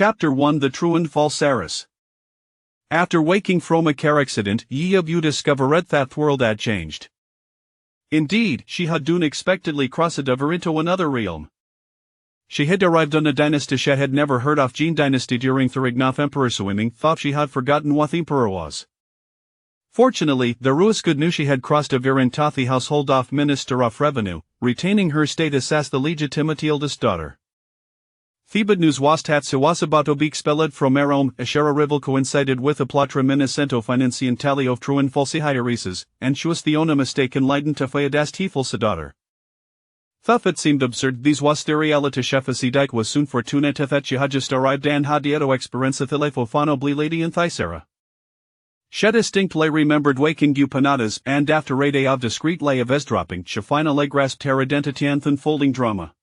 Chapter 1 The True and False Heiress. After waking from a car accident, ye of you discovered that world had changed. Indeed, she had done unexpectedly crossed over into another realm. She had arrived on a dynasty she had never heard of. Jin dynasty during the Rignoth emperor swimming thought she had forgotten what the emperor was. Fortunately, the Ruiskud knew she had crossed over into the household of Minister of Revenue, retaining her status as the legitimate eldest daughter. Thebad news was that se was about to be expelled from Rome. A share rival coincided with a plot reminiscent financially of true and false heiresses, and she was the only mistaken leiden to Fayadast Hefalsa daughter. Though it seemed absurd, these was the reality Shefasi Dyke was soon fortunate that she had just arrived and had dieto experience at the lefofano bli lady in Thysera. She distinctly remembered waking Gupanadas, and after a day of discreet lay of eavesdropping, she finally grasped her identity and unfolding drama.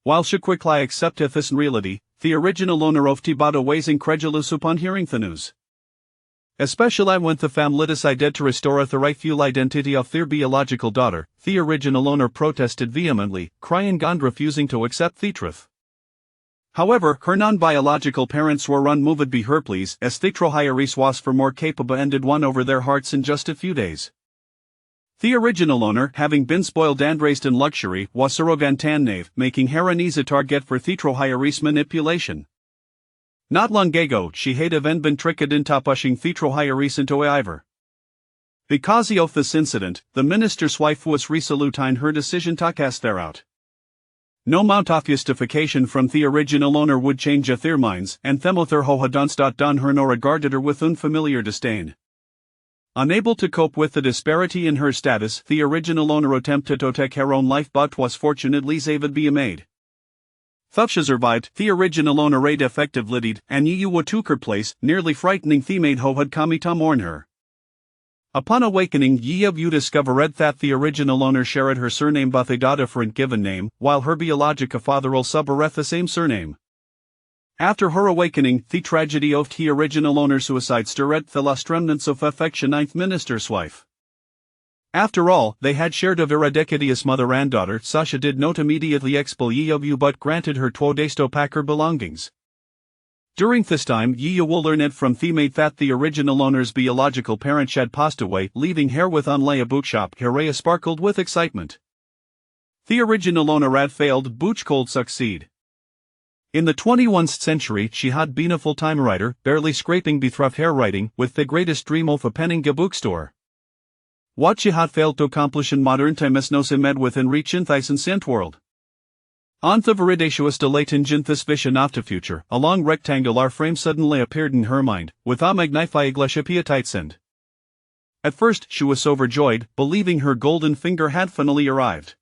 While she quickly accepted this in reality, the original owner of Tibado was incredulous upon hearing the news. Especially when the family decided to restore the rightful identity of their biological daughter, the original owner protested vehemently, crying and refusing to accept the truth. However, her non-biological parents were unmoved by her pleas, as the true heiress was far more capable and had won over their hearts in just a few days. The original owner, having been spoiled and raised in luxury, was arrogant knave, making her an easy target for the true heiress manipulation. Not long ago, she had even been tricked into pushing the true heiress into a ivor. Because of this incident, the minister's wife was resolute in her decision to cast her out. No amount of justification from the original owner would change their minds, and Themother ho had done her nor regarded her with unfamiliar disdain. Unable to cope with the disparity in her status, the original owner attempted to take her own life but was fortunately saved by a maid. Though she survived, the original owner raid effectively died, and Yiyu took her place, nearly frightening the maid who had come to mourn her. Upon awakening, Yiyu discovered that the original owner shared her surname but a different given name, while her biological father also bore the same surname. After her awakening, the tragedy of the original owner's suicide stirred the last remnants of affection ninth minister's wife. After all, they had shared a very decadious mother and daughter. Sasha did not immediately expel Yiyu but granted her 2 days to pack her belongings. During this time, Yiyu learned from the maid that the original owner's biological parent had passed away, leaving her with only a bookshop. Her sparkled with excitement. The original owner had failed, but could succeed. In the 21st century, she had been a full-time writer, barely scraping by through her writing, with the greatest dream of opening a bookstore. What she had failed to accomplish in modern times no se med within reach in this ancient world. On the veridacious delayed in this vision of the future, a long rectangular frame suddenly appeared in her mind, with a magnified Glashipia. At first, she was overjoyed, believing her golden finger had finally arrived.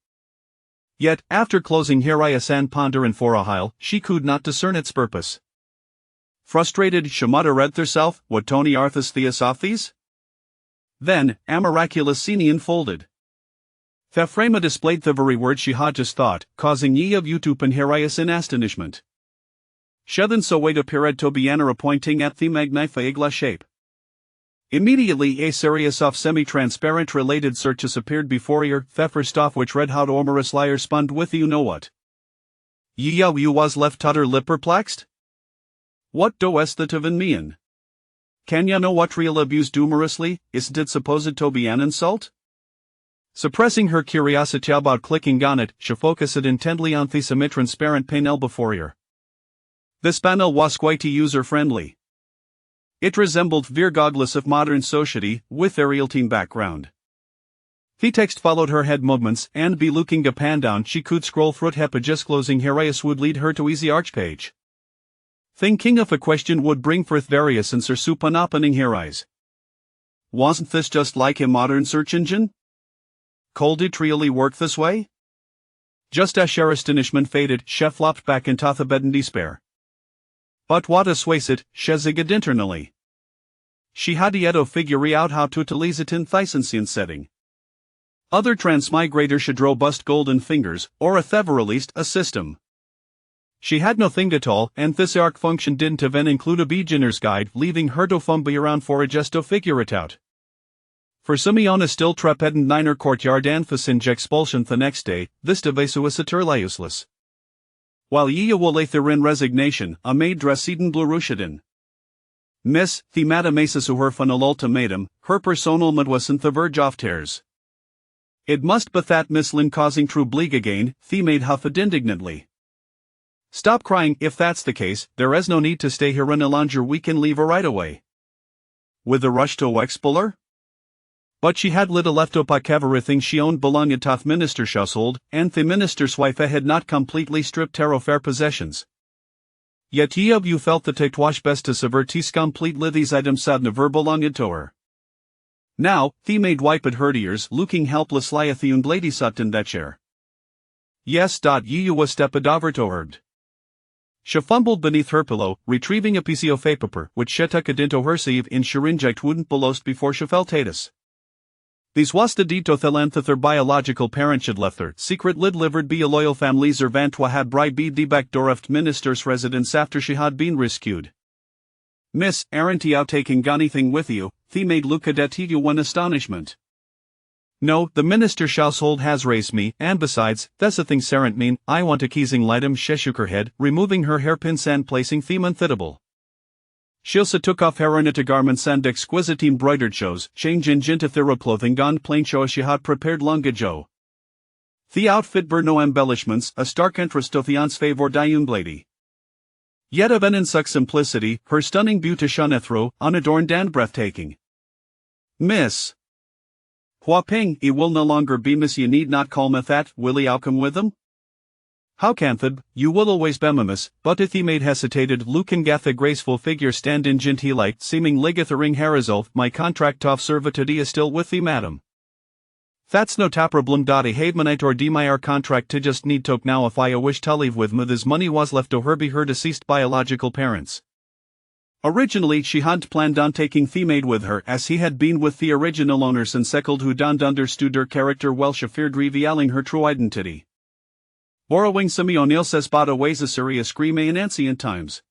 Yet, after closing her eyes and pondering for a while, she could not discern its purpose. Frustrated, she muttered herself, "What Tony Arthas Theosophes?" Then, a miraculous scene unfolded. The frame displayed the very word she had just thought, causing Yiyu to open her eyes in astonishment. She then saw a period to be pointing at the magnified shape. Immediately a series of semi-transparent related searches appeared before her, the first of which read how Omorous liar spun with you know what. Yiyu was left utterly perplexed. What does that even mean? Can ya know what real abuse humorously, is it supposed to be an insult? Suppressing her curiosity about clicking on it, she focused intently on the semi-transparent panel before her. This panel was quite user-friendly. It resembled Virgoglis of modern society, with a real-time background. The text followed her head movements, and by looking up and down she could scroll through it. Just closing her eyes would lead her to easy arch page. Thinking of a question would bring forth various answers upon opening her eyes. Wasn't this just like a modern search engine? Could it really work this way? Just as her astonishment faded, she flopped back into the bed in despair. But what assuaged, she zigged internally. She had yet to figure out how to utilize it in Thysensian setting. Other transmigrators should robust golden fingers, or at the very least, a system. She had nothing at all, and this arc function didn't even include a beginner's guide, leaving her to fumble around for just to figure it out. For Simeona still trapped in Niner courtyard and Fasinj expulsion the next day, this device was utterly useless. While Yia will lay therein resignation, a maid dresseden blurushaden. Miss, the madam aces her final ultimatum, her personal madwasan the verge of tears. It must but that Miss Lin causing true bleak again, the maid huffed indignantly. Stop crying, if that's the case, there is no need to stay here any longer, we can leave her right away. With a rush to expuller? But she had little left up everything she owned belonged to the minister's household, and the minister's wife had not completely stripped her of her possessions. Yet ye of you felt that it was best to subvert these completely these items that never belonged to her. Now, the maid wiped her ears, looking helplessly at the young lady sat in that chair. Yes, ye was stepped over to her. She fumbled beneath her pillow, retrieving a piece of paper, which she took into her sleeve in Shirinjite wouldn't belost before she felt tatus. These was the dito the length that their biological parent should left her, secret lid-livered be a loyal family servant had bride be the back door of minister's residence after she had been rescued. Miss, aren't ye out taking anything with you, the maid looked at you in astonishment. No, the minister's household has raised me, and besides, that's a thing sarent mean, I want a keezing lightem. She shook her head, removing her hairpins and placing them unfittable. Shilsa took off her ornate garments and exquisite embroidered shows, change into thorough clothing gone plain show she had prepared long ago. The outfit bore no embellishments, a stark interest to the aunt's favor young lady. Yet of an such simplicity, her stunning beauty shone through, unadorned and breathtaking. Miss Huaping, it will no longer be miss, ye need not call me that, will ye outcome with them? How canthib, you will always be miss, but if he made hesitated looking gath a graceful figure stand in genteel light seeming ligethering harazolf, my contract of servitude is still with thee madam. That's no problem. A havemanite or de my contract to just need took now if I wish to leave with me this money was left to her be her deceased biological parents. Originally she hadn't planned on taking the maid with her as he had been with the original owners and second who didn't understood her character well she feared revealing her true identity. Borrowing some O'Neill says bought ways a serious scream in ancient times.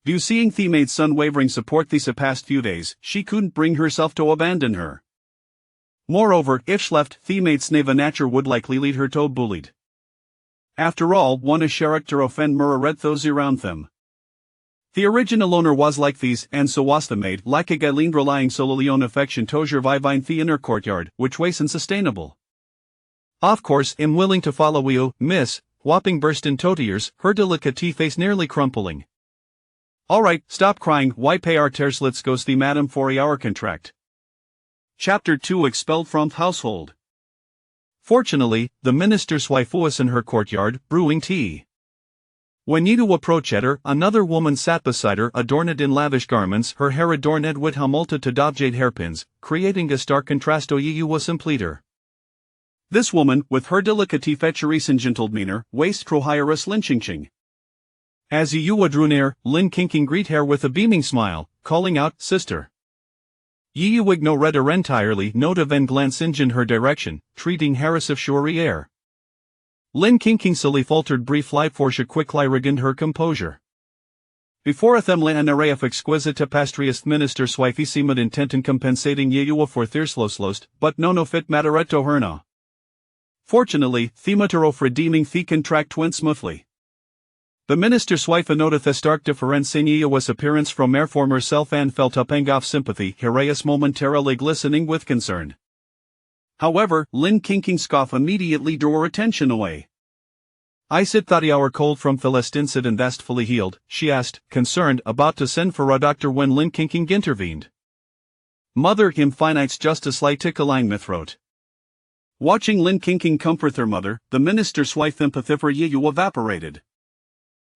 View seeing the maid's unwavering support these past few days, she couldn't bring herself to abandon her. Moreover, if she left, the maid's neva nature would likely lead her to bullied. After all, one is character offend mirror read those around them. The original owner was like these, and so was the maid, like a galeen relying solely on affection to survive in the inner courtyard, which was unsustainable. Of course, am willing to follow you, miss, whopping burst into tears, her delicate face nearly crumpling. Alright, stop crying, why pay our tears, let's go see madam for our contract. Chapter 2 Expelled from Household. Fortunately, the minister's wife was in her courtyard, brewing tea. When Yidu approached her, another woman sat beside her, adorned in lavish garments, her hair adorned with a multitude of jade hairpins, creating a stark contrast to Yidu's simpleter. This woman, with her delicate features and gentle demeanor, waist trohirus lynching. As Yidu drew near, Lin Kinking greet her with a beaming smile, calling out, "Sister." Yidu ignored her entirely, notive and glance in her direction, treating Harris of shorey air. Lin Kinking silly faltered briefly for she quickly regained her composure. Before them lay an array of exquisite tapestries minister's wifey seemed intent in compensating Yidu for their slowest, but no fit matter to her now. Fortunately, the matter of redeeming the contract went smoothly. The minister's wife noted a stark difference in Yidu's appearance from her former self and felt a pang of sympathy, her eyes momentarily glistening with concern. However, Lin Kinking's scoff immediately drew her attention away. I said that our cold from the last incident that's fully healed, she asked, concerned, about to send for a doctor when Lin Kinking intervened. Mother, him finites just a slight tickling my throat. Watching Lin Kinking comfort her mother, the minister's wife empathy for Yidu evaporated.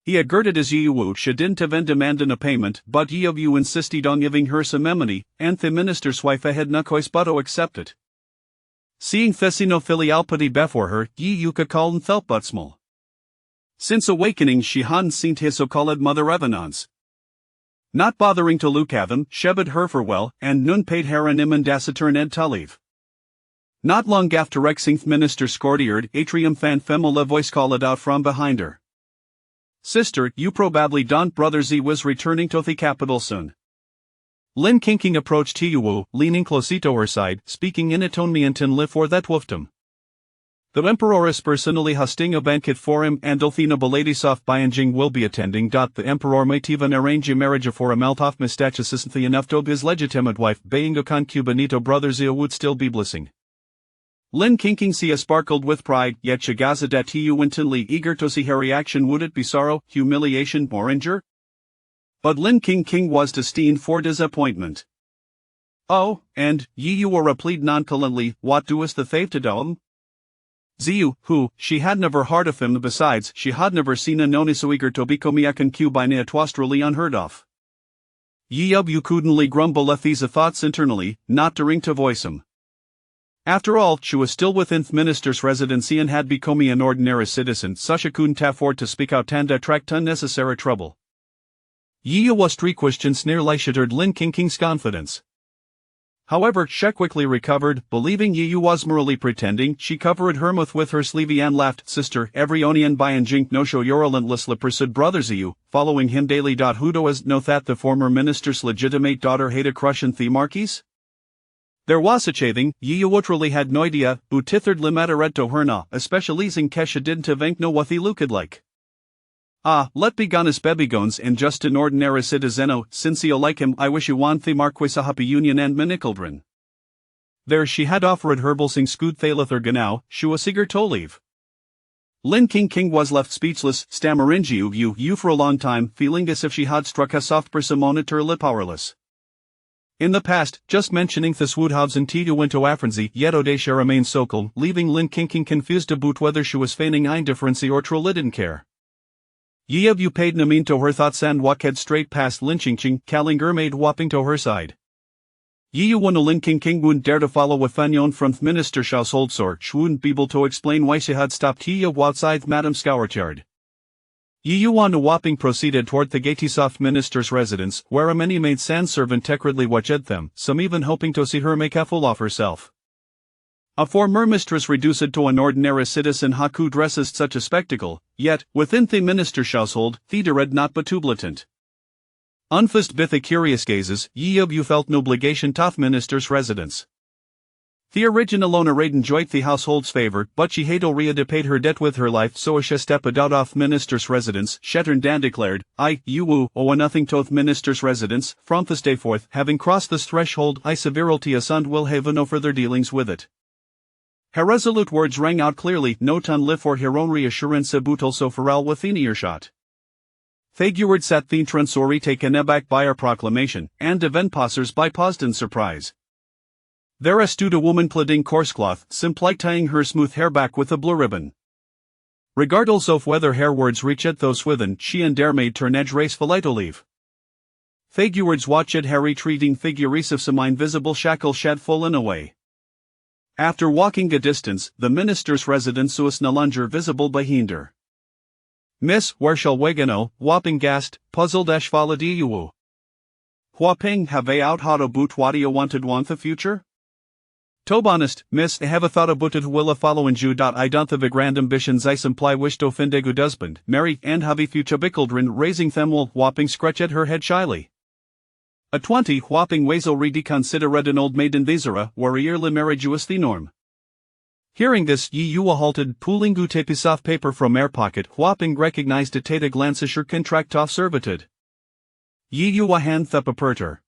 He agreed as Yidu she didn't even demand a payment, but Yidu insisted on giving her some money, and the minister's wife had no choice but to accept it. Seeing Thessino filialpity before her, Yidu called and felt but small. Since awakening she hadn't seen his so-called mother Evanons. Not bothering to look at them, she bid her farewell, and nun paid her an immendacitor Ned to leave. Not long after Exinth minister scourtiered, atrium fan female voice called out from behind her. Sister, you probably don't brother Z was returning to the capital soon. Lin Kinking approached Yidu, leaning close to her side, speaking in a tone meant in live for that wolfdom. The Emperor is personally hosting a banquet for him and Delfina Baladisoff Bianjing will be attending. The Emperor might even arrange a marriage for a Maltov Mistachis the enough to his legitimate wife being a concubinito brother Zia would still be blissing. Lin Kinking Sia sparkled with pride, yet Shagazadat you intently eager to see her reaction. Would it be sorrow, humiliation, or injure? But Lin King was destined for disappointment. Oh, and, ye you were replied nonchalantly, what doest the fave to do? Ziu, who, she had never heard of him, besides, she had never seen a noni so eager to become a concubine twastrally unheard of. Ye of you couldn'tly grumble at these thoughts internally, not daring to voice 'em. After all, she was still within the minister's residency and had become an ordinary citizen, so she couldn't afford to speak out and attract unnecessary trouble. Ye was 3 questions nearly shattered Lin King's confidence. However, she quickly recovered, believing Ye was merely pretending. She covered her mouth with her sleeve and laughed. Sister, every onion by and jink no show your relentlessly pursued brother Ziu, following him daily. Who does know that the former minister's legitimate daughter had a crush on the Marquis? There was a chaving, Ye literally had no idea, who titherd limatared to her na, especially in Kesha didn't think know what he looked like. Ah, let be gone as bebigones and just an ordinary citizeno, since you like him I wish you want the Marquis a happy union and manicaldrin. There she had offered herbal sing scoot thalather ganau, she was eager to leave. Lin King was left speechless, stammering you for a long time, feeling as if she had struck a soft persimmonitorly powerless. In the past, just mentioning this woodhouse and Tidu went to afrenzy, yet Odesha remained so calm, leaving Lin King confused about whether she was feigning indifferency or truly didn't care. Ye of you paid no mean to her thoughts and walked straight past Lin Ching, Kallinger made whopping to her side. Ye you wanna Lin King wouldn't dare to follow with Fanyon from the minister's household sort, she wouldn't be able to explain why she had stopped ye of outside Madame Scourtyard. Ye you wanna whopping proceeded toward the Gatisoft minister's residence, where a many maid servant techredly watched them, some even hoping to see her make a fool of herself. A former mistress reduced to an ordinary citizen who dresses such a spectacle, yet, within the minister's household, Theodored not but too blatant. Unfist bith the curious gazes, ye of you felt no obligation to the minister's residence. The original owner enjoyed the household's favor, but she had already paid her debt with her life, so as she stepped out of minister's residence. Shattered Dan declared, you owe nothing to the minister's residence, from this day forth, having crossed this threshold, I severely and will have no further dealings with it. Her resolute words rang out clearly, no ton live for her own reassurance about also for all within earshot. Thaguard sat the transori taken aback by our proclamation, and event passers by paused in surprise. There stood a woman pleading coarsecloth, simply tying her smooth hair back with a blue ribbon. Regardless of whether her words reached those within, she and dare made turn edge race for to leave. Thaguard's watched her retreating figures of some invisible shackle shed fallen away. After walking a distance, the minister's residence was no longer visible behind her. Miss, where shall we go? Whopping gasped, puzzled as followed you. Whopping have I out how to boot what you want the future? To be honest, miss, I have a thought about it will a following you. I don't have a grand ambitions I simply wish to find a good husband, marry, and have a future bicaldrin raising them while whopping scratch at her head shyly. A 20 whopping ways already considered an old maiden visera, where a yearly marriage was the norm. Hearing this, ye you halted, pulling a piece of paper from her pocket, whopping recognized it at a glance as her contract of servitude. Ye you hand up a perter.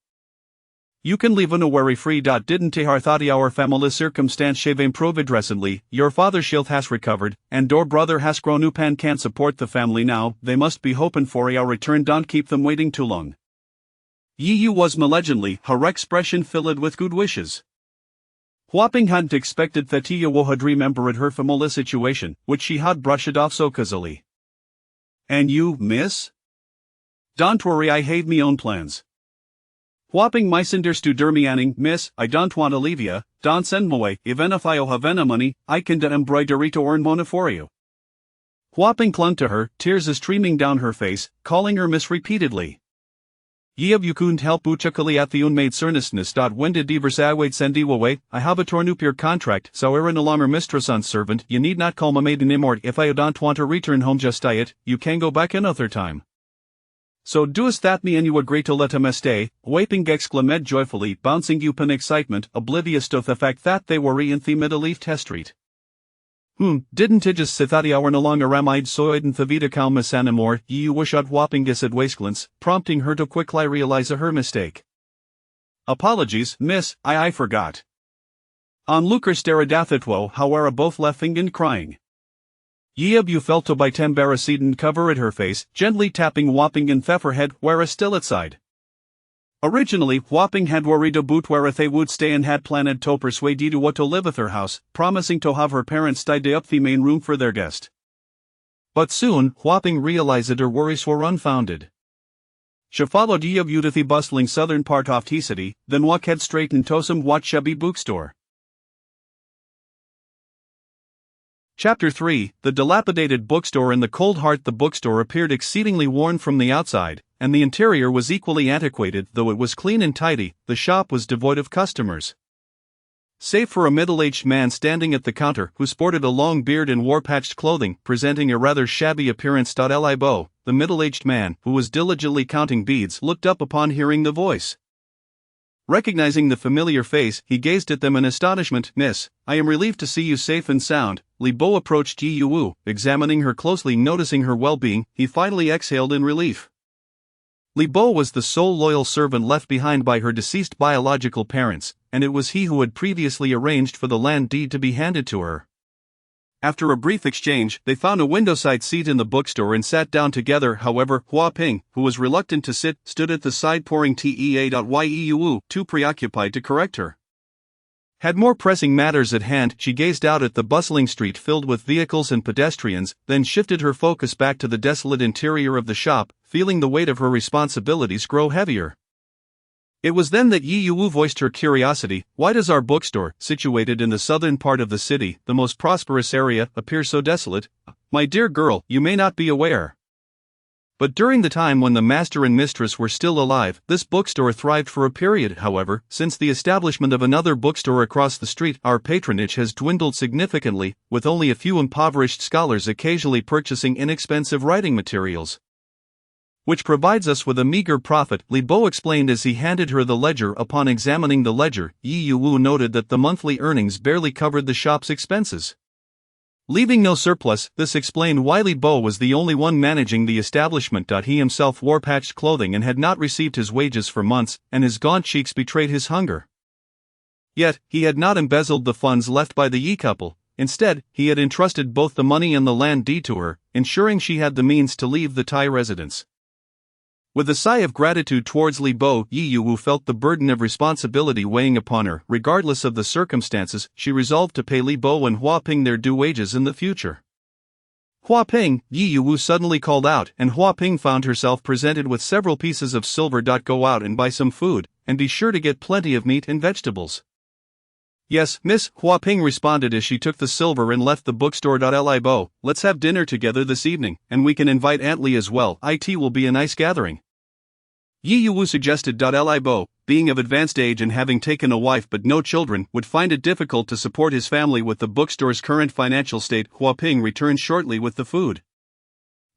You can leave no worry free. Didn't I thought our family circumstance have improved recently, your father's shield has recovered, and your brother has grown up and can't support the family now, they must be hoping for our return. Don't keep them waiting too long. Ye you was malignantly, her expression filled with good wishes. Whopping hadn't expected that ye had remembered her family situation, which she had brushed off so casually. And you, miss? Don't worry, I have me own plans. Whopping my cinders to dermianing, miss, I don't want to leave ya, don't send me away, even if I have any money, I can do embroidery to earn money for you. Whopping clung to her, tears streaming down her face, calling her miss repeatedly. Ye of you couldn't help but chuckle at the unmade earnestness. When did divers I wait send you away? I have a torn up your contract, so erin alarmer mistress on servant, you need not call my maid anymore. If I don't want to return home just it, you can go back another time. So doest that me and you agree to let him stay, waping exclaimed joyfully, bouncing up in excitement, oblivious to the fact that they were in the middle of Test Street. Didn't I just sithati hour along aramide soiden thavita kalma sanamor, you wishat whoppingus at wasteglance, prompting her to quickly realize her mistake. Apologies, miss, I forgot. On Luker Steradathatwo, however, both laughing and crying. Yeab you felt to by tembaraciden cover at her face, gently tapping Whopping and Theffer head, where still at side. Originally, Whopping had worried about where they would stay and had planned to persuade you to live at her house, promising to have her parents stay up the main room for their guest. But soon, Whopping realized that her worries were unfounded. She followed Yeab you to the bustling southern part of the city, then walk head straight into some what shabby bookstore. Chapter 3, The dilapidated bookstore. In the cold heart, the bookstore appeared exceedingly worn from the outside, and the interior was equally antiquated. Though it was clean and tidy, the shop was devoid of customers. Save for a middle-aged man standing at the counter who sported a long beard and wore patched clothing, presenting a rather shabby appearance. Libo, the middle-aged man, who was diligently counting beads, looked up upon hearing the voice. Recognizing the familiar face, he gazed at them in astonishment. Miss, I am relieved to see you safe and sound. Libo approached Yi Wu, examining her closely. Noticing her well-being, he finally exhaled in relief. Libo was the sole loyal servant left behind by her deceased biological parents, and it was he who had previously arranged for the land deed to be handed to her. After a brief exchange, they found a windowside seat in the bookstore and sat down together. However, Hua Ping, who was reluctant to sit, stood at the side pouring tea. Yu, too preoccupied to correct her. Had more pressing matters at hand. She gazed out at the bustling street filled with vehicles and pedestrians, then shifted her focus back to the desolate interior of the shop, feeling the weight of her responsibilities grow heavier. It was then that Yi Yu voiced her curiosity. Why does our bookstore, situated in the southern part of the city, the most prosperous area, appear so desolate? My dear girl, you may not be aware. But during the time when the master and mistress were still alive, this bookstore thrived for a period. However, since the establishment of another bookstore across the street, our patronage has dwindled significantly, with only a few impoverished scholars occasionally purchasing inexpensive writing materials, which provides us with a meager profit, Libo explained as he handed her the ledger. Upon examining the ledger, Yi Yu noted that the monthly earnings barely covered the shop's expenses, leaving no surplus. This explained why Libo was the only one managing the establishment. He himself wore patched clothing and had not received his wages for months, and his gaunt cheeks betrayed his hunger. Yet, he had not embezzled the funds left by the Yi couple. Instead, he had entrusted both the money and the land deed to her, ensuring she had the means to leave the Thai residence. With a sigh of gratitude towards Libo, Yi Yu felt the burden of responsibility weighing upon her. Regardless of the circumstances, she resolved to pay Libo and Hua Ping their due wages in the future. Hua Ping, Yi Yu suddenly called out, and Hua Ping found herself presented with several pieces of silver. Go out and buy some food, and be sure to get plenty of meat and vegetables. Yes, miss, Hua Ping responded as she took the silver and left the bookstore. Libo, let's have dinner together this evening, and we can invite Aunt Lee as well. It will be a nice gathering. Yi Yu suggested. Libo, being of advanced age and having taken a wife but no children, would find it difficult to support his family with the bookstore's current financial state. Hua Ping returned shortly with the food,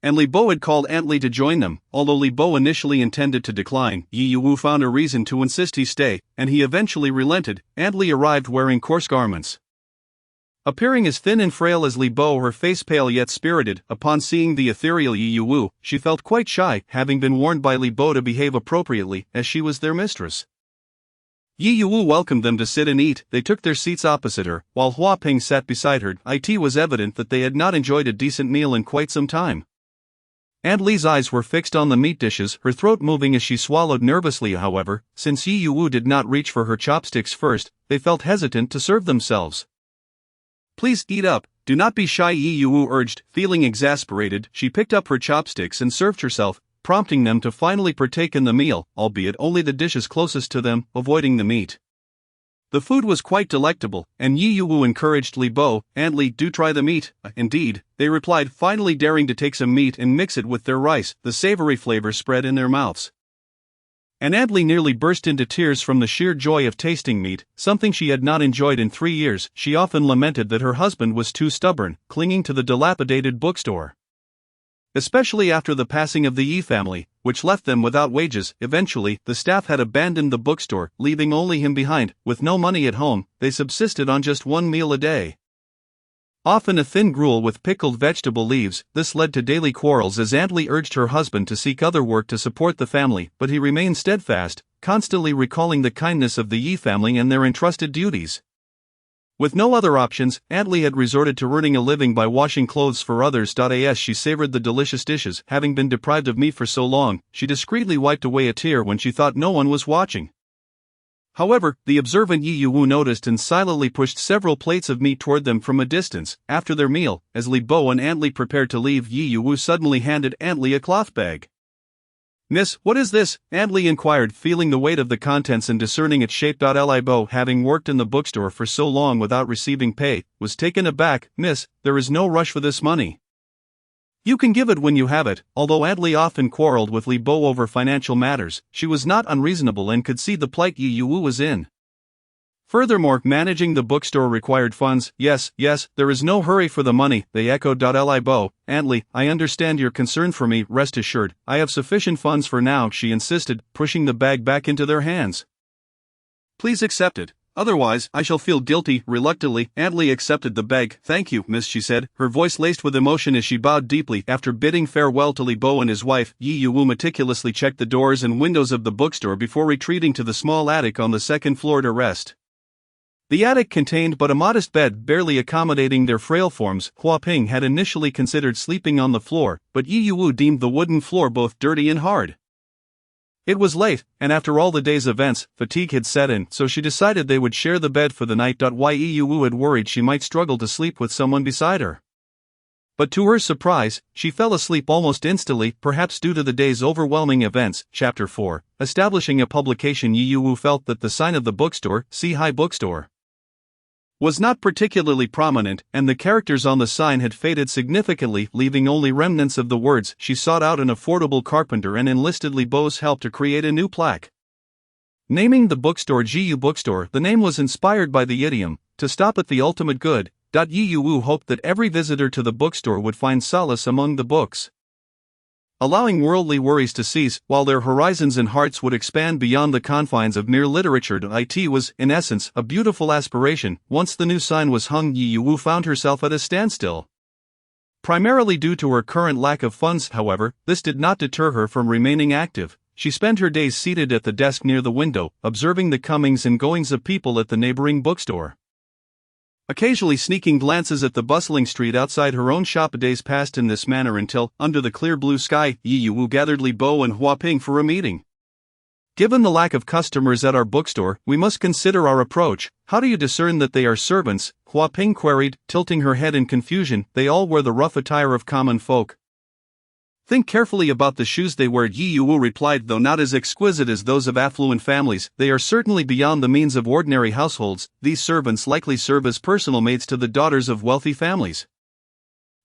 and Libo had called Aunt Lee to join them. Although Libo initially intended to decline, Yi Yu found a reason to insist he stay, and he eventually relented. Aunt Lee arrived wearing coarse garments, appearing as thin and frail as Libo, her face pale yet spirited. Upon seeing the ethereal Yi Yu, she felt quite shy, having been warned by Libo to behave appropriately, as she was their mistress. Yi Yu welcomed them to sit and eat. They took their seats opposite her, while Hua Ping sat beside her. It was evident that they had not enjoyed a decent meal in quite some time. Aunt Lee's eyes were fixed on the meat dishes, her throat moving as she swallowed nervously. However, since Yi Yu did not reach for her chopsticks first, they felt hesitant to serve themselves. Please eat up, do not be shy, Yi Yu urged. Feeling exasperated, she picked up her chopsticks and served herself, prompting them to finally partake in the meal, albeit only the dishes closest to them, avoiding the meat. The food was quite delectable, and Yi Yu encouraged Libo. Aunt Lee, do try the meat. Indeed, they replied, finally daring to take some meat and mix it with their rice. The savory flavor spread in their mouths, and Aunt Lee nearly burst into tears from the sheer joy of tasting meat, something she had not enjoyed in 3 years. She often lamented that her husband was too stubborn, clinging to the dilapidated bookstore, especially after the passing of the Yi family, which left them without wages. Eventually, the staff had abandoned the bookstore, leaving only him behind. With no money at home, they subsisted on just one meal a day. Often a thin gruel with pickled vegetable leaves. This led to daily quarrels as Aunt Lee urged her husband to seek other work to support the family, but he remained steadfast, constantly recalling the kindness of the Yi family and their entrusted duties. With no other options, Aunt Lee had resorted to earning a living by washing clothes for others. As she savored the delicious dishes, having been deprived of meat for so long, she discreetly wiped away a tear when she thought no one was watching. However, the observant Yi Yuwu noticed and silently pushed several plates of meat toward them from a distance. After their meal, as Li Bo and Aunt Lee prepared to leave, Yi Yuwu suddenly handed Aunt Lee a cloth bag. "Miss, what is this?" Aunt Lee inquired, feeling the weight of the contents and discerning its shape. Li Bo, having worked in the bookstore for so long without receiving pay, was taken aback. "Miss, there is no rush for this money. You can give it when you have it." Although Aunt Lee often quarreled with Li Bo over financial matters, she was not unreasonable and could see the plight Yi Yuwu was in. Furthermore, managing the bookstore required funds. Yes, there is no hurry for the money," they echoed. Li Bo, "Aunt Lee, I understand your concern for me. Rest assured, I have sufficient funds for now," she insisted, pushing the bag back into their hands. "Please accept it. Otherwise, I shall feel guilty." Reluctantly, Aunt Lee accepted the bag. "Thank you, miss," she said, her voice laced with emotion as she bowed deeply. After bidding farewell to Li Bo and his wife, Yi Yuwu meticulously checked the doors and windows of the bookstore before retreating to the small attic on the second floor to rest. The attic contained but a modest bed, barely accommodating their frail forms. Hua Ping had initially considered sleeping on the floor, but Yi Yuwu deemed the wooden floor both dirty and hard. It was late, and after all the day's events, fatigue had set in, so she decided they would share the bed for the night. Yi Yuwu had worried she might struggle to sleep with someone beside her. But to her surprise, she fell asleep almost instantly, perhaps due to the day's overwhelming events. Chapter 4. Establishing a publication. Yi Yuwu felt that the sign of the bookstore, See High Bookstore, was not particularly prominent, and the characters on the sign had faded significantly, leaving only remnants of the words. She sought out an affordable carpenter and enlisted Li Bo's help to create a new plaque. Naming the bookstore Jiyu Bookstore, the name was inspired by the idiom, "to stop at the ultimate good." Yi Yuwu hoped that every visitor to the bookstore would find solace among the books, allowing worldly worries to cease, while their horizons and hearts would expand beyond the confines of mere literature. It was, in essence, a beautiful aspiration. Once the new sign was hung, Yi Yuwu found herself at a standstill. Primarily due to her current lack of funds, however, this did not deter her from remaining active. She spent her days seated at the desk near the window, observing the comings and goings of people at the neighboring bookstore, occasionally sneaking glances at the bustling street outside her own shop. Days passed in this manner until, under the clear blue sky, Yi Yuwu gathered Li Bo and Hua Ping for a meeting. "Given the lack of customers at our bookstore, we must consider our approach. How do you discern that they are servants?" Hua Ping queried, tilting her head in confusion. "They all wear the rough attire of common folk." "Think carefully about the shoes they wear," Yi Yuwu replied. "Though not as exquisite as those of affluent families, they are certainly beyond the means of ordinary households. These servants likely serve as personal maids to the daughters of wealthy families,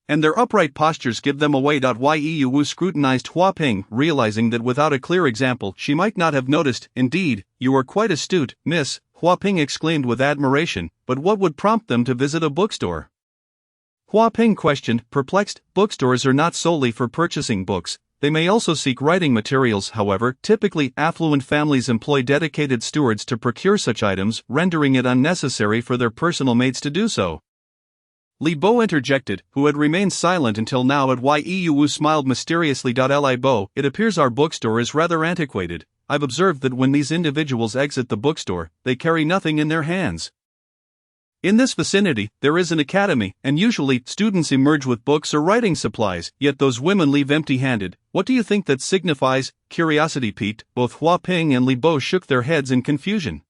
and their upright postures give them away." Yi Yuwu scrutinized Hua Ping, realizing that without a clear example she might not have noticed. "Indeed, you are quite astute, miss," Hua Ping exclaimed with admiration, "but what would prompt them to visit a bookstore?" Hua Ping questioned, perplexed. "Bookstores are not solely for purchasing books. They may also seek writing materials. However, typically, affluent families employ dedicated stewards to procure such items, rendering it unnecessary for their personal maids to do so." Li Bo interjected, who had remained silent until now. Yi Yuwu smiled mysteriously. Li Bo, "It appears our bookstore is rather antiquated. I've observed that when these individuals exit the bookstore, they carry nothing in their hands. In this vicinity, there is an academy, and usually, students emerge with books or writing supplies, yet those women leave empty-handed. What do you think that signifies?" Curiosity piqued, both Hua Ping and Li Bo shook their heads in confusion.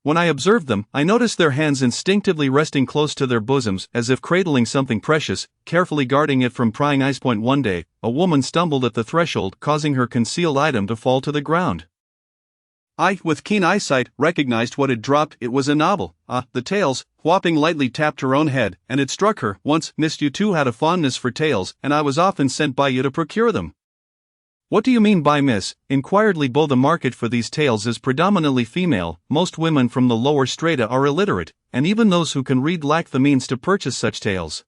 "When I observed them, I noticed their hands instinctively resting close to their bosoms, as if cradling something precious, carefully guarding it from prying eyes." One day, a woman stumbled at the threshold, causing her concealed item to fall to the ground. I, with keen eyesight, recognized what had dropped. It was a novel. The tales. Hua Ping lightly tapped her own head, and it struck her. "Once, miss, you too had a fondness for tales, and I was often sent by you to procure them." "What do you mean by miss?" inquired Li Bo. "The market for these tales is predominantly female. Most women from the lower strata are illiterate, and even those who can read lack the means to purchase such tales.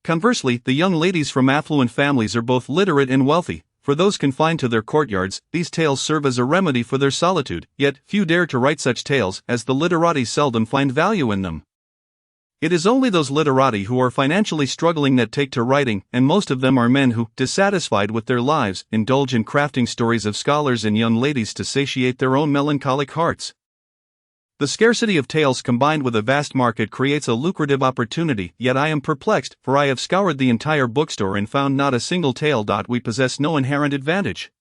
Conversely, the young ladies from affluent families are both literate and wealthy. For those confined to their courtyards, these tales serve as a remedy for their solitude, yet few dare to write such tales, as the literati seldom find value in them. It is only those literati who are financially struggling that take to writing, and most of them are men who, dissatisfied with their lives, indulge in crafting stories of scholars and young ladies to satiate their own melancholic hearts. The scarcity of tales combined with a vast market creates a lucrative opportunity, yet I am perplexed, for I have scoured the entire bookstore and found not a single tale. We possess no inherent advantage.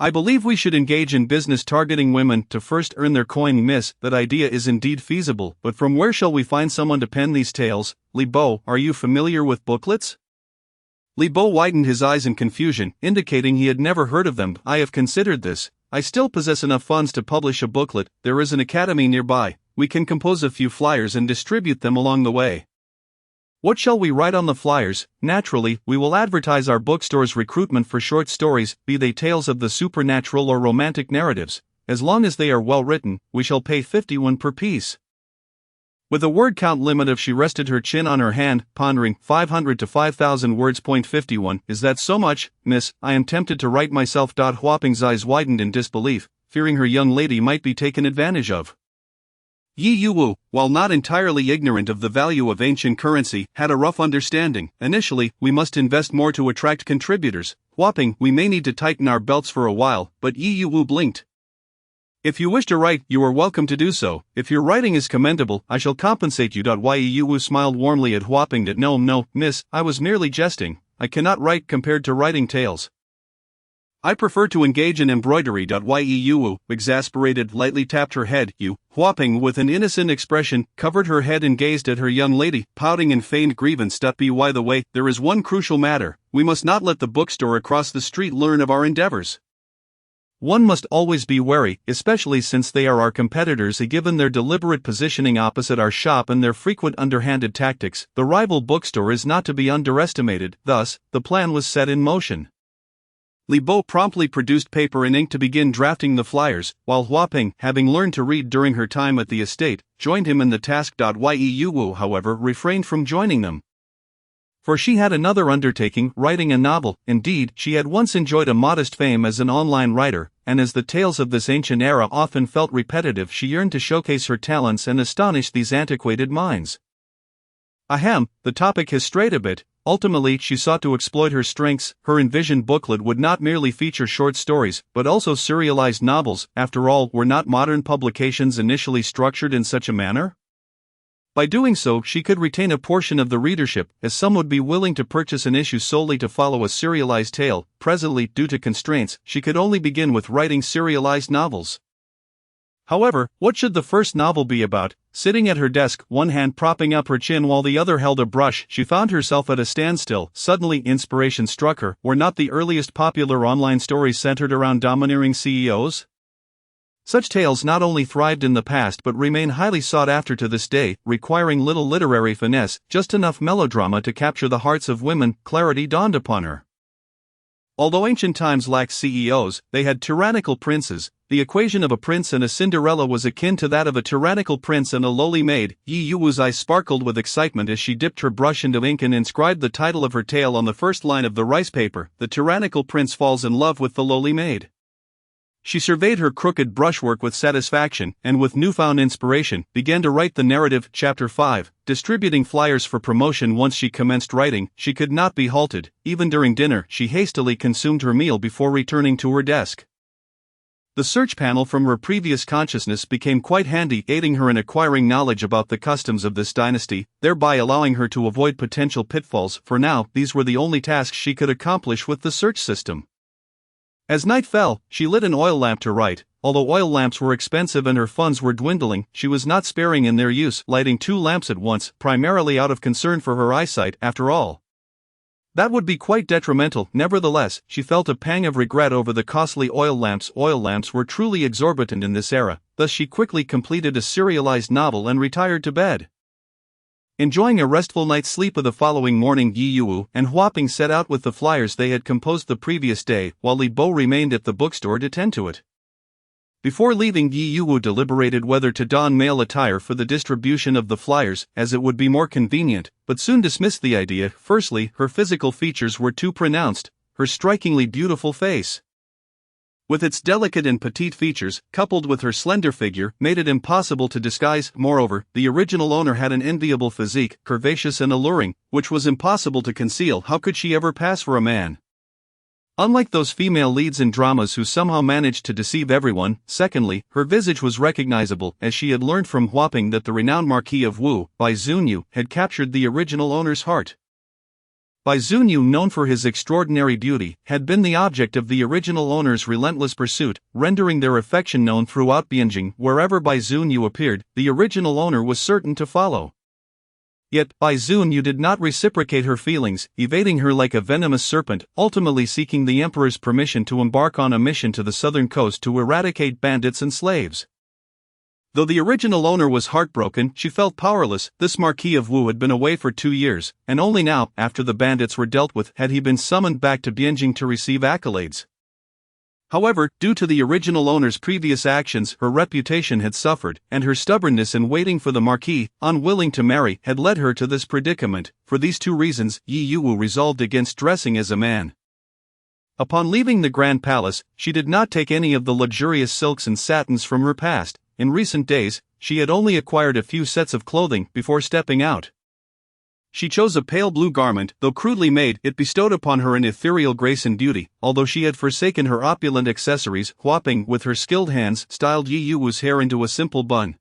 I believe we should engage in business targeting women to first earn their coin. Miss, that idea is indeed feasible, but from where shall we find someone to pen these tales? Li Bo, are you familiar with booklets? Li Bo widened his eyes in confusion, indicating he had never heard of them. I have considered this. I still possess enough funds to publish a booklet. There is an academy nearby. We can compose a few flyers and distribute them along the way. What shall we write on the flyers? Naturally, we will advertise our bookstore's recruitment for short stories, be they tales of the supernatural or romantic narratives. As long as they are well written, we shall pay 51 per piece. With a word count limit of, she rested her chin on her hand, pondering, 500 to 5,000 words. 51, is that so much, miss? I am tempted to write myself. Huaping's eyes widened in disbelief, fearing her young lady might be taken advantage of. Yi Yuwu, while not entirely ignorant of the value of ancient currency, had a rough understanding. Initially, we must invest more to attract contributors. Huaping, we may need to tighten our belts for a while, but Yi Yuwu blinked. If you wish to write, you are welcome to do so. If your writing is commendable, I shall compensate you. Yi Yuwu smiled warmly at Huaping. No, miss, I was merely jesting. I cannot write compared to writing tales. I prefer to engage in embroidery. Yi Yuwu, exasperated, lightly tapped her head. Huaping, with an innocent expression, covered her head and gazed at her young lady, pouting in feigned grievance. By the way, there is one crucial matter. We must not let the bookstore across the street learn of our endeavors. One must always be wary, especially since they are our competitors. Given their deliberate positioning opposite our shop and their frequent underhanded tactics, the rival bookstore is not to be underestimated. Thus, the plan was set in motion. Li Bo promptly produced paper and ink to begin drafting the flyers, while Huaping, having learned to read during her time at the estate, joined him in the task. Yi Yuwu, however, refrained from joining them. For she had another undertaking, writing a novel. Indeed, she had once enjoyed a modest fame as an online writer, and as the tales of this ancient era often felt repetitive, she yearned to showcase her talents and astonish these antiquated minds. Ahem, the topic has strayed a bit. Ultimately, she sought to exploit her strengths. Her envisioned booklet would not merely feature short stories, but also serialized novels. After all, were not modern publications initially structured in such a manner? By doing so, she could retain a portion of the readership, as some would be willing to purchase an issue solely to follow a serialized tale. Presently, due to constraints, she could only begin with writing serialized novels. However, what should the first novel be about? Sitting at her desk, one hand propping up her chin while the other held a brush, she found herself at a standstill. Suddenly, inspiration struck her. Were not the earliest popular online stories centered around domineering CEOs? Such tales not only thrived in the past but remain highly sought after to this day, requiring little literary finesse, just enough melodrama to capture the hearts of women. Clarity dawned upon her. Although ancient times lacked CEOs, they had tyrannical princes. The equation of a prince and a Cinderella was akin to that of a tyrannical prince and a lowly maid. Yi Yuwu's eyes sparkled with excitement as she dipped her brush into ink and inscribed the title of her tale on the first line of the rice paper. The tyrannical prince falls in love with the lowly maid. She surveyed her crooked brushwork with satisfaction, and with newfound inspiration, began to write the narrative. Chapter 5, distributing flyers for promotion. Once she commenced writing, she could not be halted. Even during dinner, she hastily consumed her meal before returning to her desk. The search panel from her previous consciousness became quite handy, aiding her in acquiring knowledge about the customs of this dynasty, thereby allowing her to avoid potential pitfalls. For now, these were the only tasks she could accomplish with the search system. As night fell, she lit an oil lamp to write. Although oil lamps were expensive and her funds were dwindling, she was not sparing in their use, lighting 2 lamps at once, primarily out of concern for her eyesight. After all, that would be quite detrimental. Nevertheless, she felt a pang of regret over the costly oil lamps. Oil lamps were truly exorbitant in this era, thus she quickly completed a serialized novel and retired to bed. Enjoying a restful night's sleep the following morning, Yi Yuwu and Huaping set out with the flyers they had composed the previous day, while Li Bo remained at the bookstore to tend to it. Before leaving, Yi Yuwu deliberated whether to don male attire for the distribution of the flyers, as it would be more convenient, but soon dismissed the idea. Firstly, her physical features were too pronounced, her strikingly beautiful face. with its delicate and petite features, coupled with her slender figure, made it impossible to disguise. Moreover, the original owner had an enviable physique, curvaceous and alluring, which was impossible to conceal. How could she ever pass for a man? Unlike those female leads in dramas who somehow managed to deceive everyone. Secondly, her visage was recognizable, as she had learned from Huaping that the renowned Marquis of Wu, Bai Zunyu, had captured the original owner's heart. Bai Zunyu, known for his extraordinary beauty, had been the object of the original owner's relentless pursuit, rendering their affection known throughout Bianjing. Wherever Bai Zunyu appeared, the original owner was certain to follow. Yet, Bai Zunyu did not reciprocate her feelings, evading her like a venomous serpent, ultimately seeking the emperor's permission to embark on a mission to the southern coast to eradicate bandits and slaves. Though the original owner was heartbroken, she felt powerless. This Marquis of Wu had been away for 2 years, and only now, after the bandits were dealt with, had he been summoned back to Bianjing to receive accolades. However, due to the original owner's previous actions, her reputation had suffered, and her stubbornness in waiting for the Marquis, unwilling to marry, had led her to this predicament. For these 2 reasons, Yi Yuwu resolved against dressing as a man. Upon leaving the Grand Palace, she did not take any of the luxurious silks and satins from her past. In recent days, she had only acquired a few sets of clothing before stepping out. She chose a pale blue garment. Though crudely made, it bestowed upon her an ethereal grace and beauty. Although she had forsaken her opulent accessories, Huaping, with her skilled hands, styled Yi Yuwu's hair into a simple bun.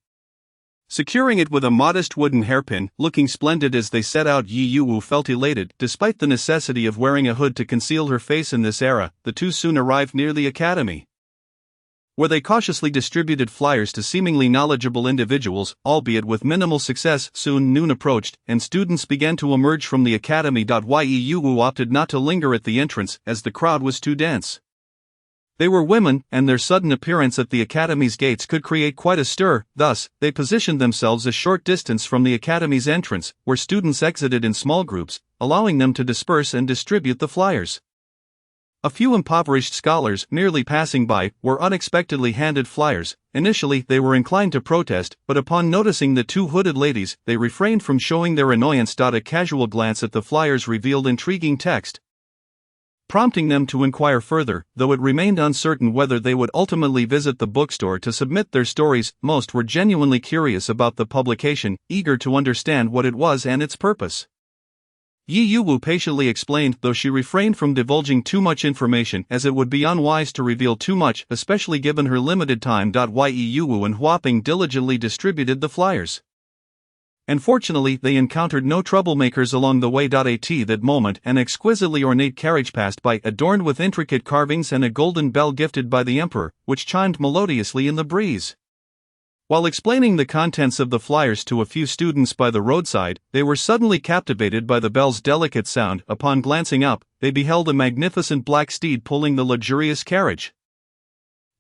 Securing it with a modest wooden hairpin, looking splendid as they set out, Yi Yuwu felt elated. Despite the necessity of wearing a hood to conceal her face in this era, the 2 soon arrived near the academy, where they cautiously distributed flyers to seemingly knowledgeable individuals, albeit with minimal success. Soon noon approached, and students began to emerge from the academy. Yi Yuwu opted not to linger at the entrance, as the crowd was too dense. They were women, and their sudden appearance at the academy's gates could create quite a stir. Thus, they positioned themselves a short distance from the academy's entrance, where students exited in small groups, allowing them to disperse and distribute the flyers. A few impoverished scholars, merely passing by, were unexpectedly handed flyers. Initially, they were inclined to protest, but upon noticing the 2 hooded ladies, they refrained from showing their annoyance. A casual glance at the flyers revealed intriguing text, prompting them to inquire further, though it remained uncertain whether they would ultimately visit the bookstore to submit their stories. Most were genuinely curious about the publication, eager to understand what it was and its purpose. Yi Yuwu patiently explained, though she refrained from divulging too much information, as it would be unwise to reveal too much, especially given her limited time. Yi Yuwu and Huaping diligently distributed the flyers. And fortunately, they encountered no troublemakers along the way. At that moment, an exquisitely ornate carriage passed by, adorned with intricate carvings and a golden bell gifted by the emperor, which chimed melodiously in the breeze. While explaining the contents of the flyers to a few students by the roadside, they were suddenly captivated by the bell's delicate sound. Upon glancing up, they beheld a magnificent black steed pulling the luxurious carriage.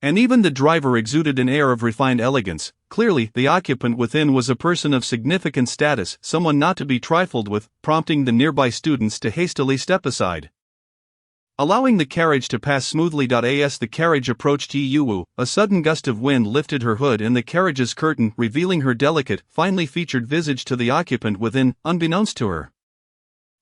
And even the driver exuded an air of refined elegance. Clearly, the occupant within was a person of significant status, someone not to be trifled with, prompting the nearby students to hastily step aside, allowing the carriage to pass smoothly. As the carriage approached Yi Yuwu, a sudden gust of wind lifted her hood and the carriage's curtain, revealing her delicate, finely featured visage to the occupant within, unbeknownst to her.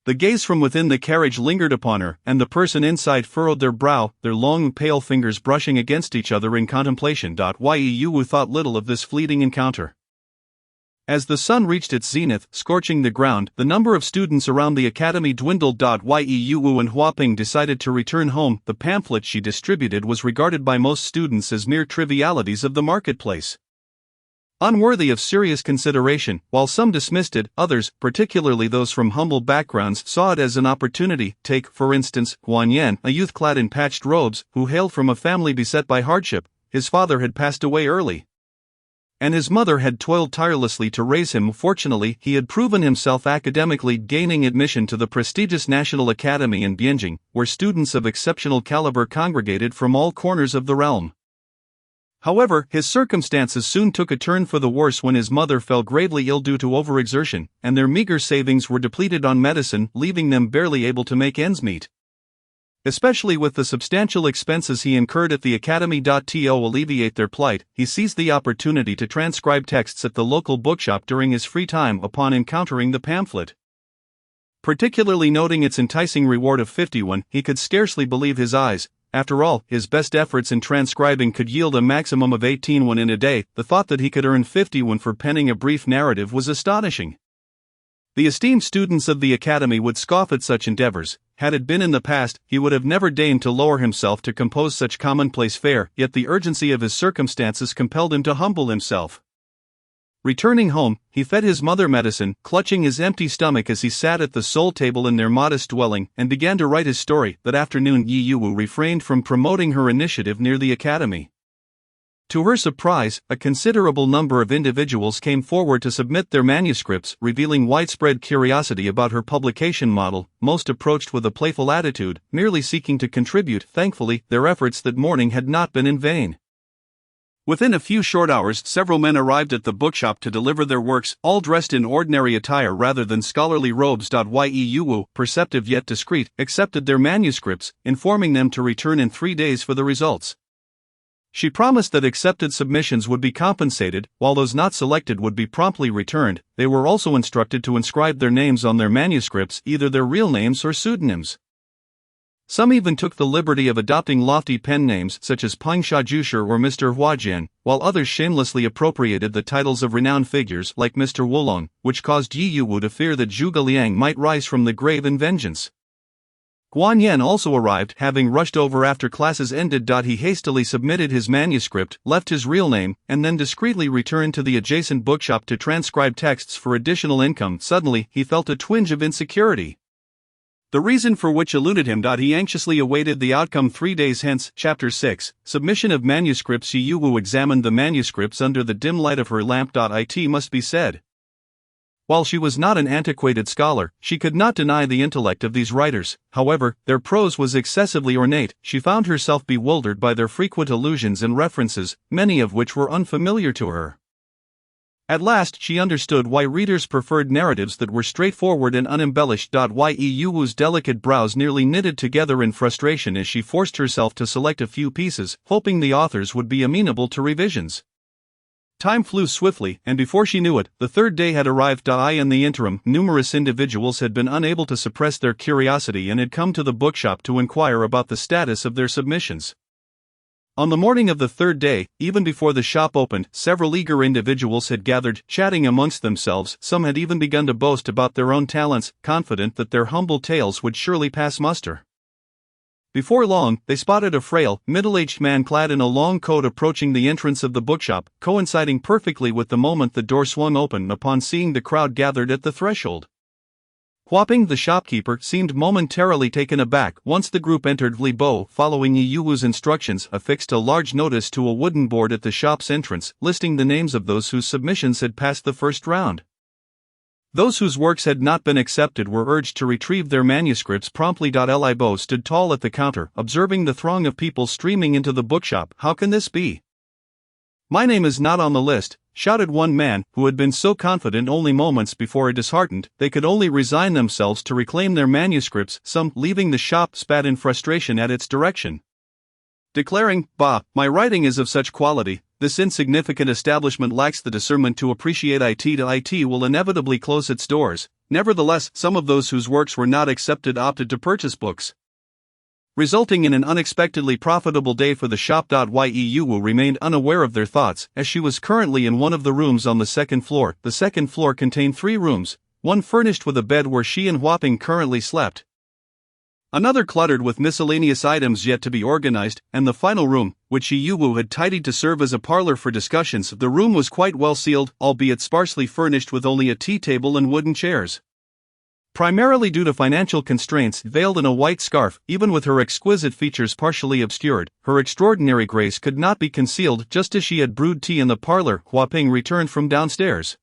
The gaze from within the carriage lingered upon her, and the person inside furrowed their brow, their long pale fingers brushing against each other in contemplation. Yi Yuwu thought little of this fleeting encounter. As the sun reached its zenith, scorching the ground, the number of students around the academy dwindled. Yi Yuwu and Huaping decided to return home. The pamphlet she distributed was regarded by most students as mere trivialities of the marketplace, unworthy of serious consideration. While some dismissed it, others, particularly those from humble backgrounds, saw it as an opportunity. Take, for instance, Huan Yan, a youth clad in patched robes, who hailed from a family beset by hardship. His father had passed away early, and his mother had toiled tirelessly to raise him. Fortunately, he had proven himself academically, gaining admission to the prestigious National Academy in Bianjing, where students of exceptional caliber congregated from all corners of the realm. However, his circumstances soon took a turn for the worse when his mother fell gravely ill due to overexertion, and their meager savings were depleted on medicine, leaving them barely able to make ends meet. Especially with the substantial expenses he incurred at the academy. To alleviate their plight, he seized the opportunity to transcribe texts at the local bookshop during his free time. Upon encountering the pamphlet, particularly noting its enticing reward of 51, he could scarcely believe his eyes. after all, his best efforts in transcribing could yield a maximum of 18 won in a day. The thought that he could earn 50 won for penning a brief narrative was astonishing. The esteemed students of the academy would scoff at such endeavors. Had it been in the past, he would have never deigned to lower himself to compose such commonplace fare, yet the urgency of his circumstances compelled him to humble himself. Returning home, he fed his mother medicine, clutching his empty stomach as he sat at the sole table in their modest dwelling, and began to write his story. That afternoon Yi Yuwu refrained from promoting her initiative near the academy. To her surprise, a considerable number of individuals came forward to submit their manuscripts, revealing widespread curiosity about her publication model. Most approached with a playful attitude, merely seeking to contribute. Thankfully, their efforts that morning had not been in vain. Within a few short hours, several men arrived at the bookshop to deliver their works, all dressed in ordinary attire rather than scholarly robes. Yi Yuwu, perceptive yet discreet, accepted their manuscripts, informing them to return in 3 days for the results. She promised that accepted submissions would be compensated, while those not selected would be promptly returned. They were also instructed to inscribe their names on their manuscripts, either their real names or pseudonyms. Some even took the liberty of adopting lofty pen names such as Peng Shajusher or Mr. Huajian, while others shamelessly appropriated the titles of renowned figures like Mr. Wulong, which caused Yi Yuwu to fear that Zhuge Liang might rise from the grave in vengeance. Guan Yan also arrived, having rushed over after classes ended. He hastily submitted his manuscript, left his real name, and then discreetly returned to the adjacent bookshop to transcribe texts for additional income. Suddenly, he felt a twinge of insecurity. The reason for which eluded him. He anxiously awaited the outcome 3 days hence. Chapter 6, Submission of Manuscripts. Yi Yuwu examined the manuscripts under the dim light of her lamp. It must be said, while she was not an antiquated scholar, she could not deny the intellect of these writers. However, their prose was excessively ornate. She found herself bewildered by their frequent allusions and references, many of which were unfamiliar to her. At last she understood why readers preferred narratives that were straightforward and unembellished. Yi Yuwu's delicate brows nearly knitted together in frustration as she forced herself to select a few pieces, hoping the authors would be amenable to revisions. Time flew swiftly, and before she knew it, the 3rd day had arrived. In the interim, numerous individuals had been unable to suppress their curiosity and had come to the bookshop to inquire about the status of their submissions. On the morning of the 3rd day, even before the shop opened, several eager individuals had gathered, chatting amongst themselves. Some had even begun to boast about their own talents, confident that their humble tales would surely pass muster. Before long, they spotted a frail, middle-aged man clad in a long coat approaching the entrance of the bookshop, coinciding perfectly with the moment the door swung open upon seeing the crowd gathered at the threshold. Huaping, the shopkeeper, seemed momentarily taken aback. Once the group entered, Li Bo, following Yi Yuwu's instructions, affixed a large notice to a wooden board at the shop's entrance, listing the names of those whose submissions had passed the first round. Those whose works had not been accepted were urged to retrieve their manuscripts promptly. Li Bo stood tall at the counter, observing the throng of people streaming into the bookshop. How can this be? My name is not on the list, shouted one man, who had been so confident only moments before. Disheartened, they could only resign themselves to reclaim their manuscripts. Some, leaving the shop, spat in frustration at its direction, declaring, "Bah, my writing is of such quality, this insignificant establishment lacks the discernment to appreciate it. It will inevitably close its doors." Nevertheless, some of those whose works were not accepted opted to purchase books, resulting in an unexpectedly profitable day for the shop. Yi Yuwu remained unaware of their thoughts, as she was currently in one of the rooms on the 2nd floor. The 2nd floor contained 3 rooms, one furnished with a bed where she and Huaping currently slept, another cluttered with miscellaneous items yet to be organized, and the final room, which Yi Yuwu had tidied to serve as a parlor for discussions. The room was quite well sealed, albeit sparsely furnished with only a tea table and wooden chairs. Primarily due to financial constraints, veiled in a white scarf, even with her exquisite features partially obscured, her extraordinary grace could not be concealed. Just as she had brewed tea in the parlor, Huaping returned from downstairs,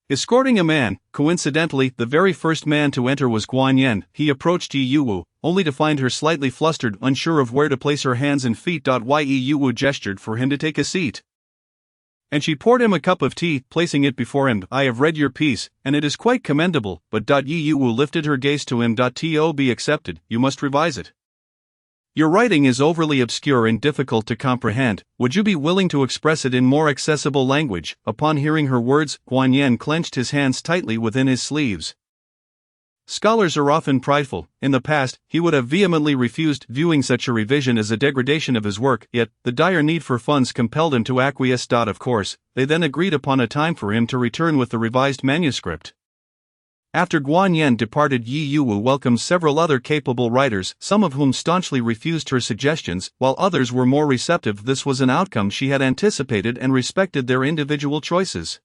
escorting a man. Coincidentally, the very first man to enter was Guan Yan. He approached Yi Yuwu, only to find her slightly flustered, unsure of where to place her hands and feet. Yi Yuwu gestured for him to take a seat, and she poured him a cup of tea, placing it before him. "I have read your piece, and it is quite commendable, but Yi Yuwu lifted her gaze to him. To be accepted, you must revise it. Your writing is overly obscure and difficult to comprehend. Would you be willing to express it in more accessible language?" Upon hearing her words, Guan Yan clenched his hands tightly within his sleeves. scholars are often prideful. In the past, he would have vehemently refused, viewing such a revision as a degradation of his work, yet, the dire need for funds compelled him to acquiesce. Of course, they then agreed upon a time for him to return with the revised manuscript. After Guan Yan departed, Yi Yuwu welcomed several other capable writers, some of whom staunchly refused her suggestions, while others were more receptive. This was an outcome she had anticipated and respected their individual choices.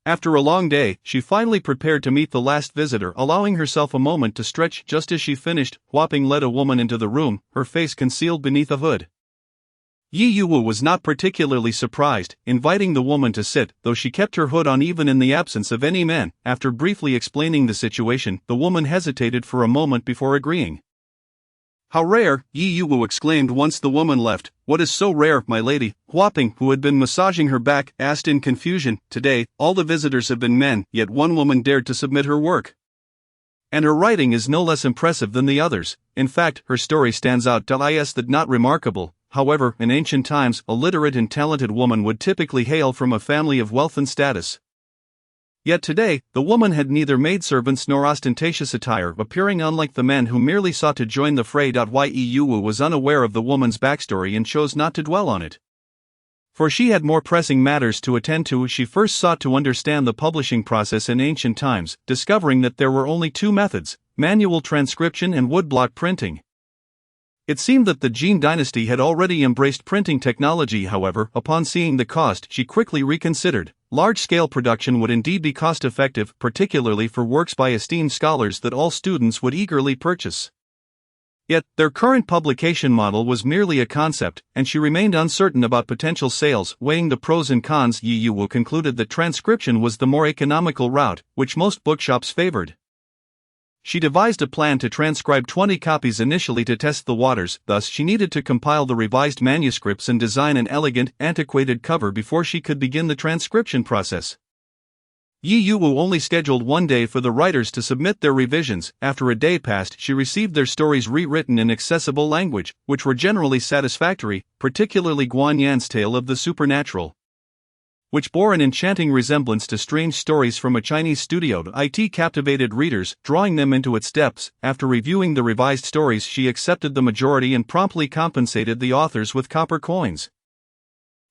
After a long day, she finally prepared to meet the last visitor, allowing herself a moment to stretch. Just as she finished, Huaping led a woman into the room, her face concealed beneath a hood. Yi Yuwu was not particularly surprised, inviting the woman to sit, though she kept her hood on even in the absence of any man. After briefly explaining the situation, the woman hesitated for a moment before agreeing. "How rare," Yi Yuwu exclaimed once the woman left. "What is so rare, my lady?" Huaping, who had been massaging her back, asked in confusion. "Today, all the visitors have been men, yet one woman dared to submit her work. And her writing is no less impressive than the others. In fact, her story stands out. Is that not remarkable?" However, in ancient times, a literate and talented woman would typically hail from a family of wealth and status. Yet today, the woman had neither maidservants nor ostentatious attire, appearing unlike the men who merely sought to join the fray. Yi Yuwu was unaware of the woman's backstory and chose not to dwell on it. For she had more pressing matters to attend to. She first sought to understand the publishing process in ancient times, discovering that there were only two methods: manual transcription and woodblock printing. It seemed that the Jin dynasty had already embraced printing technology. However, upon seeing the cost, she quickly reconsidered. Large-scale production would indeed be cost-effective, particularly for works by esteemed scholars that all students would eagerly purchase. Yet, their current publication model was merely a concept, and she remained uncertain about potential sales. Weighing the pros and cons, Yi Yuwu concluded that transcription was the more economical route, which most bookshops favored. She devised a plan to transcribe 20 copies initially to test the waters. Thus, she needed to compile the revised manuscripts and design an elegant, antiquated cover before she could begin the transcription process. Yi Yuwu only scheduled one day for the writers to submit their revisions. After a day passed, she received their stories rewritten in accessible language, which were generally satisfactory, particularly Guan Yan's tale of the supernatural, which bore an enchanting resemblance to strange stories from a Chinese studio. It captivated readers, drawing them into its depths. After reviewing the revised stories, she accepted the majority and promptly compensated the authors with copper coins.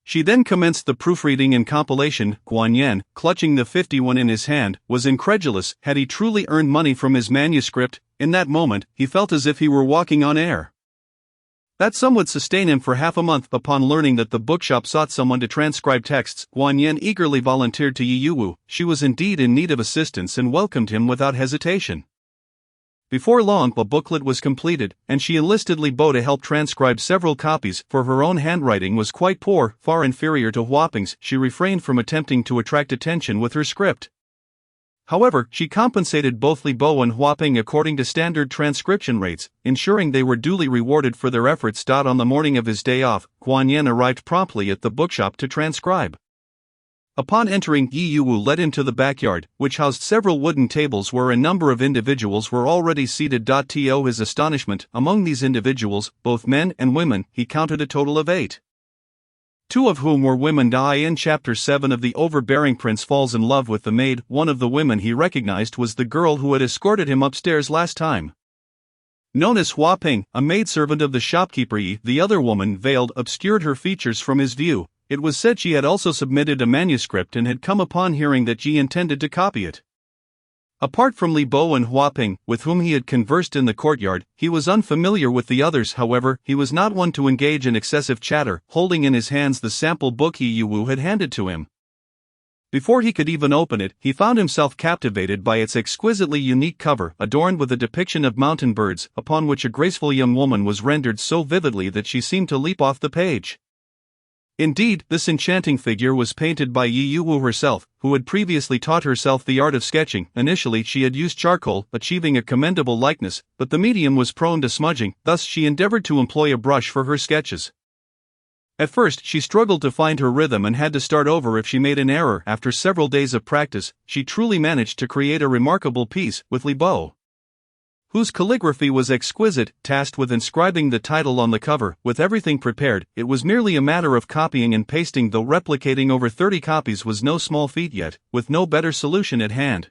She then commenced the proofreading and compilation. Guan Yan, clutching the 51 in his hand, was incredulous. Had he truly earned money from his manuscript? In that moment, he felt as if he were walking on air. That sum would sustain him for half a month. Upon learning that the bookshop sought someone to transcribe texts, Guan Yan eagerly volunteered to Yi Yuwu. She was indeed in need of assistance and welcomed him without hesitation. Before long, a booklet was completed, and she enlisted Li Bo to help transcribe several copies, for her own handwriting was quite poor, far inferior to Huaping's. She refrained from attempting to attract attention with her script. However, she compensated both Li Bo and Huaping according to standard transcription rates, ensuring they were duly rewarded for their efforts. On the morning of his day off, Guan Yan arrived promptly at the bookshop to transcribe. Upon entering, Yi Yuwu led him to the backyard, which housed several wooden tables where a number of individuals were already seated. To his astonishment, among these individuals, both men and women, he counted a total of 8. 2 of whom were women. In Chapter 7 of The Overbearing Prince Falls in Love with the Maid, one of the women he recognized was the girl who had escorted him upstairs last time. Known as Huaping, a maidservant of the shopkeeper Yi, the other woman, veiled, obscured her features from his view. It was said she had also submitted a manuscript and had come upon hearing that Yi intended to copy it. Apart from Li Bo and Huaping, with whom he had conversed in the courtyard, he was unfamiliar with the others. However, he was not one to engage in excessive chatter, holding in his hands the sample book Yi Yuwu had handed to him. Before he could even open it, he found himself captivated by its exquisitely unique cover, adorned with a depiction of mountain birds, upon which a graceful young woman was rendered so vividly that she seemed to leap off the page. Indeed, this enchanting figure was painted by Yi Yuwu herself, who had previously taught herself the art of sketching. Initially she had used charcoal, achieving a commendable likeness, but the medium was prone to smudging, thus she endeavored to employ a brush for her sketches. At first she struggled to find her rhythm and had to start over if she made an error. After several days of practice, she truly managed to create a remarkable piece, with Li Bo, whose calligraphy was exquisite, tasked with inscribing the title on the cover. With everything prepared, it was merely a matter of copying and pasting, though replicating over 30 copies was no small feat yet, with no better solution at hand.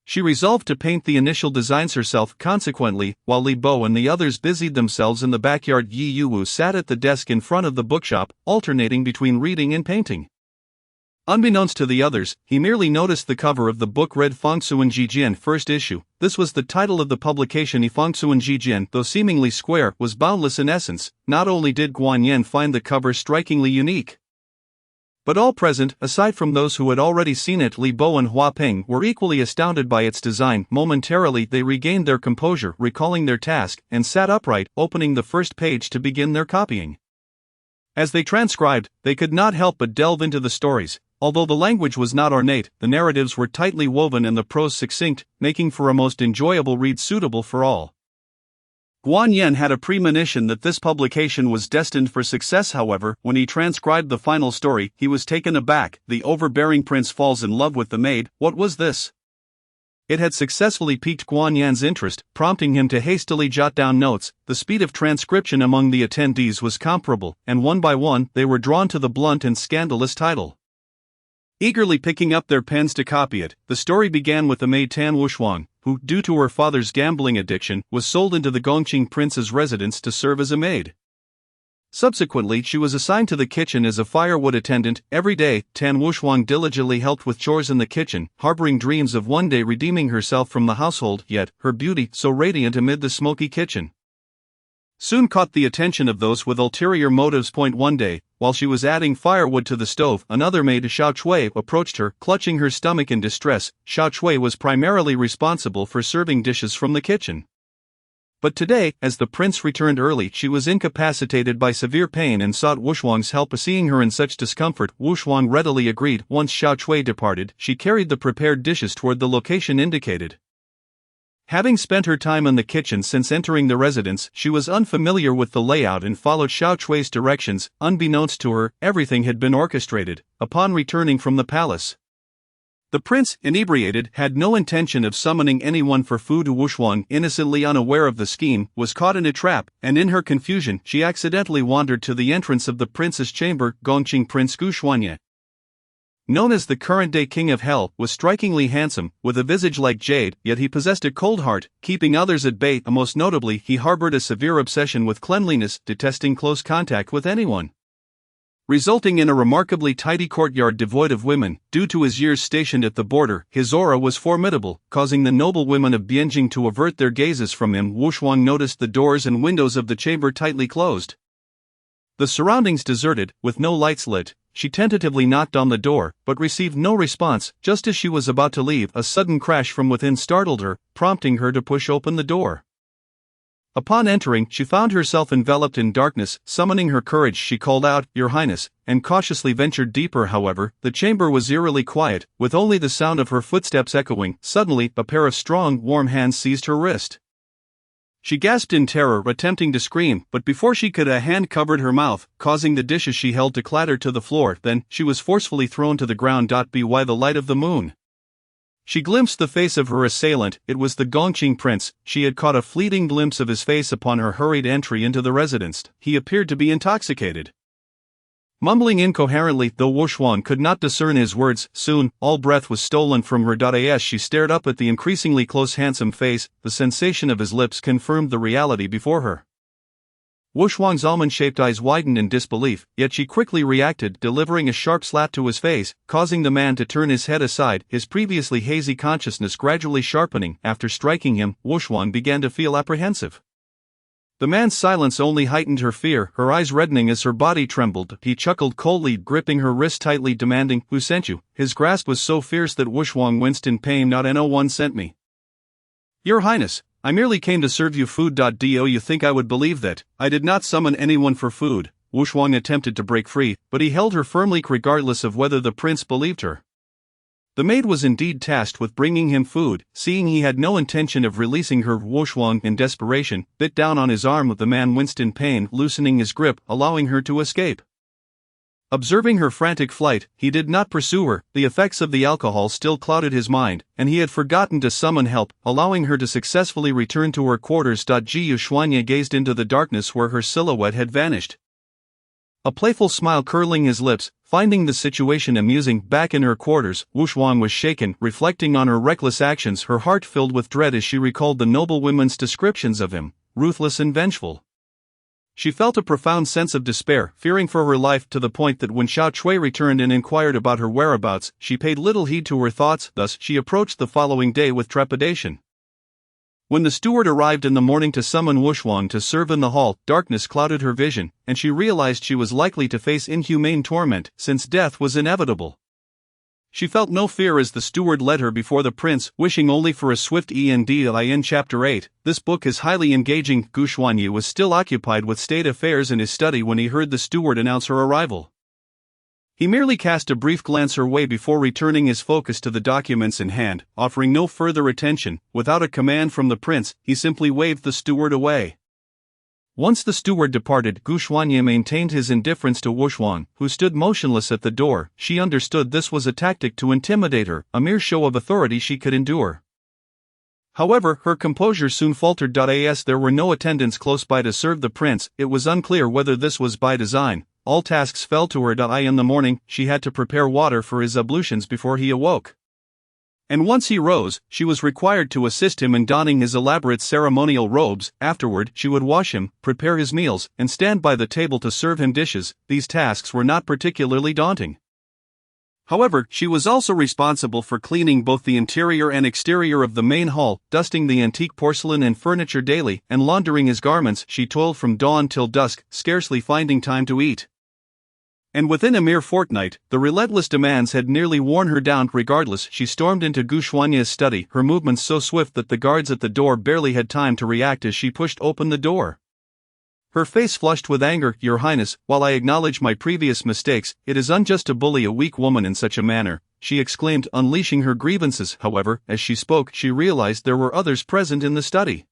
She resolved to paint the initial designs herself. Consequently, while Li Bo and the others busied themselves in the backyard, Yi Yuwu sat at the desk in front of the bookshop, alternating between reading and painting. Unbeknownst to the others, he merely noticed the cover of the book read Fangsuan Jijian first issue. This was the title of the publication. Fangsuan Jijian, though seemingly square, was boundless in essence. Not only did Guan Yan find the cover strikingly unique, but all present, aside from those who had already seen it, Li Bo and Hua Ping, were equally astounded by its design. Momentarily they regained their composure, recalling their task, and sat upright, opening the first page to begin their copying. As they transcribed, they could not help but delve into the stories. Although the language was not ornate, the narratives were tightly woven and the prose succinct, making for a most enjoyable read suitable for all. Guan Yan had a premonition that this publication was destined for success. However, when he transcribed the final story, he was taken aback. The overbearing prince falls in love with the maid. What was this? It had successfully piqued Guan Yan's interest, prompting him to hastily jot down notes. The speed of transcription among the attendees was comparable, and one by one, they were drawn to the blunt and scandalous title. Eagerly picking up their pens to copy it, the story began with the maid Tan Wushuang, who, due to her father's gambling addiction, was sold into the Gongqing prince's residence to serve as a maid. Subsequently, she was assigned to the kitchen as a firewood attendant. Every day, Tan Wushuang diligently helped with chores in the kitchen, harboring dreams of one day redeeming herself from the household, yet, her beauty, so radiant amid the smoky kitchen, soon caught the attention of those with ulterior motives. One day, while she was adding firewood to the stove, another maid, Xiao Chui, approached her, clutching her stomach in distress. Xiao Chui was primarily responsible for serving dishes from the kitchen. But today, as the prince returned early, she was incapacitated by severe pain and sought Wushuang's help. Seeing her in such discomfort, Wushuang readily agreed. Once Xiao Chui departed, she carried the prepared dishes toward the location indicated. Having spent her time in the kitchen since entering the residence, she was unfamiliar with the layout and followed Xiao Chui's directions. Unbeknownst to her, everything had been orchestrated. Upon returning from the palace, the prince, inebriated, had no intention of summoning anyone for food. Wushuang, innocently unaware of the scheme, was caught in a trap, and in her confusion, she accidentally wandered to the entrance of the prince's chamber. Gongqing Prince Gu Xuanye, known as the current-day King of Hell, was strikingly handsome, with a visage like jade, yet he possessed a cold heart, keeping others at bay. Most notably, he harbored a severe obsession with cleanliness, detesting close contact with anyone, resulting in a remarkably tidy courtyard devoid of women. Due to his years stationed at the border, his aura was formidable, causing the noble women of Bianjing to avert their gazes from him. Wushuang noticed the doors and windows of the chamber tightly closed, the surroundings deserted, with no lights lit. She tentatively knocked on the door, but received no response. Just as she was about to leave, a sudden crash from within startled her, prompting her to push open the door. Upon entering, she found herself enveloped in darkness. Summoning her courage, she called out, "Your Highness," and cautiously ventured deeper. However, the chamber was eerily quiet, with only the sound of her footsteps echoing. Suddenly, a pair of strong, warm hands seized her wrist. She gasped in terror, attempting to scream, but before she could, a hand covered her mouth, causing the dishes she held to clatter to the floor. Then, she was forcefully thrown to the ground. By the light of the moon, she glimpsed the face of her assailant. It was the Gongqing prince. She had caught a fleeting glimpse of his face upon her hurried entry into the residence. He appeared to be intoxicated, mumbling incoherently, though Wushuang could not discern his words. Soon, all breath was stolen from her. As she stared up at the increasingly close handsome face, the sensation of his lips confirmed the reality before her. Wushuang's almond-shaped eyes widened in disbelief, yet she quickly reacted, delivering a sharp slap to his face, causing the man to turn his head aside, his previously hazy consciousness gradually sharpening. After striking him, Wushuang began to feel apprehensive. The man's silence only heightened her fear, her eyes reddening as her body trembled. He chuckled coldly, gripping her wrist tightly, demanding, "Who sent you?" His grasp was so fierce that Wushuang winced in pain. "No one sent me, Your Highness. I merely came to serve you food. Do you think I would believe that? I did not summon anyone for food." Wushuang attempted to break free, but he held her firmly regardless of whether the prince believed her. The maid was indeed tasked with bringing him food. Seeing he had no intention of releasing her, Wushuang, in desperation, bit down on his arm. The man winced in pain, loosening his grip, allowing her to escape. Observing her frantic flight, he did not pursue her. The effects of the alcohol still clouded his mind, and he had forgotten to summon help, allowing her to successfully return to her quarters. Ji Xuanye gazed into the darkness where her silhouette had vanished, a playful smile curling his lips. Finding the situation amusing, back in her quarters, Wuxuang was shaken, reflecting on her reckless actions, her heart filled with dread as she recalled the noblewomen's descriptions of him, ruthless and vengeful. She felt a profound sense of despair, fearing for her life, to the point that when Xiao Cui returned and inquired about her whereabouts, she paid little heed to her thoughts. Thus, she approached the following day with trepidation. When the steward arrived in the morning to summon Wuxuang to serve in the hall, darkness clouded her vision, and she realized she was likely to face inhumane torment, since death was inevitable. She felt no fear as the steward led her before the prince, wishing only for a swift end. In Chapter 8, this book is highly engaging. Gu Xuanyi was still occupied with state affairs in his study when he heard the steward announce her arrival. He merely cast a brief glance her way before returning his focus to the documents in hand, offering no further attention. Without a command from the prince, he simply waved the steward away. Once the steward departed, Gu Xuanyi maintained his indifference to Wuxuang, who stood motionless at the door. She understood this was a tactic to intimidate her, a mere show of authority she could endure. However, her composure soon faltered. As there were no attendants close by to serve the prince, it was unclear whether this was by design. All tasks fell to her. In the morning, she had to prepare water for his ablutions before he awoke. And once he rose, she was required to assist him in donning his elaborate ceremonial robes. Afterward, she would wash him, prepare his meals, and stand by the table to serve him dishes. These tasks were not particularly daunting. However, she was also responsible for cleaning both the interior and exterior of the main hall, dusting the antique porcelain and furniture daily, and laundering his garments. She toiled from dawn till dusk, scarcely finding time to eat. And within a mere fortnight, the relentless demands had nearly worn her down. Regardless, she stormed into Gu Xuanyi's study, her movements so swift that the guards at the door barely had time to react as she pushed open the door. Her face flushed with anger. "Your Highness, while I acknowledge my previous mistakes, it is unjust to bully a weak woman in such a manner," she exclaimed, unleashing her grievances. However, as she spoke, she realized there were others present in the study.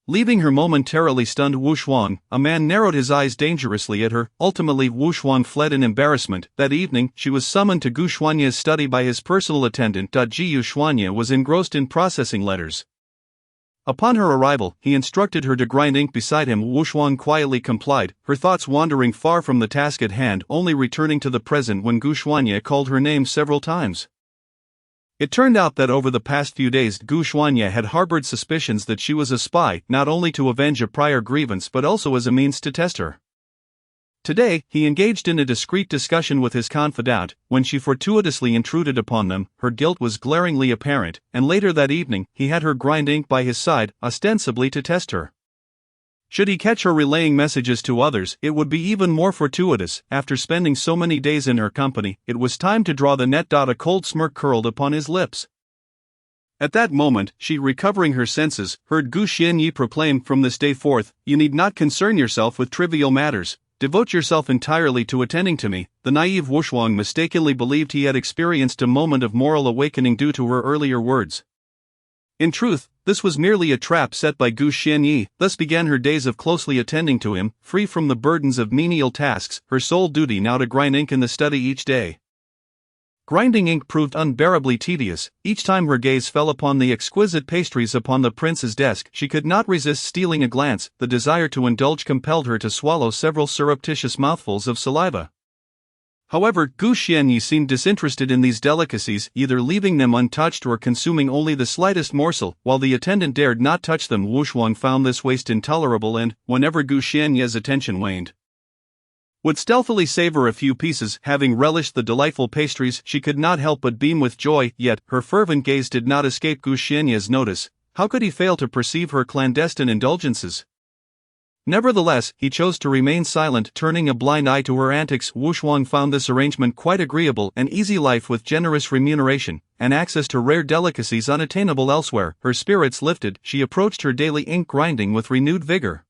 Leaving her momentarily stunned Wuxuang, a man narrowed his eyes dangerously at her. Ultimately, Wuxuang fled in embarrassment. That evening, she was summoned to Gu Xuanyi's study by his personal attendant. Ji Xuanyi was engrossed in processing letters. Upon her arrival, he instructed her to grind ink beside him. Wuxuang quietly complied, her thoughts wandering far from the task at hand, only returning to the present when Gu Xuanyi called her name several times. It turned out that over the past few days, Gu Xuanyi had harbored suspicions that she was a spy, not only to avenge a prior grievance but also as a means to test her. Today, he engaged in a discreet discussion with his confidant. When she fortuitously intruded upon them, her guilt was glaringly apparent, and later that evening, he had her grind ink by his side, ostensibly to test her. Should he catch her relaying messages to others, it would be even more fortuitous. After spending so many days in her company, it was time to draw the net. A cold smirk curled upon his lips. At that moment, she, recovering her senses, heard Gu Xuanyi proclaim, "From this day forth, you need not concern yourself with trivial matters. Devote yourself entirely to attending to me." The naive Wuxuang mistakenly believed he had experienced a moment of moral awakening due to her earlier words. In truth, this was merely a trap set by Gu Xuanyi. Thus began her days of closely attending to him, free from the burdens of menial tasks, her sole duty now to grind ink in the study each day. Grinding ink proved unbearably tedious. Each time her gaze fell upon the exquisite pastries upon the prince's desk, she could not resist stealing a glance. The desire to indulge compelled her to swallow several surreptitious mouthfuls of saliva. However, Gu Xuanyi seemed disinterested in these delicacies, either leaving them untouched or consuming only the slightest morsel. While the attendant dared not touch them, Wuxuang found this waste intolerable and, whenever Gu Xuanyi's attention waned, would stealthily savor a few pieces. Having relished the delightful pastries, she could not help but beam with joy. Yet, her fervent gaze did not escape Gu Xuanyi's notice. How could he fail to perceive her clandestine indulgences? Nevertheless, he chose to remain silent, turning a blind eye to her antics. Wuxuang found this arrangement quite agreeable, an easy life with generous remuneration, and access to rare delicacies unattainable elsewhere. Her spirits lifted, she approached her daily ink grinding with renewed vigor.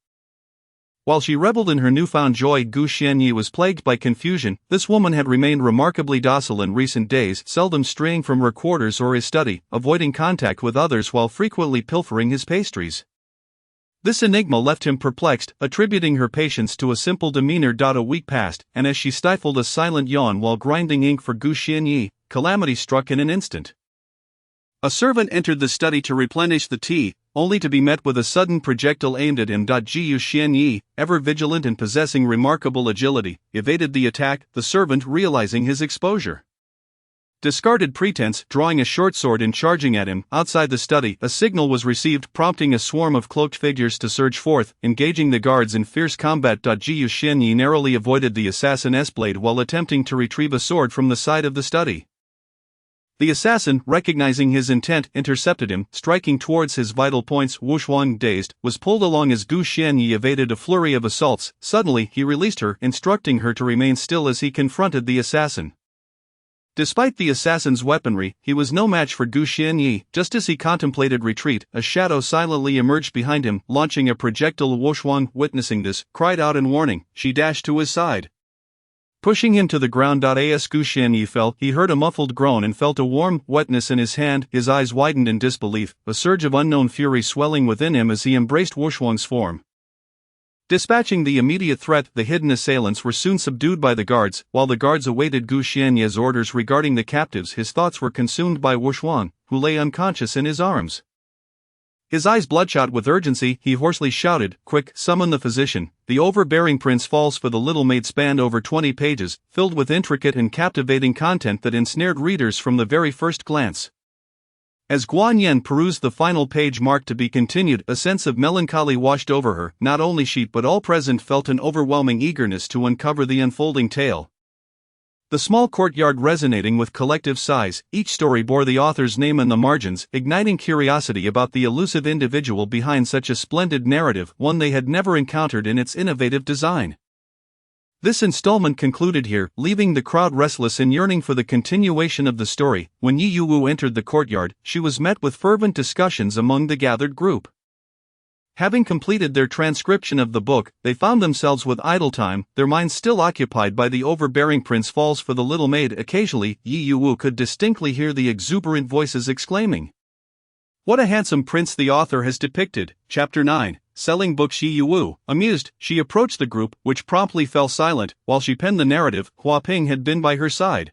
While she reveled in her newfound joy, Gu Xuanyi was plagued by confusion. This woman had remained remarkably docile in recent days, seldom straying from her quarters or his study, avoiding contact with others while frequently pilfering his pastries. This enigma left him perplexed, attributing her patience to a simple demeanor. A week passed, and as she stifled a silent yawn while grinding ink for Gu Xuanyi, calamity struck in an instant. A servant entered the study to replenish the tea. only to be met with a sudden projectile aimed at him. Gu Xianyi, ever vigilant and possessing remarkable agility, evaded the attack, the servant realizing his exposure. Discarded pretense, drawing a short sword and charging at him. Outside the study, a signal was received, prompting a swarm of cloaked figures to surge forth, engaging the guards in fierce combat. Gu Xianyi narrowly avoided the assassin's blade while attempting to retrieve a sword from the side of the study. The assassin, recognizing his intent, intercepted him, striking towards his vital points. Wu Shuang, dazed, was pulled along as Gu Xianyi evaded a flurry of assaults. Suddenly, he released her, instructing her to remain still as he confronted the assassin. Despite the assassin's weaponry, he was no match for Gu Xianyi. Just as he contemplated retreat, a shadow silently emerged behind him, launching a projectile. Wu Shuang, witnessing this, cried out in warning. She dashed to his side, pushing him to the ground. As Gu Xianyi fell, he heard a muffled groan and felt a warm wetness in his hand. His eyes widened in disbelief, a surge of unknown fury swelling within him as he embraced Wu Shuang's form. Dispatching the immediate threat, the hidden assailants were soon subdued by the guards. While the guards awaited Gu Xianyi's orders regarding the captives, his thoughts were consumed by Wu Shuang, who lay unconscious in his arms. His eyes bloodshot with urgency, he hoarsely shouted, "Quick, summon the physician." The overbearing prince falls for the little maid spanned over 20 pages, filled with intricate and captivating content that ensnared readers from the very first glance. As Guan Yan perused the final page marked "to be continued," a sense of melancholy washed over her. Not only she but all present felt an overwhelming eagerness to uncover the unfolding tale. The small courtyard resonating with collective sighs, each story bore the author's name in the margins, igniting curiosity about the elusive individual behind such a splendid narrative, one they had never encountered in its innovative design. This installment concluded here, leaving the crowd restless and yearning for the continuation of the story. When Yi Yuwu entered the courtyard, she was met with fervent discussions among the gathered group. Having completed their transcription of the book, they found themselves with idle time, their minds still occupied by the overbearing prince falls for the little maid. Occasionally, Yi Yuwu could distinctly hear the exuberant voices exclaiming, "What a handsome prince the author has depicted." Chapter 9. Selling books. Yi Yuwu, amused, she approached the group, which promptly fell silent. While she penned the narrative, Hua Ping had been by her side.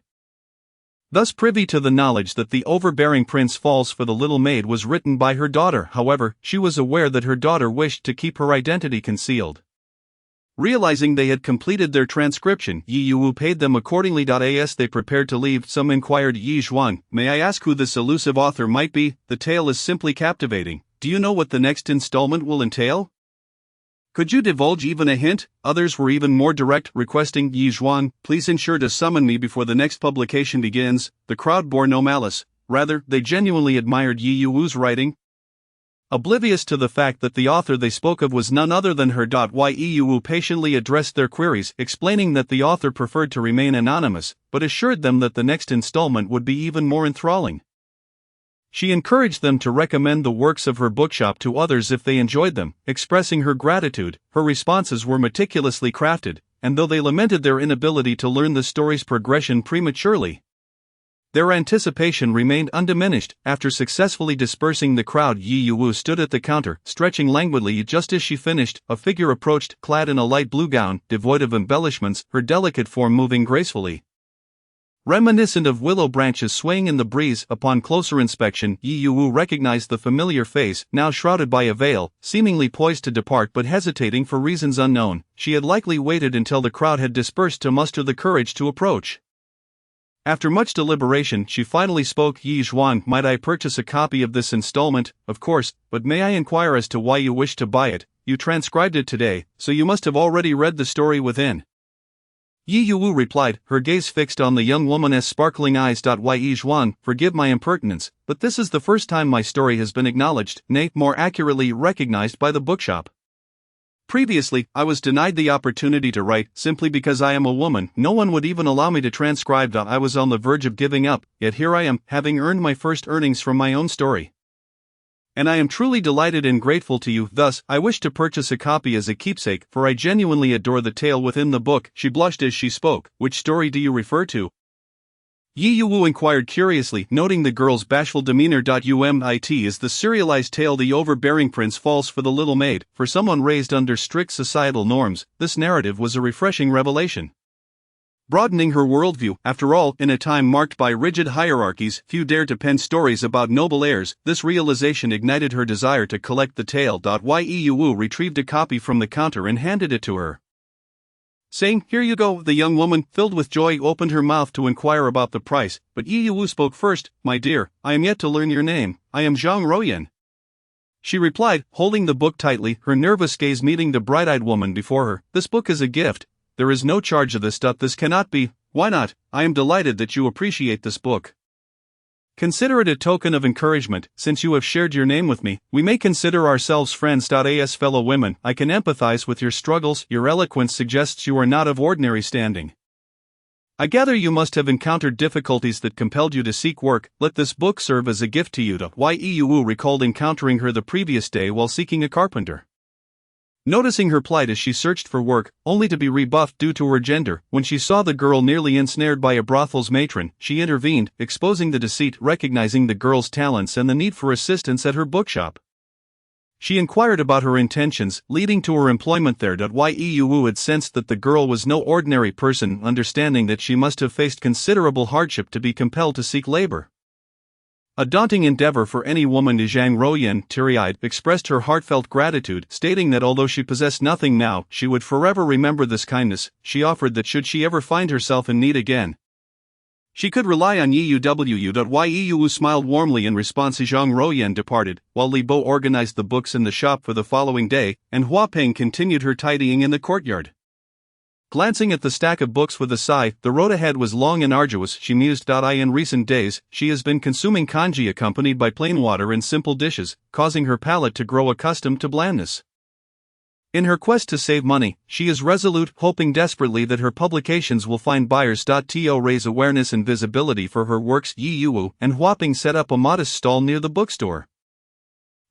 Thus privy to the knowledge that the overbearing prince falls for the little maid was written by her daughter. However, she was aware that her daughter wished to keep her identity concealed. Realizing they had completed their transcription, Yi Yuwu paid them accordingly. As they prepared to leave, some inquired, "Yi Zhuang, may I ask who this elusive author might be? The tale is simply captivating. Do you know what the next installment will entail? Could you divulge even a hint?" Others were even more direct, requesting, "Yi Zhuang, please ensure to summon me before the next publication begins." The crowd bore no malice, rather, they genuinely admired Yi Yuwu's writing. Oblivious to the fact that the author they spoke of was none other than her. Yi Yuwu patiently addressed their queries, explaining that the author preferred to remain anonymous, but assured them that the next installment would be even more enthralling. She encouraged them to recommend the works of her bookshop to others if they enjoyed them, expressing her gratitude. Her responses were meticulously crafted, and though they lamented their inability to learn the story's progression prematurely, their anticipation remained undiminished. After successfully dispersing the crowd, Yi Yuwu stood at the counter, stretching languidly. Just as she finished, a figure approached, clad in a light blue gown, devoid of embellishments, her delicate form moving gracefully, reminiscent of willow branches swaying in the breeze. Upon closer inspection, Yi Yuwu recognized the familiar face, now shrouded by a veil, seemingly poised to depart but hesitating for reasons unknown. She had likely waited until the crowd had dispersed to muster the courage to approach. After much deliberation, she finally spoke. "Yi Zhuang, might I purchase a copy of this installment?" "Of course, but may I inquire as to why you wish to buy it? You transcribed it today, so you must have already read the story within." Yi Yuwu replied, her gaze fixed on the young woman's sparkling eyes. "Yi Zhuang, forgive my impertinence, but this is the first time my story has been acknowledged, nay, more accurately recognized by the bookshop. Previously, I was denied the opportunity to write, simply because I am a woman. No one would even allow me to transcribe. I was on the verge of giving up, yet here I am, having earned my first earnings from my own story. And I am truly delighted and grateful to you. Thus, I wish to purchase a copy as a keepsake, for I genuinely adore the tale within the book." She blushed as she spoke. "Which story do you refer to?" Yi Yuwu inquired curiously, noting the girl's bashful demeanor. "It is the serialized tale The Overbearing Prince Falls for the Little Maid." For someone raised under strict societal norms, this narrative was a refreshing revelation. broadening her worldview. After all, in a time marked by rigid hierarchies, few dared to pen stories about noble heirs. This realization ignited her desire to collect the tale. Yu Wu retrieved a copy from the counter and handed it to her, saying, "Here you go." The young woman, filled with joy, opened her mouth to inquire about the price, but Yu Wu spoke first. "My dear, I am yet to learn your name. I am Zhang Ruoyan," she replied, holding the book tightly, her nervous gaze meeting the bright-eyed woman before her. "This book is a gift. There is no charge of this. This cannot be." "Why not? I am delighted that you appreciate this book. Consider it a token of encouragement. Since you have shared your name with me, we may consider ourselves friends. As fellow women, I can empathize with your struggles. Your eloquence suggests you are not of ordinary standing. I gather you must have encountered difficulties that compelled you to seek work. Let this book serve as a gift to you." Yu Wu recalled encountering her the previous day while seeking a carpenter. Noticing her plight as she searched for work, only to be rebuffed due to her gender, when she saw the girl nearly ensnared by a brothel's matron, she intervened, exposing the deceit. Recognizing the girl's talents and the need for assistance at her bookshop, she inquired about her intentions, leading to her employment there. Yu Wu had sensed that the girl was no ordinary person, understanding that she must have faced considerable hardship to be compelled to seek labor. A daunting endeavor for any woman. Zhang Ruoyan, teary-eyed, expressed her heartfelt gratitude, stating that although she possessed nothing now, she would forever remember this kindness. She offered that should she ever find herself in need again, she could rely on Yu. Yu Wu smiled warmly in response. Zhang Ruoyan departed, while Li Bo organized the books in the shop for the following day, and Hua Peng continued her tidying in the courtyard. Glancing at the stack of books with a sigh, the road ahead was long and arduous, she mused. In recent days, she has been consuming kanji accompanied by plain water and simple dishes, causing her palate to grow accustomed to blandness. In her quest to save money, she is resolute, hoping desperately that her publications will find buyers. To raise awareness and visibility for her works, Yu Wu and Hua Peng set up a modest stall near the bookstore.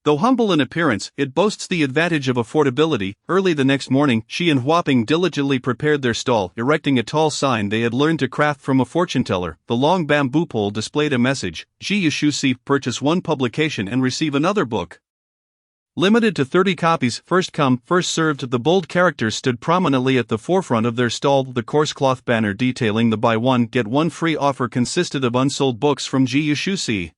Though humble in appearance, it boasts the advantage of affordability. Early the next morning, she and Hua Peng diligently prepared their stall, erecting a tall sign they had learned to craft from a fortune-teller. The long bamboo pole displayed a message: "Ji Yushusi, purchase one publication and receive another book. Limited to 30 copies, first come, first served." The bold characters stood prominently at the forefront of their stall. The coarse cloth banner detailing the buy one, get one free offer consisted of unsold books from Ji Yushusi,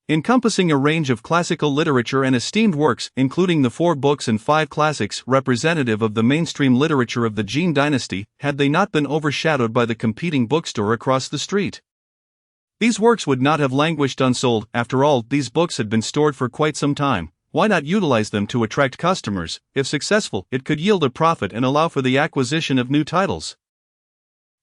encompassing a range of classical literature and esteemed works, including the 4 books and 5 classics representative of the mainstream literature of the Jin dynasty, had they not been overshadowed by the competing bookstore across the street. These works would not have languished unsold. After all, these books had been stored for quite some time. Why not utilize them to attract customers? If successful, it could yield a profit and allow for the acquisition of new titles.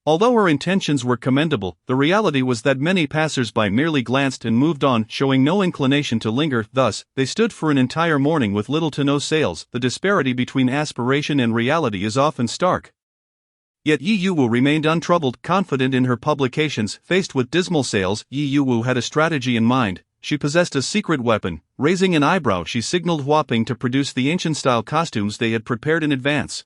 Although her intentions were commendable, the reality was that many passers-by merely glanced and moved on, showing no inclination to linger. Thus, they stood for an entire morning with little to no sales. The disparity between aspiration and reality is often stark. Yet Yu Wu remained untroubled, confident in her publications. Faced with dismal sales, Yu Wu had a strategy in mind. She possessed a secret weapon. Raising an eyebrow, she signaled Hua Peng to produce the ancient-style costumes they had prepared in advance.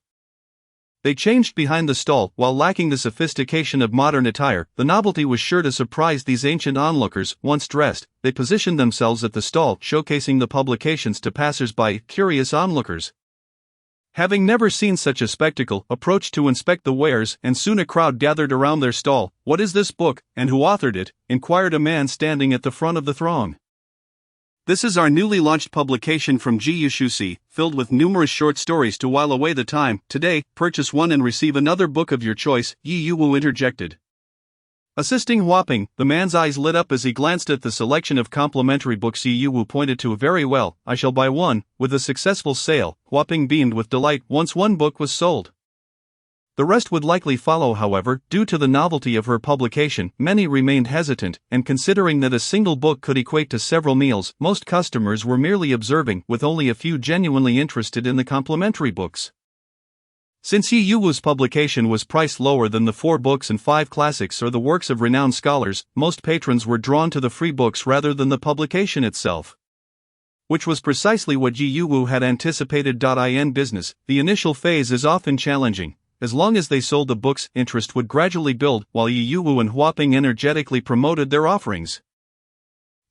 They changed behind the stall. While lacking the sophistication of modern attire, the novelty was sure to surprise these ancient onlookers. Once dressed, they positioned themselves at the stall, showcasing the publications to passers-by, curious onlookers. Having never seen such a spectacle, approached to inspect the wares, and soon a crowd gathered around their stall. "What is this book, and who authored it?" inquired a man standing at the front of the throng. "This is our newly launched publication from Ji Yushusi, filled with numerous short stories to while away the time. Today, purchase one and receive another book of your choice," Yu Wu interjected. Assisting Hua Peng, the man's eyes lit up as he glanced at the selection of complimentary books Yu Wu pointed to. "Very well, I shall buy one." With a successful sale, Hua Peng beamed with delight. Once one book was sold, the rest would likely follow. However, due to the novelty of her publication, many remained hesitant, and considering that a single book could equate to several meals, most customers were merely observing, with only a few genuinely interested in the complimentary books. Since Yu Wu's publication was priced lower than the 4 books and 5 classics or the works of renowned scholars, most patrons were drawn to the free books rather than the publication itself, which was precisely what Yu Wu had anticipated. In business, the initial phase is often challenging. As long as they sold the books, interest would gradually build, while Yu Wu and Hua Peng energetically promoted their offerings.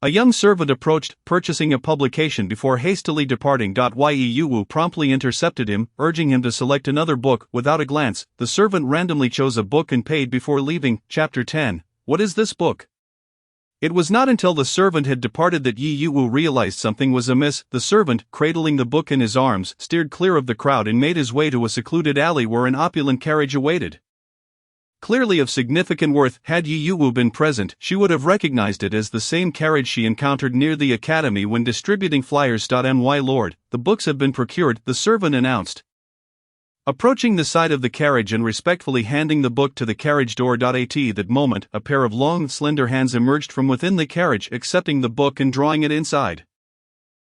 A young servant approached, purchasing a publication before hastily departing. Yu Wu promptly intercepted him, urging him to select another book. Without a glance, the servant randomly chose a book and paid before leaving. Chapter 10. What is this book? It was not until the servant had departed that Yu Wu realized something was amiss. The servant, cradling the book in his arms, steered clear of the crowd and made his way to a secluded alley where an opulent carriage awaited. Clearly of significant worth, had Yu Wu been present, she would have recognized it as the same carriage she encountered near the academy when distributing flyers. My lord, the books have been procured, the servant announced. Approaching the side of the carriage and respectfully handing the book to the carriage door. At that moment, a pair of long, slender hands emerged from within the carriage, accepting the book and drawing it inside.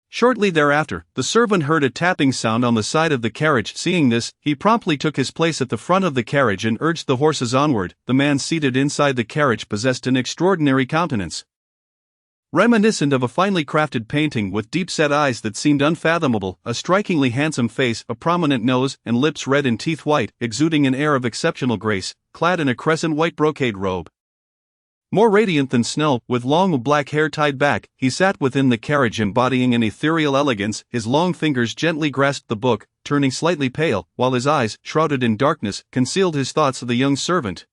Shortly thereafter, the servant heard a tapping sound on the side of the carriage. Seeing this, he promptly took his place at the front of the carriage and urged the horses onward. The man seated inside the carriage possessed an extraordinary countenance, reminiscent of a finely crafted painting, with deep-set eyes that seemed unfathomable, a strikingly handsome face, a prominent nose, and lips red and teeth white, exuding an air of exceptional grace, clad in a crescent white brocade robe. More radiant than snow, with long black hair tied back, he sat within the carriage embodying an ethereal elegance. His long fingers gently grasped the book, turning slightly pale, while his eyes, shrouded in darkness, concealed his thoughts. The young servant,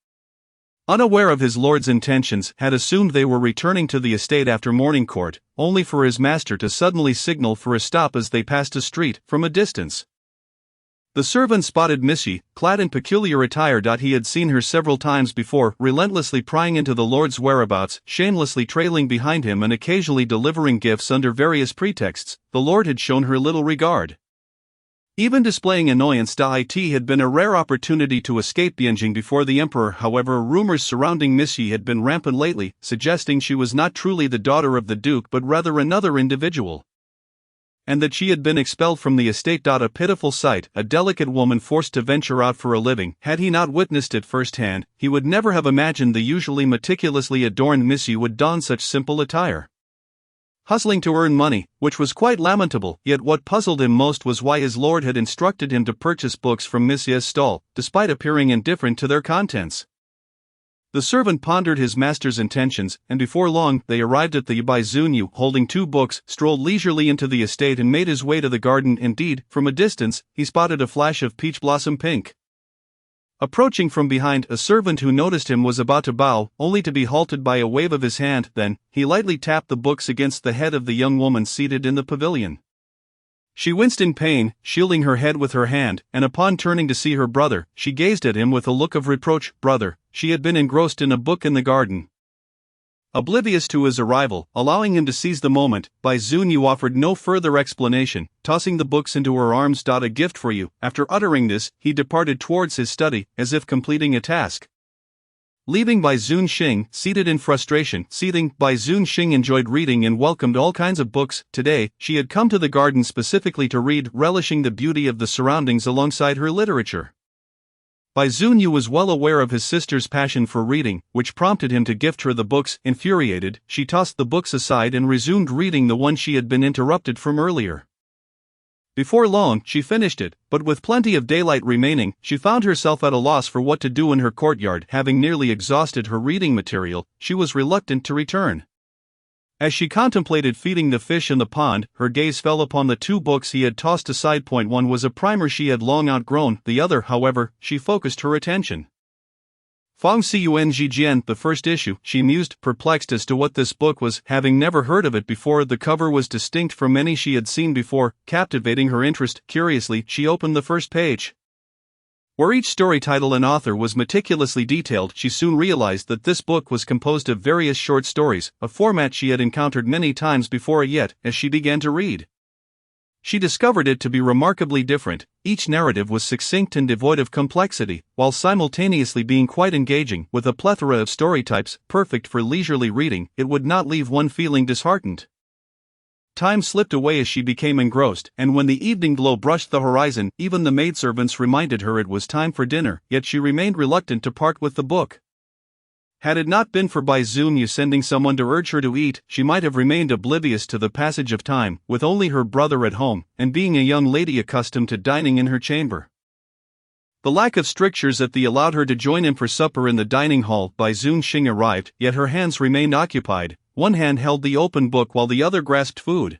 unaware of his lord's intentions, had assumed they were returning to the estate after morning court, only for his master to suddenly signal for a stop as they passed a street. From a distance, the servant spotted Missy, clad in peculiar attire. He had seen her several times before, relentlessly prying into the lord's whereabouts, shamelessly trailing behind him and occasionally delivering gifts under various pretexts. The lord had shown her little regard, even displaying annoyance. It had been a rare opportunity to escape binging before the emperor. However, rumors surrounding Missy had been rampant lately, suggesting she was not truly the daughter of the duke but rather another individual, and that she had been expelled from the estate. A pitiful sight, a delicate woman forced to venture out for a living. Had he not witnessed it firsthand, he would never have imagined the usually meticulously adorned Missy would don such simple attire, hustling to earn money, which was quite lamentable. Yet what puzzled him most was why his lord had instructed him to purchase books from Missy's stall, despite appearing indifferent to their contents. The servant pondered his master's intentions, and before long, they arrived at the Yu, holding 2 books, strolled leisurely into the estate and made his way to the garden. Indeed, from a distance, he spotted a flash of peach blossom pink. Approaching from behind, a servant who noticed him was about to bow, only to be halted by a wave of his hand. Then, he lightly tapped the books against the head of the young woman seated in the pavilion. She winced in pain, shielding her head with her hand, and upon turning to see her brother, she gazed at him with a look of reproach. Brother, she had been engrossed in a book in the garden, oblivious to his arrival, allowing him to seize the moment. Yu offered no further explanation, tossing the books into her arms. A gift for you. After uttering this, he departed towards his study, as if completing a task, leaving Xing seated in frustration, seething. Xing enjoyed reading and welcomed all kinds of books. Today, she had come to the garden specifically to read, relishing the beauty of the surroundings alongside her literature. Yu was well aware of his sister's passion for reading, which prompted him to gift her the books. Infuriated, she tossed the books aside and resumed reading the one she had been interrupted from earlier. Before long, she finished it, but with plenty of daylight remaining, she found herself at a loss for what to do in her courtyard. Having nearly exhausted her reading material, she was reluctant to return. As she contemplated feeding the fish in the pond, her gaze fell upon the 2 books he had tossed aside. One was a primer she had long outgrown, the other, however, she focused her attention. Fong Cungjian, the first issue, she mused, perplexed as to what this book was, having never heard of it before. The cover was distinct from any she had seen before, captivating her interest. Curiously, she opened the first page. Where each story title and author was meticulously detailed, she soon realized that this book was composed of various short stories, a format she had encountered many times before. Yet, as she began to read, she discovered it to be remarkably different. Each narrative was succinct and devoid of complexity, while simultaneously being quite engaging. With a plethora of story types, perfect for leisurely reading, it would not leave one feeling disheartened. Time slipped away as she became engrossed, and when the evening glow brushed the horizon, even the maidservants reminded her it was time for dinner. Yet she remained reluctant to part with the book. Had it not been for Yu sending someone to urge her to eat, she might have remained oblivious to the passage of time, with only her brother at home, and being a young lady accustomed to dining in her chamber. The lack of strictures at the allowed her to join him for supper in the dining hall. Xing arrived, yet her hands remained occupied, one hand held the open book while the other grasped food.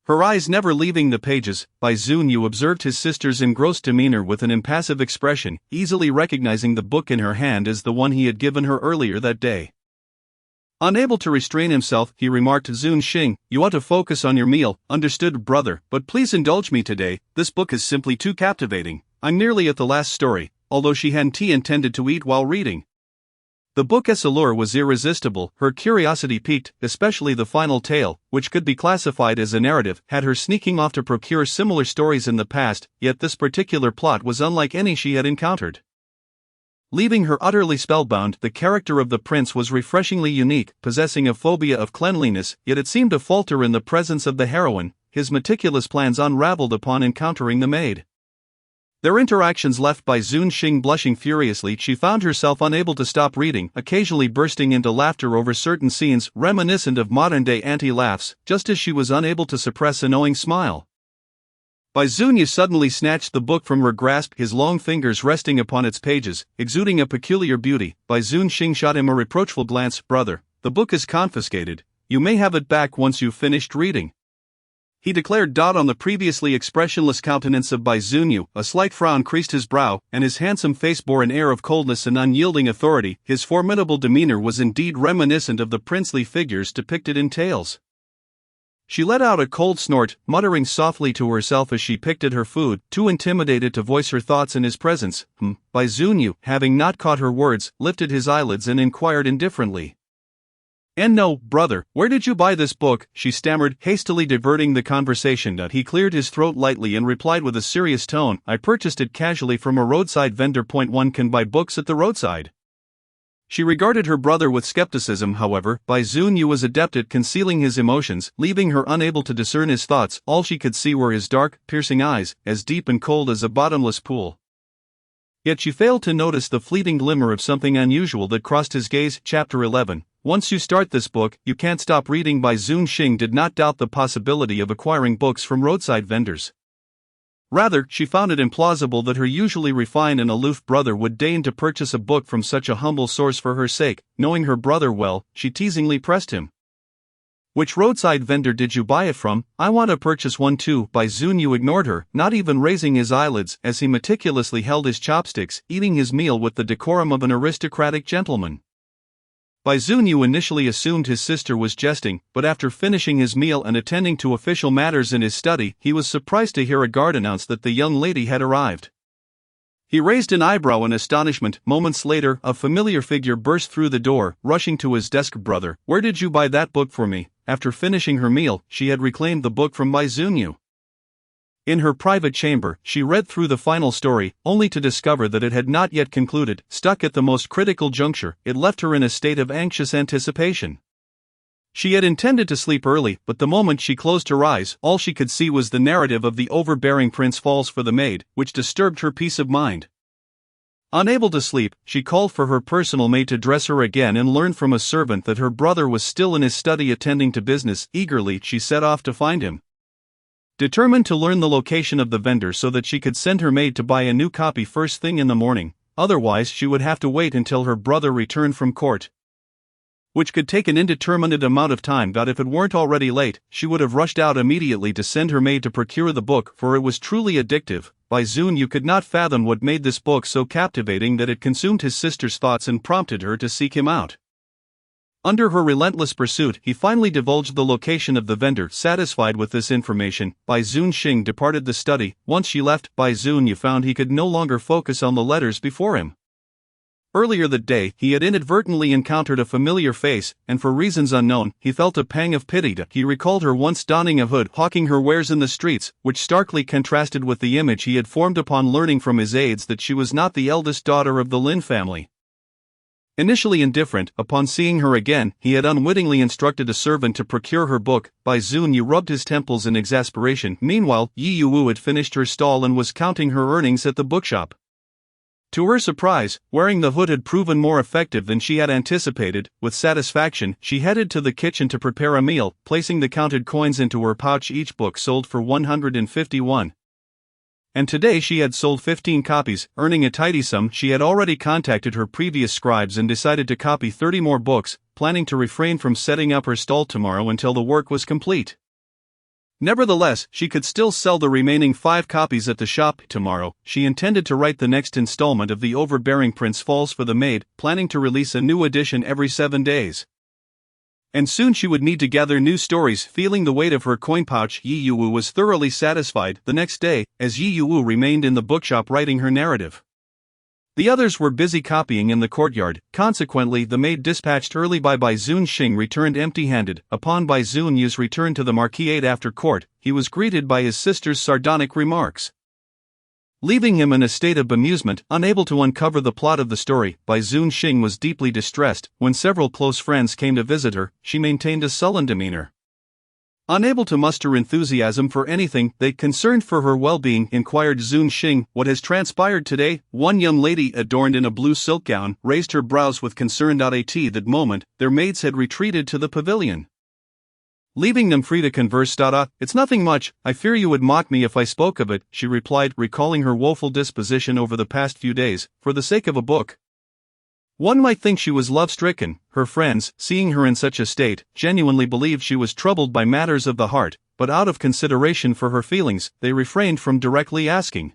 Her eyes never leaving the pages, Bai Zunyu observed his sister's engrossed demeanor with an impassive expression, easily recognizing the book in her hand as the one he had given her earlier that day. Unable to restrain himself, he remarked to Zun Xing, "You ought to focus on your meal, understood, brother, but please indulge me today, this book is simply too captivating. I'm nearly at the last story," although she hadn't intended to eat while reading. The book's allure was irresistible, her curiosity piqued, especially the final tale, which could be classified as a narrative, had her sneaking off to procure similar stories in the past, yet this particular plot was unlike any she had encountered. Leaving her utterly spellbound, the character of the prince was refreshingly unique, possessing a phobia of cleanliness, yet it seemed to falter in the presence of the heroine, his meticulous plans unraveled upon encountering the maid. Their interactions left by Zun Xing blushing furiously. She found herself unable to stop reading, occasionally bursting into laughter over certain scenes reminiscent of modern-day anti-laughs, just as she was unable to suppress a knowing smile. Bai Zunyu suddenly snatched the book from her grasp, his long fingers resting upon its pages, exuding a peculiar beauty. Bai Zun Xing shot him a reproachful glance. "Brother, the book is confiscated. You may have it back once you've finished reading," he declared. On the previously expressionless countenance of Bai Zunyu, a slight frown creased his brow, and his handsome face bore an air of coldness and unyielding authority. His formidable demeanor was indeed reminiscent of the princely figures depicted in tales. She let out a cold snort, muttering softly to herself as she picked at her food, too intimidated to voice her thoughts in his presence. Bai Zunyu, having not caught her words, lifted his eyelids and inquired indifferently, "And no, brother, where did you buy this book?" she stammered, hastily diverting the conversation. He cleared his throat lightly and replied with a serious tone, "I purchased it casually from a roadside vendor. One can buy books at the roadside." She regarded her brother with skepticism. However, Bai Zunyu was adept at concealing his emotions, leaving her unable to discern his thoughts. All she could see were his dark, piercing eyes, as deep and cold as a bottomless pool. Yet she failed to notice the fleeting glimmer of something unusual that crossed his gaze. Chapter 11. Once you start this book, you can't stop reading. Bai Zun Xing did not doubt the possibility of acquiring books from roadside vendors. Rather, she found it implausible that her usually refined and aloof brother would deign to purchase a book from such a humble source for her sake. Knowing her brother well, she teasingly pressed him. "Which roadside vendor did you buy it from? I want to purchase one too." Bai Zunyu ignored her, not even raising his eyelids, as he meticulously held his chopsticks, eating his meal with the decorum of an aristocratic gentleman. Bai Zunyu initially assumed his sister was jesting, but after finishing his meal and attending to official matters in his study, he was surprised to hear a guard announce that the young lady had arrived. He raised an eyebrow in astonishment. Moments later, a familiar figure burst through the door, rushing to his desk. "Brother, where did you buy that book for me?" After finishing her meal, she had reclaimed the book from Bai Zunyu. In her private chamber, she read through the final story, only to discover that it had not yet concluded. Stuck at the most critical juncture, it left her in a state of anxious anticipation. She had intended to sleep early, but the moment she closed her eyes, all she could see was the narrative of the overbearing prince falls for the maid, which disturbed her peace of mind. Unable to sleep, she called for her personal maid to dress her again and learned from a servant that her brother was still in his study attending to business. Eagerly, she set off to find him, determined to learn the location of the vendor so that she could send her maid to buy a new copy first thing in the morning. Otherwise, she would have to wait until her brother returned from court, which could take an indeterminate amount of time. If it weren't already late, she would have rushed out immediately to send her maid to procure the book, for it was truly addictive. Bai Zunyu could not fathom what made this book so captivating that it consumed his sister's thoughts and prompted her to seek him out. Under her relentless pursuit, he finally divulged the location of the vendor. Satisfied with this information, Bai Zun Xing departed the study. Once she left, Bai Zunyu found he could no longer focus on the letters before him. Earlier that day, he had inadvertently encountered a familiar face, and for reasons unknown, he felt a pang of pity. He recalled her once donning a hood, hawking her wares in the streets, which starkly contrasted with the image he had formed upon learning from his aides that she was not the eldest daughter of the Lin family. Initially indifferent, upon seeing her again, he had unwittingly instructed a servant to procure her book. Bai Zunyu rubbed his temples in exasperation. Meanwhile, Yi Yuwu had finished her stall and was counting her earnings at the bookshop. To her surprise, wearing the hood had proven more effective than she had anticipated. With satisfaction, she headed to the kitchen to prepare a meal, placing the counted coins into her pouch. Each book sold for 151. And today she had sold 15 copies, earning a tidy sum. She had already contacted her previous scribes and decided to copy 30 more books, planning to refrain from setting up her stall tomorrow until the work was complete. Nevertheless, she could still sell the remaining 5 copies at the shop tomorrow. She intended to write the next installment of The Overbearing Prince Falls for the Maid, planning to release a new edition every 7 days. And soon she would need to gather new stories. Feeling the weight of her coin pouch, Yi Yuwu was thoroughly satisfied the next day, as Yi Yuwu remained in the bookshop writing her narrative. The others were busy copying in the courtyard. Consequently, the maid dispatched early by Bai Zunxing returned empty-handed. Upon Bai Zunyu's return to the marquisate after court, he was greeted by his sister's sardonic remarks. Leaving him in a state of bemusement, unable to uncover the plot of the story, Bai Zunxing was deeply distressed. When several close friends came to visit her, she maintained a sullen demeanor. Unable to muster enthusiasm for anything, they concerned for her well-being, inquired Zunxing, "What has transpired today?" One young lady, adorned in a blue silk gown, raised her brows with concern. At that moment, their maids had retreated to the pavilion, leaving them free to converse. "It's nothing much, I fear you would mock me if I spoke of it," she replied, recalling her woeful disposition over the past few days. "For the sake of a book, one might think she was love-stricken." Her friends, seeing her in such a state, genuinely believed she was troubled by matters of the heart, but out of consideration for her feelings, they refrained from directly asking.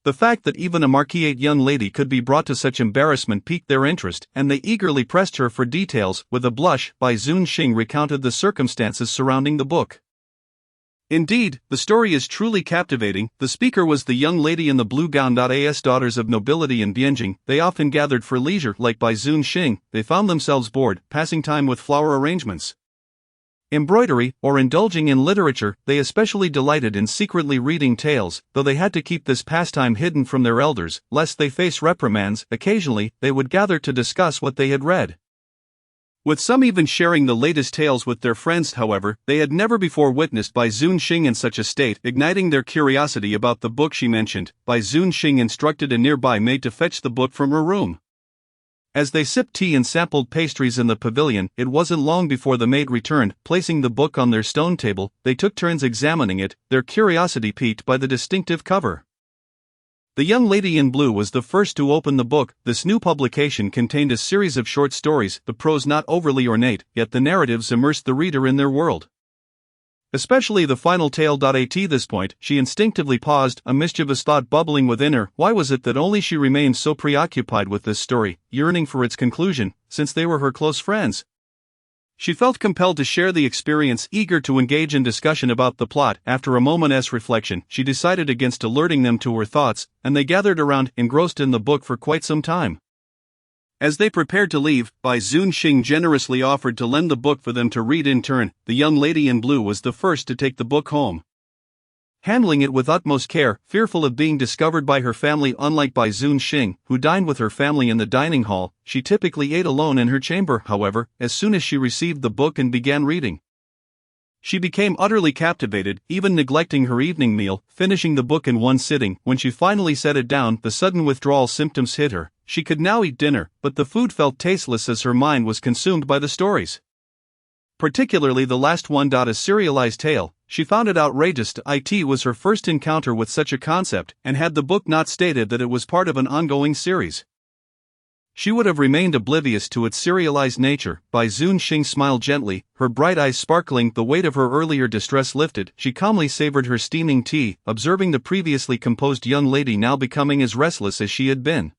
The fact that even a marquisate young lady could be brought to such embarrassment piqued their interest, and they eagerly pressed her for details. With a blush, Bai Zunxing recounted the circumstances surrounding the book. "Indeed, the story is truly captivating." The speaker was the young lady in the blue gown. As daughters of nobility in Bianjing, they often gathered for leisure. Like Bai Zunxing, they found themselves bored, passing time with flower arrangements, embroidery, or indulging in literature. They especially delighted in secretly reading tales, though they had to keep this pastime hidden from their elders, lest they face reprimands. Occasionally, they would gather to discuss what they had read, with some even sharing the latest tales with their friends. However, they had never before witnessed Bai Zunxing in such a state. Igniting their curiosity about the book she mentioned, Bai Zunxing instructed a nearby maid to fetch the book from her room. As they sipped tea and sampled pastries in the pavilion, it wasn't long before the maid returned. Placing the book on their stone table, they took turns examining it, their curiosity piqued by the distinctive cover. The young lady in blue was the first to open the book. This new publication contained a series of short stories, the prose not overly ornate, yet the narratives immersed the reader in their world. Especially the final tale. At this point, she instinctively paused, a mischievous thought bubbling within her. Why was it that only she remained so preoccupied with this story, yearning for its conclusion, since they were her close friends? She felt compelled to share the experience, eager to engage in discussion about the plot. After a moment's reflection, she decided against alerting them to her thoughts, and they gathered around, engrossed in the book for quite some time. As they prepared to leave, Bai Zunxing generously offered to lend the book for them to read in turn. The young lady in blue was the first to take the book home, handling it with utmost care, fearful of being discovered by her family. Unlike Bai Zunxing, who dined with her family in the dining hall, she typically ate alone in her chamber. However, as soon as she received the book and began reading, she became utterly captivated, even neglecting her evening meal, finishing the book in one sitting. When she finally set it down, the sudden withdrawal symptoms hit her. She could now eat dinner, but the food felt tasteless as her mind was consumed by the stories, particularly the last one. A serialized tale. She found it outrageous. It was her first encounter with such a concept, and had the book not stated that it was part of an ongoing series, she would have remained oblivious to its serialized nature. Bai Zunxing smiled gently, her bright eyes sparkling. The weight of her earlier distress lifted. She calmly savored her steaming tea, observing the previously composed young lady now becoming as restless as she had been.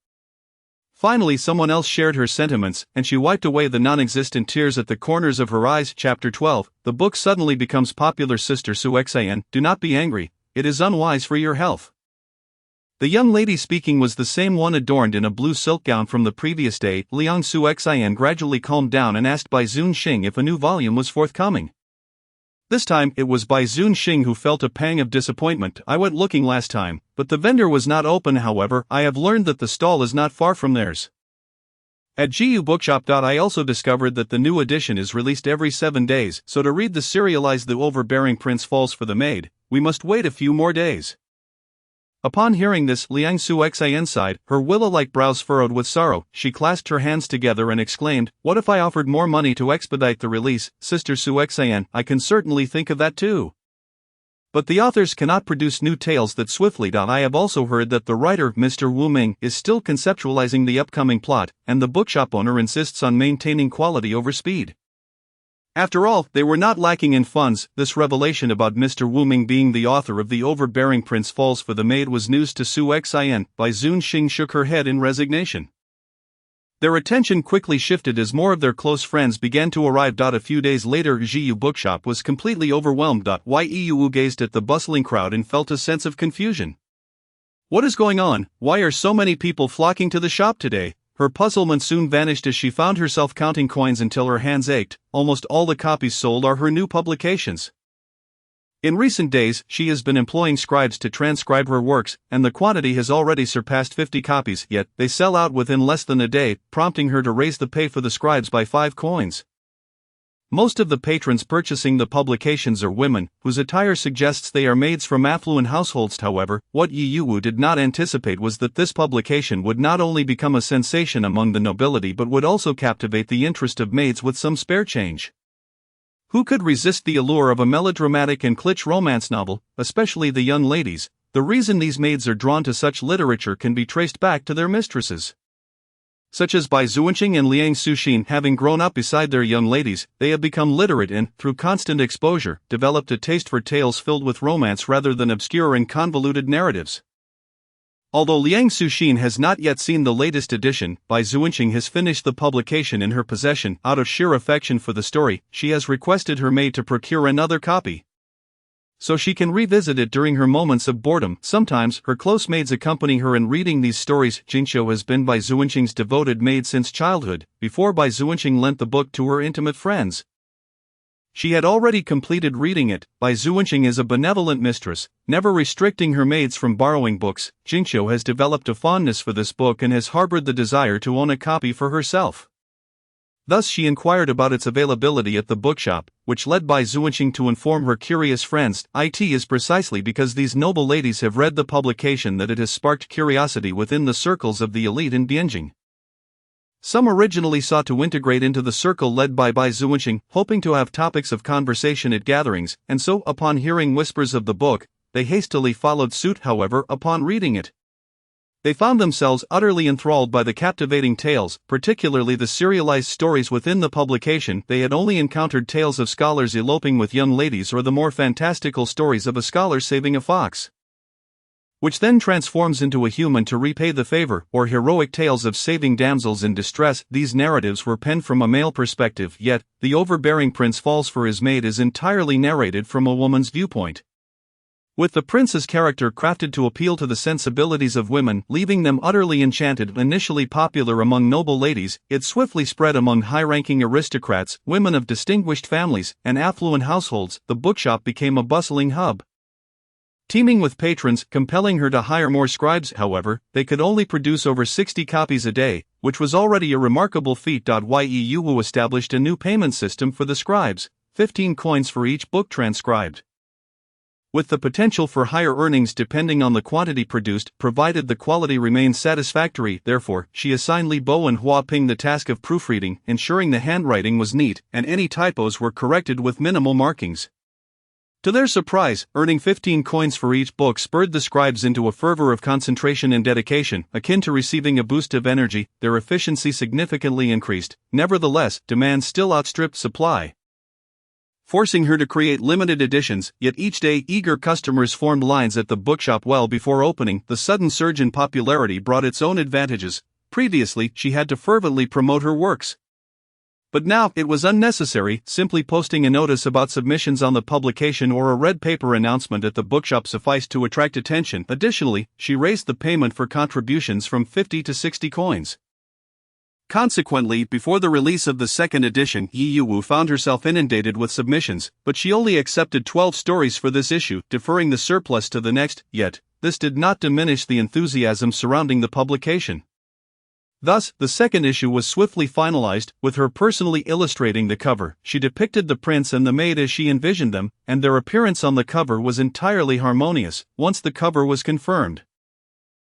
Finally, someone else shared her sentiments, and she wiped away the non-existent tears at the corners of her eyes. Chapter 12. The book suddenly becomes popular. Sister Suxian, do not be angry, it is unwise for your health. The young lady speaking was the same one adorned in a blue silk gown from the previous day. Liang Suxian gradually calmed down and asked Bai Zunxing if a new volume was forthcoming. This time, it was Bai Zunxing who felt a pang of disappointment. I went looking last time, but the vendor was not open. However, I have learned that the stall is not far from theirs. At GU Bookshop. I also discovered that the new edition is released every 7 days, so to read the serialized The Overbearing Prince Falls for the Maid, we must wait a few more days. Upon hearing this, Liang Suxian sighed, her willow-like brows furrowed with sorrow. She clasped her hands together and exclaimed, "What if I offered more money to expedite the release?" "Sister Suxian, I can certainly think of that too." But the authors cannot produce new tales that swiftly. I have also heard that the writer, Mr. Wu Ming, is still conceptualizing the upcoming plot, and the bookshop owner insists on maintaining quality over speed. After all, they were not lacking in funds. This revelation about Mr. Wu Ming being the author of The Overbearing Prince Falls for the Maid was news to Su Xin. Bai Zunxing shook her head in resignation. Their attention quickly shifted as more of their close friends began to arrive. A few days later, Jiyu Bookshop was completely overwhelmed. Yu gazed at the bustling crowd and felt a sense of confusion. What is going on? Why are so many people flocking to the shop today? Her puzzlement soon vanished as she found herself counting coins until her hands ached. Almost all the copies sold are her new publications. In recent days, she has been employing scribes to transcribe her works, and the quantity has already surpassed 50 copies, yet they sell out within less than a day, prompting her to raise the pay for the scribes by 5 coins. Most of the patrons purchasing the publications are women, whose attire suggests they are maids from affluent households. However, what Yi Yuwu did not anticipate was that this publication would not only become a sensation among the nobility but would also captivate the interest of maids with some spare change. Who could resist the allure of a melodramatic and kitsch romance novel, especially the young ladies? The reason these maids are drawn to such literature can be traced back to their mistresses. Such as Bai Zunxing and Liang Suxin. Having grown up beside their young ladies, they have become literate and, through constant exposure, developed a taste for tales filled with romance rather than obscure and convoluted narratives. Although Liang Suxin has not yet seen the latest edition, Bai Zunxing has finished the publication in her possession. Out of sheer affection for the story, she has requested her maid to procure another copy, so she can revisit it during her moments of boredom. Sometimes, her close maids accompany her in reading these stories. Jingxiu has been Bai Zunxing's devoted maid since childhood, before Bai Zunxing lent the book to her intimate friends. She had already completed reading it. Bai Zunxing is a benevolent mistress, never restricting her maids from borrowing books. Jingxiu has developed a fondness for this book and has harbored the desire to own a copy for herself. Thus she inquired about its availability at the bookshop, which led Bai Zunxing to inform her curious friends. It is precisely because these noble ladies have read the publication that it has sparked curiosity within the circles of the elite in Bianjing. Some originally sought to integrate into the circle led by Bai Zunxing, hoping to have topics of conversation at gatherings, and so, upon hearing whispers of the book, they hastily followed suit. However, upon reading it, they found themselves utterly enthralled by the captivating tales, particularly the serialized stories within the publication. They had only encountered tales of scholars eloping with young ladies or the more fantastical stories of a scholar saving a fox, which then transforms into a human to repay the favor, or heroic tales of saving damsels in distress. These narratives were penned from a male perspective, yet, The Overbearing Prince Falls for His Maid is entirely narrated from a woman's viewpoint, with the prince's character crafted to appeal to the sensibilities of women, leaving them utterly enchanted. Initially popular among noble ladies, it swiftly spread among high-ranking aristocrats, women of distinguished families, and affluent households. The bookshop became a bustling hub, teeming with patrons, compelling her to hire more scribes. However, they could only produce over 60 copies a day, which was already a remarkable feat. Yi Yuwu established a new payment system for the scribes, 15 coins for each book transcribed, with the potential for higher earnings depending on the quantity produced, provided the quality remains satisfactory. Therefore, she assigned Li Bo and Hua Ping the task of proofreading, ensuring the handwriting was neat, and any typos were corrected with minimal markings. To their surprise, earning 15 coins for each book spurred the scribes into a fervor of concentration and dedication, akin to receiving a boost of energy. Their efficiency significantly increased. Nevertheless, demand still outstripped supply, forcing her to create limited editions. Yet each day eager customers formed lines at the bookshop well before opening. The sudden surge in popularity brought its own advantages. Previously, she had to fervently promote her works, but now it was unnecessary. Simply posting a notice about submissions on the publication or a red paper announcement at the bookshop sufficed to attract attention. Additionally, she raised the payment for contributions from 50 to 60 coins. Consequently, before the release of the second edition, Yi Yuwu found herself inundated with submissions, but she only accepted 12 stories for this issue, deferring the surplus to the next. Yet, this did not diminish the enthusiasm surrounding the publication. Thus, the second issue was swiftly finalized, with her personally illustrating the cover. She depicted the prince and the maid as she envisioned them, and their appearance on the cover was entirely harmonious. Once the cover was confirmed,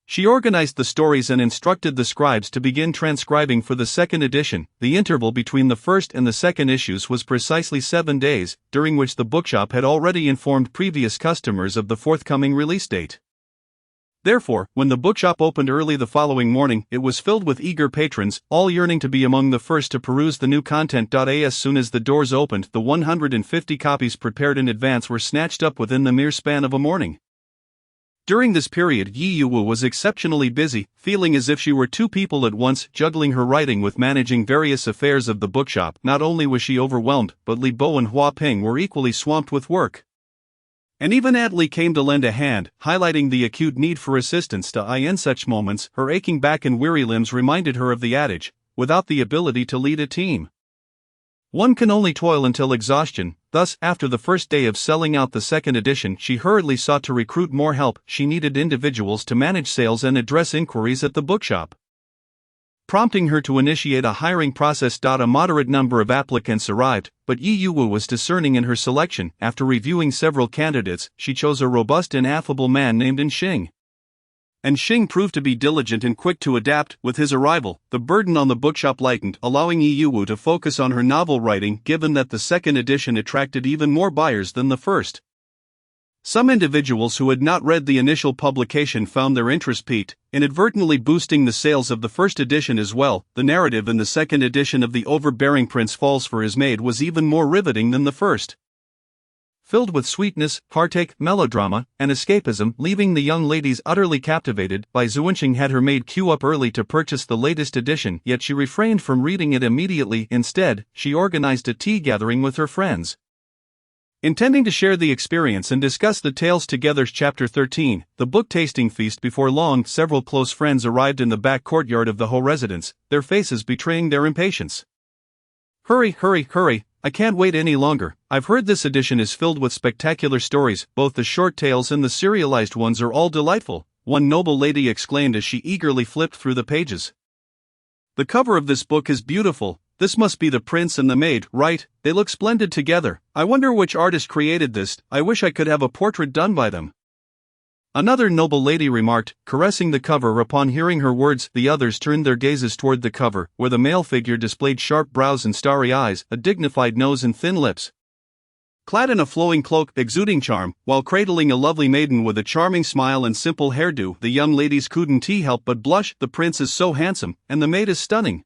She organized the stories and instructed the scribes to begin transcribing for the second edition. The interval between the first and the second issues was precisely 7 days, during which the bookshop had already informed previous customers of the forthcoming release date. Therefore, when the bookshop opened early the following morning, it was filled with eager patrons, all yearning to be among the first to peruse the new content. As soon as the doors opened, the 150 copies prepared in advance were snatched up within the mere span of a morning. During this period, Yi Yuwu was exceptionally busy, feeling as if she were two people at once, juggling her writing with managing various affairs of the bookshop. Not only was she overwhelmed, but Li Bo and Hua Ping were equally swamped with work. And even Adley came to lend a hand, highlighting the acute need for assistance. In such moments, her aching back and weary limbs reminded her of the adage, without the ability to lead a team, one can only toil until exhaustion. Thus, after the first day of selling out the second edition, she hurriedly sought to recruit more help. She needed individuals to manage sales and address inquiries at the bookshop, prompting her to initiate a hiring process. A moderate number of applicants arrived, but Yi Yuwu was discerning in her selection. After reviewing several candidates, she chose a robust and affable man named Xing. And Xing proved to be diligent and quick to adapt. With his arrival, the burden on the bookshop lightened, allowing Yi Yuwu to focus on her novel writing, given that the second edition attracted even more buyers than the first. Some individuals who had not read the initial publication found their interest piqued, inadvertently boosting the sales of the first edition as well. The narrative in the second edition of The Overbearing Prince Falls for His Maid was even more riveting than the first, filled with sweetness, heartache, melodrama, and escapism, leaving the young ladies utterly captivated. Bai Zuanqing had her maid queue up early to purchase the latest edition, yet she refrained from reading it immediately. Instead, she organized a tea gathering with her friends, intending to share the experience and discuss the tales together. Chapter 13, The Book Tasting Feast. Before long, several close friends arrived in the back courtyard of the Ho residence, their faces betraying their impatience. Hurry, hurry, hurry, I can't wait any longer. I've heard this edition is filled with spectacular stories, both the short tales and the serialized ones are all delightful, one noble lady exclaimed as she eagerly flipped through the pages. The cover of this book is beautiful. This must be the prince and the maid, right? They look splendid together. I wonder which artist created this. I wish I could have a portrait done by them, another noble lady remarked, caressing the cover. Upon hearing her words, the others turned their gazes toward the cover, where the male figure displayed sharp brows and starry eyes, a dignified nose and thin lips. Clad in a flowing cloak, exuding charm, while cradling a lovely maiden with a charming smile and simple hairdo, the young ladies couldn't help but blush. The prince is so handsome, and the maid is stunning.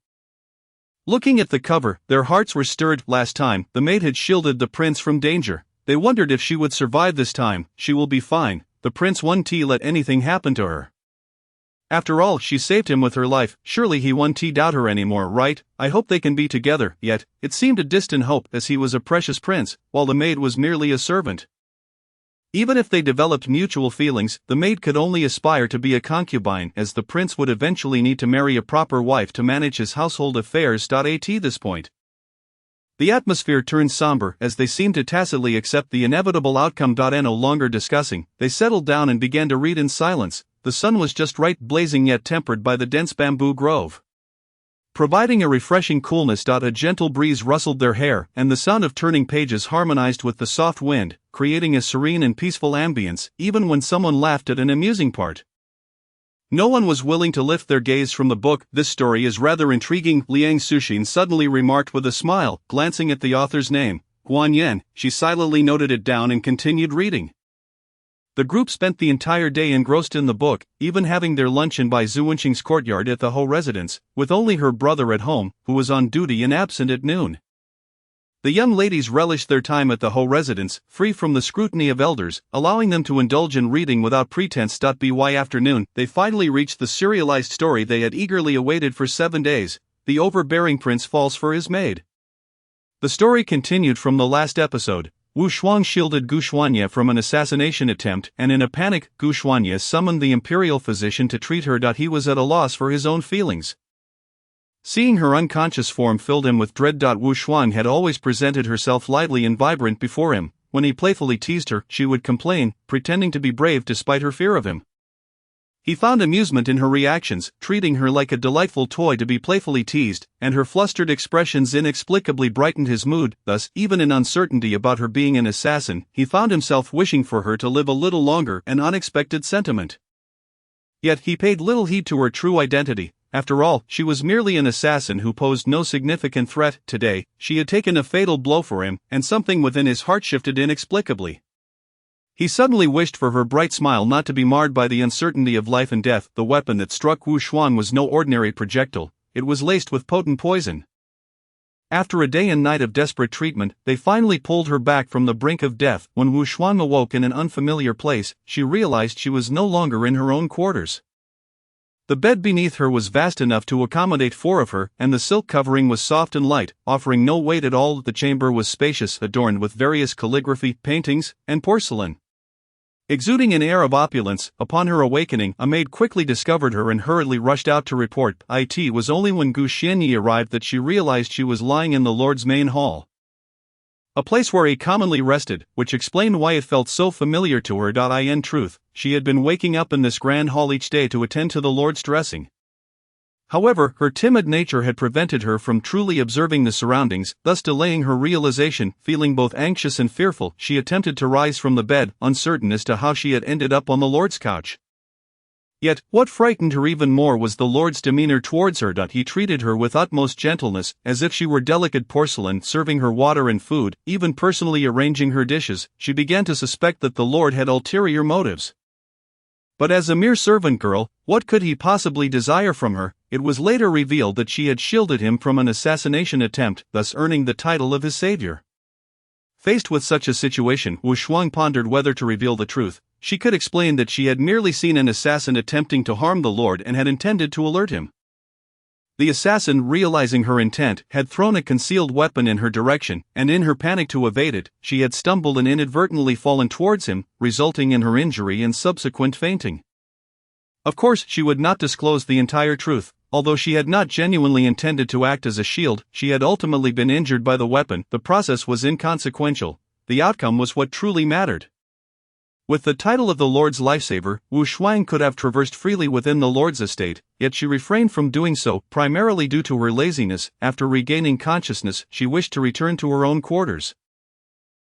Looking at the cover, their hearts were stirred. Last time, the maid had shielded the prince from danger. They wondered if she would survive this time. She will be fine. The prince won't let anything happen to her. After all, she saved him with her life. Surely he won't doubt her anymore, right? I hope they can be together. Yet, it seemed a distant hope, as he was a precious prince, while the maid was merely a servant. Even if they developed mutual feelings, the maid could only aspire to be a concubine, as the prince would eventually need to marry a proper wife to manage his household affairs. At this point, the atmosphere turned somber, as they seemed to tacitly accept the inevitable outcome. No longer discussing, they settled down and began to read in silence. The sun was just right, blazing yet tempered by the dense bamboo grove, providing a refreshing coolness. A gentle breeze rustled their hair, and the sound of turning pages harmonized with the soft wind, creating a serene and peaceful ambience. Even when someone laughed at an amusing part, no one was willing to lift their gaze from the book. This story is rather intriguing, Liang Suxin suddenly remarked with a smile, glancing at the author's name, Guan Yan. She silently noted it down and continued reading. The group spent the entire day engrossed in the book, even having their luncheon by Zuanqing's courtyard at the Ho residence, with only her brother at home, who was on duty and absent at noon. The young ladies relished their time at the Ho residence, free from the scrutiny of elders, allowing them to indulge in reading without pretense. By afternoon, they finally reached the serialized story they had eagerly awaited for 7 days, The Overbearing Prince Falls for His Maid. The story continued from the last episode. Wu Shuang shielded Gu Xuanye from an assassination attempt, and in a panic, Gu Xuanye summoned the imperial physician to treat her. He was at a loss for his own feelings. Seeing her unconscious form filled him with dread. Wu Shuang had always presented herself lively and vibrant before him. When he playfully teased her, she would complain, pretending to be brave despite her fear of him. He found amusement in her reactions, treating her like a delightful toy to be playfully teased, and her flustered expressions inexplicably brightened his mood. Thus, even in uncertainty about her being an assassin, he found himself wishing for her to live a little longer, an unexpected sentiment. Yet he paid little heed to her true identity. After all, she was merely an assassin who posed no significant threat. Today, she had taken a fatal blow for him, and something within his heart shifted inexplicably. He suddenly wished for her bright smile not to be marred by the uncertainty of life and death. The weapon that struck Wu Xuan was no ordinary projectile, it was laced with potent poison. After a day and night of desperate treatment, they finally pulled her back from the brink of death. When Wu Xuan awoke in an unfamiliar place, she realized she was no longer in her own quarters. The bed beneath her was vast enough to accommodate 4 of her, and the silk covering was soft and light, offering no weight at all. The chamber was spacious, adorned with various calligraphy, paintings, and porcelain. Exuding an air of opulence, upon her awakening, a maid quickly discovered her and hurriedly rushed out to report. It was only when Gu Xianyi arrived that she realized she was lying in the Lord's main hall. A place where he commonly rested, which explained why it felt so familiar to her. In truth, she had been waking up in this grand hall each day to attend to the Lord's dressing. However, her timid nature had prevented her from truly observing the surroundings, thus delaying her realization. Feeling both anxious and fearful, she attempted to rise from the bed, uncertain as to how she had ended up on the Lord's couch. Yet, what frightened her even more was the Lord's demeanor towards her. He treated her with utmost gentleness, as if she were delicate porcelain, serving her water and food, even personally arranging her dishes. She began to suspect that the Lord had ulterior motives. But as a mere servant girl, what could he possibly desire from her? It was later revealed that she had shielded him from an assassination attempt, thus earning the title of his savior. Faced with such a situation, Wu Xuan pondered whether to reveal the truth. She could explain that she had merely seen an assassin attempting to harm the Lord and had intended to alert him. The assassin, realizing her intent, had thrown a concealed weapon in her direction, and in her panic to evade it, she had stumbled and inadvertently fallen towards him, resulting in her injury and subsequent fainting. Of course, she would not disclose the entire truth. Although she had not genuinely intended to act as a shield, she had ultimately been injured by the weapon. The process was inconsequential. The outcome was what truly mattered. With the title of the Lord's lifesaver, Wu Xuan could have traversed freely within the Lord's estate, yet she refrained from doing so, primarily due to her laziness. After regaining consciousness, she wished to return to her own quarters.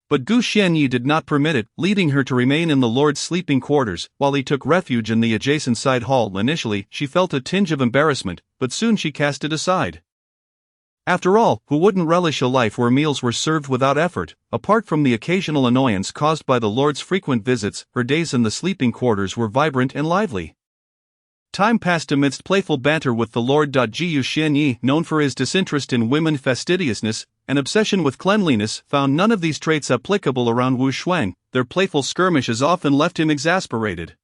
But Gu Xianyi did not permit it, leading her to remain in the Lord's sleeping quarters, while he took refuge in the adjacent side hall. Initially, she felt a tinge of embarrassment, but soon she cast it aside. After all, who wouldn't relish a life where meals were served without effort? Apart from the occasional annoyance caused by the Lord's frequent visits, her days in the sleeping quarters were vibrant and lively. Time passed amidst playful banter with the Lord. Gu Xianyi, known for his disinterest in women, fastidiousness, and obsession with cleanliness, found none of these traits applicable around Wu Xuan. Their playful skirmishes often left him exasperated.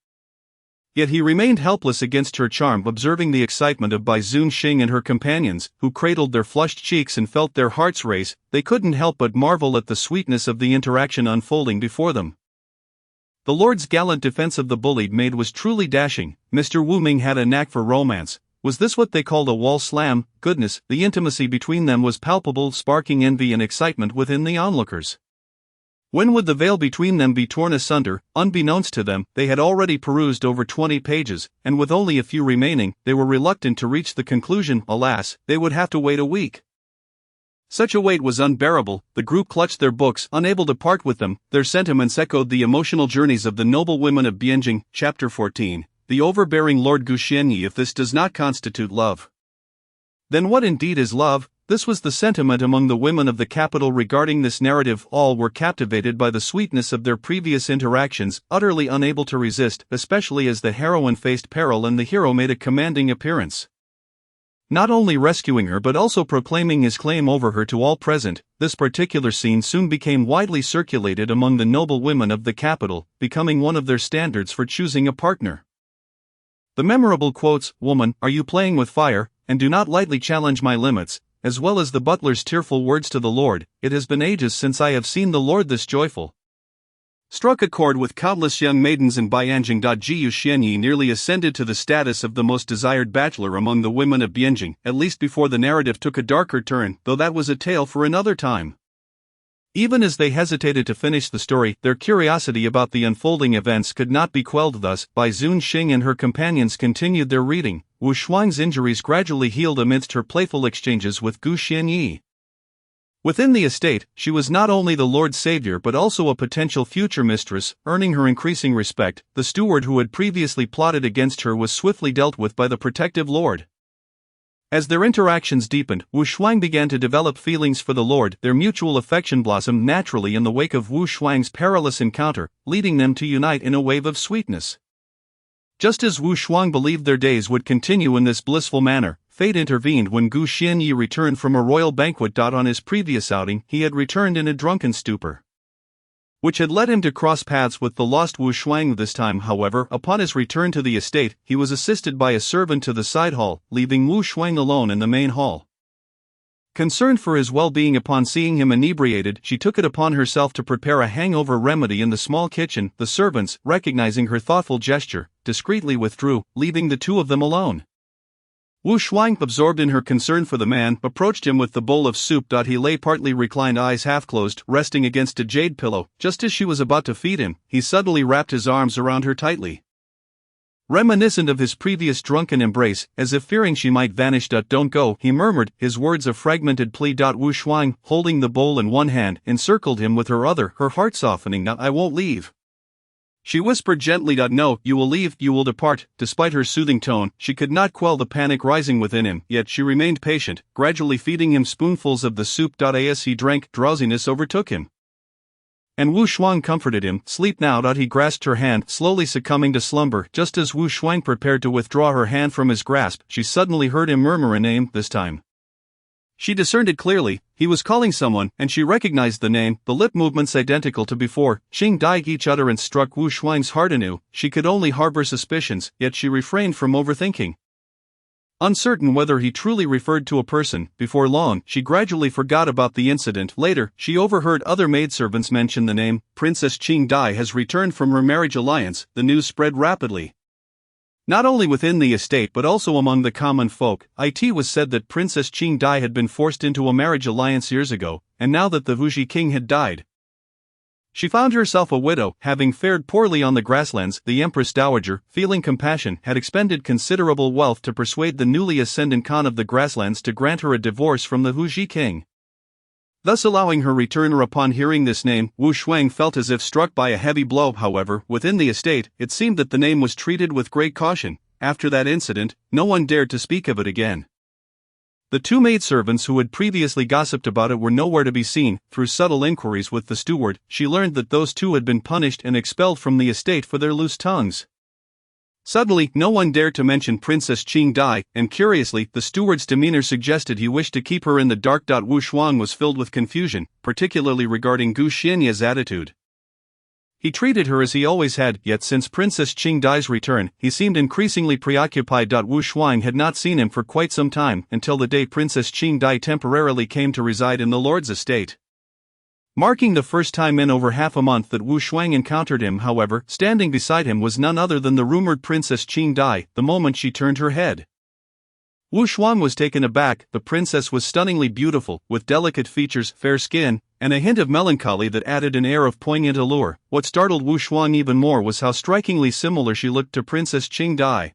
Yet he remained helpless against her charm. Observing the excitement of Bai Zunxing and her companions, who cradled their flushed cheeks and felt their hearts race, they couldn't help but marvel at the sweetness of the interaction unfolding before them. The Lord's gallant defense of the bullied maid was truly dashing. Mr. Wu Ming had a knack for romance. Was this what they called a wall slam? Goodness, the intimacy between them was palpable, sparking envy and excitement within the onlookers. When would the veil between them be torn asunder? Unbeknownst to them, they had already perused over 20 pages, and with only a few remaining, they were reluctant to reach the conclusion. Alas, they would have to wait a week. Such a wait was unbearable. The group clutched their books, unable to part with them. Their sentiments echoed the emotional journeys of the noble women of Bianjing. Chapter 14. The overbearing Lord Gu Xianyi. If this does not constitute love, then what indeed is love? This was the sentiment among the women of the capital regarding this narrative. All were captivated by the sweetness of their previous interactions, utterly unable to resist, especially as the heroine faced peril and the hero made a commanding appearance. Not only rescuing her but also proclaiming his claim over her to all present. This particular scene soon became widely circulated among the noble women of the capital, becoming one of their standards for choosing a partner. The memorable quotes, "Woman, are you playing with fire, and do not lightly challenge my limits," as well as the butler's tearful words to the Lord, "It has been ages since I have seen the Lord this joyful," struck a chord with countless young maidens in Bianjing. Gu Xianyi nearly ascended to the status of the most desired bachelor among the women of Bianjing, at least before the narrative took a darker turn, though that was a tale for another time. Even as they hesitated to finish the story, their curiosity about the unfolding events could not be quelled. Thus, Bai Zunxing and her companions continued their reading. Wu Xuan's injuries gradually healed amidst her playful exchanges with Gu Xianyi. Within the estate, she was not only the Lord's savior but also a potential future mistress, earning her increasing respect. The steward who had previously plotted against her was swiftly dealt with by the protective Lord. As their interactions deepened, Wu Shuang began to develop feelings for the Lord. Their mutual affection blossomed naturally in the wake of Wu Shuang's perilous encounter, leading them to unite in a wave of sweetness. Just as Wu Shuang believed their days would continue in this blissful manner, fate intervened when Gu Xianyi returned from a royal banquet. On his previous outing, he had returned in a drunken stupor, which had led him to cross paths with the lost Wu Shuang. This time, however, upon his return to the estate, he was assisted by a servant to the side hall, leaving Wu Shuang alone in the main hall. Concerned for his well-being upon seeing him inebriated, she took it upon herself to prepare a hangover remedy in the small kitchen. The servants, recognizing her thoughtful gesture, discreetly withdrew, leaving the two of them alone. Wu Shuang, absorbed in her concern for the man, approached him with the bowl of soup. He lay partly reclined, eyes half closed, resting against a jade pillow. Just as she was about to feed him, he suddenly wrapped his arms around her tightly. Reminiscent of his previous drunken embrace, as if fearing she might vanish. Don't go, he murmured, his words a fragmented plea. Wu Shuang, holding the bowl in one hand, encircled him with her other, her heart softening. No, I won't leave. She whispered gently. No, you will leave, you will depart. Despite her soothing tone, she could not quell the panic rising within him, yet she remained patient, gradually feeding him spoonfuls of the soup. As he drank, drowsiness overtook him. And Wu Shuang comforted him. Sleep now. He grasped her hand, slowly succumbing to slumber. Just as Wu Shuang prepared to withdraw her hand from his grasp, she suddenly heard him murmur a name. This time she discerned it clearly. He was calling someone, and she recognized the name, the lip movements identical to before. Qing Dai. Each utterance struck Wu Shuang's heart anew. She could only harbor suspicions, yet she refrained from overthinking. Uncertain whether he truly referred to a person, before long, she gradually forgot about the incident. Later, she overheard other maidservants mention the name. Princess Qing Dai has returned from her marriage alliance. The news spread rapidly, not only within the estate but also among the common folk. It was said that Princess Qing Dai had been forced into a marriage alliance years ago, and now that the Wuxi king had died, she found herself a widow, having fared poorly on the grasslands. The Empress Dowager, feeling compassion, had expended considerable wealth to persuade the newly ascendant Khan of the grasslands to grant her a divorce from the Wuxi king, thus allowing her return. Upon hearing this name, Wu Shuang felt as if struck by a heavy blow. However, within the estate, it seemed that the name was treated with great caution. After that incident, no one dared to speak of it again. The two maidservants who had previously gossiped about it were nowhere to be seen. Through subtle inquiries with the steward, she learned that those two had been punished and expelled from the estate for their loose tongues. Suddenly, no one dared to mention Princess Qing Dai, and curiously, the steward's demeanor suggested he wished to keep her in the dark. Wu Shuang was filled with confusion, particularly regarding Gu Xianye's attitude. He treated her as he always had, yet since Princess Qing Dai's return, he seemed increasingly preoccupied. Wu Shuang had not seen him for quite some time, until the day Princess Qing Dai temporarily came to reside in the Lord's estate, marking the first time in over half a month that Wu Shuang encountered him. However, standing beside him was none other than the rumored Princess Qing Dai. The moment she turned her head, Wu Shuang was taken aback. The princess was stunningly beautiful, with delicate features, fair skin, and a hint of melancholy that added an air of poignant allure. What startled Wu Shuang even more was how strikingly similar she looked to Princess Qing Dai,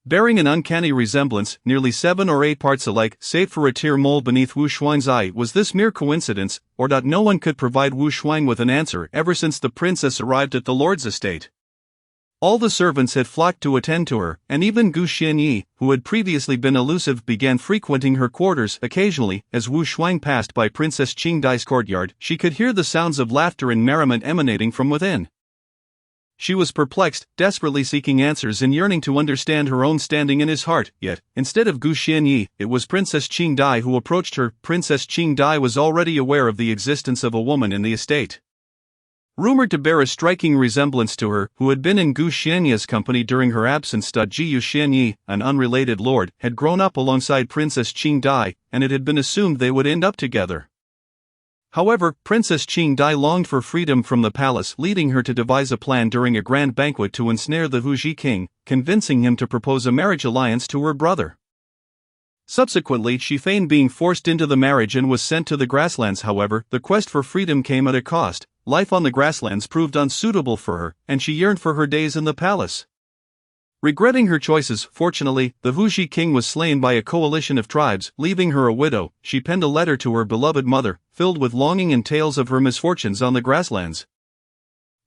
bearing an uncanny resemblance, nearly 7 or 8 parts alike, save for a tear mole beneath Wu Shuang's eye. Was this mere coincidence, or no one could provide Wu Shuang with an answer ever since the princess arrived at the Lord's estate. All the servants had flocked to attend to her, and even Gu Xianyi, who had previously been elusive, began frequenting her quarters. Occasionally, as Wu Shuang passed by Princess Qing Dai's courtyard, she could hear the sounds of laughter and merriment emanating from within. She was perplexed, desperately seeking answers and yearning to understand her own standing in his heart. Yet, instead of Gu Xianyi, it was Princess Qing Dai who approached her. Princess Qing Dai was already aware of the existence of a woman in the estate, rumored to bear a striking resemblance to her, who had been in Gu Xianye's company during her absence. Jiyu Xianyi, an unrelated lord, had grown up alongside Princess Qing Dai, and it had been assumed they would end up together. However, Princess Qing Dai longed for freedom from the palace, leading her to devise a plan during a grand banquet to ensnare the Wuxi king, convincing him to propose a marriage alliance to her brother. Subsequently, she feigned being forced into the marriage and was sent to the grasslands. However, the quest for freedom came at a cost. Life on the grasslands proved unsuitable for her, and she yearned for her days in the palace. Regretting her choices, fortunately, the Huji king was slain by a coalition of tribes, leaving her a widow. She penned a letter to her beloved mother, filled with longing and tales of her misfortunes on the grasslands.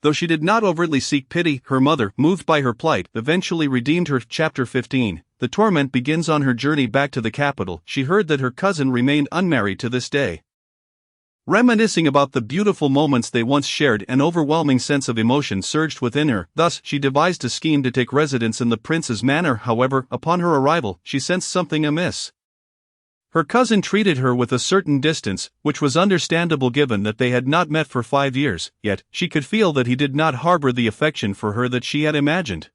Though she did not overtly seek pity, her mother, moved by her plight, eventually redeemed her. Chapter 15. The torment begins on her journey back to the capital. She heard that her cousin remained unmarried to this day. Reminiscing about the beautiful moments they once shared, an overwhelming sense of emotion surged within her. Thus, she devised a scheme to take residence in the prince's manor. However, upon her arrival, she sensed something amiss. Her cousin treated her with a certain distance, which was understandable given that they had not met for 5 years, yet, she could feel that he did not harbor the affection for her that she had imagined,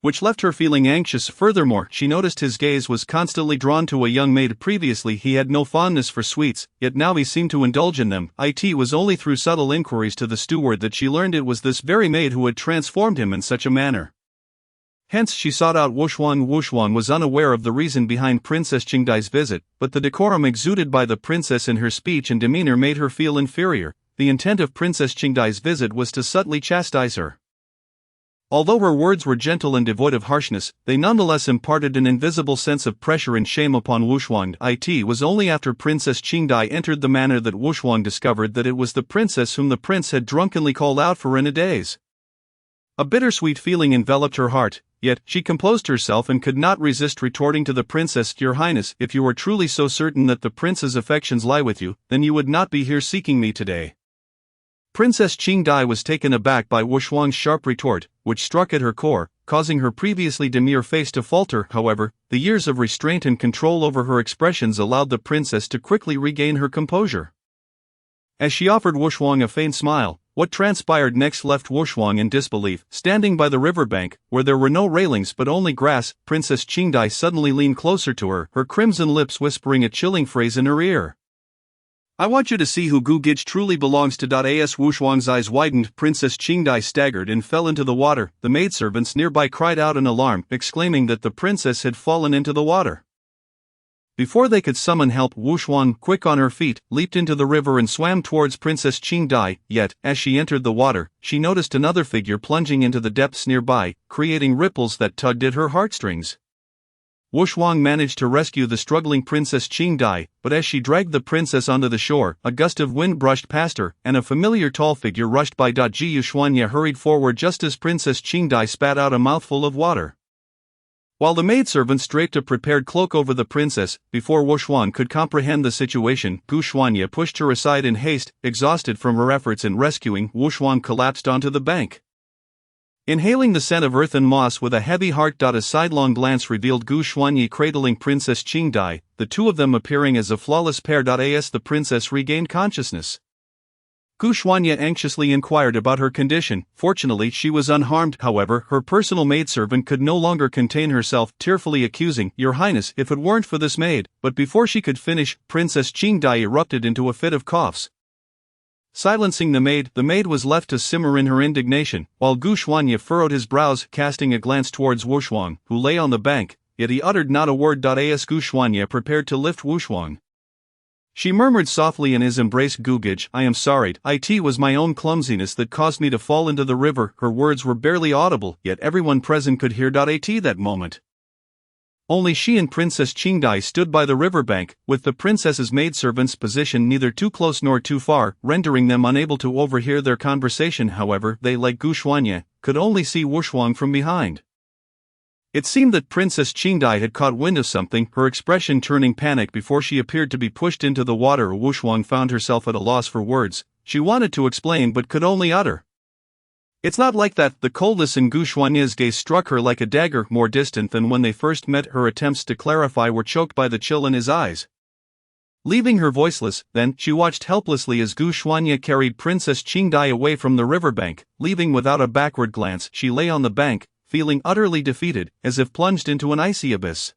which left her feeling anxious. Furthermore, she noticed his gaze was constantly drawn to a young maid. Previously he had no fondness for sweets, yet now he seemed to indulge in them. It was only through subtle inquiries to the steward that she learned it was this very maid who had transformed him in such a manner. Hence she sought out Wushuang. Wushuang was unaware of the reason behind Princess Qingdai's visit, but the decorum exuded by the princess in her speech and demeanor made her feel inferior. The intent of Princess Qingdai's visit was to subtly chastise her. Although her words were gentle and devoid of harshness, they nonetheless imparted an invisible sense of pressure and shame upon Wushuang. It was only after Princess Qingdai entered the manor that Wushuang discovered that it was the princess whom the prince had drunkenly called out for in a daze. A bittersweet feeling enveloped her heart, yet she composed herself and could not resist retorting to the princess, "Your Highness, if you were truly so certain that the prince's affections lie with you, then you would not be here seeking me today." Princess Qingdai was taken aback by Wushuang's sharp retort, which struck at her core, causing her previously demure face to falter. However, the years of restraint and control over her expressions allowed the princess to quickly regain her composure. As she offered Wushuang a faint smile, what transpired next left Wushuang in disbelief. Standing by the riverbank, where there were no railings but only grass, Princess Qingdai suddenly leaned closer to her crimson lips whispering a chilling phrase in her ear. "I want you to see who Gu Gich truly belongs to." As Wushuang's eyes widened, Princess Qingdai staggered and fell into the water. The maidservants nearby cried out in alarm, exclaiming that the princess had fallen into the water. Before they could summon help, Wushuang, quick on her feet, leaped into the river and swam towards Princess Qingdai. Yet, as she entered the water, she noticed another figure plunging into the depths nearby, creating ripples that tugged at her heartstrings. Wushuang managed to rescue the struggling Princess Qingdai, but as she dragged the princess onto the shore, a gust of wind brushed past her, and a familiar tall figure rushed by. Ji Yuxuanya hurried forward just as Princess Qingdai spat out a mouthful of water. While the maidservants draped a prepared cloak over the princess, before Wushuang could comprehend the situation, Gu Xuanya pushed her aside in haste. Exhausted from her efforts in rescuing, Wushuang collapsed onto the bank. Inhaling the scent of earth and moss with a heavy heart. A sidelong glance revealed Gu Xuanyi cradling Princess Qingdai, the two of them appearing as a flawless pair. As the princess regained consciousness, Gu Xuanya anxiously inquired about her condition. Fortunately, she was unharmed. However, her personal maidservant could no longer contain herself, tearfully accusing, "Your Highness, if it weren't for this maid." But before she could finish, Princess Qingdai erupted into a fit of coughs. Silencing the maid was left to simmer in her indignation, while Gu Xuanya furrowed his brows, casting a glance towards Wushuang, who lay on the bank, yet he uttered not a word. As Gu Xuanya prepared to lift Wushuang, she murmured softly in his embrace, "Gugage, I am sorry. It was my own clumsiness that caused me to fall into the river." Her words were barely audible, yet everyone present could hear. That moment, only she and Princess Qingdai stood by the riverbank, with the princess's maidservants positioned neither too close nor too far, rendering them unable to overhear their conversation. However, they, like Gu Xuanya, could only see Wushuang from behind. It seemed that Princess Qingdai had caught wind of something, her expression turning panic before she appeared to be pushed into the water. Wushuang found herself at a loss for words. She wanted to explain but could only utter, "It's not like that." The coldness in Gu Xuanya's gaze struck her like a dagger. More distant than when they first met, her attempts to clarify were choked by the chill in his eyes. Leaving her voiceless, then, she watched helplessly as Gu Xuanya carried Princess Qingdai away from the riverbank. Leaving without a backward glance, she lay on the bank, feeling utterly defeated, as if plunged into an icy abyss.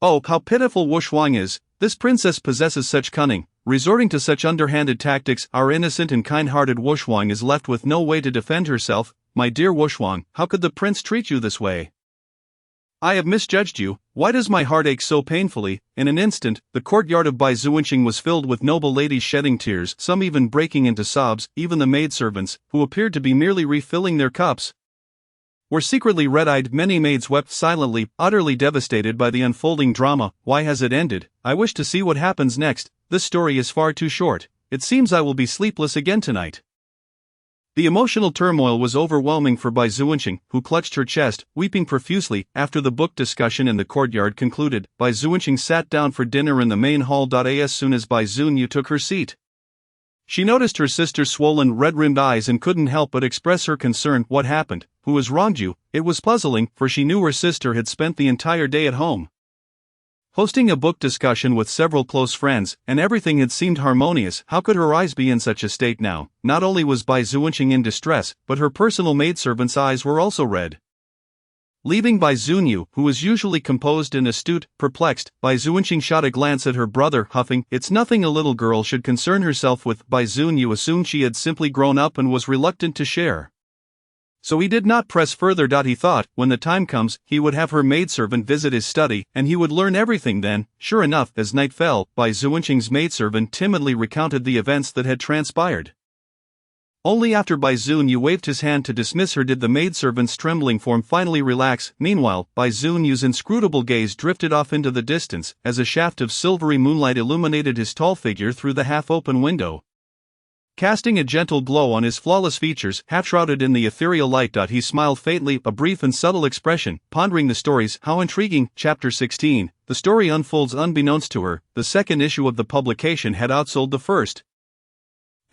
Oh, how pitiful Wushuang is! This princess possesses such cunning, resorting to such underhanded tactics. Our innocent and kind-hearted Wushuang is left with no way to defend herself. My dear Wushuang, how could the prince treat you this way? I have misjudged you. Why does my heart ache so painfully? In an instant, the courtyard of Bai Zuanqing was filled with noble ladies shedding tears, some even breaking into sobs, even the maidservants, who appeared to be merely refilling their cups. were secretly red-eyed. Many maids wept silently, utterly devastated by the unfolding drama. Why has it ended? I wish to see what happens next. This story is far too short. It seems I will be sleepless again tonight. The emotional turmoil was overwhelming for Bai Zuanqing, who clutched her chest, weeping profusely. After the book discussion in the courtyard concluded, Bai Zuanqing sat down for dinner in the main hall. As soon as Bai Zunyu took her seat, she noticed her sister's swollen, red-rimmed eyes and couldn't help but express her concern. What happened? Who has wronged you? It was puzzling, for she knew her sister had spent the entire day at home, hosting a book discussion with several close friends, and everything had seemed harmonious. How could her eyes be in such a state now? Not only was Bai Zuanqing in distress, but her personal maidservant's eyes were also red. Leaving Bai Zunyu, who was usually composed and astute, perplexed, Bai Zuanqing shot a glance at her brother, huffing, "It's nothing a little girl should concern herself with." Bai Zunyu assumed she had simply grown up and was reluctant to share, so he did not press further. He thought, when the time comes, he would have her maidservant visit his study, and he would learn everything then. Sure enough, as night fell, Bai Zuanqing's maidservant timidly recounted the events that had transpired. Only after Bai Zunyu waved his hand to dismiss her did the maidservant's trembling form finally relax. Meanwhile, Bai Zunyu's inscrutable gaze drifted off into the distance, as a shaft of silvery moonlight illuminated his tall figure through the half-open window, casting a gentle glow on his flawless features, half-shrouded in the ethereal light. He smiled faintly, a brief and subtle expression, pondering the stories. How intriguing. Chapter 16. The story unfolds unbeknownst to her. The second issue of the publication had outsold the first,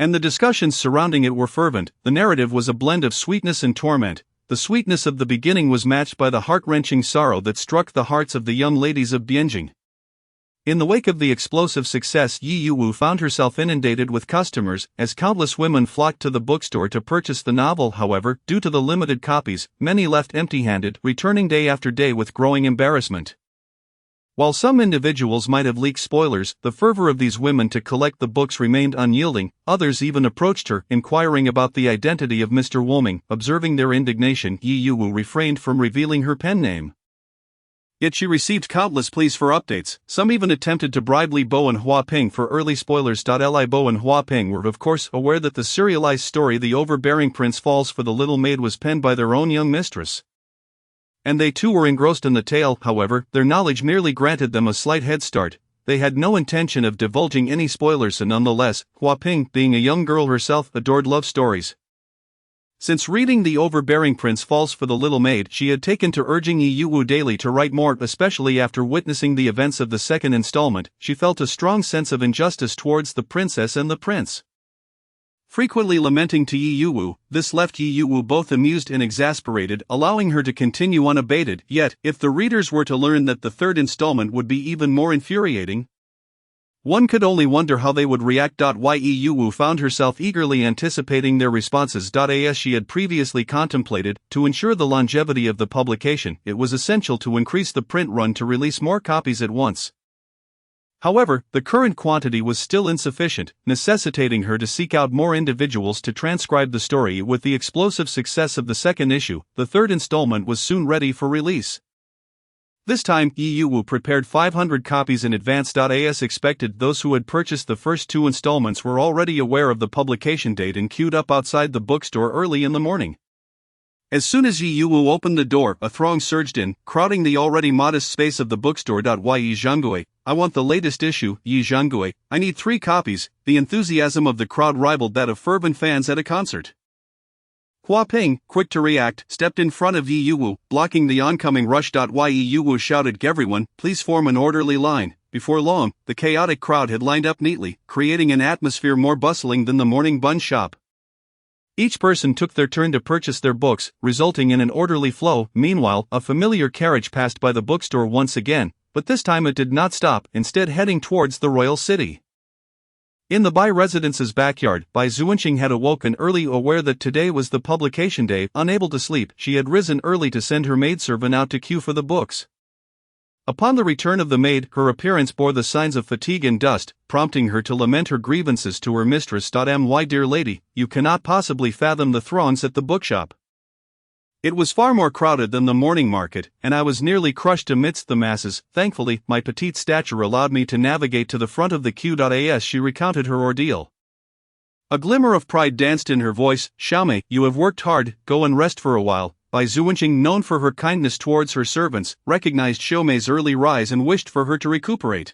and the discussions surrounding it were fervent. The narrative was a blend of sweetness and torment. The sweetness of the beginning was matched by the heart-wrenching sorrow that struck the hearts of the young ladies of Bianjing. In the wake of the explosive success, Yi Yuwu found herself inundated with customers, as countless women flocked to the bookstore to purchase the novel. However, due to the limited copies, many left empty-handed, returning day after day with growing embarrassment. While some individuals might have leaked spoilers, the fervor of these women to collect the books remained unyielding. Others even approached her, inquiring about the identity of Mr. Woming. Observing their indignation, Yi Yuwu refrained from revealing her pen name. Yet she received countless pleas for updates. Some even attempted to bribe Li Bo and Hua Ping for early spoilers. Li Bo and Hua Ping were of course aware that the serialized story The Overbearing Prince Falls for the Little Maid was penned by their own young mistress, and they too were engrossed in the tale. However, their knowledge merely granted them a slight head start. They had no intention of divulging any spoilers, and nonetheless, Hua Ping, being a young girl herself, adored love stories. Since reading The Overbearing Prince Falls for the Little Maid, she had taken to urging Yi Yuwu daily to write more. Especially after witnessing the events of the second installment, she felt a strong sense of injustice towards the princess and the prince. Frequently lamenting to Yi Yuwu, this left Yi Yuwu both amused and exasperated, allowing her to continue unabated. Yet, if the readers were to learn that the third installment would be even more infuriating, one could only wonder how they would react. Yi Yuwu found herself eagerly anticipating their responses. As she had previously contemplated, to ensure the longevity of the publication, it was essential to increase the print run to release more copies at once. However, the current quantity was still insufficient, necessitating her to seek out more individuals to transcribe the story. With the explosive success of the second issue, the third installment was soon ready for release. This time, Yi Yuwu prepared 500 copies in advance. As expected, those who had purchased the first two installments were already aware of the publication date and queued up outside the bookstore early in the morning. As soon as Yi Yuwu opened the door, a throng surged in, crowding the already modest space of the bookstore. Yi Zhanggui, I want the latest issue. Yi Zhanggui, I need 3 copies. The enthusiasm of the crowd rivaled that of fervent fans at a concert. Hua Ping, quick to react, stepped in front of Yi Yuwu, blocking the oncoming rush. Yi Yuwu shouted, "Everyone, please form an orderly line." Before long, the chaotic crowd had lined up neatly, creating an atmosphere more bustling than the morning bun shop. Each person took their turn to purchase their books, resulting in an orderly flow. Meanwhile, a familiar carriage passed by the bookstore once again, but this time it did not stop, instead heading towards the royal city. In the Bai residence's backyard, Bai Zuanqing had awoken early, aware that today was the publication day. Unable to sleep, she had risen early to send her maidservant out to queue for the books. Upon the return of the maid, her appearance bore the signs of fatigue and dust, prompting her to lament her grievances to her mistress. My dear lady, you cannot possibly fathom the throngs at the bookshop. It was far more crowded than the morning market, and I was nearly crushed amidst the masses. Thankfully, my petite stature allowed me to navigate to the front of the queue. As she recounted her ordeal, a glimmer of pride danced in her voice. Xiaomei, you have worked hard, go and rest for a while. Bai Zuanqing, known for her kindness towards her servants, recognized Xiaomei's early rise and wished for her to recuperate.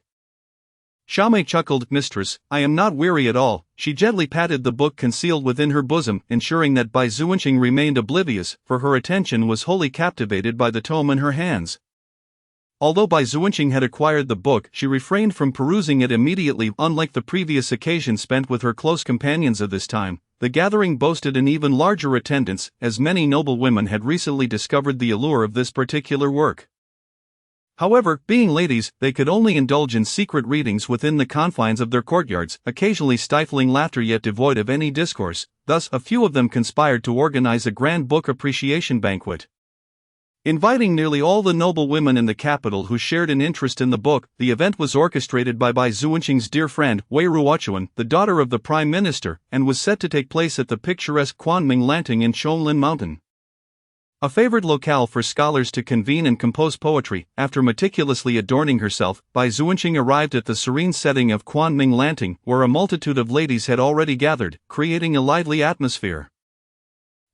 Xiaomei chuckled, "Mistress, I am not weary at all." She gently patted the book concealed within her bosom, ensuring that Bai Zuanqing remained oblivious, for her attention was wholly captivated by the tome in her hands. Although Bai Zuanqing had acquired the book, she refrained from perusing it immediately. Unlike the previous occasion spent with her close companions of this time, the gathering boasted an even larger attendance, as many noble women had recently discovered the allure of this particular work. However, being ladies, they could only indulge in secret readings within the confines of their courtyards, occasionally stifling laughter yet devoid of any discourse. Thus, a few of them conspired to organize a grand book appreciation banquet. Inviting nearly all the noble women in the capital who shared an interest in the book, the event was orchestrated by Bai Zuanqing's dear friend, Wei Ruochuan, the daughter of the Prime Minister, and was set to take place at the picturesque Quanming Lanting in Shonglin Mountain. A favored locale for scholars to convene and compose poetry. After meticulously adorning herself, Bai Zuanqing arrived at the serene setting of Quanming Lanting, where a multitude of ladies had already gathered, creating a lively atmosphere.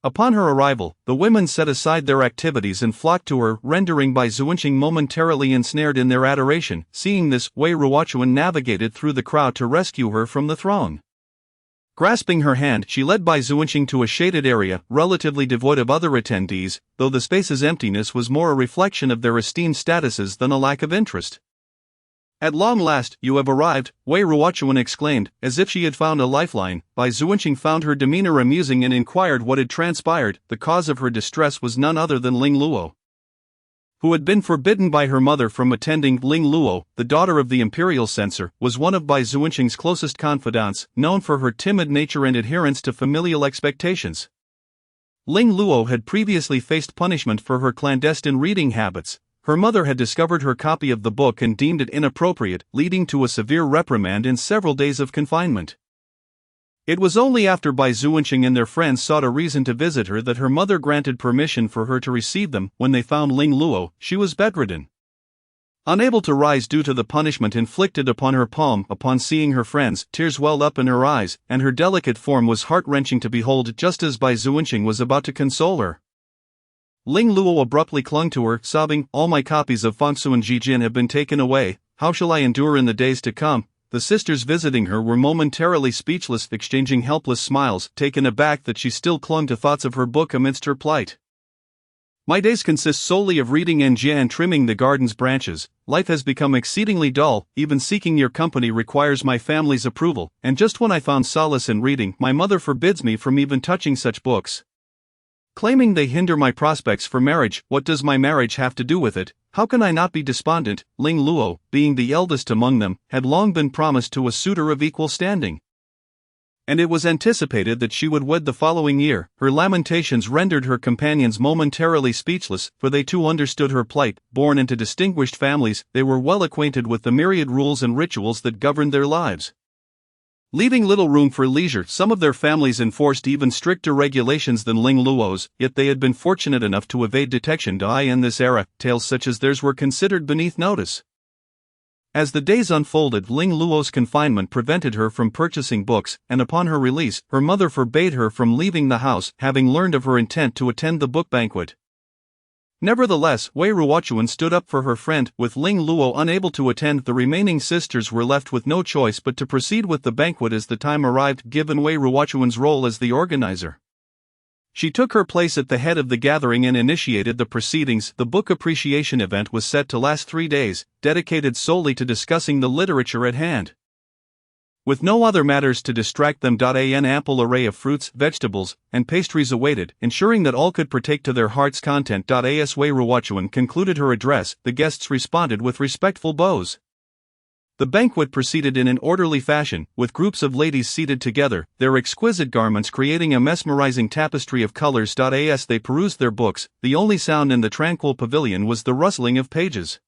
Upon her arrival, the women set aside their activities and flocked to her, rendering Bai Zuanqing momentarily ensnared in their adoration. Seeing this, Wei Ruochuan navigated through the crowd to rescue her from the throng. Grasping her hand, she led Bai Zuanqing to a shaded area, relatively devoid of other attendees, though the space's emptiness was more a reflection of their esteemed statuses than a lack of interest. "At long last, you have arrived," Wei Ruochuan exclaimed, as if she had found a lifeline. Bai Zuanqing found her demeanor amusing and inquired what had transpired. The cause of her distress was none other than Ling Luo, who had been forbidden by her mother from attending. Ling Luo, the daughter of the imperial censor, was one of Bai Zuanqing's closest confidants, known for her timid nature and adherence to familial expectations. Ling Luo had previously faced punishment for her clandestine reading habits. Her mother had discovered her copy of the book and deemed it inappropriate, leading to a severe reprimand and several days of confinement. It was only after Bai Zuanqing and their friends sought a reason to visit her that her mother granted permission for her to receive them. When they found Ling Luo, she was bedridden, unable to rise due to the punishment inflicted upon her palm. Upon seeing her friends, tears welled up in her eyes, and her delicate form was heart-wrenching to behold. Just as Bai Zuanqing was about to console her, Ling Luo abruptly clung to her, sobbing, "All my copies of Fangsuan Jijin have been taken away. How shall I endure in the days to come?" The sisters visiting her were momentarily speechless, exchanging helpless smiles, taken aback that she still clung to thoughts of her book amidst her plight. "My days consist solely of reading and trimming the garden's branches. Life has become exceedingly dull. Even seeking your company requires my family's approval, and just when I found solace in reading, my mother forbids me from even touching such books, claiming they hinder my prospects for marriage. What does my marriage have to do with it? How can I not be despondent?" Ling Luo, being the eldest among them, had long been promised to a suitor of equal standing, and it was anticipated that she would wed the following year. Her lamentations rendered her companions momentarily speechless, for they too understood her plight. Born into distinguished families, they were well acquainted with the myriad rules and rituals that governed their lives. Leaving little room for leisure, some of their families enforced even stricter regulations than Ling Luo's, yet they had been fortunate enough to evade detection. In this era, tales such as theirs were considered beneath notice. As the days unfolded, Ling Luo's confinement prevented her from purchasing books, and upon her release, her mother forbade her from leaving the house, having learned of her intent to attend the book banquet. Nevertheless, Wei Ruochuan stood up for her friend. With Ling Luo unable to attend, the remaining sisters were left with no choice but to proceed with the banquet as the time arrived. Given Wei Ruochuan's role as the organizer, she took her place at the head of the gathering and initiated the proceedings. The book appreciation event was set to last 3 days, dedicated solely to discussing the literature at hand. With no other matters to distract them, an ample array of fruits, vegetables, and pastries awaited, ensuring that all could partake to their heart's content. As Wei Ruochuan concluded her address, the guests responded with respectful bows. The banquet proceeded in an orderly fashion, with groups of ladies seated together, their exquisite garments creating a mesmerizing tapestry of colors. As they perused their books, the only sound in the tranquil pavilion was the rustling of pages.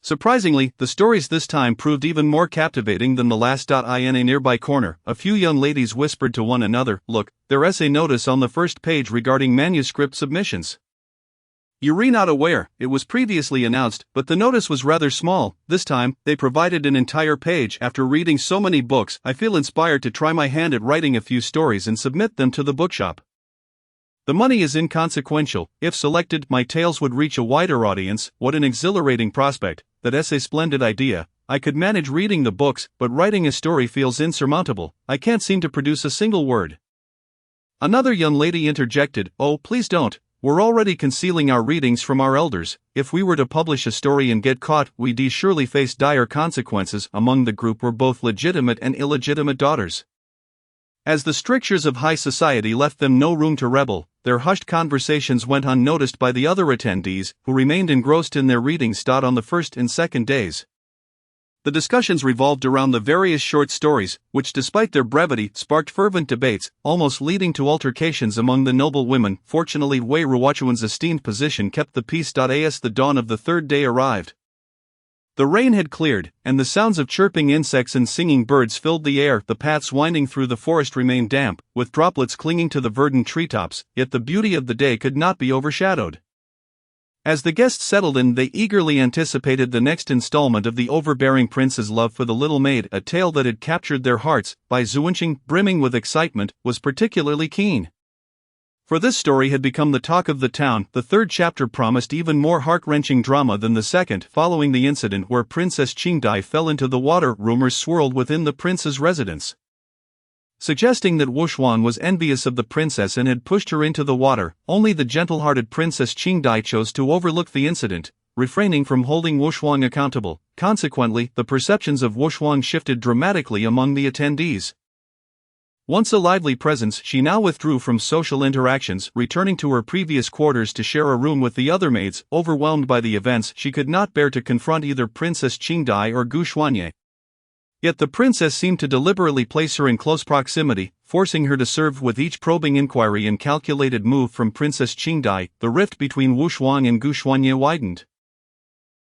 Surprisingly, the stories this time proved even more captivating than the last. In a nearby corner, a few young ladies whispered to one another, "Look, their essay notice on the first page regarding manuscript submissions. You're not aware, it was previously announced, but the notice was rather small. This time, they provided an entire page. After reading so many books, I feel inspired to try my hand at writing a few stories and submit them to the bookshop." The money is inconsequential. If selected, my tales would reach a wider audience. What an exhilarating prospect. That's a splendid idea. I could manage reading the books, but writing a story feels insurmountable. I can't seem to produce a single word." Another young lady interjected, "Oh, please don't. We're already concealing our readings from our elders. If we were to publish a story and get caught, we'd surely face dire consequences." Among the group were both legitimate and illegitimate daughters. As the strictures of high society left them no room to rebel, their hushed conversations went unnoticed by the other attendees, who remained engrossed in their readings on the first and second days. The discussions revolved around the various short stories, which despite their brevity sparked fervent debates, almost leading to altercations among the noble women. Fortunately, Wei Ruochuan's esteemed position kept the peace. As the dawn of the third day arrived, the rain had cleared, and the sounds of chirping insects and singing birds filled the air. The paths winding through the forest remained damp, with droplets clinging to the verdant treetops, yet the beauty of the day could not be overshadowed. As the guests settled in, they eagerly anticipated the next installment of the overbearing prince's love for the little maid. A tale that had captured their hearts, by Zuanqing, brimming with excitement, was particularly keen. For this story had become the talk of the town. The third chapter promised even more heart-wrenching drama than the second. Following the incident where Princess Qingdai fell into the water, rumors swirled within the prince's residence, suggesting that Wushuang was envious of the princess and had pushed her into the water. Only the gentle-hearted Princess Qingdai chose to overlook the incident, refraining from holding Wushuang accountable. Consequently, the perceptions of Wushuang shifted dramatically among the attendees. Once a lively presence, she now withdrew from social interactions, returning to her previous quarters to share a room with the other maids. Overwhelmed by the events, she could not bear to confront either Princess Qingdai or Gu Xuanye. Yet the princess seemed to deliberately place her in close proximity, forcing her to serve with each probing inquiry and calculated move from Princess Qingdai. The rift between Wushuang and Gu Xuanye widened.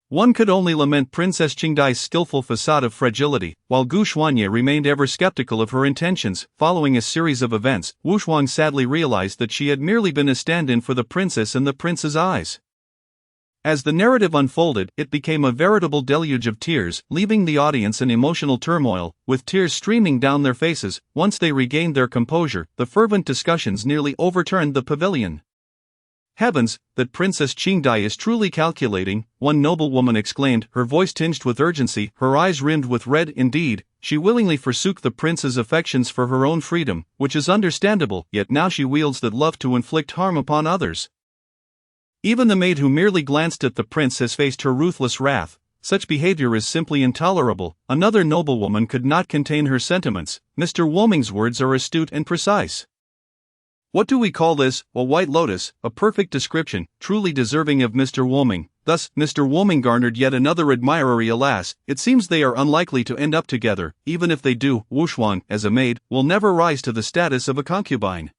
One could only lament Princess Qingdai's skillful facade of fragility, while Gu Xuanye remained ever skeptical of her intentions. Following a series of events, Wushuang sadly realized that she had merely been a stand-in for the princess in the prince's eyes. As the narrative unfolded, it became a veritable deluge of tears, leaving the audience in emotional turmoil, with tears streaming down their faces. Once they regained their composure, the fervent discussions nearly overturned the pavilion. "Heavens, that Princess Qingdai is truly calculating," one noblewoman exclaimed, her voice tinged with urgency, her eyes rimmed with red. "Indeed, she willingly forsook the prince's affections for her own freedom, which is understandable, yet now she wields that love to inflict harm upon others. Even the maid who merely glanced at the prince has faced her ruthless wrath. Such behavior is simply intolerable." Another noblewoman could not contain her sentiments. "Mr. Woming's words are astute and precise. What do we call this? A white lotus, a perfect description, truly deserving of Mr. Woming." Thus, Mr. Woming garnered yet another admirer. Alas, it seems they are unlikely to end up together. Even if they do, Wushuang, as a maid, will never rise to the status of a concubine.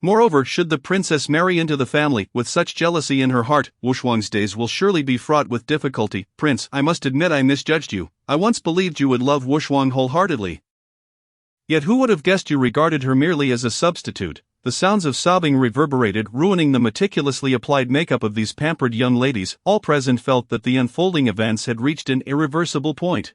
Moreover, should the princess marry into the family, with such jealousy in her heart, Wushuang's days will surely be fraught with difficulty. "Prince, I must admit I misjudged you. I once believed you would love Wushuang wholeheartedly. Yet who would have guessed you regarded her merely as a substitute?" The sounds of sobbing reverberated, ruining the meticulously applied makeup of these pampered young ladies. All present felt that the unfolding events had reached an irreversible point.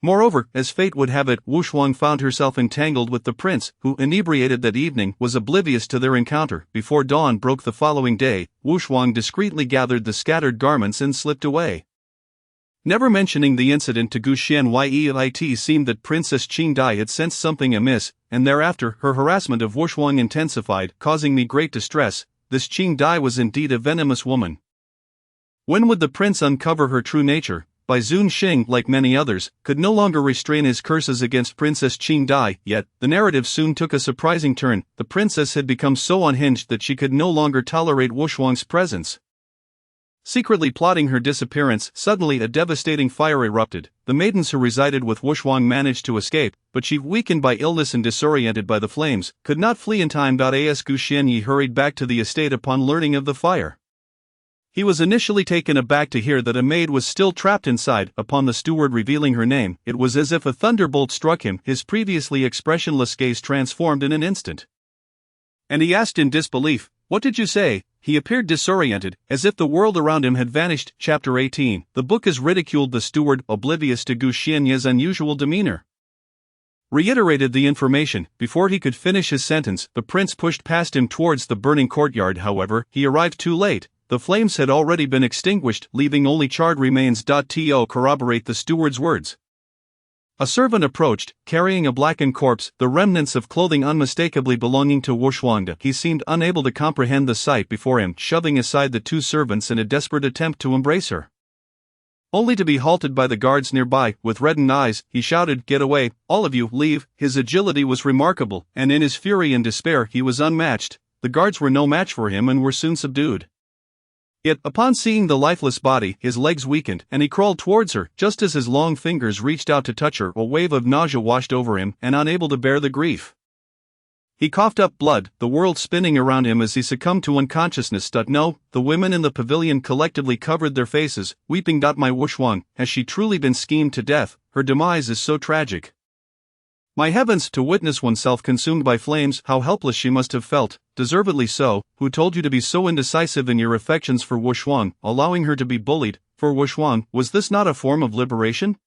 Moreover, as fate would have it, Wushuang found herself entangled with the prince, who, inebriated that evening, was oblivious to their encounter. Before dawn broke the following day, Wushuang discreetly gathered the scattered garments and slipped away. Never mentioning the incident to Gu Xianye, it seemed that Princess Qingdai had sensed something amiss, and thereafter her harassment of Wushuang intensified, causing me great distress. This Qingdai was indeed a venomous woman. When would the prince uncover her true nature? Bai Zunxing, like many others, could no longer restrain his curses against Princess Qingdai. Yet, the narrative soon took a surprising turn. The princess had become so unhinged that she could no longer tolerate Wushuang's presence. Secretly plotting her disappearance, suddenly a devastating fire erupted. The maidens who resided with Wushuang managed to escape, but she, weakened by illness and disoriented by the flames, could not flee in time. As Gu Xianye hurried back to the estate upon learning of the fire, he was initially taken aback to hear that a maid was still trapped inside. Upon the steward revealing her name, it was as if a thunderbolt struck him. His previously expressionless gaze transformed in an instant, and he asked in disbelief, "What did you say?" He appeared disoriented, as if the world around him had vanished. Chapter 18. The book has ridiculed the steward, oblivious to Gu Xianye's unusual demeanor. reiterated the information. Before he could finish his sentence, the prince pushed past him towards the burning courtyard. However, he arrived too late. The flames had already been extinguished, leaving only charred remains. To corroborate the steward's words, a servant approached, carrying a blackened corpse, the remnants of clothing unmistakably belonging to Wu Shuangde. He seemed unable to comprehend the sight before him, shoving aside the two servants in a desperate attempt to embrace her. Only to be halted by the guards nearby. With reddened eyes, he shouted, "Get away, all of you, leave!" His agility was remarkable, and in his fury and despair he was unmatched. The guards were no match for him and were soon subdued. Yet, upon seeing the lifeless body, his legs weakened, and he crawled towards her. Just as his long fingers reached out to touch her, a wave of nausea washed over him, and unable to bear the grief, he coughed up blood, the world spinning around him as he succumbed to unconsciousness. No, the women in the pavilion collectively covered their faces, weeping. My Wu Shuang, has she truly been schemed to death? Her demise is so tragic. My heavens, to witness oneself consumed by flames, how helpless she must have felt. Deservedly so. Who told you to be so indecisive in your affections for Wu Shuang, allowing her to be bullied? For Wu Shuang, was this not a form of liberation?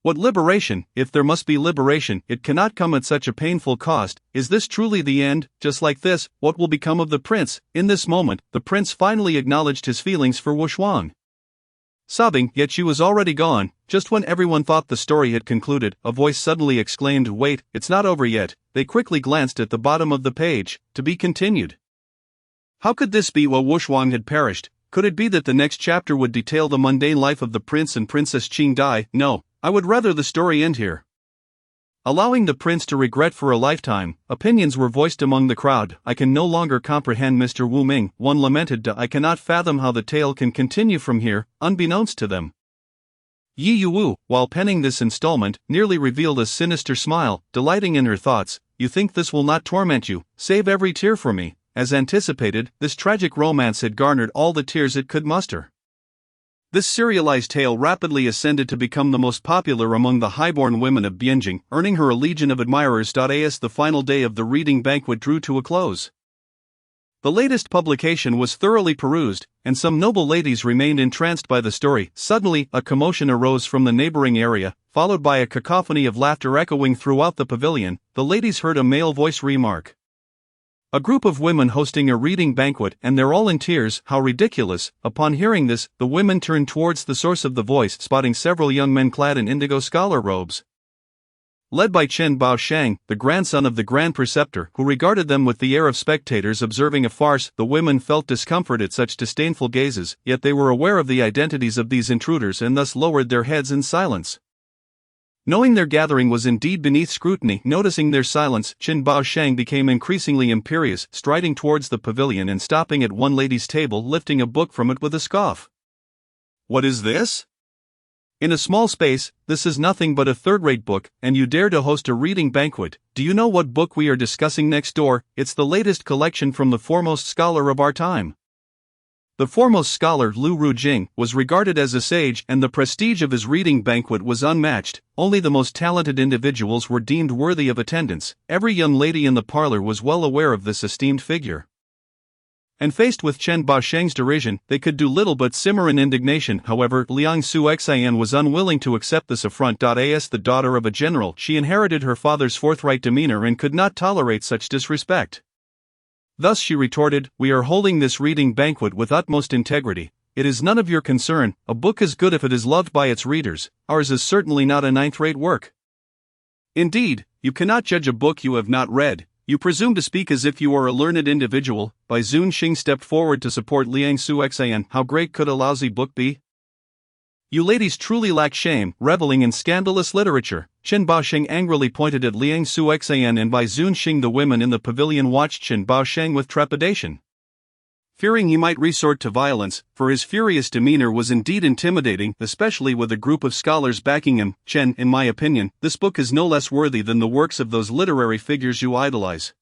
What liberation? If there must be liberation, it cannot come at such a painful cost. Is this truly the end? Just like this, what will become of the prince? In this moment, the prince finally acknowledged his feelings for Wu Shuang. Sobbing, yet she was already gone. Just when everyone thought the story had concluded, a voice suddenly exclaimed, "Wait, it's not over yet." They quickly glanced at the bottom of the page. To be continued. How could this be? Wu Shuang had perished. Could it be that the next chapter would detail the mundane life of the prince and Princess Qing Dai? No, I would rather the story end here. Allowing the prince to regret for a lifetime, opinions were voiced among the crowd. "I can no longer comprehend Mr. Wu Ming," one lamented. "I cannot fathom how the tale can continue from here." Unbeknownst to them, Yi Yuwu, while penning this installment, nearly revealed a sinister smile, delighting in her thoughts. "You think this will not torment you? Save every tear for me." As anticipated, this tragic romance had garnered all the tears it could muster. This serialized tale rapidly ascended to become the most popular among the highborn women of Bianjing, earning her a legion of admirers. As the final day of the reading banquet drew to a close, the latest publication was thoroughly perused, and some noble ladies remained entranced by the story. Suddenly, a commotion arose from the neighboring area, followed by a cacophony of laughter echoing throughout the pavilion. The ladies heard a male voice remark, "A group of women hosting a reading banquet, and they're all in tears, how ridiculous." Upon hearing this, the women turned towards the source of the voice, spotting several young men clad in indigo scholar robes. Led by Chen Baoshang, the grandson of the Grand Preceptor, who regarded them with the air of spectators observing a farce. The women felt discomfort at such disdainful gazes, yet they were aware of the identities of these intruders and thus lowered their heads in silence. Knowing their gathering was indeed beneath scrutiny, noticing their silence, Chen Baoshang became increasingly imperious, striding towards the pavilion and stopping at one lady's table, lifting a book from it with a scoff. "What is this? In a small space, this is nothing but a third-rate book, and you dare to host a reading banquet. Do you know what book we are discussing next door? It's the latest collection from the foremost scholar of our time." The foremost scholar, Lu Rujing, was regarded as a sage, and the prestige of his reading banquet was unmatched. Only the most talented individuals were deemed worthy of attendance. Every young lady in the parlor was well aware of this esteemed figure. And faced with Chen Baoshang's derision, they could do little but simmer in indignation. However, Liang Suxian was unwilling to accept this affront. As the daughter of a general, she inherited her father's forthright demeanor and could not tolerate such disrespect. Thus she retorted, "We are holding this reading banquet with utmost integrity. It is none of your concern. A book is good if it is loved by its readers. Ours is certainly not a ninth-rate work." "Indeed, you cannot judge a book you have not read. You presume to speak as if you are a learned individual." Bai Zunxing stepped forward to support Liang Suxian. "How great could a lousy book be? You ladies truly lack shame, reveling in scandalous literature." Chen Baoshang angrily pointed at Liang Suxian and Bai Zunxing. The women in the pavilion watched Chen Baoshang with trepidation, fearing he might resort to violence, for his furious demeanor was indeed intimidating, especially with a group of scholars backing him. "Chen, in my opinion, this book is no less worthy than the works of those literary figures you idolize.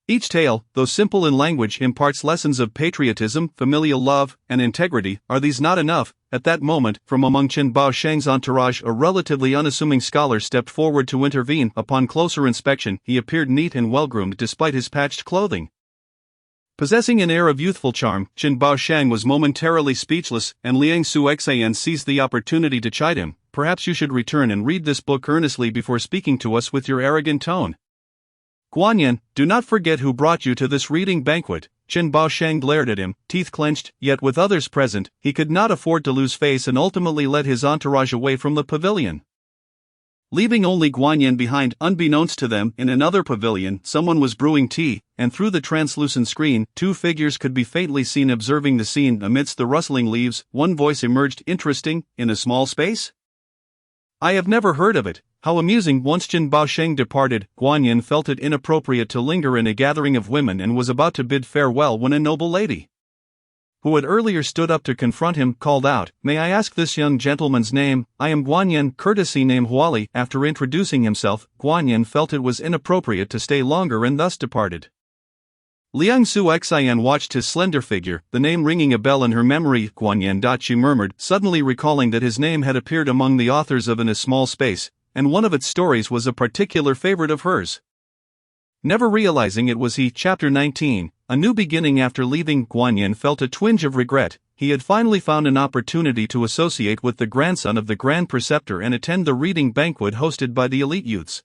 Each tale, though simple in language, imparts lessons of patriotism, familial love, and integrity. Are these not enough?" At that moment, from among Chen Baoshang's entourage, a relatively unassuming scholar stepped forward to intervene. Upon closer inspection, he appeared neat and well-groomed despite his patched clothing. Possessing an air of youthful charm, Chen Baoshang was momentarily speechless, and Liang Suxian seized the opportunity to chide him. perhaps you should return and read this book earnestly before speaking to us with your arrogant tone. Guanyin, do not forget who brought you to this reading banquet." Qin Baosheng glared at him, teeth clenched, yet with others present, he could not afford to lose face and ultimately led his entourage away from the pavilion. Leaving only Guanyin behind, unbeknownst to them, in another pavilion, someone was brewing tea, and through the translucent screen, two figures could be faintly seen observing the scene amidst the rustling leaves. One voice emerged, "Interesting, in a small space? I have never heard of it. How amusing." Once Qin Baosheng departed, Guanyin felt it inappropriate to linger in a gathering of women and was about to bid farewell when a noble lady, who had earlier stood up to confront him, called out, "May I ask this young gentleman's name?" "I am Guanyin, courtesy name Huali." After introducing himself, Guanyin felt it was inappropriate to stay longer and thus departed. Liang Su Xian watched his slender figure, the name ringing a bell in her memory. "Guanyin," she murmured, suddenly recalling that his name had appeared among the authors of In a Small Space, and one of its stories was a particular favorite of hers. Never realizing it was he. Chapter 19, A New Beginning. After leaving, Guanyin felt a twinge of regret. He had finally found an opportunity to associate with the grandson of the Grand Preceptor and attend the reading banquet hosted by the elite youths.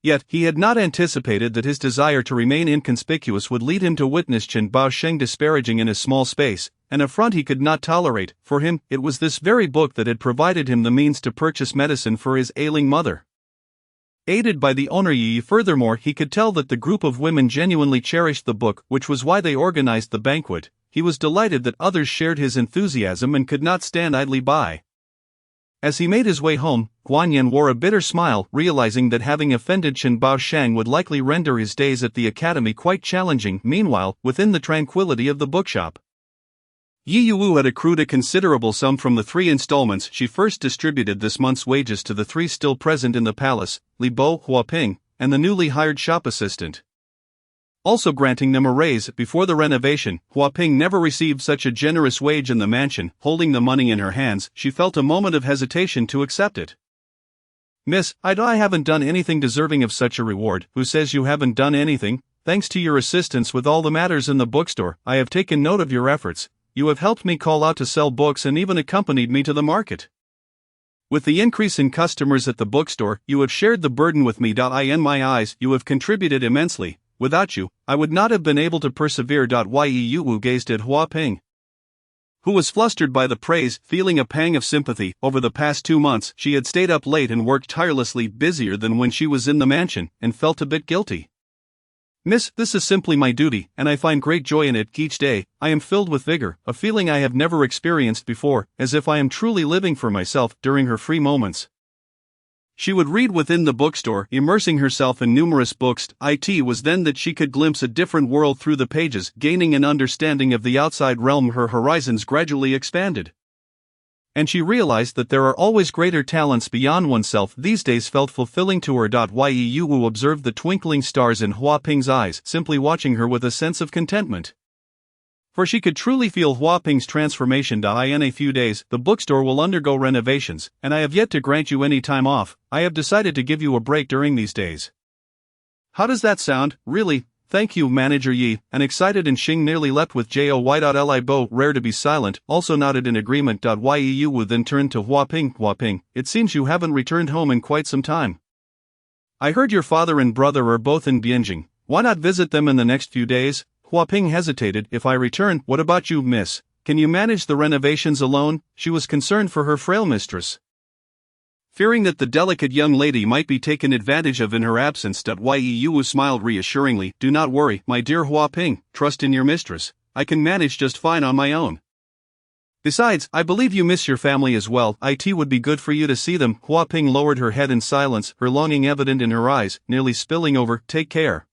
Yet, he had not anticipated that his desire to remain inconspicuous would lead him to witness Qin Baosheng disparaging In a Small Space, an affront he could not tolerate. For him, it was this very book that had provided him the means to purchase medicine for his ailing mother. Aided by the owner Yi, furthermore, he could tell that the group of women genuinely cherished the book, which was why they organized the banquet. He was delighted that others shared his enthusiasm and could not stand idly by. As he made his way home, Guanyin wore a bitter smile, realizing that having offended Qin Baosheng would likely render his days at the academy quite challenging. Meanwhile, within the tranquility of the bookshop, Yi Yuwu had accrued a considerable sum from the 3 installments. She first distributed this month's wages to the 3 still present in the palace, Li Bo, Huaping, and the newly hired shop assistant, also granting them a raise. Before the renovation, Huaping never received such a generous wage in the mansion. Holding the money in her hands, she felt a moment of hesitation to accept it. "Miss, I haven't done anything deserving of such a reward." "Who says you haven't done anything? Thanks to your assistance with all the matters in the bookstore, I have taken note of your efforts. You have helped me call out to sell books and even accompanied me to the market. With the increase in customers at the bookstore, you have shared the burden with me. In my eyes, you have contributed immensely. Without you, I would not have been able to persevere." Yi Yuwu gazed at Huaping, who was flustered by the praise, feeling a pang of sympathy. Over the past 2 months, she had stayed up late and worked tirelessly, busier than when she was in the mansion, and felt a bit guilty. "Miss, this is simply my duty, and I find great joy in it. Each day, I am filled with vigor, a feeling I have never experienced before, as if I am truly living for myself." During her free moments, she would read within the bookstore, immersing herself in numerous books. It was then that she could glimpse a different world through the pages, gaining an understanding of the outside realm. Her horizons gradually expanded, and she realized that there are always greater talents beyond oneself. These days felt fulfilling to her. Yi Yuwu observed the twinkling stars in Huaping's eyes, simply watching her with a sense of contentment, for she could truly feel Huaping's transformation. In a few days, the bookstore will undergo renovations, and I have yet to grant you any time off. I have decided to give you a break during these days. How does that sound? Really? Thank you, Manager Yi. An excited and Xing nearly leapt with Joy. Li Bo, rare to be silent, also nodded in agreement. Yi Yuwu then turned to Huaping. "Huaping, it seems you haven't returned home in quite some time. I heard your father and brother are both in Bianjing. Why not visit them in the next few days?" Huaping hesitated. "If I return, what about you, miss? Can you manage the renovations alone?" She was concerned for her frail mistress, fearing that the delicate young lady might be taken advantage of in her absence. Yi Yuwu smiled reassuringly. "Do not worry, my dear Huaping, trust in your mistress. I can manage just fine on my own. Besides, I believe you miss your family as well. It would be good for you to see them." Huaping lowered her head in silence, her longing evident in her eyes, nearly spilling over. "Take care,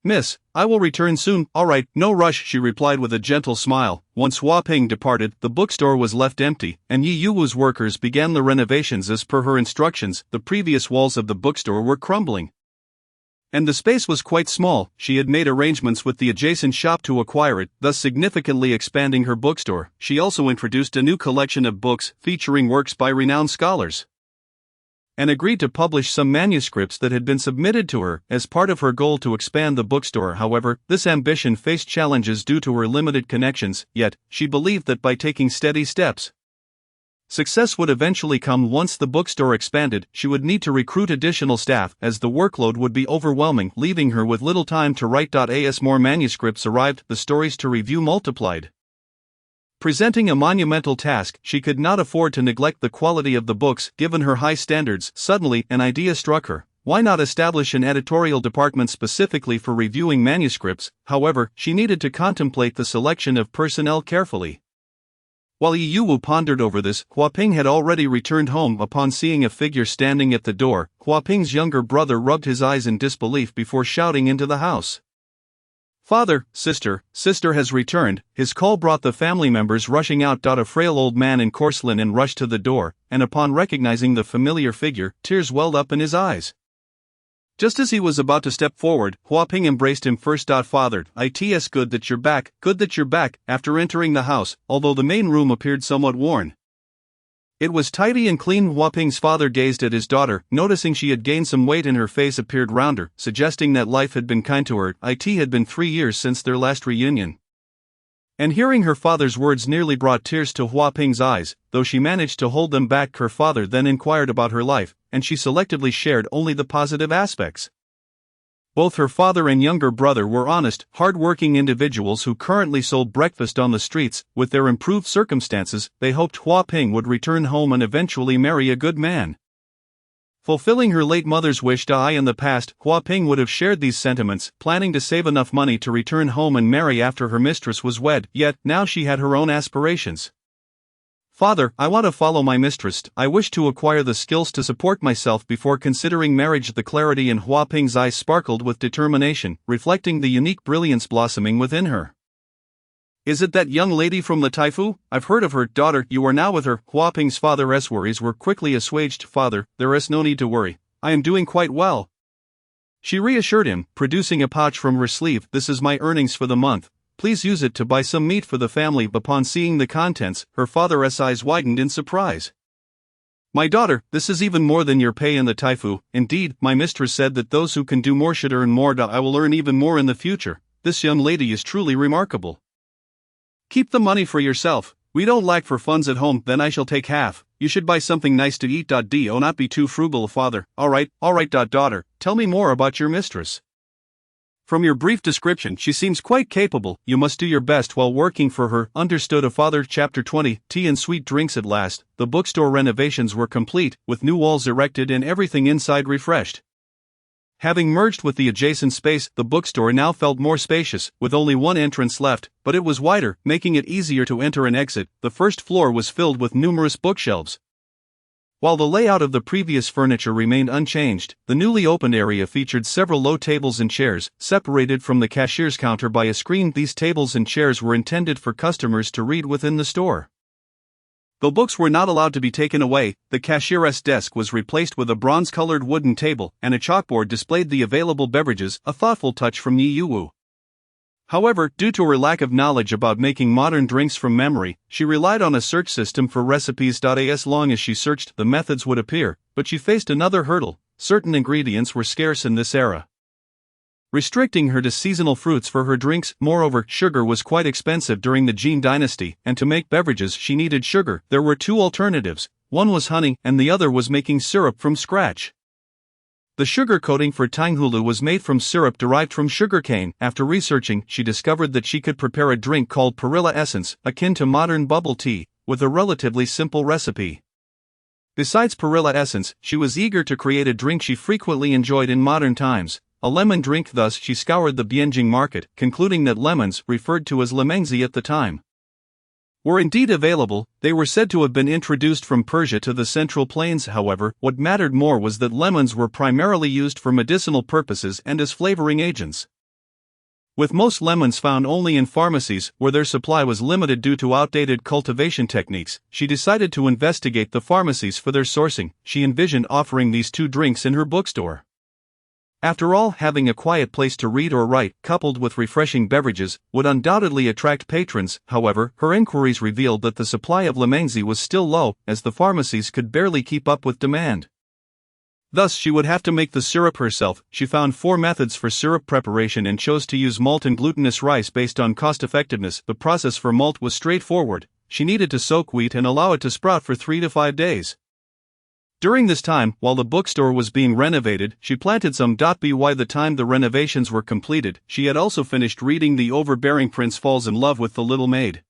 miss, I will return soon." "All right, no rush," she replied with a gentle smile. Once Huaping departed, the bookstore was left empty, and Yi Yuwu's workers began the renovations as per her instructions. The previous walls of the bookstore were crumbling, and the space was quite small. She had made arrangements with the adjacent shop to acquire it, thus significantly expanding her bookstore. She also introduced a new collection of books, featuring works by renowned scholars, and agreed to publish some manuscripts that had been submitted to her as part of her goal to expand the bookstore. However, this ambition faced challenges due to her limited connections, yet, she believed that by taking steady steps, Success would eventually come once the bookstore expanded. She would need to recruit additional staff as the workload would be overwhelming, leaving her with little time to write. As more manuscripts arrived, the stories to review multiplied. Presenting a monumental task, she could not afford to neglect the quality of the books, given her high standards. Suddenly, an idea struck her. Why not establish an editorial department specifically for reviewing manuscripts? However, she needed to contemplate the selection of personnel carefully. While Yu Wu pondered over this, Huaping had already returned home. Upon seeing a figure standing at the door, Huaping's younger brother rubbed his eyes in disbelief before shouting into the house. "Father, sister has returned." His call brought the family members rushing out. A frail old man in coarse linen rushed to the door, and upon recognizing the familiar figure, tears welled up in his eyes. Just as he was about to step forward, Huaping embraced him first. "Father, it's good that you're back, After entering the house, although the main room appeared somewhat worn, it was tidy and clean. Huaping's father gazed at his daughter, noticing she had gained some weight and her face appeared rounder, suggesting that life had been kind to her. It had been 3 years since their last reunion. And hearing her father's words nearly brought tears to Huaping's eyes, though she managed to hold them back. Her father then inquired about her life, and she selectively shared only the positive aspects. Both her father and younger brother were honest, hard-working individuals who currently sold breakfast on the streets. With their improved circumstances, they hoped Huaping would return home and eventually marry a good man. Fulfilling her late mother's wish. In the past, Huaping would have shared these sentiments, planning to save enough money to return home and marry after her mistress was wed, yet now she had her own aspirations. "Father, I want to follow my mistress. I wish to acquire the skills to support myself before considering marriage." The clarity in Huaping's eyes sparkled with determination, reflecting the unique brilliance blossoming within her. "Is it that young lady from the Taifu? I've heard of her." "Daughter, you are now with her." Huaping's father's worries were quickly assuaged. "Father, there is no need to worry. I am doing quite well," she reassured him, producing a pouch from her sleeve. "This is my earnings for the month. Please use it to buy some meat for the family." Upon seeing the contents, her father's eyes widened in surprise. "My daughter, this is even more than your pay in the Taifu. Indeed, my mistress said that those who can do more should earn more. I will earn even more in the future. This young lady is truly remarkable. Keep the money for yourself. We don't lack for funds at home. Then I shall take half. You should buy something nice to eat. Do not be too frugal, father." All right. Daughter, tell me more about your mistress. "From your brief description, she seems quite capable. You must do your best while working for her." Understood, father. Chapter 20. Tea and sweet drinks. At last, the bookstore renovations were complete, with new walls erected and everything inside refreshed. Having merged with the adjacent space, the bookstore now felt more spacious, with only one entrance left, but it was wider, making it easier to enter and exit. The first floor was filled with numerous bookshelves. While the layout of the previous furniture remained unchanged, the newly opened area featured several low tables and chairs, separated from the cashier's counter by a screen. These tables and chairs were intended for customers to read within the store. Though books were not allowed to be taken away, the cashier's desk was replaced with a bronze-colored wooden table, and a chalkboard displayed the available beverages, a thoughtful touch from Yu Wu. However, due to her lack of knowledge about making modern drinks from memory, she relied on a search system for recipes. As long as she searched, the methods would appear, but she faced another hurdle: certain ingredients were scarce in this era, restricting her to seasonal fruits for her drinks. Moreover, sugar was quite expensive during the Jin dynasty, and to make beverages she needed sugar. There were two alternatives: one was honey, and the other was making syrup from scratch. The sugar coating for Tanghulu was made from syrup derived from sugarcane. After researching, she discovered that she could prepare a drink called perilla essence, akin to modern bubble tea, with a relatively simple recipe. Besides perilla essence, she was eager to create a drink she frequently enjoyed in modern times: a lemon drink. Thus she scoured the Bianjing market, concluding that lemons, referred to as lemengzi at the time, were indeed available. They were said to have been introduced from Persia to the Central Plains. However, what mattered more was that lemons were primarily used for medicinal purposes and as flavoring agents. With most lemons found only in pharmacies, where their supply was limited due to outdated cultivation techniques, she decided to investigate the pharmacies for their sourcing. She envisioned offering these two drinks in her bookstore. After all, having a quiet place to read or write, coupled with refreshing beverages, would undoubtedly attract patrons. However, her inquiries revealed that the supply of lemengzi was still low, as the pharmacies could barely keep up with demand. Thus, she would have to make the syrup herself. She found 4 methods for syrup preparation and chose to use malt and glutinous rice based on cost-effectiveness. The process for malt was straightforward. she needed to soak wheat and allow it to sprout for 3 to 5 days. During this time, while the bookstore was being renovated, she planted some. By the time the renovations were completed, she had also finished reading The Overbearing Prince Falls in Love with the Little Maid.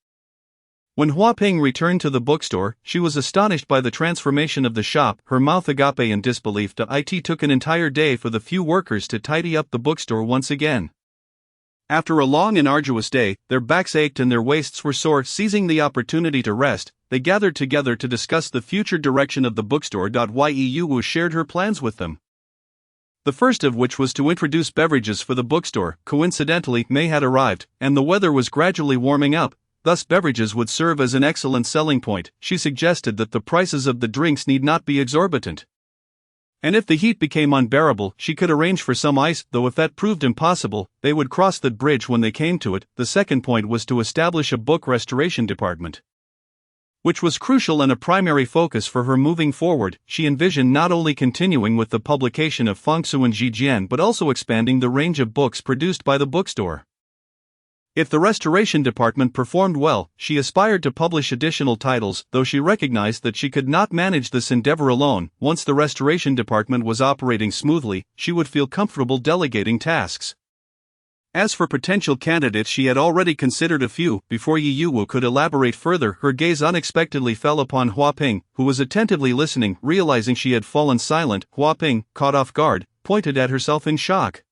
When Hua Ping returned to the bookstore, she was astonished by the transformation of the shop, her mouth agape in disbelief. It took an entire day for the few workers to tidy up the bookstore once again. After a long and arduous day, their backs ached and their waists were sore. Seizing the opportunity to rest, they gathered together to discuss the future direction of the bookstore. Yu Wu shared her plans with them. The first of which was to introduce beverages for the bookstore. Coincidentally, May had arrived, and the weather was gradually warming up, thus beverages would serve as an excellent selling point. She suggested that the prices of the drinks need not be exorbitant. And if the heat became unbearable, she could arrange for some ice, though if that proved impossible, they would cross that bridge when they came to it. The second point was to establish a book restoration department, which was crucial and a primary focus for her moving forward. She envisioned not only continuing with the publication of Fangsu and Jijian but also expanding the range of books produced by the bookstore. If the restoration department performed well, she aspired to publish additional titles, though she recognized that she could not manage this endeavor alone. Once the restoration department was operating smoothly, she would feel comfortable delegating tasks. As for potential candidates, she had already considered a few. Before Yu Wu could elaborate further, her gaze unexpectedly fell upon Hua Ping, who was attentively listening. Realizing she had fallen silent, Hua Ping, caught off guard, pointed at herself in shock,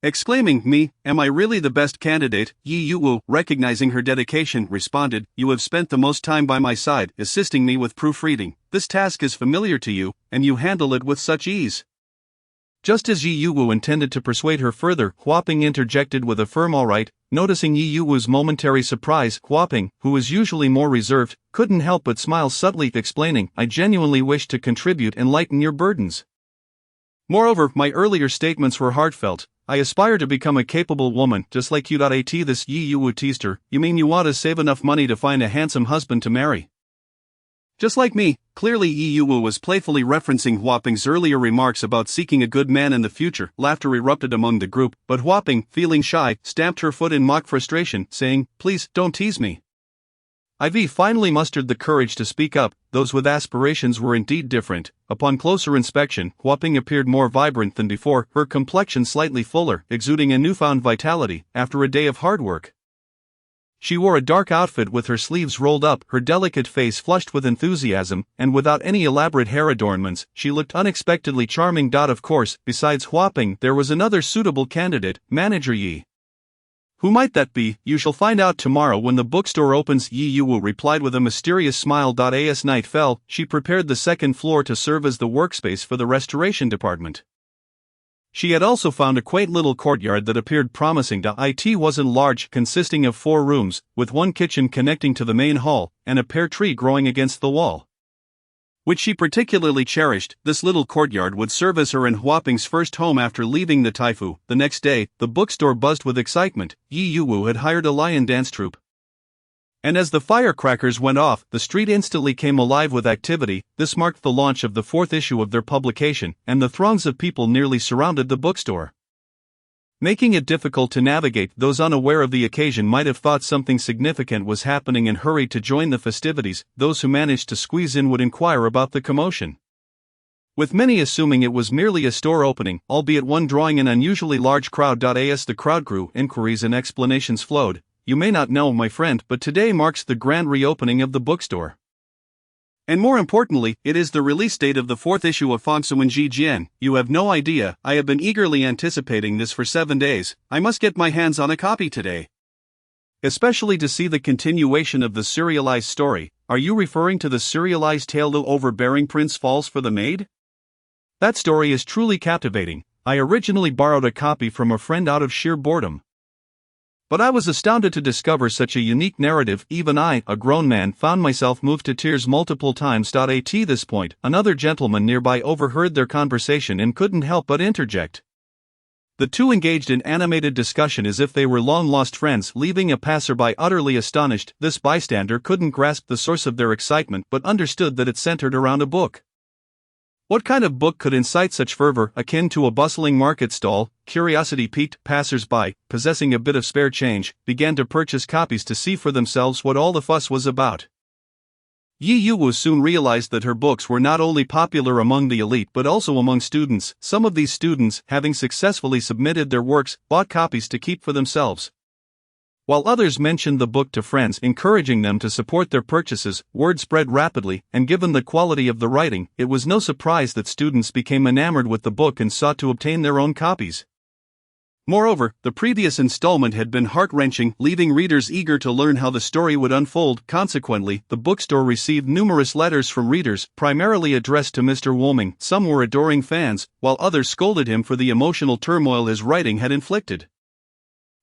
exclaiming, "Me, am I really the best candidate?" Yu Wu, recognizing her dedication, responded, "You have spent the most time by my side, assisting me with proofreading. This task is familiar to you, and you handle it with such ease." Just as Yu Wu intended to persuade her further, Hua Ping interjected with a firm "all right." Noticing Yu Wu's momentary surprise, Hua Ping, who was usually more reserved, couldn't help but smile subtly, explaining, "I genuinely wish to contribute and lighten your burdens. Moreover, my earlier statements were heartfelt. I aspire to become a capable woman, just like you." This Yu Wu teased her. "You mean you want to save enough money to find a handsome husband to marry? Just like me." Clearly Yu Wu was playfully referencing Hua Ping's earlier remarks about seeking a good man in the future. Laughter erupted among the group, but Hua Ping, feeling shy, stamped her foot in mock frustration, saying, "Please, don't tease me." Ivy finally mustered the courage to speak up. Those with aspirations were indeed different. Upon closer inspection, Hua Ping appeared more vibrant than before, her complexion slightly fuller, exuding a newfound vitality after a day of hard work. She wore a dark outfit with her sleeves rolled up, her delicate face flushed with enthusiasm, and without any elaborate hair adornments, she looked unexpectedly charming. Of course, besides Hua Ping, there was another suitable candidate, Manager Yi. "Who might that be? You shall find out tomorrow when the bookstore opens," Yu Wu replied with a mysterious smile. As night fell, she prepared the second floor to serve as the workspace for the restoration department. She had also found a quaint little courtyard that appeared promising. It wasn't large, consisting of 4 rooms, with one kitchen connecting to the main hall, and a pear tree growing against the wall, which she particularly cherished. This little courtyard would serve as her and Hua Ping's first home after leaving the Taifu. The next day, the bookstore buzzed with excitement. Yu Wu had hired a lion dance troupe, and as the firecrackers went off, the street instantly came alive with activity. This marked the launch of the 4th issue of their publication, and the throngs of people nearly surrounded the bookstore, making it difficult to navigate. Those unaware of the occasion might have thought something significant was happening and hurried to join the festivities. Those who managed to squeeze in would inquire about the commotion, with many assuming it was merely a store opening, albeit one drawing an unusually large crowd. As the crowd grew, inquiries and explanations flowed. "You may not know, my friend, but today marks the grand reopening of the bookstore. And more importantly, it is the release date of the 4th issue of Fangsu and Jijian. You have no idea, I have been eagerly anticipating this for 7 days. I must get my hands on a copy today. Especially to see the continuation of the serialized story." "Are you referring to the serialized tale The Overbearing Prince Falls for the Maid? That story is truly captivating. I originally borrowed a copy from a friend out of sheer boredom, but I was astounded to discover such a unique narrative. Even I, a grown man, found myself moved to tears multiple times." At this point, another gentleman nearby overheard their conversation and couldn't help but interject. The two engaged in animated discussion as if they were long-lost friends, leaving a passerby utterly astonished. This bystander couldn't grasp the source of their excitement but understood that it centered around a book. What kind of book could incite such fervor? Akin to a bustling market stall, curiosity-piqued passers-by, possessing a bit of spare change, began to purchase copies to see for themselves what all the fuss was about. Yi Yuwu soon realized that her books were not only popular among the elite but also among students. Some of these students, having successfully submitted their works, bought copies to keep for themselves. While others mentioned the book to friends, encouraging them to support their purchases, word spread rapidly, and given the quality of the writing, it was no surprise that students became enamored with the book and sought to obtain their own copies. Moreover, the previous installment had been heart-wrenching, leaving readers eager to learn how the story would unfold. Consequently, the bookstore received numerous letters from readers, primarily addressed to Mr. Woming. Some were adoring fans, while others scolded him for the emotional turmoil his writing had inflicted,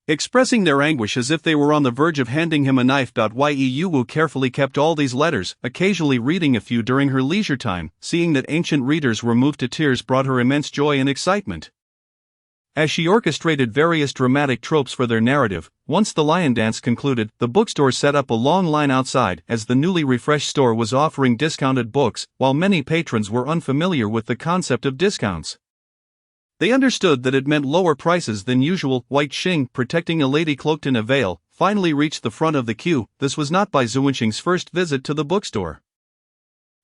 expressing their anguish as if they were on the verge of handing him a knife. Yi Yuwu carefully kept all these letters, occasionally reading a few during her leisure time. Seeing that ancient readers were moved to tears brought her immense joy and excitement. As she orchestrated various dramatic tropes for their narrative, once the lion dance concluded, the bookstore set up a long line outside, as the newly refreshed store was offering discounted books, while many patrons were unfamiliar with the concept of discounts. They understood that it meant lower prices than usual. White Xing, protecting a lady cloaked in a veil, finally reached the front of the queue. This was not Bai Zuanqing's first visit to the bookstore,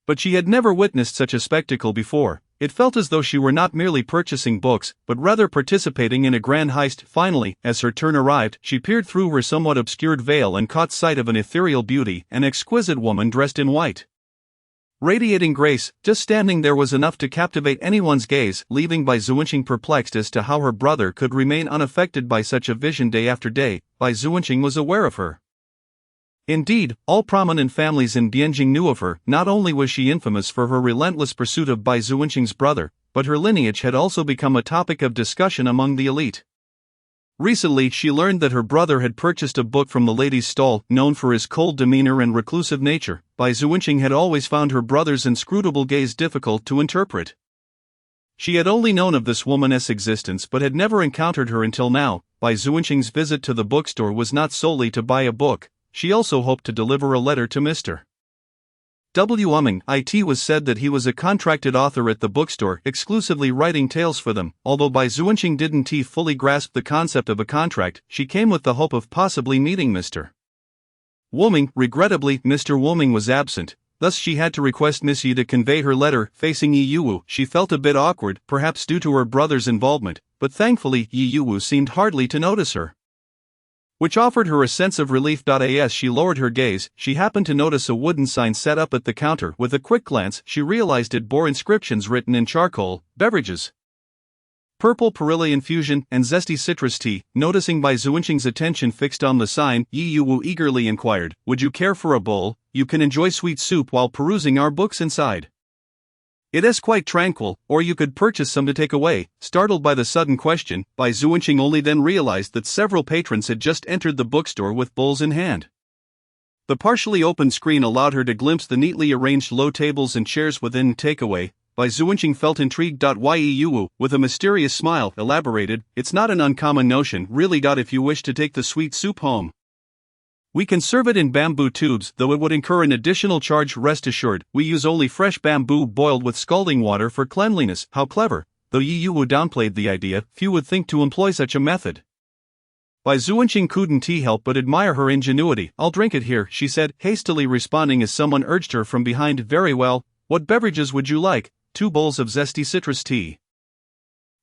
but she had never witnessed such a spectacle before. It felt as though she were not merely purchasing books, but rather participating in a grand heist. Finally, as her turn arrived, she peered through her somewhat obscured veil and caught sight of an ethereal beauty, an exquisite woman dressed in white, radiating grace. Just standing there was enough to captivate anyone's gaze, leaving Bai Zuanqing perplexed as to how her brother could remain unaffected by such a vision day after day. Bai Zuanqing was aware of her. Indeed, all prominent families in Bianjing knew of her. Not only was she infamous for her relentless pursuit of Bai Zuanqing's brother, but her lineage had also become a topic of discussion among the elite. Recently, she learned that her brother had purchased a book from the lady's stall. Known for his cold demeanor and reclusive nature, Bai Zuanqing had always found her brother's inscrutable gaze difficult to interpret. She had only known of this woman's existence but had never encountered her until now. Bai Zuanqing's visit to the bookstore was not solely to buy a book. She also hoped to deliver a letter to Mr. Woming. It was said that he was a contracted author at the bookstore, exclusively writing tales for them. Although Bai Zuanqing didn't fully grasp the concept of a contract, she came with the hope of possibly meeting Mr. Woming. Regrettably, Mr. Woming was absent, thus she had to request Miss Yi to convey her letter. Facing Yi Yuwu, she felt a bit awkward, perhaps due to her brother's involvement, but thankfully Yi Yuwu seemed hardly to notice her, which offered her a sense of relief. As she lowered her gaze, she happened to notice a wooden sign set up at the counter. With a quick glance, she realized it bore inscriptions written in charcoal: beverages, purple perilla infusion, and zesty citrus tea. Noticing Bai Zuanqing's attention fixed on the sign, Yi Yuwu eagerly inquired, "Would you care for a bowl? You can enjoy sweet soup while perusing our books inside. It is quite tranquil, or you could purchase some to take away." Startled by the sudden question, Bai Zuanqing only then realized that several patrons had just entered the bookstore with bowls in hand. The partially open screen allowed her to glimpse the neatly arranged low tables and chairs within. Takeaway. Bai Zuanqing felt intrigued. Yi Yuwu, with a mysterious smile, elaborated, "It's not an uncommon notion, really. If you wish to take the sweet soup home, we can serve it in bamboo tubes, though it would incur an additional charge. Rest assured, we use only fresh bamboo boiled with scalding water for cleanliness." How clever! Though Yi Yuwu downplayed the idea, few would think to employ such a method. Bai Zuanqing couldn't help but admire her ingenuity. "I'll drink it here," she said, hastily responding as someone urged her from behind. "Very well. What beverages would you like?" "2 bowls of zesty citrus tea,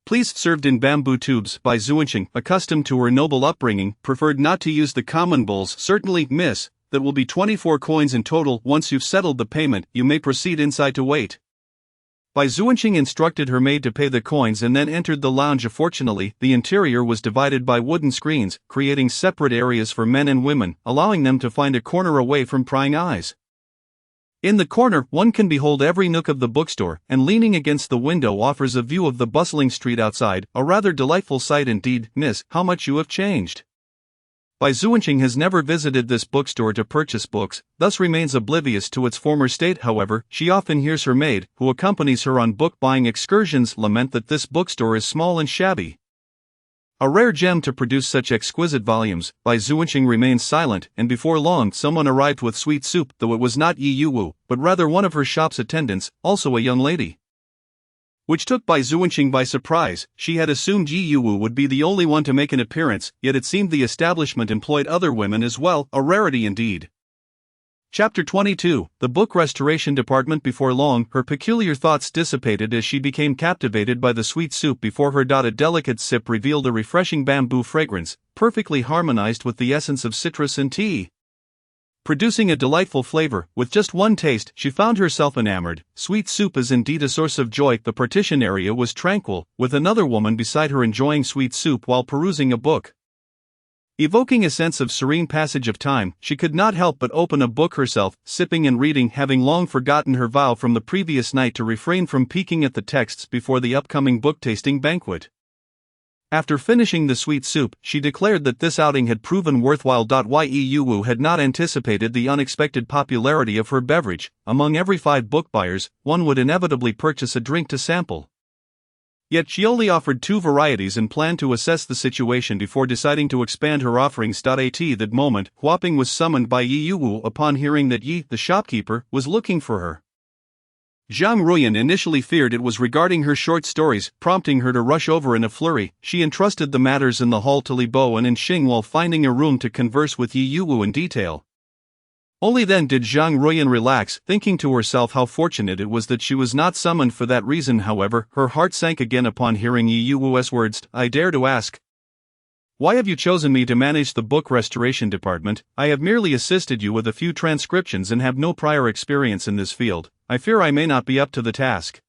please, served in bamboo tubes." Bai Zuanqing, accustomed to her noble upbringing, preferred not to use the common bowls. "Certainly, miss. That will be 24 coins in total. Once you've settled the payment, you may proceed inside to wait." Bai Zuanqing instructed her maid to pay the coins and then entered the lounge. Fortunately, the interior was divided by wooden screens, creating separate areas for men and women, allowing them to find a corner away from prying eyes. In the corner, one can behold every nook of the bookstore, and leaning against the window offers a view of the bustling street outside. "A rather delightful sight indeed, miss. How much you have changed." Bai Zuanqing has never visited this bookstore to purchase books, thus remains oblivious to its former state. However, she often hears her maid, who accompanies her on book-buying excursions, lament that this bookstore is small and shabby. A rare gem to produce such exquisite volumes. Bai Zuanqing remained silent, and before long someone arrived with sweet soup, though it was not Yi Yuwu, but rather one of her shop's attendants, also a young lady. which took Bai Zuanqing by surprise. She had assumed Yi Yuwu would be the only one to make an appearance, yet it seemed the establishment employed other women as well, a rarity indeed. Chapter 22, The Book Restoration Department. Before long, her peculiar thoughts dissipated as she became captivated by the sweet soup before her. A delicate sip revealed a refreshing bamboo fragrance, perfectly harmonized with the essence of citrus and tea, producing a delightful flavor. With just one taste, she found herself enamored. Sweet soup is indeed a source of joy. The partition area was tranquil, with another woman beside her enjoying sweet soup while perusing a book. Evoking a sense of serene passage of time, she could not help but open a book herself, sipping and reading, having long forgotten her vow from the previous night to refrain from peeking at the texts before the upcoming book-tasting banquet. After finishing the sweet soup, she declared that this outing had proven worthwhile. Yi Yuwu had not anticipated the unexpected popularity of her beverage. Among every 5 book buyers, one would inevitably purchase a drink to sample. Yet she only offered 2 varieties and planned to assess the situation before deciding to expand her offerings. At that moment, Huaping was summoned by Yi Yuwu upon hearing that Yi, the shopkeeper, was looking for her. Zhang Ruyan initially feared it was regarding her short stories, prompting her to rush over in a flurry. She entrusted the matters in the hall to Li Bo and Xing while finding a room to converse with Yi Yuwu in detail. Only then did Zhang Ruyan relax, thinking to herself how fortunate it was that she was not summoned for that reason. However, her heart sank again upon hearing Yi Yuwu's words. I dare to ask, why have you chosen me to manage the book restoration department? I have merely assisted you with a few transcriptions and have no prior experience in this field. I fear I may not be up to the task.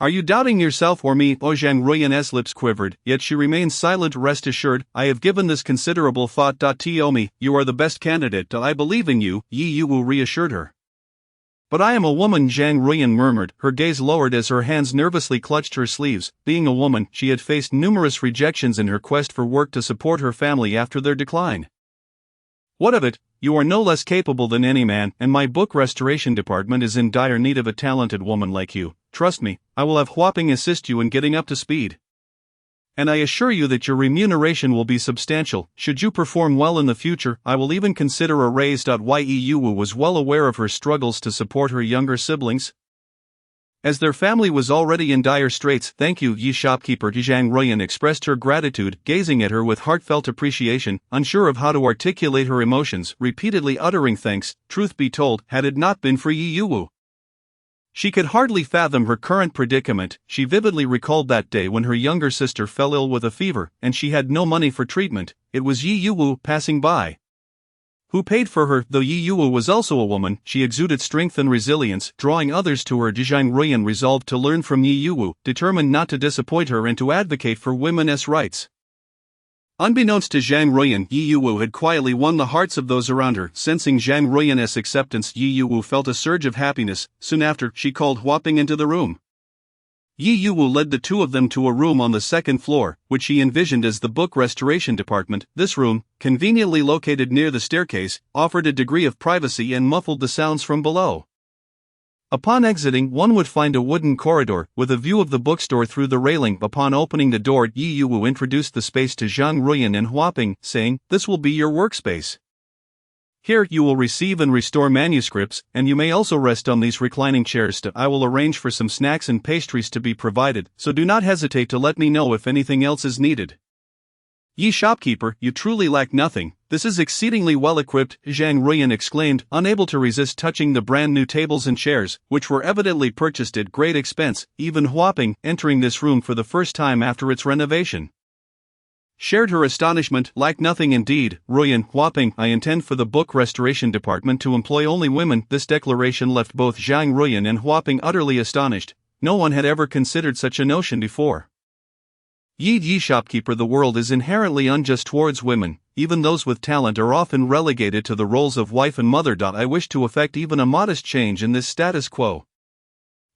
Are you doubting yourself or me? Zhang Ruyan's lips quivered, yet she remained silent. Rest assured, I have given this considerable thought. Tomi, you are the best candidate. I believe in you, Yi Yuwu reassured her. But I am a woman, Zhang Ruyan murmured, her gaze lowered as her hands nervously clutched her sleeves. Being a woman, she had faced numerous rejections in her quest for work to support her family after their decline. What of it? You are no less capable than any man, and my book restoration department is in dire need of a talented woman like you. Trust me, I will have Huaping assist you in getting up to speed. And I assure you that your remuneration will be substantial. Should you perform well in the future, I will even consider a raise. Yi Yuwu was well aware of her struggles to support her younger siblings, as their family was already in dire straits. Thank you, Yi shopkeeper. Zhang Ruyan expressed her gratitude, gazing at her with heartfelt appreciation, unsure of how to articulate her emotions, repeatedly uttering thanks. Truth be told, had it not been for Yi Yuwu, she could hardly fathom her current predicament. She vividly recalled that day when her younger sister fell ill with a fever, and she had no money for treatment. It was Yi Yuwu, passing by, who paid for her. Though Yi Yuwu was also a woman, she exuded strength and resilience, drawing others to her. Zhang Ruyan resolved to learn from Yi Yuwu, determined not to disappoint her and to advocate for women's rights. Unbeknownst to Zhang Ruyan, Yi Yuwu had quietly won the hearts of those around her. Sensing Zhang Ruyan's acceptance, Yi Yuwu felt a surge of happiness. Soon after, she called Huaping into the room. Yi Yuwu led the two of them to a room on the 2nd floor, which she envisioned as the book restoration department. This room, conveniently located near the staircase, offered a degree of privacy and muffled the sounds from below. Upon exiting, one would find a wooden corridor, with a view of the bookstore through the railing. Upon opening the door, Yi Yuwu introduced the space to Zhang Ruyan and Huaping, saying, "This will be your workspace. Here you will receive and restore manuscripts, and you may also rest on these reclining chairs. I will arrange for some snacks and pastries to be provided, so do not hesitate to let me know if anything else is needed." "Yi shopkeeper, you truly lack nothing. This is exceedingly well equipped," Zhang Ruyan exclaimed, unable to resist touching the brand new tables and chairs, which were evidently purchased at great expense. Even Huaping, entering this room for the first time after its renovation, shared her astonishment. "Lack nothing indeed, Ruyan." "Huaping, I intend for the book restoration department to employ only women." This declaration left both Zhang Ruyan and Huaping utterly astonished. No one had ever considered such a notion before. Yi shopkeeper, the world is inherently unjust towards women. Even those with talent are often relegated to the roles of wife and mother. I wish to effect even a modest change in this status quo.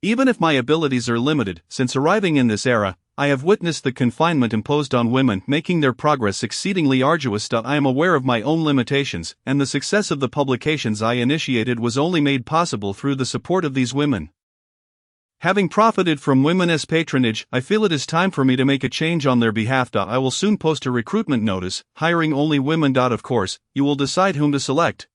Even if my abilities are limited, since arriving in this era, I have witnessed the confinement imposed on women, making their progress exceedingly arduous. I am aware of my own limitations, and the success of the publications I initiated was only made possible through the support of these women. Having profited from women's patronage, I feel it is time for me to make a change on their behalf. I will soon post a recruitment notice, hiring only women. Of course, you will decide whom to select.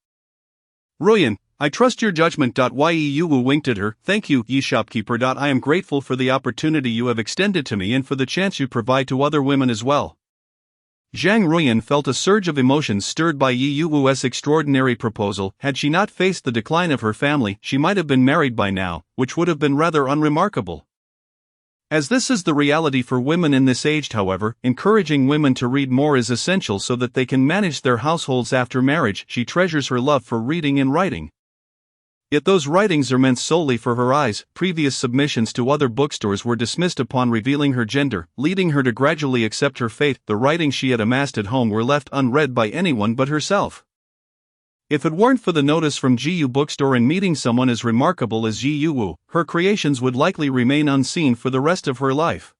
Ruyan, I trust your judgment. Yu Wu winked at her. Thank you, ye shopkeeper. I am grateful for the opportunity you have extended to me and for the chance you provide to other women as well. Zhang Ruyan felt a surge of emotions stirred by Yi Yuwu's extraordinary proposal. Had she not faced the decline of her family, she might have been married by now, which would have been rather unremarkable. As this is the reality for women in this age, however, encouraging women to read more is essential so that they can manage their households after marriage. She treasures her love for reading and writing. Yet those writings are meant solely for her eyes. Previous submissions to other bookstores were dismissed upon revealing her gender, leading her to gradually accept her fate. The writings she had amassed at home were left unread by anyone but herself. If it weren't for the notice from GU Bookstore and meeting someone as remarkable as Yi Yuwu, her creations would likely remain unseen for the rest of her life.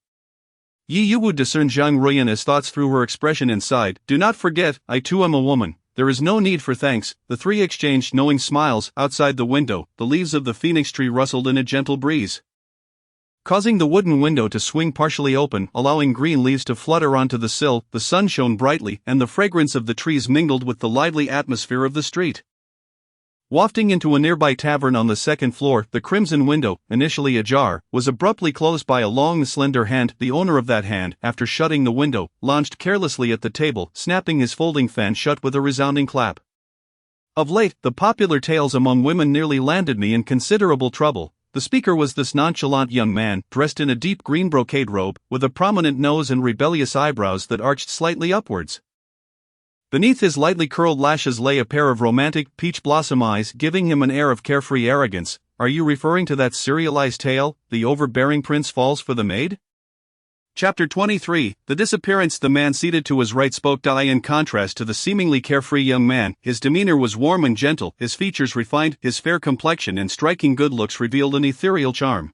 Yi Yuwu discerned Zhang Ruyan as thoughts through her expression and sighed. Do not forget, I too am a woman. There is no need for thanks. The three exchanged knowing smiles. Outside the window, the leaves of the phoenix tree rustled in a gentle breeze, causing the wooden window to swing partially open, allowing green leaves to flutter onto the sill. The sun shone brightly, and the fragrance of the trees mingled with the lively atmosphere of the street. Wafting into a nearby tavern on the second floor, the crimson window, initially ajar, was abruptly closed by a long, slender hand. The owner of that hand, after shutting the window, launched carelessly at the table, snapping his folding fan shut with a resounding clap. Of late, the popular tales among women nearly landed me in considerable trouble. The speaker was this nonchalant young man, dressed in a deep green brocade robe, with a prominent nose and rebellious eyebrows that arched slightly upwards. Beneath his lightly curled lashes lay a pair of romantic, peach blossom eyes, giving him an air of carefree arrogance. Are you referring to that serialized tale, The Overbearing Prince Falls for the Maid? Chapter 23, The Disappearance. The man seated to his right spoke. In contrast to the seemingly carefree young man, his demeanor was warm and gentle, his features refined, his fair complexion and striking good looks revealed an ethereal charm.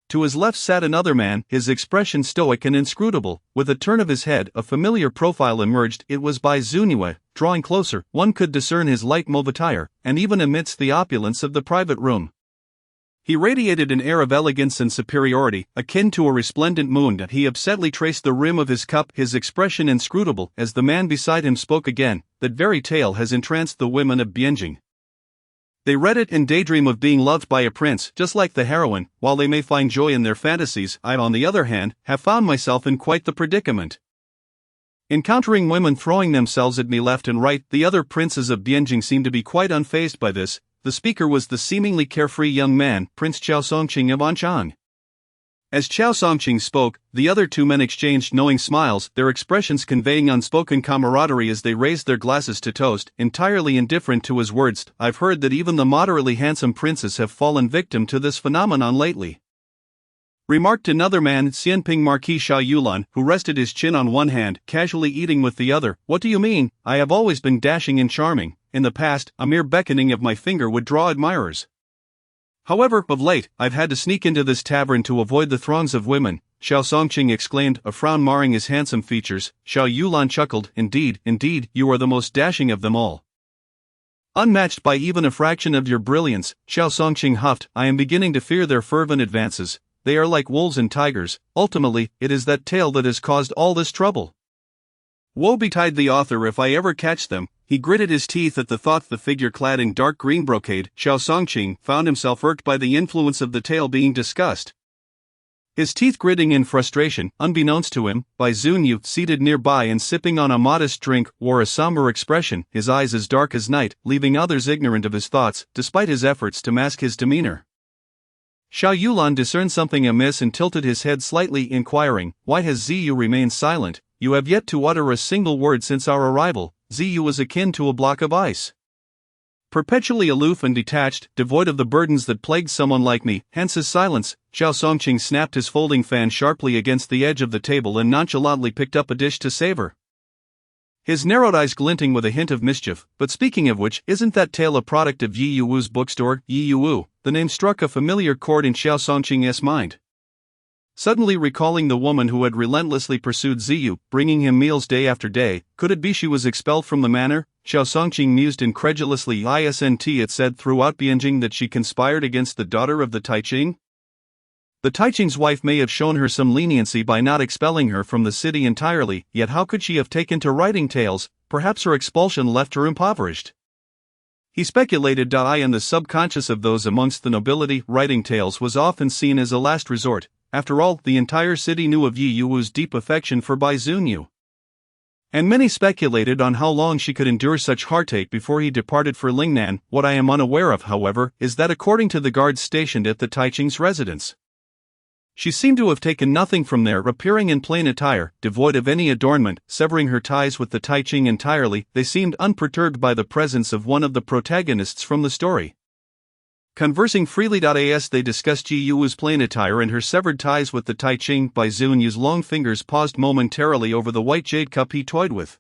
To his left sat another man, his expression stoic and inscrutable. With a turn of his head, a familiar profile emerged. It was Bai Zunue. Drawing closer, one could discern his light mauve attire, and even amidst the opulence of the private room, he radiated an air of elegance and superiority, akin to a resplendent moon. He absently traced the rim of his cup, his expression inscrutable, as the man beside him spoke again. That very tale has entranced the women of Bianjing. They read it and daydream of being loved by a prince, just like the heroine. While they may find joy in their fantasies, I, on the other hand, have found myself in quite the predicament. Encountering women throwing themselves at me left and right. The other princes of Bianjing seemed to be quite unfazed by this. The speaker was the seemingly carefree young man, Prince Chao Songqing of Anchang. As Chao Songqing spoke, the other two men exchanged knowing smiles, their expressions conveying unspoken camaraderie as they raised their glasses to toast, entirely indifferent to his words. I've heard that even the moderately handsome princes have fallen victim to this phenomenon lately, remarked another man, Xianping Marquis Sha Yulan, who rested his chin on one hand, casually eating with the other. What do you mean? I have always been dashing and charming. In the past, a mere beckoning of my finger would draw admirers. However, of late, I've had to sneak into this tavern to avoid the throngs of women. Xiao Songqing exclaimed, a frown marring his handsome features. Xiao Yulan chuckled, indeed, you are the most dashing of them all. Unmatched by even a fraction of your brilliance, Xiao Songqing huffed, I am beginning to fear their fervent advances. They are like wolves and tigers. Ultimately, it is that tale that has caused all this trouble. Woe betide the author if I ever catch them. He gritted his teeth at the thought. The figure clad in dark green brocade, Xiao Songqing, found himself irked by the influence of the tale being discussed. His teeth gritting in frustration, unbeknownst to him, Bai Zunyu, seated nearby and sipping on a modest drink, wore a somber expression, his eyes as dark as night, leaving others ignorant of his thoughts, despite his efforts to mask his demeanor. Xiao Yulan discerned something amiss and tilted his head slightly, inquiring, why has Ziyu remained silent? You have yet to utter a single word since our arrival. Ziyu was akin to a block of ice, perpetually aloof and detached, devoid of the burdens that plague someone like me, hence his silence. Xiao Songqing snapped his folding fan sharply against the edge of the table and nonchalantly picked up a dish to savor, his narrowed eyes glinting with a hint of mischief. But speaking of which, isn't that tale a product of Yi Yuwu's bookstore? Yi Yuwu, the name struck a familiar chord in Xiao Songqing's mind. Suddenly recalling the woman who had relentlessly pursued Ziyu, bringing him meals day after day, could it be she was expelled from the manor? Xiao Songqing mused incredulously. It said throughout Bianjing that she conspired against the daughter of the Taiqing? The Taiqing's wife may have shown her some leniency by not expelling her from the city entirely, yet how could she have taken to writing tales? Perhaps her expulsion left her impoverished. He speculated. I in the subconscious of those amongst the nobility writing tales was often seen as a last resort. After all, the entire city knew of Yi Yuwu's deep affection for Bai Zunyu. And many speculated on how long she could endure such heartache before he departed for Lingnan. What I am unaware of, however, is that according to the guards stationed at the Taiching's residence, she seemed to have taken nothing from there, appearing in plain attire, devoid of any adornment, severing her ties with the Taiching entirely. They seemed unperturbed by the presence of one of the protagonists from the story. Conversing freely. As they discussed Yi Yuwu's plain attire and her severed ties with the Taiching, Bai Zunyu's long fingers paused momentarily over the white jade cup he toyed with.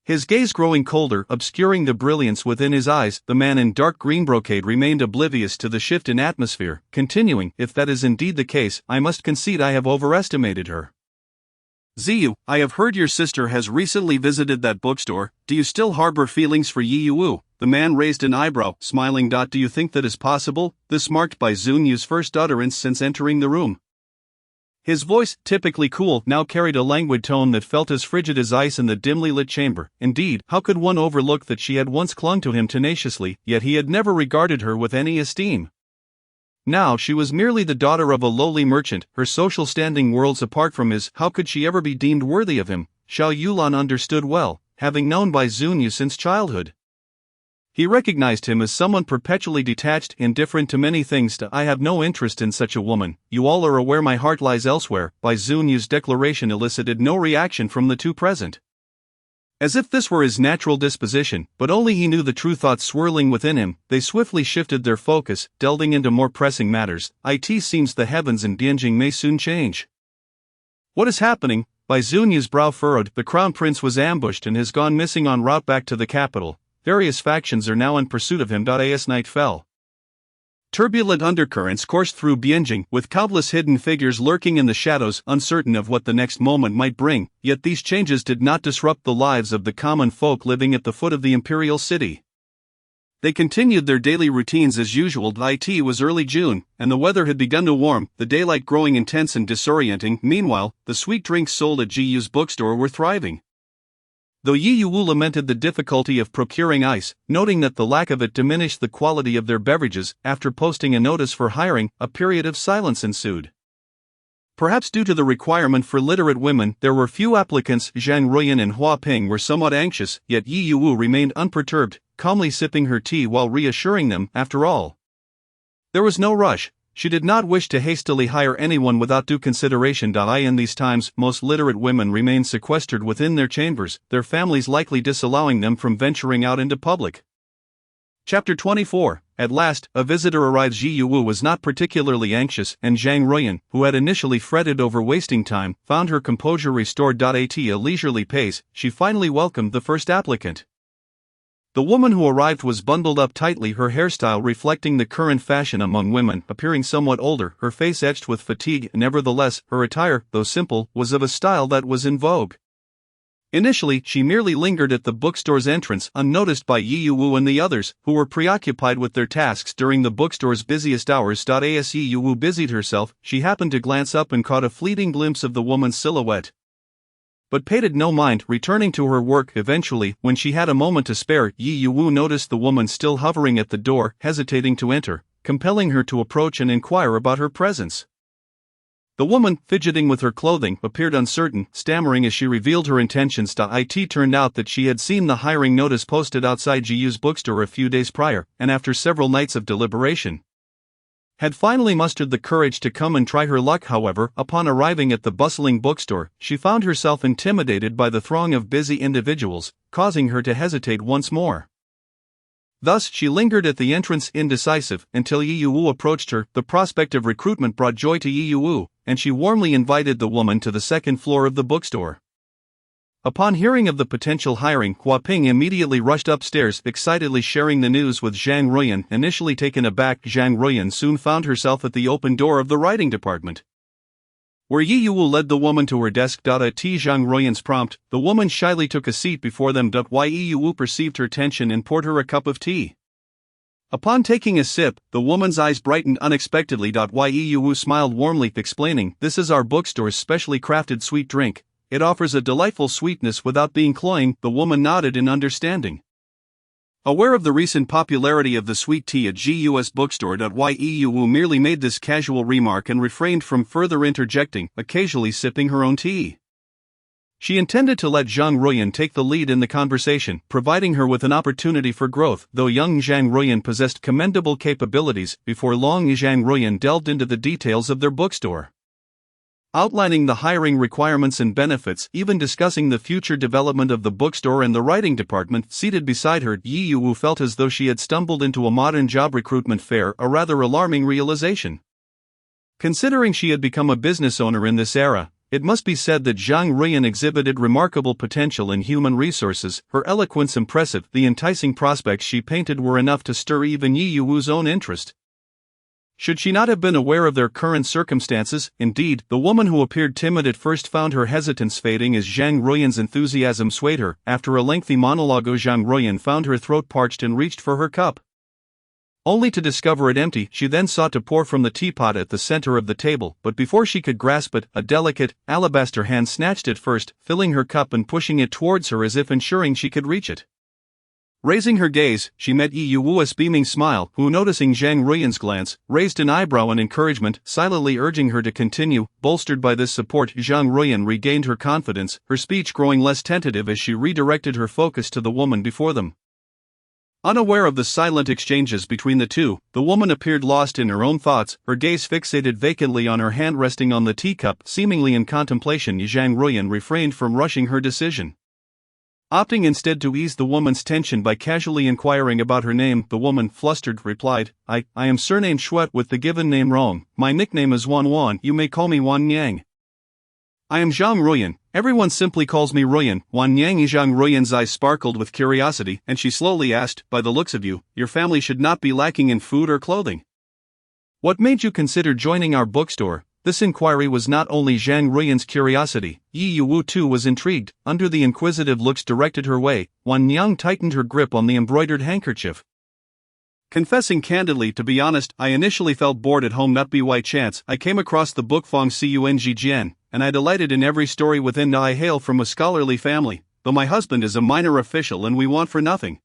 His gaze growing colder, obscuring the brilliance within his eyes, the man in dark green brocade remained oblivious to the shift in atmosphere, continuing, if that is indeed the case, I must concede I have overestimated her. Ziyu, I have heard your sister has recently visited that bookstore. Do you still harbor feelings for Yi Yuwu? The man raised an eyebrow, smiling. Do you think that is possible? This marked Bai Zunyu's first utterance since entering the room. His voice, typically cool, now carried a languid tone that felt as frigid as ice in the dimly lit chamber. Indeed, how could one overlook that she had once clung to him tenaciously, yet he had never regarded her with any esteem? Now she was merely the daughter of a lowly merchant, her social standing worlds apart from his. How could she ever be deemed worthy of him? Xiao Yulan understood well, having known Bai Zunyu since childhood. He recognized him as someone perpetually detached, indifferent to many things. I have no interest in such a woman. You all are aware my heart lies elsewhere. Bai Zunyu's declaration elicited no reaction from the two present. As if this were his natural disposition, but only he knew the true thoughts swirling within him, they swiftly shifted their focus, delving into more pressing matters. It seems the heavens in Dianjing may soon change. What is happening? Bai Zunyu's brow furrowed. The crown prince was ambushed and has gone missing en route back to the capital. Various factions are now in pursuit of him. As night fell, turbulent undercurrents coursed through Bianjing, with countless hidden figures lurking in the shadows, uncertain of what the next moment might bring. Yet these changes did not disrupt the lives of the common folk living at the foot of the imperial city. They continued their daily routines as usual. It was early June, and the weather had begun to warm, the daylight growing intense and disorienting. Meanwhile, the sweet drinks sold at Ji Yu's bookstore were thriving. Though Yi Yuwu lamented the difficulty of procuring ice, noting that the lack of it diminished the quality of their beverages, after posting a notice for hiring, a period of silence ensued. Perhaps due to the requirement for literate women, there were few applicants. Zhang Ruyan and Hua Ping were somewhat anxious, yet Yi Yuwu remained unperturbed, calmly sipping her tea while reassuring them. After all, there was no rush. She did not wish to hastily hire anyone without due consideration. In these times, most literate women remain sequestered within their chambers, their families likely disallowing them from venturing out into public. Chapter 24. At last, a visitor arrived. Ji Yuwu was not particularly anxious, and Zhang Ruyan, who had initially fretted over wasting time, found her composure restored. At a leisurely pace, she finally welcomed the first applicant. The woman who arrived was bundled up tightly, her hairstyle reflecting the current fashion among women, appearing somewhat older, her face etched with fatigue. Nevertheless, her attire, though simple, was of a style that was in vogue. Initially, she merely lingered at the bookstore's entrance, unnoticed by Yi Yuwu and the others, who were preoccupied with their tasks during the bookstore's busiest hours. As Yi Yuwu busied herself, she happened to glance up and caught a fleeting glimpse of the woman's silhouette, but paid no mind, returning to her work. Eventually, when she had a moment to spare, Yi Yuwu noticed the woman still hovering at the door, hesitating to enter, compelling her to approach and inquire about her presence. The woman, fidgeting with her clothing, appeared uncertain, stammering as she revealed her intentions. It turned out that she had seen the hiring notice posted outside Ji Yu's bookstore a few days prior, and after several nights of deliberation, had finally mustered the courage to come and try her luck. However, upon arriving at the bustling bookstore, she found herself intimidated by the throng of busy individuals, causing her to hesitate once more. Thus, she lingered at the entrance, indecisive, until Yi Yuwu approached her. The prospect of recruitment brought joy to Yi Yuwu, and she warmly invited the woman to the second floor of the bookstore. Upon hearing of the potential hiring, Hua Ping immediately rushed upstairs, excitedly sharing the news with Zhang Ruyan. Initially taken aback, Zhang Ruyan soon found herself at the open door of the writing department, where Yi Yuwu led the woman to her desk. At Zhang Ruyan's prompt, the woman shyly took a seat before them. Yi Yuwu perceived her tension and poured her a cup of tea. Upon taking a sip, the woman's eyes brightened unexpectedly. Yi Yuwu smiled warmly, explaining, "This is our bookstore's specially crafted sweet drink. It offers a delightful sweetness without being cloying." The woman nodded in understanding. Aware of the recent popularity of the sweet tea at GUS bookstore. Yu Wu merely made this casual remark and refrained from further interjecting, occasionally sipping her own tea. She intended to let Zhang Ruoyan take the lead in the conversation, providing her with an opportunity for growth. Though young Zhang Ruoyan possessed commendable capabilities, before long Zhang Ruoyan delved into the details of their bookstore, outlining the hiring requirements and benefits, even discussing the future development of the bookstore and the writing department. Seated beside her, Yu Wu felt as though she had stumbled into a modern job recruitment fair, a rather alarming realization. Considering she had become a business owner in this era, it must be said that Zhang Ruoyan exhibited remarkable potential in human resources. Her eloquence impressive, the enticing prospects she painted were enough to stir even Yu Wu's own interest. Should she not have been aware of their current circumstances? Indeed, the woman who appeared timid at first found her hesitance fading as Zhang Ruoyan's enthusiasm swayed her. After a lengthy monologue, Zhang Ruoyan found her throat parched and reached for her cup, only to discover it empty. She then sought to pour from the teapot at the center of the table, but before she could grasp it, a delicate, alabaster hand snatched it first, filling her cup and pushing it towards her as if ensuring she could reach it. Raising her gaze, she met Yu Wu's beaming smile, who, noticing Zhang Ruoyan's glance, raised an eyebrow in encouragement, silently urging her to continue. Bolstered by this support, Zhang Ruoyan regained her confidence, her speech growing less tentative as she redirected her focus to the woman before them. Unaware of the silent exchanges between the two, the woman appeared lost in her own thoughts, her gaze fixated vacantly on her hand resting on the teacup. Seemingly in contemplation, Zhang Ruoyan refrained from rushing her decision, opting instead to ease the woman's tension by casually inquiring about her name. The woman, flustered, replied, I am surnamed Shuet with the given name wrong. My nickname is Wan. You may call me Wan Yang. I am Zhang Ruoyan. Everyone simply calls me Ruoyan. Wan Yang. Zhang Ruoyan's eyes sparkled with curiosity, and she slowly asked, by the looks of you, your family should not be lacking in food or clothing. What made you consider joining our bookstore? This inquiry was not only Zhang Ruoyan's curiosity, Yu Wu too was intrigued. Under the inquisitive looks directed her way, Wan Yang tightened her grip on the embroidered handkerchief. Confessing candidly, to be honest, I initially felt bored at home. Not by chance, I came across the book Fong Cung Jian, and I delighted in every story within. I hail from a scholarly family, though my husband is a minor official and we want for nothing.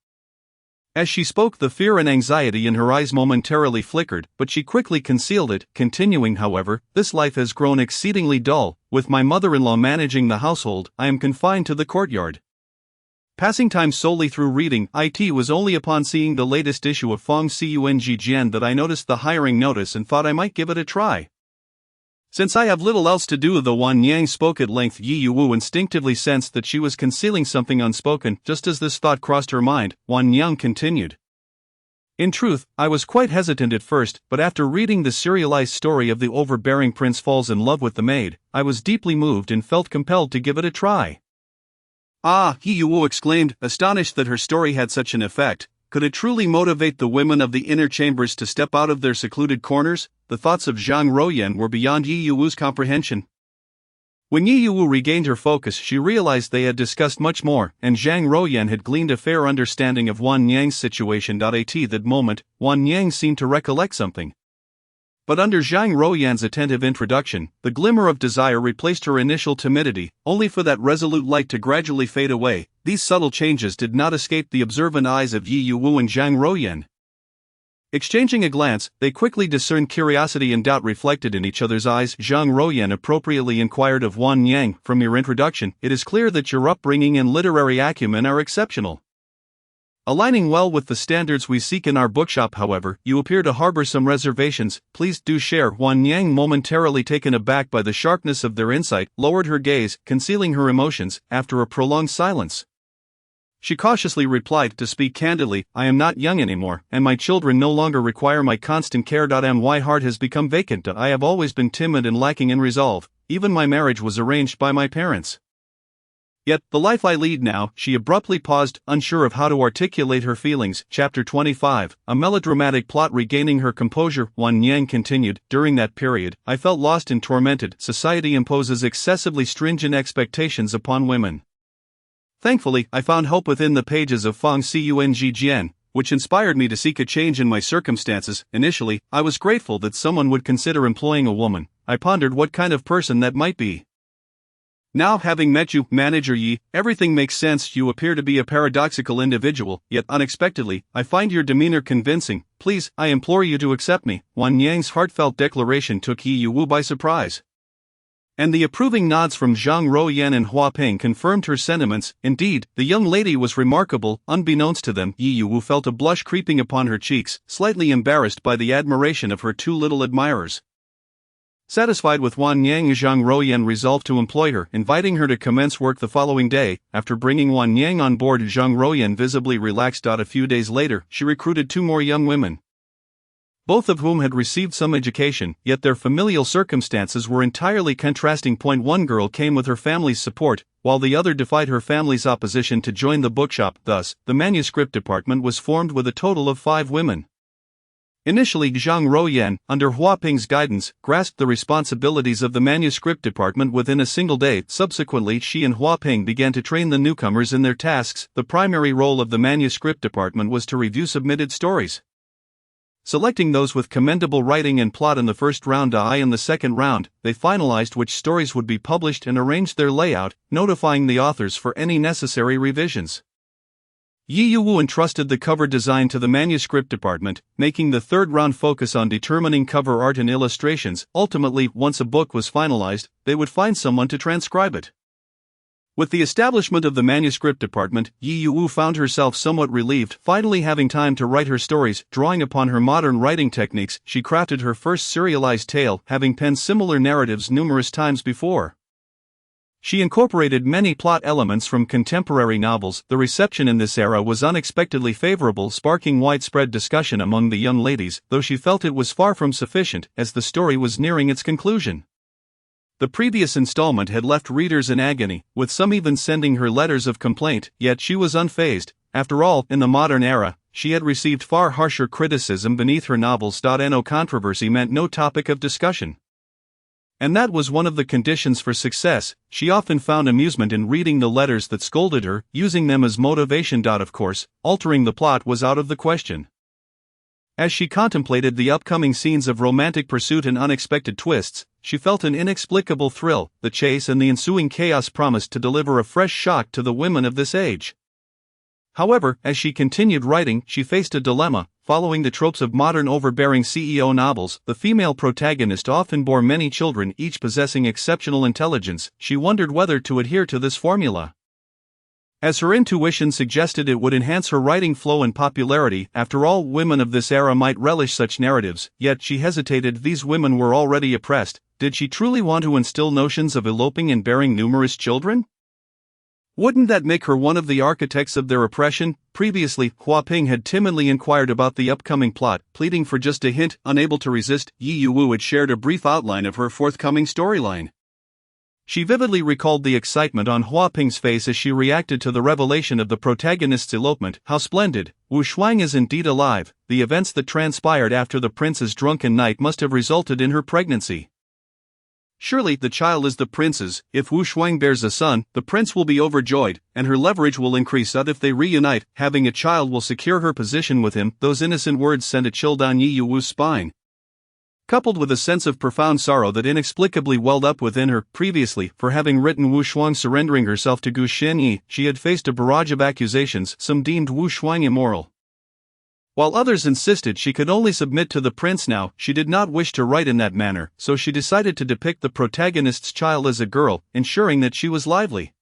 As she spoke, the fear and anxiety in her eyes momentarily flickered, but she quickly concealed it, continuing, however, this life has grown exceedingly dull. With my mother-in-law managing the household, I am confined to the courtyard, passing time solely through reading. It was only upon seeing the latest issue of Fong Cung Jian that I noticed the hiring notice and thought I might give it a try. Since I have little else to do. Though Wan Yang spoke at length, Yu Wu instinctively sensed that she was concealing something unspoken. Just as this thought crossed her mind, Wan Yang continued. In truth, I was quite hesitant at first, but after reading the serialized story of the overbearing prince falls in love with the maid, I was deeply moved and felt compelled to give it a try. Ah, Yu Wu exclaimed, astonished that her story had such an effect. Could it truly motivate the women of the inner chambers to step out of their secluded corners? The thoughts of Zhang Ruoyan were beyond Yu Wu's comprehension. When Yu Wu regained her focus, she realized they had discussed much more, and Zhang Ruoyan had gleaned a fair understanding of Wan Yang's situation. At that moment, Wan Yang seemed to recollect something. But under Zhang Ruoyan's attentive introduction, the glimmer of desire replaced her initial timidity, only for that resolute light to gradually fade away. These subtle changes did not escape the observant eyes of Yu Wu and Zhang Ruoyan. Exchanging a glance, they quickly discerned curiosity and doubt reflected in each other's eyes. Zhang Ruoyan appropriately inquired of Wan Yang, from your introduction, it is clear that your upbringing and literary acumen are exceptional. Aligning well with the standards we seek in our bookshop. However, you appear to harbor some reservations. Please do share. Wan Yang, momentarily taken aback by the sharpness of their insight, lowered her gaze, concealing her emotions. After a prolonged silence, she cautiously replied, to speak candidly, I am not young anymore, and my children no longer require my constant care. My heart has become vacant. I have always been timid and lacking in resolve. Even my marriage was arranged by my parents. Yet, the life I lead now. She abruptly paused, unsure of how to articulate her feelings. Chapter 25, a melodramatic plot. Regaining her composure, Wan Yang continued, during that period, I felt lost and tormented. Society imposes excessively stringent expectations upon women. Thankfully, I found hope within the pages of Fong Cung Jian, which inspired me to seek a change in my circumstances. Initially, I was grateful that someone would consider employing a woman. I pondered what kind of person that might be. Now, having met you, Manager Yi, everything makes sense. You appear to be a paradoxical individual, yet unexpectedly, I find your demeanor convincing. Please, I implore you to accept me. Wang Yang's heartfelt declaration took Yi Yuwu by surprise. And the approving nods from Zhang Ruoyan and Hua Ping confirmed her sentiments. Indeed, the young lady was remarkable. Unbeknownst to them, Yi Yuwu felt a blush creeping upon her cheeks, slightly embarrassed by the admiration of her two little admirers. Satisfied with Wang Yang, Zhang Ruoyan resolved to employ her, inviting her to commence work the following day. After bringing Wang Yang on board, Zhang Ruoyan visibly relaxed. A few days later, she recruited two more young women, both of whom had received some education, yet their familial circumstances were entirely contrasting. One girl came with her family's support, while the other defied her family's opposition to join the bookshop. Thus, the manuscript department was formed with a total of 5 women. Initially, Zhang Ruoyan, under Hua Ping's guidance, grasped the responsibilities of the manuscript department within a single day. Subsequently, she and Hua Ping began to train the newcomers in their tasks. The primary role of the manuscript department was to review submitted stories, selecting those with commendable writing and plot in the first round. In the second round, they finalized which stories would be published and arranged their layout, notifying the authors for any necessary revisions. Yi Yuwu entrusted the cover design to the manuscript department, making the third round focus on determining cover art and illustrations. Ultimately, once a book was finalized, they would find someone to transcribe it. With the establishment of the manuscript department, Yi Yuwu found herself somewhat relieved, finally having time to write her stories. Drawing upon her modern writing techniques, she crafted her first serialized tale, having penned similar narratives numerous times before. She incorporated many plot elements from contemporary novels. The reception in this era was unexpectedly favorable, sparking widespread discussion among the young ladies, though she felt it was far from sufficient, as the story was nearing its conclusion. The previous installment had left readers in agony, with some even sending her letters of complaint, yet she was unfazed. After all, in the modern era, she had received far harsher criticism beneath her novels. No controversy meant no topic of discussion. And that was one of the conditions for success. She often found amusement in reading the letters that scolded her, using them as motivation. Of course, altering the plot was out of the question. As she contemplated the upcoming scenes of romantic pursuit and unexpected twists, she felt an inexplicable thrill. The chase and the ensuing chaos promised to deliver a fresh shock to the women of this age. However, as she continued writing, she faced a dilemma. Following the tropes of modern overbearing CEO novels, the female protagonist often bore many children, each possessing exceptional intelligence. She wondered whether to adhere to this formula, as her intuition suggested it would enhance her writing flow and popularity. After all, women of this era might relish such narratives, yet she hesitated. These women were already oppressed. Did she truly want to instill notions of eloping and bearing numerous children? Wouldn't that make her one of the architects of their oppression? Previously, Hua Ping had timidly inquired about the upcoming plot, pleading for just a hint. Unable to resist, Yi Yuwu had shared a brief outline of her forthcoming storyline. She vividly recalled the excitement on Hua Ping's face as she reacted to the revelation of the protagonist's elopement. How splendid! Wu Shuang is indeed alive. The events that transpired after the prince's drunken night must have resulted in her pregnancy. Surely the child is the prince's. If Wu Shuang bears a son, the prince will be overjoyed, and her leverage will increase. If they reunite, having a child will secure her position with him. Those innocent words sent a chill down Yi Yuwu's spine, coupled with a sense of profound sorrow that inexplicably welled up within her. Previously, for having written Wu Shuang surrendering herself to Gu Shenyi, she had faced a barrage of accusations. Some deemed Wu Shuang immoral, while others insisted she could only submit to the prince. Now, she did not wish to write in that manner, so she decided to depict the protagonist's child as a girl, ensuring that she was lively,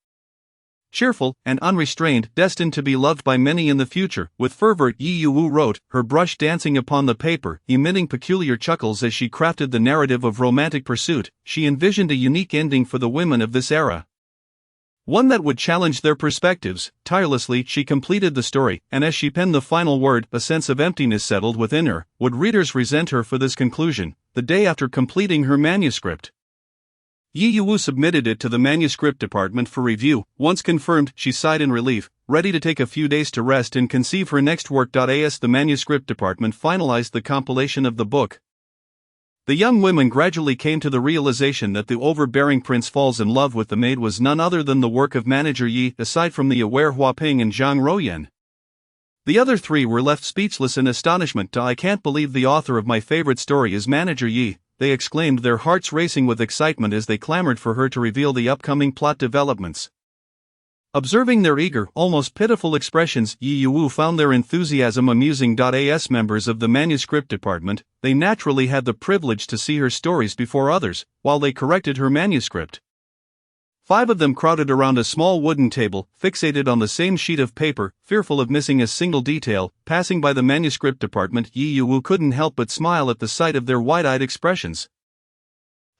cheerful, and unrestrained, destined to be loved by many in the future. With fervor, Yi Yuwu wrote, her brush dancing upon the paper, emitting peculiar chuckles as she crafted the narrative of romantic pursuit. She envisioned a unique ending for the women of this era, one that would challenge their perspectives. Tirelessly, she completed the story, and as she penned the final word, a sense of emptiness settled within her. Would readers resent her for this conclusion? The day after completing her manuscript, Yi Yuwu submitted it to the manuscript department for review. Once confirmed, she sighed in relief, ready to take a few days to rest and conceive her next work. As the manuscript department finalized the compilation of the book, the young women gradually came to the realization that the overbearing prince falls in love with the maid was none other than the work of Manager Yi. Aside from the aware Hua Ping and Zhang Ruoyan, the other 3 were left speechless in astonishment. I can't believe the author of my favorite story is Manager Yi. they exclaimed, their hearts racing with excitement as they clamored for her to reveal the upcoming plot developments. Observing their eager, almost pitiful expressions, Yi Yuwu found their enthusiasm amusing. As members of the manuscript department, they naturally had the privilege to see her stories before others, while they corrected her manuscript. 5 of them crowded around a small wooden table, fixated on the same sheet of paper, fearful of missing a single detail. Passing by the manuscript department, Yi Yuwu couldn't help but smile at the sight of their wide-eyed expressions.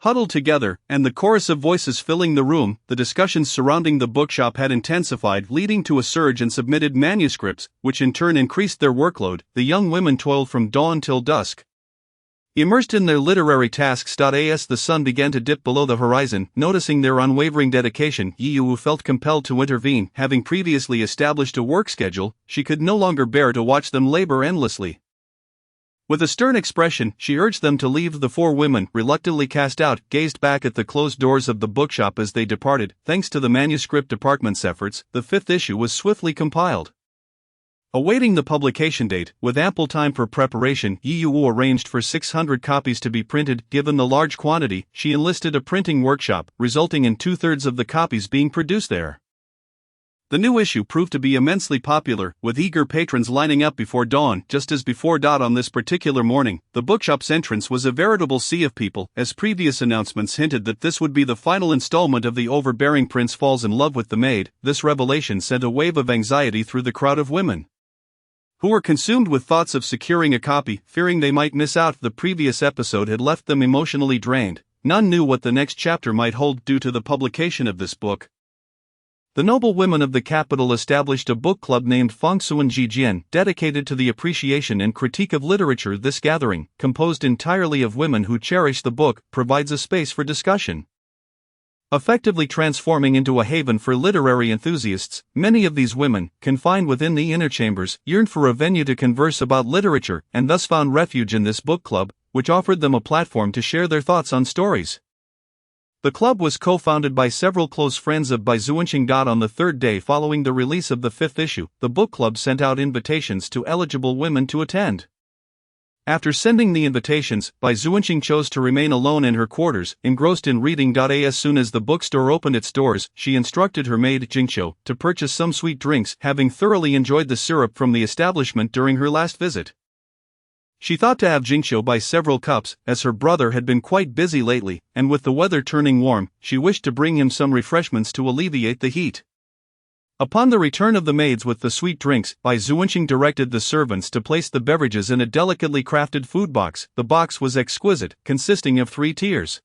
Huddled together, and the chorus of voices filling the room, the discussions surrounding the bookshop had intensified, leading to a surge in submitted manuscripts, which in turn increased their workload. The young women toiled from dawn till dusk. Immersed in their literary tasks. As the sun began to dip below the horizon, noticing their unwavering dedication, Yi Yuwu felt compelled to intervene. Having previously established a work schedule, she could no longer bear to watch them labor endlessly. With a stern expression, she urged them to leave. The 4 women, reluctantly cast out, gazed back at the closed doors of the bookshop as they departed. Thanks to the manuscript department's efforts, the 5th issue was swiftly compiled. Awaiting the publication date, with ample time for preparation, Yi Yuwu arranged for 600 copies to be printed. Given the large quantity, she enlisted a printing workshop, resulting in 2/3 of the copies being produced there. The new issue proved to be immensely popular, with eager patrons lining up before dawn. Just as before. On this particular morning, the bookshop's entrance was a veritable sea of people, as previous announcements hinted that this would be the final installment of the overbearing prince falls in love with the maid. This revelation sent a wave of anxiety through the crowd of women, who were consumed with thoughts of securing a copy, fearing they might miss out. The previous episode had left them emotionally drained. None knew what the next chapter might hold due to the publication of this book. The noble women of the capital established a book club named Fangsuan Jijian, dedicated to the appreciation and critique of literature. This gathering, composed entirely of women who cherish the book, provides a space for discussion, effectively transforming into a haven for literary enthusiasts. Many of these women, confined within the inner chambers, yearned for a venue to converse about literature, and thus found refuge in this book club, which offered them a platform to share their thoughts on stories. The club was co-founded by several close friends of Bai Zuanqing. On the 3rd day following the release of the 5th issue, the book club sent out invitations to eligible women to attend. After sending the invitations, Bai Zuanqing chose to remain alone in her quarters, engrossed in reading. As soon as the bookstore opened its doors, she instructed her maid Jingqiu to purchase some sweet drinks, having thoroughly enjoyed the syrup from the establishment during her last visit. She thought to have Jingqiu buy several cups, as her brother had been quite busy lately, and with the weather turning warm, she wished to bring him some refreshments to alleviate the heat. Upon the return of the maids with the sweet drinks, Bai Zuanqing directed the servants to place the beverages in a delicately crafted food box. The box was exquisite, consisting of 3 tiers.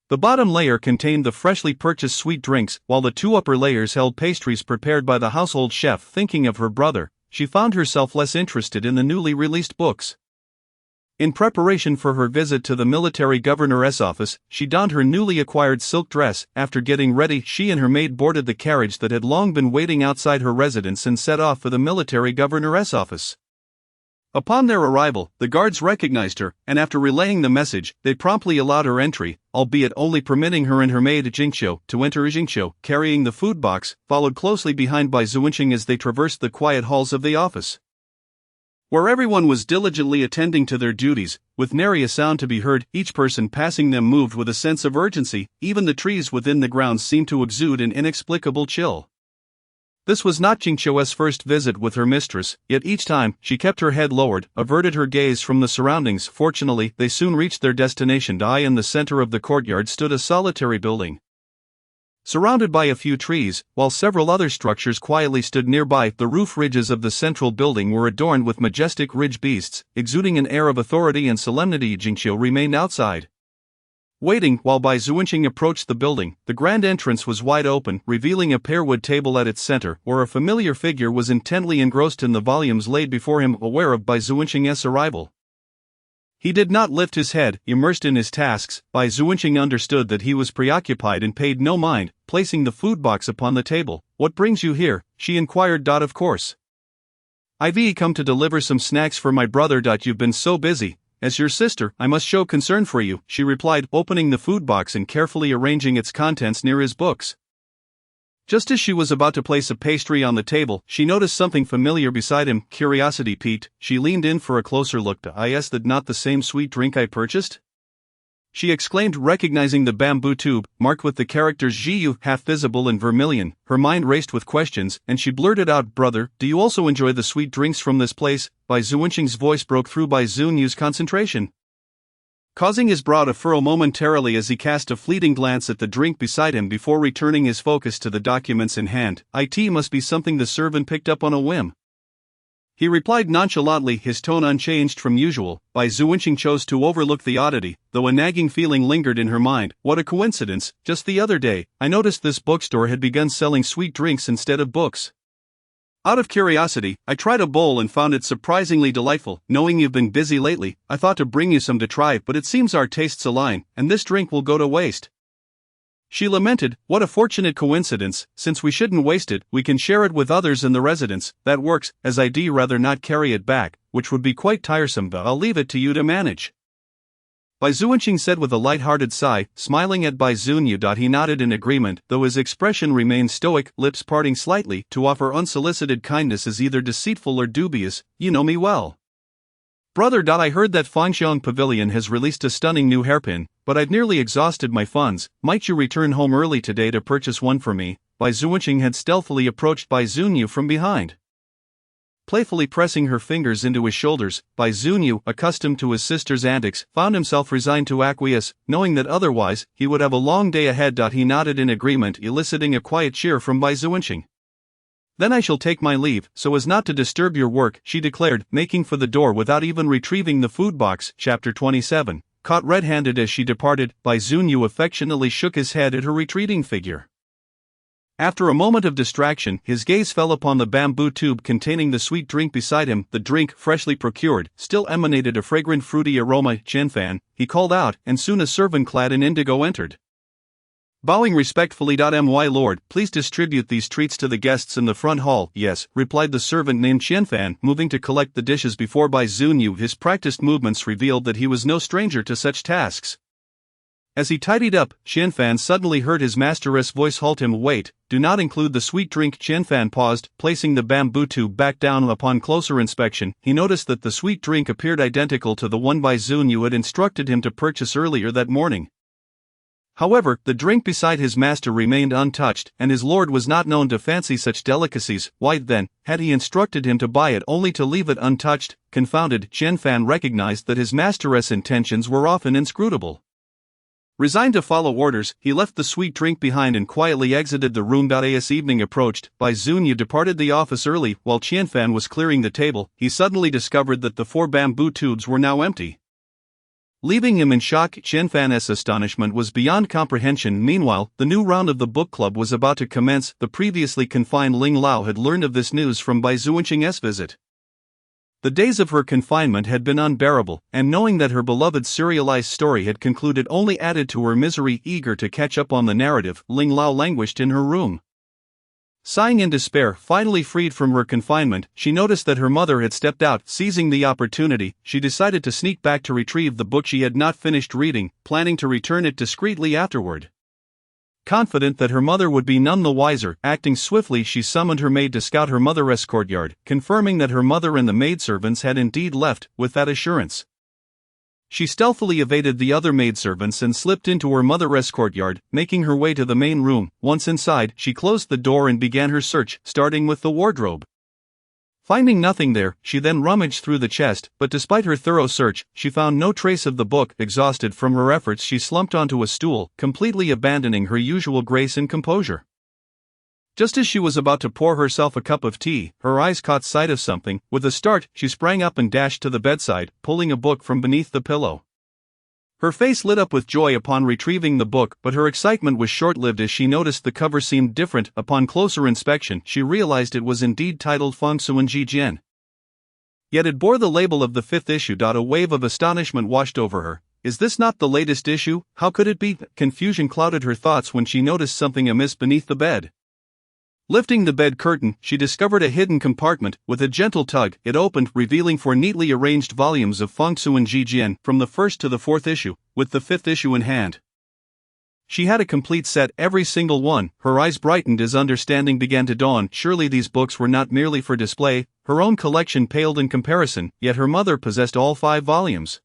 The bottom layer contained the freshly purchased sweet drinks, while the 2 upper layers held pastries prepared by the household chef. Thinking of her brother, she found herself less interested in the newly released books. In preparation for her visit to the military governor's office, she donned her newly acquired silk dress. After getting ready, she and her maid boarded the carriage that had long been waiting outside her residence and set off for the military governor's office. Upon their arrival, the guards recognized her, and after relaying the message, they promptly allowed her entry, albeit only permitting her and her maid Jingqiu to enter. Jingqiu, carrying the food box, followed closely behind by Zuanqing as they traversed the quiet halls of the office, where everyone was diligently attending to their duties, with nary a sound to be heard. Each person passing them moved with a sense of urgency. Even the trees within the grounds seemed to exude an inexplicable chill. This was not Jingqiu's first visit with her mistress, yet each time, she kept her head lowered, averted her gaze from the surroundings. Fortunately, they soon reached their destination. In the center of the courtyard stood a solitary building, surrounded by a few trees, while several other structures quietly stood nearby. The roof ridges of the central building were adorned with majestic ridge beasts, exuding an air of authority and solemnity. Jingqiu remained outside, waiting while Bai Zuanqing approached the building. The grand entrance was wide open, revealing a pearwood table at its center, where a familiar figure was intently engrossed in the volumes laid before him. Aware of Bai Zuanqing's arrival, he did not lift his head. Immersed in his tasks, Bai Zuanqing understood that he was preoccupied and paid no mind, placing the food box upon the table. "What brings you here?" she inquired. "Of course, I've come to deliver some snacks for my brother. You've been so busy. As your sister, I must show concern for you," she replied, opening the food box and carefully arranging its contents near his books. Just as she was about to place a pastry on the table, she noticed something familiar beside him. Curiosity piqued, she leaned in for a closer look. "Is that not the same sweet drink I purchased?" she exclaimed, recognizing the bamboo tube, marked with the characters Jiu half visible in vermilion. Her mind raced with questions, and she blurted out, "Brother, do you also enjoy the sweet drinks from this place?" Bai Zuanqing's voice broke through Bai Zunyu's concentration, causing his brow to furrow momentarily as he cast a fleeting glance at the drink beside him before returning his focus to the documents in hand. "It must be something the servant picked up on a whim," he replied nonchalantly, his tone unchanged from usual. Bai Zuanqing chose to overlook the oddity, though a nagging feeling lingered in her mind. What a coincidence, just the other day, I noticed this bookstore had begun selling sweet drinks instead of books. Out of curiosity, I tried a bowl and found it surprisingly delightful. Knowing you've been busy lately, I thought to bring you some to try, but it seems our tastes align, and this drink will go to waste. She lamented, "What a fortunate coincidence, since we shouldn't waste it, we can share it with others in the residence." "That works, as I'd rather not carry it back, which would be quite tiresome, but I'll leave it to you to manage," Bai Zuanqing said with a light-hearted sigh, smiling at Bai Zunyu. He nodded in agreement, though his expression remained stoic, lips parting slightly. "To offer unsolicited kindness is either deceitful or dubious, you know me well. Brother. I heard that Fangxiang Pavilion has released a stunning new hairpin, but I've nearly exhausted my funds. Might you return home early today to purchase one for me?" Bai Zuanqing had stealthily approached Bai Zunyu from behind, playfully pressing her fingers into his shoulders. Bai Zunyu, accustomed to his sister's antics, found himself resigned to acquiesce, knowing that otherwise, he would have a long day ahead. He nodded in agreement, eliciting a quiet cheer from Bai Zuanqing. "Then I shall take my leave, so as not to disturb your work," she declared, making for the door without even retrieving the food box. Chapter 27. Caught red-handed as she departed, Bai Zunyu affectionately shook his head at her retreating figure. After a moment of distraction, his gaze fell upon the bamboo tube containing the sweet drink beside him. The drink, freshly procured, still emanated a fragrant fruity aroma. "Qianfan," he called out, and soon a servant clad in indigo entered. Bowing respectfully, "My lord, please distribute these treats to the guests in the front hall." "Yes," replied the servant named Qianfan, moving to collect the dishes before Bai Zunyu. His practiced movements revealed that he was no stranger to such tasks. As he tidied up, Qianfan suddenly heard his masteress' voice halt him. "Wait, do not include the sweet drink." Qianfan paused, placing the bamboo tube back down. Upon closer inspection, he noticed that the sweet drink appeared identical to the one Bai Zunyu had instructed him to purchase earlier that morning. However, the drink beside his master remained untouched, and his lord was not known to fancy such delicacies. Why then had he instructed him to buy it only to leave it untouched? Confounded, Qianfan recognized that his master's intentions were often inscrutable. Resigned to follow orders, he left the sweet drink behind and quietly exited the room. As evening approached, Bai Zunyu departed the office early. While Qianfan was clearing the table, he suddenly discovered that the 4 bamboo tubes were now empty, leaving him in shock. Qianfan's astonishment was beyond comprehension. Meanwhile, the new round of the book club was about to commence. The previously confined Ling Lao had learned of this news from Bai Zuanqing's visit. The days of her confinement had been unbearable, and knowing that her beloved serialized story had concluded only added to her misery. Eager to catch up on the narrative, Ling Lao languished in her room. Sighing in despair, finally freed from her confinement, she noticed that her mother had stepped out. Seizing the opportunity, she decided to sneak back to retrieve the book she had not finished reading, planning to return it discreetly afterward. Confident that her mother would be none the wiser, acting swiftly, she summoned her maid to scout her mother's courtyard, confirming that her mother and the maidservants had indeed left. With that assurance, she stealthily evaded the other maidservants and slipped into her mother's courtyard, making her way to the main room. Once inside, she closed the door and began her search, starting with the wardrobe. Finding nothing there, she then rummaged through the chest, but despite her thorough search, she found no trace of the book. Exhausted from her efforts, she slumped onto a stool, completely abandoning her usual grace and composure. Just as she was about to pour herself a cup of tea, her eyes caught sight of something. With a start, she sprang up and dashed to the bedside, pulling a book from beneath the pillow. Her face lit up with joy upon retrieving the book, but her excitement was short-lived as she noticed the cover seemed different. Upon closer inspection, she realized it was indeed titled Fangsuan Jijian. Yet it bore the label of the 5th issue. A wave of astonishment washed over her. Is this not the latest issue? How could it be? Confusion clouded her thoughts when she noticed something amiss beneath the bed. Lifting the bed curtain, she discovered a hidden compartment. With a gentle tug, it opened, revealing 4 neatly arranged volumes of Fangsuan Jijian, from the 1st to the 4th issue, with the 5th issue in hand. She had a complete set, every single one. Her eyes brightened as understanding began to dawn. Surely these books were not merely for display. Her own collection paled in comparison, yet her mother possessed all 5 volumes.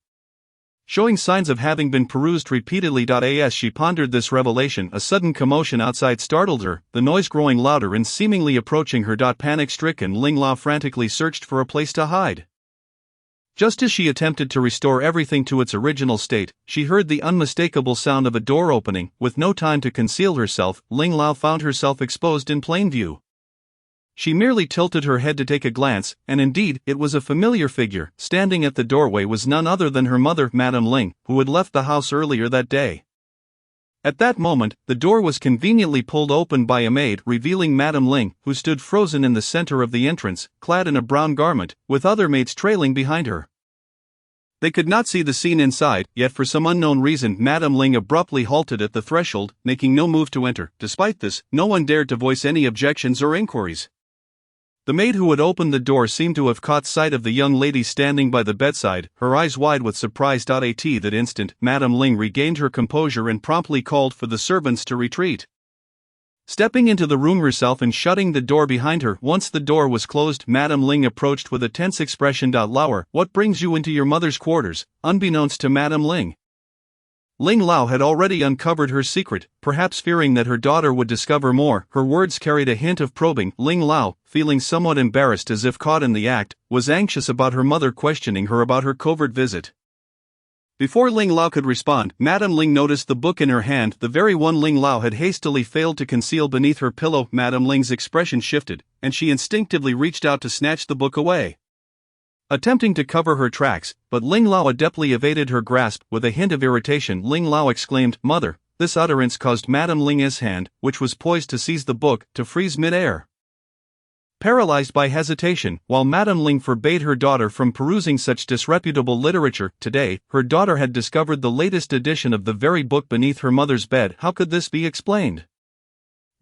showing signs of having been perused repeatedly. As she pondered this revelation, a sudden commotion outside startled her, the noise growing louder and seemingly approaching her. Panic-stricken, Ling Lao frantically searched for a place to hide. Just as she attempted to restore everything to its original state, she heard the unmistakable sound of a door opening. With no time to conceal herself, Ling Lao found herself exposed in plain view. She merely tilted her head to take a glance, and indeed, it was a familiar figure. Standing at the doorway was none other than her mother, Madame Ling, who had left the house earlier that day. At that moment, the door was conveniently pulled open by a maid, revealing Madame Ling, who stood frozen in the center of the entrance, clad in a brown garment, with other maids trailing behind her. They could not see the scene inside, yet for some unknown reason Madame Ling abruptly halted at the threshold, making no move to enter. Despite this, no one dared to voice any objections or inquiries. The maid who had opened the door seemed to have caught sight of the young lady standing by the bedside, her eyes wide with surprise. At that instant, Madame Ling regained her composure and promptly called for the servants to retreat. Stepping into the room herself and shutting the door behind her, once the door was closed, Madame Ling approached with a tense expression. Lauer, what brings you into your mother's quarters? Unbeknownst to Madame Ling, Ling Lao had already uncovered her secret, perhaps fearing that her daughter would discover more. Her words carried a hint of probing. Ling Lao, feeling somewhat embarrassed as if caught in the act, was anxious about her mother questioning her about her covert visit. Before Ling Lao could respond, Madame Ling noticed the book in her hand, the very one Ling Lao had hastily failed to conceal beneath her pillow. Madame Ling's expression shifted, and she instinctively reached out to snatch the book away, attempting to cover her tracks, but Ling Lao adeptly evaded her grasp. With a hint of irritation, Ling Lao exclaimed, "Mother!" This utterance caused Madame Ling's hand, which was poised to seize the book, to freeze mid-air. Paralyzed by hesitation, while Madame Ling forbade her daughter from perusing such disreputable literature, today, her daughter had discovered the latest edition of the very book beneath her mother's bed. How could this be explained?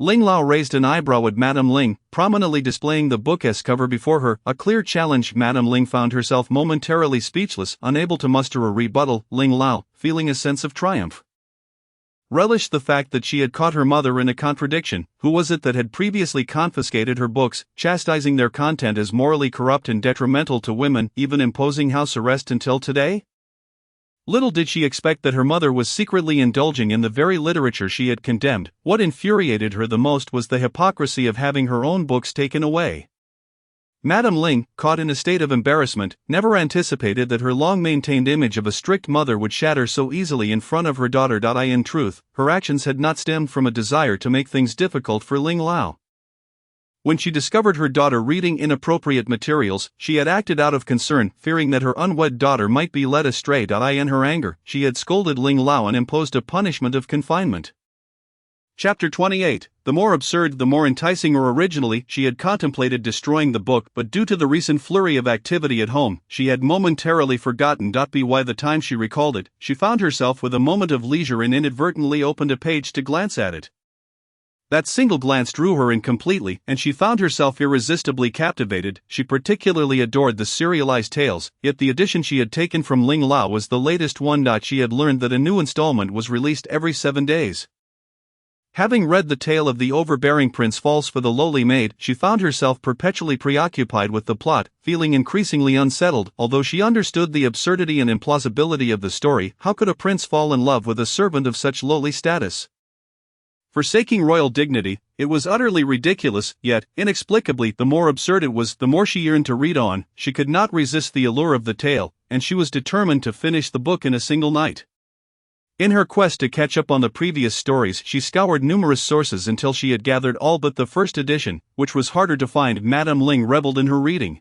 Ling Lao raised an eyebrow at Madame Ling, prominently displaying the book's cover before her, a clear challenge. Madame Ling found herself momentarily speechless, unable to muster a rebuttal. Ling Lao, feeling a sense of triumph, relished the fact that she had caught her mother in a contradiction. Who was it that had previously confiscated her books, chastising their content as morally corrupt and detrimental to women, even imposing house arrest until today? Little did she expect that her mother was secretly indulging in the very literature she had condemned. What infuriated her the most was the hypocrisy of having her own books taken away. Madame Ling, caught in a state of embarrassment, never anticipated that her long-maintained image of a strict mother would shatter so easily in front of her daughter. In truth, her actions had not stemmed from a desire to make things difficult for Ling Lao. When she discovered her daughter reading inappropriate materials, she had acted out of concern, fearing that her unwed daughter might be led astray. In her anger, she had scolded Ling Lao and imposed a punishment of confinement. Chapter 28. The more absurd, the more enticing. Originally, she had contemplated destroying the book, but due to the recent flurry of activity at home, she had momentarily forgotten. By the time she recalled it, she found herself with a moment of leisure and inadvertently opened a page to glance at it. That single glance drew her in completely, and she found herself irresistibly captivated. She particularly adored the serialized tales, yet the edition she had taken from Ling Lao was the latest one. She had learned that a new installment was released every 7 days. Having read the tale of the overbearing prince falls for the lowly maid, she found herself perpetually preoccupied with the plot, feeling increasingly unsettled. Although she understood the absurdity and implausibility of the story, how could a prince fall in love with a servant of such lowly status? Forsaking royal dignity, it was utterly ridiculous, yet, inexplicably, the more absurd it was, the more she yearned to read on. She could not resist the allure of the tale, and she was determined to finish the book in a single night. In her quest to catch up on the previous stories, she scoured numerous sources until she had gathered all but the first edition, which was harder to find. Madame Ling reveled in her reading,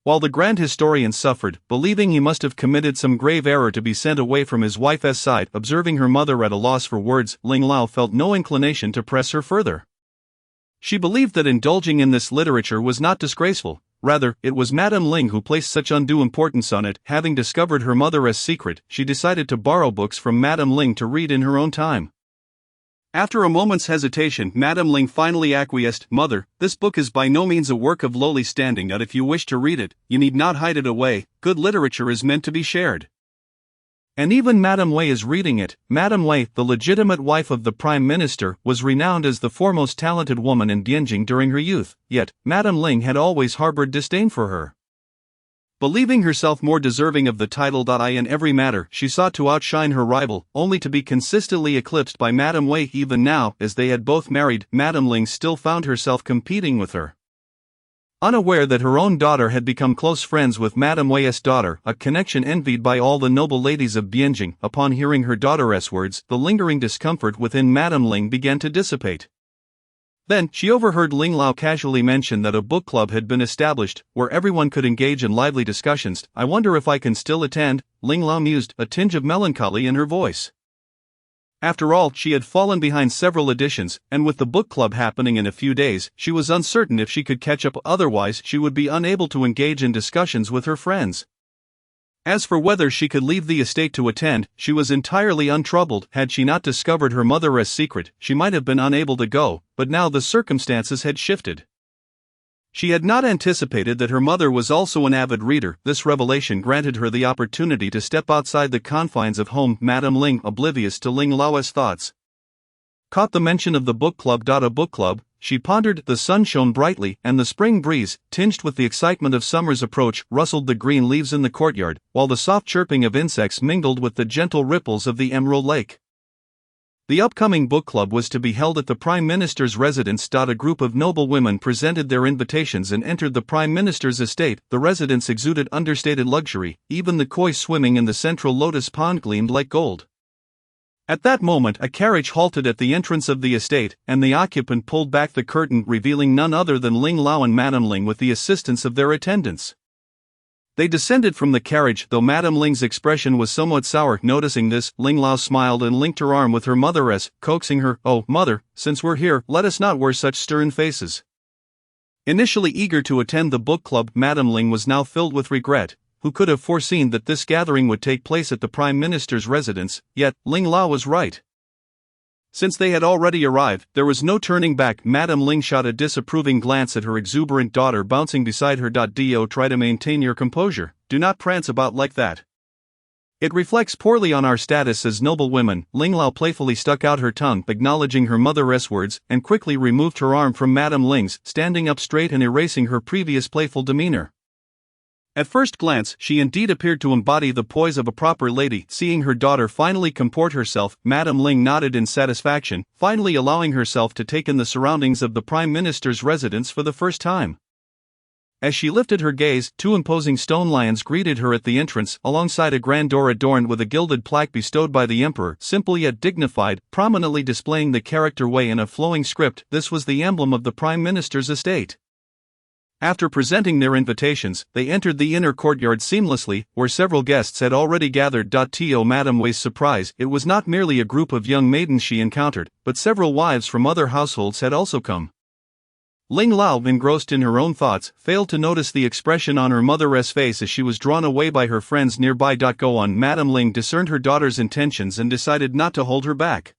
while the grand historian suffered, believing he must have committed some grave error to be sent away from his wife's side. Observing her mother at a loss for words, Ling Lao felt no inclination to press her further. She believed that indulging in this literature was not disgraceful. Rather, it was Madame Ling who placed such undue importance on it. Having discovered her mother's secret, she decided to borrow books from Madame Ling to read in her own time. After a moment's hesitation, Madame Ling finally acquiesced. "Mother, this book is by no means a work of lowly standing. If you wish to read it, you need not hide it away. Good literature is meant to be shared. And even Madame Wei is reading it." Madame Wei, the legitimate wife of the Prime Minister, was renowned as the foremost talented woman in Dianjing during her youth, yet, Madame Ling had always harbored disdain for her. Believing herself more deserving of the title. In every matter, she sought to outshine her rival, only to be consistently eclipsed by Madame Wei. Even now, as they had both married, Madame Ling still found herself competing with her. Unaware that her own daughter had become close friends with Madame Wei's daughter, a connection envied by all the noble ladies of Bianjing, upon hearing her daughter's words, the lingering discomfort within Madame Ling began to dissipate. Then, she overheard Ling Lao casually mention that a book club had been established, where everyone could engage in lively discussions. I wonder if I can still attend, Ling Lao mused, a tinge of melancholy in her voice. After all, she had fallen behind several editions, and with the book club happening in a few days, she was uncertain if she could catch up, otherwise she would be unable to engage in discussions with her friends. As for whether she could leave the estate to attend, she was entirely untroubled. Had she not discovered her mother's secret, she might have been unable to go, but now the circumstances had shifted. She had not anticipated that her mother was also an avid reader. This revelation granted her the opportunity to step outside the confines of home. Madame Ling, oblivious to Ling Lao's thoughts, caught the mention of the book club. A book club, she pondered. The sun shone brightly, and the spring breeze, tinged with the excitement of summer's approach, rustled the green leaves in the courtyard, while the soft chirping of insects mingled with the gentle ripples of the emerald lake. The upcoming book club was to be held at the Prime Minister's residence. A group of noble women presented their invitations and entered the Prime Minister's estate. The residence exuded understated luxury, even the koi swimming in the central lotus pond gleamed like gold. At that moment, a carriage halted at the entrance of the estate, and the occupant pulled back the curtain, revealing none other than Ling Lao and Madame Ling with the assistance of their attendants. They descended from the carriage, though Madame Ling's expression was somewhat sour. Noticing this, Ling Lao smiled and linked her arm with her mother's, coaxing her, "Oh, mother, since we're here, let us not wear such stern faces." Initially eager to attend the book club, Madame Ling was now filled with regret. Who could have foreseen that this gathering would take place at the Prime Minister's residence? Yet, Ling Lao was right. Since they had already arrived, there was no turning back. Madame Ling shot a disapproving glance at her exuberant daughter bouncing beside her. Do try to maintain your composure, do not prance about like that. It reflects poorly on our status as noble women. Ling Lao playfully stuck out her tongue, acknowledging her mother's words, and quickly removed her arm from Madame Ling's, standing up straight and erasing her previous playful demeanor. At first glance, she indeed appeared to embody the poise of a proper lady. Seeing her daughter finally comport herself, Madame Ling nodded in satisfaction, finally allowing herself to take in the surroundings of the Prime Minister's residence for the first time. As she lifted her gaze, two imposing stone lions greeted her at the entrance, alongside a grand door adorned with a gilded plaque bestowed by the emperor, simple yet dignified, prominently displaying the character Wei in a flowing script. This was the emblem of the Prime Minister's estate. After presenting their invitations, they entered the inner courtyard seamlessly, where several guests had already gathered. To Madame Wei's surprise, it was not merely a group of young maidens she encountered, but several wives from other households had also come. Ling Lao, engrossed in her own thoughts, failed to notice the expression on her mother's face as she was drawn away by her friends nearby. Go on. Madame Ling discerned her daughter's intentions and decided not to hold her back.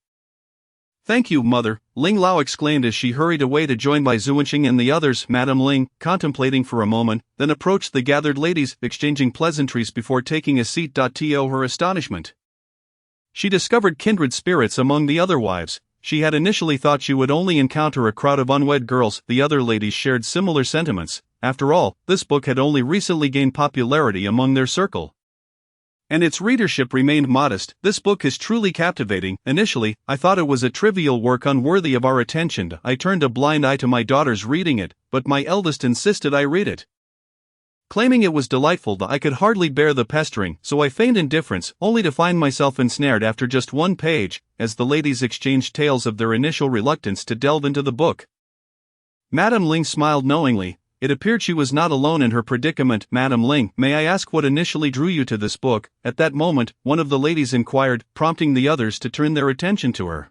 "Thank you, mother," Ling Lao exclaimed as she hurried away to join by Zuanqing and the others. Madame Ling, contemplating for a moment, then approached the gathered ladies, exchanging pleasantries before taking a seat. To her astonishment, she discovered kindred spirits among the other wives. She had initially thought she would only encounter a crowd of unwed girls. The other ladies shared similar sentiments. After all, this book had only recently gained popularity among their circle, and its readership remained modest. "This book is truly captivating. Initially, I thought it was a trivial work unworthy of our attention. I turned a blind eye to my daughters reading it, but my eldest insisted I read it. Claiming it was delightful, I could hardly bear the pestering, so I feigned indifference, only to find myself ensnared after just one page," as the ladies exchanged tales of their initial reluctance to delve into the book. Madame Ling smiled knowingly. It appeared she was not alone in her predicament. "Madame Ling, may I ask what initially drew you to this book?" At that moment, one of the ladies inquired, prompting the others to turn their attention to her.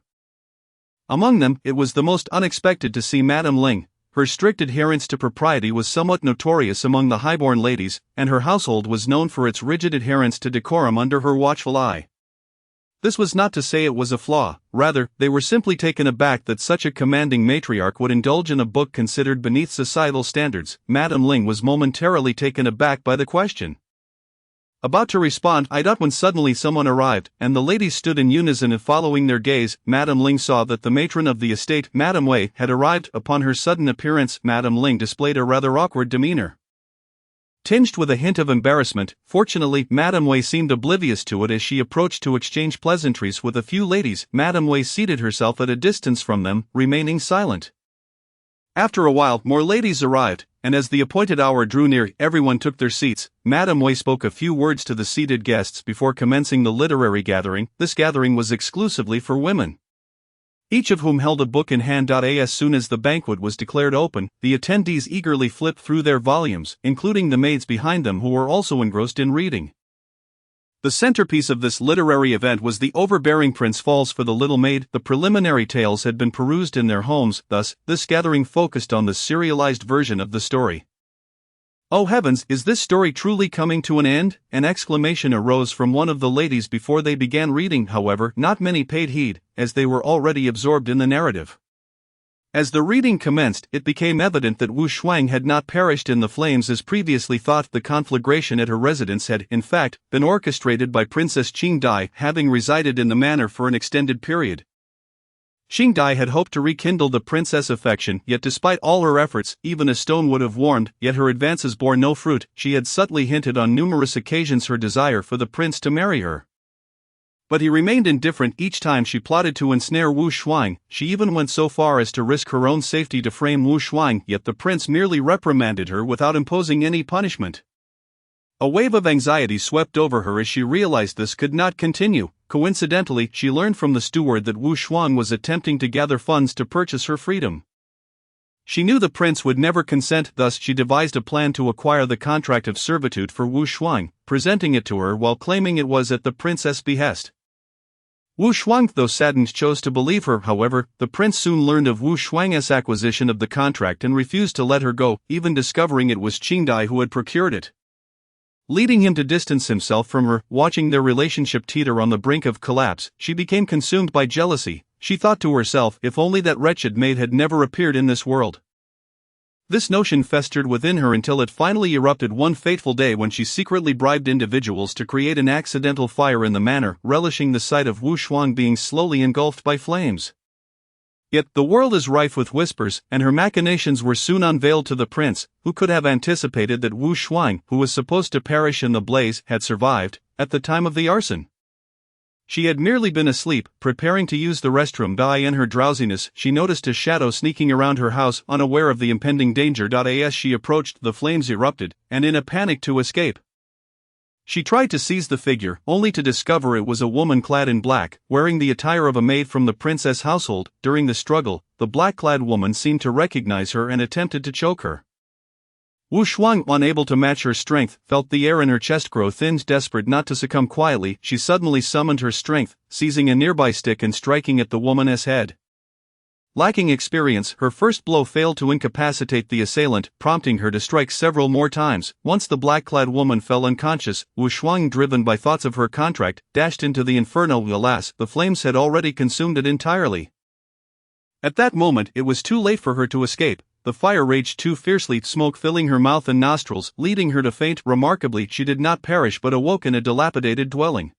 Among them, it was the most unexpected to see Madame Ling. Her strict adherence to propriety was somewhat notorious among the highborn ladies, and her household was known for its rigid adherence to decorum under her watchful eye. This was not to say it was a flaw, rather, they were simply taken aback that such a commanding matriarch would indulge in a book considered beneath societal standards. Madame Ling was momentarily taken aback by the question. About to respond, when suddenly someone arrived, and the ladies stood in unison and following their gaze. Madame Ling saw that the matron of the estate, Madame Wei, had arrived. Upon her sudden appearance, Madame Ling displayed a rather awkward demeanor. tinged with a hint of embarrassment. Fortunately, Madame Wei seemed oblivious to it as she approached to exchange pleasantries with a few ladies. Madame Wei seated herself at a distance from them, remaining silent. After a while, more ladies arrived, and as the appointed hour drew near, everyone took their seats. Madame Wei spoke a few words to the seated guests before commencing the literary gathering. This gathering was exclusively for women, each of whom held a book in hand. As soon as the banquet was declared open, the attendees eagerly flipped through their volumes, including the maids behind them who were also engrossed in reading. The centerpiece of this literary event was The Overbearing Prince Falls for the Little Maid. The preliminary tales had been perused in their homes, thus, this gathering focused on the serialized version of the story. Oh heavens, is this story truly coming to an end? An exclamation arose from one of the ladies before they began reading. However, not many paid heed, as they were already absorbed in the narrative. As the reading commenced, it became evident that Wu Shuang had not perished in the flames as previously thought. The conflagration at her residence had, in fact, been orchestrated by Princess Qing Dai, having resided in the manor for an extended period. Qing Dai had hoped to rekindle the princess' affection, yet despite all her efforts, even a stone would have warmed, yet her advances bore no fruit. She had subtly hinted on numerous occasions her desire for the prince to marry her, but he remained indifferent each time she plotted to ensnare Wu Shuang. She even went so far as to risk her own safety to frame Wu Shuang, yet the prince merely reprimanded her without imposing any punishment. A wave of anxiety swept over her as she realized this could not continue. Coincidentally, she learned from the steward that Wu Shuang was attempting to gather funds to purchase her freedom. She knew the prince would never consent, thus she devised a plan to acquire the contract of servitude for Wu Shuang, presenting it to her while claiming it was at the prince's behest. Wu Shuang, though saddened, chose to believe her. However, the prince soon learned of Wu Shuang's acquisition of the contract and refused to let her go, even discovering it was Qing Dai who had procured it, leading him to distance himself from her. Watching their relationship teeter on the brink of collapse, she became consumed by jealousy. She thought to herself, if only that wretched maid had never appeared in this world. This notion festered within her until it finally erupted one fateful day when she secretly bribed individuals to create an accidental fire in the manor, relishing the sight of Wu Shuang being slowly engulfed by flames. Yet, the world is rife with whispers, and her machinations were soon unveiled to the prince, who could have anticipated that Wu Shuang, who was supposed to perish in the blaze, had survived at the time of the arson. She had merely been asleep, preparing to use the restroom. In her drowsiness, she noticed a shadow sneaking around her house, unaware of the impending danger. As she approached, the flames erupted, and in a panic to escape, she tried to seize the figure, only to discover it was a woman clad in black, wearing the attire of a maid from the princess' household. During the struggle, the black-clad woman seemed to recognize her and attempted to choke her. Wu Shuang, unable to match her strength, felt the air in her chest grow thin. Desperate not to succumb quietly, she suddenly summoned her strength, seizing a nearby stick and striking at the woman's head. Lacking experience, her first blow failed to incapacitate the assailant, prompting her to strike several more times. Once the black-clad woman fell unconscious, Wu Shuang, driven by thoughts of her contract, dashed into the inferno. Alas, the flames had already consumed it entirely. At that moment, it was too late for her to escape. The fire raged too fiercely, smoke filling her mouth and nostrils, leading her to faint. Remarkably, she did not perish but awoke in a dilapidated dwelling.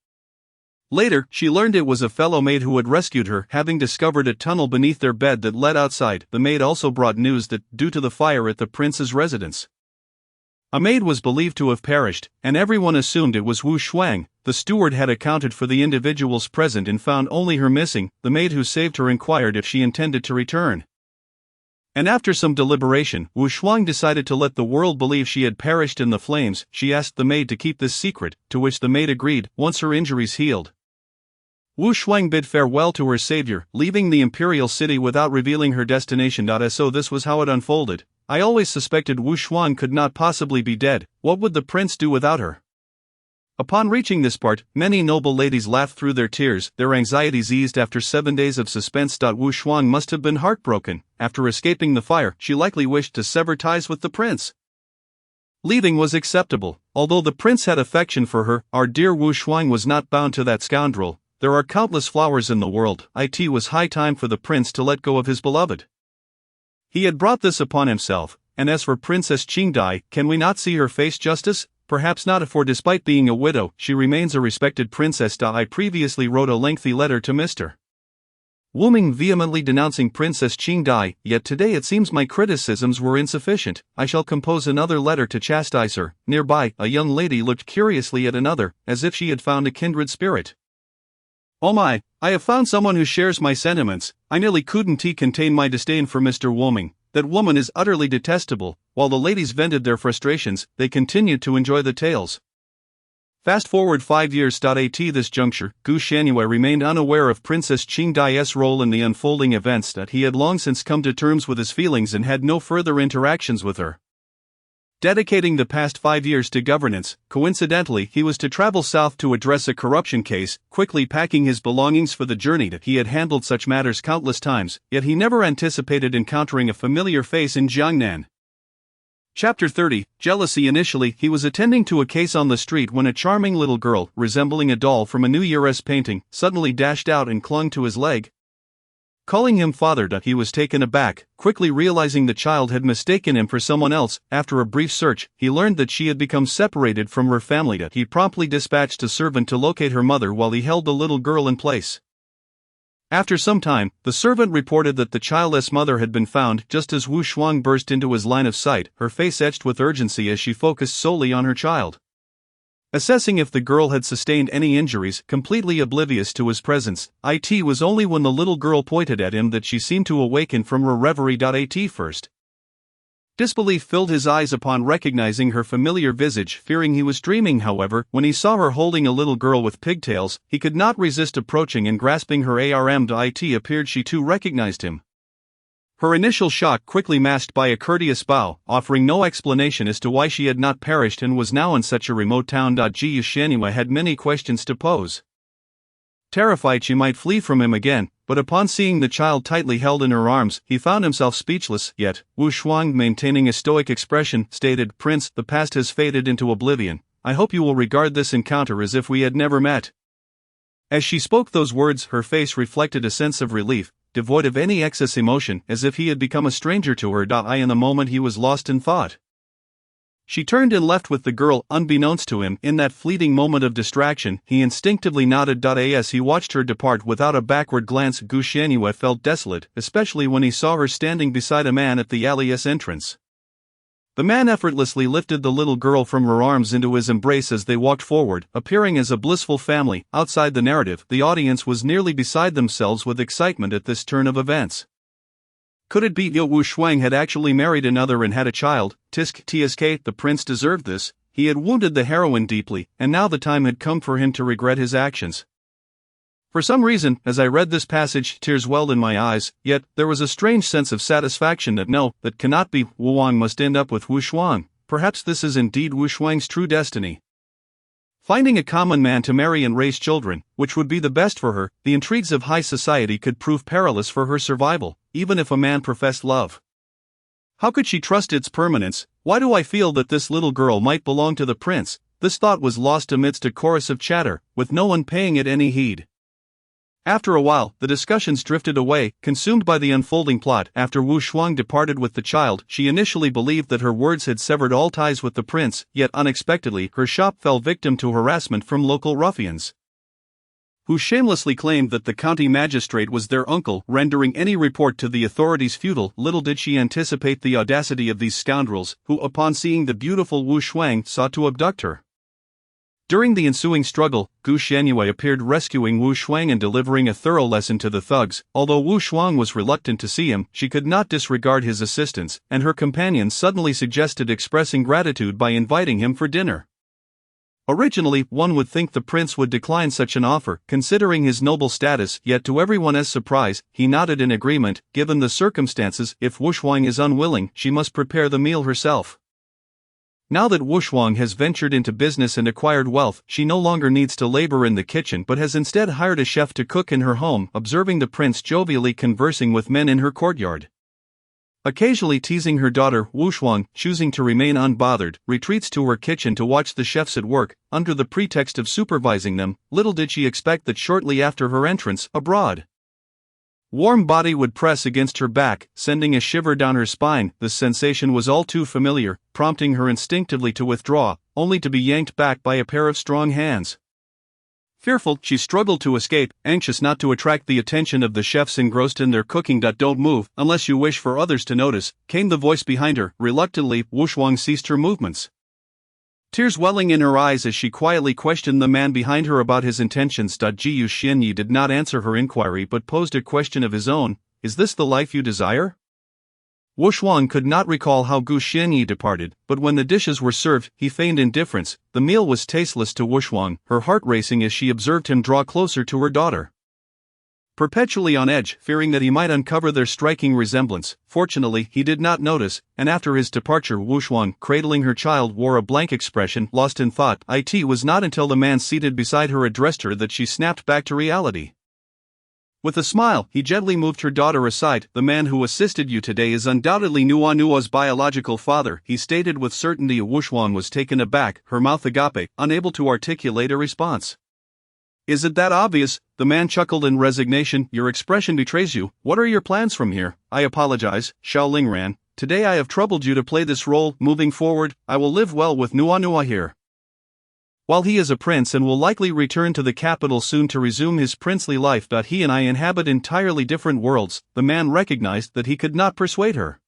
Later, she learned it was a fellow maid who had rescued her, having discovered a tunnel beneath their bed that led outside. The maid also brought news that, due to the fire at the prince's residence, a maid was believed to have perished, and everyone assumed it was Wu Shuang. The steward had accounted for the individuals present and found only her missing. The maid who saved her inquired if she intended to return, and after some deliberation, Wu Shuang decided to let the world believe she had perished in the flames. She asked the maid to keep this secret, to which the maid agreed. Once her injuries healed, Wu Shuang bid farewell to her savior, leaving the imperial city without revealing her destination. So this was how it unfolded. I always suspected Wu Shuang could not possibly be dead. What would the prince do without her? Upon reaching this part, many noble ladies laughed through their tears, their anxieties eased after 7 days of suspense. Wu Shuang must have been heartbroken. After escaping the fire, she likely wished to sever ties with the prince. Leaving was acceptable. Although the prince had affection for her, our dear Wu Shuang was not bound to that scoundrel. There are countless flowers in the world. It was high time for the prince to let go of his beloved. He had brought this upon himself, and as for Princess Qing Dai, can we not see her face justice? Perhaps not, for despite being a widow, she remains a respected princess. I previously wrote a lengthy letter to Mr. Wu Ming vehemently denouncing Princess Qing Dai, yet today it seems my criticisms were insufficient. I shall compose another letter to chastise her. Nearby, a young lady looked curiously at another, as if she had found a kindred spirit. Oh my, I have found someone who shares my sentiments. I nearly couldn't contain my disdain for Mr. Wu Ming. That woman is utterly detestable. While the ladies vented their frustrations, they continued to enjoy the tales. Fast forward 5 years. At this juncture, Gu Shangyue remained unaware of Princess Qing Dai's role in the unfolding events. That he had long since come to terms with his feelings and had no further interactions with her. Dedicating the past 5 years to governance, coincidentally he was to travel south to address a corruption case, quickly packing his belongings for the journey. That he had handled such matters countless times, yet he never anticipated encountering a familiar face in Jiangnan. Chapter 30, Jealousy. Initially, he was attending to a case on the street when a charming little girl, resembling a doll from a New Year's painting, suddenly dashed out and clung to his leg. Calling him father. He was taken aback, quickly realizing the child had mistaken him for someone else. After a brief search, he learned that she had become separated from her family. He promptly dispatched a servant to locate her mother while he held the little girl in place. After some time, the servant reported that the childless mother had been found. Just as Wu Shuang burst into his line of sight, her face etched with urgency as she focused solely on her child. Assessing if the girl had sustained any injuries, completely oblivious to his presence, it was only when the little girl pointed at him that she seemed to awaken from her reverie. At first, disbelief filled his eyes upon recognizing her familiar visage, fearing he was dreaming. However, when he saw her holding a little girl with pigtails, he could not resist approaching and grasping her arm. It appeared she too recognized him. Her initial shock quickly masked by a courteous bow, offering no explanation as to why she had not perished and was now in such a remote town. Gu Shangyue had many questions to pose. Terrified she might flee from him again, but upon seeing the child tightly held in her arms, he found himself speechless. Yet, Wu Shuang, maintaining a stoic expression, stated, "Prince, the past has faded into oblivion. I hope you will regard this encounter as if we had never met." As she spoke those words, her face reflected a sense of relief, devoid of any excess emotion, as if he had become a stranger to her. In the moment he was lost in thought. She turned and left with the girl. Unbeknownst to him, in that fleeting moment of distraction, he instinctively nodded. As he watched her depart without a backward glance, Gu Shangyue felt desolate, especially when he saw her standing beside a man at the alley's entrance. The man effortlessly lifted the little girl from her arms into his embrace as they walked forward, appearing as a blissful family. Outside the narrative, the audience was nearly beside themselves with excitement at this turn of events. Could it be Wu Shuang had actually married another and had a child? Tsk, the prince deserved this. He had wounded the heroine deeply, and now the time had come for him to regret his actions. For some reason, as I read this passage, tears welled in my eyes, yet there was a strange sense of satisfaction that cannot be. Wu Wang must end up with Wu Shuang. Perhaps this is indeed Wu Shuang's true destiny. Finding a common man to marry and raise children, which would be the best for her, the intrigues of high society could prove perilous for her survival, even if a man professed love. How could she trust its permanence? Why do I feel that this little girl might belong to the prince? This thought was lost amidst a chorus of chatter, with no one paying it any heed. After a while, the discussions drifted away, consumed by the unfolding plot. After Wu Shuang departed with the child, she initially believed that her words had severed all ties with the prince, yet unexpectedly, her shop fell victim to harassment from local ruffians, who shamelessly claimed that the county magistrate was their uncle, rendering any report to the authorities futile. Little did she anticipate the audacity of these scoundrels, who, upon seeing the beautiful Wu Shuang, sought to abduct her. During the ensuing struggle, Gu Shangyue appeared, rescuing Wu Shuang and delivering a thorough lesson to the thugs. Although Wu Shuang was reluctant to see him, she could not disregard his assistance, and her companion suddenly suggested expressing gratitude by inviting him for dinner. Originally, one would think the prince would decline such an offer, considering his noble status, yet to everyone's surprise, he nodded in agreement. Given the circumstances, if Wu Shuang is unwilling, she must prepare the meal herself. Now that Wu Shuang has ventured into business and acquired wealth, she no longer needs to labor in the kitchen but has instead hired a chef to cook in her home. Observing the prince jovially conversing with men in her courtyard, occasionally teasing her daughter, Wu Shuang, choosing to remain unbothered, retreats to her kitchen to watch the chefs at work, under the pretext of supervising them. Little did she expect that shortly after her entrance, a broad, warm body would press against her back, sending a shiver down her spine. The sensation was all too familiar, prompting her instinctively to withdraw, only to be yanked back by a pair of strong hands. Fearful, she struggled to escape, anxious not to attract the attention of the chefs engrossed in their cooking. Don't move, unless you wish for others to notice, came the voice behind her. Reluctantly, Wushwang ceased her movements. Tears welling in her eyes as she quietly questioned the man behind her about his intentions. Jiu Xianyi did not answer her inquiry but posed a question of his own. Is this the life you desire? Wushwang could not recall how Gu Xianyi departed, but when the dishes were served, he feigned indifference. The meal was tasteless to Wushwang, her heart racing as she observed him draw closer to her daughter. Perpetually on edge, fearing that he might uncover their striking resemblance, fortunately he did not notice, and after his departure Wushwang, cradling her child, wore a blank expression, lost in thought. It was not until the man seated beside her addressed her that she snapped back to reality. With a smile, he gently moved her daughter aside. The man who assisted you today is undoubtedly Nuanua's biological father, he stated with certainty. Wushwang was taken aback, her mouth agape, unable to articulate a response. Is it that obvious? The man chuckled in resignation. Your expression betrays you. What are your plans from here? I apologize, Xiaoling ran. Today I have troubled you to play this role. Moving forward, I will live well with Nuanua here. While he is a prince and will likely return to the capital soon to resume his princely life, he and I inhabit entirely different worlds. The man recognized that he could not persuade her.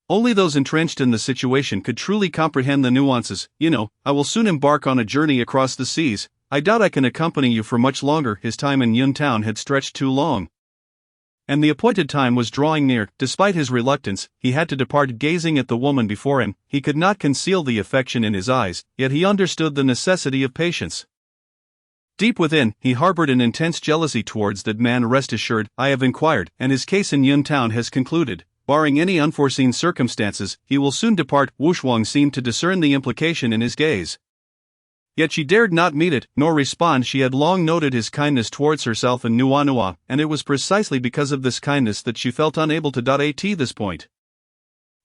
Only those entrenched in the situation could truly comprehend the nuances. I will soon embark on a journey across the seas. I doubt I can accompany you for much longer. His time in Yuntown had stretched too long, and the appointed time was drawing near. Despite his reluctance, he had to depart. Gazing at the woman before him, he could not conceal the affection in his eyes, yet he understood the necessity of patience. Deep within, he harbored an intense jealousy towards that man. Rest assured, I have inquired, and his case in Yuntown has concluded. Barring any unforeseen circumstances, he will soon depart. Wushwang seemed to discern the implication in his gaze. Yet she dared not meet it, nor respond. She had long noted his kindness towards herself and Nuanua, and it was precisely because of this kindness that she felt unable to at this point.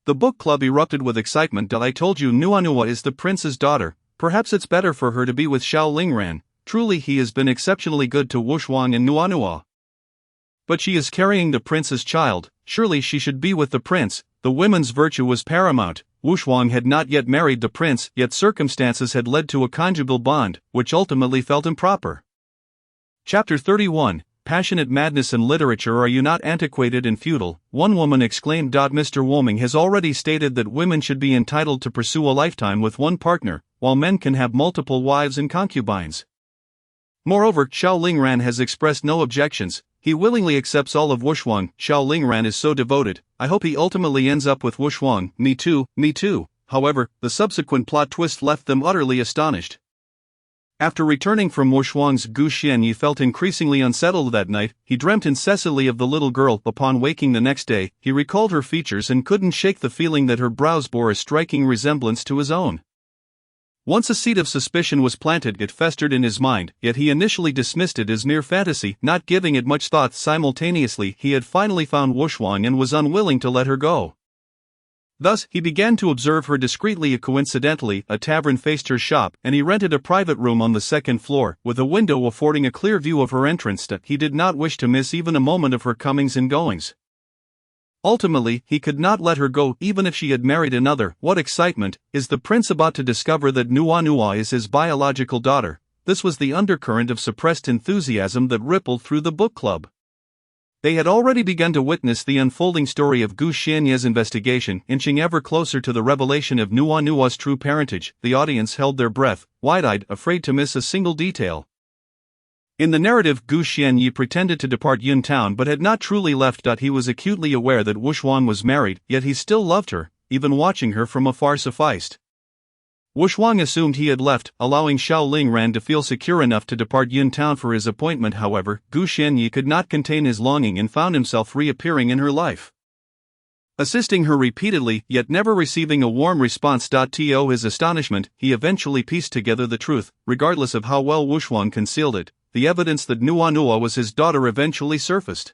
The book club erupted with excitement. I told you Nuanua is the prince's daughter. Perhaps it's better for her to be with Xiao Lingran. Truly he has been exceptionally good to Wushwang and Nuanua. But she is carrying the prince's child. Surely she should be with the prince. The women's virtue was paramount. Wushwang had not yet married the prince, yet circumstances had led to a conjugal bond, which ultimately felt improper. Chapter 31, Passionate Madness in Literature. Are you not antiquated and feudal? One woman exclaimed. Mr. Woming has already stated that women should be entitled to pursue a lifetime with one partner, while men can have multiple wives and concubines. Moreover, Xiao Lingran has expressed no objections. He willingly accepts all of Wushwang. Xiao Lingran is so devoted. I hope he ultimately ends up with Wushwang. Me too, me too. However, the subsequent plot twist left them utterly astonished. After returning from Wushwang's, Gu Xianyi felt increasingly unsettled that night. He dreamt incessantly of the little girl. Upon waking the next day, he recalled her features and couldn't shake the feeling that her brows bore a striking resemblance to his own. Once a seed of suspicion was planted, it festered in his mind, yet he initially dismissed it as mere fantasy, not giving it much thought. Simultaneously, he had finally found Wushwang and was unwilling to let her go. Thus, he began to observe her discreetly. Coincidentally, a tavern faced her shop, and he rented a private room on the second floor, with a window affording a clear view of her entrance. He did not wish to miss even a moment of her comings and goings. Ultimately, he could not let her go, even if she had married another. What excitement! Is the prince about to discover that Nuanua is his biological daughter? This was the undercurrent of suppressed enthusiasm that rippled through the book club. They had already begun to witness the unfolding story of Gu Xianye's investigation, inching ever closer to the revelation of Nuanua's true parentage. The audience held their breath, wide-eyed, afraid to miss a single detail. In the narrative, Gu Xianyi pretended to depart Yuntown but had not truly left. He was acutely aware that Wushwang was married, yet he still loved her. Even watching her from afar sufficed. Wushwang assumed he had left, allowing Xiao Lingran to feel secure enough to depart Yuntown for his appointment. However, Gu Xianyi could not contain his longing and found himself reappearing in her life, assisting her repeatedly, yet never receiving a warm response. To his astonishment, he eventually pieced together the truth. Regardless of how well Wushwang concealed it, the evidence that Nuanua was his daughter eventually surfaced.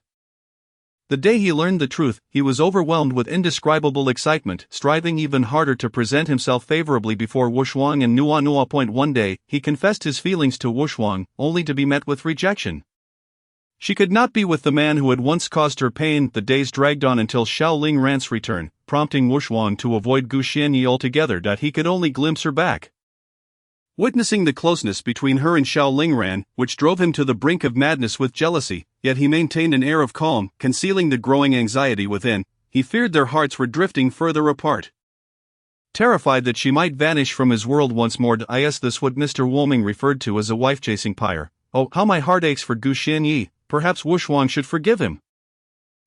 The day he learned the truth, he was overwhelmed with indescribable excitement, striving even harder to present himself favorably before Wushwang and Nuanua. One day, he confessed his feelings to Wushwang, only to be met with rejection. She could not be with the man who had once caused her pain. The days dragged on until Xiao Lingran's return, prompting Wushwang to avoid Gu Xianyi altogether. He could only glimpse her back. Witnessing the closeness between her and Xiao Lingran, which drove him to the brink of madness with jealousy, yet he maintained an air of calm, concealing the growing anxiety within. He feared their hearts were drifting further apart. Terrified that she might vanish from his world once more, this what Mr. Wolming referred to as a wife-chasing pyre. Oh, how my heart aches for Gu Xianyi. Perhaps Wuxuang should forgive him.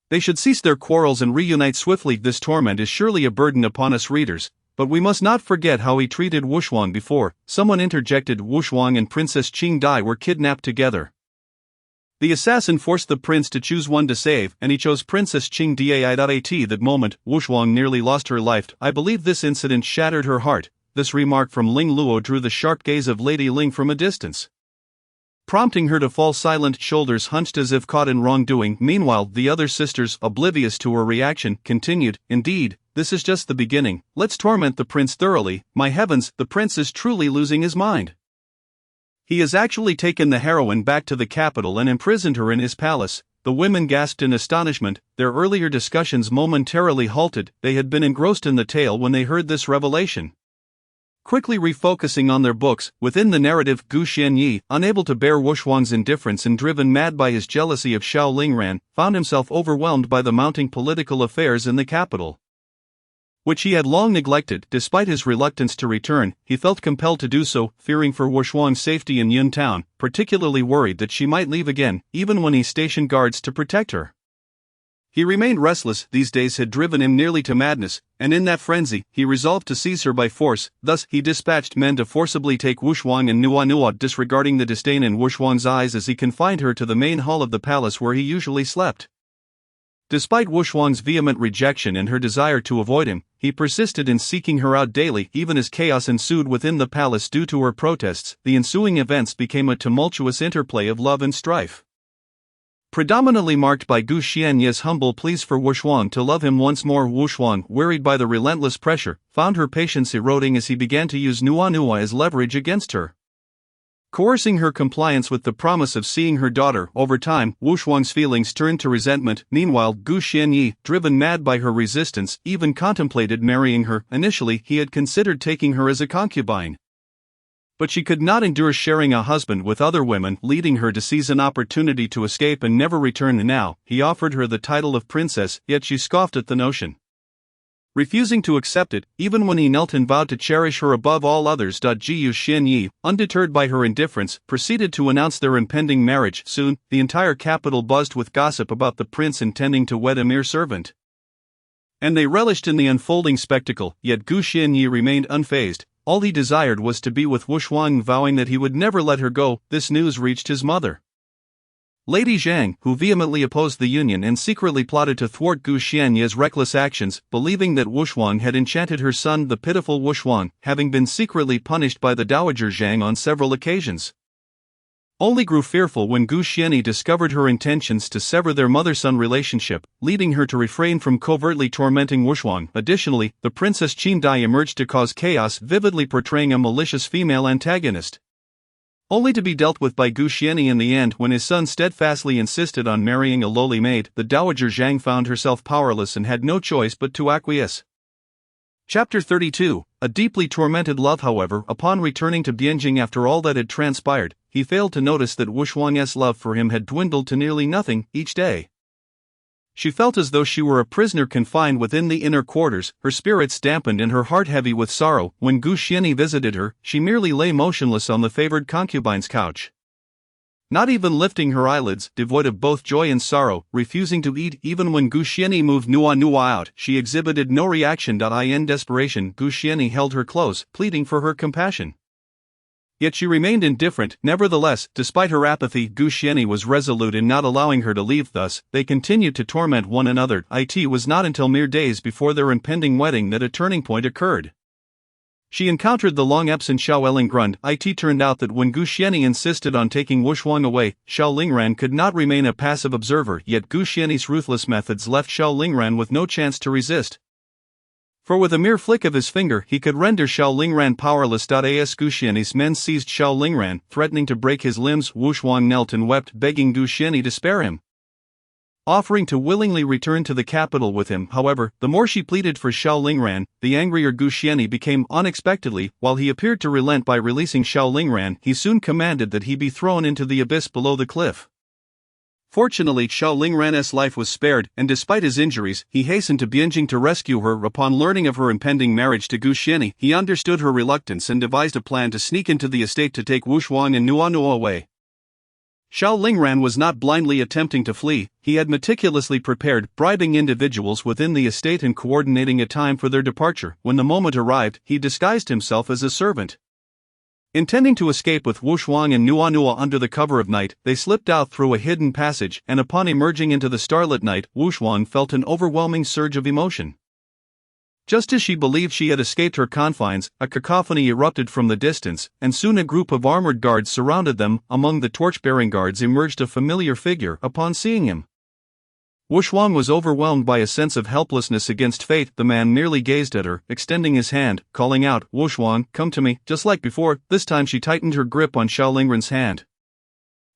They should cease their quarrels and reunite swiftly. This torment is surely a burden upon us readers, but we must not forget how he treated Wuxuang before. Someone interjected. Wuxuang and Princess Qing Dai were kidnapped together. The assassin forced the prince to choose one to save, and he chose Princess Qing Dai. At that moment, Wuxuang nearly lost her life. I believe this incident shattered her heart. This remark from Ling Luo drew the sharp gaze of Lady Ling from a distance, prompting her to fall silent, shoulders hunched as if caught in wrongdoing. Meanwhile, the other sisters, oblivious to her reaction, continued, "Indeed, this is just the beginning. Let's torment the prince thoroughly. My heavens, the prince is truly losing his mind. He has actually taken the heroine back to the capital and imprisoned her in his palace." The women gasped in astonishment. Their earlier discussions momentarily halted. They had been engrossed in the tale when they heard this revelation. Quickly refocusing on their books, within the narrative, Gu Xianyi, unable to bear Wuxuang's indifference and driven mad by his jealousy of Xiao Lingran, found himself overwhelmed by the mounting political affairs in the capital, which he had long neglected. Despite his reluctance to return, he felt compelled to do so, fearing for Wuxuang's safety in Yun Town, particularly worried that she might leave again, even when he stationed guards to protect her. He remained restless. These days had driven him nearly to madness, and in that frenzy, he resolved to seize her by force. Thus, he dispatched men to forcibly take Wuxuang and Nuanua, disregarding the disdain in Wuxuang's eyes as he confined her to the main hall of the palace where he usually slept. Despite Wuxuang's vehement rejection and her desire to avoid him, he persisted in seeking her out daily. Even as chaos ensued within the palace due to her protests, the ensuing events became a tumultuous interplay of love and strife, predominantly marked by Gu Xianyi's humble pleas for Wuxuang to love him once more. Wuxuang, wearied by the relentless pressure, found her patience eroding as he began to use Nuanua as leverage against her, coercing her compliance with the promise of seeing her daughter. Over time, Wuxuang's feelings turned to resentment. Meanwhile, Gu Xianyi, driven mad by her resistance, even contemplated marrying her. Initially, he had considered taking her as a concubine, but she could not endure sharing a husband with other women, leading her to seize an opportunity to escape and never return. Now, he offered her the title of princess, yet she scoffed at the notion, refusing to accept it, even when he knelt and vowed to cherish her above all others. Gu Xianyi, undeterred by her indifference, proceeded to announce their impending marriage. Soon, the entire capital buzzed with gossip about the prince intending to wed a mere servant, and they relished in the unfolding spectacle. Yet Gu Xianyi remained unfazed. All he desired was to be with Wuxuang, vowing that he would never let her go. This news reached his mother, Lady Zhang, who vehemently opposed the union and secretly plotted to thwart Gu Xianyi's reckless actions, believing that Wuxuang had enchanted her son. The pitiful Wuxuang, having been secretly punished by the Dowager Zhang on several occasions, only grew fearful when Gu Xianyi discovered her intentions to sever their mother-son relationship, leading her to refrain from covertly tormenting Wuxuang. Additionally, the Princess Qing Dai emerged to cause chaos, vividly portraying a malicious female antagonist, only to be dealt with by Gu Xianyi in the end. When his son steadfastly insisted on marrying a lowly maid, the Dowager Zhang found herself powerless and had no choice but to acquiesce. Chapter 32. A deeply tormented love. However, upon returning to Bianjing after all that had transpired, he failed to notice that Wuxuang's love for him had dwindled to nearly nothing each day. She felt as though she were a prisoner confined within the inner quarters, her spirits dampened and her heart heavy with sorrow. When Gu Xianyi visited her, she merely lay motionless on the favored concubine's couch, not even lifting her eyelids, devoid of both joy and sorrow, refusing to eat. Even when Gu Xianyi moved Nuanua out, she exhibited no reaction. In desperation, Gu Xianyi held her close, pleading for her compassion. Yet she remained indifferent. Nevertheless, despite her apathy, Gu Xianyi was resolute in not allowing her to leave. Thus, they continued to torment one another. It was not until mere days before their impending wedding that a turning point occurred. She encountered the long-absent Xiao Lingran. It turned out that when Gu Xianyi insisted on taking Wuxuang away, Xiao Lingran could not remain a passive observer. Yet Gu Xianyi's ruthless methods left Xiao Lingran with no chance to resist, for with a mere flick of his finger he could render Xiao Lingran powerless. As Gu Xianyi's men seized Xiao Lingran, threatening to break his limbs, Wuxuang knelt and wept, begging Gu Xianyi to spare him. offering to willingly return to the capital with him. However, the more she pleaded for Xiao Lingran, the angrier Gu Xianni became. Unexpectedly, while he appeared to relent by releasing Xiao Lingran, he soon commanded that he be thrown into the abyss below the cliff. Fortunately, Xiao Lingran's life was spared, and despite his injuries, he hastened to Bianjing to rescue her. Upon learning of her impending marriage to Gu Xianni, he understood her reluctance and devised a plan to sneak into the estate to take Wu Shuang and Nuanua away. Xiao Lingran was not blindly attempting to flee. He had meticulously prepared, bribing individuals within the estate and coordinating a time for their departure. When the moment arrived, he disguised himself as a servant. Intending to escape with Wu Shuang and Nuanua under the cover of night, they slipped out through a hidden passage, and upon emerging into the starlit night, Wu Shuang felt an overwhelming surge of emotion. Just as she believed she had escaped her confines, a cacophony erupted from the distance, and soon a group of armored guards surrounded them. Among the torch-bearing guards emerged a familiar figure. Upon seeing him, Wu Shuang was overwhelmed by a sense of helplessness against fate. The man merely gazed at her, extending his hand, calling out, "Wu Shuang, come to me." Just like before, this time she tightened her grip on Xiao Lingran's hand.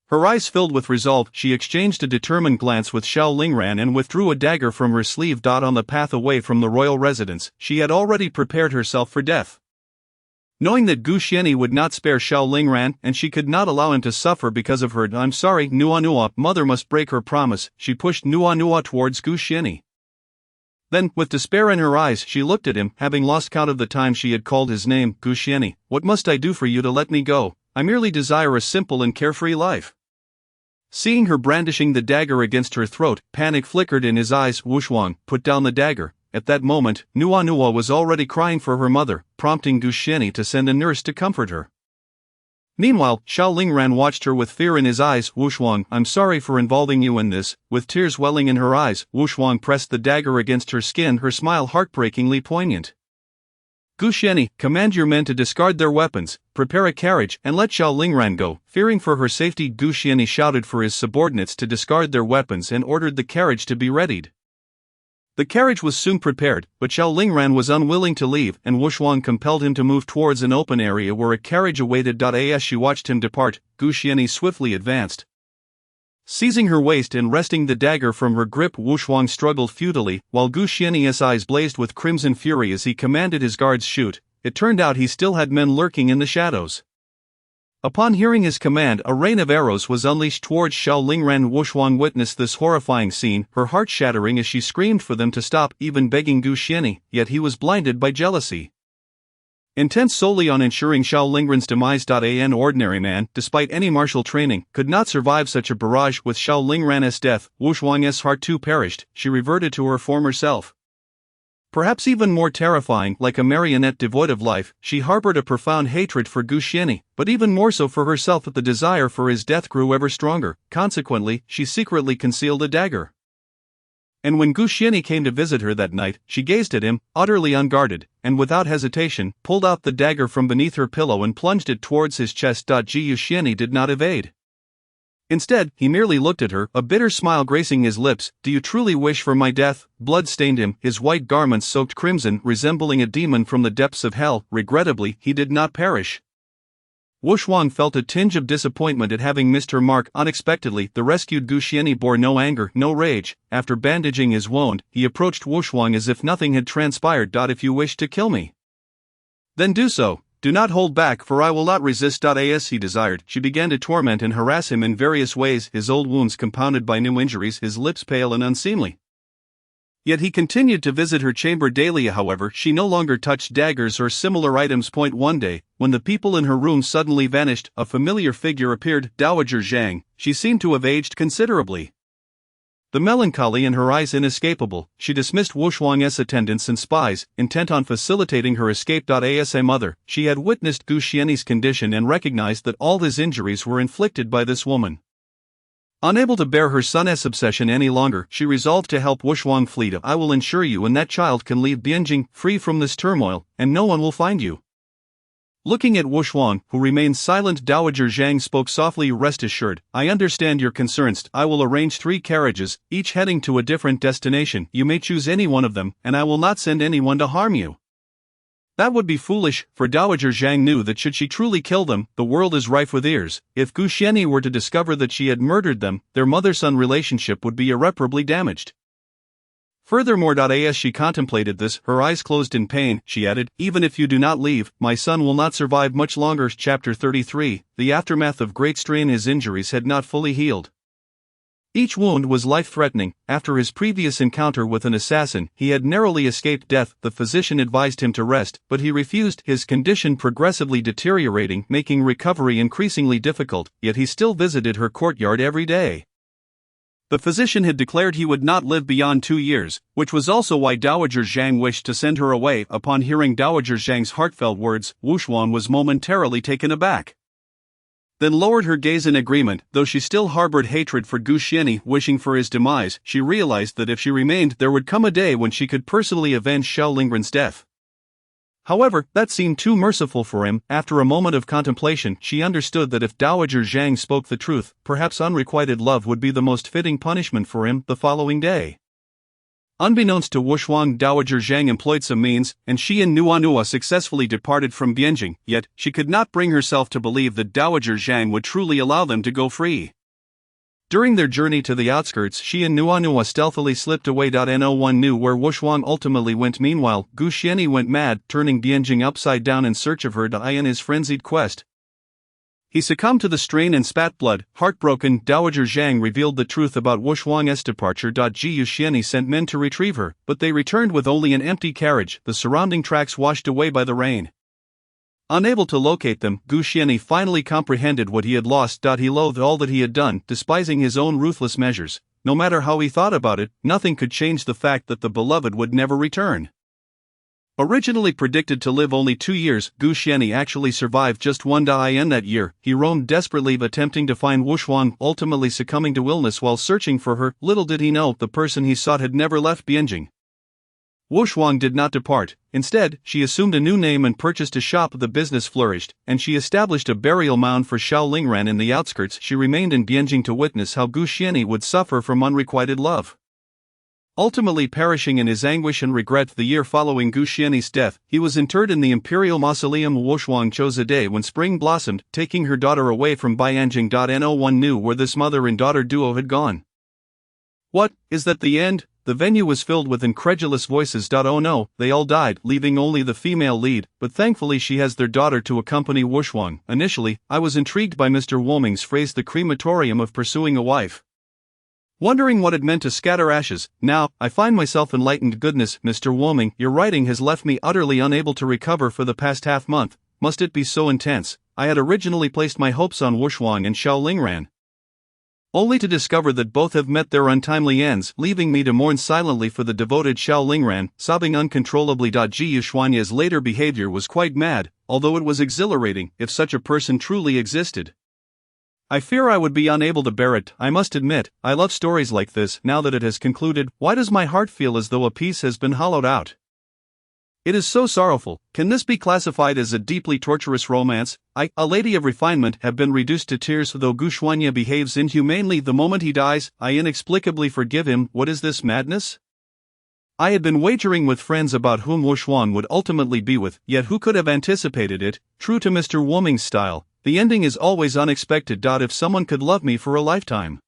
Her eyes filled with resolve, she exchanged a determined glance with Xiao Lingran and withdrew a dagger from her sleeve. On the path away from the royal residence, she had already prepared herself for death. Knowing that Gu Xianni would not spare Xiao Lingran, and she could not allow him to suffer because of her, "I'm sorry, Nuanua, mother must break her promise," she pushed Nuanua towards Gu Xianni. Then, with despair in her eyes, she looked at him, having lost count of the time she had called his name. "Gu Xianni, what must I do for you to let me go? I merely desire a simple and carefree life." Seeing her brandishing the dagger against her throat, panic flickered in his eyes. "Wu Shuang, put down the dagger." At that moment, Nuanua was already crying for her mother, prompting Gu Xianni to send a nurse to comfort her. Meanwhile, Xiao Lingran watched her with fear in his eyes. "Wu Shuang, I'm sorry for involving you in this." With tears welling in her eyes, Wu Shuang pressed the dagger against her skin, her smile heartbreakingly poignant. "Gu Xianni, command your men to discard their weapons, prepare a carriage, and let Xiao Lingran go." Fearing for her safety, Gu Xianni shouted for his subordinates to discard their weapons and ordered the carriage to be readied. The carriage was soon prepared, but Xiao Lingran was unwilling to leave, and Wu Shuang compelled him to move towards an open area where a carriage awaited. As she watched him depart, Gu Xianni swiftly advanced. Seizing her waist and wresting the dagger from her grip, Wu Shuang struggled futilely, while Gu Xianni's eyes blazed with crimson fury as he commanded his guards shoot. It turned out he still had men lurking in the shadows. Upon hearing his command, a rain of arrows was unleashed towards Xiao Lingran. Wu Shuang witnessed this horrifying scene, her heart shattering as she screamed for them to stop, even begging Gu Xianni, yet he was blinded by jealousy. Intent solely on ensuring Xiao Lingran's demise. An ordinary man, despite any martial training, could not survive such a barrage. With Xiao Lingran's death, Wu Shuang's heart too perished. She reverted to her former self. Perhaps even more terrifying, like a marionette devoid of life, she harbored a profound hatred for Gu Xianni, but even more so for herself. The desire for his death grew ever stronger. Consequently, she secretly concealed a dagger. And when Gu Xianni came to visit her that night, she gazed at him, utterly unguarded, and without hesitation, pulled out the dagger from beneath her pillow and plunged it towards his chest. Gu Xianni did not evade. Instead, he merely looked at her, a bitter smile gracing his lips. "Do you truly wish for my death?" Blood stained him, his white garments soaked crimson, resembling a demon from the depths of hell. Regrettably, he did not perish. Wu Shuang felt a tinge of disappointment at having missed her mark. Unexpectedly, the rescued Gu Xianni bore no anger, no rage. After bandaging his wound, he approached Wu Shuang as if nothing had transpired. "If you wish to kill me, then do so. Do not hold back, for I will not resist." As he desired, she began to torment and harass him in various ways, his old wounds compounded by new injuries, his lips pale and unseemly. Yet he continued to visit her chamber daily. However, she no longer touched daggers or similar items. One day, when the people in her room suddenly vanished, a familiar figure appeared, Dowager Zhang. She seemed to have aged considerably. The melancholy in her eyes inescapable, she dismissed Wu Shuang's attendants and spies, intent on facilitating her escape. As a mother, she had witnessed Gu Xianni's condition and recognized that all his injuries were inflicted by this woman. Unable to bear her son's obsession any longer, she resolved to help Wu Shuang flee. "I will ensure you and that child can leave Bianjing free from this turmoil, and no one will find you." Looking at Wu Shuang, who remained silent, Dowager Zhang spoke softly. "Rest assured, I understand your concerns. I will arrange 3 carriages, each heading to a different destination. You may choose any one of them, and I will not send anyone to harm you." That would be foolish, for Dowager Zhang knew that should she truly kill them, the world is rife with ears. If Gu Xianyi were to discover that she had murdered them, their mother-son relationship would be irreparably damaged. Furthermore, as she contemplated this, her eyes closed in pain, she added, "Even if you do not leave, my son will not survive much longer." Chapter 33, the aftermath of great strain. His injuries had not fully healed. Each wound was life-threatening. After his previous encounter with an assassin, he had narrowly escaped death. The physician advised him to rest, but he refused, his condition progressively deteriorating, making recovery increasingly difficult, yet he still visited her courtyard every day. The physician had declared he would not live beyond 2 years, which was also why Dowager Zhang wished to send her away. Upon hearing Dowager Zhang's heartfelt words, Wu Xuan was momentarily taken aback, then lowered her gaze in agreement. Though she still harbored hatred for Gu Xianyi, wishing for his demise, she realized that if she remained, there would come a day when she could personally avenge Xiao Lingren's death. However, that seemed too merciful for him. After a moment of contemplation, she understood that if Dowager Zhang spoke the truth, perhaps unrequited love would be the most fitting punishment for him. The following day, unbeknownst to Wu Xuan, Dowager Zhang employed some means, and she and Nuanua successfully departed from Bianjing, yet she could not bring herself to believe that Dowager Zhang would truly allow them to go free. During their journey to the outskirts, she and Nuanua stealthily slipped away. No one knew where Wu Xuan ultimately went. Meanwhile, Gu Xianyi went mad, turning Bianjing upside down in search of her. In his frenzied quest, he succumbed to the strain and spat blood. Heartbroken, Dowager Zhang revealed the truth about Wu Xuan's departure. Gu Xianyi sent men to retrieve her, but they returned with only an empty carriage, the surrounding tracks washed away by the rain. Unable to locate them, Gu Xianyi finally comprehended what he had lost. He loathed all that he had done, despising his own ruthless measures. No matter how he thought about it, nothing could change the fact that the beloved would never return. Originally predicted to live only 2 years, Gu Xianyi actually survived just 1 in that year. He roamed desperately attempting to find Wu Xuan, ultimately succumbing to illness while searching for her. Little did he know, the person he sought had never left Bianjing. Wu Xuan did not depart. Instead, she assumed a new name and purchased a shop. The business flourished, and she established a burial mound for Xiao Lingran in the outskirts. She remained in Bianjing to witness how Gu Xianyi would suffer from unrequited love, ultimately perishing in his anguish and regret. The year following Gu Xianyi's death, he was interred in the imperial mausoleum. Wu Xuan chose a day when spring blossomed, taking her daughter away from Bianjing. No one knew where this mother and daughter duo had gone. What, is that the end? The venue was filled with incredulous voices. Oh no, they all died, leaving only the female lead, but thankfully she has their daughter to accompany Wu Xuan. Initially, I was intrigued by Mr. Woming's phrase, the crematorium of pursuing a wife, wondering what it meant to scatter ashes. Now, I find myself enlightened. Goodness, Mr. Woming, your writing has left me utterly unable to recover for the past half-month. Must it be so intense? I had originally placed my hopes on Wu Xuan and Xiao Lingran, only to discover that both have met their untimely ends, leaving me to mourn silently for the devoted Xiao Lingran, sobbing uncontrollably. Gu Xuanyi's later behavior was quite mad, although it was exhilarating, if such a person truly existed. I fear I would be unable to bear it. I must admit, I love stories like this. Now that it has concluded, why does my heart feel as though a piece has been hollowed out? It is so sorrowful. Can this be classified as a deeply torturous romance? I, a lady of refinement, have been reduced to tears. Though Gu Xuanyi behaves inhumanely the moment he dies, I inexplicably forgive him. What is this madness? I had been wagering with friends about whom Wu Xuan would ultimately be with, yet who could have anticipated it? True to Mr. Woming's style, the ending is always unexpected. If someone could love me for a lifetime,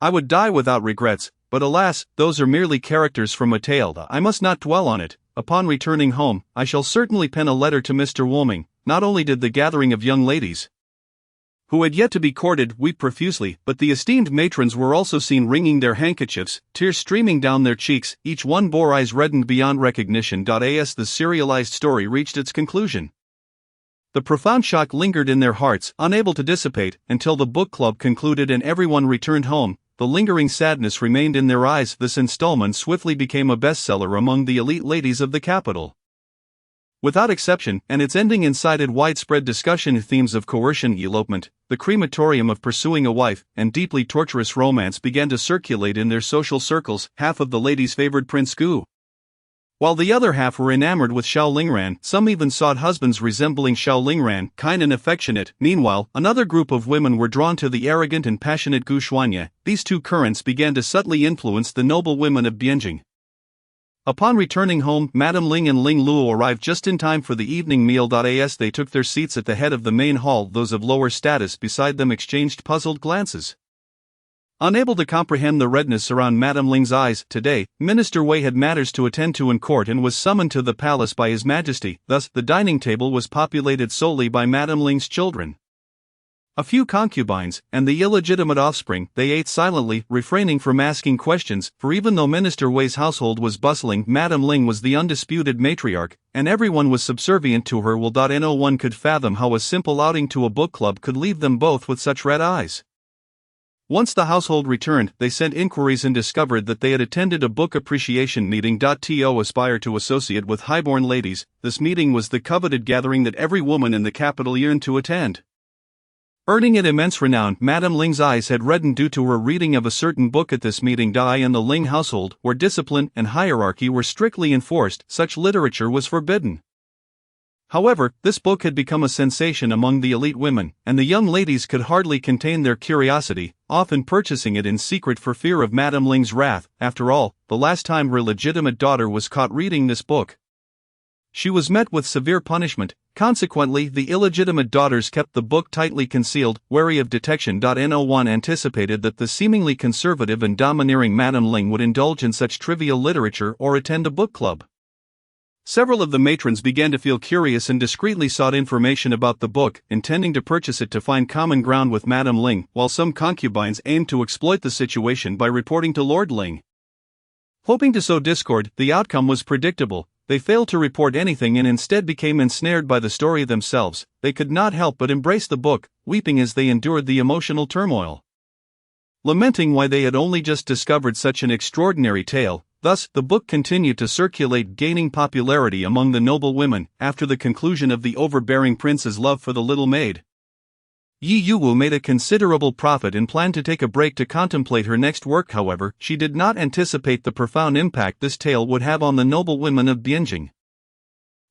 I would die without regrets, but alas, those are merely characters from a tale. I must not dwell on it. Upon returning home, I shall certainly pen a letter to Mr. Woming. Not only did the gathering of young ladies who had yet to be courted weep profusely, but the esteemed matrons were also seen wringing their handkerchiefs, tears streaming down their cheeks. Each one bore eyes reddened beyond recognition. As the serialized story reached its conclusion, the profound shock lingered in their hearts, unable to dissipate, until the book club concluded and everyone returned home. The lingering sadness remained in their eyes. This installment swiftly became a bestseller among the elite ladies of the capital, without exception, and its ending incited widespread discussion. Themes of coercion, elopement, the crematorium of pursuing a wife, and deeply torturous romance began to circulate in their social circles. Half of the ladies favored Prince Gu, while the other half were enamored with Xiao Lingran. Some even sought husbands resembling Xiao Lingran, kind and affectionate. Meanwhile, another group of women were drawn to the arrogant and passionate Gu Xuanyi. These two currents began to subtly influence the noble women of Bianjing. Upon returning home, Madame Ling and Ling Luo arrived just in time for the evening meal. As they took their seats at the head of the main hall, those of lower status beside them exchanged puzzled glances. Unable to comprehend the redness around Madame Ling's eyes, today, Minister Wei had matters to attend to in court and was summoned to the palace by His Majesty. Thus, the dining table was populated solely by Madame Ling's children. A few concubines, and the illegitimate offspring. They ate silently, refraining from asking questions, for even though Minister Wei's household was bustling, Madame Ling was the undisputed matriarch, and everyone was subservient to her. No one could fathom how a simple outing to a book club could leave them both with such red eyes. Once the household returned, they sent inquiries and discovered that they had attended a book appreciation meeting. To aspire to associate with highborn ladies, this meeting was the coveted gathering that every woman in the capital yearned to attend. Earning it immense renown, Madame Ling's eyes had reddened due to her reading of a certain book at this meeting. In the Ling household, where discipline and hierarchy were strictly enforced, such literature was forbidden. However, this book had become a sensation among the elite women, and the young ladies could hardly contain their curiosity, often purchasing it in secret for fear of Madame Ling's wrath. After all, the last time her legitimate daughter was caught reading this book, she was met with severe punishment. Consequently, the illegitimate daughters kept the book tightly concealed, wary of detection. No one anticipated that the seemingly conservative and domineering Madame Ling would indulge in such trivial literature or attend a book club. Several of the matrons began to feel curious and discreetly sought information about the book, intending to purchase it to find common ground with Madame Ling, while some concubines aimed to exploit the situation by reporting to Lord Ling. Hoping to sow discord, the outcome was predictable. They failed to report anything and instead became ensnared by the story themselves. They could not help but embrace the book, weeping as they endured the emotional turmoil, lamenting why they had only just discovered such an extraordinary tale. Thus, the book continued to circulate, gaining popularity among the noble women. After the conclusion of the overbearing prince's love for the little maid, Yi Yuwu made a considerable profit and planned to take a break to contemplate her next work. However, she did not anticipate the profound impact this tale would have on the noble women of Bianjing.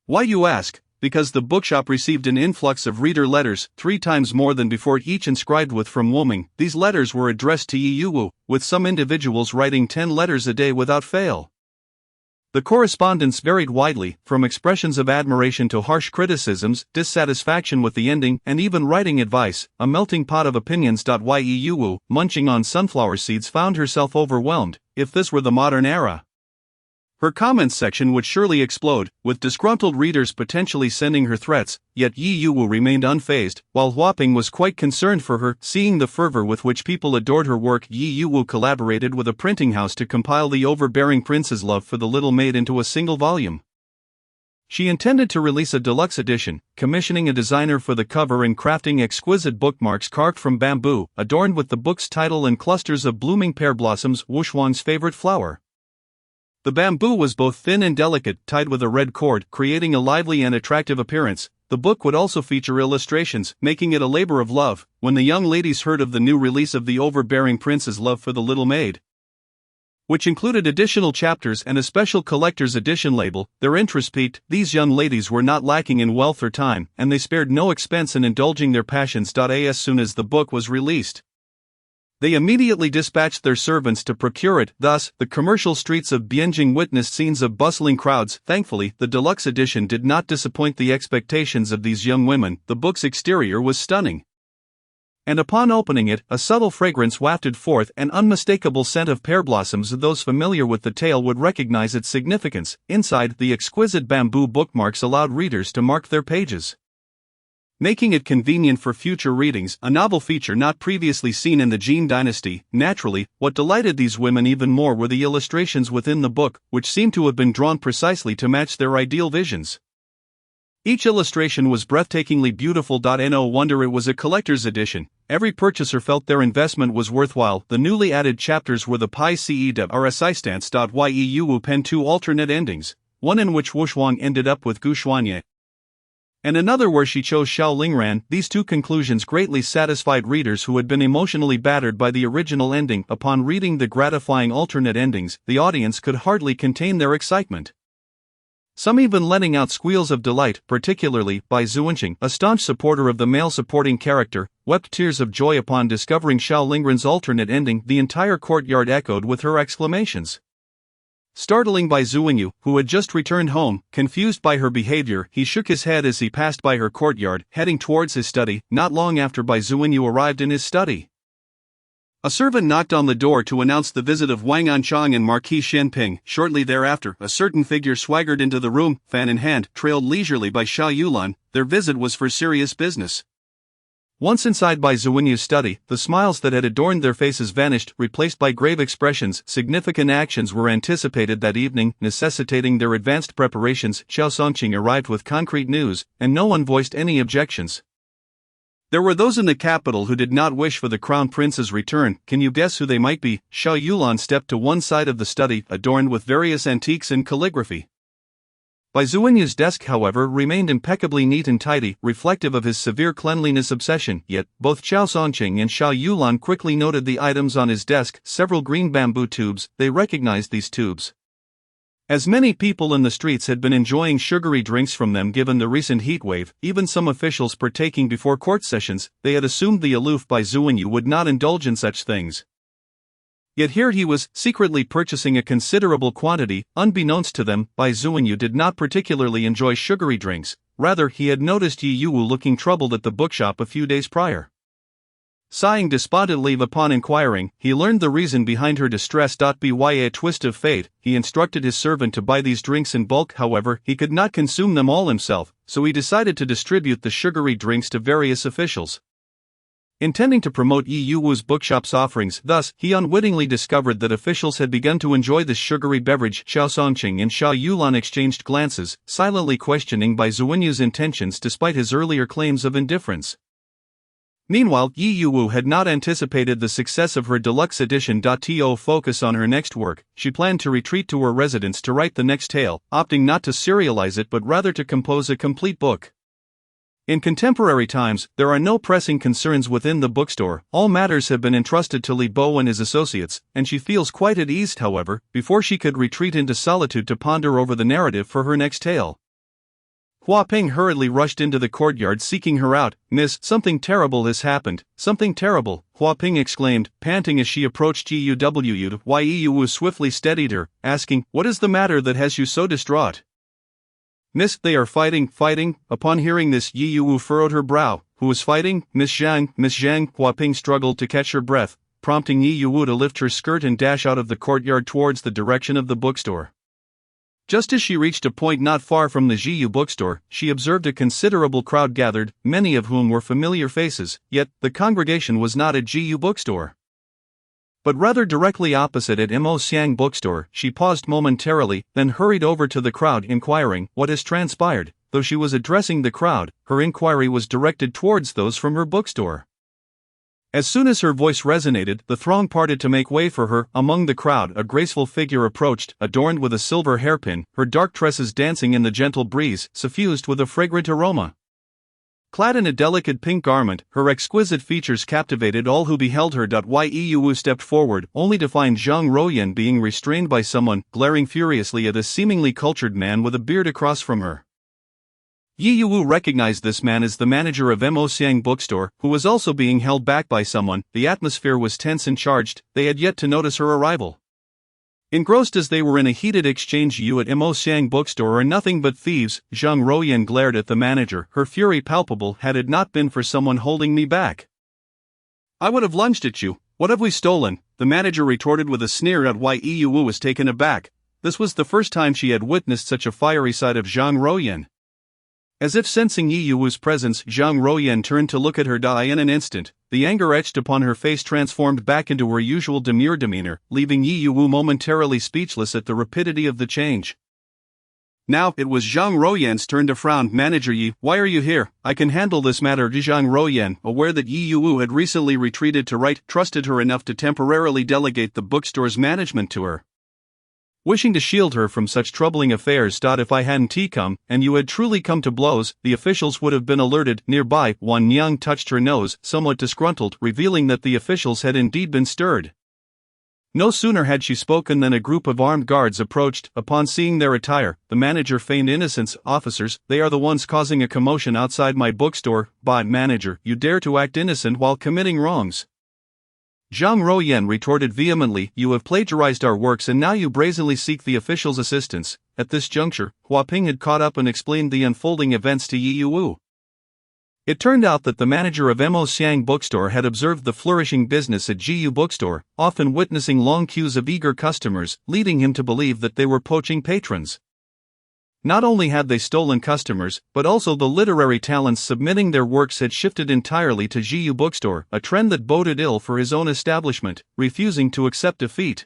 Why, you ask? Because the bookshop received an influx of reader letters, 3 times more than before, each inscribed with "From Woming." These letters were addressed to Yi Yuwu, with some individuals writing 10 letters a day without fail. The correspondence varied widely, from expressions of admiration to harsh criticisms, dissatisfaction with the ending, and even writing advice, a melting pot of opinions. Yi Yuwu, munching on sunflower seeds, found herself overwhelmed. If this were the modern era, her comments section would surely explode, with disgruntled readers potentially sending her threats. Yet Yi Yuwu remained unfazed, while Huaping was quite concerned for her. Seeing the fervor with which people adored her work, Yi Yuwu collaborated with a printing house to compile the overbearing prince's love for the little maid into a single volume. She intended to release a deluxe edition, commissioning a designer for the cover and crafting exquisite bookmarks carved from bamboo, adorned with the book's title and clusters of blooming pear blossoms, Wuxuang's favorite flower. The bamboo was both thin and delicate, tied with a red cord, creating a lively and attractive appearance. The book would also feature illustrations, making it a labor of love. When the young ladies heard of the new release of the overbearing prince's love for the little maid, which included additional chapters and a special collector's edition label, their interest peaked. These young ladies were not lacking in wealth or time, and they spared no expense in indulging their passions. As soon as the book was released, they immediately dispatched their servants to procure it. Thus, the commercial streets of Bianjing witnessed scenes of bustling crowds. Thankfully, the deluxe edition did not disappoint the expectations of these young women. The book's exterior was stunning, and upon opening it, a subtle fragrance wafted forth, an unmistakable scent of pear blossoms. Those familiar with the tale would recognize its significance. Inside, the exquisite bamboo bookmarks allowed readers to mark their pages, making it convenient for future readings, a novel feature not previously seen in the Jin dynasty. Naturally, what delighted these women even more were the illustrations within the book, which seemed to have been drawn precisely to match their ideal visions. Each illustration was breathtakingly beautiful. No wonder it was a collector's edition. Every purchaser felt their investment was worthwhile. The newly added chapters were the Pi Ce de RSI stance. Yi Yuwu penned 2 alternate endings, one in which Wuxuang ended up with Gu Xuanye, and another where she chose Xiao Lingran. These 2 conclusions greatly satisfied readers who had been emotionally battered by the original ending. Upon reading the gratifying alternate endings, the audience could hardly contain their excitement, some even letting out squeals of delight. Particularly, Bai Zuanqing, a staunch supporter of the male supporting character, wept tears of joy upon discovering Xiao Lingran's alternate ending. The entire courtyard echoed with her exclamations. Startling Bai Zuinyu, who had just returned home, confused by her behavior, he shook his head as he passed by her courtyard, heading towards his study. Not long after Bai Zuinyu arrived in his study, a servant knocked on the door to announce the visit of Wang Anchang and Marquis Shenping. Shortly thereafter, a certain figure swaggered into the room, fan in hand, trailed leisurely by Xiao Yulan. Their visit was for serious business. Once inside Bai Zuinyu's study, the smiles that had adorned their faces vanished, replaced by grave expressions. Significant actions were anticipated that evening, necessitating their advanced preparations. Xiao Songqing arrived with concrete news, and no one voiced any objections. There were those in the capital who did not wish for the crown prince's return. Can you guess who they might be? Xiao Yulan stepped to one side of the study, adorned with various antiques and calligraphy. Bai Zuinyu's desk, however, remained impeccably neat and tidy, reflective of his severe cleanliness obsession. Yet, both Xiao Songqing and Xiao Yulan quickly noted the items on his desk, several green bamboo tubes. They recognized these tubes. As many people in the streets had been enjoying sugary drinks from them given the recent heatwave, even some officials partaking before court sessions, they had assumed the aloof Bai Zuinyu would not indulge in such things. Yet here he was, secretly purchasing a considerable quantity. Unbeknownst to them, Bai Zuinyu did not particularly enjoy sugary drinks. Rather, he had noticed Yi Yuwu looking troubled at the bookshop a few days prior. Sighing despondently upon inquiring, he learned the reason behind her distress. By a twist of fate, he instructed his servant to buy these drinks in bulk. However, he could not consume them all himself, so he decided to distribute the sugary drinks to various officials. Intending to promote Yi Yuwu's bookshop's offerings, thus, he unwittingly discovered that officials had begun to enjoy this sugary beverage. Xiao Songqing and Xiao Yulan exchanged glances, silently questioning Bai Zuinyu's intentions despite his earlier claims of indifference. Meanwhile, Yi Yuwu had not anticipated the success of her deluxe edition. To focus on her next work, she planned to retreat to her residence to write the next tale, opting not to serialize it but rather to compose a complete book. In contemporary times, there are no pressing concerns within the bookstore. All matters have been entrusted to Li Bo and his associates, and she feels quite at ease. However, before she could retreat into solitude to ponder over the narrative for her next tale, Hua Ping hurriedly rushed into the courtyard seeking her out. "Miss, something terrible has happened." "Something terrible?" Hua Ping exclaimed, panting as she approached Yi Yuwu swiftly steadied her, asking, "What is the matter that has you so distraught?" "Miss, they are fighting." Upon hearing this, Yi Yuwu furrowed her brow. "Who is fighting?" Miss Zhang." Hua Ping struggled to catch her breath, prompting Yi Yuwu to lift her skirt and dash out of the courtyard towards the direction of the bookstore. Just as she reached a point not far from the Jiyu bookstore, she observed a considerable crowd gathered, many of whom were familiar faces. Yet, the congregation was not at Jiyu bookstore, but rather directly opposite at Mo Xiang bookstore. She paused momentarily, then hurried over to the crowd inquiring, "What has transpired?" Though she was addressing the crowd, her inquiry was directed towards those from her bookstore. As soon as her voice resonated, the throng parted to make way for her. Among the crowd, a graceful figure approached, adorned with a silver hairpin, her dark tresses dancing in the gentle breeze, suffused with a fragrant aroma. Clad in a delicate pink garment, her exquisite features captivated all who beheld her. Yi Yuwu stepped forward, only to find Zhang Ruoyan being restrained by someone, glaring furiously at a seemingly cultured man with a beard across from her. Yi Yuwu recognized this man as the manager of Mo Xiang bookstore, who was also being held back by someone. The atmosphere was tense and charged. They had yet to notice her arrival. Engrossed as they were in a heated exchange, "You at Mo Xiang bookstore are nothing but thieves." Zhang Ruoyan glared at the manager, her fury palpable. "Had it not been for someone holding me back, I would have lunged at you." "What have we stolen?" the manager retorted with a sneer. Yi Yuwu was taken aback. This was the first time she had witnessed such a fiery side of Zhang Ruoyan. As if sensing Yi Yuwu's presence, Zhang Ruoyan turned to look at her. In an instant, the anger etched upon her face transformed back into her usual demure demeanor, leaving Yi Yuwu momentarily speechless at the rapidity of the change. Now, it was Zhang Ruoyan's turn to frown. "Manager Yi, why are you here? I can handle this matter." Zhang Ruoyan, aware that Yi Yuwu had recently retreated to write, trusted her enough to temporarily delegate the bookstore's management to her, wishing to shield her from such troubling affairs. "If I hadn't come, and you had truly come to blows, the officials would have been alerted." Nearby, Wan Nyang touched her nose, somewhat disgruntled, revealing that the officials had indeed been stirred. No sooner had she spoken than a group of armed guards approached. Upon seeing their attire, the manager feigned innocence. "Officers, they are the ones causing a commotion outside my bookstore." "But manager, you dare to act innocent while committing wrongs." Zhang Ruoyan retorted vehemently, "You have plagiarized our works and now you brazenly seek the officials' assistance." At this juncture, Hua Ping had caught up and explained the unfolding events to Yi Wu. It turned out that the manager of Mo Xiang bookstore had observed the flourishing business at Jiyu bookstore, often witnessing long queues of eager customers, leading him to believe that they were poaching patrons. Not only had they stolen customers, but also the literary talents submitting their works had shifted entirely to Jiyu bookstore, a trend that boded ill for his own establishment, refusing to accept defeat.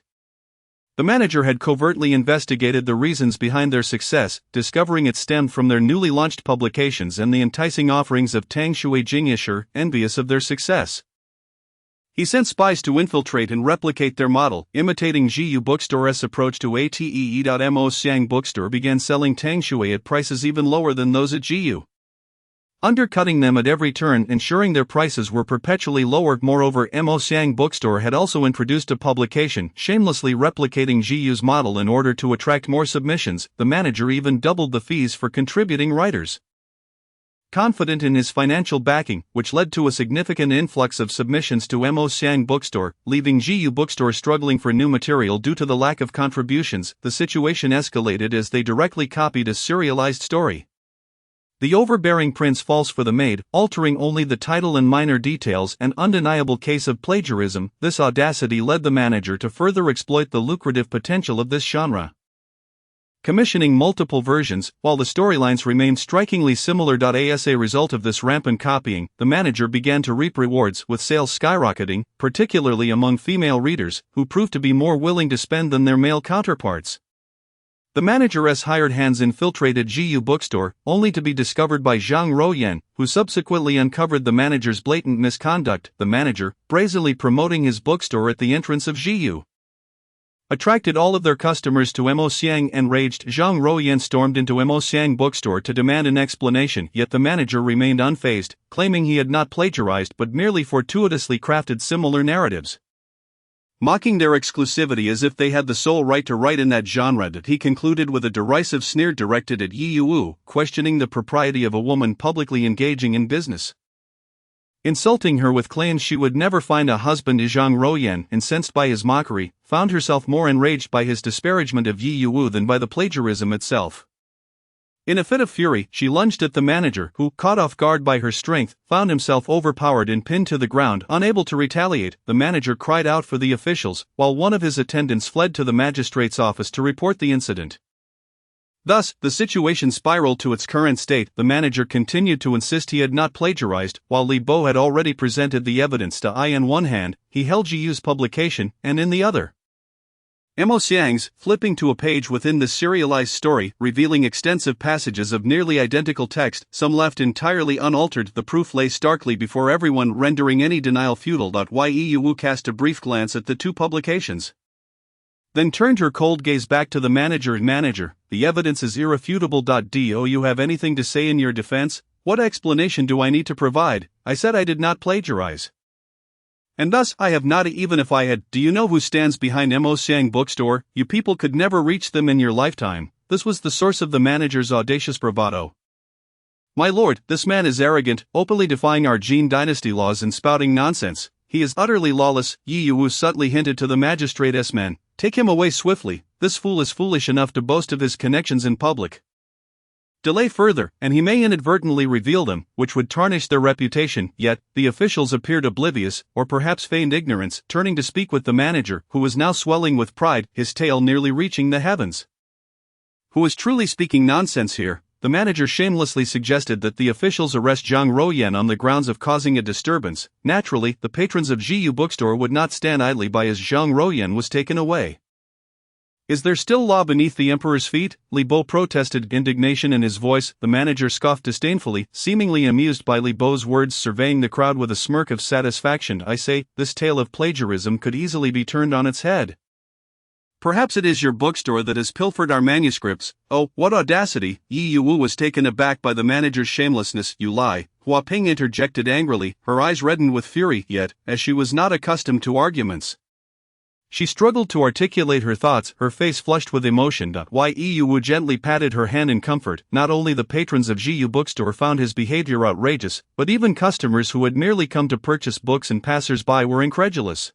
The manager had covertly investigated the reasons behind their success, discovering it stemmed from their newly launched publications and the enticing offerings of Tang Shui Jingyisher, envious of their success. He sent spies to infiltrate and replicate their model, imitating Jiyu bookstore's approach to ATE. Mo Xiang bookstore began selling Tang Shui at prices even lower than those at Jiyu, undercutting them at every turn, ensuring their prices were perpetually lower. Moreover, Mo Xiang bookstore had also introduced a publication, shamelessly replicating Jiyu's model in order to attract more submissions. The manager even doubled the fees for contributing writers. Confident in his financial backing, which led to a significant influx of submissions to Mo Xiang bookstore, leaving Jiyu bookstore struggling for new material due to the lack of contributions, the situation escalated as they directly copied a serialized story. The overbearing prince falls for the maid, altering only the title and minor details, an undeniable case of plagiarism. This audacity led the manager to further exploit the lucrative potential of this genre, commissioning multiple versions, while the storylines remained strikingly similar. As a result of this rampant copying, the manager began to reap rewards, with sales skyrocketing, particularly among female readers, who proved to be more willing to spend than their male counterparts. The manager's hired hands infiltrated Jiyu bookstore, only to be discovered by Zhang Ruoyan, who subsequently uncovered the manager's blatant misconduct. The manager, brazenly promoting his bookstore at the entrance of Jiyu, attracted all of their customers to Mo Xiang. Enraged, Zhang Ruoyan stormed into Mo Xiang bookstore to demand an explanation, yet the manager remained unfazed, claiming he had not plagiarized but merely fortuitously crafted similar narratives, mocking their exclusivity as if they had the sole right to write in that genre. That he concluded with a derisive sneer directed at Yi Wu, questioning the propriety of a woman publicly engaging in business, insulting her with claims she would never find a husband. Zhang Ruoyan, incensed by his mockery, found herself more enraged by his disparagement of Yi Wu than by the plagiarism itself. In a fit of fury, she lunged at the manager, who, caught off guard by her strength, found himself overpowered and pinned to the ground. Unable to retaliate, the manager cried out for the officials, while one of his attendants fled to the magistrate's office to report the incident. Thus, the situation spiraled to its current state. The manager continued to insist he had not plagiarized, while Li Bo had already presented the evidence to I. In one hand, he held Jiyu's publication, and in the other, Mo Xiang's. Flipping to a page within the serialized story, revealing extensive passages of nearly identical text, some left entirely unaltered, the proof lay starkly before everyone, rendering any denial futile. Yi Wu cast a brief glance at the two publications, then turned her cold gaze back to the manager. Manager, the evidence is irrefutable. Do you have anything to say in your defense? What explanation do I need to provide? I said I did not plagiarize. And thus, I have not, even if I had. Do you know who stands behind Mo Xiang bookstore? You people could never reach them in your lifetime. This was the source of the manager's audacious bravado. My lord, this man is arrogant, openly defying our Jin dynasty laws and spouting nonsense. He is utterly lawless. Yi Wu subtly hinted to the magistrate's men. Take him away swiftly. This fool is foolish enough to boast of his connections in public. Delay further, and he may inadvertently reveal them, which would tarnish their reputation. Yet, the officials appeared oblivious, or perhaps feigned ignorance, turning to speak with the manager, who was now swelling with pride, his tail nearly reaching the heavens. Who is truly speaking nonsense here? The manager shamelessly suggested that the officials arrest Zhang Ruoyan on the grounds of causing a disturbance. Naturally, the patrons of Jiyu bookstore would not stand idly by as Zhang Ruoyan was taken away. Is there still law beneath the emperor's feet? Li Bo protested, indignation in his voice. The manager scoffed disdainfully, seemingly amused by Li Bo's words, surveying the crowd with a smirk of satisfaction. I say, this tale of plagiarism could easily be turned on its head. Perhaps it is your bookstore that has pilfered our manuscripts. Oh, what audacity! Yi Wu was taken aback by the manager's shamelessness. You lie, Hua Ping interjected angrily, her eyes reddened with fury. Yet, as she was not accustomed to arguments, she struggled to articulate her thoughts, her face flushed with emotion. Yi Wu gently patted her hand in comfort. Not only the patrons of Jiyu bookstore found his behavior outrageous, but even customers who had merely come to purchase books and passers-by were incredulous.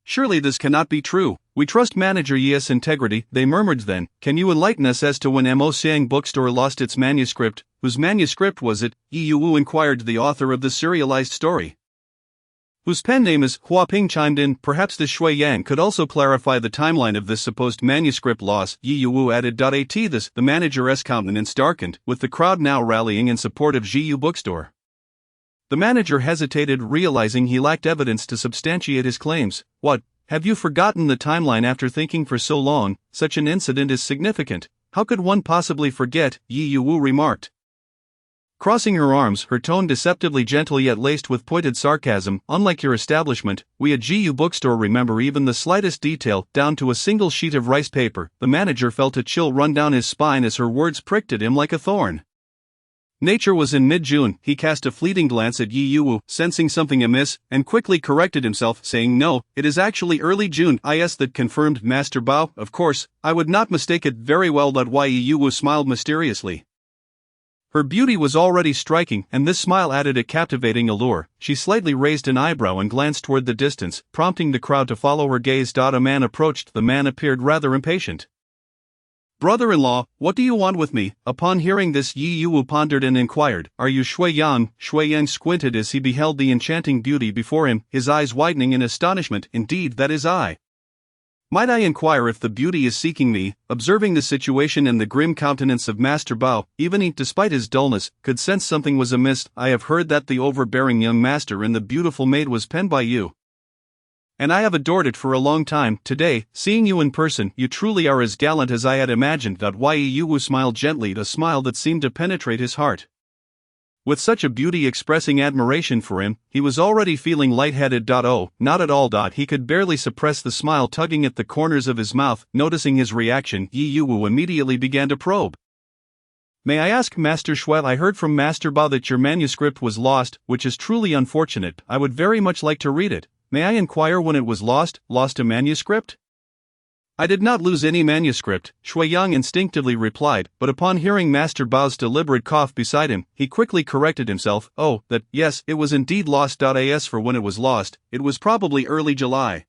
Surely this cannot be true. We trust manager Ye's integrity, they murmured then. Can you enlighten us as to when Mo Siang bookstore lost its manuscript? Whose manuscript was it? Yi Wu inquired the author of the serialized story. Whose pen name is Hua Ping chimed in. Perhaps the Shui Yang could also clarify the timeline of this supposed manuscript loss. Yi Wu added. At this, the manager's countenance darkened, with the crowd now rallying in support of Ji Yu bookstore. The manager hesitated, realizing he lacked evidence to substantiate his claims. What? Have you forgotten the timeline after thinking for so long? Such an incident is significant. How could one possibly forget? Yi Wu remarked. Crossing her arms, her tone deceptively gentle yet laced with pointed sarcasm. Unlike your establishment, we at Ji Yu bookstore remember even the slightest detail, down to a single sheet of rice paper. The manager felt a chill run down his spine as her words pricked at him like a thorn. Nature was in mid-June. He cast a fleeting glance at Yi Wu, sensing something amiss, and quickly corrected himself, saying, "No, it is actually early June." "Yes, that confirmed Master Bao. Of course, I would not mistake it very well." Yi Wu smiled mysteriously. Her beauty was already striking, and this smile added a captivating allure. She slightly raised an eyebrow and glanced toward the distance, prompting the crowd to follow her gaze. A man approached. The man appeared rather impatient. "Brother-in-law, what do you want with me?" Upon hearing this, Yi Wu pondered and inquired, "Are you Shui Yang?" Shui Yang squinted as he beheld the enchanting beauty before him, his eyes widening in astonishment. "Indeed, that is I. Might I inquire if the beauty is seeking me?" Observing the situation and the grim countenance of Master Bao, even he, despite his dullness, could sense something was amiss. "I have heard that the overbearing young master and the beautiful maid was penned by you. And I have adored it for a long time. Today, seeing you in person, you truly are as gallant as I had imagined." Yi Wu smiled gently, a smile that seemed to penetrate his heart. With such a beauty expressing admiration for him, he was already feeling lightheaded. "Oh, not at all." He could barely suppress the smile tugging at the corners of his mouth. Noticing his reaction, Yi Wu immediately began to probe. "May I ask, Master Shui, I heard from Master Bao that your manuscript was lost, which is truly unfortunate. I would very much like to read it. May I inquire when it was lost?" "Lost a manuscript?" "I did not lose any manuscript," Shui Yang instinctively replied, but upon hearing Master Bao's deliberate cough beside him, he quickly corrected himself. "Oh, that, yes, it was indeed lost. As for when it was lost, it was probably early July.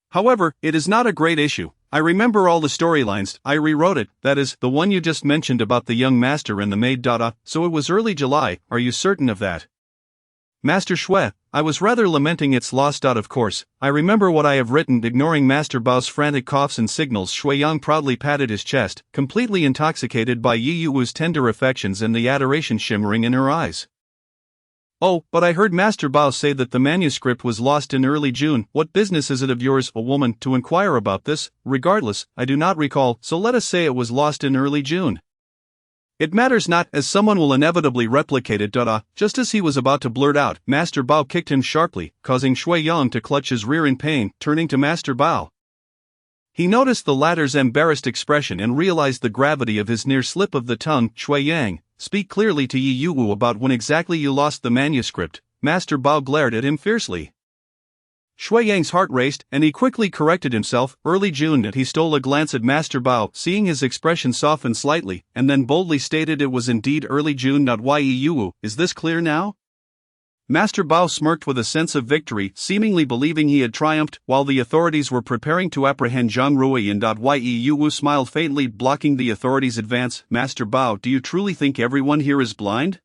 However, it is not a great issue. I remember all the storylines. I rewrote it, that is, the one you just mentioned about the young master and the maid. So it was early July. Are you certain of that?" "Master Shui, I was rather lamenting its loss. Of course, I remember what I have written." Ignoring Master Bao's frantic coughs and signals, Shui Yang proudly patted his chest, completely intoxicated by Yi Wu's tender affections and the adoration shimmering in her eyes. "Oh, but I heard Master Bao say that the manuscript was lost in early June. What business is it of yours, a woman, to inquire about this? Regardless, I do not recall, so let us say it was lost in early June. It matters not, as someone will inevitably replicate it. Just as he was about to blurt out, Master Bao kicked him sharply, causing Shui Yang to clutch his rear in pain. Turning to Master Bao, he noticed the latter's embarrassed expression and realized the gravity of his near slip of the tongue. "Shui Yang, speak clearly to Yi Wu about when exactly you lost the manuscript." Master Bao glared at him fiercely. Shui Yang's heart raced, and he quickly corrected himself. "Early June." He stole a glance at Master Bao, seeing his expression soften slightly, and then boldly stated it was indeed early June. Yi Wu, is this clear now? Master Bao smirked with a sense of victory, seemingly believing he had triumphed, while the authorities were preparing to apprehend Zhang Rui. And Yi Wu smiled faintly, blocking the authorities' advance. "Master Bao, do you truly think everyone here is blind?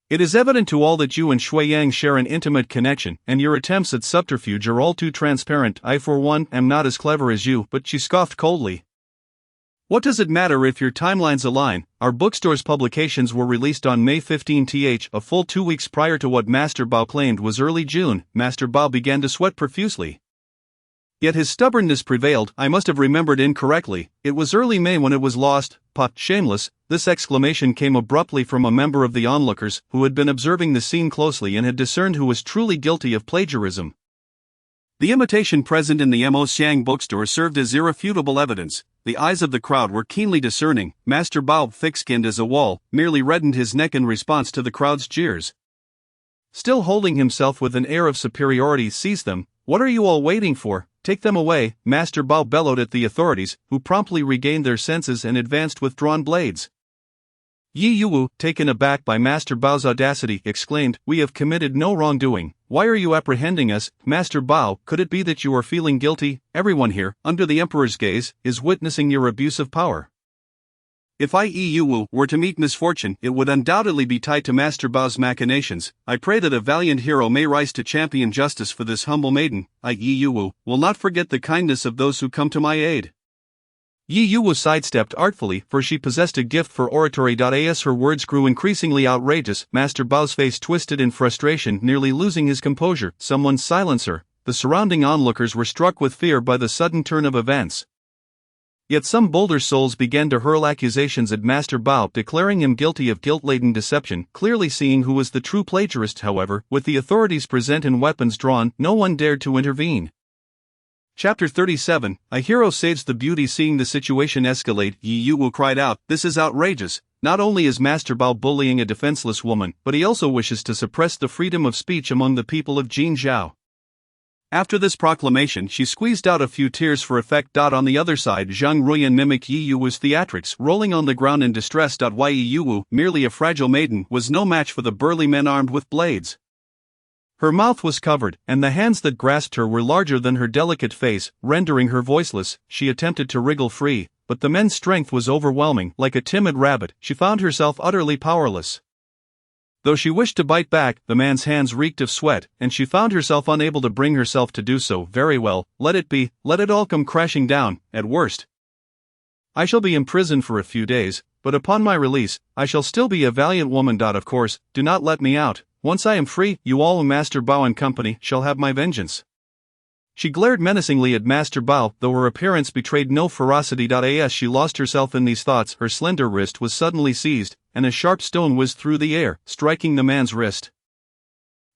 It is evident to all that you and Shui Yang share an intimate connection, and your attempts at subterfuge are all too transparent. I for one, am not as clever as you." But she scoffed coldly. "What does it matter if your timelines align? Our bookstore's publications were released on May 15th, a full 2 weeks prior to what Master Bao claimed was early June." Master Bao began to sweat profusely. Yet his stubbornness prevailed. "I must have remembered incorrectly. It was early May when it was lost." Shameless." This exclamation came abruptly from a member of the onlookers, who had been observing the scene closely and had discerned who was truly guilty of plagiarism. The imitation present in the Mo Xiang bookstore served as irrefutable evidence. The eyes of the crowd were keenly discerning. Master Bao, thick-skinned as a wall, merely reddened his neck in response to the crowd's jeers. Still holding himself with an air of superiority, seized them. "What are you all waiting for? Take them away." Master Bao bellowed at the authorities, who promptly regained their senses and advanced with drawn blades. Yi Yuwu, taken aback by Master Bao's audacity, exclaimed, "We have committed no wrongdoing. Why are you apprehending us, Master Bao? Could it be that you are feeling guilty? Everyone here, under the Emperor's gaze, is witnessing your abuse of power. If I, Yi Yuwu, were to meet misfortune, it would undoubtedly be tied to Master Bao's machinations. I pray that a valiant hero may rise to champion justice for this humble maiden. I, Yi Yuwu, will not forget the kindness of those who come to my aid." Yi Yuwu sidestepped artfully, for she possessed a gift for oratory. As her words grew increasingly outrageous, Master Bao's face twisted in frustration, nearly losing his composure. Someone silence her. The surrounding onlookers were struck with fear by the sudden turn of events. Yet some bolder souls began to hurl accusations at Master Bao, declaring him guilty of guilt-laden deception. Clearly seeing who was the true plagiarist, however, with the authorities present and weapons drawn, no one dared to intervene. Chapter 37, A Hero Saves the Beauty. Seeing the situation escalate, Yi Yuwu cried out, "This is outrageous! Not only is Master Bao bullying a defenseless woman, but he also wishes to suppress the freedom of speech among the people of Jinzhou." After this proclamation, she squeezed out a few tears for effect. On the other side, Zhang Ruiyan mimicked Yi Yuwu's theatrics, rolling on the ground in distress. Yi Yuwu, merely a fragile maiden, was no match for the burly men armed with blades. Her mouth was covered, and the hands that grasped her were larger than her delicate face, rendering her voiceless. She attempted to wriggle free, but the men's strength was overwhelming. Like a timid rabbit, she found herself utterly powerless. Though she wished to bite back, the man's hands reeked of sweat, and she found herself unable to bring herself to do so. Very well, let it be, let it all come crashing down. At worst, I shall be imprisoned for a few days, but upon my release, I shall still be a valiant woman. Of course, do not let me out. Once I am free, you all, Master Bao and company, shall have my vengeance. She glared menacingly at Master Bao, though her appearance betrayed no ferocity. As she lost herself in these thoughts, her slender wrist was suddenly seized, and a sharp stone whizzed through the air, striking the man's wrist.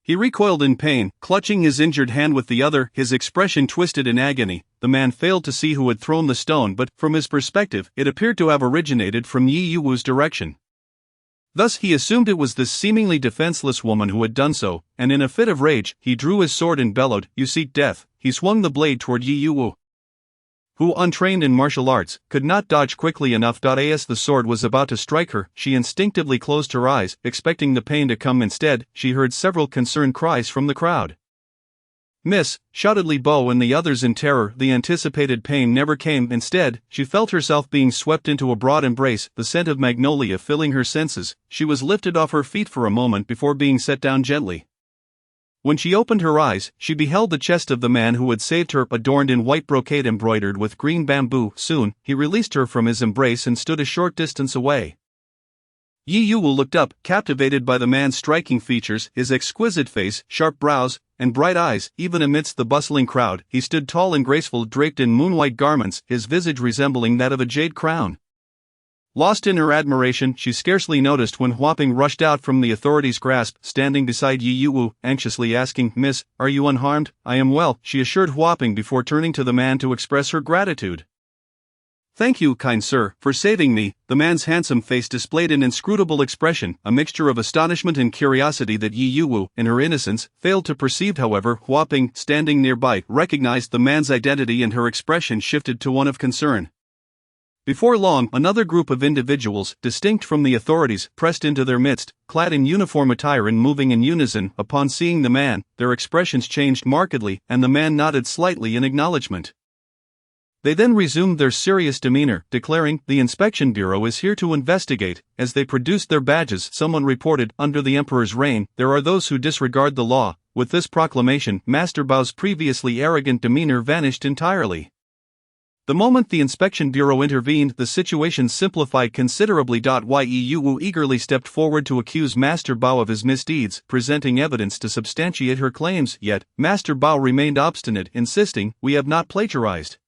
He recoiled in pain, clutching his injured hand with the other, his expression twisted in agony. The man failed to see who had thrown the stone, but, from his perspective, it appeared to have originated from Yi Yuwu's direction. Thus he assumed it was this seemingly defenseless woman who had done so, and in a fit of rage, he drew his sword and bellowed, "You seek death." He swung the blade toward Yi Yuwu, who, untrained in martial arts, could not dodge quickly enough. As the sword was about to strike her, she instinctively closed her eyes, expecting the pain to come. Instead, she heard several concerned cries from the crowd. "Miss," shouted Li Bo and the others in terror. The anticipated pain never came. Instead, she felt herself being swept into a broad embrace, the scent of magnolia filling her senses. She was lifted off her feet for a moment before being set down gently. When she opened her eyes, she beheld the chest of the man who had saved her, adorned in white brocade embroidered with green bamboo. Soon, he released her from his embrace and stood a short distance away. Yi Yuwu looked up, captivated by the man's striking features, his exquisite face, sharp brows, and bright eyes. Even amidst the bustling crowd, he stood tall and graceful, draped in moon-white garments, his visage resembling that of a jade crown. Lost in her admiration, she scarcely noticed when Huaping rushed out from the authorities' grasp, standing beside Yi Yuwu, anxiously asking, "Miss, are you unharmed?" "I am well," she assured Huaping before turning to the man to express her gratitude. "Thank you, kind sir, for saving me." The man's handsome face displayed an inscrutable expression, a mixture of astonishment and curiosity that Yi Yuwu, in her innocence, failed to perceive. However, Huaping, standing nearby, recognized the man's identity and her expression shifted to one of concern. Before long, another group of individuals, distinct from the authorities, pressed into their midst, clad in uniform attire and moving in unison. Upon seeing the man, their expressions changed markedly, and the man nodded slightly in acknowledgement. They then resumed their serious demeanor, declaring, "The Inspection Bureau is here to investigate." As they produced their badges, someone reported, "Under the Emperor's reign, there are those who disregard the law." With this proclamation, Master Bao's previously arrogant demeanor vanished entirely. The moment the Inspection Bureau intervened, the situation simplified considerably. Yi Yuwu eagerly stepped forward to accuse Master Bao of his misdeeds, presenting evidence to substantiate her claims. Yet, Master Bao remained obstinate, insisting, "We have not plagiarized."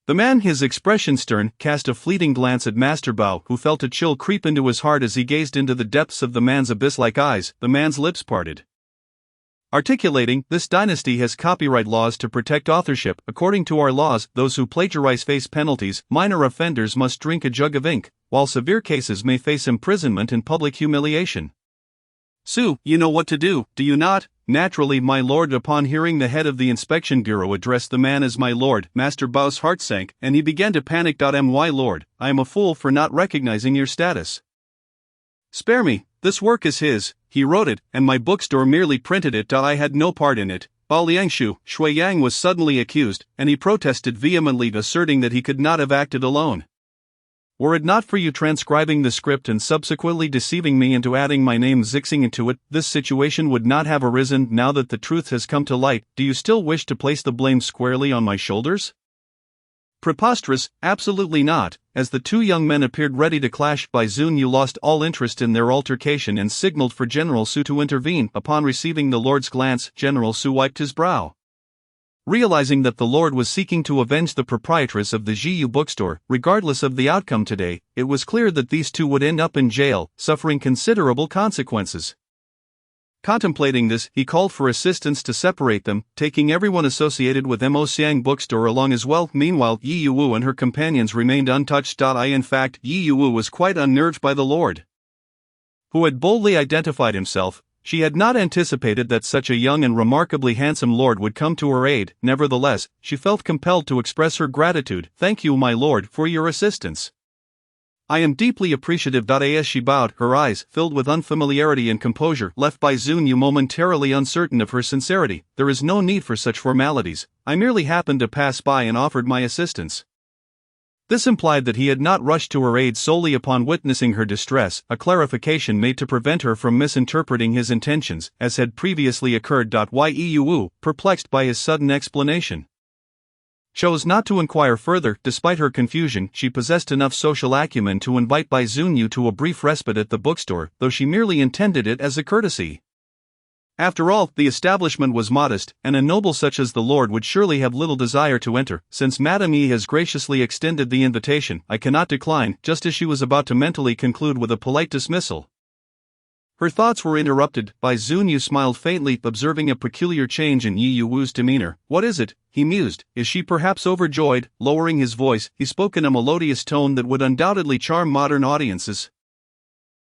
The man, his expression stern, cast a fleeting glance at Master Bao, who felt a chill creep into his heart as he gazed into the depths of the man's abyss-like eyes. The man's lips parted, articulating, "This dynasty has copyright laws to protect authorship. According to our laws, those who plagiarize face penalties. Minor offenders must drink a jug of ink, while severe cases may face imprisonment and public humiliation. Su, you know what to do, do you not?" "Naturally, my lord." Upon hearing the head of the Inspection Bureau address the man as "my lord," Master Bao's heart sank, and he began to panic. "My lord, I am a fool for not recognizing your status. Spare me, this work is his, he wrote it, and my bookstore merely printed it. I had no part in it. Bao Liangshu, Shui Yang was suddenly accused, and he protested vehemently, asserting that he could not have acted alone. Were it not for you transcribing the script and subsequently deceiving me into adding my name Zixing into it, this situation would not have arisen. Now that the truth has come to light, do you still wish to place the blame squarely on my shoulders? Preposterous, absolutely not. As the two young men appeared ready to clash, Bai Zunyu lost all interest in their altercation and signaled for General Su to intervene. Upon receiving the Lord's glance, General Su wiped his brow. Realizing that the Lord was seeking to avenge the proprietress of the Jiyu bookstore, regardless of the outcome today, it was clear that these two would end up in jail, suffering considerable consequences. Contemplating this, he called for assistance to separate them, taking everyone associated with Mo Xiang bookstore along as well. Meanwhile, Yi Yuwu and her companions remained untouched. In fact, Yi Yuwu was quite unnerved by the Lord, who had boldly identified himself. She had not anticipated that such a young and remarkably handsome lord would come to her aid. Nevertheless, she felt compelled to express her gratitude. Thank you, my lord, for your assistance. I am deeply appreciative. As she bowed, her eyes, filled with unfamiliarity and composure, left Bai Zunyu momentarily uncertain of her sincerity. There is no need for such formalities. I merely happened to pass by and offered my assistance. This implied that he had not rushed to her aid solely upon witnessing her distress, a clarification made to prevent her from misinterpreting his intentions, as had previously occurred. Yi Yuwu, perplexed by his sudden explanation, chose not to inquire further. Despite her confusion, she possessed enough social acumen to invite Bai Zunyu to a brief respite at the bookstore, though she merely intended it as a courtesy. After all, the establishment was modest, and a noble such as the Lord would surely have little desire to enter. Since Madame Yi has graciously extended the invitation, I cannot decline. Just as she was about to mentally conclude with a polite dismissal, her thoughts were interrupted. Bai Zunyu smiled faintly, observing a peculiar change in Yi Yuwu's demeanor. What is it? He mused. Is she perhaps overjoyed? Lowering his voice, he spoke in a melodious tone that would undoubtedly charm modern audiences,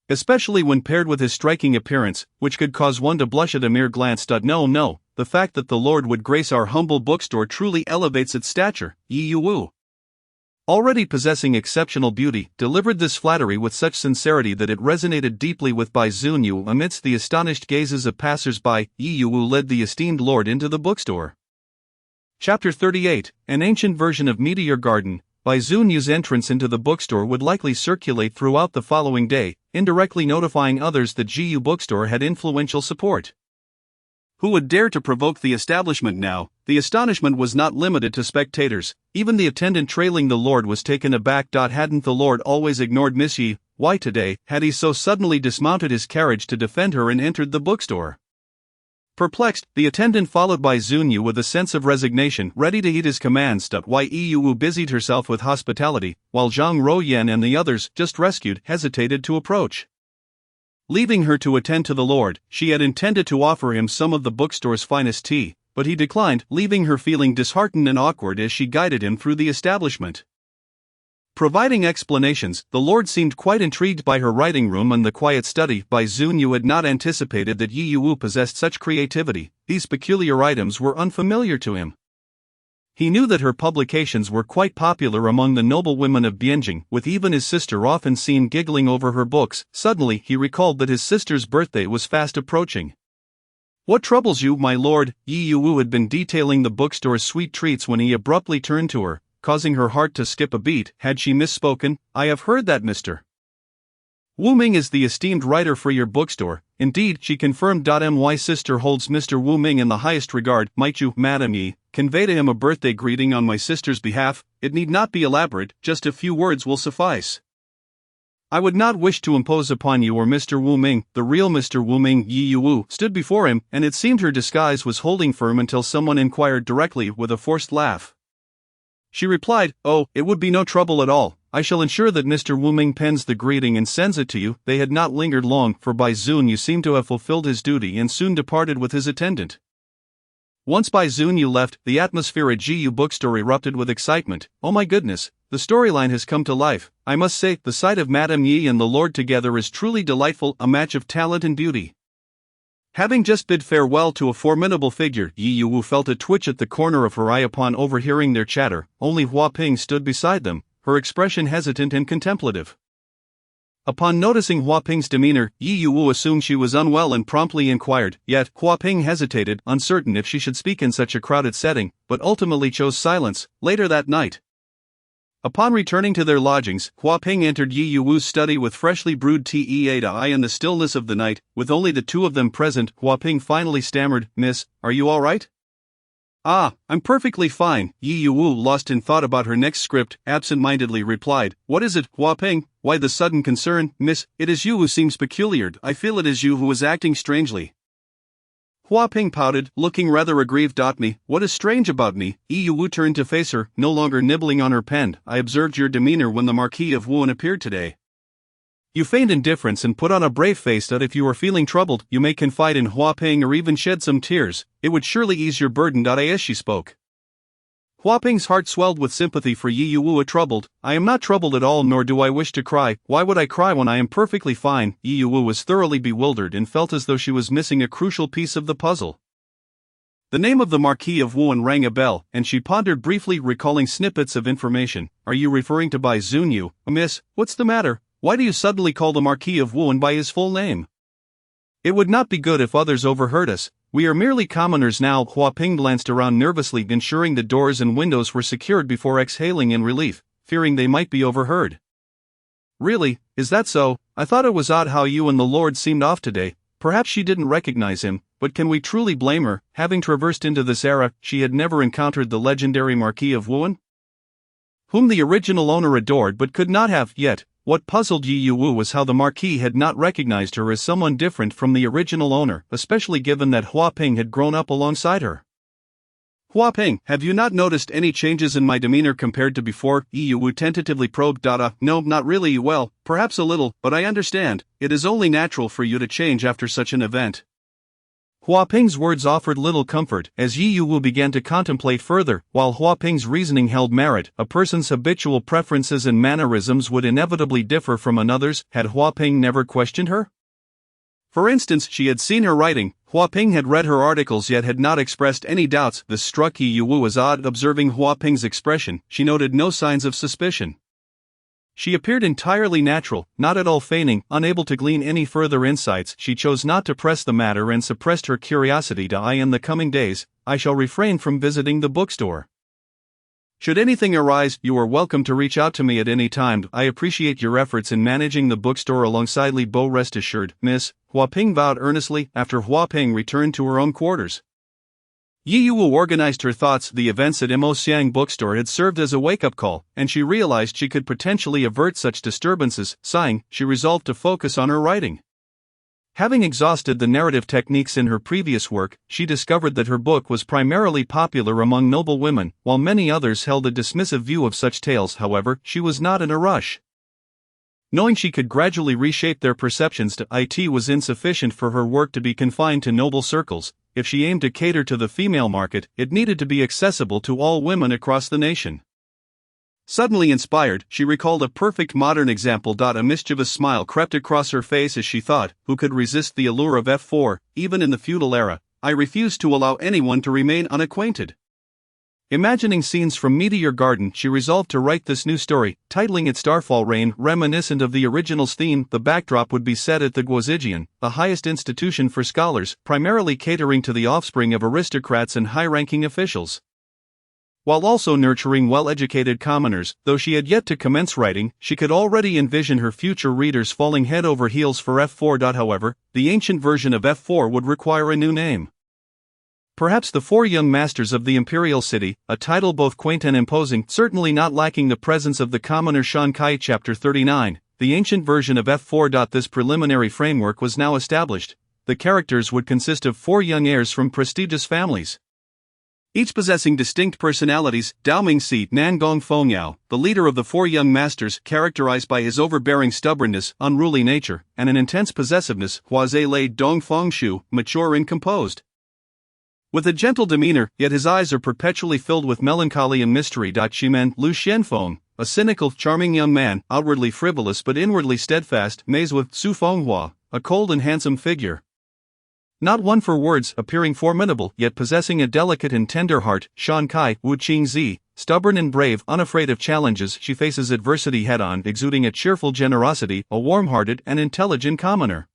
especially when paired with his striking appearance, which could cause one to blush at a mere glance. No, the fact that the Lord would grace our humble bookstore truly elevates its stature. Yi Yuwu, already possessing exceptional beauty, delivered this flattery with such sincerity that it resonated deeply with Bai Zunyu. Amidst the astonished gazes of passers-by, Yi Yuwu led the esteemed lord into the bookstore. Chapter 38, an ancient version of Meteor Garden. Bai Zunyu's entrance into the bookstore would likely circulate throughout the following day, indirectly notifying others that Jiyu bookstore had influential support. Who would dare to provoke the establishment now? The astonishment was not limited to spectators. Even the attendant trailing the Lord was taken aback. Hadn't the Lord always ignored Miss Yi? Why today had he so suddenly dismounted his carriage to defend her and entered the bookstore? Perplexed, the attendant followed Bai Zunyu with a sense of resignation, ready to heed his commands. Yi Yuwu busied herself with hospitality, while Zhang Ruoyan and the others, just rescued, hesitated to approach. Leaving her to attend to the Lord, she had intended to offer him some of the bookstore's finest tea, but he declined, leaving her feeling disheartened and awkward as she guided him through the establishment. Providing explanations, the Lord seemed quite intrigued by her writing room and the quiet study. Bai Zunyu had not anticipated that Yi Yuwu possessed such creativity. These peculiar items were unfamiliar to him. He knew that her publications were quite popular among the noble women of Bianjing, with even his sister often seen giggling over her books. Suddenly, he recalled that his sister's birthday was fast approaching. What troubles you, my lord? Yi Yuwu had been detailing the bookstore's sweet treats when he abruptly turned to her, causing her heart to skip a beat. Had she misspoken? I have heard that Mr. Wu Ming is the esteemed writer for your bookstore. Indeed, she confirmed. My sister holds Mr. Wu Ming in the highest regard. Might you, Madame Yi, convey to him a birthday greeting on my sister's behalf? It need not be elaborate, just a few words will suffice. I would not wish to impose upon you or Mr. Wu Ming. The real Mr. Wu Ming. Yi Yuwu stood before him, and it seemed her disguise was holding firm until someone inquired directly with a forced laugh. She replied, "Oh, it would be no trouble at all. I shall ensure that Mr. Wu Ming pens the greeting and sends it to you." They had not lingered long, for Bai Zunyu seemed to have fulfilled his duty and soon departed with his attendant. Once Bai Zunyu left, the atmosphere at Jiyu bookstore erupted with excitement. Oh my goodness, the storyline has come to life. I must say, the sight of Madame Yi and the Lord together is truly delightful, a match of talent and beauty. Having just bid farewell to a formidable figure, Yi Yuwu felt a twitch at the corner of her eye upon overhearing their chatter. Only Hua Ping stood beside them, her expression hesitant and contemplative. Upon noticing Hua Ping's demeanor, Yi Yuwu assumed she was unwell and promptly inquired, yet Hua Ping hesitated, uncertain if she should speak in such a crowded setting, but ultimately chose silence. Later that night, upon returning to their lodgings, Hua Ping entered Yi Yuwu's study with freshly brewed tea in the stillness of the night. With only the two of them present, Hua Ping finally stammered, "Miss, are you all right?" "Ah, I'm perfectly fine," Yi Yuwu, lost in thought about her next script, absent-mindedly replied. "What is it, Hua Ping? Why the sudden concern?" "Miss, it is you who seems peculiar. I feel it is you who is acting strangely." Hua Ping pouted, looking rather aggrieved. "Me? What is strange about me?" Yi Yuwu turned to face her, no longer nibbling on her pen. "I observed your demeanor when the Marquis of Wuan appeared today. You feigned indifference and put on a brave face that if you are feeling troubled, you may confide in Hua Ping or even shed some tears. It would surely ease your burden." As she spoke, Hua Ping's heart swelled with sympathy for Yi Yuwu. Troubled? I am not troubled at all, nor do I wish to cry. Why would I cry when I am perfectly fine? Yi Yuwu was thoroughly bewildered and felt as though she was missing a crucial piece of the puzzle. The name of the Marquis of Wuan rang a bell, and she pondered briefly, recalling snippets of information. "Are you referring to Bai Zunyu?" "Miss, what's the matter? Why do you suddenly call the Marquis of Wuan by his full name? It would not be good if others overheard us. We are merely commoners now." Hua Ping glanced around nervously, ensuring the doors and windows were secured before exhaling in relief, fearing they might be overheard. "Really, is that so? I thought it was odd how you and the Lord seemed off today." Perhaps she didn't recognize him, but can we truly blame her? Having traversed into this era, she had never encountered the legendary Marquis of Wuan, whom the original owner adored but could not have yet. What puzzled Yi Yuwu was how the Marquis had not recognized her as someone different from the original owner, especially given that Hua Ping had grown up alongside her. "Hua Ping, have you not noticed any changes in my demeanor compared to before?" Yi Yuwu tentatively probed. "No, not really. Well, perhaps a little, but I understand. It is only natural for you to change after such an event." Hua Ping's words offered little comfort, as Yi Yuwu began to contemplate further. While Hua Ping's reasoning held merit, a person's habitual preferences and mannerisms would inevitably differ from another's. Had Hua Ping never questioned her? For instance, she had seen her writing. Hua Ping had read her articles yet had not expressed any doubts. This struck Yi Yuwu as odd. Observing Hua Ping's expression, she noted no signs of suspicion. She appeared entirely natural, not at all feigning. Unable to glean any further insights, she chose not to press the matter and suppressed her curiosity. In the coming days, I shall refrain from visiting the bookstore. Should anything arise, you are welcome to reach out to me at any time. I appreciate your efforts in managing the bookstore alongside Li Bo. Rest assured, Miss, Hua Ping vowed earnestly. After Hua Ping returned to her own quarters, Yi Yuwu organized her thoughts. The events at Mo Xiang bookstore had served as a wake-up call, and she realized she could potentially avert such disturbances. Sighing, she resolved to focus on her writing. Having exhausted the narrative techniques in her previous work, she discovered that her book was primarily popular among noble women, while many others held a dismissive view of such tales. However, she was not in a rush. Knowing she could gradually reshape their perceptions to it was insufficient for her work to be confined to noble circles. If she aimed to cater to the female market, it needed to be accessible to all women across the nation. Suddenly inspired, she recalled a perfect modern example. A mischievous smile crept across her face as she thought, who could resist the allure of F4, even in the feudal era? I refuse to allow anyone to remain unacquainted. Imagining scenes from Meteor Garden, she resolved to write this new story, titling it Starfall Rain, reminiscent of the original's theme. The backdrop would be set at the Guozijian, the highest institution for scholars, primarily catering to the offspring of aristocrats and high-ranking officials, while also nurturing well-educated commoners. Though she had yet to commence writing, she could already envision her future readers falling head over heels for F4. However, the ancient version of F4 would require a new name. Perhaps the Four Young Masters of the Imperial City, a title both quaint and imposing, certainly not lacking the presence of the commoner. Shan Kai Chapter 39, the ancient version of F4. This preliminary framework was now established. The characters would consist of 4 young heirs from prestigious families, each possessing distinct personalities. Dao Mingxi, Nan Gong Fengyao, the leader of the 4 young masters, characterized by his overbearing stubbornness, unruly nature, and an intense possessiveness. Huazhe Lei Dong Fengshu, mature and composed, with a gentle demeanor, yet his eyes are perpetually filled with melancholy and mystery. Ximen Lu Xianfeng, a cynical, charming young man, outwardly frivolous but inwardly steadfast. Maize with Su Fenghua, a cold and handsome figure, Not one for words, appearing formidable yet possessing a delicate and tender heart, Shan Kai Wu Qing Zi, stubborn and brave, unafraid of challenges, she faces adversity head-on, exuding a cheerful generosity, a warm-hearted and intelligent commoner.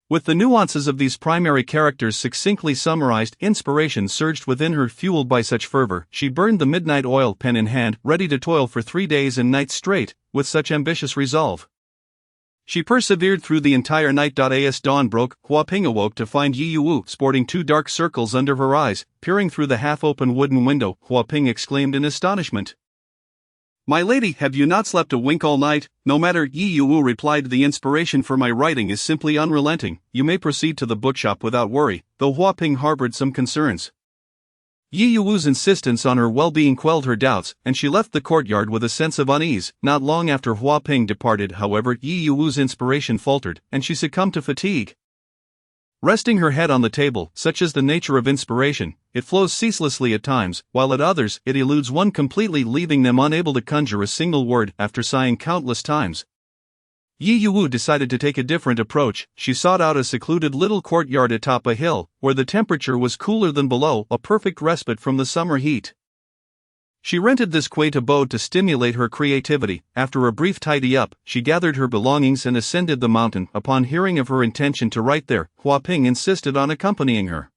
With the nuances of these primary characters succinctly summarized, inspiration surged within her, fueled by such fervor. She burned the midnight oil, pen in hand, ready to toil for 3 days and nights straight, with such ambitious resolve. She persevered through the entire night. As dawn broke, Hua Ping awoke to find Yi Yu sporting 2 dark circles under her eyes. Peering through the half-open wooden window, Hua Ping exclaimed in astonishment, "My lady, have you not slept a wink all night?" "No matter," Yi Yu replied, "the inspiration for my writing is simply unrelenting. You may proceed to the bookshop without worry," though Hua Ping harbored some concerns. Yi Yu's insistence on her well-being quelled her doubts, and she left the courtyard with a sense of unease. Not long after Hua Ping departed, however, Yi Yu's inspiration faltered, and she succumbed to fatigue. Resting her head on the table, such is the nature of inspiration, it flows ceaselessly at times, while at others, it eludes one completely, leaving them unable to conjure a single word. After sighing countless times, Yi Yu decided to take a different approach. She sought out a secluded little courtyard atop a hill, where the temperature was cooler than below, a perfect respite from the summer heat. She rented this quaint abode to stimulate her creativity. After a brief tidy-up, she gathered her belongings and ascended the mountain. Upon hearing of her intention to write there, Hua Ping insisted on accompanying her.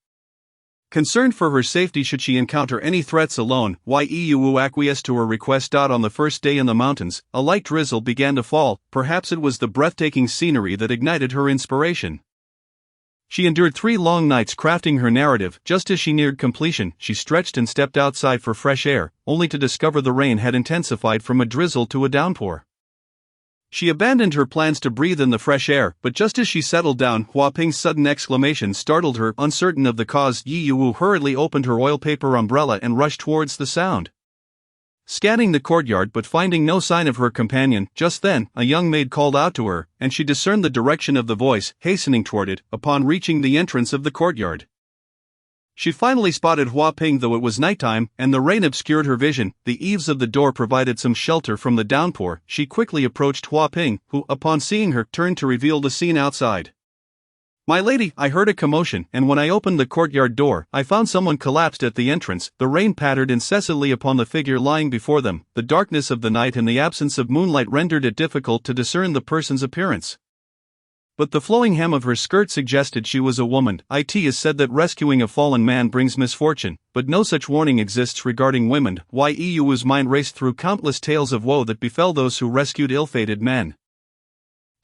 Concerned for her safety should she encounter any threats alone, Yi Yu acquiesced to her request. On the first day in the mountains, a light drizzle began to fall. Perhaps it was the breathtaking scenery that ignited her inspiration. She endured 3 long nights crafting her narrative. Just as she neared completion, she stretched and stepped outside for fresh air, only to discover the rain had intensified from a drizzle to a downpour. She abandoned her plans to breathe in the fresh air, but just as she settled down, Hua Ping's sudden exclamation startled her. Uncertain of the cause, Yi Yu hurriedly opened her oil paper umbrella and rushed towards the sound. Scanning the courtyard but finding no sign of her companion, just then, a young maid called out to her, and she discerned the direction of the voice, hastening toward it. Upon reaching the entrance of the courtyard, she finally spotted Hua Ping, though it was nighttime, and the rain obscured her vision. The eaves of the door provided some shelter from the downpour. She quickly approached Hua Ping, who, upon seeing her, turned to reveal the scene outside. "My lady, I heard a commotion, and when I opened the courtyard door, I found someone collapsed at the entrance." The rain pattered incessantly upon the figure lying before them. The darkness of the night and the absence of moonlight rendered it difficult to discern the person's appearance, but the flowing hem of her skirt suggested she was a woman. It is said that rescuing a fallen man brings misfortune, but no such warning exists regarding women. Yi Yu's mind raced through countless tales of woe that befell those who rescued ill-fated men.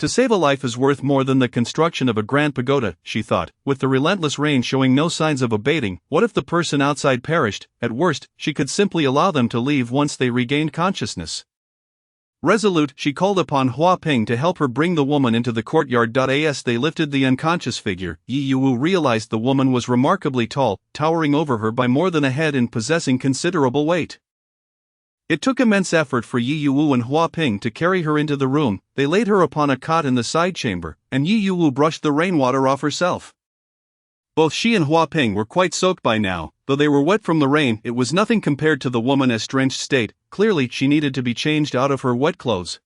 To save a life is worth more than the construction of a grand pagoda, she thought. With the relentless rain showing no signs of abating, what if the person outside perished? At worst, she could simply allow them to leave once they regained consciousness. Resolute, she called upon Hua Ping to help her bring the woman into the courtyard. As they lifted the unconscious figure, Yi Yu realized the woman was remarkably tall, towering over her by more than a head and possessing considerable weight. It took immense effort for Yi Yu and Hua Ping to carry her into the room. They laid her upon a cot in the side chamber, and Yi Yu brushed the rainwater off herself. Both she and Hua Ping were quite soaked by now. Though they were wet from the rain, it was nothing compared to the woman's drenched state. Clearly, she needed to be changed out of her wet clothes.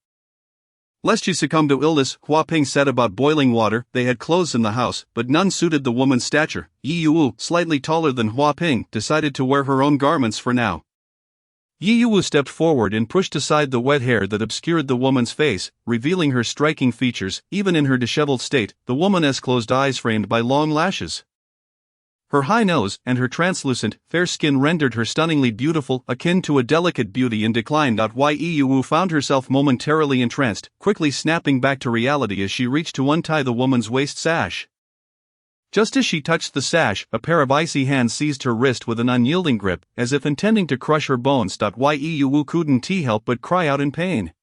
Lest she succumb to illness, Hua Ping set about boiling water. They had clothes in the house, but none suited the woman's stature. Yi Yu, slightly taller than Hua Ping, decided to wear her own garments for now. Yi Yu stepped forward and pushed aside the wet hair that obscured the woman's face, revealing her striking features. Even in her disheveled state, the woman's closed eyes framed by long lashes, her high nose, and her translucent, fair skin rendered her stunningly beautiful, akin to a delicate beauty in decline. Yi Yu found herself momentarily entranced, quickly snapping back to reality as she reached to untie the woman's waist sash. Just as she touched the sash, a pair of icy hands seized her wrist with an unyielding grip, as if intending to crush her bones. Yi Yu couldn't help but cry out in pain.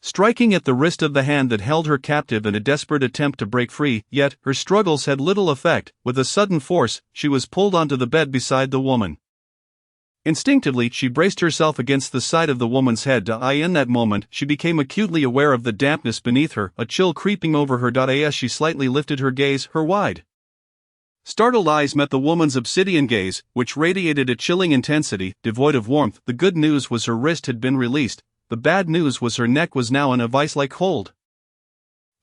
Striking at the wrist of the hand that held her captive in a desperate attempt to break free, yet, her struggles had little effect. With a sudden force, she was pulled onto the bed beside the woman. Instinctively, she braced herself against the side of the woman's head. In that moment, she became acutely aware of the dampness beneath her, a chill creeping over her. As she slightly lifted her gaze, her wide, startled eyes met the woman's obsidian gaze, which radiated a chilling intensity, devoid of warmth. The good news was her wrist had been released. The bad news was her neck was now in a vice-like hold.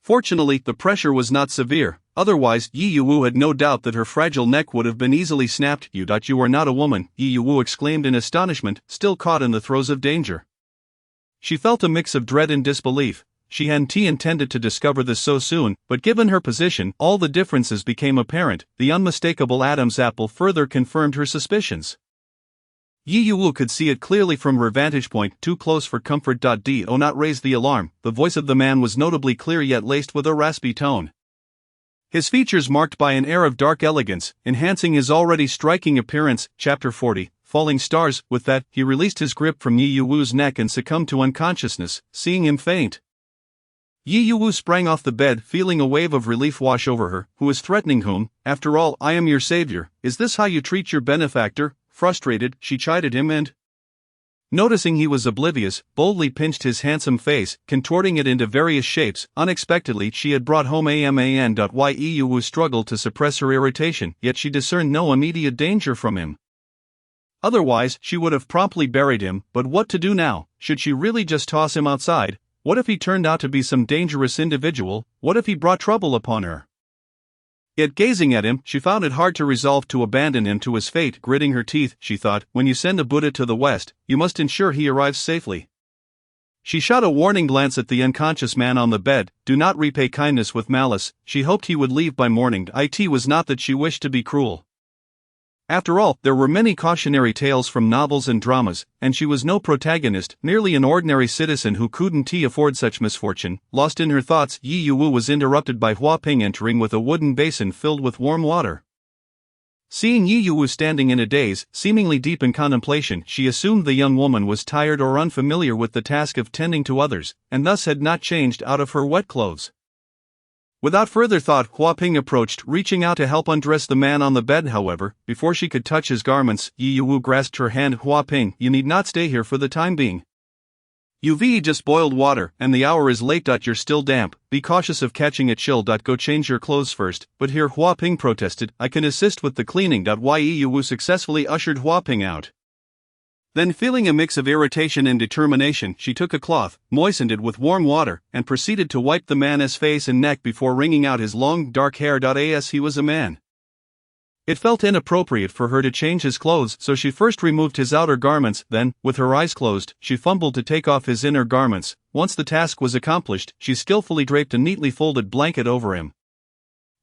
Fortunately, the pressure was not severe, otherwise Yi Yuwu had no doubt that her fragile neck would have been easily snapped. You are not a woman, Yi Yuwu exclaimed in astonishment, still caught in the throes of danger. She felt a mix of dread and disbelief. She hadn't intended to discover this so soon, but given her position, all the differences became apparent. The unmistakable Adam's apple further confirmed her suspicions. Yi Yuwu could see it clearly from her vantage point, too close for comfort. Do not raise the alarm. The voice of the man was notably clear yet laced with a raspy tone. His features marked by an air of dark elegance, enhancing his already striking appearance. Chapter 40, Falling Stars. With that, he released his grip from Yi Yuwu's neck and succumbed to unconsciousness, seeing him faint. Yi Yuwu sprang off the bed, feeling a wave of relief wash over her. Who is threatening whom? After all, I am your savior. Is this how you treat your benefactor? Frustrated, she chided him and, noticing he was oblivious, boldly pinched his handsome face, contorting it into various shapes. Unexpectedly, she had brought home a man. Yi Yuwu struggled to suppress her irritation, yet she discerned no immediate danger from him. Otherwise, she would have promptly buried him, but what to do now? Should she really just toss him outside? What if he turned out to be some dangerous individual? What if he brought trouble upon her? Yet gazing at him, she found it hard to resolve to abandon him to his fate. Gritting her teeth, she thought, when you send a Buddha to the west, you must ensure he arrives safely. She shot a warning glance at the unconscious man on the bed. Do not repay kindness with malice. She hoped he would leave by morning. It was not that she wished to be cruel. After all, there were many cautionary tales from novels and dramas, and she was no protagonist, merely an ordinary citizen who couldn't afford such misfortune. Lost in her thoughts, Yi Yuwu was interrupted by Hua Ping entering with a wooden basin filled with warm water. Seeing Yi Yuwu standing in a daze, seemingly deep in contemplation, she assumed the young woman was tired or unfamiliar with the task of tending to others, and thus had not changed out of her wet clothes. Without further thought, Hua Ping approached, reaching out to help undress the man on the bed. However, before she could touch his garments, Yi Yuwu grasped her hand. Hua Ping, you need not stay here for the time being. You've just boiled water, and the hour is late. You're still damp. Be cautious of catching a chill. Go change your clothes first. But here, Hua Ping protested, I can assist with the cleaning. Yi Yuwu successfully ushered Hua Ping out. Then, feeling a mix of irritation and determination, she took a cloth, moistened it with warm water, and proceeded to wipe the man's face and neck before wringing out his long, dark hair. As he was a man. It felt inappropriate for her to change his clothes, so she first removed his outer garments, then, with her eyes closed, she fumbled to take off his inner garments. Once the task was accomplished, she skillfully draped a neatly folded blanket over him,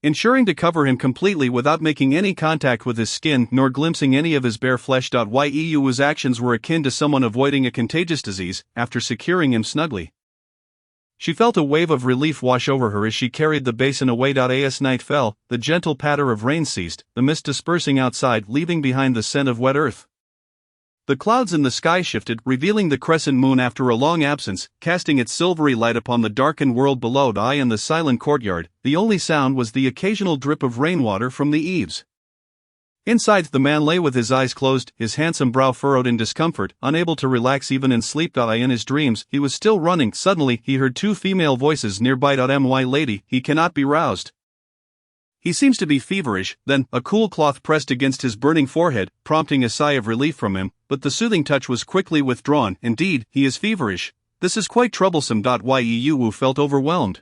ensuring to cover him completely without making any contact with his skin nor glimpsing any of his bare flesh. Yi Yuwu's actions were akin to someone avoiding a contagious disease. After securing him snugly, she felt a wave of relief wash over her as she carried the basin away. As night fell, the gentle patter of rain ceased, the mist dispersing outside, leaving behind the scent of wet earth. The clouds in the sky shifted, revealing the crescent moon after a long absence, casting its silvery light upon the darkened world below. In the silent courtyard, the only sound was the occasional drip of rainwater from the eaves. Inside, the man lay with his eyes closed, his handsome brow furrowed in discomfort, unable to relax even in sleep. In his dreams, he was still running. Suddenly, he heard two female voices nearby. My lady, he cannot be roused. He seems to be feverish. Then, a cool cloth pressed against his burning forehead, prompting a sigh of relief from him, but the soothing touch was quickly withdrawn. Indeed, he is feverish. This is quite troublesome. Yi Yuwu felt overwhelmed.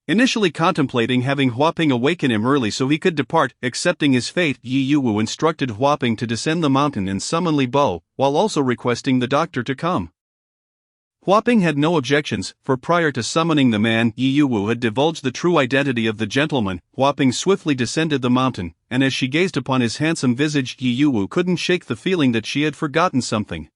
Initially contemplating having Hua Ping awaken him early so he could depart, accepting his fate, Yi Yuwu instructed Hua Ping to descend the mountain and summon Li Bo, while also requesting the doctor to come. Hua Ping had no objections, for prior to summoning the man, Yi Yuwu had divulged the true identity of the gentleman. Hua Ping swiftly descended the mountain, and as she gazed upon his handsome visage, Yi Yuwu couldn't shake the feeling that she had forgotten something.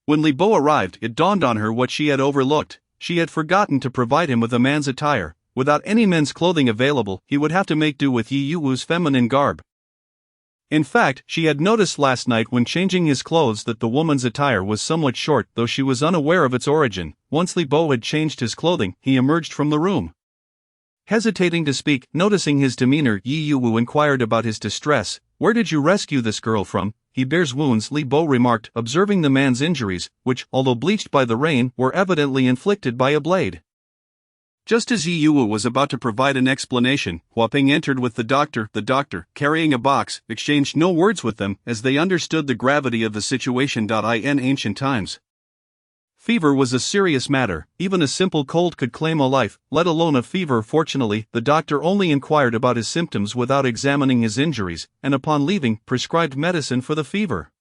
When Li Bo arrived, it dawned on her what she had overlooked. She had forgotten to provide him with a man's attire. Without any men's clothing available, he would have to make do with Yi Yuwu's feminine garb. In fact, she had noticed last night when changing his clothes that the woman's attire was somewhat short, though she was unaware of its origin. Once Li Bo had changed his clothing, he emerged from the room. Hesitating to speak, noticing his demeanor, Yi Yuwu inquired about his distress. Where did you rescue this girl from? He bears wounds, Li Bo remarked, observing the man's injuries, which, although bleached by the rain, were evidently inflicted by a blade. Just as Yi Yuwu was about to provide an explanation, Hua Ping entered with the doctor, carrying a box, exchanged no words with them, as they understood the gravity of the situation. In ancient times, Fever was a serious matter. Even a simple cold could claim a life, let alone a fever. Fortunately, the doctor only inquired about his symptoms without examining his injuries, and upon leaving, prescribed medicine for the fever.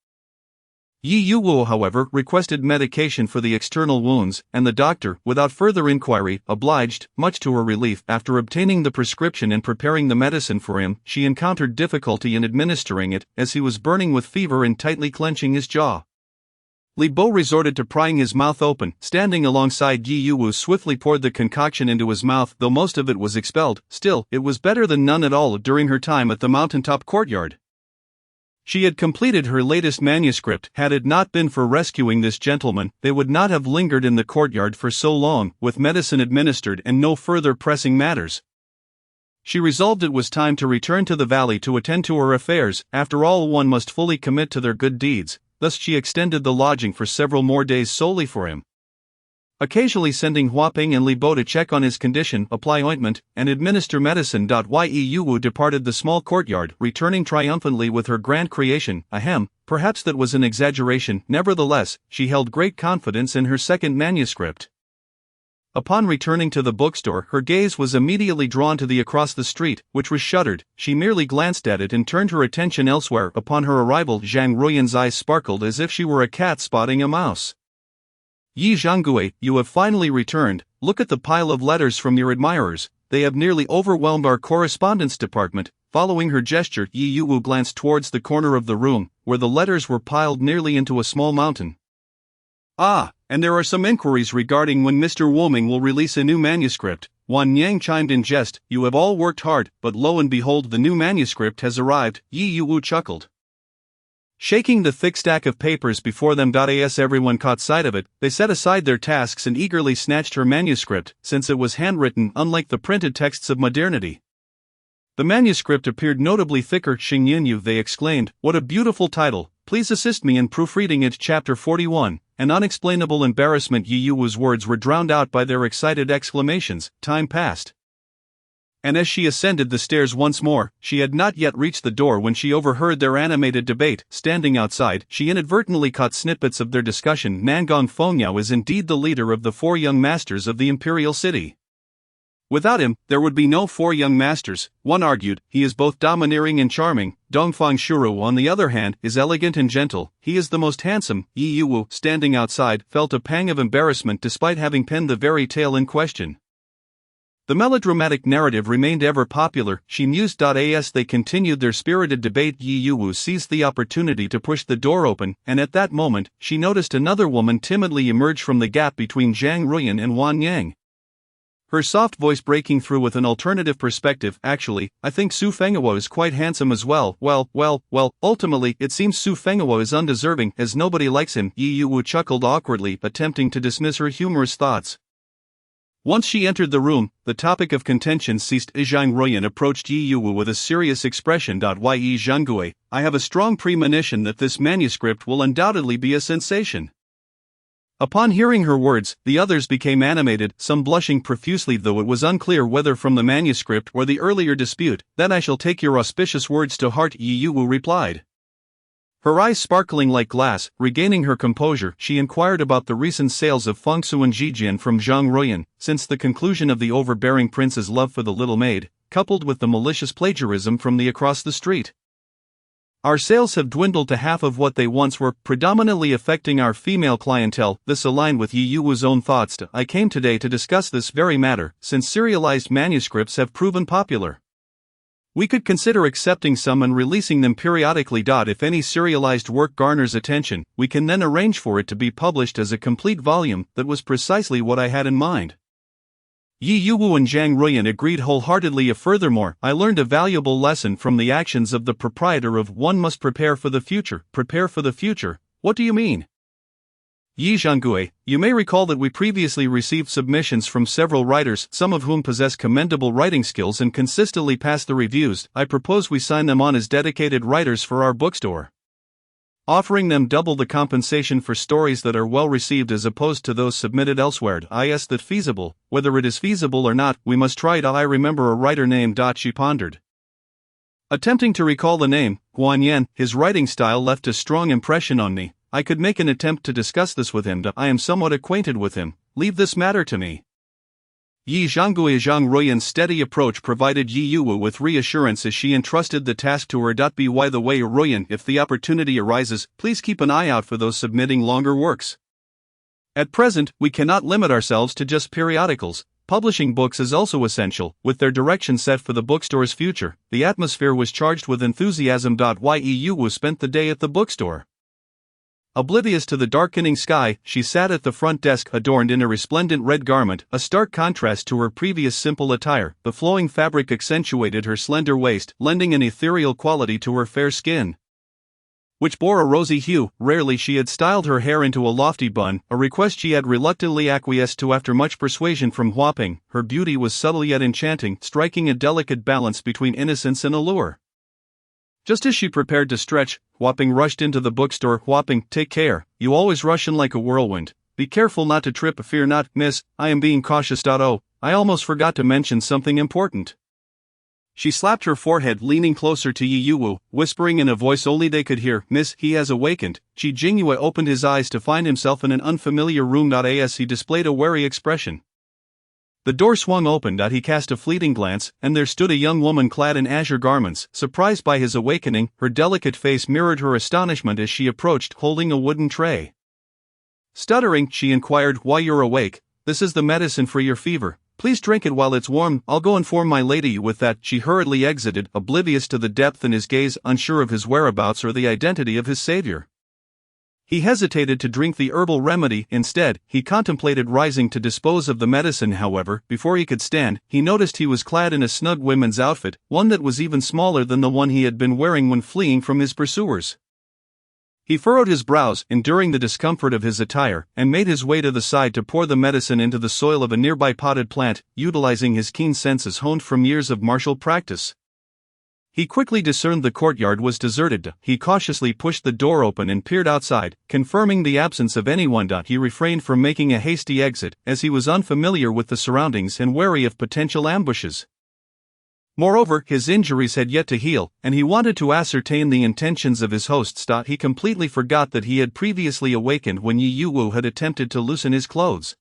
Yi Yuwu, however, requested medication for the external wounds, and the doctor, without further inquiry, obliged. Much to her relief, after obtaining the prescription and preparing the medicine for him, she encountered difficulty in administering it, as he was burning with fever and tightly clenching his jaw. Li Bo resorted to prying his mouth open. Standing alongside Yi Yuwu swiftly poured the concoction into his mouth. Though most of it was expelled, still, it was better than none at all during her time at the mountaintop courtyard. She had completed her latest manuscript. Had it not been for rescuing this gentleman, they would not have lingered in the courtyard for so long, with medicine administered and no further pressing matters. She resolved it was time to return to the valley to attend to her affairs. After all, one must fully commit to their good deeds. Thus she extended the lodging for several more days solely for him, occasionally sending Huaping and Li Bo to check on his condition, apply ointment, and administer medicine. Yi Yuwu departed the small courtyard, returning triumphantly with her grand creation. Perhaps that was an exaggeration. Nevertheless, she held great confidence in her second manuscript. Upon returning to the bookstore, her gaze was immediately drawn to the across the street, which was shuttered. She merely glanced at it and turned her attention elsewhere. Upon her arrival, Zhang Ruyan's eyes sparkled as if she were a cat spotting a mouse. Yi Zhanggui, you have finally returned. Look at the pile of letters from your admirers. They have nearly overwhelmed our correspondence department. Following her gesture, Yi Yuwu glanced towards the corner of the room, where the letters were piled nearly into a small mountain. Ah, and there are some inquiries regarding when Mr. Woming will release a new manuscript. Wan Yang chimed in jest. You have all worked hard, but lo and behold, the new manuscript has arrived. Yi Yuwu chuckled, shaking the thick stack of papers before them. As everyone caught sight of it, they set aside their tasks and eagerly snatched her manuscript, since it was handwritten unlike the printed texts of modernity. The manuscript appeared notably thicker. Xing Yunyu, they exclaimed, what a beautiful title. Please assist me in proofreading it. Chapter 41. An unexplainable embarrassment. Yi Yuwu's words were drowned out by their excited exclamations. Time passed, and as she ascended the stairs once more, she had not yet reached the door when she overheard their animated debate. Standing outside, she inadvertently caught snippets of their discussion. Nangong Fengyao is indeed the leader of the 4 young masters of the imperial city. Without him, there would be no 4 young masters, one argued. He is both domineering and charming. Dongfang Shuru, on the other hand, is elegant and gentle. He is the most handsome. Yi Yuwu, standing outside, felt a pang of embarrassment despite having penned the very tale in question. The melodramatic narrative remained ever popular, she mused. As they continued their spirited debate, Yi Yuwu seized the opportunity to push the door open, and at that moment, she noticed another woman timidly emerge from the gap between Zhang Ruyan and Wan Yang. Her soft voice breaking through with an alternative perspective. Actually, I think Su Fenghuo is quite handsome as well. Well, ultimately, it seems Su Fenghuo is undeserving, as nobody likes him. Yi Yuwu chuckled awkwardly, attempting to dismiss her humorous thoughts. Once she entered the room, the topic of contention ceased. Zhang Ruyan approached Yi Yuwu with a serious expression. Yi Zhanggui, I have a strong premonition that this manuscript will undoubtedly be a sensation. Upon hearing her words, the others became animated, some blushing profusely, though it was unclear whether from the manuscript or the earlier dispute. Then I shall take your auspicious words to heart, Yi Yuwu replied. Her eyes sparkling like glass, regaining her composure, she inquired about the recent sales of Fengsu and Jijian from Zhang Ruyan. Since the conclusion of the overbearing prince's love for the little maid, coupled with the malicious plagiarism from the across the street, our sales have dwindled to half of what they once were, predominantly affecting our female clientele. This aligned with Yi Yuwu's own thoughts. I came today to discuss this very matter, since serialized manuscripts have proven popular. We could consider accepting some and releasing them periodically. If any serialized work garners attention, we can then arrange for it to be published as a complete volume. That was precisely what I had in mind. Yi Yuwu and Zhang Ruyan agreed wholeheartedly. Furthermore, I learned a valuable lesson from the actions of the proprietor of one must prepare for the future. Prepare for the future? What do you mean? Yi Zhanggui, you may recall that we previously received submissions from several writers, some of whom possess commendable writing skills and consistently pass the reviews. I propose we sign them on as dedicated writers for our bookstore, offering them double the compensation for stories that are well received as opposed to those submitted elsewhere. Is that feasible? Whether it is feasible or not, we must try it. I remember a writer named. She pondered, attempting to recall the name. Guan Yan. His writing style left a strong impression on me. I could make an attempt to discuss this with him. I am somewhat acquainted with him. Leave this matter to me. Yi Zhangui Zhang Ruiyan's steady approach provided Yi Yuwu with reassurance as she entrusted the task to her. By the way, Ruiyan, if the opportunity arises, please keep an eye out for those submitting longer works. At present, we cannot limit ourselves to just periodicals. Publishing books is also essential. With their direction set for the bookstore's future, the atmosphere was charged with enthusiasm. Yi Yuwu spent the day at the bookstore. Oblivious to the darkening sky, she sat at the front desk adorned in a resplendent red garment, a stark contrast to her previous simple attire. The flowing fabric accentuated her slender waist, lending an ethereal quality to her fair skin, which bore a rosy hue. Rarely she had styled her hair into a lofty bun, a request she had reluctantly acquiesced to after much persuasion from Huaping. Her beauty was subtle yet enchanting, striking a delicate balance between innocence and allure. Just as she prepared to stretch, Huaping rushed into the bookstore. Huaping, take care, you always rush in like a whirlwind. Be careful not to trip. Fear not, miss, I am being cautious. Oh, I almost forgot to mention something important. She slapped her forehead, leaning closer to Yi Yuwu, whispering in a voice only they could hear, Miss, he has awakened. Qi Jingyue opened his eyes to find himself in an unfamiliar room. As he displayed a wary expression, the door swung open. He cast a fleeting glance, and there stood a young woman clad in azure garments. Surprised by his awakening, her delicate face mirrored her astonishment as she approached, holding a wooden tray. Stuttering, she inquired, why you're awake? This is the medicine for your fever. Please drink it while it's warm. I'll go inform my lady. With that, she hurriedly exited, oblivious to the depth in his gaze, unsure of his whereabouts or the identity of his savior. He hesitated to drink the herbal remedy. Instead, he contemplated rising to dispose of the medicine. However, before he could stand, he noticed he was clad in a snug women's outfit, one that was even smaller than the one he had been wearing when fleeing from his pursuers. He furrowed his brows, enduring the discomfort of his attire, and made his way to the side to pour the medicine into the soil of a nearby potted plant, utilizing his keen senses honed from years of martial practice. He quickly discerned the courtyard was deserted. He cautiously pushed the door open and peered outside, confirming the absence of anyone. He refrained from making a hasty exit, as he was unfamiliar with the surroundings and wary of potential ambushes. Moreover, his injuries had yet to heal, and he wanted to ascertain the intentions of his hosts. He completely forgot that he had previously awakened when Yi Yuwu had attempted to loosen his clothes.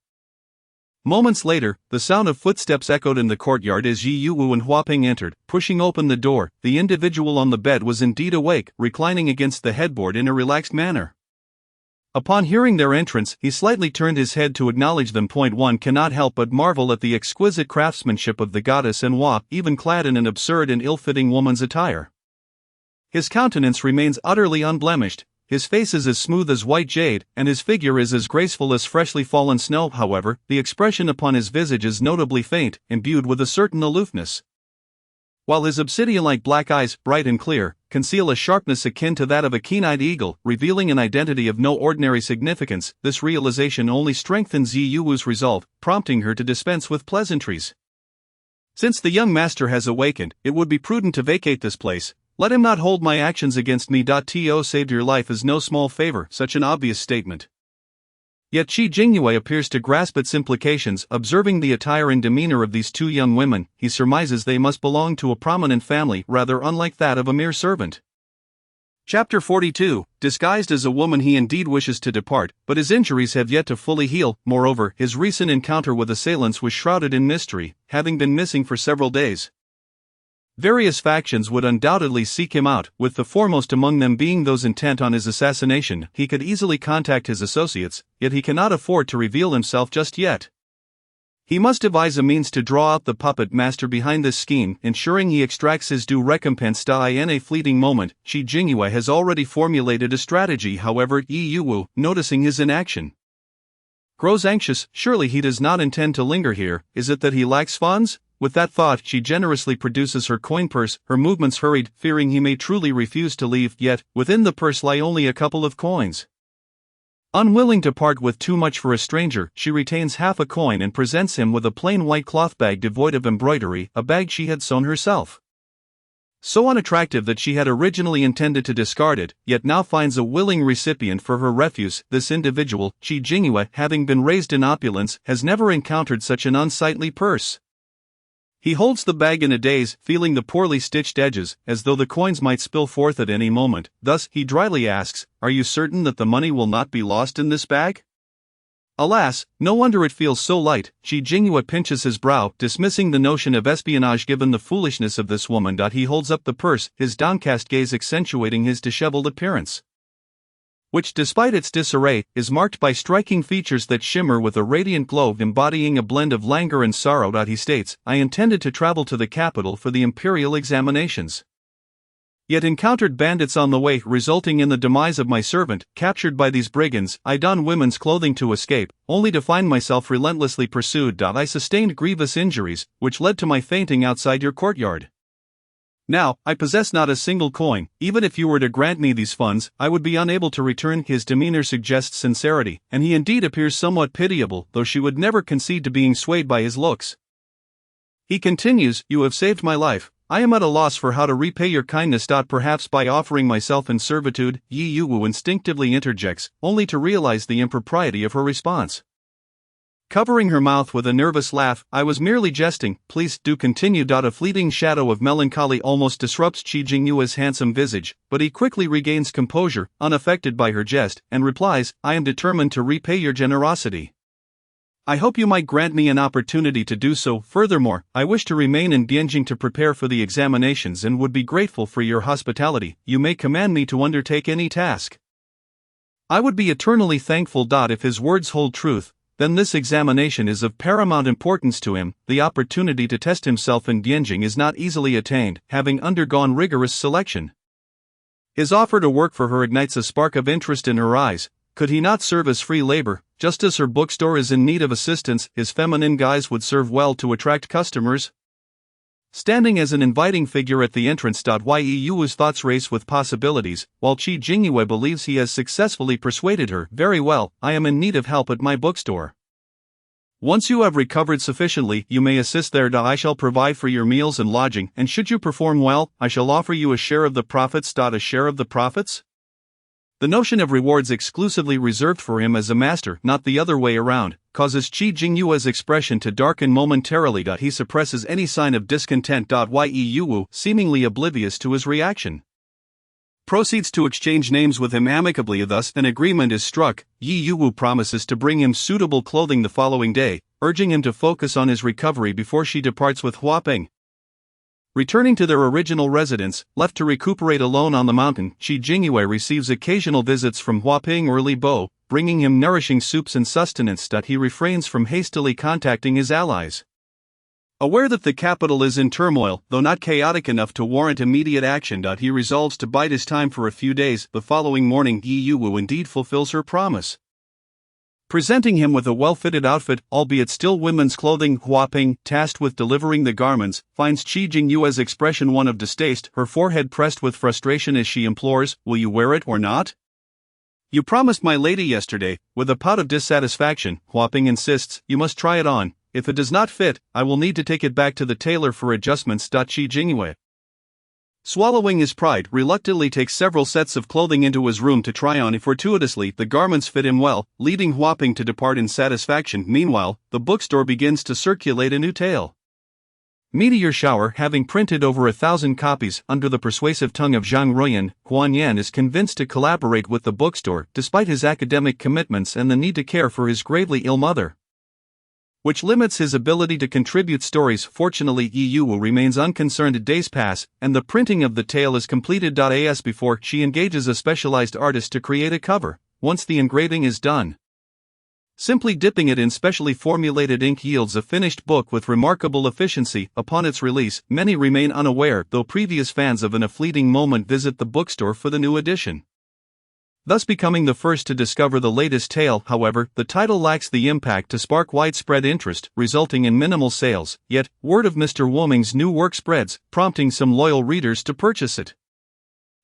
Moments later, the sound of footsteps echoed in the courtyard as Yi Yuwu and Huaping entered. Pushing open the door, the individual on the bed was indeed awake, reclining against the headboard in a relaxed manner. Upon hearing their entrance, he slightly turned his head to acknowledge them. One cannot help but marvel at the exquisite craftsmanship of the goddess and Hua, even clad in an absurd and ill-fitting woman's attire. His countenance remains utterly unblemished. His face is as smooth as white jade, and his figure is as graceful as freshly fallen snow. However, the expression upon his visage is notably faint, imbued with a certain aloofness. While his obsidian-like black eyes, bright and clear, conceal a sharpness akin to that of a keen-eyed eagle, revealing an identity of no ordinary significance, this realization only strengthens Yi Yuwu's resolve, prompting her to dispense with pleasantries. Since the young master has awakened, it would be prudent to vacate this place. Let him not hold my actions against me. To saved your life is no small favor, such an obvious statement. Yet Qi Jingyue appears to grasp its implications. Observing the attire and demeanor of these two young women, he surmises they must belong to a prominent family, rather unlike that of a mere servant. Chapter 42. Disguised as a woman, he indeed wishes to depart, but his injuries have yet to fully heal. Moreover, his recent encounter with assailants was shrouded in mystery, having been missing for several days. Various factions would undoubtedly seek him out, with the foremost among them being those intent on his assassination. He could easily contact his associates, yet he cannot afford to reveal himself just yet. He must devise a means to draw out the puppet master behind this scheme, ensuring he extracts his due recompense. In a fleeting moment, Qi Jingyue has already formulated a strategy. However, Yi Yuwu, noticing his inaction, grows anxious. Surely he does not intend to linger here. Is it that he lacks funds? With that thought, she generously produces her coin purse, her movements hurried, fearing he may truly refuse to leave, yet, within the purse lie only a couple of coins. Unwilling to part with too much for a stranger, she retains half a coin and presents him with a plain white cloth bag devoid of embroidery, a bag she had sewn herself. So unattractive that she had originally intended to discard it, yet now finds a willing recipient for her refuse. This individual, Qi Jingyue, having been raised in opulence, has never encountered such an unsightly purse. He holds the bag in a daze, feeling the poorly stitched edges, as though the coins might spill forth at any moment. Thus, he dryly asks, "Are you certain that the money will not be lost in this bag?" Alas, no wonder it feels so light. Qi Jingyue pinches his brow, dismissing the notion of espionage given the foolishness of this woman. He holds up the purse, his downcast gaze accentuating his disheveled appearance, which, despite its disarray, is marked by striking features that shimmer with a radiant glow embodying a blend of languor and sorrow. He states, "I intended to travel to the capital for the imperial examinations, yet encountered bandits on the way, resulting in the demise of my servant. Captured by these brigands, I don women's clothing to escape, only to find myself relentlessly pursued. I sustained grievous injuries, which led to my fainting outside your courtyard. Now, I possess not a single coin. Even if you were to grant me these funds, I would be unable to return." His demeanor suggests sincerity, and he indeed appears somewhat pitiable, though she would never concede to being swayed by his looks. He continues, "You have saved my life. I am at a loss for how to repay your kindness. Perhaps by offering myself in servitude." Yi Yuwu instinctively interjects, only to realize the impropriety of her response. Covering her mouth with a nervous laugh, "I was merely jesting, please do continue." A fleeting shadow of melancholy almost disrupts Qi Jingyue's handsome visage, but he quickly regains composure, unaffected by her jest, and replies, "I am determined to repay your generosity. I hope you might grant me an opportunity to do so. Furthermore, I wish to remain in Bianjing to prepare for the examinations and would be grateful for your hospitality. You may command me to undertake any task. I would be eternally thankful." If his words hold truth, then this examination is of paramount importance to him. The opportunity to test himself in Bianjing is not easily attained, having undergone rigorous selection. His offer to work for her ignites a spark of interest in her eyes. Could he not serve as free labor? Just as her bookstore is in need of assistance, his feminine guise would serve well to attract customers. Standing as an inviting figure at the entrance. Yi Yuwu's thoughts race with possibilities, while Qi Jingyue believes he has successfully persuaded her. "Very well, I am in need of help at my bookstore. Once you have recovered sufficiently, you may assist there. I shall provide for your meals and lodging, and should you perform well, I shall offer you a share of the profits. A share of the profits? The notion of rewards exclusively reserved for him as a master, not the other way around, causes Qi Jingyue's expression to darken momentarily. He suppresses any sign of discontent. Yi Yuwu, seemingly oblivious to his reaction, proceeds to exchange names with him amicably. Thus, an agreement is struck. Yi Yuwu promises to bring him suitable clothing the following day, urging him to focus on his recovery before she departs with Huaping. Returning to their original residence, left to recuperate alone on the mountain, Qi Jingyue receives occasional visits from Huaping or Li Bo, bringing him nourishing soups and sustenance. He refrains from hastily contacting his allies. Aware that the capital is in turmoil, though not chaotic enough to warrant immediate action, he resolves to bide his time for a few days. The following morning, Yi Yuwu indeed fulfills her promise, presenting him with a well-fitted outfit, albeit still women's clothing. Huaping, tasked with delivering the garments, finds Qi Jingyue's expression one of distaste, her forehead pressed with frustration as she implores, "Will you wear it or not? You promised my lady yesterday." With a pout of dissatisfaction, Huaping insists, "You must try it on. If it does not fit, I will need to take it back to the tailor for adjustments." Qi Jingyue, swallowing his pride, reluctantly takes several sets of clothing into his room to try on. Fortuitously, the garments fit him well, leading Huaping to depart in satisfaction. Meanwhile, the bookstore begins to circulate a new tale. Meteor Shower, having printed over 1,000 copies under the persuasive tongue of Zhang Ruoyan, Huan Yan is convinced to collaborate with the bookstore, despite his academic commitments and the need to care for his gravely ill mother, which limits his ability to contribute stories. Fortunately, Yi Yuwu remains unconcerned. Days pass, and the printing of the tale is completed. As before, she engages a specialized artist to create a cover. Once the engraving is done, simply dipping it in specially formulated ink yields a finished book with remarkable efficiency. Upon its release, many remain unaware, though previous fans of a fleeting moment visit the bookstore for the new edition, thus becoming the first to discover the latest tale. However, the title lacks the impact to spark widespread interest, resulting in minimal sales. Yet, word of Mr. Woming's new work spreads, prompting some loyal readers to purchase it.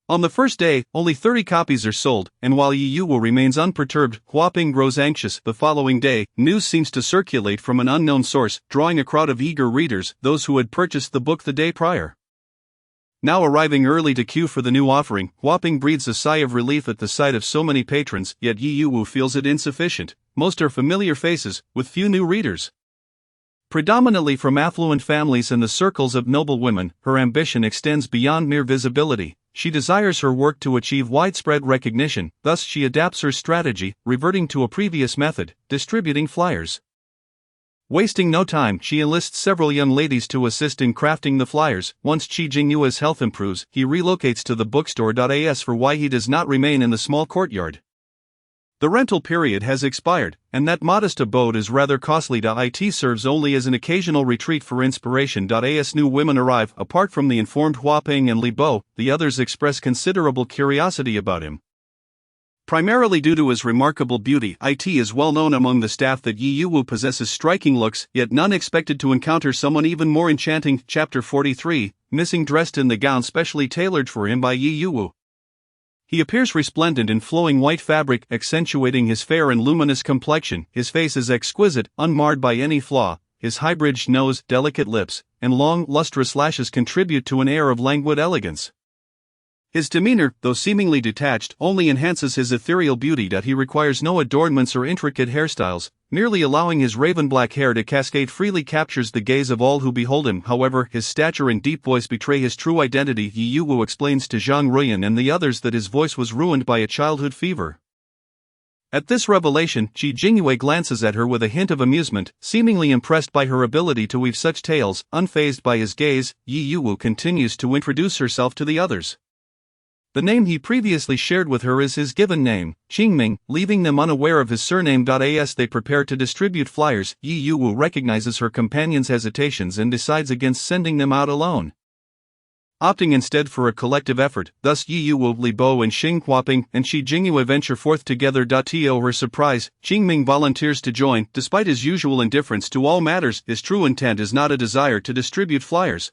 On the first day, only 30 copies are sold, and while Yi Yuwu remains unperturbed, Huaping grows anxious. The following day, news seems to circulate from an unknown source, drawing a crowd of eager readers, those who had purchased the book the day prior. Now arriving early to queue for the new offering, Huaping breathes a sigh of relief at the sight of so many patrons, yet Yi Yuwu feels it insufficient. Most are familiar faces, with few new readers. Predominantly from affluent families and the circles of noble women, her ambition extends beyond mere visibility. She desires her work to achieve widespread recognition, thus she adapts her strategy, reverting to a previous method, distributing flyers. Wasting no time, she enlists several young ladies to assist in crafting the flyers. Once Qi Jingyue's health improves, he relocates to the bookstore.as for why he does not remain in the small courtyard. The rental period has expired, and that modest abode is rather costly. It serves only as an occasional retreat for inspiration. As new women arrive, apart from the informed Huaping and Li Bo, the others express considerable curiosity about him. Primarily due to his remarkable beauty, it is well known among the staff that Yi Yuwu possesses striking looks, yet none expected to encounter someone even more enchanting. Chapter 43, Missing dressed in the gown specially tailored for him by Yi Yuwu. He appears resplendent in flowing white fabric, accentuating his fair and luminous complexion. His face is exquisite, unmarred by any flaw. His high-bridged nose, delicate lips, and long, lustrous lashes contribute to an air of languid elegance. His demeanor, though seemingly detached, only enhances his ethereal beauty. He requires no adornments or intricate hairstyles, merely allowing his raven-black hair to cascade freely captures the gaze of all who behold him. However, his stature and deep voice betray his true identity. Yi Yuwu explains to Zhang Ruyan and the others that his voice was ruined by a childhood fever. At this revelation, Qi Jingyue glances at her with a hint of amusement, seemingly impressed by her ability to weave such tales. Unfazed by his gaze, Yi Yuwu continues to introduce herself to the others. The name he previously shared with her is his given name, Qingming, leaving them unaware of his surname. As they prepare to distribute flyers, Yi Yuwu recognizes her companion's hesitations and decides against sending them out alone, opting instead for a collective effort. Thus Yi Yuwu, Li Bo and Xing Huaping and Qi Jingyue venture forth together. To her surprise, Qingming volunteers to join. Despite his usual indifference to all matters, his true intent is not a desire to distribute flyers,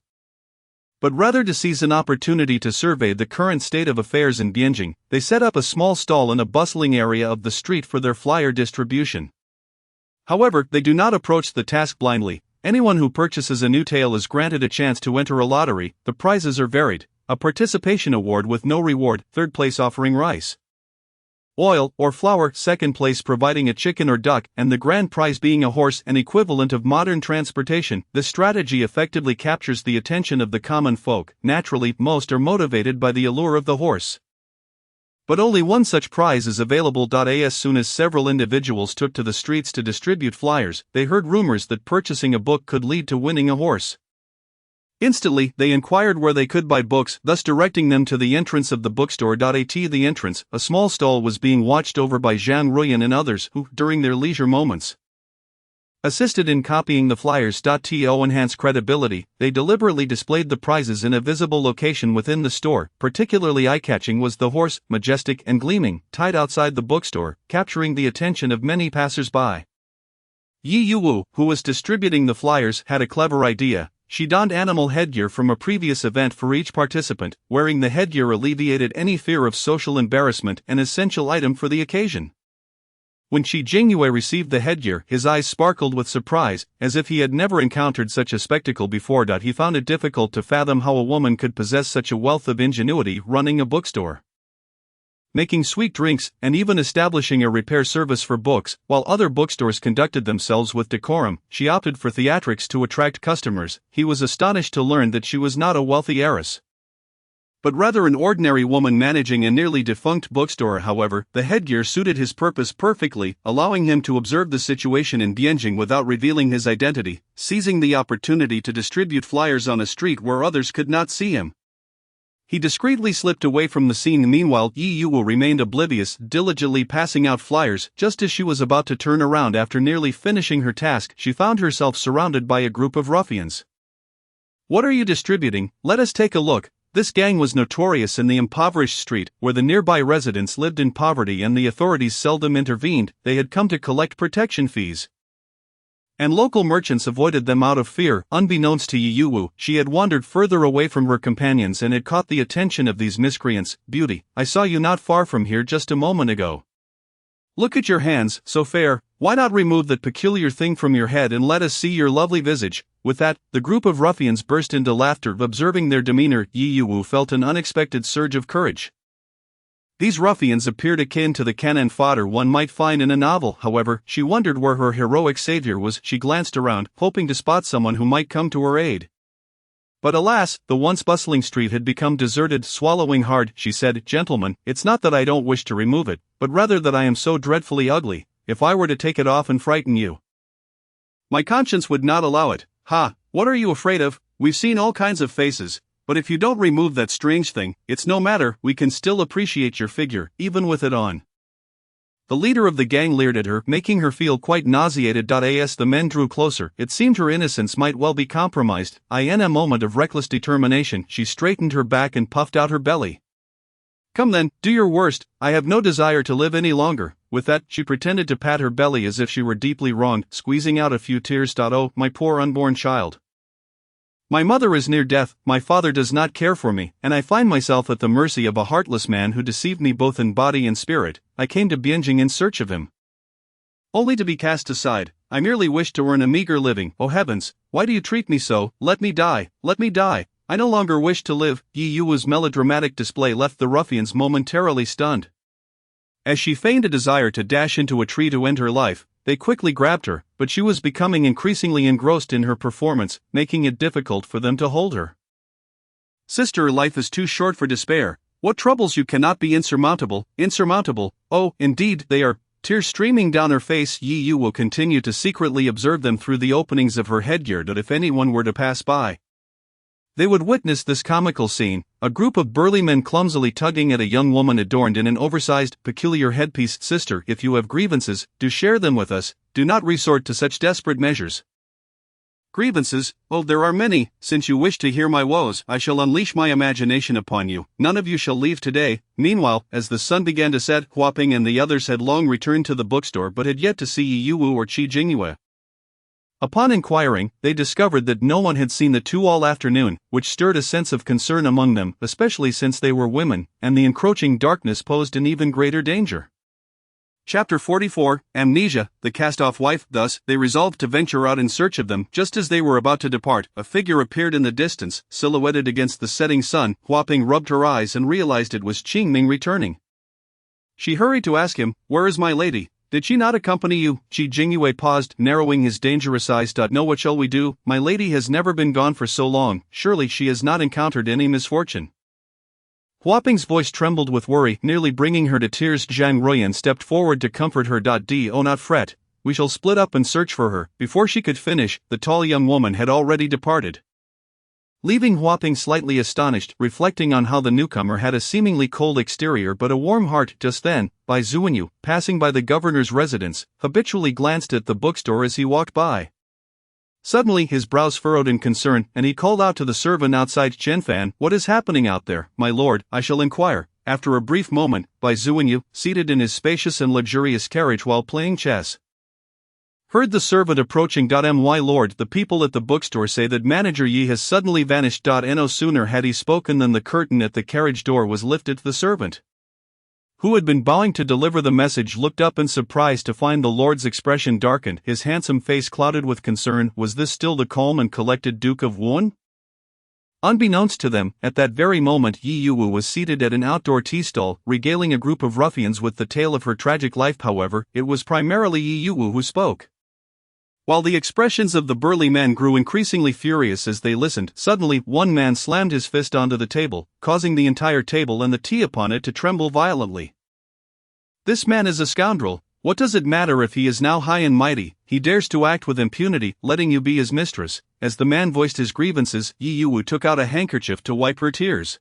but rather to seize an opportunity to survey the current state of affairs in Bianjing. They set up a small stall in a bustling area of the street for their flyer distribution. However, they do not approach the task blindly. Anyone who purchases a new tale is granted a chance to enter a lottery. The prizes are varied: a participation award with no reward, third place offering rice, oil, or flour, second place providing a chicken or duck, and the grand prize being a horse, an equivalent of modern transportation. This strategy effectively captures the attention of the common folk. Naturally, most are motivated by the allure of the horse, but only one such prize is available. As soon as several individuals took to the streets to distribute flyers, they heard rumors that purchasing a book could lead to winning a horse. Instantly, they inquired where they could buy books, thus directing them to the entrance of the bookstore. At the entrance, a small stall was being watched over by Zhang Ruyan and others who, during their leisure moments, assisted in copying the flyers. To enhance credibility, they deliberately displayed the prizes in a visible location within the store. Particularly eye-catching was the horse, majestic and gleaming, tied outside the bookstore, capturing the attention of many passers-by. Yi Yuwu, who was distributing the flyers, had a clever idea. She donned animal headgear from a previous event for each participant. Wearing the headgear alleviated any fear of social embarrassment, an essential item for the occasion. When Qi Jingyue received the headgear, his eyes sparkled with surprise, as if he had never encountered such a spectacle before. He found it difficult to fathom how a woman could possess such a wealth of ingenuity running a bookstore, making sweet drinks, and even establishing a repair service for books. While other bookstores conducted themselves with decorum, she opted for theatrics to attract customers. He was astonished to learn that she was not a wealthy heiress, but rather an ordinary woman managing a nearly defunct bookstore. However, the headgear suited his purpose perfectly, allowing him to observe the situation in Bianjing without revealing his identity, seizing the opportunity to distribute flyers on a street where others could not see him. He discreetly slipped away from the scene. Meanwhile, Yi Yuwu remained oblivious, diligently passing out flyers. Just as she was about to turn around after nearly finishing her task, she found herself surrounded by a group of ruffians. "What are you distributing? Let us take a look." This gang was notorious in the impoverished street, where the nearby residents lived in poverty and the authorities seldom intervened. They had come to collect protection fees, and local merchants avoided them out of fear. Unbeknownst to Yi Yuwu, she had wandered further away from her companions and had caught the attention of these miscreants. "Beauty, I saw you not far from here just a moment ago. Look at your hands, so fair. Why not remove that peculiar thing from your head and let us see your lovely visage?" With that, the group of ruffians burst into laughter. Observing their demeanor, Yi Yuwu felt an unexpected surge of courage. These ruffians appeared akin to the cannon fodder one might find in a novel. However, she wondered where her heroic savior was. She glanced around, hoping to spot someone who might come to her aid. But alas, the once bustling street had become deserted. Swallowing hard, she said, "Gentlemen, it's not that I don't wish to remove it, but rather that I am so dreadfully ugly. If I were to take it off and frighten you, my conscience would not allow it." "Ha, what are you afraid of? We've seen all kinds of faces. But if you don't remove that strange thing, it's no matter, we can still appreciate your figure, even with it on." The leader of the gang leered at her, making her feel quite nauseated. As the men drew closer, it seemed her innocence might well be compromised. In a moment of reckless determination, she straightened her back and puffed out her belly. "Come then, do your worst, I have no desire to live any longer." With that, she pretended to pat her belly as if she were deeply wronged, squeezing out a few tears. "Oh, my poor unborn child. My mother is near death, my father does not care for me, and I find myself at the mercy of a heartless man who deceived me both in body and spirit. I came to Byinjing in search of him, only to be cast aside. I merely wished to earn a meager living. Oh heavens, why do you treat me so? Let me die, let me die. I no longer wish to live." Yi Yu's melodramatic display left the ruffians momentarily stunned. As she feigned a desire to dash into a tree to end her life, they quickly grabbed her, but she was becoming increasingly engrossed in her performance, making it difficult for them to hold her. "Sister, life is too short for despair. What troubles you cannot be insurmountable, insurmountable. Oh, indeed, they are." Tears streaming down her face, Yi Yu will continue to secretly observe them through the openings of her headgear, that if anyone were to pass by, they would witness this comical scene: a group of burly men clumsily tugging at a young woman adorned in an oversized, peculiar headpiece. "Sister, if you have grievances, do share them with us, do not resort to such desperate measures." "Grievances? Oh, there are many. Since you wish to hear my woes, I shall unleash my imagination upon you. None of you shall leave today." Meanwhile, as the sun began to set, Huaping and the others had long returned to the bookstore but had yet to see Yi Yu or Qi Jingyue. Upon inquiring, they discovered that no one had seen the two all afternoon, which stirred a sense of concern among them, especially since they were women, and the encroaching darkness posed an even greater danger. Chapter 44, Amnesia, the cast-off wife. Thus, they resolved to venture out in search of them. Just as they were about to depart, a figure appeared in the distance, silhouetted against the setting sun. Huaping rubbed her eyes and realized it was Qingming returning. She hurried to ask him, "Where is my lady? Did she not accompany you?" Qi Jingyue paused, narrowing his dangerous eyes. "No, what shall we do? My lady has never been gone for so long. Surely she has not encountered any misfortune." Huaping's voice trembled with worry, nearly bringing her to tears. Zhang Ruoyan stepped forward to comfort her. "Do not fret, we shall split up and search for her." Before she could finish, the tall young woman had already departed, leaving Huaping slightly astonished, reflecting on how the newcomer had a seemingly cold exterior but a warm heart. Just then, Bai Zuanyu, passing by the governor's residence, habitually glanced at the bookstore as he walked by. Suddenly his brows furrowed in concern, and he called out to the servant outside, "Chenfan, what is happening out there?" "My lord, I shall inquire." After a brief moment, Bai Zuanyu, seated in his spacious and luxurious carriage while playing chess, heard the servant approaching. "My lord, the people at the bookstore say that Manager Yi has suddenly vanished." No sooner had he spoken than the curtain at the carriage door was lifted. The servant, who had been bowing to deliver the message, looked up in surprise to find the lord's expression darkened, his handsome face clouded with concern. Was this still the calm and collected Duke of Wuan? Unbeknownst to them, at that very moment Yi Yu was seated at an outdoor tea stall, regaling a group of ruffians with the tale of her tragic life. However, it was primarily Yi Yu who spoke. While the expressions of the burly men grew increasingly furious as they listened, suddenly one man slammed his fist onto the table, causing the entire table and the tea upon it to tremble violently. "This man is a scoundrel. What does it matter if he is now high and mighty? He dares to act with impunity, letting you be his mistress." As the man voiced his grievances, Yi Yu took out a handkerchief to wipe her tears.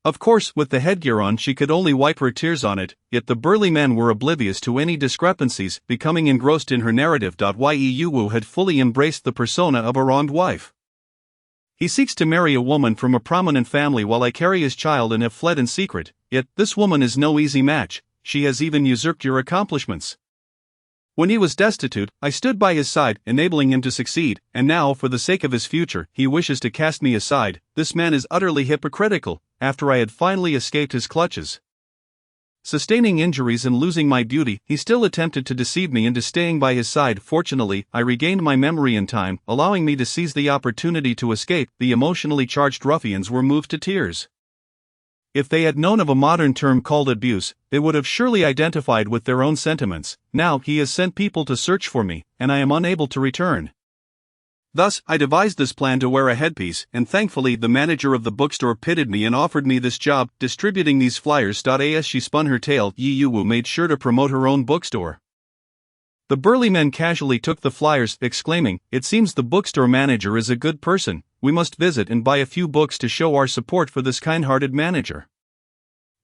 Of course, with the headgear on she could only wipe her tears on it, yet the burly men were oblivious to any discrepancies, becoming engrossed in her narrative. Yi Yu had fully embraced the persona of a wronged wife. "He seeks to marry a woman from a prominent family while I carry his child and have fled in secret, yet this woman is no easy match. She has even usurped your accomplishments. When he was destitute, I stood by his side, enabling him to succeed, and now, for the sake of his future, he wishes to cast me aside. This man is utterly hypocritical. After I had finally escaped his clutches, sustaining injuries and losing my beauty, he still attempted to deceive me into staying by his side. Fortunately, I regained my memory in time, allowing me to seize the opportunity to escape." The emotionally charged ruffians were moved to tears. If they had known of a modern term called abuse, they would have surely identified with their own sentiments. Now he has sent people to search for me, and I am unable to return. Thus, I devised this plan to wear a headpiece, and thankfully the manager of the bookstore pitied me and offered me this job, distributing these flyers. As she spun her tale, Yi Yuwu made sure to promote her own bookstore. The burly men casually took the flyers, exclaiming, "It seems the bookstore manager is a good person. We must visit and buy a few books to show our support for this kind-hearted manager."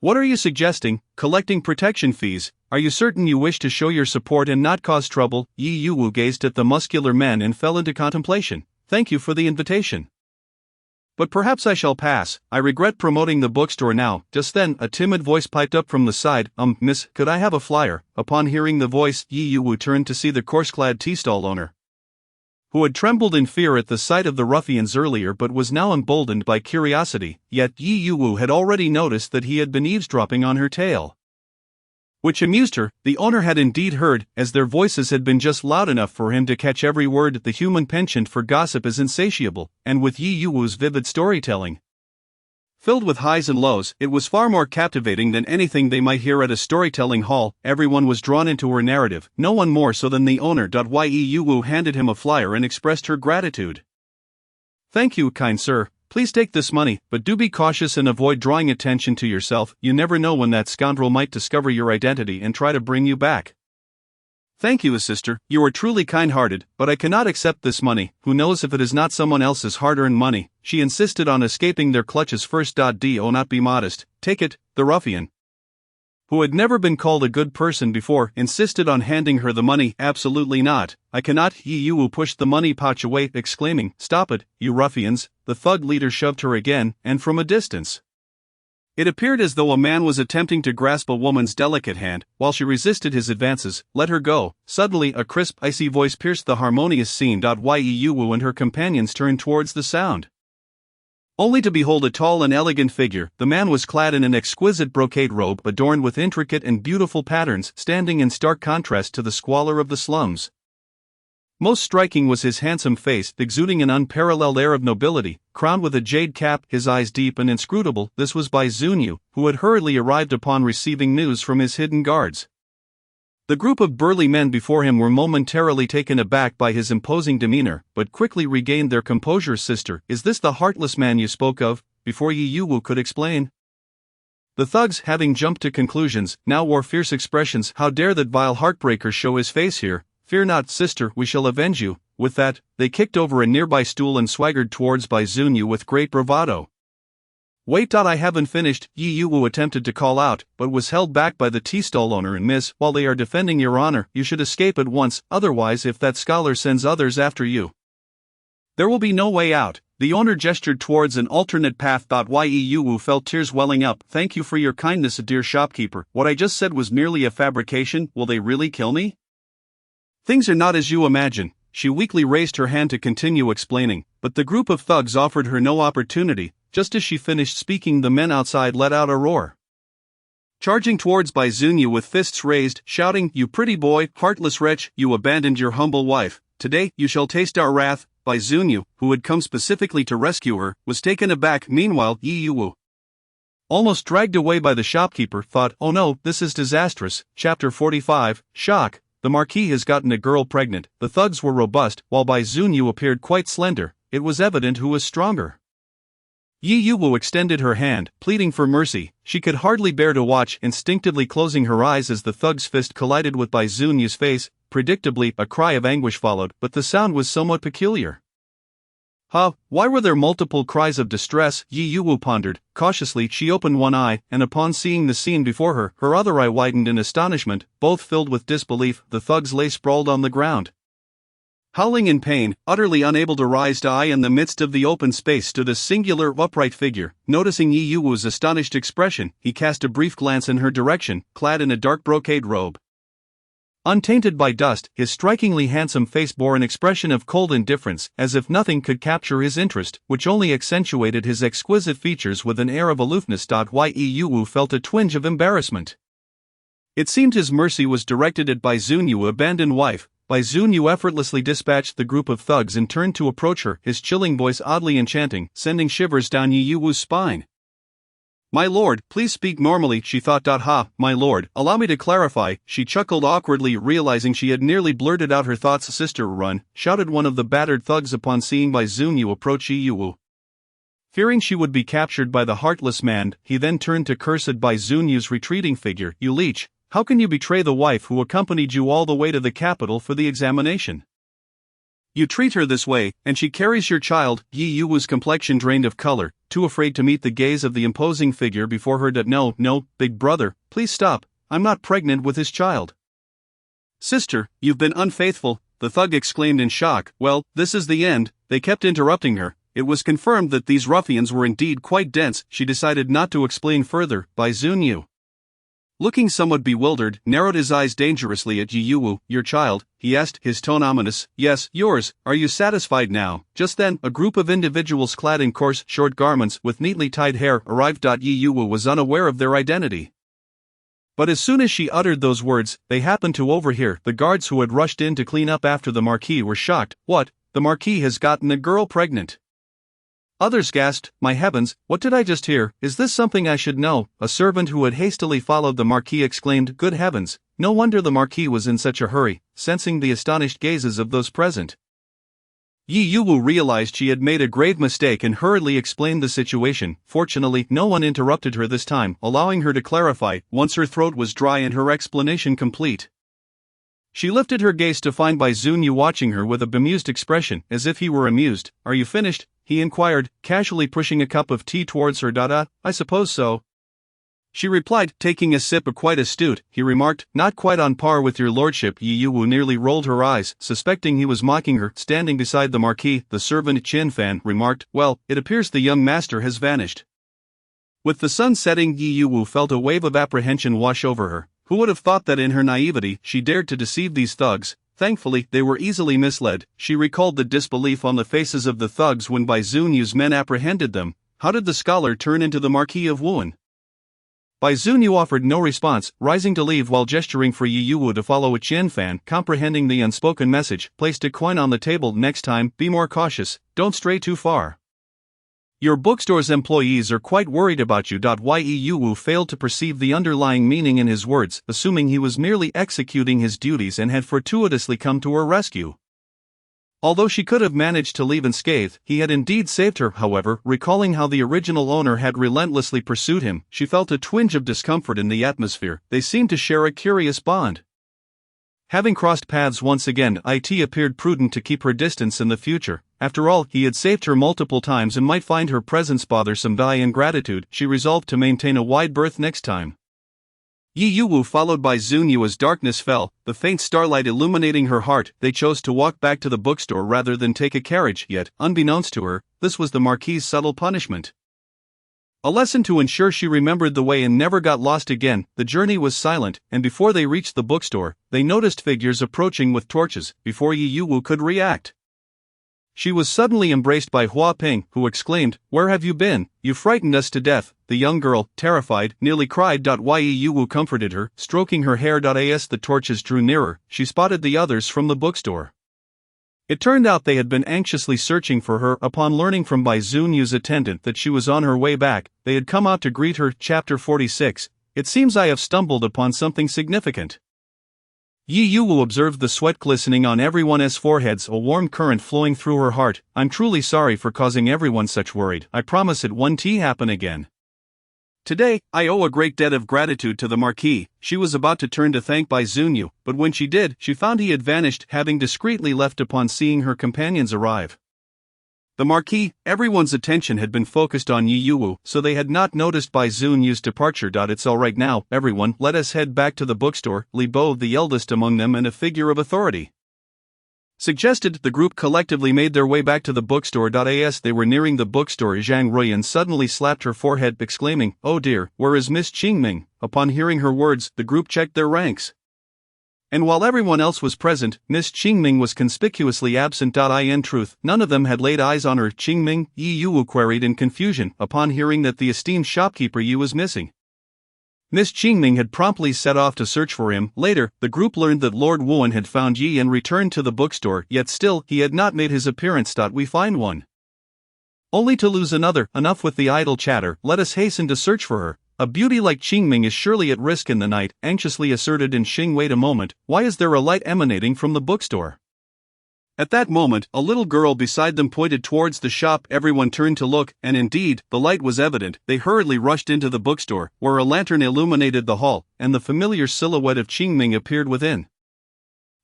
"What are you suggesting? Collecting protection fees? Are you certain you wish to show your support and not cause trouble?" Yi Yuwu gazed at the muscular men and fell into contemplation. "Thank you for the invitation, but perhaps I shall pass. I regret promoting the bookstore now." Just then, a timid voice piped up from the side. Miss, could I have a flyer?" Upon hearing the voice, Yi Yuwu turned to see the coarse-clad tea stall owner, who had trembled in fear at the sight of the ruffians earlier but was now emboldened by curiosity. Yet Yi Yuwu had already noticed that he had been eavesdropping on her tale, which amused her. The owner had indeed heard, as their voices had been just loud enough for him to catch every word. The human penchant for gossip is insatiable, and with Yi Yuwu's vivid storytelling, filled with highs and lows, it was far more captivating than anything they might hear at a storytelling hall. Everyone was drawn into her narrative, no one more so than the owner. Yi Yuwu handed him a flyer and expressed her gratitude. "Thank you, kind sir. Please take this money, but do be cautious and avoid drawing attention to yourself. You never know when that scoundrel might discover your identity and try to bring you back." "Thank you, sister, you are truly kind-hearted, but I cannot accept this money. Who knows if it is not someone else's hard-earned money?" She insisted on escaping their clutches first. Do not be modest. Take it. The ruffian, who had never been called a good person before, insisted on handing her the money. "Absolutely not. I cannot." Yi Yuwu pushed the money pouch away, exclaiming, "Stop it, you ruffians." The thug leader shoved her again, and from a distance, it appeared as though a man was attempting to grasp a woman's delicate hand. While she resisted his advances, "Let her go." Suddenly, a crisp, icy voice pierced the harmonious scene. Yi Yuwu and her companions turned towards the sound, only to behold a tall and elegant figure. The man was clad in an exquisite brocade robe adorned with intricate and beautiful patterns, standing in stark contrast to the squalor of the slums. Most striking was his handsome face, exuding an unparalleled air of nobility, crowned with a jade cap, his eyes deep and inscrutable. This was Bai Zunyu, who had hurriedly arrived upon receiving news from his hidden guards. The group of burly men before him were momentarily taken aback by his imposing demeanor, but quickly regained their composure. "Sister, is this the heartless man you spoke of?" Before Yi Yuwu could explain, the thugs, having jumped to conclusions, now wore fierce expressions. "How dare that vile heartbreaker show his face here? Fear not, sister, we shall avenge you." With that, they kicked over a nearby stool and swaggered towards Bai Zunyu with great bravado. "Wait, I haven't finished," Yi Yuwu attempted to call out, but was held back by the tea stall owner. "And miss, while they are defending your honor, you should escape at once, otherwise if that scholar sends others after you, there will be no way out." The owner gestured towards an alternate path. Yi Yuwu felt tears welling up. "Thank you for your kindness, dear shopkeeper. What I just said was merely a fabrication. Will they really kill me?" "Things are not as you imagine." She weakly raised her hand to continue explaining, but the group of thugs offered her no opportunity. Just as she finished speaking, the men outside let out a roar, charging towards Bai Zunyu with fists raised, shouting, "You pretty boy, heartless wretch, you abandoned your humble wife. Today, you shall taste our wrath." Bai Zunyu, who had come specifically to rescue her, was taken aback. Meanwhile, Yi Yuwu, almost dragged away by the shopkeeper, thought, "Oh no, this is disastrous." Chapter 45, Shock. The Marquis has gotten a girl pregnant. The thugs were robust, while Bai Zunyu appeared quite slender. It was evident who was stronger. Yi Yuwu extended her hand, pleading for mercy. She could hardly bear to watch, instinctively closing her eyes as the thug's fist collided with Bai Zunyu's face. Predictably, a cry of anguish followed, but the sound was somewhat peculiar. Why were there multiple cries of distress? Yi Yuwu pondered. Cautiously, she opened one eye, and upon seeing the scene before her, her other eye widened in astonishment, both filled with disbelief. The thugs lay sprawled on the ground, howling in pain, utterly unable to rise. In the midst of the open space stood a singular, upright figure. Noticing Yi Yuwu's astonished expression, he cast a brief glance in her direction. Clad in a dark brocade robe, untainted by dust, his strikingly handsome face bore an expression of cold indifference, as if nothing could capture his interest, which only accentuated his exquisite features with an air of aloofness. Yi Yuwu felt a twinge of embarrassment. It seemed his mercy was directed at Bai Zunyu, abandoned wife. Bai Zunyu effortlessly dispatched the group of thugs and turned to approach her, his chilling voice oddly enchanting, sending shivers down Yi Yuwu's spine. My lord, please speak normally, she thought. Ha, my lord, allow me to clarify, she chuckled awkwardly, realizing she had nearly blurted out her thoughts. Sister, run, shouted one of the battered thugs upon seeing Bai Zunyu approach Yi Yu. Fearing she would be captured by the heartless man, he then turned to cursed Bai Zunyu's retreating figure. You leech, how can you betray the wife who accompanied you all the way to the capital for the examination? You treat her this way, and she carries your child. Yi Yu's complexion drained of color, too afraid to meet the gaze of the imposing figure before her. No, big brother, please stop, I'm not pregnant with his child. Sister, you've been unfaithful, the thug exclaimed in shock. Well, this is the end, they kept interrupting her. It was confirmed that these ruffians were indeed quite dense. She decided not to explain further. Bai Zunyu, looking somewhat bewildered, narrowed his eyes dangerously at Yi Yu. Your child, he asked, his tone ominous. Yes, yours, are you satisfied now? Just then, a group of individuals clad in coarse, short garments with neatly tied hair arrived. Yi Yu was unaware of their identity. But as soon as she uttered those words, they happened to overhear. The guards who had rushed in to clean up after the Marquis were shocked. What? The Marquis has gotten a girl pregnant. Others gasped, my heavens, what did I just hear? Is this something I should know? A servant who had hastily followed the Marquis exclaimed, good heavens, no wonder the Marquis was in such a hurry, sensing the astonished gazes of those present. Yi Yu realized she had made a grave mistake and hurriedly explained the situation. Fortunately, no one interrupted her this time, allowing her to clarify, once her throat was dry and her explanation complete. She lifted her gaze to find Bai Zunyu watching her with a bemused expression, as if he were amused. Are you finished? He inquired, casually pushing a cup of tea towards her. I suppose so. She replied, taking a sip. Quite astute, he remarked, not quite on par with your lordship. Yi Yu nearly rolled her eyes, suspecting he was mocking her. Standing beside the Marquis, the servant Chin Fan remarked, well, it appears the young master has vanished. With the sun setting, Yi Yu felt a wave of apprehension wash over her. Who would have thought that in her naivety she dared to deceive these thugs? Thankfully, they were easily misled. She recalled the disbelief on the faces of the thugs when Bai Zunyu's men apprehended them. How did the scholar turn into the Marquis of Wuhan? Bai Zunyu offered no response, rising to leave while gesturing for Yi Yu to follow. Chin Fan, comprehending the unspoken message, placed a coin on the table. Next time, be more cautious, don't stray too far. Your bookstore's employees are quite worried about you. Yi Yu failed to perceive the underlying meaning in his words, assuming he was merely executing his duties and had fortuitously come to her rescue. Although she could have managed to leave unscathed, he had indeed saved her. However, recalling how the original owner had relentlessly pursued him, she felt a twinge of discomfort in the atmosphere. They seemed to share a curious bond. Having crossed paths once again, it appeared prudent to keep her distance in the future. After all, he had saved her multiple times and might find her presence bothersome. By ingratitude, she resolved to maintain a wide berth next time. Yi Yu followed by Zunyu as darkness fell, the faint starlight illuminating her heart. They chose to walk back to the bookstore rather than take a carriage, yet, unbeknownst to her, this was the Marquis's subtle punishment. A lesson to ensure she remembered the way and never got lost again. The journey was silent, and before they reached the bookstore, they noticed figures approaching with torches. Before Yi Yu could react, she was suddenly embraced by Hua Ping, who exclaimed, where have you been? You frightened us to death. The young girl, terrified, nearly cried. Yi Yu comforted her, stroking her hair. As the torches drew nearer, she spotted the others from the bookstore. It turned out they had been anxiously searching for her. Upon learning from Bai Zunyu's attendant that she was on her way back, they had come out to greet her. Chapter 46. It seems I have stumbled upon something significant. Yi Yu observed the sweat glistening on everyone's foreheads, a warm current flowing through her heart. I'm truly sorry for causing everyone such worried. I promise it won't happen again. Today, I owe a great debt of gratitude to the Marquis. She was about to turn to thank Bai Zunyu, but when she did, she found he had vanished, having discreetly left upon seeing her companions arrive. The Marquis, everyone's attention had been focused on Yi Yu, so they had not noticed Bai Zunyu's departure. It's all right now, everyone, let us head back to the bookstore. Li Bo, the eldest among them and a figure of authority, suggested. The group collectively made their way back to the bookstore. As they were nearing the bookstore, Zhang Ruiyan suddenly slapped her forehead, exclaiming, oh dear, where is Miss Qingming? Upon hearing her words, the group checked their ranks. And while everyone else was present, Miss Qingming was conspicuously absent. In truth, none of them had laid eyes on her. Qingming, Yi Yu queried in confusion, upon hearing that the esteemed shopkeeper Yi was missing. Miss Qingming had promptly set off to search for him. Later, the group learned that Lord Wuan had found Yi and returned to the bookstore, yet still, he had not made his appearance. We find one only to lose another. Enough with the idle chatter, let us hasten to search for her. A beauty like Qingming is surely at risk in the night, anxiously asserted in Xing. Wait a moment, why is there a light emanating from the bookstore? At that moment, a little girl beside them pointed towards the shop. Everyone turned to look, and indeed, the light was evident. They hurriedly rushed into the bookstore, where a lantern illuminated the hall, and the familiar silhouette of Qingming appeared within.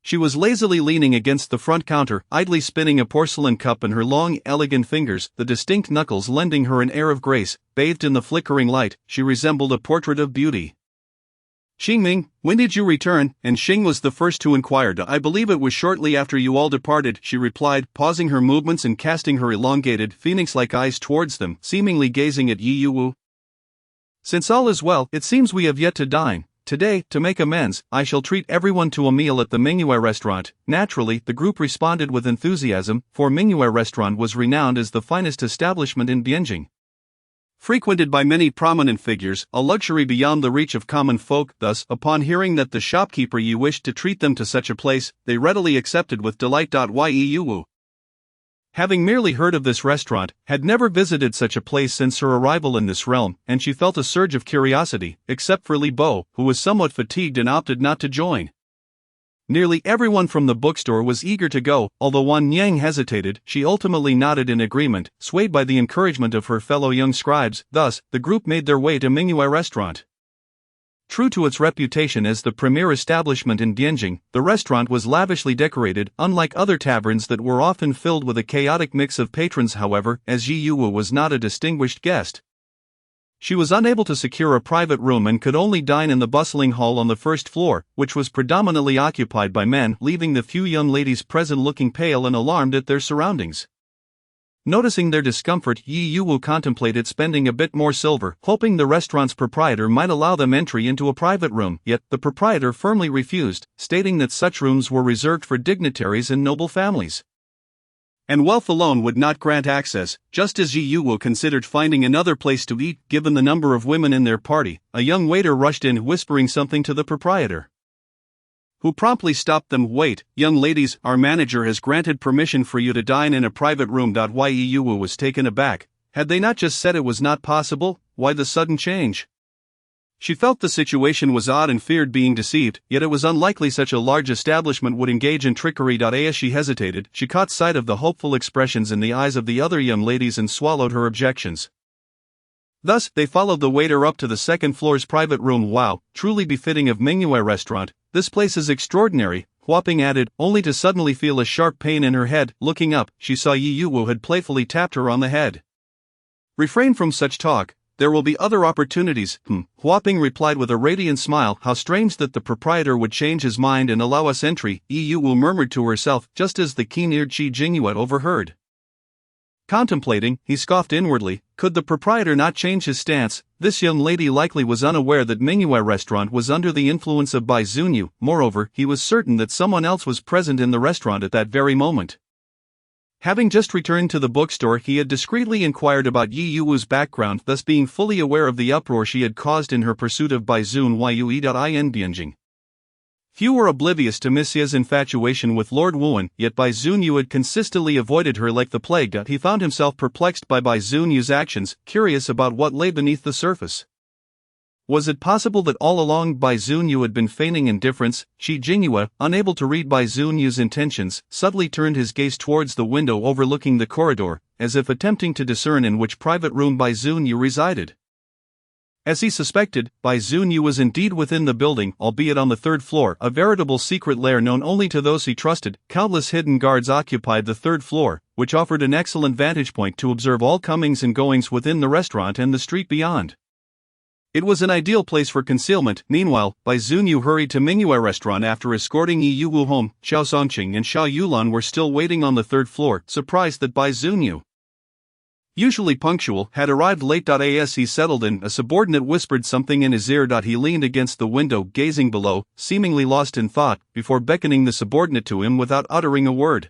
She was lazily leaning against the front counter, idly spinning a porcelain cup in her long, elegant fingers, the distinct knuckles lending her an air of grace. Bathed in the flickering light, she resembled a portrait of beauty. Qingming, when did you return? And Xing was the first to inquire. I believe it was shortly after you all departed, she replied, pausing her movements and casting her elongated, phoenix-like eyes towards them, seemingly gazing at Yi Yuwu. Since all is well, it seems we have yet to dine. Today, to make amends, I shall treat everyone to a meal at the Mingyue restaurant. Naturally, the group responded with enthusiasm, for Mingyue restaurant was renowned as the finest establishment in Bianjing. Frequented by many prominent figures, a luxury beyond the reach of common folk. Thus, upon hearing that the shopkeeper Yi wished to treat them to such a place, they readily accepted with delight. Yi Yuwu, having merely heard of this restaurant, had never visited such a place since her arrival in this realm, and she felt a surge of curiosity, except for Li Bo, who was somewhat fatigued and opted not to join. Nearly everyone from the bookstore was eager to go, although Wan Yang hesitated. She ultimately nodded in agreement, swayed by the encouragement of her fellow young scribes. Thus, the group made their way to Mingyue restaurant. True to its reputation as the premier establishment in Bianjing, the restaurant was lavishly decorated, unlike other taverns that were often filled with a chaotic mix of patrons. However, as Yi Yuwu was not a distinguished guest, she was unable to secure a private room and could only dine in the bustling hall on the first floor, which was predominantly occupied by men, leaving the few young ladies present looking pale and alarmed at their surroundings. Noticing their discomfort, Yi Yuwu contemplated spending a bit more silver, hoping the restaurant's proprietor might allow them entry into a private room, yet the proprietor firmly refused, stating that such rooms were reserved for dignitaries and noble families, and wealth alone would not grant access. Just as Yi Yuwu considered finding another place to eat, given the number of women in their party, a young waiter rushed in whispering something to the proprietor, who promptly stopped them. Wait, young ladies, our manager has granted permission for you to dine in a private room. Yi Yuwu was taken aback. Had they not just said it was not possible? Why the sudden change? She felt the situation was odd and feared being deceived, yet it was unlikely such a large establishment would engage in trickery. As she hesitated, she caught sight of the hopeful expressions in the eyes of the other young ladies and swallowed her objections. Thus, they followed the waiter up to the second floor's private room. Wow, truly befitting of Mingyue restaurant, this place is extraordinary, Huaping added, only to suddenly feel a sharp pain in her head. Looking up, she saw Yi Yuwu had playfully tapped her on the head. Refrain from such talk. There will be other opportunities. Huaping replied with a radiant smile. How strange that the proprietor would change his mind and allow us entry, Yi Yuwu murmured to herself, just as the keen-eared Qi Jingyue overheard. Contemplating, he scoffed inwardly, could the proprietor not change his stance? This young lady likely was unaware that Mingyue restaurant was under the influence of Bai Zunyu. Moreover, he was certain that someone else was present in the restaurant at that very moment. Having just returned to the bookstore, he had discreetly inquired about Yi Yuwu's background, thus being fully aware of the uproar she had caused in her pursuit of Bai Zunyu. In Bianjing, few were oblivious to Miss Ye's infatuation with Lord Wuan, yet Bai Zunyu had consistently avoided her like the plague. He found himself perplexed by Bai Zunyu's actions, curious about what lay beneath the surface. Was it possible that all along Bai Zunyu had been feigning indifference? Qi Jingyue, unable to read Bai Zunyu's intentions, subtly turned his gaze towards the window overlooking the corridor, as if attempting to discern in which private room Bai Zunyu resided. As he suspected, Bai Zunyu was indeed within the building, albeit on the third floor, a veritable secret lair known only to those he trusted. Countless hidden guards occupied the third floor, which offered an excellent vantage point to observe all comings and goings within the restaurant and the street beyond. It was an ideal place for concealment. Meanwhile, Bai Zunyu hurried to Mingyue restaurant after escorting Yi Yuwu home. Xiao Songqing and Xiao Yulan were still waiting on the third floor, surprised that Bai Zunyu, usually punctual, had arrived late. As he settled in, a subordinate whispered something in his ear. He leaned against the window, gazing below, seemingly lost in thought, before beckoning the subordinate to him without uttering a word.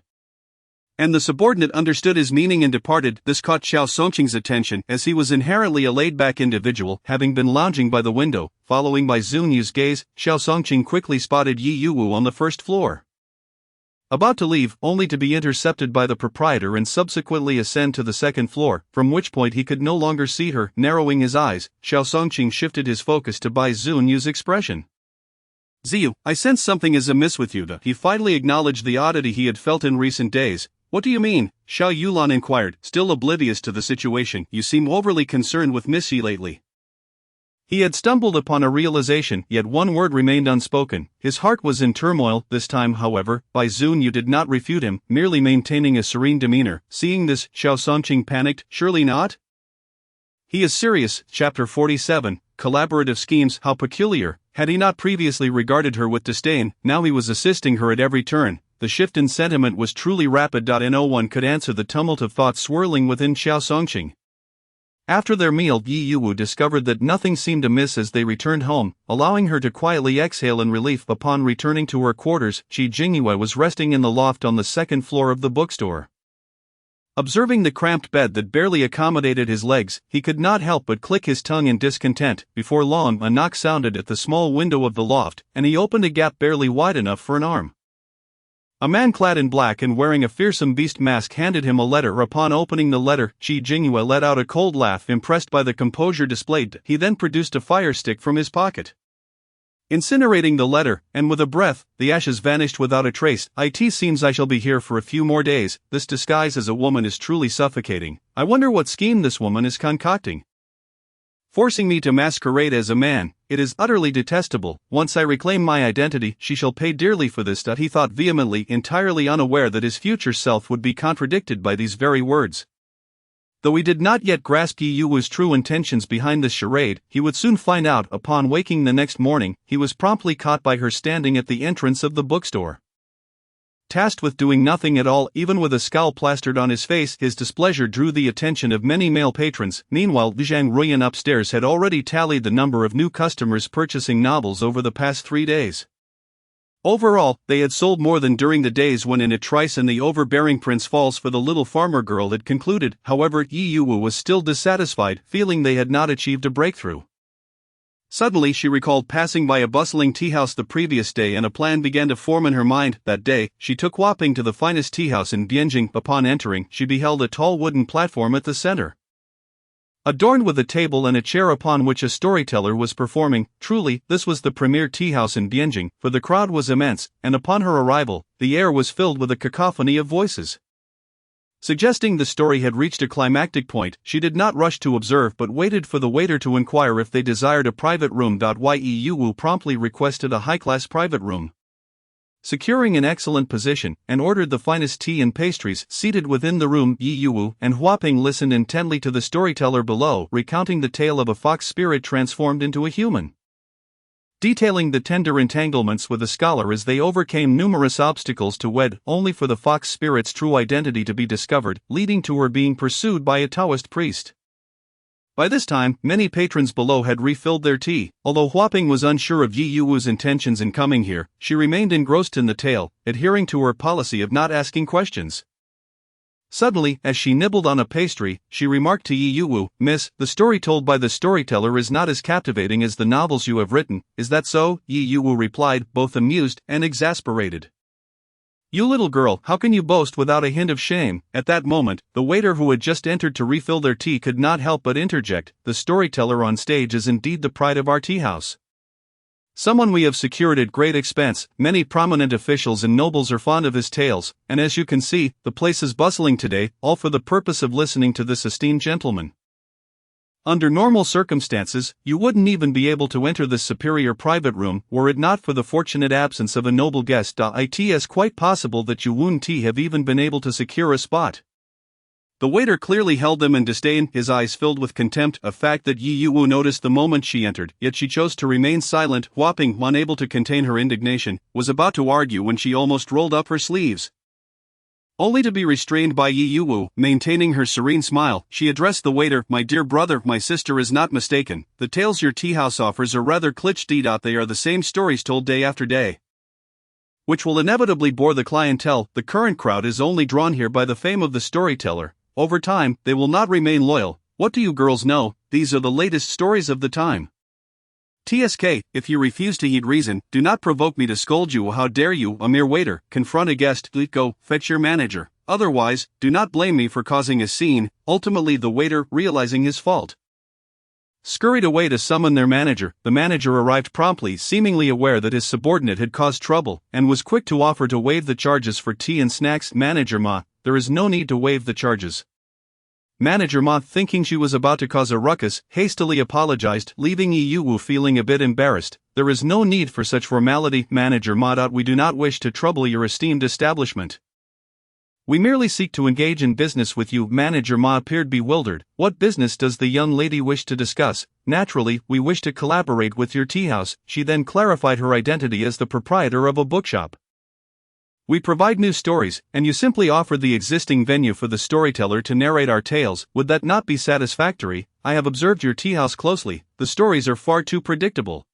And the subordinate understood his meaning and departed. This caught Xiao Songqing's attention, as he was inherently a laid-back individual, having been lounging by the window. Following Bai Zunyu's gaze, Xiao Songqing quickly spotted Yi Yuwu on the first floor. About to leave, only to be intercepted by the proprietor and subsequently ascend to the second floor, from which point he could no longer see her. Narrowing his eyes, Xiao Songqing shifted his focus to Bai Zunyu's expression. Ziyu, I sense something is amiss with you. He finally acknowledged the oddity he had felt in recent days. What do you mean? Xiao Yulan inquired, still oblivious to the situation. You seem overly concerned with Missy lately. He had stumbled upon a realization, yet one word remained unspoken. His heart was in turmoil. This time, however, Bai Zunyu did not refute him, merely maintaining a serene demeanor. Seeing this, Xiao Songqing panicked. Surely not? He is serious. Chapter 47, Collaborative Schemes. How peculiar. Had he not previously regarded her with disdain, now he was assisting her at every turn. The shift in sentiment was truly rapid. No one could answer the tumult of thoughts swirling within Xiao Songqing. After their meal, Yi Yuwu discovered that nothing seemed amiss as they returned home, allowing her to quietly exhale in relief. Upon returning to her quarters, Qi Jingyue was resting in the loft on the second floor of the bookstore. Observing the cramped bed that barely accommodated his legs, he could not help but click his tongue in discontent. Before long, a knock sounded at the small window of the loft, and he opened a gap barely wide enough for an arm. A man clad in black and wearing a fearsome beast mask handed him a letter. Upon opening the letter, Qi Jingyue let out a cold laugh, impressed by the composure displayed. He then produced a fire stick from his pocket. Incinerating the letter, and with a breath, the ashes vanished without a trace. It seems I shall be here for a few more days. This disguise as a woman is truly suffocating. I wonder what scheme this woman is concocting. Forcing me to masquerade as a man, it is utterly detestable. Once I reclaim my identity, she shall pay dearly for this. He thought vehemently, entirely unaware that his future self would be contradicted by these very words. Though he did not yet grasp Yi Yuwu's true intentions behind this charade, he would soon find out. Upon waking the next morning, he was promptly caught by her standing at the entrance of the bookstore. Tasked with doing nothing at all, even with a scowl plastered on his face, his displeasure drew the attention of many male patrons. Meanwhile, Zhang Ruyan upstairs had already tallied the number of new customers purchasing novels over the past 3 days. Overall, they had sold more than during the days when in a trice and the overbearing Prince Falls for the Little Farmer Girl had concluded. However, Yi Yuwu was still dissatisfied, feeling they had not achieved a breakthrough. Suddenly she recalled passing by a bustling teahouse the previous day, and a plan began to form in her mind. That day, she took Huaping to the finest teahouse in Bianjing. Upon entering, she beheld a tall wooden platform at the center, adorned with a table and a chair upon which a storyteller was performing. Truly, this was the premier teahouse in Bianjing, for the crowd was immense, and upon her arrival, the air was filled with a cacophony of voices. Suggesting the story had reached a climactic point, she did not rush to observe but waited for the waiter to inquire if they desired a private room. Yi Yuwu promptly requested a high-class private room, securing an excellent position, and ordered the finest tea and pastries. Seated within the room, Yi Yuwu and Huaping listened intently to the storyteller below, recounting the tale of a fox spirit transformed into a human, detailing the tender entanglements with the scholar as they overcame numerous obstacles to wed, only for the fox spirit's true identity to be discovered, leading to her being pursued by a Taoist priest. By this time, many patrons below had refilled their tea. Although Huaping was unsure of Yi Yuwu's intentions in coming here, she remained engrossed in the tale, adhering to her policy of not asking questions. Suddenly, as she nibbled on a pastry, she remarked to Yi Yuwu, "Miss, the story told by the storyteller is not as captivating as the novels you have written, is that so?" Yi Yuwu replied, both amused and exasperated. "You little girl, how can you boast without a hint of shame?" At that moment, the waiter who had just entered to refill their tea could not help but interject, "The storyteller on stage is indeed the pride of our tea house. Someone we have secured at great expense. Many prominent officials and nobles are fond of his tales, and as you can see, the place is bustling today, all for the purpose of listening to this esteemed gentleman. Under normal circumstances, you wouldn't even be able to enter this superior private room, were it not for the fortunate absence of a noble guest. It is quite possible that you wouldn't have even been able to secure a spot." The waiter clearly held them in disdain, his eyes filled with contempt, a fact that Yi Yuwu noticed the moment she entered, yet she chose to remain silent. Huaping, unable to contain her indignation, was about to argue when she almost rolled up her sleeves, only to be restrained by Yi Yuwu. Maintaining her serene smile, she addressed the waiter, "My dear brother, my sister is not mistaken. The tales your tea house offers are rather cliché. They are the same stories told day after day, which will inevitably bore the clientele. The current crowd is only drawn here by the fame of the storyteller. Over time, they will not remain loyal. What do you girls know? These are the latest stories of the time. TSK, if you refuse to heed reason, do not provoke me to scold you. How dare you, a mere waiter, confront a guest? Go, fetch your manager. Otherwise, do not blame me for causing a scene. Ultimately, the waiter, realizing his fault, scurried away to summon their manager. The manager arrived promptly, seemingly aware that his subordinate had caused trouble, and was quick to offer to waive the charges for tea and snacks. Manager Ma, there is no need to waive the charges. Manager Ma, thinking she was about to cause a ruckus, hastily apologized, leaving Yu Wu feeling a bit embarrassed. There is no need for such formality, Manager Ma. We do not wish to trouble your esteemed establishment. We merely seek to engage in business with you. Manager Ma appeared bewildered. What business does the young lady wish to discuss? Naturally, we wish to collaborate with your tea house. She then clarified her identity as the proprietor of a bookshop. We provide new stories, and you simply offer the existing venue for the storyteller to narrate our tales. Would that not be satisfactory? I have observed your tea house closely. The stories are far too predictable,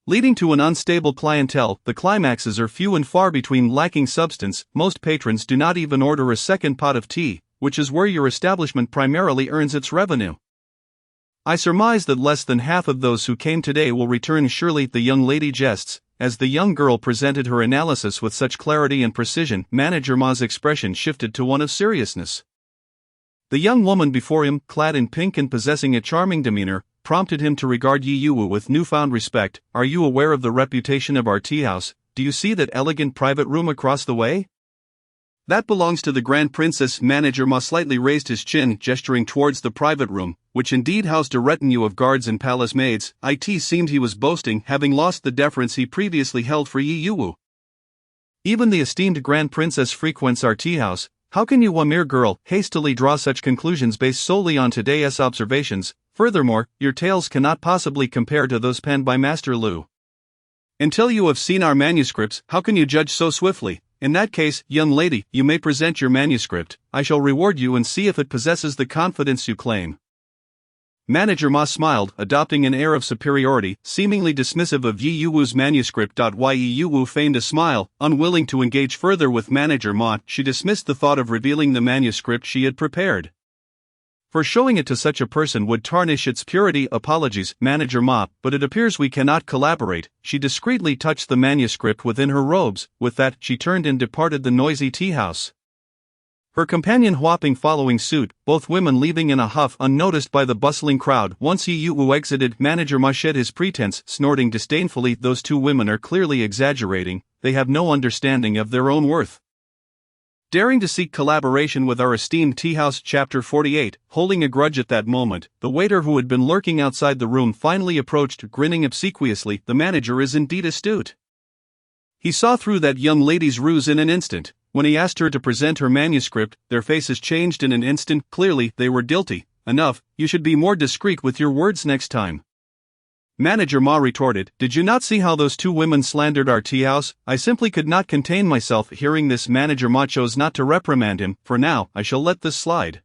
leading to an unstable clientele. The climaxes are few and far between, lacking substance. Most patrons do not even order a second pot of tea, which is where your establishment primarily earns its revenue. I surmise that less than half of those who came today will return. Surely, the young lady jests. As the young girl presented her analysis with such clarity and precision, Manager Ma's expression shifted to one of seriousness. The young woman before him, clad in pink and possessing a charming demeanor, prompted him to regard Yu Wu with newfound respect. Are you aware of the reputation of our tea house? Do you see that elegant private room across the way? That belongs to the Grand Princess. Manager Ma slightly raised his chin, gesturing towards the private room, which indeed housed a retinue of guards and palace maids. It seemed he was boasting, having lost the deference he previously held for Yu Wu. Even the esteemed Grand Princess frequents our tea house. How can you, a mere girl, hastily draw such conclusions based solely on today's observations? Furthermore, your tales cannot possibly compare to those penned by Master Lu. Until you have seen our manuscripts, how can you judge so swiftly? In that case, young lady, you may present your manuscript. I shall reward you and see if it possesses the confidence you claim. Manager Ma smiled, adopting an air of superiority, seemingly dismissive of Yu Wu's manuscript. Yu Wu feigned a smile, unwilling to engage further with Manager Ma. She dismissed the thought of revealing the manuscript she had prepared, for showing it to such a person would tarnish its purity. Apologies, Manager Ma, but it appears we cannot collaborate. She discreetly touched the manuscript within her robes. With that, she turned and departed the noisy tea house, her companion Huaping following suit, both women leaving in a huff unnoticed by the bustling crowd. Once Yu Wu exited, Manager Ma shed his pretense, snorting disdainfully. Those two women are clearly exaggerating. They have no understanding of their own worth, daring to seek collaboration with our esteemed tea house. Chapter 48. Holding a grudge at that moment, the waiter who had been lurking outside the room finally approached, grinning obsequiously. The manager is indeed astute. He saw through that young lady's ruse in an instant. When he asked her to present her manuscript, their faces changed in an instant. Clearly, they were guilty. Enough, you should be more discreet with your words next time. Manager Ma retorted, did you not see how those two women slandered our tea house? I simply could not contain myself. Hearing this, Manager Ma chose not to reprimand him. For now, I shall let this slide.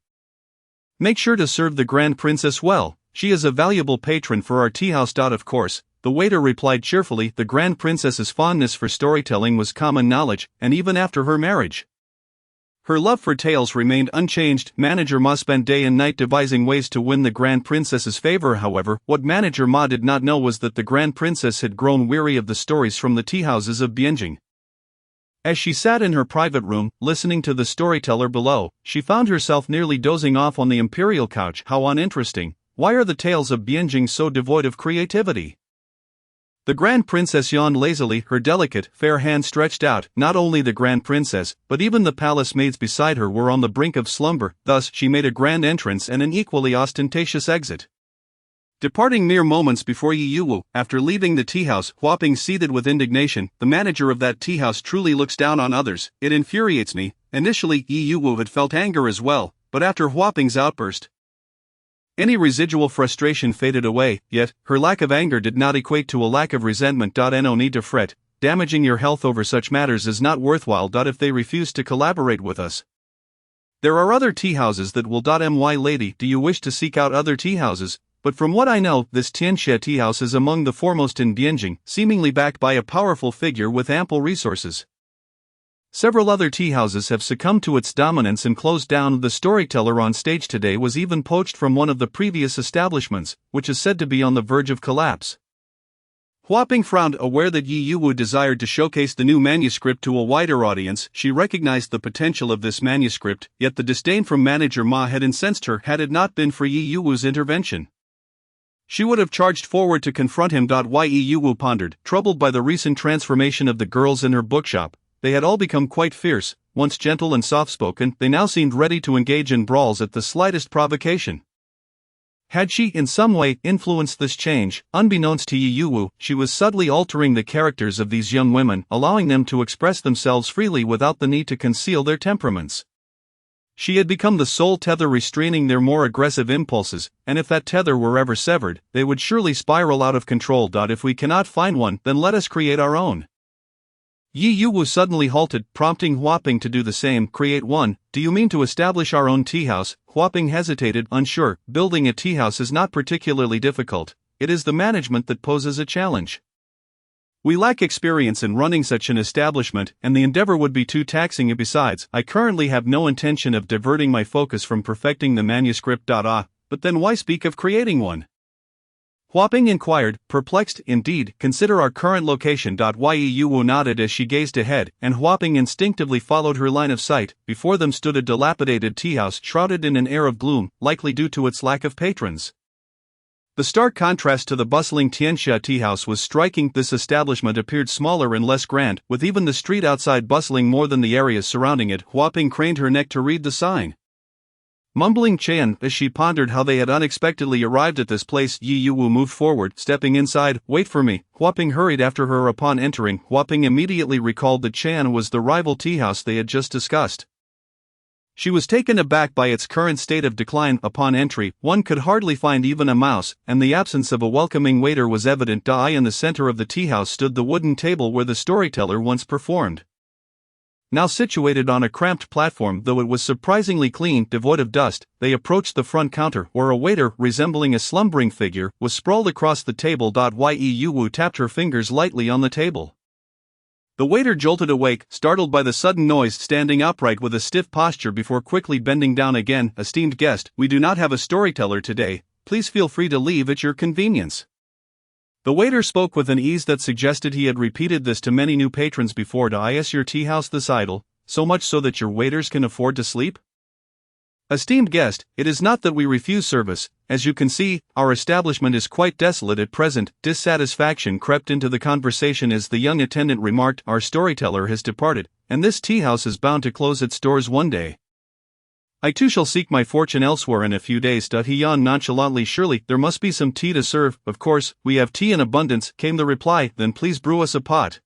Make sure to serve the Grand Princess well. She is a valuable patron for our tea house. Of course, the waiter replied cheerfully. The Grand Princess's fondness for storytelling was common knowledge, and even after her marriage, her love for tales remained unchanged. Manager Ma spent day and night devising ways to win the Grand Princess's favor. However, what Manager Ma did not know was that the Grand Princess had grown weary of the stories from the tea houses of Bianjing. As she sat in her private room, listening to the storyteller below, she found herself nearly dozing off on the imperial couch. How uninteresting! Why are the tales of Bianjing so devoid of creativity? The Grand Princess yawned lazily, her delicate, fair hand stretched out. Not only the Grand Princess, but even the palace maids beside her were on the brink of slumber. Thus, she made a grand entrance and an equally ostentatious exit, departing mere moments before Yu Wu. After leaving the tea house, Huaping seethed with indignation. The manager of that tea house truly looks down on others. It infuriates me. Initially, Yu Wu had felt anger as well, but after Huaping's outburst, any residual frustration faded away. Yet, her lack of anger did not equate to a lack of resentment. No need to fret. Damaging your health over such matters is not worthwhile. If they refuse to collaborate with us, there are other tea houses that will. My lady, do you wish to seek out other tea houses? But from what I know, this Tianxie tea house is among the foremost in Bianjing, seemingly backed by a powerful figure with ample resources. Several other tea houses have succumbed to its dominance and closed down. The storyteller on stage today was even poached from one of the previous establishments, which is said to be on the verge of collapse. Huaping frowned, aware that Yi Yuwu desired to showcase the new manuscript to a wider audience. She recognized the potential of this manuscript, yet the disdain from manager Ma had incensed her had it not been for Yi Yuwu's intervention. She would have charged forward to confront him. Yi Yuwu pondered, troubled by the recent transformation of the girls in her bookshop. They had all become quite fierce. Once gentle and soft-spoken, they now seemed ready to engage in brawls at the slightest provocation. Had she in some way influenced this change? Unbeknownst to Yi Yuwu, she was subtly altering the characters of these young women, allowing them to express themselves freely without the need to conceal their temperaments. She had become the sole tether restraining their more aggressive impulses, and if that tether were ever severed, they would surely spiral out of control. If we cannot find one, then let us create our own. Yi Yuwu suddenly halted, prompting Huaping to do the same. Create one? Do you mean to establish our own teahouse? Huaping hesitated, unsure. Building a teahouse is not particularly difficult. It is the management that poses a challenge. We lack experience in running such an establishment, and the endeavor would be too taxing. Besides, I currently have no intention of diverting my focus from perfecting the manuscript. But then why speak of creating one? Huaping inquired, perplexed. Indeed, consider our current location. Yi Yuwu nodded as she gazed ahead, and Huaping instinctively followed her line of sight. Before them stood a dilapidated teahouse shrouded in an air of gloom, likely due to its lack of patrons. The stark contrast to the bustling Tianxia teahouse was striking. This establishment appeared smaller and less grand, with even the street outside bustling more than the areas surrounding it. Huaping craned her neck to read the sign. Mumbling Chen as she pondered how they had unexpectedly arrived at this place, Yi Yuwu moved forward, stepping inside. Wait for me. Huaping hurried after her. Upon entering, Huaping immediately recalled that Chen was the rival teahouse they had just discussed. She was taken aback by its current state of decline. Upon entry, one could hardly find even a mouse, and the absence of a welcoming waiter was evident. In the center of the teahouse stood the wooden table where the storyteller once performed. Now situated on a cramped platform, though it was surprisingly clean, devoid of dust, they approached the front counter, where a waiter, resembling a slumbering figure, was sprawled across the table. Yi Yuwu tapped her fingers lightly on the table. The waiter jolted awake, startled by the sudden noise, standing upright with a stiff posture before quickly bending down again. Esteemed guest, we do not have a storyteller today. Please feel free to leave at your convenience. The waiter spoke with an ease that suggested he had repeated this to many new patrons before. Is your teahouse this idle, so much so that your waiters can afford to sleep? Esteemed guest, it is not that we refuse service. As you can see, our establishment is quite desolate at present. Dissatisfaction crept into the conversation as the young attendant remarked, our storyteller has departed, and this teahouse is bound to close its doors one day. I too shall seek my fortune elsewhere in a few days. He yawned nonchalantly. Surely, there must be some tea to serve. Of course, we have tea in abundance, came the reply. Then please brew us a pot.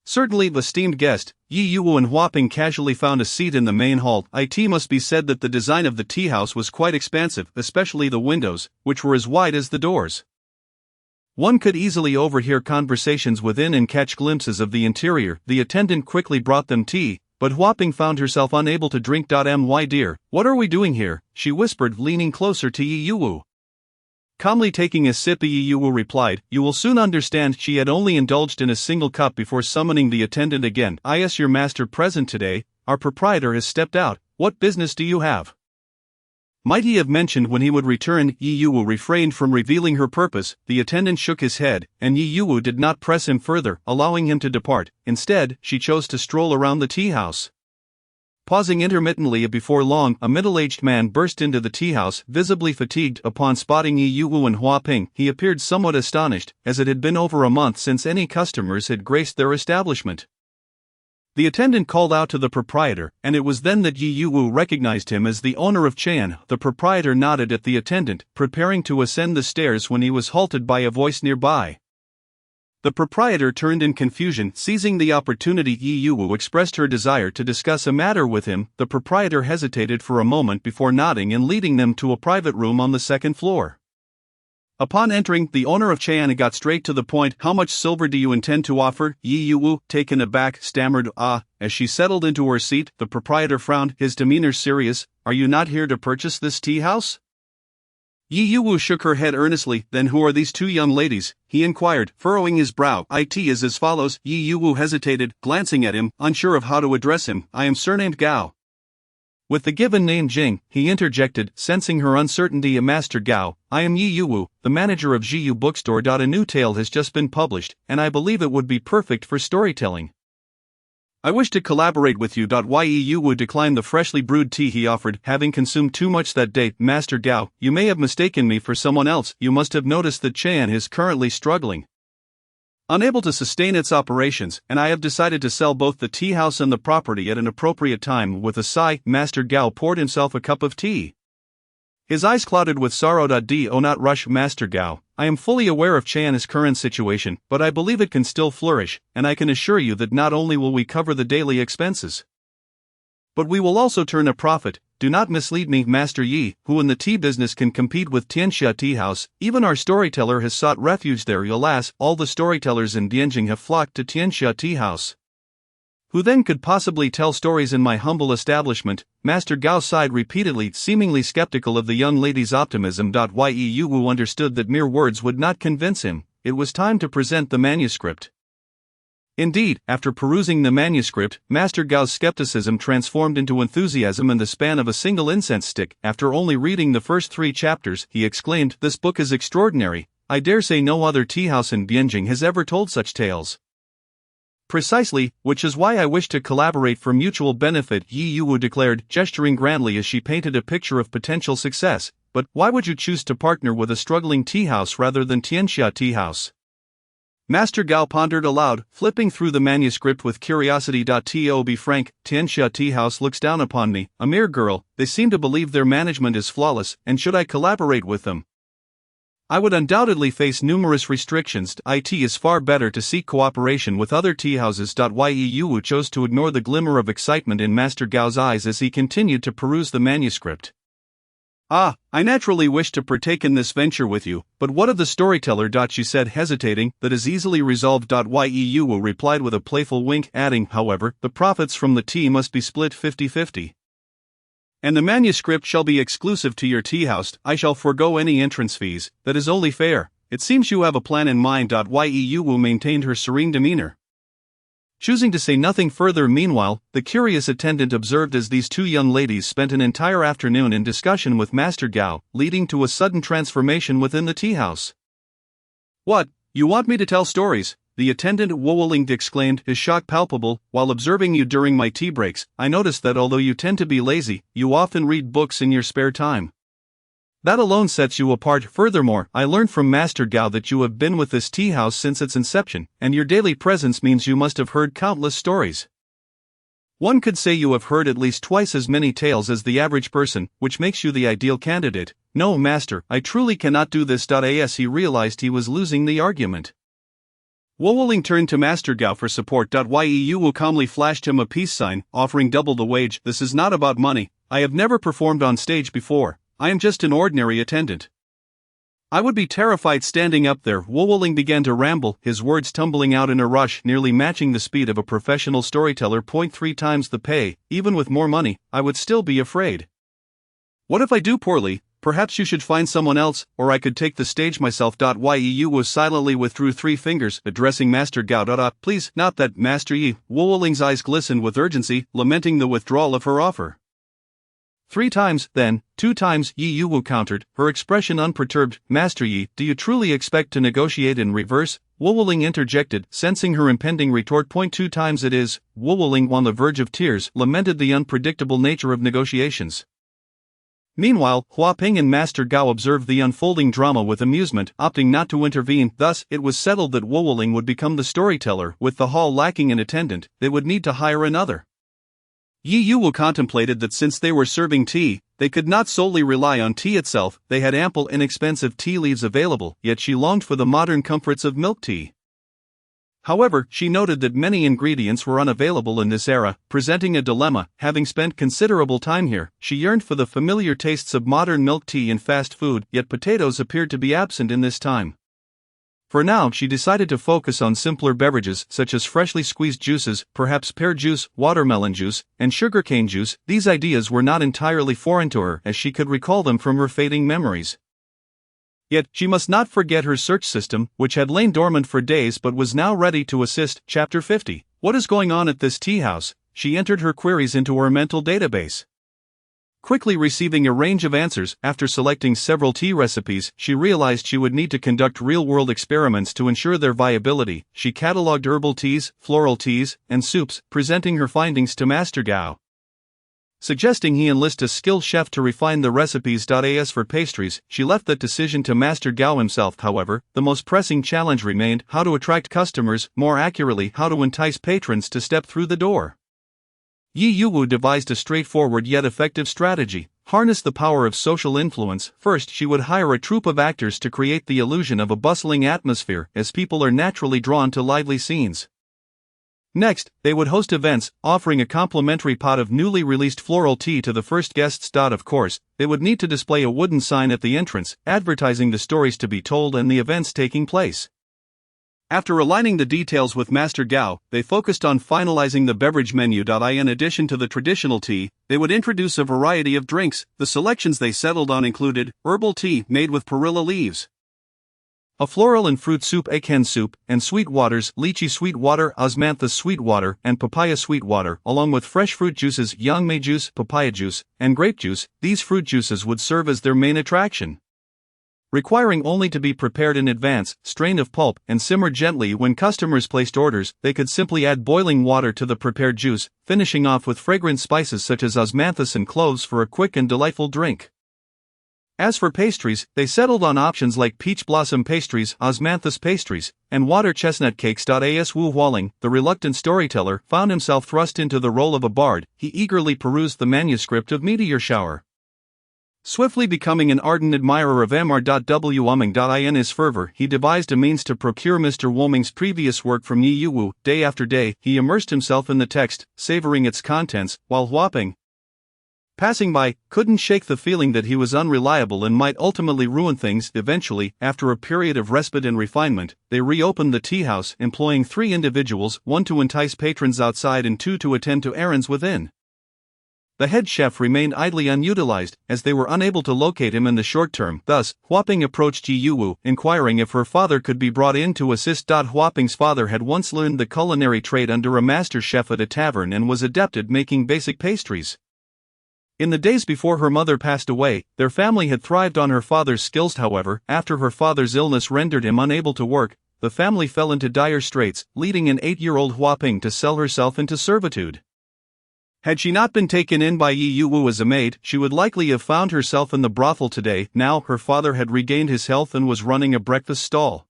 Certainly, esteemed guest. Yi Yuwu and Huaping casually found a seat in the main hall. It must be said that the design of the teahouse was quite expansive, especially the windows, which were as wide as the doors. One could easily overhear conversations within and catch glimpses of the interior. The attendant quickly brought them tea, but Huaping found herself unable to drink. My dear, what are we doing here? She whispered, leaning closer to Yi Yuwu. Calmly taking a sip, Yi Yuwu replied, you will soon understand. She had only indulged in a single cup before summoning the attendant again. Is your master present today? Our proprietor has stepped out. What business do you have? Might he have mentioned when he would return? Yi Yuwu refrained from revealing her purpose. The attendant shook his head, and Yi Yuwu did not press him further, allowing him to depart. Instead, she chose to stroll around the teahouse. Pausing intermittently before long, a middle-aged man burst into the teahouse, visibly fatigued. Upon spotting Yi Yuwu and Huaping, he appeared somewhat astonished, as it had been over a month since any customers had graced their establishment. The attendant called out to the proprietor, and it was then that Yi Yuwu recognized him as the owner of Chen. The proprietor nodded at the attendant, preparing to ascend the stairs when he was halted by a voice nearby. The proprietor turned in confusion. Seizing the opportunity, Yi Yuwu expressed her desire to discuss a matter with him. The proprietor hesitated for a moment before nodding and leading them to a private room on the second floor. Upon entering, the owner of Chen got straight to the point. How much silver do you intend to offer? Yi Yuwu, taken aback, stammered, As she settled into her seat, the proprietor frowned, his demeanor serious. Are you not here to purchase this tea house? Yi Yuwu shook her head earnestly. Then who are these two young ladies? He inquired, furrowing his brow. It is as follows. Yi Yuwu hesitated, glancing at him, unsure of how to address him. I am surnamed Gao. With the given name Jing, he interjected, sensing her uncertainty. Master Gao, I am Yi Yuwu, the manager of Jiyu Bookstore. A new tale has just been published, and I believe it would be perfect for storytelling. I wish to collaborate with you. Yi Yuwu declined the freshly brewed tea he offered, having consumed too much that day. Master Gao, you may have mistaken me for someone else. You must have noticed that Chen is currently struggling, unable to sustain its operations, and I have decided to sell both the tea house and the property at an appropriate time. With a sigh, Master Gao poured himself a cup of tea. His eyes clouded with sorrow. Do not rush, Master Gao. I am fully aware of Chan's current situation, but I believe it can still flourish, and I can assure you that not only will we cover the daily expenses, but we will also turn a profit. Do not mislead me, Master Yi, who in the tea business can compete with Tianxia Tea House. Even our storyteller has sought refuge there. Alas, all the storytellers in Dianjing have flocked to Tianxia Tea House. Who then could possibly tell stories in my humble establishment? Master Gao sighed repeatedly, seemingly skeptical of the young lady's optimism. Yi Yuwu understood that mere words would not convince him. It was time to present the manuscript. Indeed, after perusing the manuscript, Master Gao's skepticism transformed into enthusiasm in the span of a single incense stick. After only reading the first 3 chapters, he exclaimed, "This book is extraordinary. I dare say no other tea house in Bianjing has ever told such tales." Precisely, which is why I wish to collaborate for mutual benefit, Yi Yuwu declared, gesturing grandly as she painted a picture of potential success. But why would you choose to partner with a struggling tea house rather than Tianxia Tea House? Master Gao pondered aloud, flipping through the manuscript with curiosity. To be frank, Tianxia Tea House looks down upon me, a mere girl. They seem to believe their management is flawless, and should I collaborate with them, I would undoubtedly face numerous restrictions. It is far better to seek cooperation with other tea houses. Yi Yuwu chose to ignore the glimmer of excitement in Master Gao's eyes as he continued to peruse the manuscript. I naturally wish to partake in this venture with you, but what of the storyteller? She said, hesitating. That is easily resolved. Yi Yuwu replied with a playful wink, adding, however, the profits from the tea must be split 50-50. And the manuscript shall be exclusive to your tea house. I shall forego any entrance fees. That is only fair. It seems you have a plan in mind. Yi Yuwu maintained her serene demeanor, choosing to say nothing further. Meanwhile, the curious attendant observed as these two young ladies spent an entire afternoon in discussion with Master Gao, leading to a sudden transformation within the tea house. "What, you want me to tell stories?" the attendant Wowoling exclaimed, his shock palpable. "While observing you during my tea breaks, I noticed that although you tend to be lazy, you often read books in your spare time. That alone sets you apart. Furthermore, I learned from Master Gao that you have been with this tea house since its inception, and your daily presence means you must have heard countless stories. One could say you have heard at least twice as many tales as the average person, which makes you the ideal candidate." "No, Master, I truly cannot do this." As he realized he was losing the argument, Wowoling turned to Master Gao for support. Yi Yuwu calmly flashed him a peace sign, offering double the wage. "This is not about money. I have never performed on stage before. I am just an ordinary attendant. I would be terrified standing up there." Wowoling began to ramble, his words tumbling out in a rush, nearly matching the speed of a professional storyteller. 3 times the pay. Even with more money, I would still be afraid. "What if I do poorly? Perhaps you should find someone else, or I could take the stage myself." Yi Yuwu silently withdrew 3 fingers, addressing Master Gao. "Please, not that, Master Yi." Wowoling's eyes glistened with urgency, lamenting the withdrawal of her offer. 3 times, then, 2 times, Yi Yuwu countered, her expression unperturbed. "Master Yi, do you truly expect to negotiate in reverse?" Wowoling interjected, sensing her impending retort. "2 times it is." Wowoling, on the verge of tears, lamented the unpredictable nature of negotiations. Meanwhile, Huaping and Master Gao observed the unfolding drama with amusement, opting not to intervene. Thus, it was settled that Wowoling would become the storyteller. With the hall lacking an attendant, they would need to hire another. Yi Yuwu contemplated that since they were serving tea, they could not solely rely on tea itself. They had ample inexpensive tea leaves available, yet she longed for the modern comforts of milk tea. However, she noted that many ingredients were unavailable in this era, presenting a dilemma. Having spent considerable time here, she yearned for the familiar tastes of modern milk tea and fast food, yet potatoes appeared to be absent in this time. For now, she decided to focus on simpler beverages such as freshly squeezed juices, perhaps pear juice, watermelon juice, and sugarcane juice. These ideas were not entirely foreign to her, as she could recall them from her fading memories. Yet, she must not forget her search system, which had lain dormant for days but was now ready to assist. Chapter 50. What is going on at this tea house? She entered her queries into her mental database. Quickly receiving a range of answers, after selecting several tea recipes, she realized she would need to conduct real-world experiments to ensure their viability. She catalogued herbal teas, floral teas, and soups, presenting her findings to Master Gao, suggesting he enlist a skilled chef to refine the recipes. As for pastries, she left that decision to Master Gao himself. However, the most pressing challenge remained how to attract customers, more accurately, how to entice patrons to step through the door. Yi Yuwu devised a straightforward yet effective strategy: harness the power of social influence. First, she would hire a troupe of actors to create the illusion of a bustling atmosphere, as people are naturally drawn to lively scenes. Next, they would host events, offering a complimentary pot of newly released floral tea to the first guests. Of course, they would need to display a wooden sign at the entrance, advertising the stories to be told and the events taking place. After aligning the details with Master Gao, they focused on finalizing the beverage menu. In addition to the traditional tea, they would introduce a variety of drinks. The selections they settled on included herbal tea made with perilla leaves, a floral and fruit soup, aken soup, and sweet waters, lychee sweet water, osmanthus sweet water, and papaya sweet water, along with fresh fruit juices, yangmei juice, papaya juice, and grape juice. These fruit juices would serve as their main attraction, requiring only to be prepared in advance, strained of pulp, and simmered gently. When customers placed orders, they could simply add boiling water to the prepared juice, finishing off with fragrant spices such as osmanthus and cloves for a quick and delightful drink. As for pastries, they settled on options like peach blossom pastries, osmanthus pastries, and water chestnut cakes. As Wu Hualing, the reluctant storyteller, found himself thrust into the role of a bard, he eagerly perused the manuscript of Meteor Shower, swiftly becoming an ardent admirer of Mr. Woming. In his fervor, he devised a means to procure Mr. Woming's previous work from Yi Yuwu. Day after day, he immersed himself in the text, savoring its contents, while Huaping, passing by, couldn't shake the feeling that he was unreliable and might ultimately ruin things. Eventually, after a period of respite and refinement, they reopened the tea house, employing 3 individuals, 1 to entice patrons outside and 2 to attend to errands within. The head chef remained idly unutilized, as they were unable to locate him in the short term. Thus, Huaping approached Yi Yuwu, inquiring if her father could be brought in to assist. Huaping's father had once learned the culinary trade under a master chef at a tavern and was adept at making basic pastries. In the days before her mother passed away, their family had thrived on her father's skills. However, after her father's illness rendered him unable to work, the family fell into dire straits, leading an 8-year-old Huaping to sell herself into servitude. Had she not been taken in by Yi Yuwu as a maid, she would likely have found herself in the brothel today. Now, her father had regained his health and was running a breakfast stall,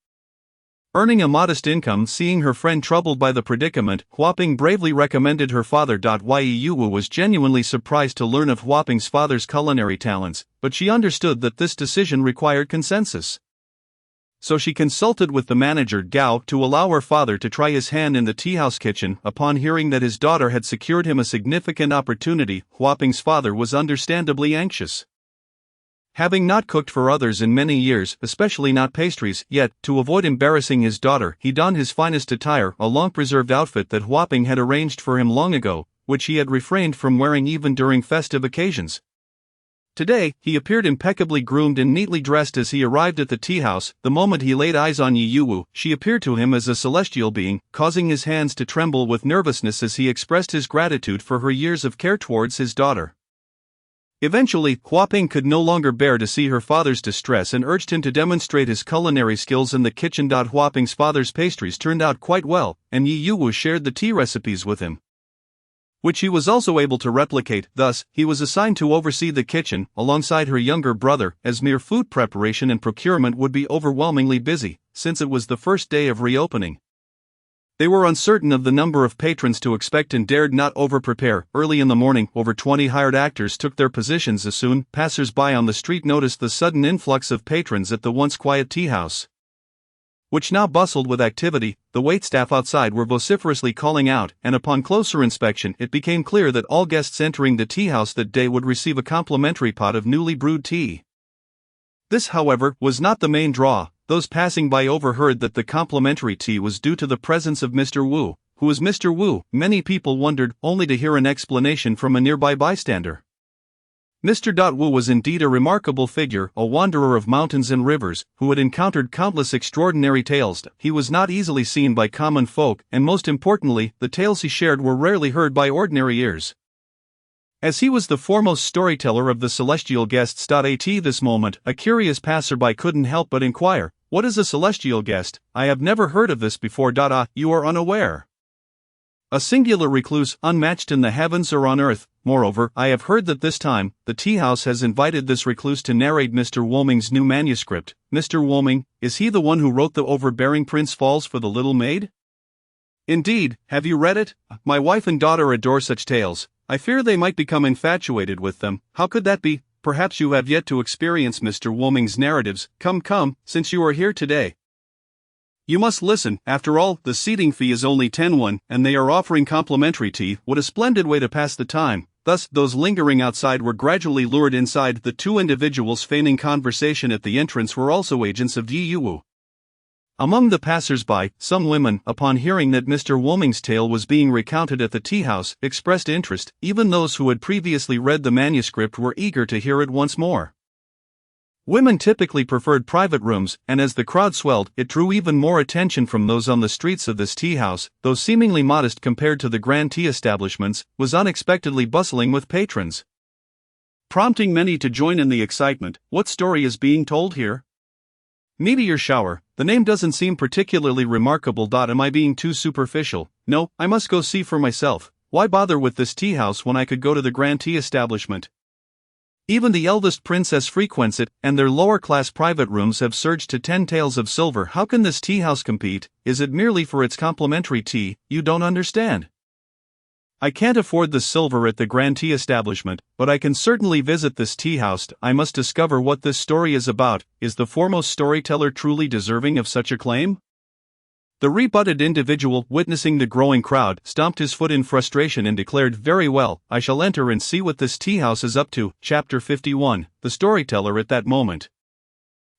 earning a modest income. Seeing her friend troubled by the predicament, Huaping bravely recommended her father. Yi Yuwu was genuinely surprised to learn of Huaping's father's culinary talents, but she understood that this decision required consensus. So she consulted with the manager Gao to allow her father to try his hand in the teahouse kitchen. Upon hearing that his daughter had secured him a significant opportunity, Huaping's father was understandably anxious. Having not cooked for others in many years, especially not pastries, yet, to avoid embarrassing his daughter, he donned his finest attire, a long-preserved outfit that Huaping had arranged for him long ago, which he had refrained from wearing even during festive occasions. Today, he appeared impeccably groomed and neatly dressed as he arrived at the tea house. The moment he laid eyes on Yi Yuwu, she appeared to him as a celestial being, causing his hands to tremble with nervousness as he expressed his gratitude for her years of care towards his daughter. Eventually, Huaping could no longer bear to see her father's distress and urged him to demonstrate his culinary skills in the kitchen. Huaping's father's pastries turned out quite well, and Yi Yuwu shared the tea recipes with him, which he was also able to replicate. Thus, he was assigned to oversee the kitchen, alongside her younger brother, as mere food preparation and procurement would be overwhelmingly busy, since it was the first day of reopening. They were uncertain of the number of patrons to expect and dared not over-prepare. Early in the morning, over 20 hired actors took their positions. As soon passers-by on the street noticed the sudden influx of patrons at the once quiet tea house, which now bustled with activity. The waitstaff outside were vociferously calling out, and upon closer inspection it became clear that all guests entering the tea house that day would receive a complimentary pot of newly brewed tea. This, however, was not the main draw. Those passing by overheard that the complimentary tea was due to the presence of Mr. Wu. Who is Mr. Wu? Many people wondered, only to hear an explanation from a nearby bystander. Mr. Wu was indeed a remarkable figure, a wanderer of mountains and rivers, who had encountered countless extraordinary tales. He was not easily seen by common folk, and most importantly, the tales he shared were rarely heard by ordinary ears. As he was the foremost storyteller of the celestial guests. At this moment, a curious passerby couldn't help but inquire, "What is a celestial guest? I have never heard of this before." You are unaware. A singular recluse, unmatched in the heavens or on earth. Moreover, I have heard that this time, the tea house has invited this recluse to narrate Mr. Woolming's new manuscript. Mr. Woolming, is he the one who wrote The Overbearing Prince Falls for the Little Maid? Indeed, have you read it? My wife and daughter adore such tales. I fear they might become infatuated with them. How could that be? Perhaps you have yet to experience Mr. Woolming's narratives. Come, since you are here today, you must listen. After all, the seating fee is only 10 and they are offering complimentary tea. What a splendid way to pass the time. Thus, those lingering outside were gradually lured inside. The two individuals feigning conversation at the entrance were also agents of Yu. Among the passers-by, some women, upon hearing that Mr. Woolming's tale was being recounted at the tea-house, expressed interest. Even those who had previously read the manuscript were eager to hear it once more. Women typically preferred private rooms, and as the crowd swelled, it drew even more attention from those on the streets of this tea-house, though seemingly modest compared to the grand tea establishments, was unexpectedly bustling with patrons, prompting many to join in the excitement. What story is being told here? Meteor shower. The name doesn't seem particularly remarkable. Am I being too superficial? No, I must go see for myself. Why bother with this tea house when I could go to the grand tea establishment? Even the eldest princess frequents it, and their lower-class private rooms have surged to 10 taels of silver. How can this tea house compete? Is it merely for its complimentary tea? You don't understand. I can't afford the silver at the grand tea establishment, but I can certainly visit this tea house. I must discover what this story is about. Is the foremost storyteller truly deserving of such a claim? The rebutted individual, witnessing the growing crowd, stomped his foot in frustration and declared, "Very well, I shall enter and see what this tea house is up to." Chapter 51. The storyteller. At that moment,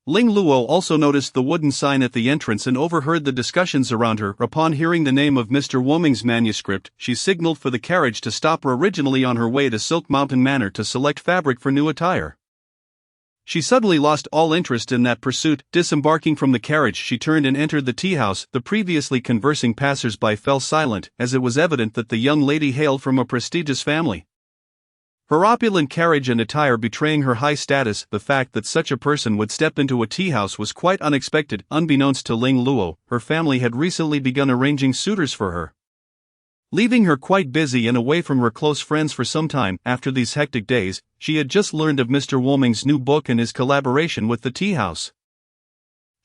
Ling Luo also noticed the wooden sign at the entrance and overheard the discussions around her. Upon hearing the name of Mr. Woolming's manuscript, she signaled for the carriage to stop. Originally on her way to Silk Mountain Manor to select fabric for new attire, she suddenly lost all interest in that pursuit. Disembarking from the carriage, she turned and entered the tea house. The previously conversing passers-by fell silent, as it was evident that the young lady hailed from a prestigious family, her opulent carriage and attire betraying her high status. The fact that such a person would step into a tea house was quite unexpected. Unbeknownst to Ling Luo, her family had recently begun arranging suitors for her, leaving her quite busy and away from her close friends for some time. After these hectic days, she had just learned of Mr. Woolming's new book and his collaboration with the tea house.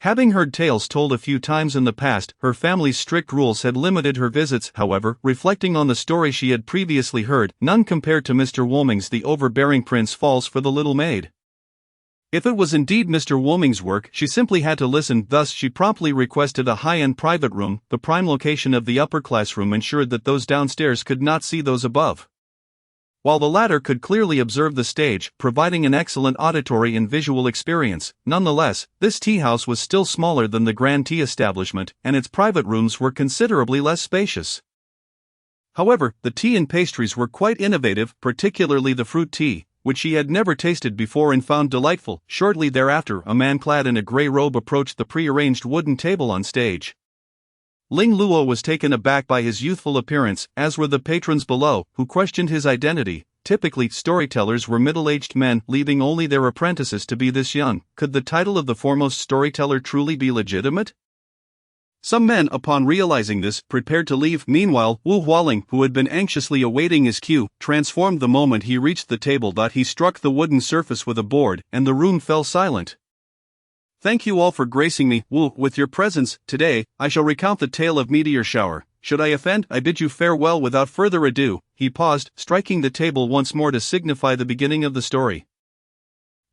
Having heard tales told a few times in the past, her family's strict rules had limited her visits. However, reflecting on the story she had previously heard, none compared to Mr. Woolming's The Overbearing Prince Falls for the Little Maid. If it was indeed Mr. Woolming's work, she simply had to listen. Thus, she promptly requested a high-end private room. The prime location of the upper-class room ensured that those downstairs could not see those above, while the latter could clearly observe the stage, providing an excellent auditory and visual experience. Nonetheless, this tea house was still smaller than the grand tea establishment, and its private rooms were considerably less spacious. However, the tea and pastries were quite innovative, particularly the fruit tea, which she had never tasted before and found delightful. Shortly thereafter, a man clad in a grey robe approached the pre-arranged wooden table on stage. Ling Luo was taken aback by his youthful appearance, as were the patrons below, who questioned his identity. Typically, storytellers were middle-aged men, leaving only their apprentices to be this young. Could the title of the foremost storyteller truly be legitimate? Some men, upon realizing this, prepared to leave. Meanwhile, Wu Hualing, who had been anxiously awaiting his cue, transformed the moment he reached the table. He struck the wooden surface with a board, and the room fell silent. "Thank you all for gracing me, Wu, with your presence. Today, I shall recount the tale of Meteor Shower. Should I offend, I bid you farewell without further ado." He paused, striking the table once more to signify the beginning of the story.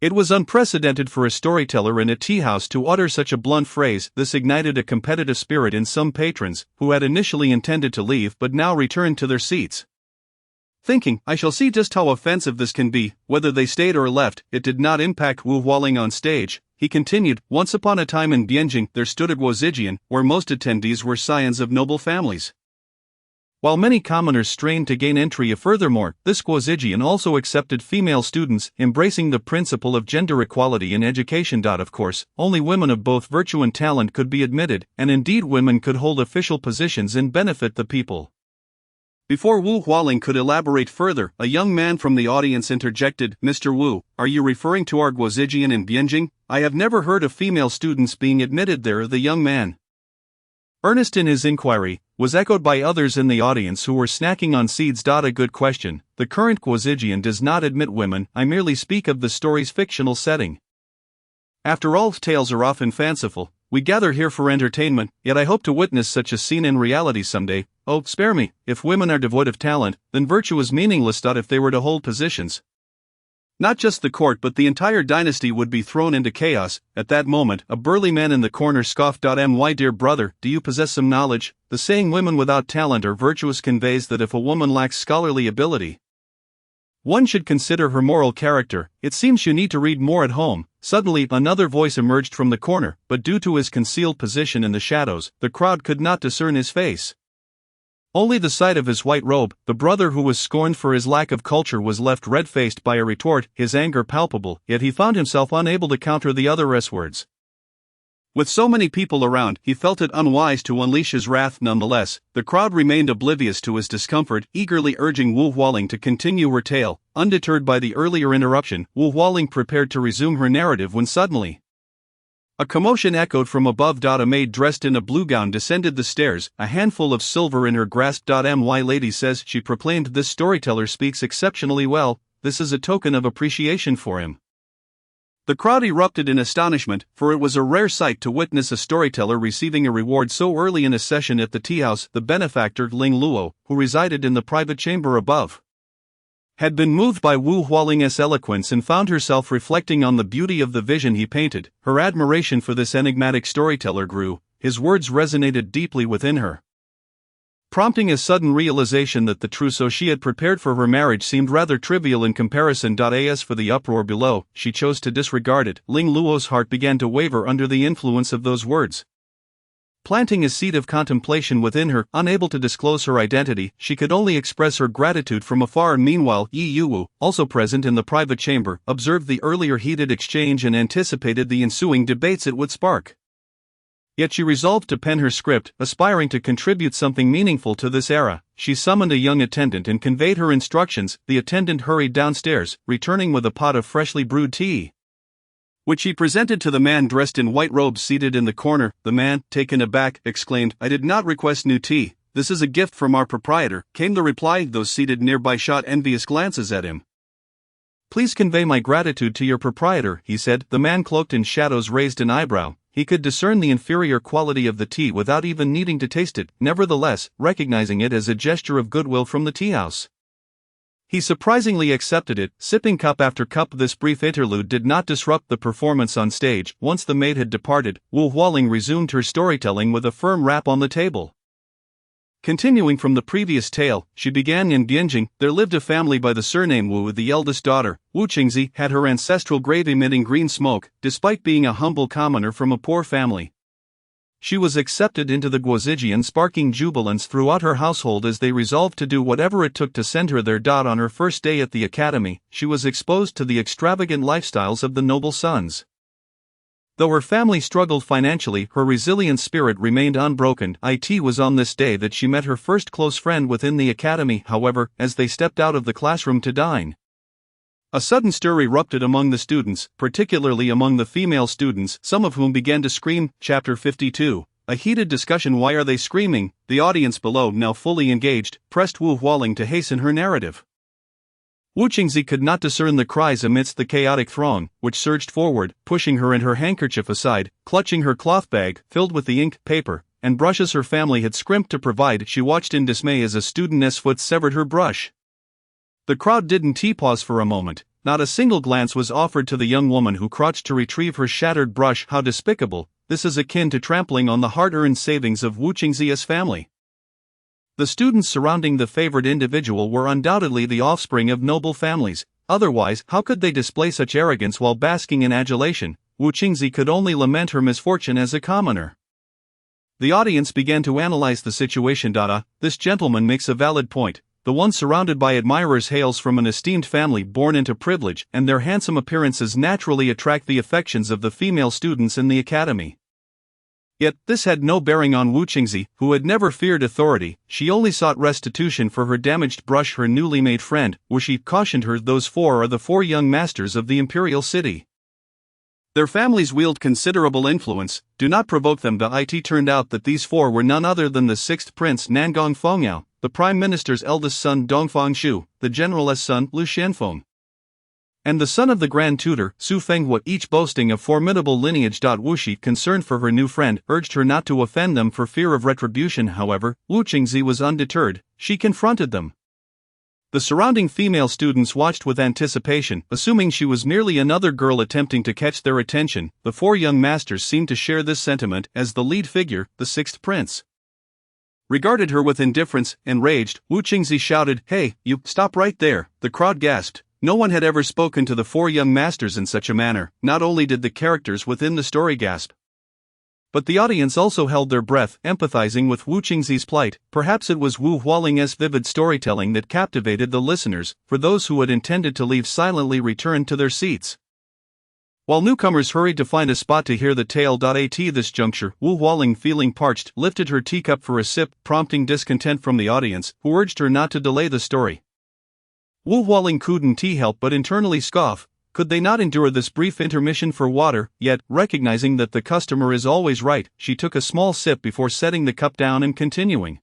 It was unprecedented for a storyteller in a tea-house to utter such a blunt phrase. This ignited a competitive spirit in some patrons, who had initially intended to leave but now returned to their seats. Thinking, "I shall see just how offensive this can be," whether they stayed or left, it did not impact Wu Hualing on stage. He continued, "Once upon a time in Bianjing there stood at Wozijian, where most attendees were scions of noble families, while many commoners strained to gain entry. Furthermore, this Guozijian also accepted female students, embracing the principle of gender equality in education. Of course, only women of both virtue and talent could be admitted, and indeed women could hold official positions and benefit the people. Before Wu Hualing could elaborate further, a young man from the audience interjected, "Mr. Wu, are you referring to our Guozijian in Bianjing? I have never heard of female students being admitted there." The young man, earnest in his inquiry, was echoed by others in the audience who were snacking on seeds. A good question. The current Guozijian does not admit women. I merely speak of the story's fictional setting. After all, tales are often fanciful. We gather here for entertainment, yet I hope to witness such a scene in reality someday. Oh, spare me, if women are devoid of talent, then virtue is meaningless. If they were to hold positions, not just the court but the entire dynasty would be thrown into chaos. At that moment, a burly man in the corner scoffed. My dear brother, do you possess some knowledge? The saying women without talent are virtuous conveys that if a woman lacks scholarly ability, one should consider her moral character. It seems you need to read more at home. Suddenly, another voice emerged from the corner, but due to his concealed position in the shadows, the crowd could not discern his face. Only the sight of his white robe. The brother who was scorned for his lack of culture was left red-faced by a retort, his anger palpable, yet he found himself unable to counter the other S-words. With so many people around, he felt it unwise to unleash his wrath. Nonetheless, the crowd remained oblivious to his discomfort, eagerly urging Wu Hualing to continue her tale. Undeterred by the earlier interruption, Wu Hualing prepared to resume her narrative when suddenly a commotion echoed from above. A maid dressed in a blue gown descended the stairs, a handful of silver in her grasp. My lady says, she proclaimed, this storyteller speaks exceptionally well. This is a token of appreciation for him. The crowd erupted in astonishment, for it was a rare sight to witness a storyteller receiving a reward so early in a session at the tea house. The benefactor, Ling Luo, who resided in the private chamber above, had been moved by Wu Hualing's eloquence and found herself reflecting on the beauty of the vision he painted. Her admiration for this enigmatic storyteller grew, his words resonated deeply within her, prompting a sudden realization that the trousseau she had prepared for her marriage seemed rather trivial in comparison. As for the uproar below, she chose to disregard it. Ling Luo's heart began to waver under the influence of those words, planting a seed of contemplation within her. Unable to disclose her identity, she could only express her gratitude from afar. Meanwhile, Yi Yuwu, also present in the private chamber, observed the earlier heated exchange and anticipated the ensuing debates it would spark. Yet she resolved to pen her script, aspiring to contribute something meaningful to this era. She summoned a young attendant and conveyed her instructions. The attendant hurried downstairs, returning with a pot of freshly brewed tea, which he presented to the man dressed in white robes seated in the corner. The man, taken aback, exclaimed, "I did not request new tea. This is a gift from our proprietor," came the reply. Those seated nearby shot envious glances at him. "Please convey my gratitude to your proprietor," he said. The man cloaked in shadows raised an eyebrow. He could discern the inferior quality of the tea without even needing to taste it, nevertheless, recognizing it as a gesture of goodwill from the tea house, he surprisingly accepted it, sipping cup after cup. This brief interlude did not disrupt the performance on stage. Once the maid had departed, Wu Hualing resumed her storytelling with a firm rap on the table. Continuing from the previous tale, she began, in Bianjing, there lived a family by the surname Wu. The eldest daughter, Wu Qingzi, had her ancestral grave emitting green smoke, despite being a humble commoner from a poor family. She was accepted into the Guozijian, sparking jubilance throughout her household as they resolved to do whatever it took to send her there. On her first day at the academy, she was exposed to the extravagant lifestyles of the noble sons. Though her family struggled financially, her resilient spirit remained unbroken. It was on this day that she met her first close friend within the academy. However, as they stepped out of the classroom to dine, a sudden stir erupted among the students, particularly among the female students, some of whom began to scream. Chapter 52. A heated discussion. Why are they screaming? The audience below, now fully engaged, pressed Wu Hualing to hasten her narrative. Wu Qingzi could not discern the cries amidst the chaotic throng, which surged forward, pushing her and her handkerchief aside. Clutching her cloth bag, filled with the ink, paper, and brushes her family had scrimped to provide, she watched in dismay as a student's foot severed her brush. The crowd didn't pause for a moment. Not a single glance was offered to the young woman who crouched to retrieve her shattered brush. How despicable! This is akin to trampling on the hard-earned savings of Wu Qingzi's family. The students surrounding the favored individual were undoubtedly the offspring of noble families. Otherwise, how could they display such arrogance while basking in adulation? Wu Qingzi could only lament her misfortune as a commoner. The audience began to analyze the situation. This gentleman makes a valid point. The one surrounded by admirers hails from an esteemed family born into privilege, and their handsome appearances naturally attract the affections of the female students in the academy. Yet, this had no bearing on Wu Qingzi, who had never feared authority. She only sought restitution for her damaged brush. Her newly made friend, Wuxi, cautioned her, those four are the four young masters of the imperial city. Their families wield considerable influence, do not provoke them. It turned out that these four were none other than the sixth prince Nangong Fengyao, the prime minister's eldest son Dongfang Shu, the general's son Liu Xianfeng, and the son of the grand tutor, Su Fenghua, each boasting of formidable lineage. Wuxi, concerned for her new friend, urged her not to offend them for fear of retribution. However, Wu Qingzi was undeterred. She confronted them. The surrounding female students watched with anticipation, assuming she was merely another girl attempting to catch their attention. The four young masters seemed to share this sentiment, as the lead figure, the sixth prince, regarded her with indifference. Enraged, Wu Qingzi shouted, "Hey, you, stop right there!" The crowd gasped. No one had ever spoken to the four young masters in such a manner. Not only did the characters within the story gasp, but the audience also held their breath, empathizing with Wu Qingzi's plight. Perhaps it was Wu Hualing's vivid storytelling that captivated the listeners, for those who had intended to leave silently returned to their seats, while newcomers hurried to find a spot to hear the tale. At this juncture, Wu Hualing, feeling parched, lifted her teacup for a sip, prompting discontent from the audience, who urged her not to delay the story. Wu Hualing couldn't help but internally scoff. Could they not endure this brief intermission for water? Yet, recognizing that the customer is always right, she took a small sip before setting the cup down and continuing.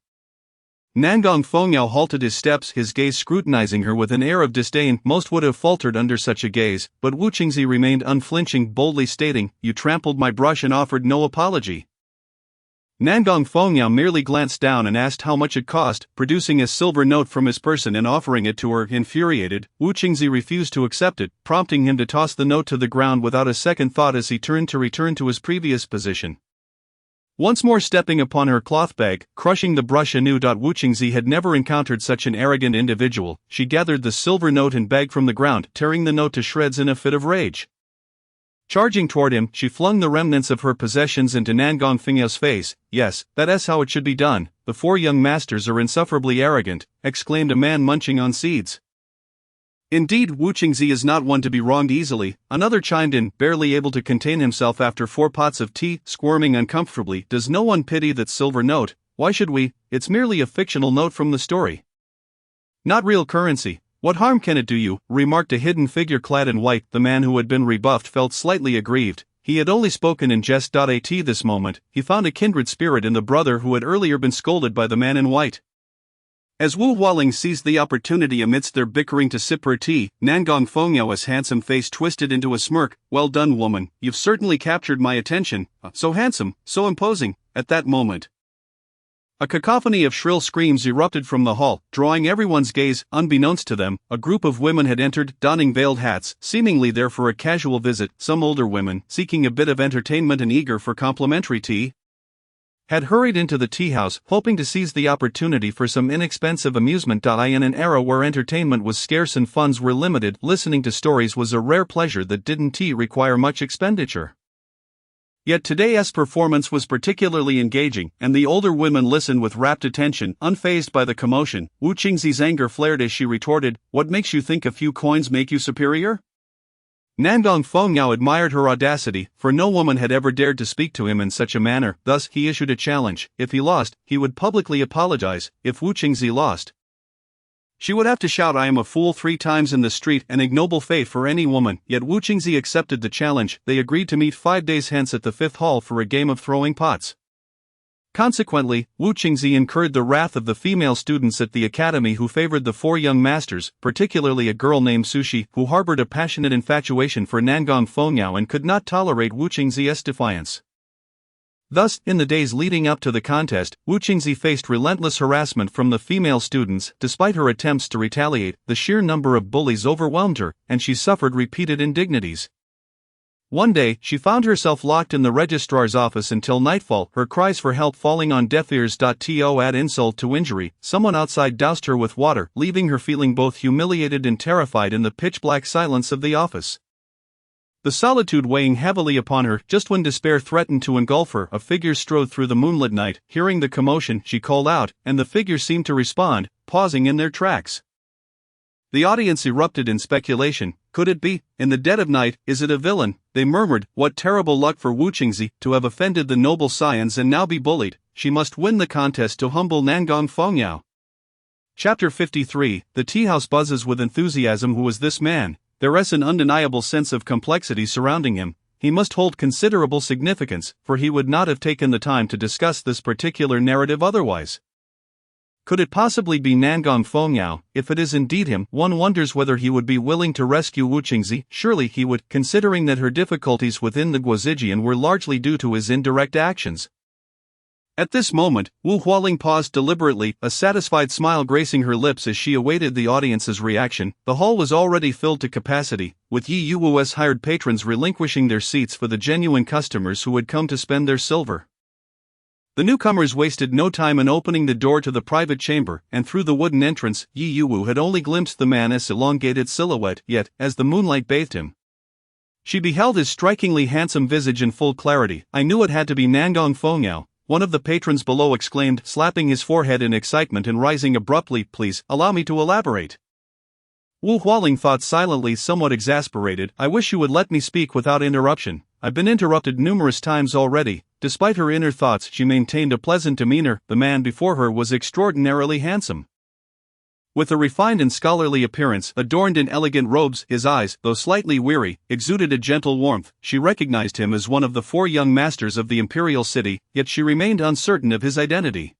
Nangong Fengyao halted his steps, his gaze scrutinizing her with an air of disdain. Most would have faltered under such a gaze, but Wu Qingzi remained unflinching, boldly stating, "You trampled my brush," and offered no apology. Nangong Fengyao merely glanced down and asked how much it cost, producing a silver note from his person and offering it to her. Infuriated, Wu Qingzi refused to accept it, prompting him to toss the note to the ground without a second thought as he turned to return to his previous position, once more stepping upon her cloth bag, crushing the brush anew. Wu Qingzi had never encountered such an arrogant individual. She gathered the silver note and bag from the ground, tearing the note to shreds in a fit of rage. Charging toward him, she flung the remnants of her possessions into Nangong Fengyao's face. "Yes, that's how it should be done. The four young masters are insufferably arrogant," exclaimed a man munching on seeds. "Indeed, Wu Qingzi is not one to be wronged easily," another chimed in, barely able to contain himself after 4 pots of tea, squirming uncomfortably. "Does no one pity that silver note? Why should we? It's merely a fictional note from the story, not real currency. What harm can it do you?" remarked a hidden figure clad in white. The man who had been rebuffed felt slightly aggrieved. He had only spoken in jest. At this moment, he found a kindred spirit in the brother who had earlier been scolded by the man in white. As Wu Hualing seized the opportunity amidst their bickering to sip her tea, Nangong Fengyao's handsome face twisted into a smirk. "Well done, woman, you've certainly captured my attention. So handsome, so imposing." At that moment, a cacophony of shrill screams erupted from the hall, drawing everyone's gaze. Unbeknownst to them, a group of women had entered, donning veiled hats, seemingly there for a casual visit. Some older women, seeking a bit of entertainment and eager for complimentary tea, had hurried into the tea house, hoping to seize the opportunity for some inexpensive amusement. In an era where entertainment was scarce and funds were limited, listening to stories was a rare pleasure that didn't require much expenditure. Yet today's performance was particularly engaging, and the older women listened with rapt attention, unfazed by the commotion. Wu Qingzi's anger flared as she retorted, "What makes you think a few coins make you superior?" Nangong Fengyao admired her audacity, for no woman had ever dared to speak to him in such a manner. Thus, he issued a challenge. If he lost, he would publicly apologize. If Wu Qingzi lost, she would have to shout, "I am a fool" 3 times in the street, an ignoble fate for any woman. Yet Wu Qingzi accepted the challenge. They agreed to meet 5 days hence at the 5th hall for a game of throwing pots. Consequently, Wu Qingzi incurred the wrath of the female students at the academy who favored the 4 young masters, particularly a girl named Sushi, who harbored a passionate infatuation for Nangong Fengyao and could not tolerate Wu Qingzi's defiance. Thus, in the days leading up to the contest, Wu Qingzi faced relentless harassment from the female students. Despite her attempts to retaliate, the sheer number of bullies overwhelmed her, and she suffered repeated indignities. One day, she found herself locked in the registrar's office until nightfall, her cries for help falling on deaf ears. To add insult to injury, someone outside doused her with water, leaving her feeling both humiliated and terrified in the pitch-black silence of the office. The solitude weighing heavily upon her, just when despair threatened to engulf her, a figure strode through the moonlit night. Hearing the commotion, she called out, and the figure seemed to respond, pausing in their tracks. The audience erupted in speculation. Could it be? In the dead of night, is it a villain? They murmured. What terrible luck for Wu Qingzi to have offended the noble scions and now be bullied. She must win the contest to humble Nangong Fengyao. Chapter 53. The tea house buzzes with enthusiasm. Who is this man? There is an undeniable sense of complexity surrounding him. He must hold considerable significance, for he would not have taken the time to discuss this particular narrative otherwise. Could it possibly be Nangong Fengyao? If it is indeed him, one wonders whether he would be willing to rescue Wu Qingzi. Surely he would, considering that her difficulties within the Guozijian were largely due to his indirect actions. At this moment, Wu Hualing paused deliberately, a satisfied smile gracing her lips as she awaited the audience's reaction. The hall was already filled to capacity, with Yi Yuwu's hired patrons relinquishing their seats for the genuine customers who had come to spend their silver. The newcomers wasted no time in opening the door to the private chamber, and through the wooden entrance, Yi Yuwu had only glimpsed the man's elongated silhouette, yet, as the moonlight bathed him, she beheld his strikingly handsome visage in full clarity. I knew it had to be Nangong Fengyao, one of the patrons below exclaimed, slapping his forehead in excitement and rising abruptly. Please, allow me to elaborate. Wu Hualing thought silently, somewhat exasperated. I wish you would let me speak without interruption. I've been interrupted numerous times already. Despite her inner thoughts, she maintained a pleasant demeanor. The man before her was extraordinarily handsome. With a refined and scholarly appearance, adorned in elegant robes, his eyes, though slightly weary, exuded a gentle warmth. She recognized him as one of the 4 young masters of the imperial city, yet she remained uncertain of his identity.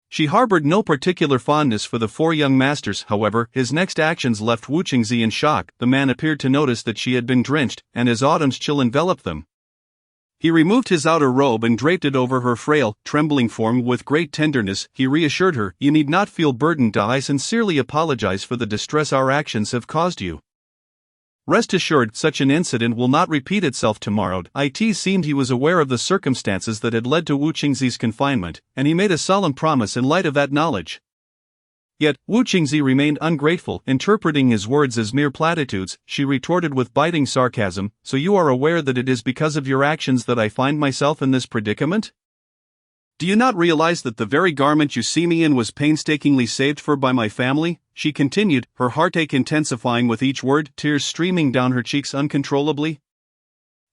She harbored no particular fondness for the 4 young masters. However, his next actions left Wu Qingzi in shock. The man appeared to notice that she had been drenched, and as autumn's chill enveloped them, he removed his outer robe and draped it over her frail, trembling form with great tenderness. He reassured her, you need not feel burdened. I sincerely apologize for the distress our actions have caused you. Rest assured, such an incident will not repeat itself tomorrow. It seemed he was aware of the circumstances that had led to Wu Qingzi's confinement, and he made a solemn promise in light of that knowledge. Yet, Wu Qingzi remained ungrateful, interpreting his words as mere platitudes. She retorted with biting sarcasm, so you are aware that it is because of your actions that I find myself in this predicament? Do you not realize that the very garment you see me in was painstakingly saved for by my family? She continued, her heartache intensifying with each word, tears streaming down her cheeks uncontrollably.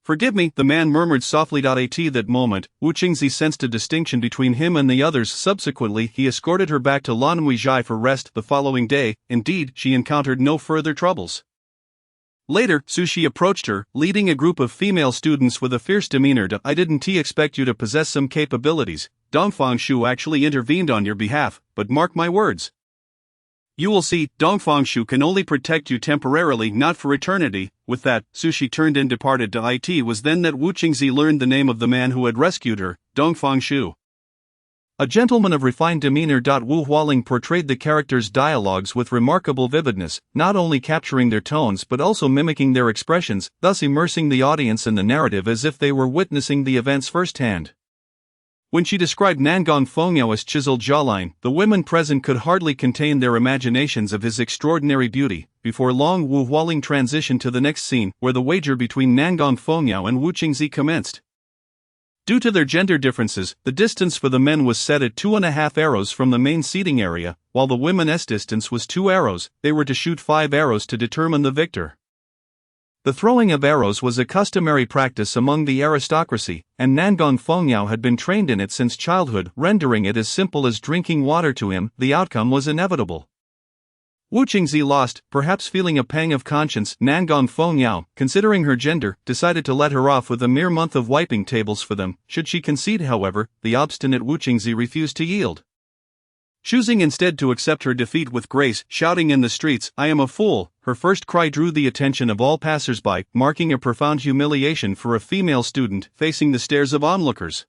Forgive me, the man murmured softly. At that moment, Wu Qingzi sensed a distinction between him and the others. Subsequently, he escorted her back to Lanweizhai for rest. The following day, indeed, she encountered no further troubles. Later, Sushi approached her, leading a group of female students with a fierce demeanor. I didn't expect you to possess some capabilities. Dongfang Shu actually intervened on your behalf, but mark my words. You will see, Dongfang Shu can only protect you temporarily, not for eternity. With that, Sushi turned and departed. It was then that Wu Qingzi learned the name of the man who had rescued her, Dongfang Shu. A gentleman of refined demeanor. Wu Hualing portrayed the characters' dialogues with remarkable vividness, not only capturing their tones but also mimicking their expressions, thus immersing the audience in the narrative as if they were witnessing the events firsthand. When she described Nangong Fengyao's chiseled jawline, the women present could hardly contain their imaginations of his extraordinary beauty. Before long, Wu Hualing transitioned to the next scene, where the wager between Nangong Fengyao and Wu Qingzi commenced. Due to their gender differences, the distance for the men was set at 2.5 arrows from the main seating area, while the women's distance was 2 arrows. They were to shoot 5 arrows to determine the victor. The throwing of arrows was a customary practice among the aristocracy, and Nangong Fengyao had been trained in it since childhood, rendering it as simple as drinking water to him. The outcome was inevitable. Wu Qingzi lost, perhaps feeling a pang of conscience. Nangong Fengyao, considering her gender, decided to let her off with a mere month of wiping tables for them. Should she concede, however, the obstinate Wu Qingzi refused to yield, choosing instead to accept her defeat with grace, shouting in the streets, I am a fool. Her first cry drew the attention of all passers-by, marking a profound humiliation for a female student facing the stares of onlookers.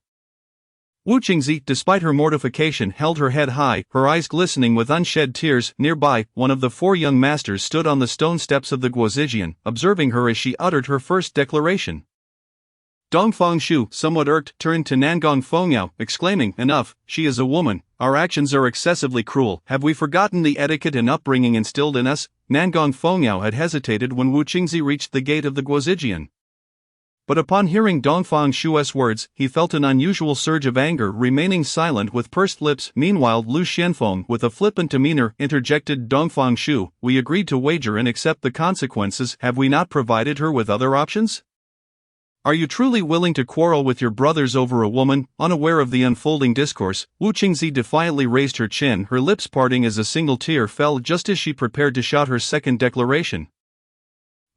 Wu Qingzi, despite her mortification, held her head high, her eyes glistening with unshed tears. Nearby, one of the 4 young masters stood on the stone steps of the Guozijian, observing her as she uttered her first declaration. Dongfang Shu, somewhat irked, turned to Nangong Fengyao, exclaiming, enough, she is a woman. Our actions are excessively cruel. Have we forgotten the etiquette and upbringing instilled in us? Nangong Fengyao had hesitated when Wu Qingzi reached the gate of the Guozijian. But upon hearing Dongfang Shu's words, he felt an unusual surge of anger, remaining silent with pursed lips. Meanwhile, Lu Xianfeng, with a flippant demeanor, interjected, Dongfang Shu, we agreed to wager and accept the consequences. Have we not provided her with other options? Are you truly willing to quarrel with your brothers over a woman? Unaware of the unfolding discourse, Wu Qingzi defiantly raised her chin, her lips parting as a single tear fell just as she prepared to shout her second declaration.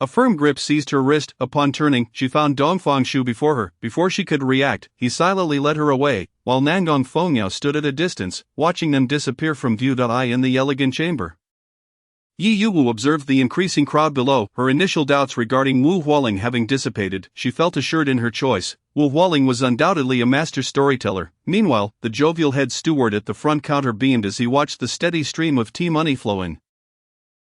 A firm grip seized her wrist. Upon turning, she found Dongfang Shu before her. Before she could react, he silently led her away, while Nangong Fengyao stood at a distance, watching them disappear from view. In the elegant chamber, Yi Yuwu observed the increasing crowd below. Her initial doubts regarding Wu Hualing having dissipated, she felt assured in her choice. Wu Hualing was undoubtedly a master storyteller. Meanwhile, the jovial head steward at the front counter beamed as he watched the steady stream of tea money flow in,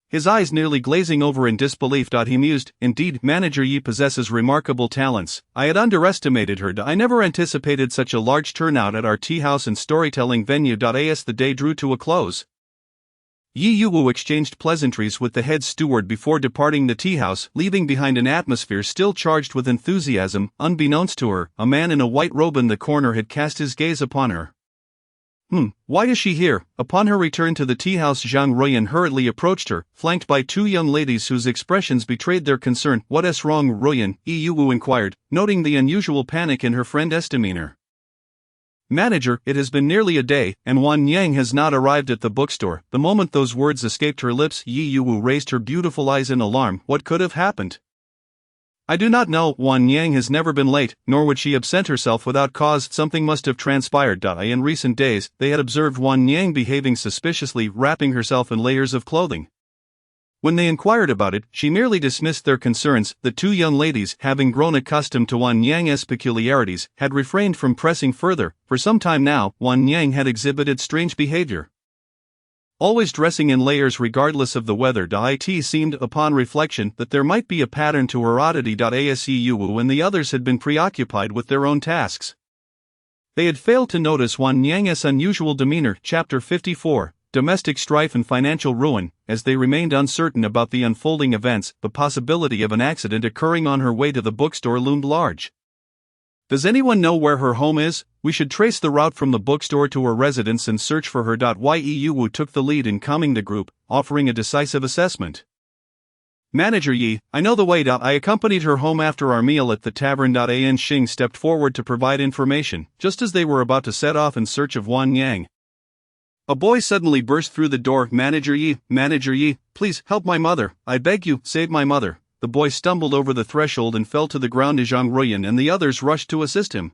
his eyes nearly glazing over in disbelief. He mused, indeed, Manager Yi possesses remarkable talents. I had underestimated her. I never anticipated such a large turnout at our tea house and storytelling venue. As the day drew to a close, Yi Yuwu exchanged pleasantries with the head steward before departing the tea house, leaving behind an atmosphere still charged with enthusiasm. Unbeknownst to her, a man in a white robe in the corner had cast his gaze upon her. Why is she here? Upon her return to the tea house, Zhang Ruyan hurriedly approached her, flanked by two young ladies whose expressions betrayed their concern. What's wrong, Ruyan? Yi Yuwu inquired, noting the unusual panic in her friend's demeanor. Manager, it has been nearly a day, and Wan Yang has not arrived at the bookstore. The moment those words escaped her lips, Yi Yuwu raised her beautiful eyes in alarm. What could have happened? I do not know. Wan Yang has never been late, nor would she absent herself without cause. Something must have transpired. In recent days, they had observed Wan Yang behaving suspiciously, wrapping herself in layers of clothing. When they inquired about it, she merely dismissed their concerns. The two young ladies, having grown accustomed to Wan Yang's peculiarities, had refrained from pressing further. For some time now, Wan Yang had exhibited strange behavior, always dressing in layers regardless of the weather. It seemed, upon reflection, that there might be a pattern to her oddity. Yi Yuwu and the others had been preoccupied with their own tasks. They had failed to notice Wan Yang's unusual demeanor. Chapter 54. Domestic strife and financial ruin. As they remained uncertain about the unfolding events, the possibility of an accident occurring on her way to the bookstore loomed large. Does anyone know where her home is? We should trace the route from the bookstore to her residence and search for her. Yi Yuwu took the lead in calming the group, offering a decisive assessment. Manager Yi, I know the way. I accompanied her home after our meal at the tavern. An Xing stepped forward to provide information, just as they were about to set off in search of Wan Yang. A boy suddenly burst through the door. Manager Yi, please help my mother. I beg you, save my mother. The boy stumbled over the threshold and fell to the ground. Zhang Ruyan and the others rushed to assist him,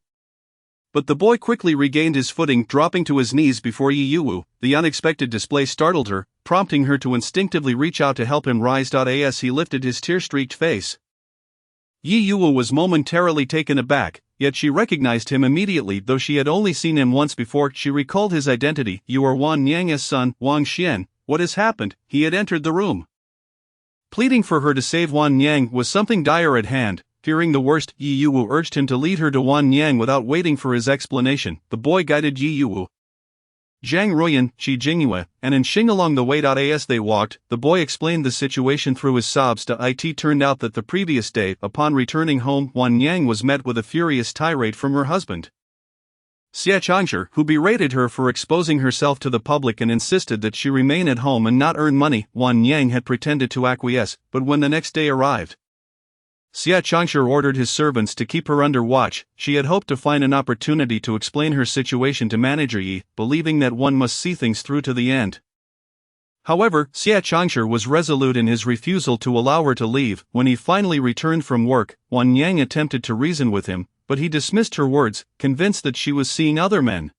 but the boy quickly regained his footing, dropping to his knees before Yi Yuwu. The unexpected display startled her, prompting her to instinctively reach out to help him rise. As he lifted his tear-streaked face, Yi Yuwu was momentarily taken aback, yet she recognized him immediately. Though she had only seen him once before, she recalled his identity. You are Wan Yang's son, Wang Xian. What has happened? He had entered the room, pleading for her to save Wan Yang. Was something dire at hand? Fearing the worst, Yi Yuwu urged him to lead her to Wan Yang without waiting for his explanation. The boy guided Yi Yuwu, Zhang Ruyan, Shi Jingyue, and An Xing along the way. As they walked, the boy explained the situation through his sobs. It turned out that the previous day, upon returning home, Wan Yang was met with a furious tirade from her husband, Xie Changsher, who berated her for exposing herself to the public and insisted that she remain at home and not earn money. Wan Yang had pretended to acquiesce, but when the next day arrived, Xie Changsher ordered his servants to keep her under watch. She had hoped to find an opportunity to explain her situation to Manager Yi, believing that one must see things through to the end. However, Xie Changsher was resolute in his refusal to allow her to leave. When he finally returned from work, Wan Yang attempted to reason with him, but he dismissed her words, convinced that she was seeing other men.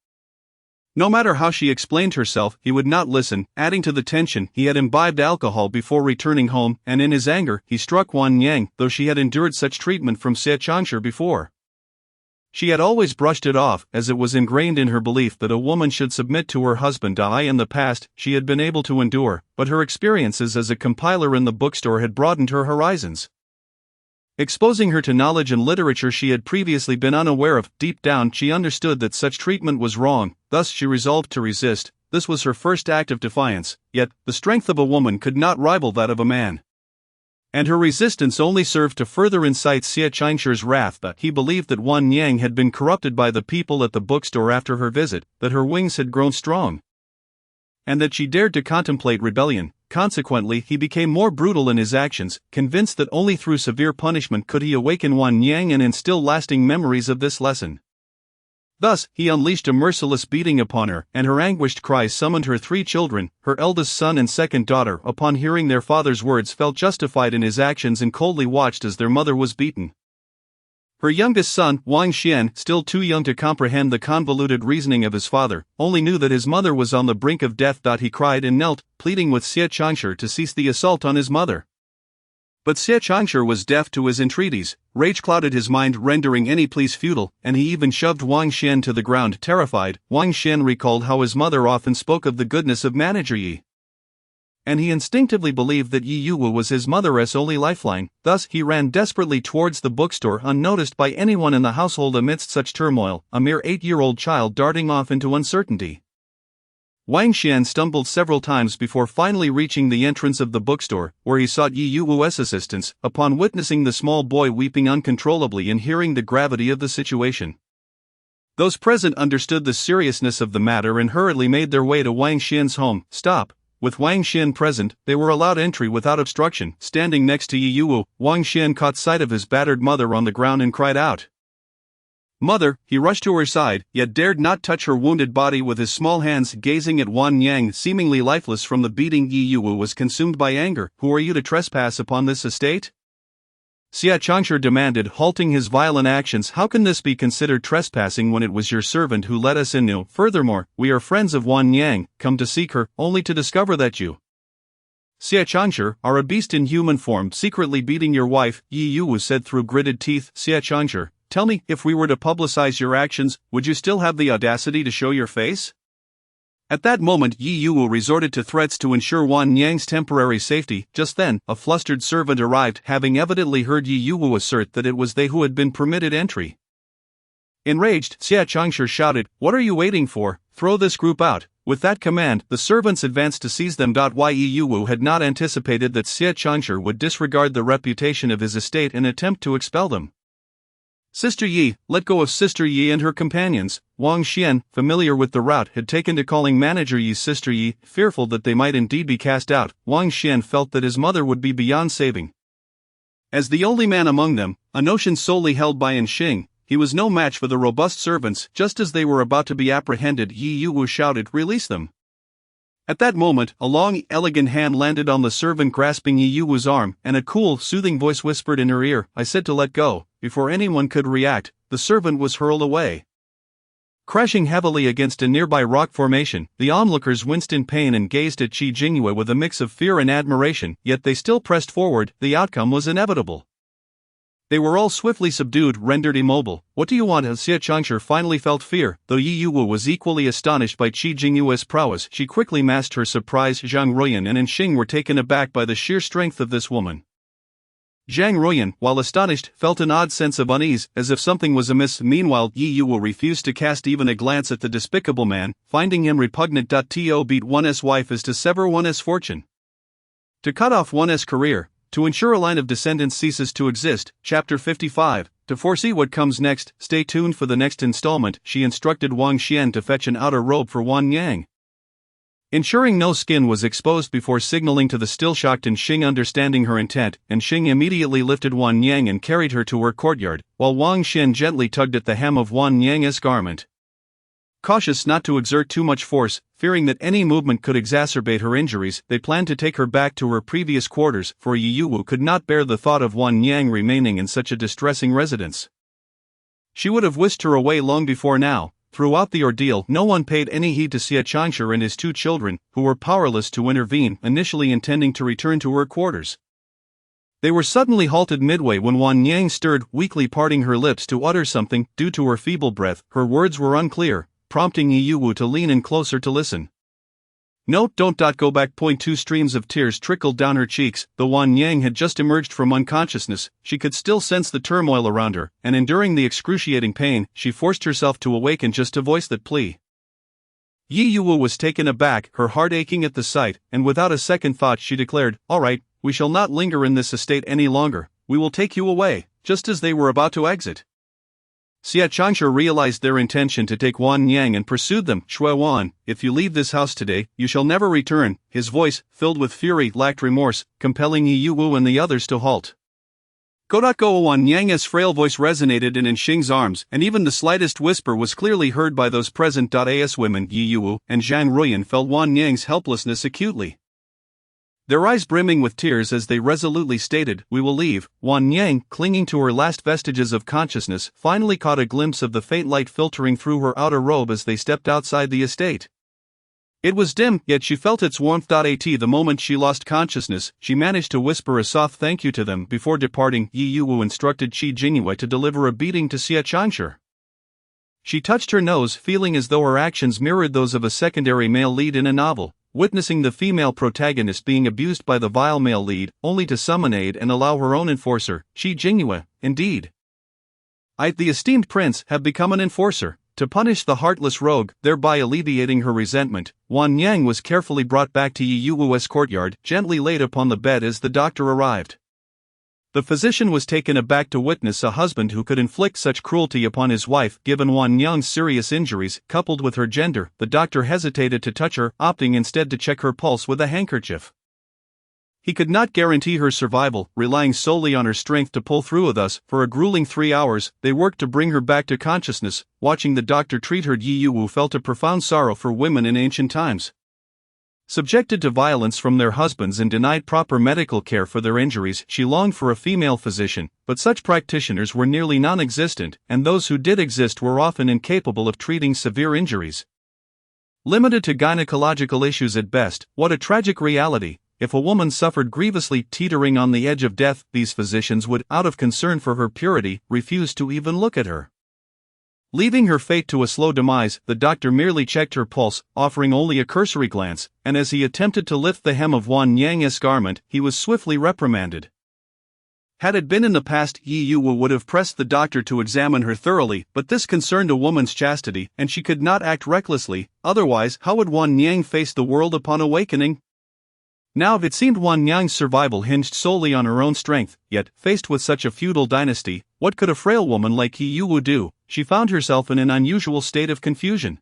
No matter how she explained herself, he would not listen. Adding to the tension, he had imbibed alcohol before returning home, and in his anger, he struck Wan Yang, though she had endured such treatment from Xie Changsher before. She had always brushed it off, as it was ingrained in her belief that a woman should submit to her husband. In the past, she had been able to endure, but her experiences as a compiler in the bookstore had broadened her horizons, exposing her to knowledge and literature she had previously been unaware of. Deep down, she understood that such treatment was wrong, thus she resolved to resist. This was her first act of defiance, yet, the strength of a woman could not rival that of a man. And her resistance only served to further incite Xie Qingshi's wrath. But he believed that Wan Yang had been corrupted by the people at the bookstore after her visit, that her wings had grown strong, and that she dared to contemplate rebellion. Consequently, he became more brutal in his actions, convinced that only through severe punishment could he awaken Wan Yang and instill lasting memories of this lesson. Thus, he unleashed a merciless beating upon her, and her anguished cries summoned her 3 children. Her eldest son and second daughter, upon hearing their father's words, felt justified in his actions and coldly watched as their mother was beaten. Her youngest son, Wang Xian, still too young to comprehend the convoluted reasoning of his father, only knew that his mother was on the brink of death. He cried and knelt, pleading with Xie Qingshi to cease the assault on his mother. But Xie Qingshi was deaf to his entreaties. Rage clouded his mind, rendering any pleas futile, and he even shoved Wang Xian to the ground. Terrified, Wang Xian recalled how his mother often spoke of the goodness of Manager Yi, and he instinctively believed that Yi Yuwu was his mother's only lifeline. Thus, he ran desperately towards the bookstore, unnoticed by anyone in the household. Amidst such turmoil, a mere 8-year-old child darting off into uncertainty, Wang Xian stumbled several times before finally reaching the entrance of the bookstore, where he sought Yi Yuwu's assistance. Upon witnessing the small boy weeping uncontrollably and hearing the gravity of the situation, those present understood the seriousness of the matter and hurriedly made their way to Wang Xian's home. Stop! With Wang Xian present, they were allowed entry without obstruction. Standing next to Yi Yuwu, Wang Xian caught sight of his battered mother on the ground and cried out, "Mother!" He rushed to her side, yet dared not touch her wounded body with his small hands. Gazing at Wan Yang, seemingly lifeless from the beating, Yi Yuwu was consumed by anger. "Who are you to trespass upon this estate?" Xie Qingshi demanded, halting his violent actions. "How can this be considered trespassing when it was your servant who let us in? No. Furthermore, we are friends of Wan Yang, come to seek her, only to discover that you, Xie Qingshi, are a beast in human form, secretly beating your wife," Yi Yuwu said through gritted teeth. "Xie Qingshi, tell me, if we were to publicize your actions, would you still have the audacity to show your face?" At that moment, Yi Yuwu resorted to threats to ensure Wan Yang's temporary safety. Just then, a flustered servant arrived, having evidently heard Yi Yuwu assert that it was they who had been permitted entry. Enraged, Xie Qingshi shouted, "What are you waiting for? Throw this group out." With that command, the servants advanced to seize them. Yi Yuwu had not anticipated that Xie Qingshi would disregard the reputation of his estate and attempt to expel them. "Sister Yi, let go of Sister Yi and her companions." Wang Xian, familiar with the route, had taken to calling Manager Yi Sister Yi. Fearful that they might indeed be cast out, Wang Xian felt that his mother would be beyond saving. As the only man among them, a notion solely held by Xing, he was no match for the robust servants. Just as they were about to be apprehended, Yi Yuwu shouted, "Release them." At that moment, a long, elegant hand landed on the servant grasping Yi Yuwu's arm, and a cool, soothing voice whispered in her ear, "I said to let go." Before anyone could react, the servant was hurled away. Crashing heavily against a nearby rock formation, the onlookers winced in pain and gazed at Qi Jingyue with a mix of fear and admiration, yet they still pressed forward. The outcome was inevitable. They were all swiftly subdued, rendered immobile. "What do you want?" Xie Qingshi finally felt fear. Though Yi Yuwu was equally astonished by Qi Jingyue's prowess, she quickly masked her surprise. Zhang Ruoyan and Xing were taken aback by the sheer strength of this woman. Zhang Ruoyan, while astonished, felt an odd sense of unease, as if something was amiss. Meanwhile, Yi Yuwu refused to cast even a glance at the despicable man, finding him repugnant. To beat one's wife is to sever one's fortune. To cut off one's career, to ensure a line of descendants ceases to exist. Chapter 55. To foresee what comes next, stay tuned for the next installment. She instructed Wang Xian to fetch an outer robe for Wan Yang, ensuring no skin was exposed before signaling to the still shocked Xing. Understanding her intent, Xing immediately lifted Wan Yang and carried her to her courtyard, while Wang Xian gently tugged at the hem of Wan Yang's garment. Cautious not to exert too much force, fearing that any movement could exacerbate her injuries, they planned to take her back to her previous quarters, for Yi Yuwu could not bear the thought of Wan Yang remaining in such a distressing residence. She would have whisked her away long before now. Throughout the ordeal, no one paid any heed to Xie Qingshi and his 2 children, who were powerless to intervene, initially intending to return to her quarters. They were suddenly halted midway when Wan Yang stirred, weakly parting her lips to utter something. Due to her feeble breath, her words were unclear, prompting Yi Yuwu to lean in closer to listen. "No, don't go back." 2 streams of tears trickled down her cheeks. Though Wan Yang had just emerged from unconsciousness, she could still sense the turmoil around her, and enduring the excruciating pain, she forced herself to awaken just to voice that plea. Yi Yuwu was taken aback, her heart aching at the sight, and without a second thought she declared, "All right, we shall not linger in this estate any longer, we will take you away. Just as they were about to exit, Xia Changsha realized their intention to take Wan Yang and pursued them. Shui Wan, if you leave this house today, you shall never return. His voice, filled with fury, lacked remorse, compelling Yi Yuwu and the others to halt. Go! Wan Yang's frail voice resonated in Xing's arms, and even the slightest whisper was clearly heard by those present. As women, Yi Yuwu and Zhang Ruyan felt Wan Yang's helplessness acutely. Their eyes brimming with tears as they resolutely stated, "We will leave." Wan Yang, clinging to her last vestiges of consciousness, finally caught a glimpse of the faint light filtering through her outer robe as they stepped outside the estate. It was dim, yet she felt its warmth. At the moment she lost consciousness, she managed to whisper a soft thank you to them before departing. Yi Yuwu instructed Qi Jingyue to deliver a beating to Xia Changsha. She touched her nose, feeling as though her actions mirrored those of a secondary male lead in a novel, witnessing the female protagonist being abused by the vile male lead, only to summon aid and allow her own enforcer, Qi Jingyue. Indeed, the esteemed prince, have become an enforcer, to punish the heartless rogue, thereby alleviating her resentment. Wan Yang was carefully brought back to Yi Yuwu's courtyard, gently laid upon the bed as the doctor arrived. The physician was taken aback to witness a husband who could inflict such cruelty upon his wife. Given Wan Yang's serious injuries, coupled with her gender, the doctor hesitated to touch her, opting instead to check her pulse with a handkerchief. He could not guarantee her survival, relying solely on her strength to pull through. Thus, for a grueling 3 hours, they worked to bring her back to consciousness. Watching the doctor treat her, Yi Yuwu felt a profound sorrow for women in ancient times. Subjected to violence from their husbands and denied proper medical care for their injuries, she longed for a female physician, but such practitioners were nearly non-existent, and those who did exist were often incapable of treating severe injuries. Limited to gynecological issues at best, what a tragic reality! If a woman suffered grievously, teetering on the edge of death, these physicians would, out of concern for her purity, refuse to even look at her. Leaving her fate to a slow demise, the doctor merely checked her pulse, offering only a cursory glance, and as he attempted to lift the hem of Wan Yang's garment, he was swiftly reprimanded. Had it been in the past, Yi Yuwu would have pressed the doctor to examine her thoroughly, but this concerned a woman's chastity, and she could not act recklessly. Otherwise, how would Wan Yang face the world upon awakening? Now it seemed Wan Yang's survival hinged solely on her own strength, yet, faced with such a feudal dynasty, what could a frail woman like Yi Yuwu do? She found herself in an unusual state of confusion.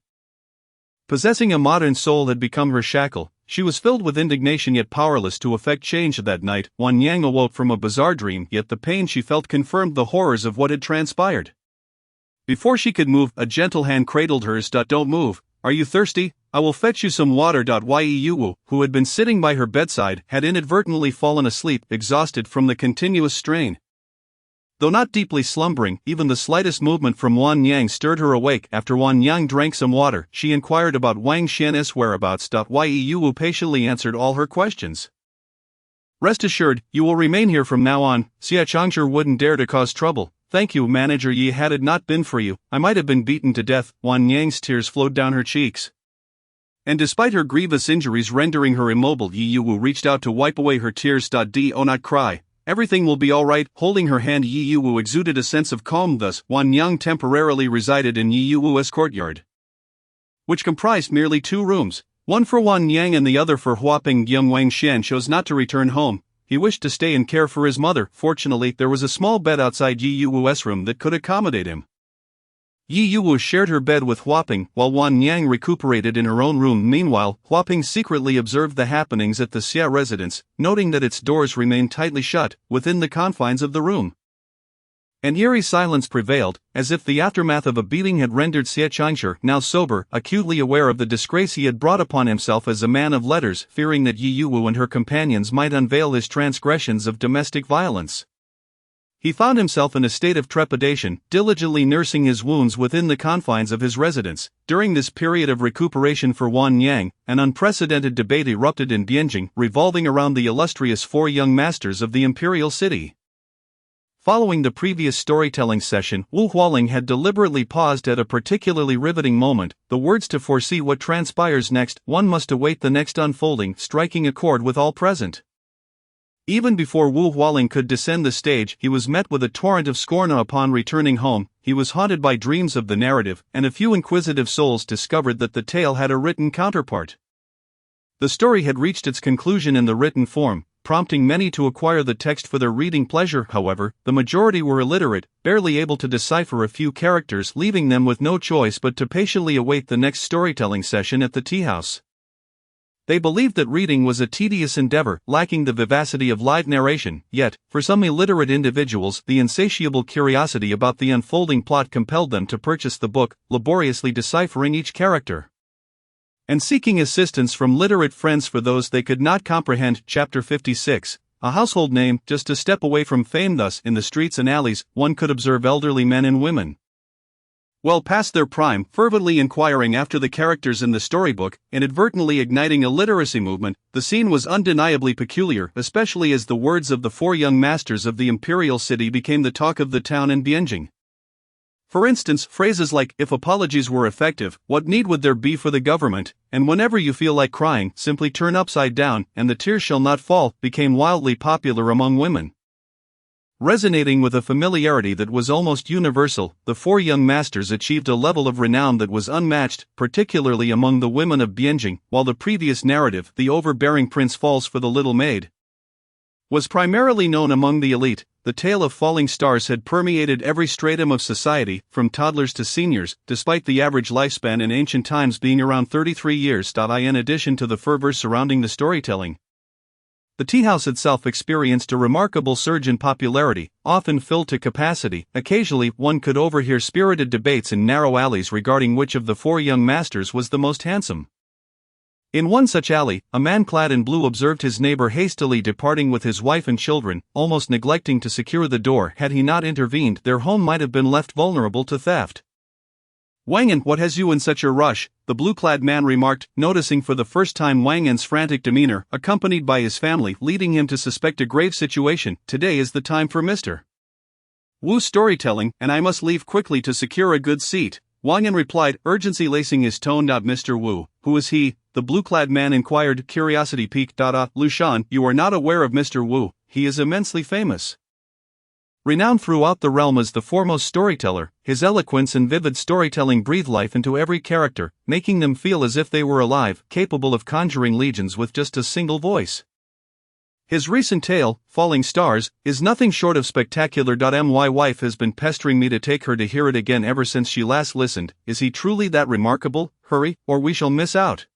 Possessing a modern soul had become her shackle. She was filled with indignation yet powerless to effect change. That night, Wan Yang awoke from a bizarre dream, yet the pain she felt confirmed the horrors of what had transpired. Before she could move, a gentle hand cradled hers. "Don't move. Are you thirsty? I will fetch you some water." Yi Yuwu, who had been sitting by her bedside, had inadvertently fallen asleep, exhausted from the continuous strain. Though not deeply slumbering, even the slightest movement from Wan Yang stirred her awake. After Wan Yang drank some water, she inquired about Wang Xian's whereabouts. Yi Yuwu patiently answered all her questions. "Rest assured, you will remain here from now on. Xia Changsha wouldn't dare to cause trouble. Thank you, Manager Yi. Had it not been for you, I might have been beaten to death." Wan Yang's tears flowed down her cheeks. And despite her grievous injuries rendering her immobile, Yi Yuwu reached out to wipe away her tears. "Do not cry. Everything will be alright." Holding her hand, Yi Yuwu exuded a sense of calm. Thus, Wan Yang temporarily resided in Yi Yuwu's courtyard, which comprised merely 2 rooms, one for Wan Yang and the other for Huaping. Young Wang Xian chose not to return home. He wished to stay and care for his mother. Fortunately, there was a small bed outside Yi Yuwu's room that could accommodate him. Yi Yuwu shared her bed with Huaping, while Wan Yang recuperated in her own room. Meanwhile, Huaping secretly observed the happenings at the Xia residence, noting that its doors remained tightly shut, within the confines of the room. An eerie silence prevailed, as if the aftermath of a beating had rendered Xia Changsha, now sober, acutely aware of the disgrace he had brought upon himself as a man of letters, fearing that Yi Yuwu and her companions might unveil his transgressions of domestic violence. He found himself in a state of trepidation, diligently nursing his wounds within the confines of his residence. During this period of recuperation for Wan Yang, an unprecedented debate erupted in Bianjing, revolving around the illustrious 4 young masters of the imperial city. Following the previous storytelling session, Wu Hualing had deliberately paused at a particularly riveting moment. The words "to foresee what transpires next, one must await the next unfolding," striking a chord with all present. Even before Wu Hualing could descend the stage, he was met with a torrent of scorn. Upon returning home, he was haunted by dreams of the narrative, and a few inquisitive souls discovered that the tale had a written counterpart. The story had reached its conclusion in the written form, prompting many to acquire the text for their reading pleasure. However, the majority were illiterate, barely able to decipher a few characters, leaving them with no choice but to patiently await the next storytelling session at the tea house. They believed that reading was a tedious endeavor, lacking the vivacity of live narration, yet, for some illiterate individuals, the insatiable curiosity about the unfolding plot compelled them to purchase the book, laboriously deciphering each character and seeking assistance from literate friends for those they could not comprehend. Chapter 56, a household name, just a step away from fame. Thus, in the streets and alleys, one could observe elderly men and women, well past their prime, fervently inquiring after the characters in the storybook, inadvertently igniting a literacy movement. The scene was undeniably peculiar, especially as the words of the four young masters of the imperial city became the talk of the town and Bienjing. For instance, phrases like, "If apologies were effective, what need would there be for the government?" and "Whenever you feel like crying, simply turn upside down, and the tears shall not fall," became wildly popular among women. Resonating with a familiarity that was almost universal, the four young masters achieved a level of renown that was unmatched, particularly among the women of Bienjing. While the previous narrative, "The Overbearing Prince Falls for the Little Maid," was primarily known among the elite, the tale of falling stars had permeated every stratum of society, from toddlers to seniors, despite the average lifespan in ancient times being around 33 years. In addition to the fervor surrounding the storytelling, the tea house itself experienced a remarkable surge in popularity, often filled to capacity. Occasionally, one could overhear spirited debates in narrow alleys regarding which of the four young masters was the most handsome. In one such alley, a man clad in blue observed his neighbor hastily departing with his wife and children, almost neglecting to secure the door. Had he not intervened, their home might have been left vulnerable to theft. "Wangan, what has you in such a rush?" the blue-clad man remarked, noticing for the first time Wangan's frantic demeanor, accompanied by his family, leading him to suspect a grave situation. "Today is the time for Mr. Wu's storytelling, and I must leave quickly to secure a good seat," Wangan replied, urgency lacing his tone. "Mr. Wu, who is he?" the blue-clad man inquired, curiosity piqued. "Lu Shan, you are not aware of Mr. Wu. He is immensely famous. Renowned throughout the realm as the foremost storyteller, his eloquence and vivid storytelling breathe life into every character, making them feel as if they were alive, capable of conjuring legions with just a single voice. His recent tale, Falling Stars, is nothing short of spectacular. My wife has been pestering me to take her to hear it again ever since she last listened. Is he truly that remarkable? Hurry, or we shall miss out,"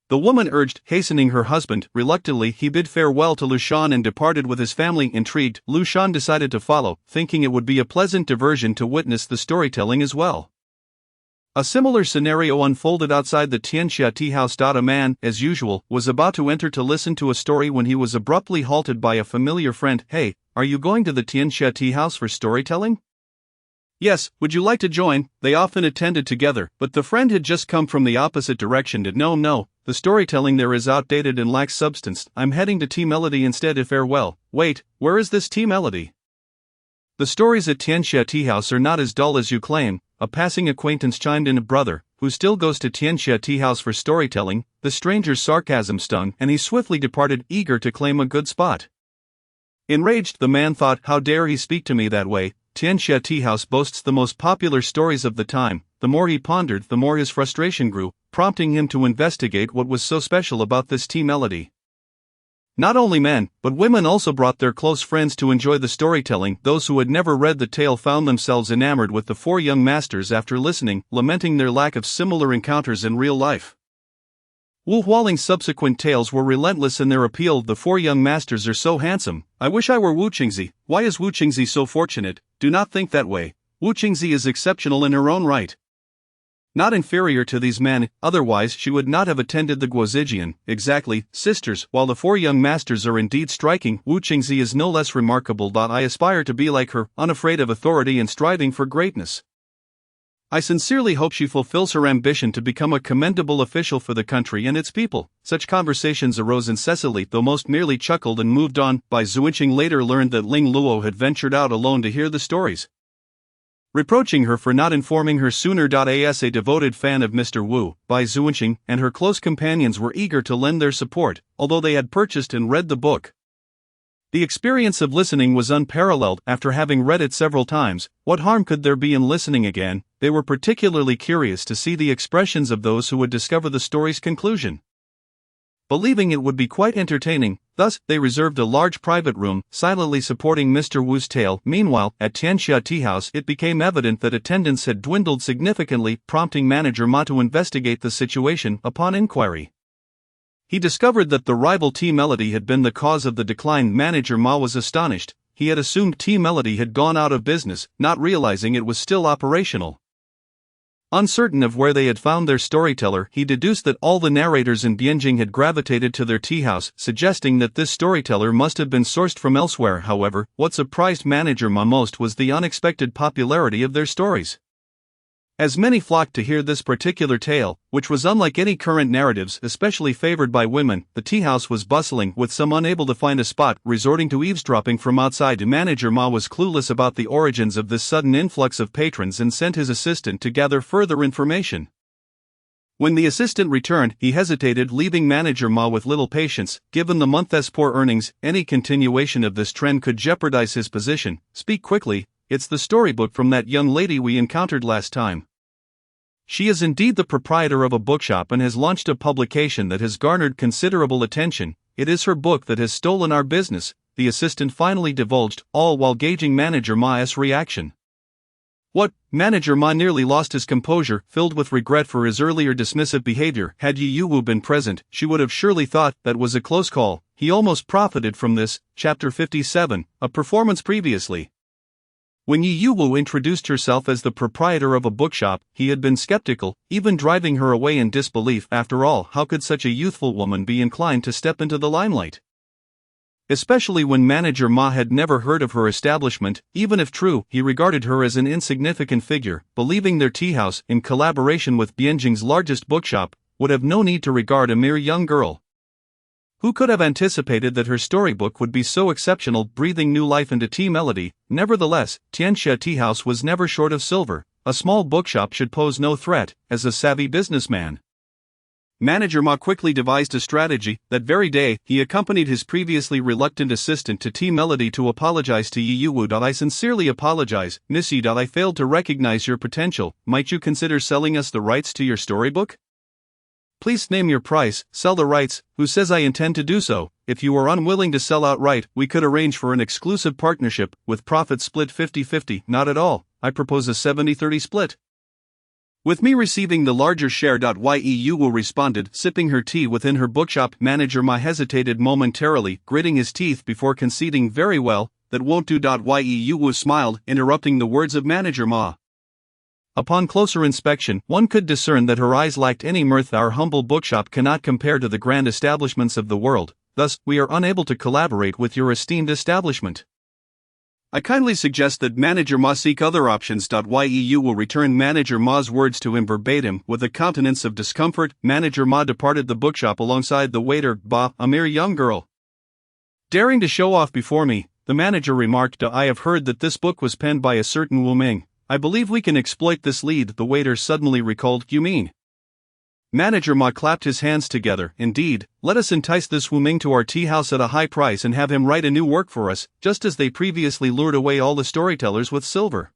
the woman urged, hastening her husband. Reluctantly, he bid farewell to Lu Shan and departed with his family. Intrigued, Lu Shan decided to follow, thinking it would be a pleasant diversion to witness the storytelling as well. A similar scenario unfolded outside the Tianxia tea house. A man, as usual, was about to enter to listen to a story when he was abruptly halted by a familiar friend. "Hey, are you going to the Tianxia tea house for storytelling?" "Yes, would you like to join?" They often attended together, but the friend had just come from the opposite direction. No, the storytelling there is outdated and lacks substance. I'm heading to Tea Melody instead. Farewell." "Wait, where is this Tea Melody?" "The stories at Tianxia Tea House are not as dull as you claim," a passing acquaintance chimed in. "A brother, who still goes to Tianxia Tea House for storytelling?" The stranger's sarcasm stung, and he swiftly departed, eager to claim a good spot. Enraged, the man thought, how dare he speak to me that way? Tianxia Tea House boasts the most popular stories of the time. The more he pondered, the more his frustration grew, prompting him to investigate what was so special about this tea melody. Not only men, but women also brought their close friends to enjoy the storytelling. Those who had never read the tale found themselves enamored with the four young masters after listening, lamenting their lack of similar encounters in real life. Wu Hualing's subsequent tales were relentless in their appeal. "The four young masters are so handsome. I wish I were Wu Qingzi. Why is Wu Qingzi so fortunate? Do not think that way. Wu Qingzi is exceptional in her own right. Not inferior to these men, otherwise she would not have attended the Guozijian." "Exactly, sisters, while the four young masters are indeed striking, Wu Qingzi is no less remarkable. I aspire to be like her, unafraid of authority and striving for greatness. I sincerely hope she fulfills her ambition to become a commendable official for the country and its people." Such conversations arose incessantly, though most merely chuckled and moved on. Bai Zuanqing later learned that Ling Luo had ventured out alone to hear the stories, reproaching her for not informing her sooner. As a devoted fan of Mr. Wu, Bai Zuanqing and her close companions were eager to lend their support, although they had purchased and read the book. The experience of listening was unparalleled. After having read it several times, what harm could there be in listening again? They were particularly curious to see the expressions of those who would discover the story's conclusion. Believing it would be quite entertaining, Thus, they reserved a large private room, silently supporting Mr. Wu's tale. Meanwhile, at Tianxia Tea House, it became evident that attendance had dwindled significantly, prompting Manager Ma to investigate the situation. Upon inquiry, he discovered that the rival Tea Melody had been the cause of the decline. Manager Ma was astonished. He had assumed Tea Melody had gone out of business, not realizing it was still operational. Uncertain of where they had found their storyteller, he deduced that all the narrators in Bianjing had gravitated to their tea house, suggesting that this storyteller must have been sourced from elsewhere. However, what surprised Manager Ma most was the unexpected popularity of their stories. As many flocked to hear this particular tale, which was unlike any current narratives, especially favored by women, the tea house was bustling, with some unable to find a spot, resorting to eavesdropping from outside. Manager Ma was clueless about the origins of this sudden influx of patrons and sent his assistant to gather further information. When the assistant returned, he hesitated, leaving Manager Ma with little patience. Given the month's poor earnings, any continuation of this trend could jeopardize his position. Speak quickly, it's the storybook from that young lady we encountered last time. She is indeed the proprietor of a bookshop and has launched a publication that has garnered considerable attention. It is her book that has stolen our business, the assistant finally divulged, all while gauging Manager Ma's reaction. What? Manager Ma nearly lost his composure, filled with regret for his earlier dismissive behavior. Had Yi Yuwu been present, she would have surely thought that was a close call. He almost profited from this. Chapter 57, a performance previously. When Yi Yuwu introduced herself as the proprietor of a bookshop, he had been skeptical, even driving her away in disbelief. After all, how could such a youthful woman be inclined to step into the limelight? Especially when Manager Ma had never heard of her establishment. Even if true, he regarded her as an insignificant figure, believing their tea house, in collaboration with Bianjing's largest bookshop, would have no need to regard a mere young girl. Who could have anticipated that her storybook would be so exceptional, breathing new life into Tea Melody? Nevertheless, Tianxia Tea House was never short of silver. A small bookshop should pose no threat. As a savvy businessman, Manager Ma quickly devised a strategy. That very day, he accompanied his previously reluctant assistant to Tea Melody to apologize to Yi Yuwu. I sincerely apologize, Miss Yi. I failed to recognize your potential. Might you consider selling us the rights to your storybook? Please name your price. Sell the rights. Who says I intend to do so? If you are unwilling to sell outright, we could arrange for an exclusive partnership, with profits split 50-50. Not at all. I propose a 70-30 split. With me receiving the larger share. Yi Yuwu responded, sipping her tea within her bookshop. Manager Ma hesitated momentarily, gritting his teeth before conceding. Very well, that won't do. Yi Yuwu smiled, interrupting the words of Manager Ma. Upon closer inspection, one could discern that her eyes lacked any mirth. Our humble bookshop cannot compare to the grand establishments of the world, thus, we are unable to collaborate with your esteemed establishment. I kindly suggest that Manager Ma seek other options. Yi Yuwu returned Manager Ma's words to him verbatim. With a countenance of discomfort, Manager Ma departed the bookshop alongside the waiter. Bah, a mere young girl, daring to show off before me, the manager remarked. I have heard that this book was penned by a certain Wu Ming. I believe we can exploit this lead. The waiter suddenly recalled. You mean? Manager Ma clapped his hands together. Indeed, let us entice this Wu Ming to our tea house at a high price and have him write a new work for us, just as they previously lured away all the storytellers with silver.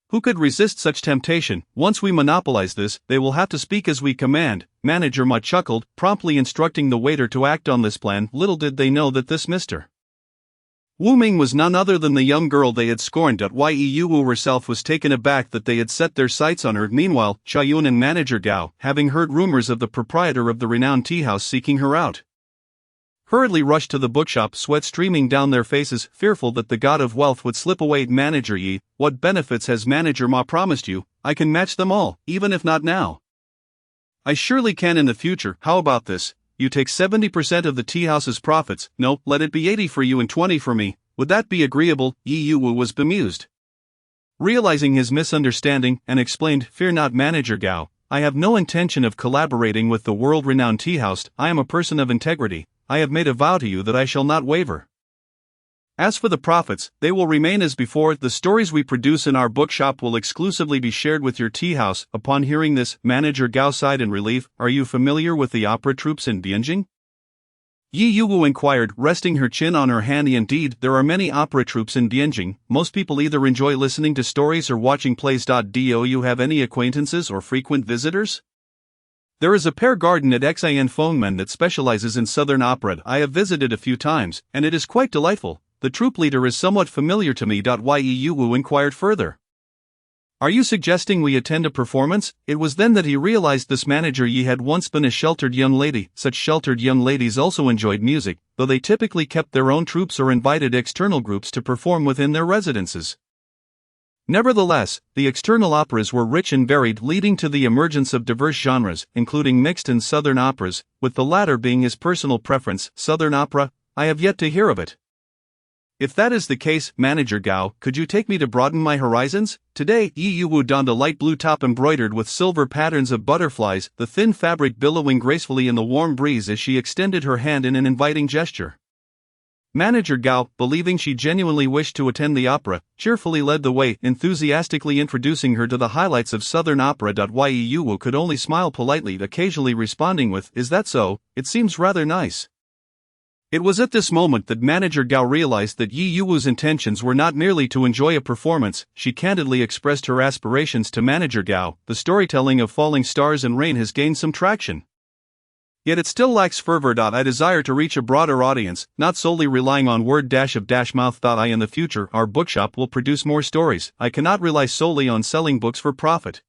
Who could resist such temptation? Once we monopolize this, they will have to speak as we command. Manager Ma chuckled, promptly instructing the waiter to act on this plan. Little did they know that this Mr. Wu Ming was none other than the young girl they had scorned. Yi Yuwu herself was taken aback that they had set their sights on her. Meanwhile, Chayun and Manager Gao, having heard rumors of the proprietor of the renowned tea house seeking her out, hurriedly rushed to the bookshop, sweat streaming down their faces, fearful that the god of wealth would slip away. Manager Yi, what benefits has Manager Ma promised you? I can match them all, even if not now. I surely can in the future. How about this? You take 70% of the tea house's profits. No, let it be 80 for you and 20 for me. Would that be agreeable? Yi Yuwu was bemused, realizing his misunderstanding, and explained, Fear not, Manager Gao. I have no intention of collaborating with the world-renowned tea house. I am a person of integrity. I have made a vow to you that I shall not waver. As for the profits, they will remain as before. The stories we produce in our bookshop will exclusively be shared with your tea house. Upon hearing this, Manager Gao sighed in relief. Are you familiar with the opera troops in Bianjing? Yi Yuwu inquired, resting her chin on her hand. Indeed, there are many opera troupes in Bianjing. Most people either enjoy listening to stories or watching plays. Do you have any acquaintances or frequent visitors? There is a pear garden at Xin Fengmen that specializes in southern opera. I have visited a few times, and it is quite delightful. The troupe leader is somewhat familiar to me. Yu Wu inquired further. Are you suggesting we attend a performance? It was then that he realized this manager Yi had once been a sheltered young lady. Such sheltered young ladies also enjoyed music, though they typically kept their own troupes or invited external groups to perform within their residences. Nevertheless, the external operas were rich and varied, leading to the emergence of diverse genres, including mixed and southern operas, with the latter being his personal preference. Southern opera? I have yet to hear of it. If that is the case, Manager Gao, could you take me to broaden my horizons? Today, Yu Wu donned a light blue top embroidered with silver patterns of butterflies, the thin fabric billowing gracefully in the warm breeze as she extended her hand in an inviting gesture. Manager Gao, believing she genuinely wished to attend the opera, cheerfully led the way, enthusiastically introducing her to the highlights of southern opera. Yu Wu could only smile politely, occasionally responding with, "Is that so? It seems rather nice." It was at this moment that Manager Gao realized that Yu Wu's intentions were not merely to enjoy a performance. She candidly expressed her aspirations to Manager Gao. The storytelling of Falling Stars and Rain has gained some traction. Yet it still lacks fervor. I desire to reach a broader audience, not solely relying on word-of-mouth. In the future, our bookshop will produce more stories. I cannot rely solely on selling books for profit.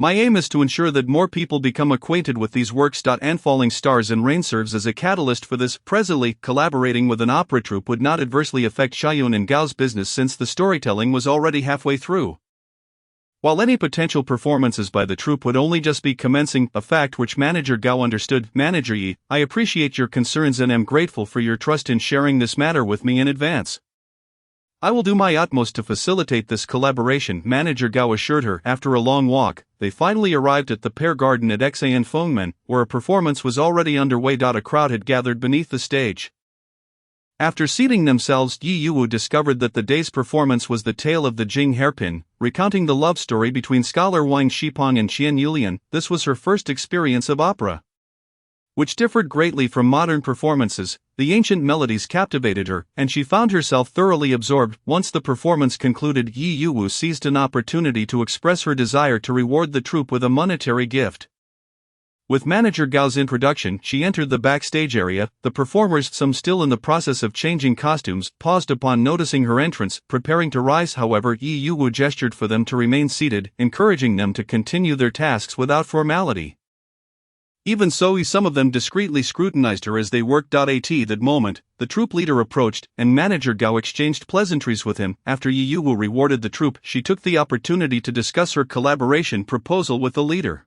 My aim is to ensure that more people become acquainted with these works. And Falling Stars and Rain serves as a catalyst for this. Presently, collaborating with an opera troupe would not adversely affect Xiayun and Gao's business since the storytelling was already halfway through. While any potential performances by the troupe would only just be commencing, a fact which Manager Gao understood. Manager Yi, I appreciate your concerns and am grateful for your trust in sharing this matter with me in advance. I will do my utmost to facilitate this collaboration, Manager Gao assured her. After a long walk, they finally arrived at the pear garden at Xin Fengmen, where a performance was already underway. A crowd had gathered beneath the stage. After seating themselves, Yu Wu discovered that the day's performance was the tale of the Jing hairpin, recounting the love story between scholar Wang Shipong and Qian Yulian. This was her first experience of opera, which differed greatly from modern performances. The ancient melodies captivated her, and she found herself thoroughly absorbed. Once the performance concluded, Yu Wu seized an opportunity to express her desire to reward the troupe with a monetary gift. With Manager Gao's introduction, she entered the backstage area. The performers, some still in the process of changing costumes, paused upon noticing her entrance, preparing to rise. However, Yu Wu gestured for them to remain seated, encouraging them to continue their tasks without formality. Even so, some of them discreetly scrutinized her as they worked. At that moment, the troupe leader approached, and Manager Gao exchanged pleasantries with him. After Yu Wu rewarded the troupe, she took the opportunity to discuss her collaboration proposal with the leader.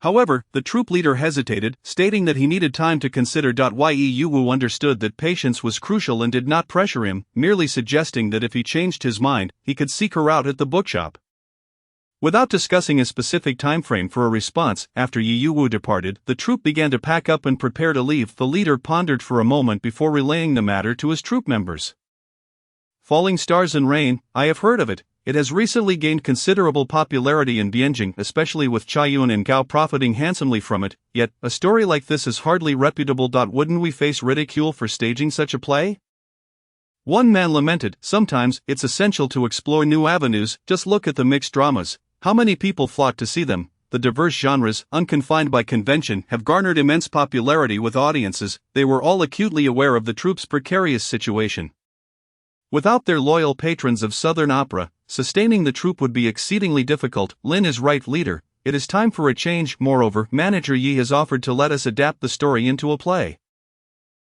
However, the troupe leader hesitated, stating that he needed time to consider. Yu Wu understood that patience was crucial and did not pressure him, merely suggesting that if he changed his mind, he could seek her out at the bookshop. Without discussing a specific timeframe for a response, after Yu Wu departed, the troupe began to pack up and prepare to leave. The leader pondered for a moment before relaying the matter to his troupe members. Falling Stars and Rain, I have heard of it. It has recently gained considerable popularity in Bianjing, especially with Qiayun and Gao profiting handsomely from it. Yet, a story like this is hardly reputable. Wouldn't we face ridicule for staging such a play? One man lamented, sometimes, it's essential to explore new avenues. Just look at the mixed dramas. How many people flock to see them? The diverse genres, unconfined by convention, have garnered immense popularity with audiences. They were all acutely aware of the troupe's precarious situation. Without their loyal patrons of Southern opera, sustaining the troupe would be exceedingly difficult. Lin is right, leader. It is time for a change. Moreover, Manager Yi has offered to let us adapt the story into a play.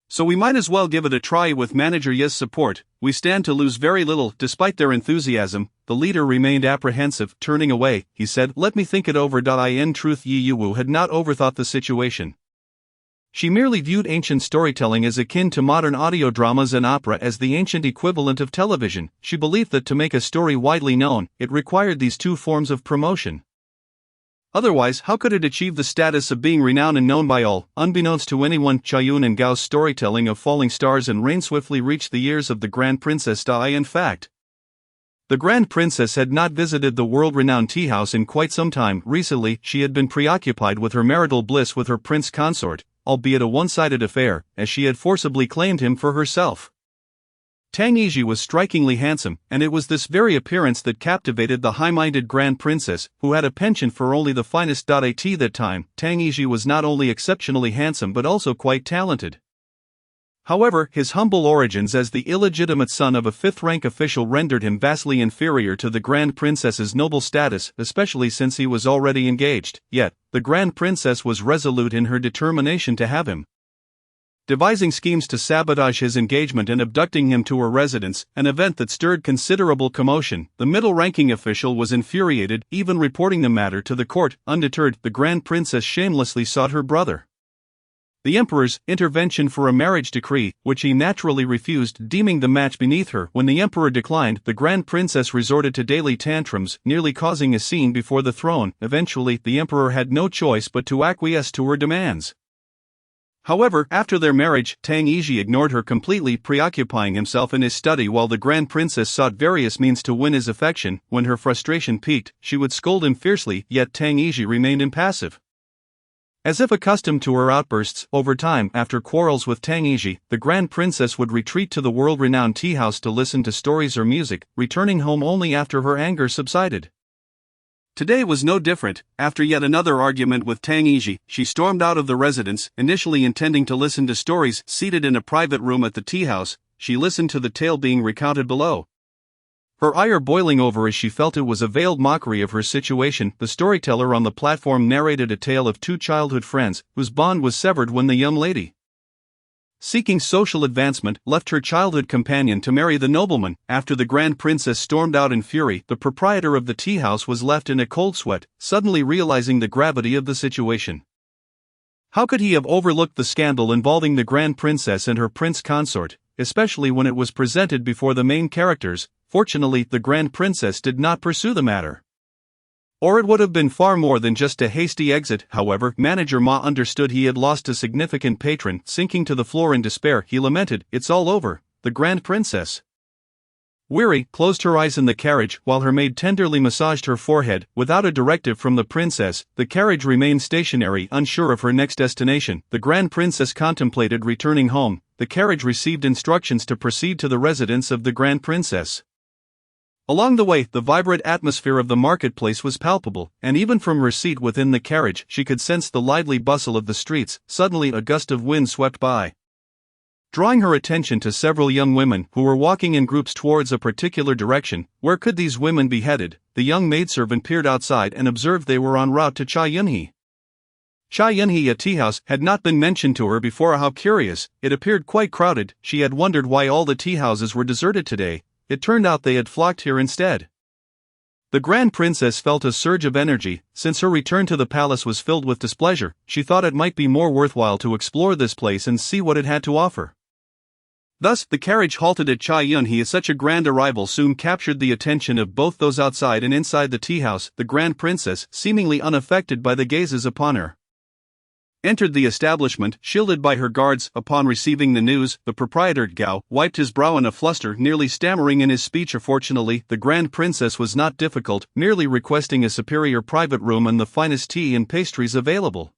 So we might as well give it a try. With Manager Yi's support, we stand to lose very little. Despite their enthusiasm, the leader remained apprehensive. Turning away, he said, "Let me think it over." In truth, Yu Wu had not overthought the situation. She merely viewed ancient storytelling as akin to modern audio dramas and opera as the ancient equivalent of television. She believed that to make a story widely known, it required these two forms of promotion. Otherwise, how could it achieve the status of being renowned and known by all? Unbeknownst to anyone, Qiayun and Gao's storytelling of Falling Stars and Rain swiftly reached the ears of the Grand Princess. In fact, the Grand Princess had not visited the world-renowned tea house in quite some time. Recently, she had been preoccupied with her marital bliss with her prince consort, albeit a one-sided affair, as she had forcibly claimed him for herself. Tang Yiji was strikingly handsome, and it was this very appearance that captivated the high-minded Grand Princess, who had a penchant for only the finest. At that time, Tang Yiji was not only exceptionally handsome but also quite talented. However, his humble origins as the illegitimate son of a fifth-rank official rendered him vastly inferior to the Grand Princess's noble status, especially since he was already engaged. Yet, the Grand Princess was resolute in her determination to have him. Devising schemes to sabotage his engagement and abducting him to her residence, an event that stirred considerable commotion, the middle-ranking official was infuriated, even reporting the matter to the court. Undeterred, the Grand Princess shamelessly sought her brother. The emperor's intervention for a marriage decree, which he naturally refused, deeming the match beneath her. When the emperor declined, the Grand Princess resorted to daily tantrums, nearly causing a scene before the throne. Eventually, the emperor had no choice but to acquiesce to her demands. However, after their marriage, Tang Yiji ignored her completely, preoccupying himself in his study while the Grand Princess sought various means to win his affection. When her frustration peaked, she would scold him fiercely, yet Tang Yiji remained impassive. As if accustomed to her outbursts, over time, after quarrels with Tang Yiji, the Grand Princess would retreat to the world-renowned tea house to listen to stories or music, returning home only after her anger subsided. Today was no different. After yet another argument with Tang Yiji, she stormed out of the residence, initially intending to listen to stories. Seated in a private room at the tea house, she listened to the tale being recounted below. Her ire boiling over as she felt it was a veiled mockery of her situation. The storyteller on the platform narrated a tale of two childhood friends, whose bond was severed when the young lady, seeking social advancement, left her childhood companion to marry the nobleman. After the Grand Princess stormed out in fury, the proprietor of the tea house was left in a cold sweat, suddenly realizing the gravity of the situation. How could he have overlooked the scandal involving the Grand Princess and her prince consort, especially when it was presented before the main characters? Fortunately, the Grand Princess did not pursue the matter, or it would have been far more than just a hasty exit. However, Manager Ma understood he had lost a significant patron. Sinking to the floor in despair, he lamented, "It's all over." The Grand Princess, weary, closed her eyes in the carriage while her maid tenderly massaged her forehead. Without a directive from the princess, the carriage remained stationary, unsure of her next destination. The Grand Princess contemplated returning home. The carriage received instructions to proceed to the residence of the Grand Princess. Along the way, the vibrant atmosphere of the marketplace was palpable, and even from her seat within the carriage, she could sense the lively bustle of the streets. Suddenly, a gust of wind swept by, drawing her attention to several young women who were walking in groups towards a particular direction. Where could these women be headed? The young maidservant peered outside and observed they were en route to Cha Yunhe. Cha Yunhe, a tea house, had not been mentioned to her before. How curious! It appeared quite crowded. She had wondered why all the tea houses were deserted today. It turned out they had flocked here instead. The Grand Princess felt a surge of energy. Since her return to the palace was filled with displeasure, she thought it might be more worthwhile to explore this place and see what it had to offer. Thus, the carriage halted at Cha Yunhe. Such a grand arrival soon captured the attention of both those outside and inside the tea house. The Grand Princess, seemingly unaffected by the gazes upon her, entered the establishment, shielded by her guards. Upon receiving the news, the proprietor Gao wiped his brow in a fluster, nearly stammering in his speech. Fortunately, the Grand Princess was not difficult, merely requesting a superior private room and the finest tea and pastries available.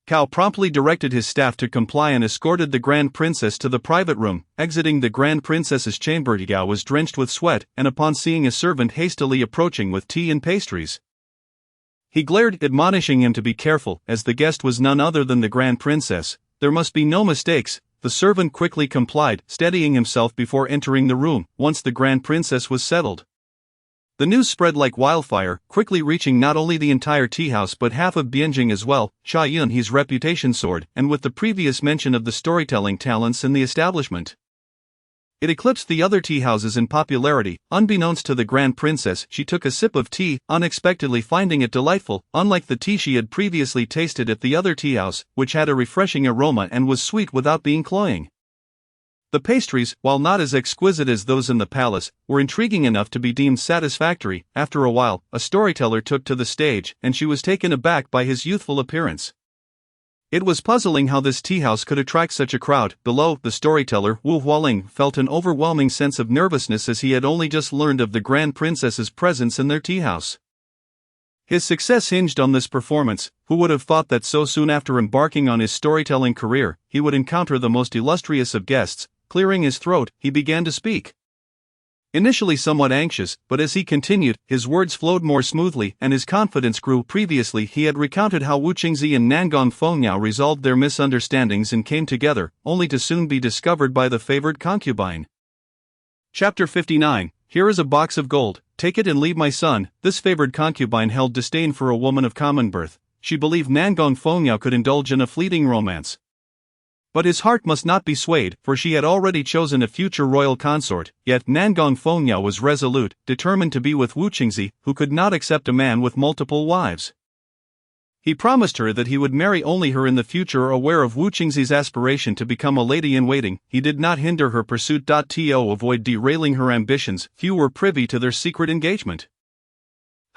Cao promptly directed his staff to comply and escorted the Grand Princess to the private room. Exiting the Grand Princess's chamber, Gao was drenched with sweat, and upon seeing a servant hastily approaching with tea and pastries, he glared, admonishing him to be careful, as the guest was none other than the Grand Princess. There must be no mistakes. The servant quickly complied, steadying himself before entering the room. Once the Grand Princess was settled, the news spread like wildfire, quickly reaching not only the entire tea house but half of Bianjing as well. Cha Yunhe's reputation soared, and with the previous mention of the storytelling talents in the establishment, it eclipsed the other tea houses in popularity. Unbeknownst to the Grand Princess, she took a sip of tea, unexpectedly finding it delightful, unlike the tea she had previously tasted at the other tea house, which had a refreshing aroma and was sweet without being cloying. The pastries, while not as exquisite as those in the palace, were intriguing enough to be deemed satisfactory. After a while, a storyteller took to the stage, and she was taken aback by his youthful appearance. It was puzzling how this tea house could attract such a crowd. Below, the storyteller, Wu Hualing, felt an overwhelming sense of nervousness as he had only just learned of the Grand Princess's presence in their tea house. His success hinged on this performance. Who would have thought that so soon after embarking on his storytelling career, he would encounter the most illustrious of guests? clearing his throat, he began to speak. Initially somewhat anxious, but as he continued, his words flowed more smoothly and his confidence grew. Previously he had recounted how Wu Qingzi and Nangong Fengyao resolved their misunderstandings and came together, only to soon be discovered by the favored concubine. Chapter 59. Here is a box of gold, take it and leave my son. This favored concubine held disdain for a woman of common birth. She believed Nangong Fengyao could indulge in a fleeting romance. But his heart must not be swayed, for she had already chosen a future royal consort, yet Nangong Fengyao was resolute, determined to be with Wu Qingzi, who could not accept a man with multiple wives. He promised her that he would marry only her in the future. Aware of Wu Qingzi's aspiration to become a lady-in-waiting, he did not hinder her pursuit. To avoid derailing her ambitions, few were privy to their secret engagement.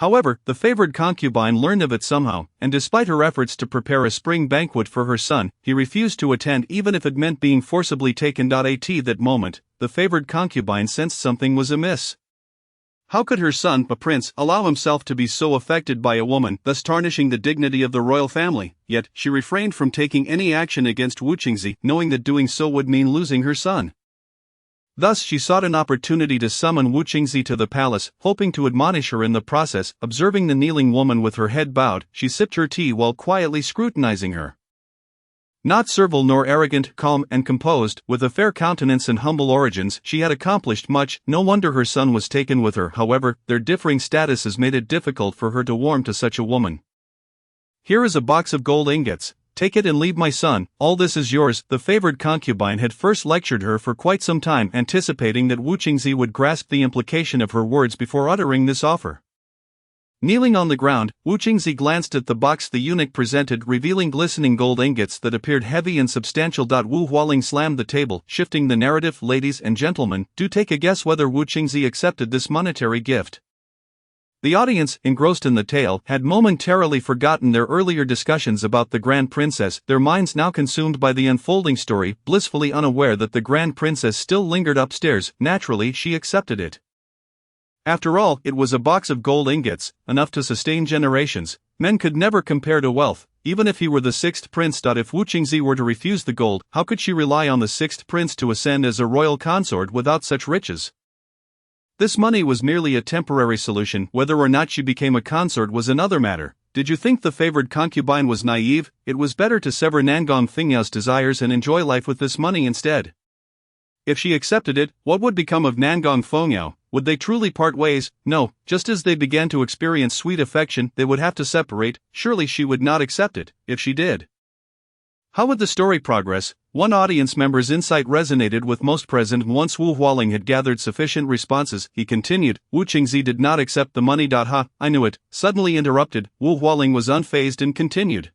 However, the favored concubine learned of it somehow, and despite her efforts to prepare a spring banquet for her son, he refused to attend even if it meant being forcibly taken. At that moment, the favored concubine sensed something was amiss. How could her son, a prince, allow himself to be so affected by a woman, thus tarnishing the dignity of the royal family? Yet, she refrained from taking any action against Wu Qingzi, knowing that doing so would mean losing her son. Thus she sought an opportunity to summon Wu Qingzi to the palace, hoping to admonish her in the process. Observing the kneeling woman with her head bowed, she sipped her tea while quietly scrutinizing her. Not servile nor arrogant, calm and composed, with a fair countenance and humble origins, she had accomplished much. No wonder her son was taken with her. However, their differing statuses made it difficult for her to warm to such a woman. Here is a box of gold ingots. Take it and leave my son, all this is yours. The favored concubine had first lectured her for quite some time, anticipating that Wu Qingzi would grasp the implication of her words before uttering this offer. Kneeling on the ground, Wu Qingzi glanced at the box the eunuch presented, revealing glistening gold ingots that appeared heavy and substantial. Wu Hualing slammed the table, shifting the narrative. Ladies and gentlemen, do take a guess whether Wu Qingzi accepted this monetary gift. The audience, engrossed in the tale, had momentarily forgotten their earlier discussions about the Grand Princess, their minds now consumed by the unfolding story, blissfully unaware that the Grand Princess still lingered upstairs. Naturally, she accepted it. After all, it was a box of gold ingots, enough to sustain generations. Men could never compare to wealth, even if he were the sixth prince. If Wu Qingzi were to refuse the gold, how could she rely on the sixth prince to ascend as a royal consort without such riches? This money was merely a temporary solution. Whether or not she became a consort was another matter. Did you think the favored concubine was naive? It was better to sever Nangong Fengyao's desires and enjoy life with this money instead. If she accepted it, what would become of Nangong Fengyao? Would they truly part ways? No, just as they began to experience sweet affection, they would have to separate. Surely she would not accept it, if she did. How would the story progress? One audience member's insight resonated with most present. Once Wu Hualing had gathered sufficient responses, he continued, Wu Qingzi did not accept the money. Ha, I knew it. Suddenly interrupted, Wu Hualing was unfazed and continued.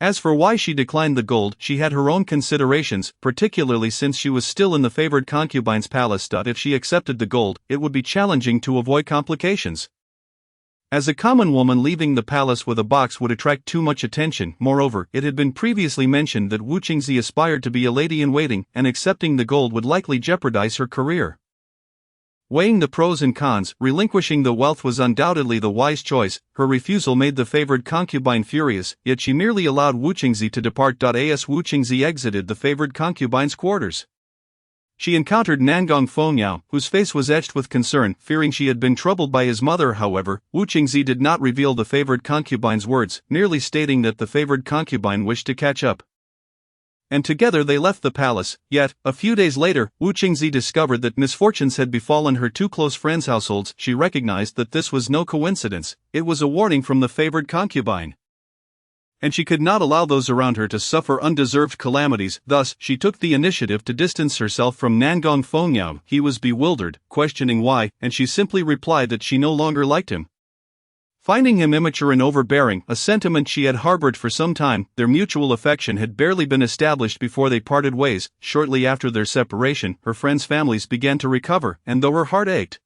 As for why she declined the gold, she had her own considerations, particularly since she was still in the favored concubine's palace. If she accepted the gold, it would be challenging to avoid complications. As a common woman leaving the palace with a box would attract too much attention. Moreover, it had been previously mentioned that Wu Qingzi aspired to be a lady-in-waiting, and accepting the gold would likely jeopardize her career. Weighing the pros and cons, relinquishing the wealth was undoubtedly the wise choice. Her refusal made the favored concubine furious, yet she merely allowed Wu Qingzi to depart. As Wu Qingzi exited the favored concubine's quarters, she encountered Nangong Fengyao, whose face was etched with concern, fearing she had been troubled by his mother. However, Wu Qingzi did not reveal the favored concubine's words, merely stating that the favored concubine wished to catch up. And together they left the palace. Yet, a few days later, Wu Qingzi discovered that misfortunes had befallen her two close friends' households. She recognized that this was no coincidence, it was a warning from the favored concubine. And she could not allow those around her to suffer undeserved calamities. Thus, she took the initiative to distance herself from Nangong Fengyao. He was bewildered, questioning why, and she simply replied that she no longer liked him. Finding him immature and overbearing, a sentiment she had harbored for some time, their mutual affection had barely been established before they parted ways. Shortly after their separation, her friends' families began to recover, and though her heart ached,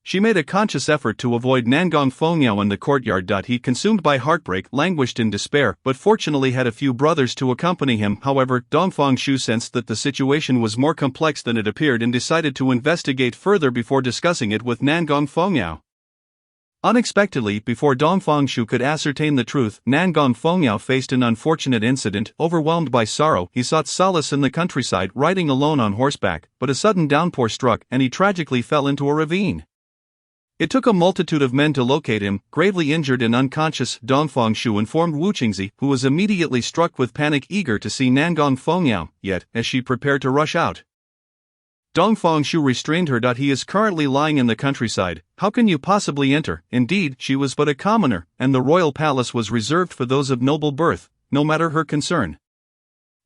she made a conscious effort to avoid Nangong Fengyao in the courtyard. He, consumed by heartbreak, languished in despair, but fortunately had a few brothers to accompany him. However, Dongfang Shu sensed that the situation was more complex than it appeared and decided to investigate further before discussing it with Nangong Fengyao. Unexpectedly, before Dong Fengshu could ascertain the truth, Nangong Fengyao faced an unfortunate incident. Overwhelmed by sorrow, he sought solace in the countryside, riding alone on horseback, but a sudden downpour struck, and he tragically fell into a ravine. It took a multitude of men to locate him. Gravely injured and unconscious, Dong Fengshu informed Wu Qingzi, who was immediately struck with panic, eager to see Nangong Fengyao. Yet, as she prepared to rush out, Dong Fengshu restrained her. He is currently lying in the countryside. How can you possibly enter? Indeed, she was but a commoner, and the royal palace was reserved for those of noble birth, no matter her concern.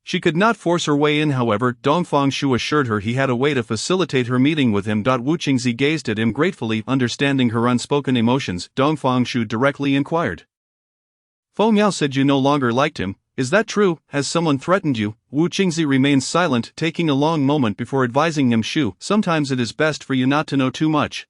She could not force her way in, however. Dong Fengshu assured her he had a way to facilitate her meeting with him. Wu Qingzi gazed at him gratefully, understanding her unspoken emotions. Dong Fengshu directly inquired. Fengyao said you no longer liked him. Is that true? Has someone threatened you? Wu Qingzi remained silent, taking a long moment before advising him. Shu, sometimes it is best for you not to know too much.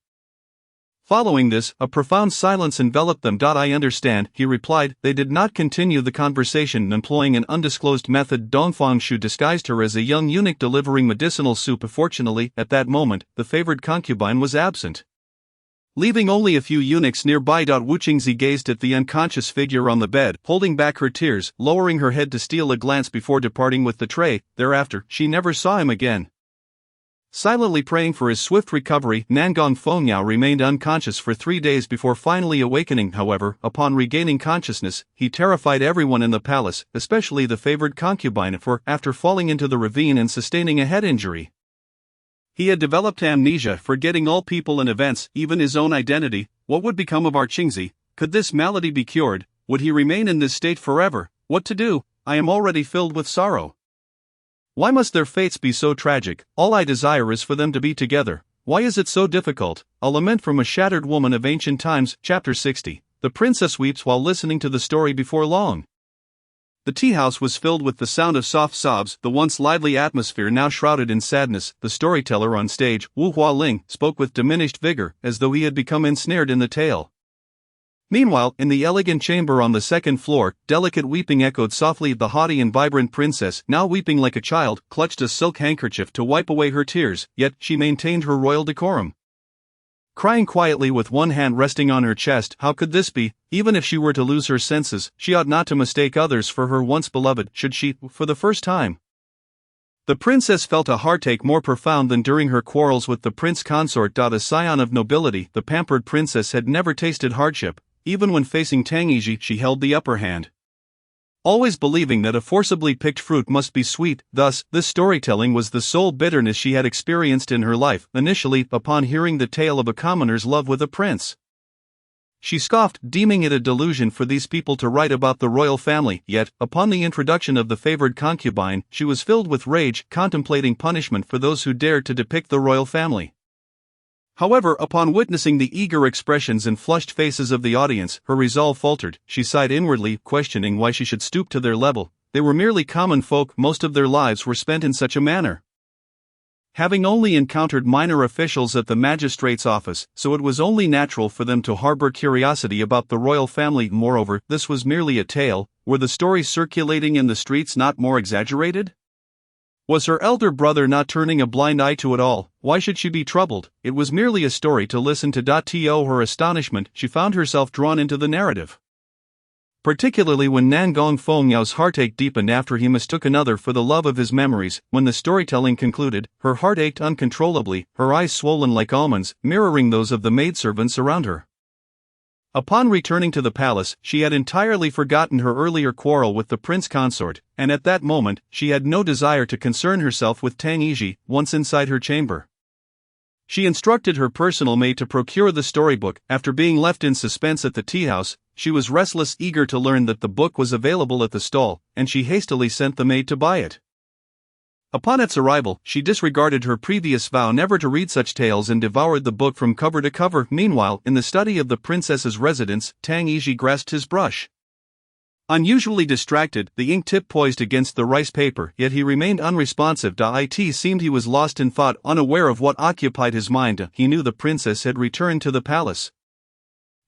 Following this, a profound silence enveloped them. I understand, he replied. They did not continue the conversation, employing an undisclosed method. Dong Fengshu disguised her as a young eunuch delivering medicinal soup. Fortunately, at that moment, the favored concubine was absent, leaving only a few eunuchs nearby. Wu Qingzi gazed at the unconscious figure on the bed, holding back her tears, lowering her head to steal a glance before departing with the tray. Thereafter, she never saw him again. Silently praying for his swift recovery, Nangong Fengyao remained unconscious for 3 days before finally awakening. However, upon regaining consciousness, he terrified everyone in the palace, especially the favored concubine, for, after falling into the ravine and sustaining a head injury, he had developed amnesia, forgetting all people and events, even his own identity. What would become of our Qingzi? Could this malady be cured? Would he remain in this state forever? What to do? I am already filled with sorrow. Why must their fates be so tragic? All I desire is for them to be together. Why is it so difficult? A lament from a shattered woman of ancient times. Chapter 60. The princess weeps while listening to the story. Before long, the tea house was filled with the sound of soft sobs. The once lively atmosphere now shrouded in sadness. The storyteller on stage, Wu Hualing, spoke with diminished vigor, as though he had become ensnared in the tale. Meanwhile, in the elegant chamber on the second floor, delicate weeping echoed softly. The haughty and vibrant princess, now weeping like a child, clutched a silk handkerchief to wipe away her tears, yet she maintained her royal decorum, crying quietly with one hand resting on her chest. How could this be? Even if she were to lose her senses, she ought not to mistake others for her once beloved, should she, for the first time. The princess felt a heartache more profound than during her quarrels with the prince consort. A scion of nobility, the pampered princess had never tasted hardship. Even when facing Tang Yiji, she held the upper hand, always believing that a forcibly picked fruit must be sweet. Thus, this storytelling was the sole bitterness she had experienced in her life. Initially, upon hearing the tale of a commoner's love with a prince, she scoffed, deeming it a delusion for these people to write about the royal family. Yet, upon the introduction of the favored concubine, she was filled with rage, contemplating punishment for those who dared to depict the royal family. However, upon witnessing the eager expressions and flushed faces of the audience, her resolve faltered. She sighed inwardly, questioning why she should stoop to their level. They were merely common folk. Most of their lives were spent in such a manner, having only encountered minor officials at the magistrate's office, so it was only natural for them to harbor curiosity about the royal family. Moreover, this was merely a tale. Were the stories circulating in the streets not more exaggerated? Was her elder brother not turning a blind eye to it all? Why should she be troubled? It was merely a story to listen to. To her astonishment, she found herself drawn into the narrative, particularly when Nangong Fengyao's heartache deepened after he mistook another for the love of his memories. When the storytelling concluded, her heart ached uncontrollably, her eyes swollen like almonds, mirroring those of the maidservants around her. Upon returning to the palace, she had entirely forgotten her earlier quarrel with the prince consort, and at that moment, she had no desire to concern herself with Tang Yiji. Once inside her chamber, she instructed her personal maid to procure the storybook. After being left in suspense at the tea house, she was restless, eager to learn that the book was available at the stall, and she hastily sent the maid to buy it. Upon its arrival, she disregarded her previous vow never to read such tales and devoured the book from cover to cover. Meanwhile, in the study of the princess's residence, Tang Yiji grasped his brush. Unusually distracted, the ink tip poised against the rice paper, yet he remained unresponsive. It seemed he was lost in thought, unaware of what occupied his mind. He knew the princess had returned to the palace.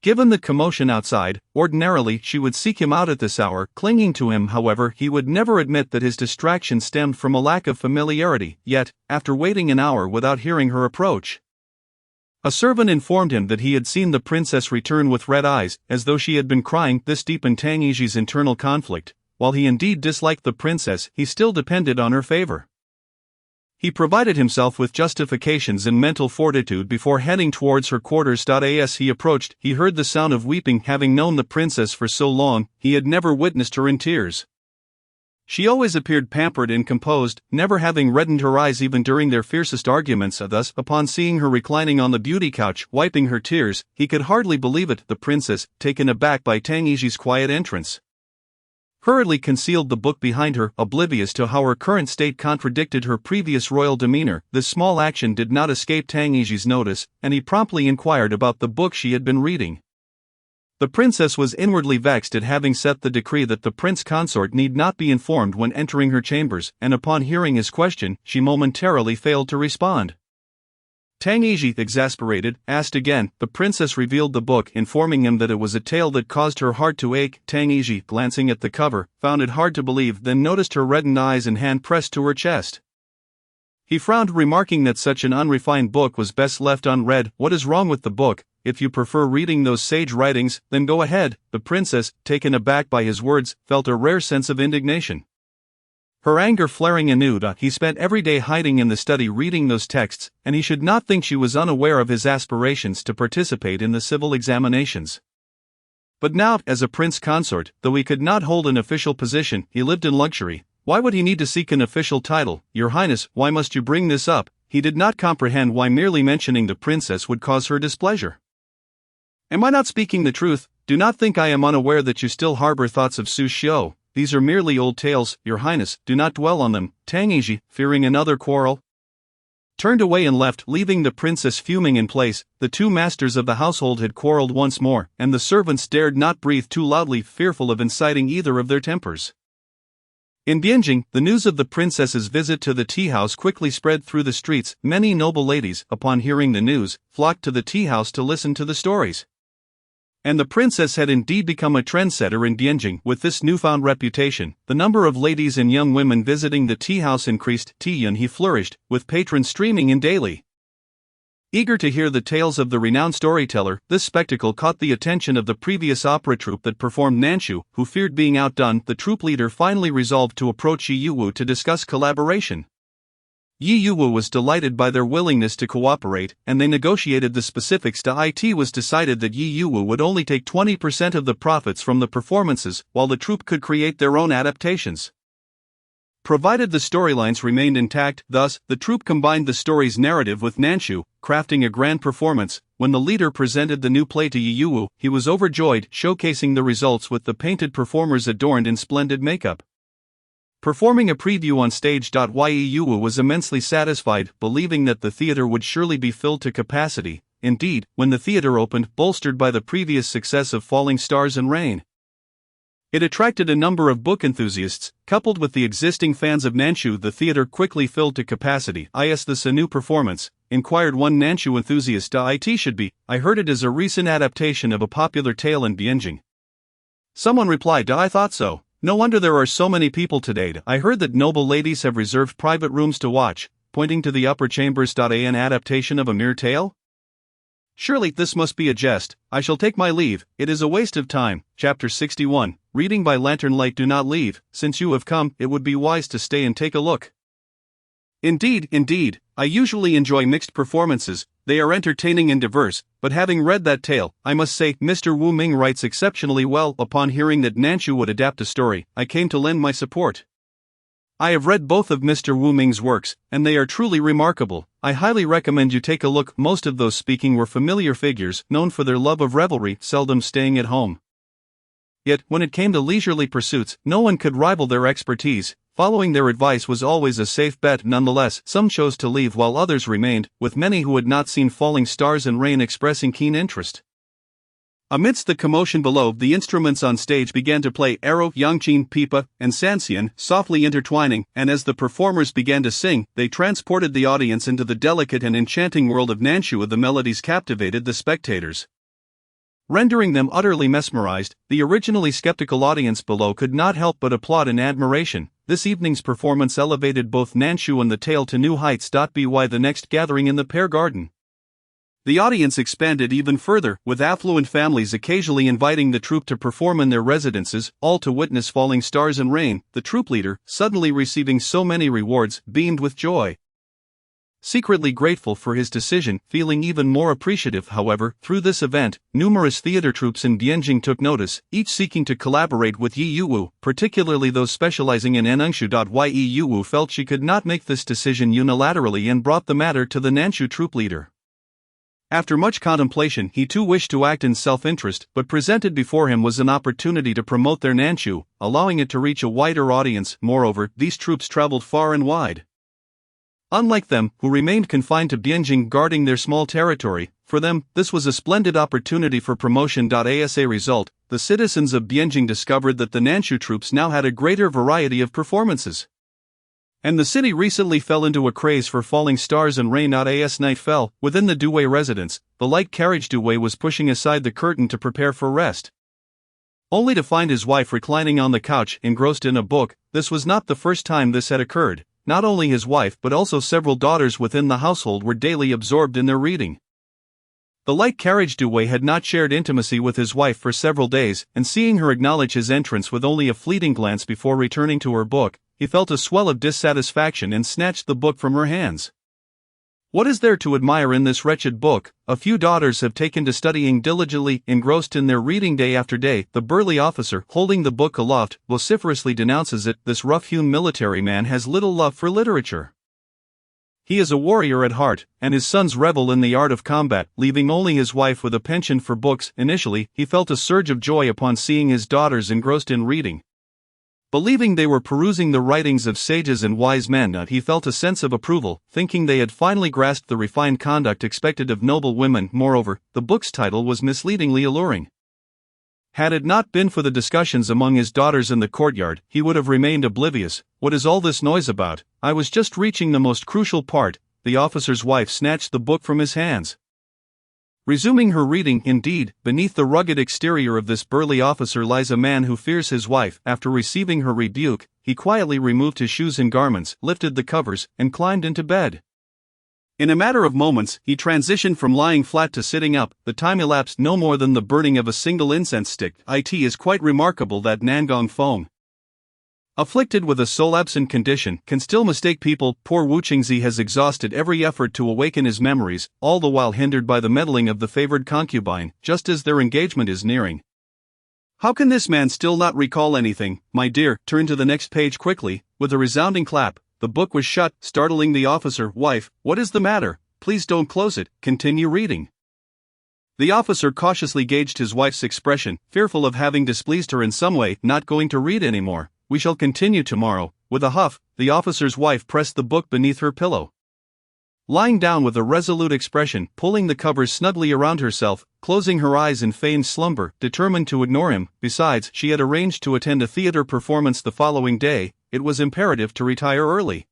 Given the commotion outside, ordinarily she would seek him out at this hour. Clinging to him, however, he would never admit that his distraction stemmed from a lack of familiarity. Yet, after waiting an hour without hearing her approach, A servant informed him that he had seen the princess return with red eyes, as though she had been crying. This deepened Tang Yixi's internal conflict. While he indeed disliked the princess, he still depended on her favor. He provided himself with justifications and mental fortitude before heading towards her quarters. As he approached, he heard the sound of weeping. Having known the princess for so long, he had never witnessed her in tears. She always appeared pampered and composed, never having reddened her eyes even during their fiercest arguments. Thus, upon seeing her reclining on the beauty couch, wiping her tears, he could hardly believe it. The princess, taken aback by Tang Yixi's quiet entrance, hurriedly concealed the book behind her, oblivious to how her current state contradicted her previous royal demeanor. This small action did not escape Tang Yixi's notice, and he promptly inquired about the book she had been reading. The princess was inwardly vexed at having set the decree that the prince consort need not be informed when entering her chambers, and upon hearing his question, she momentarily failed to respond. Tang Yixi, exasperated, asked again. The princess revealed the book, informing him that it was a tale that caused her heart to ache. Tang Yixi, glancing at the cover, found it hard to believe, then noticed her reddened eyes and hand pressed to her chest. He frowned, remarking that such an unrefined book was best left unread. What is wrong with the book? If you prefer reading those sage writings, then go ahead. The princess, taken aback by his words, felt a rare sense of indignation. Her anger flaring anew. He spent every day hiding in the study reading those texts, and he should not think she was unaware of his aspirations to participate in the civil examinations. But now, as a prince consort, though he could not hold an official position, he lived in luxury. Why would he need to seek an official title? Your Highness, why must you bring this up? He did not comprehend why merely mentioning the princess would cause her displeasure. Am I not speaking the truth? Do not think I am unaware that you still harbor thoughts of Su Xiao. These are merely old tales, Your Highness, do not dwell on them. Tang Yixi, fearing another quarrel, turned away and left, leaving the princess fuming in place. The two masters of the household had quarreled once more, and the servants dared not breathe too loudly, fearful of inciting either of their tempers. In Bianjing, the news of the princess's visit to the tea-house quickly spread through the streets. Many noble ladies, upon hearing the news, flocked to the tea-house to listen to the stories. And the princess had indeed become a trendsetter in Bianjing. With this newfound reputation, the number of ladies and young women visiting the tea-house increased. Tiyun he flourished, with patrons streaming in daily. Eager to hear the tales of the renowned storyteller, this spectacle caught the attention of the previous opera troupe that performed. Nanshu, who feared being outdone, the troupe leader finally resolved to approach Yi Yuwu to discuss collaboration. Yi Yuwu was delighted by their willingness to cooperate, and they negotiated the specifics. It was decided that Yi Yuwu would only take 20% of the profits from the performances, while the troupe could create their own adaptations, provided the storylines remained intact. Thus, the troupe combined the story's narrative with Nanshu, crafting a grand performance. When the leader presented the new play to Yi Yuwu, he was overjoyed, showcasing the results with the painted performers adorned in splendid makeup. Performing a preview on stage. Yi Yuwu was immensely satisfied, believing that the theater would surely be filled to capacity. Indeed, when the theater opened, bolstered by the previous success of Falling Stars and Rain, it attracted a number of book enthusiasts. Coupled with the existing fans of Nanshu, the theater quickly filled to capacity. Is this a new performance? Inquired one Nanshu enthusiast. It should be. I heard it is a recent adaptation of a popular tale in Bianjing. Someone replied. I thought so. No wonder there are so many people today. I heard that noble ladies have reserved private rooms to watch, pointing to the upper chambers. An adaptation of a mere tale? Surely this must be a jest. I shall take my leave, it is a waste of time. Chapter 61, Reading by Lantern Light. Do not leave, since you have come, it would be wise to stay and take a look. Indeed, I usually enjoy mixed performances, they are entertaining and diverse, but having read that tale, I must say, Mr. Wu Ming writes exceptionally well. Upon hearing that Nanshu would adapt a story, I came to lend my support. I have read both of Mr. Wu Ming's works, and they are truly remarkable. I highly recommend you take a look. Most of those speaking were familiar figures, known for their love of revelry, seldom staying at home. Yet, when it came to leisurely pursuits, no one could rival their expertise. Following their advice was always a safe bet. Nonetheless, some chose to leave while others remained, with many who had not seen Falling Stars and Rain expressing keen interest. Amidst the commotion below, the instruments on stage began to play arrow, yangqin, pipa, and sanxian, softly intertwining, and as the performers began to sing, they transported the audience into the delicate and enchanting world of Nanshu. The melodies captivated the spectators, rendering them utterly mesmerized. The originally skeptical audience below could not help but applaud in admiration. This evening's performance elevated both Nanshu and the tale to new heights. By the next gathering in the Pear Garden, The audience expanded even further, with affluent families occasionally inviting the troupe to perform in their residences, all to witness falling stars and rain. The troupe leader, suddenly receiving so many rewards, beamed with joy. Secretly grateful for his decision, feeling even more appreciative, however, through this event, numerous theater troupes in Bianjing took notice, each seeking to collaborate with Yi Yuwu, particularly those specializing in Nanshu. Yi Yuwu felt she could not make this decision unilaterally and brought the matter to the Nanshu troupe leader. After much contemplation, he too wished to act in self-interest, but presented before him was an opportunity to promote their Nanshu, allowing it to reach a wider audience. Moreover, these troupes traveled far and wide. Unlike them, who remained confined to Bianjing guarding their small territory, for them, this was a splendid opportunity for promotion. As a result, the citizens of Bianjing discovered that the Nanshu troops now had a greater variety of performances. And the city recently fell into a craze for falling stars and rain. As night fell, within the Due residence, the light carriage Due was pushing aside the curtain to prepare for rest. Only to find his wife reclining on the couch, engrossed in a book. This was not the first time this had occurred. Not only his wife but also several daughters within the household were daily absorbed in their reading. The light carriage Due had not shared intimacy with his wife for several days, and seeing her acknowledge his entrance with only a fleeting glance before returning to her book, he felt a swell of dissatisfaction and snatched the book from her hands. What is there to admire in this wretched book? A few daughters have taken to studying diligently, engrossed in their reading day after day. The burly officer, holding the book aloft, vociferously denounces it. This rough-hewn military man has little love for literature. He is a warrior at heart, and his sons revel in the art of combat, leaving only his wife with a penchant for books. Initially, he felt a surge of joy upon seeing his daughters engrossed in reading. Believing they were perusing the writings of sages and wise men, he felt a sense of approval, thinking they had finally grasped the refined conduct expected of noble women. Moreover, the book's title was misleadingly alluring. Had it not been for the discussions among his daughters in the courtyard, he would have remained oblivious. What is all this noise about? I was just reaching the most crucial part. The officer's wife snatched the book from his hands. Resuming her reading, indeed, beneath the rugged exterior of this burly officer lies a man who fears his wife. After receiving her rebuke, he quietly removed his shoes and garments, lifted the covers, and climbed into bed. In a matter of moments, he transitioned from lying flat to sitting up. The time elapsed no more than the burning of a single incense stick. It is quite remarkable that Nangong Fong, afflicted with a soul-absent condition, can still mistake people. Poor Wu Qingzi has exhausted every effort to awaken his memories, all the while hindered by the meddling of the favored concubine, just as their engagement is nearing. How can this man still not recall anything? My dear, turn to the next page quickly. With a resounding clap, the book was shut, startling the officer. Wife, what is the matter? Please don't close it, continue reading. The officer cautiously gauged his wife's expression, fearful of having displeased her in some way. Not going to read anymore. We shall continue tomorrow. With a huff, the officer's wife pressed the book beneath her pillow. Lying down with a resolute expression, pulling the covers snugly around herself, closing her eyes in feigned slumber, determined to ignore him. Besides, she had arranged to attend a theater performance the following day. It was imperative to retire early.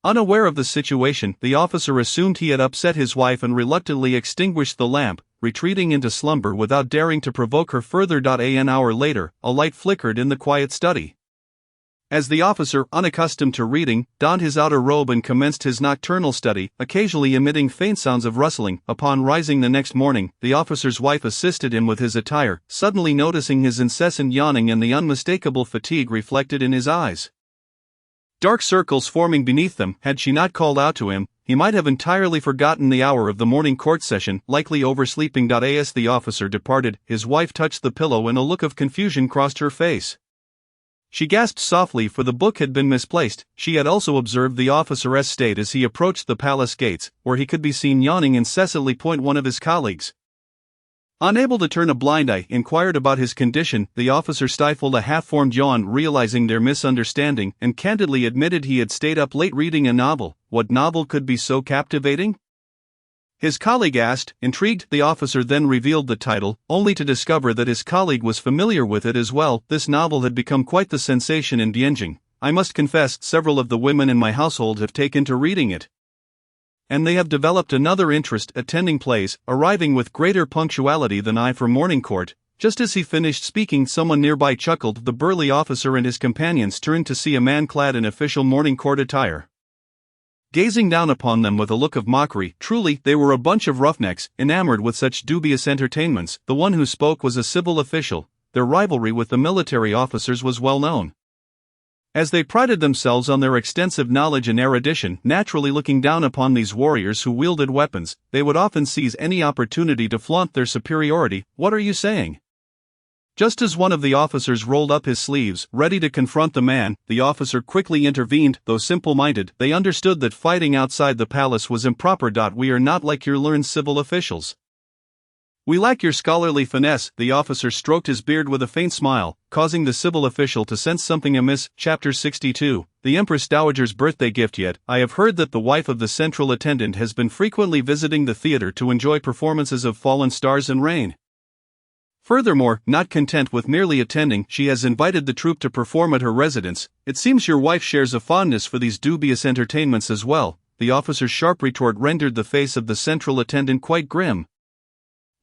Unaware of the situation, the officer assumed he had upset his wife and reluctantly extinguished the lamp, retreating into slumber without daring to provoke her further. An hour later, a light flickered in the quiet study. As the officer, unaccustomed to reading, donned his outer robe and commenced his nocturnal study, occasionally emitting faint sounds of rustling, upon rising the next morning, the officer's wife assisted him with his attire, suddenly noticing his incessant yawning and the unmistakable fatigue reflected in his eyes. Dark circles forming beneath them. Had she not called out to him, he might have entirely forgotten the hour of the morning court session, likely oversleeping. As the officer departed, his wife touched the pillow and a look of confusion crossed her face. She gasped softly, for the book had been misplaced. She had also observed the officer's state as he approached the palace gates, where he could be seen yawning incessantly. One of his colleagues, unable to turn a blind eye, inquired about his condition. The officer stifled a half-formed yawn, realizing their misunderstanding, and candidly admitted he had stayed up late reading a novel. What novel could be so captivating? His colleague asked, intrigued. The officer then revealed the title, only to discover that his colleague was familiar with it as well. This novel had become quite the sensation in Bianjing. I must confess, several of the women in my household have taken to reading it. And they have developed another interest, attending plays, arriving with greater punctuality than I for morning court. Just as he finished speaking, someone nearby chuckled. The burly officer and his companions turned to see a man clad in official morning court attire. gazing down upon them with a look of mockery. Truly, they were a bunch of roughnecks, enamored with such dubious entertainments. The one who spoke was a civil official. Their rivalry with the military officers was well known. As they prided themselves on their extensive knowledge and erudition, naturally looking down upon these warriors who wielded weapons, they would often seize any opportunity to flaunt their superiority. What are you saying? Just as one of the officers rolled up his sleeves, ready to confront the man, the officer quickly intervened. Though simple-minded, they understood that fighting outside the palace was improper. We are not like your learned civil officials. We lack your scholarly finesse. The officer stroked his beard with a faint smile, causing the civil official to sense something amiss. Chapter 62. The Empress Dowager's birthday gift. Yet, I have heard that the wife of the central attendant has been frequently visiting the theater to enjoy performances of fallen stars and rain. Furthermore, not content with merely attending, she has invited the troupe to perform at her residence. It seems your wife shares a fondness for these dubious entertainments as well. The officer's sharp retort rendered the face of the central attendant quite grim.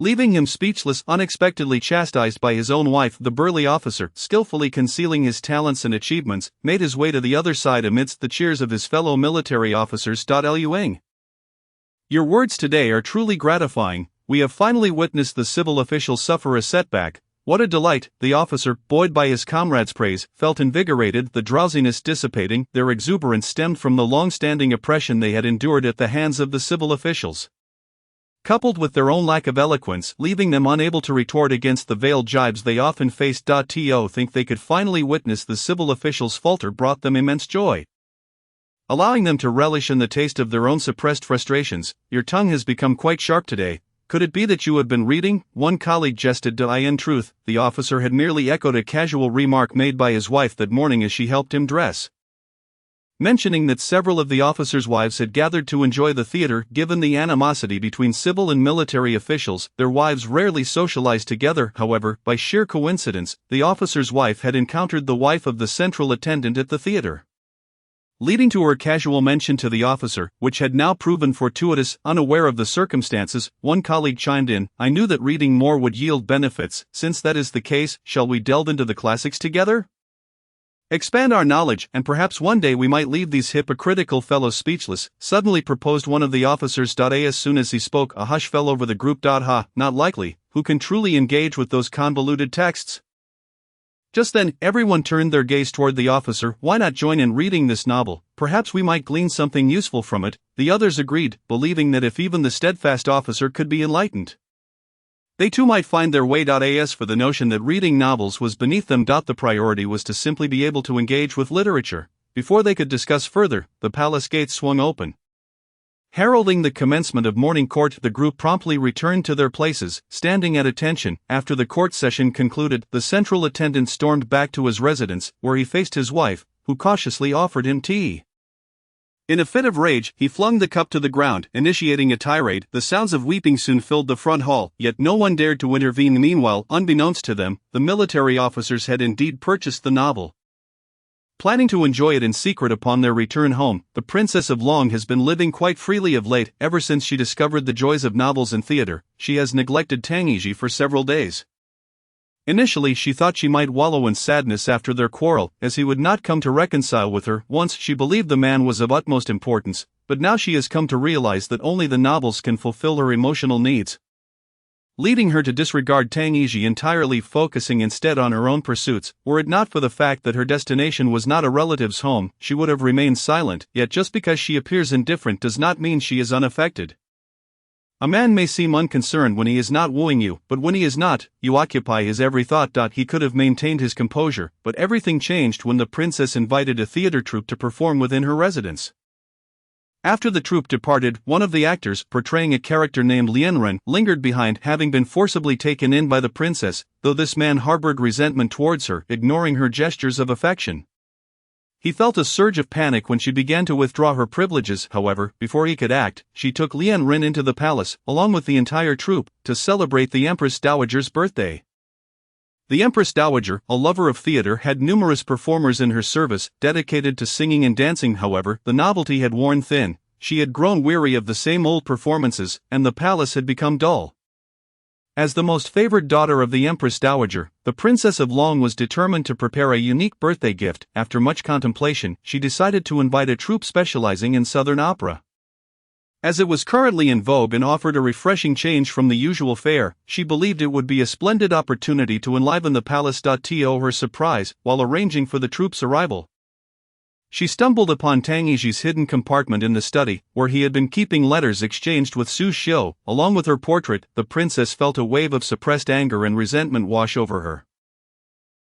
Leaving him speechless, unexpectedly chastised by his own wife, the burly officer, skillfully concealing his talents and achievements, made his way to the other side amidst the cheers of his fellow military officers. Luing. Your words today are truly gratifying. We have finally witnessed the civil official suffer a setback. What a delight! The officer, buoyed by his comrades' praise, felt invigorated, the drowsiness dissipating. Their exuberance stemmed from the long-standing oppression they had endured at the hands of the civil officials, coupled with their own lack of eloquence, leaving them unable to retort against the veiled jibes they often faced. To think they could finally witness the civil officials falter brought them immense joy, allowing them to relish in the taste of their own suppressed frustrations. Your tongue has become quite sharp today. Could it be that you had been reading? One colleague jested. In truth, the officer had merely echoed a casual remark made by his wife that morning as she helped him dress, mentioning that several of the officers' wives had gathered to enjoy the theater. Given the animosity between civil and military officials, their wives rarely socialized together. However, by sheer coincidence, the officer's wife had encountered the wife of the central attendant at the theater, leading to her casual mention to the officer, which had now proven fortuitous. Unaware of the circumstances, one colleague chimed in, I knew that reading more would yield benefits. Since that is the case, shall we delve into the classics together? Expand our knowledge, and perhaps one day we might leave these hypocritical fellows speechless, suddenly proposed one of the officers. As soon as he spoke, a hush fell over the group. Ha, not likely. Who can truly engage with those convoluted texts? Just then, everyone turned their gaze toward the officer. Why not join in reading this novel? Perhaps we might glean something useful from it. The others agreed, believing that if even the steadfast officer could be enlightened, they too might find their way. As for the notion that reading novels was beneath them, the priority was to simply be able to engage with literature. Before they could discuss further, the palace gates swung open, heralding the commencement of morning court. The group promptly returned to their places, standing at attention. After the court session concluded, the central attendant stormed back to his residence, where he faced his wife, who cautiously offered him tea. In a fit of rage, he flung the cup to the ground, initiating a tirade. The sounds of weeping soon filled the front hall, yet no one dared to intervene. Meanwhile, unbeknownst to them, the military officers had indeed purchased the novel, planning to enjoy it in secret upon their return home. The Princess of Long has been living quite freely of late. Ever since she discovered the joys of novels and theater, she has neglected Tangiji for several days. Initially, she thought she might wallow in sadness after their quarrel, as he would not come to reconcile with her. Once she believed the man was of utmost importance, but now she has come to realize that only the novels can fulfill her emotional needs, leading her to disregard Tangiji entirely, focusing instead on her own pursuits. Were it not for the fact that her destination was not a relative's home, she would have remained silent. Yet just because she appears indifferent does not mean she is unaffected. A man may seem unconcerned when he is not wooing you, but when he is not, you occupy his every thought. He could have maintained his composure, but everything changed when the princess invited a theater troupe to perform within her residence. After the troupe departed, one of the actors, portraying a character named Lianren, lingered behind, having been forcibly taken in by the princess, though this man harbored resentment towards her, ignoring her gestures of affection. He felt a surge of panic when she began to withdraw her privileges. However, before he could act, she took Lianren into the palace, along with the entire troupe, to celebrate the Empress Dowager's birthday. The Empress Dowager, a lover of theater, had numerous performers in her service, dedicated to singing and dancing. However, the novelty had worn thin. She had grown weary of the same old performances, and the palace had become dull. As the most favored daughter of the Empress Dowager, the Princess of Long was determined to prepare a unique birthday gift. After much contemplation, she decided to invite a troupe specializing in Southern opera. As it was currently in vogue and offered a refreshing change from the usual fare, she believed it would be a splendid opportunity to enliven the palace. To her surprise, while arranging for the troupe's arrival, she stumbled upon Tang Yixi's hidden compartment in the study, where he had been keeping letters exchanged with Su Xiu. Along with her portrait, the princess felt a wave of suppressed anger and resentment wash over her.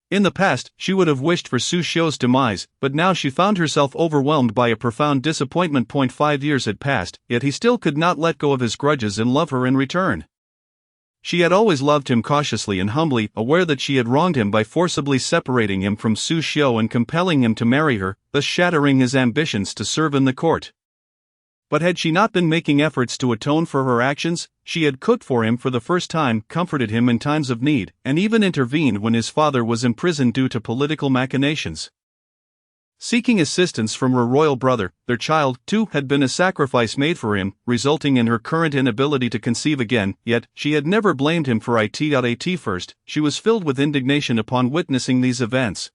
In the past, she would have wished for Su Xiu's demise, but now she found herself overwhelmed by a profound disappointment. 5 years had passed, yet he still could not let go of his grudges and love her in return. She had always loved him cautiously and humbly, aware that she had wronged him by forcibly separating him from Su Xiu and compelling him to marry her, thus shattering his ambitions to serve in the court. But had she not been making efforts to atone for her actions? She had cooked for him for the first time, comforted him in times of need, and even intervened when his father was imprisoned due to political machinations. Seeking assistance from her royal brother, their child, too, had been a sacrifice made for him, resulting in her current inability to conceive again. Yet, she had never blamed him for it. At first, she was filled with indignation upon witnessing these events.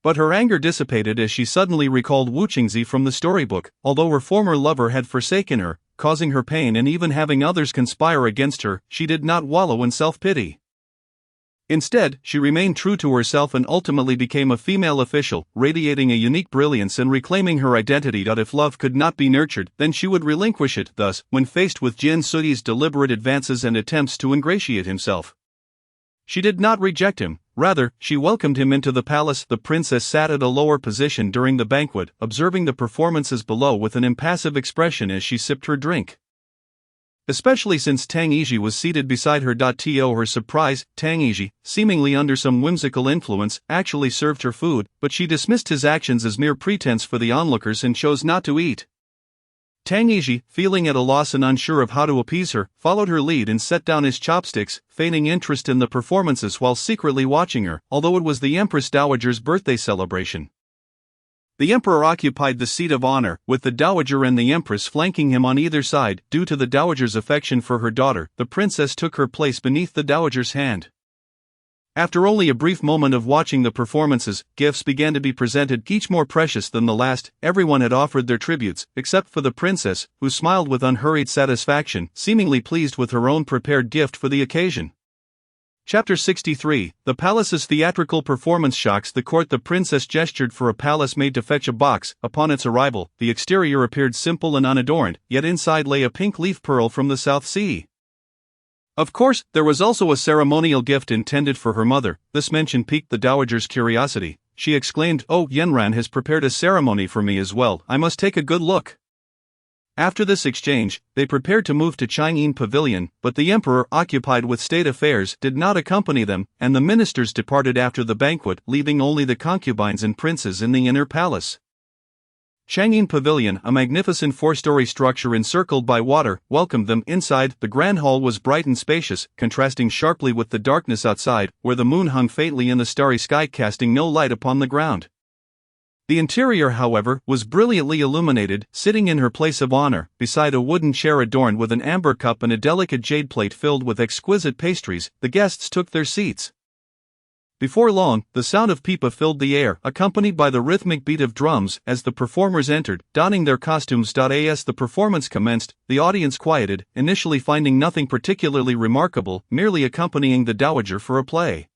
But her anger dissipated as she suddenly recalled Wu Qingzi from the storybook. Although her former lover had forsaken her, causing her pain and even having others conspire against her, she did not wallow in self-pity. Instead, she remained true to herself and ultimately became a female official, radiating a unique brilliance and reclaiming her identity. If love could not be nurtured, then she would relinquish it. Thus, when faced with Jin Suyi's deliberate advances and attempts to ingratiate himself, she did not reject him. Rather, she welcomed him into the palace. The princess sat at a lower position during the banquet, observing the performances below with an impassive expression as she sipped her drink. Especially since Tang Yixi was seated beside her. To her surprise, Tang Yixi, seemingly under some whimsical influence, actually served her food, but she dismissed his actions as mere pretense for the onlookers and chose not to eat. Tang Yixi, feeling at a loss and unsure of how to appease her, followed her lead and set down his chopsticks, feigning interest in the performances while secretly watching her, although it was the Empress Dowager's birthday celebration. The emperor occupied the seat of honor, with the dowager and the empress flanking him on either side. Due to the dowager's affection for her daughter, the princess took her place beneath the dowager's hand. After only a brief moment of watching the performances, gifts began to be presented, each more precious than the last. Everyone had offered their tributes, except for the princess, who smiled with unhurried satisfaction, seemingly pleased with her own prepared gift for the occasion. Chapter 63, The Palace's Theatrical Performance Shocks the court. The princess gestured for a palace maid to fetch a box. Upon its arrival, the exterior appeared simple and unadorned, yet inside lay a pink leaf pearl from the South Sea. Of course, there was also a ceremonial gift intended for her mother. This mention piqued the dowager's curiosity. She exclaimed, "Oh, Yenran has prepared a ceremony for me as well. I must take a good look." After this exchange, they prepared to move to Chang'an Pavilion, but the emperor, occupied with state affairs, did not accompany them, and the ministers departed after the banquet, leaving only the concubines and princes in the inner palace. Chang'an Pavilion, a magnificent four-story structure encircled by water, welcomed them. Inside, the grand hall was bright and spacious, contrasting sharply with the darkness outside, where the moon hung faintly in the starry sky, casting no light upon the ground. The interior, however, was brilliantly illuminated. Sitting in her place of honor, beside a wooden chair adorned with an amber cup and a delicate jade plate filled with exquisite pastries, the guests took their seats. Before long, the sound of pipa filled the air, accompanied by the rhythmic beat of drums, as the performers entered, donning their costumes. As the performance commenced, the audience quieted, initially finding nothing particularly remarkable, merely accompanying the dowager for a play.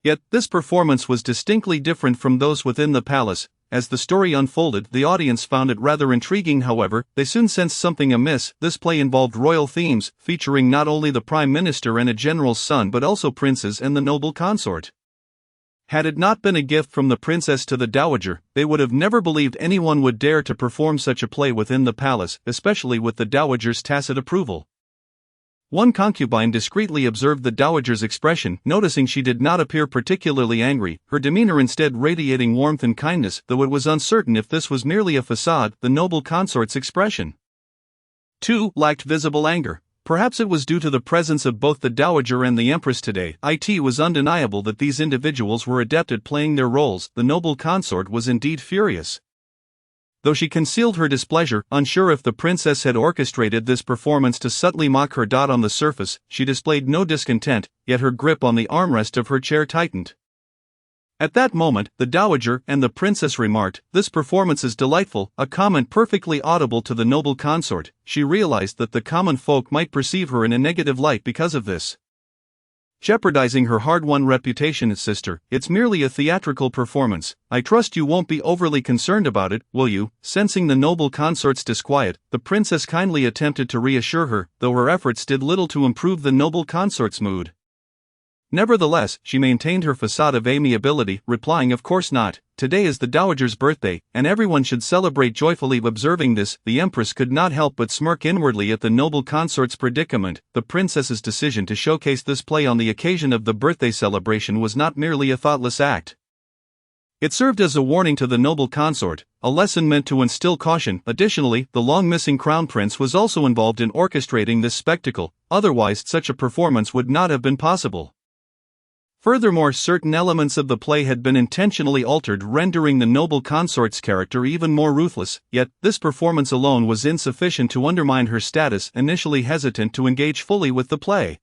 Yet, this performance was distinctly different from those within the palace. As the story unfolded, the audience found it rather intriguing. However, they soon sensed something amiss. This play involved royal themes, featuring not only the prime minister and a general's son but also princes and the noble consort. Had it not been a gift from the princess to the dowager, they would have never believed anyone would dare to perform such a play within the palace, especially with the dowager's tacit approval. One concubine discreetly observed the dowager's expression, noticing she did not appear particularly angry, her demeanor instead radiating warmth and kindness, though it was uncertain if this was merely a facade. The noble consort's expression, too, lacked visible anger. Perhaps it was due to the presence of both the dowager and the empress today. It was undeniable that these individuals were adept at playing their roles. The noble consort was indeed furious. Though she concealed her displeasure, unsure if the princess had orchestrated this performance to subtly mock her. On the surface, she displayed no discontent, yet her grip on the armrest of her chair tightened. At that moment, the dowager and the princess remarked, "This performance is delightful," a comment perfectly audible to the noble consort. She realized that the common folk might perceive her in a negative light because of this, jeopardizing her hard-won reputation as sister. "It's merely a theatrical performance. I trust you won't be overly concerned about it, will you?" Sensing the noble consort's disquiet, the princess kindly attempted to reassure her, though her efforts did little to improve the noble consort's mood. Nevertheless, she maintained her facade of amiability, replying, "Of course not. Today is the dowager's birthday, and everyone should celebrate joyfully." Observing this, the empress could not help but smirk inwardly at the noble consort's predicament. The princess's decision to showcase this play on the occasion of the birthday celebration was not merely a thoughtless act. It served as a warning to the noble consort, a lesson meant to instill caution. Additionally, the long-missing crown prince was also involved in orchestrating this spectacle, otherwise such a performance would not have been possible. Furthermore, certain elements of the play had been intentionally altered, rendering the noble consort's character even more ruthless, yet this performance alone was insufficient to undermine her status. Initially hesitant to engage fully with the play,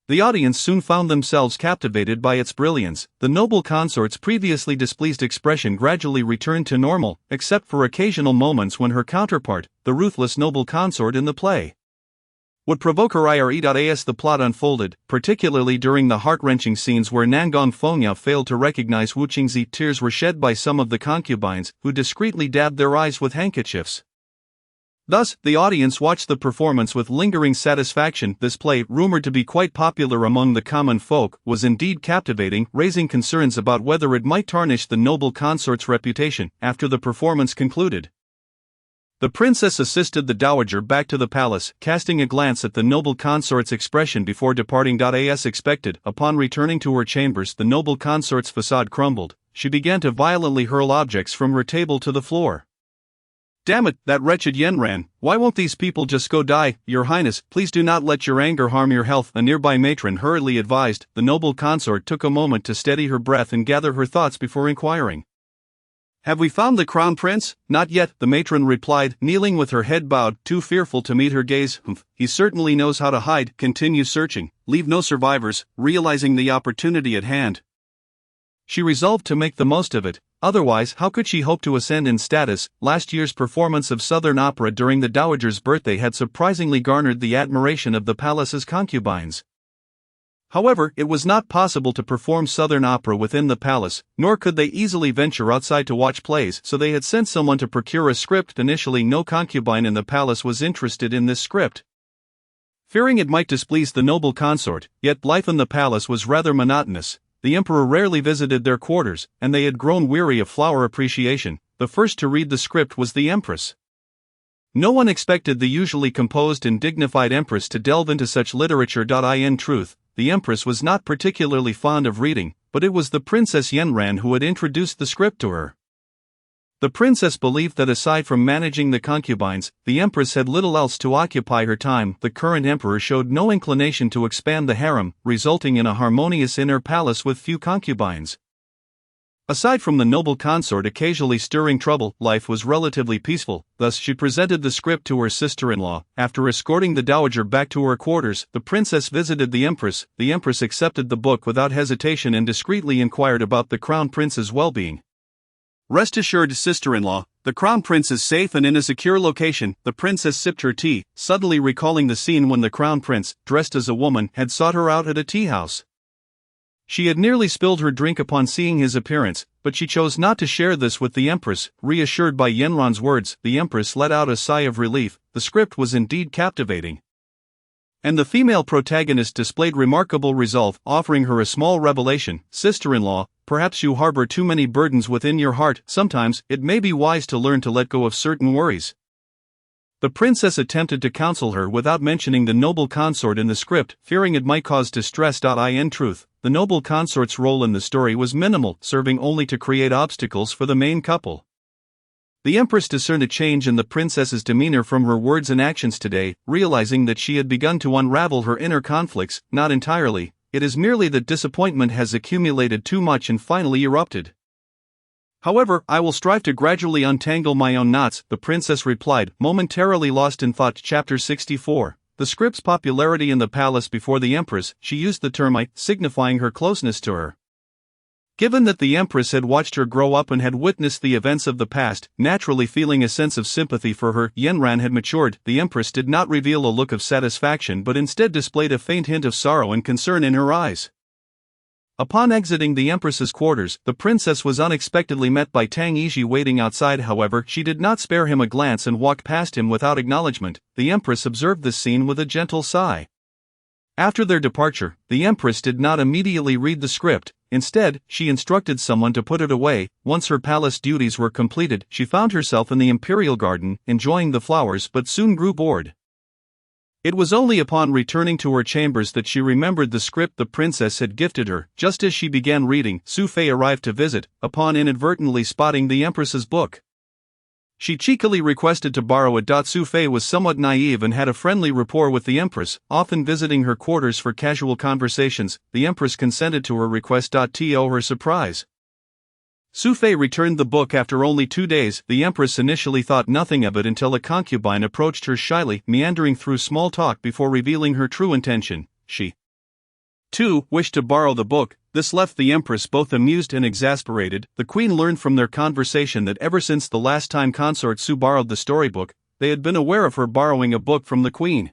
the audience soon found themselves captivated by its brilliance. The noble consort's previously displeased expression gradually returned to normal, except for occasional moments when her counterpart, the ruthless noble consort in the play, would provoke her ire. As the plot unfolded, particularly during the heart-wrenching scenes where Nangong Fengya failed to recognize Wu Qingzi, tears were shed by some of the concubines, who discreetly dabbed their eyes with handkerchiefs. Thus, the audience watched the performance with lingering satisfaction. This play, rumored to be quite popular among the common folk, was indeed captivating, raising concerns about whether it might tarnish the noble consort's reputation. After the performance concluded, the princess assisted the dowager back to the palace, casting a glance at the noble consort's expression before departing. As expected, upon returning to her chambers, the noble consort's facade crumbled. She began to violently hurl objects from her table to the floor. "Damn it, that wretched Yanran, why won't these people just go die? Your Highness, please do not let your anger harm your health," a nearby matron hurriedly advised. The noble consort took a moment to steady her breath and gather her thoughts before inquiring, "Have we found the crown prince?" "Not yet," the matron replied, kneeling with her head bowed, too fearful to meet her gaze. "He certainly knows how to hide. Continue searching. Leave no survivors." Realizing the opportunity at hand, she resolved to make the most of it. Otherwise, how could she hope to ascend in status? Last year's performance of Southern opera during the dowager's birthday had surprisingly garnered the admiration of the palace's concubines. However, it was not possible to perform Southern opera within the palace, nor could they easily venture outside to watch plays, so they had sent someone to procure a script. Initially, no concubine in the palace was interested in this script, fearing it might displease the noble consort, yet life in the palace was rather monotonous. The emperor rarely visited their quarters, and they had grown weary of flower appreciation. The first to read the script was the empress. No one expected the usually composed and dignified empress to delve into such literature. In truth, the empress was not particularly fond of reading, but it was the Princess Yanran who had introduced the script to her. The princess believed that aside from managing the concubines, the empress had little else to occupy her time. The current emperor showed no inclination to expand the harem, resulting in a harmonious inner palace with few concubines. Aside from the noble consort occasionally stirring trouble, life was relatively peaceful. Thus she presented the script to her sister-in-law. After escorting the dowager back to her quarters, the princess visited the empress. The empress accepted the book without hesitation and discreetly inquired about the crown prince's well-being. "Rest assured, sister-in-law, the crown prince is safe and in a secure location." The princess sipped her tea, suddenly recalling the scene when the crown prince, dressed as a woman, had sought her out at a tea house. She had nearly spilled her drink upon seeing his appearance, but she chose not to share this with the empress. Reassured by Yanran's words, the empress let out a sigh of relief. The script was indeed captivating, and the female protagonist displayed remarkable resolve, offering her a small revelation. "Sister-in-law, perhaps you harbor too many burdens within your heart. Sometimes, it may be wise to learn to let go of certain worries." The princess attempted to counsel her without mentioning the noble consort in the script, fearing it might cause distress. In truth, the noble consort's role in the story was minimal, serving only to create obstacles for the main couple. The empress discerned a change in the princess's demeanor from her words and actions today, realizing that she had begun to unravel her inner conflicts. "Not entirely, it is merely that disappointment has accumulated too much and finally erupted." However, I will strive to gradually untangle my own knots, the princess replied, momentarily lost in thought. Chapter 64. The script's popularity in the palace before the empress, she used the term I, signifying her closeness to her. Given that the empress had watched her grow up and had witnessed the events of the past, naturally feeling a sense of sympathy for her, Yanran had matured. The empress did not reveal a look of satisfaction but instead displayed a faint hint of sorrow and concern in her eyes. Upon exiting the empress's quarters, the princess was unexpectedly met by Tang Yiji waiting outside. However, she did not spare him a glance and walked past him without acknowledgement. The empress observed this scene with a gentle sigh. After their departure, the empress did not immediately read the script. Instead, she instructed someone to put it away. Once her palace duties were completed, she found herself in the imperial garden, enjoying the flowers, but soon grew bored. It was only upon returning to her chambers that she remembered the script the princess had gifted her. Just as she began reading, Su Fei arrived to visit, upon inadvertently spotting the empress's book. She cheekily requested to borrow it. Su Fei was somewhat naive and had a friendly rapport with the empress, often visiting her quarters for casual conversations. The empress consented to her request. To her surprise, Su Fei returned the book after only 2 days. The empress initially thought nothing of it until a concubine approached her shyly, meandering through small talk before revealing her true intention. She, too, wished to borrow the book. This left the empress both amused and exasperated. The queen learned from their conversation that ever since the last time Consort Su borrowed the storybook, they had been aware of her borrowing a book from the queen.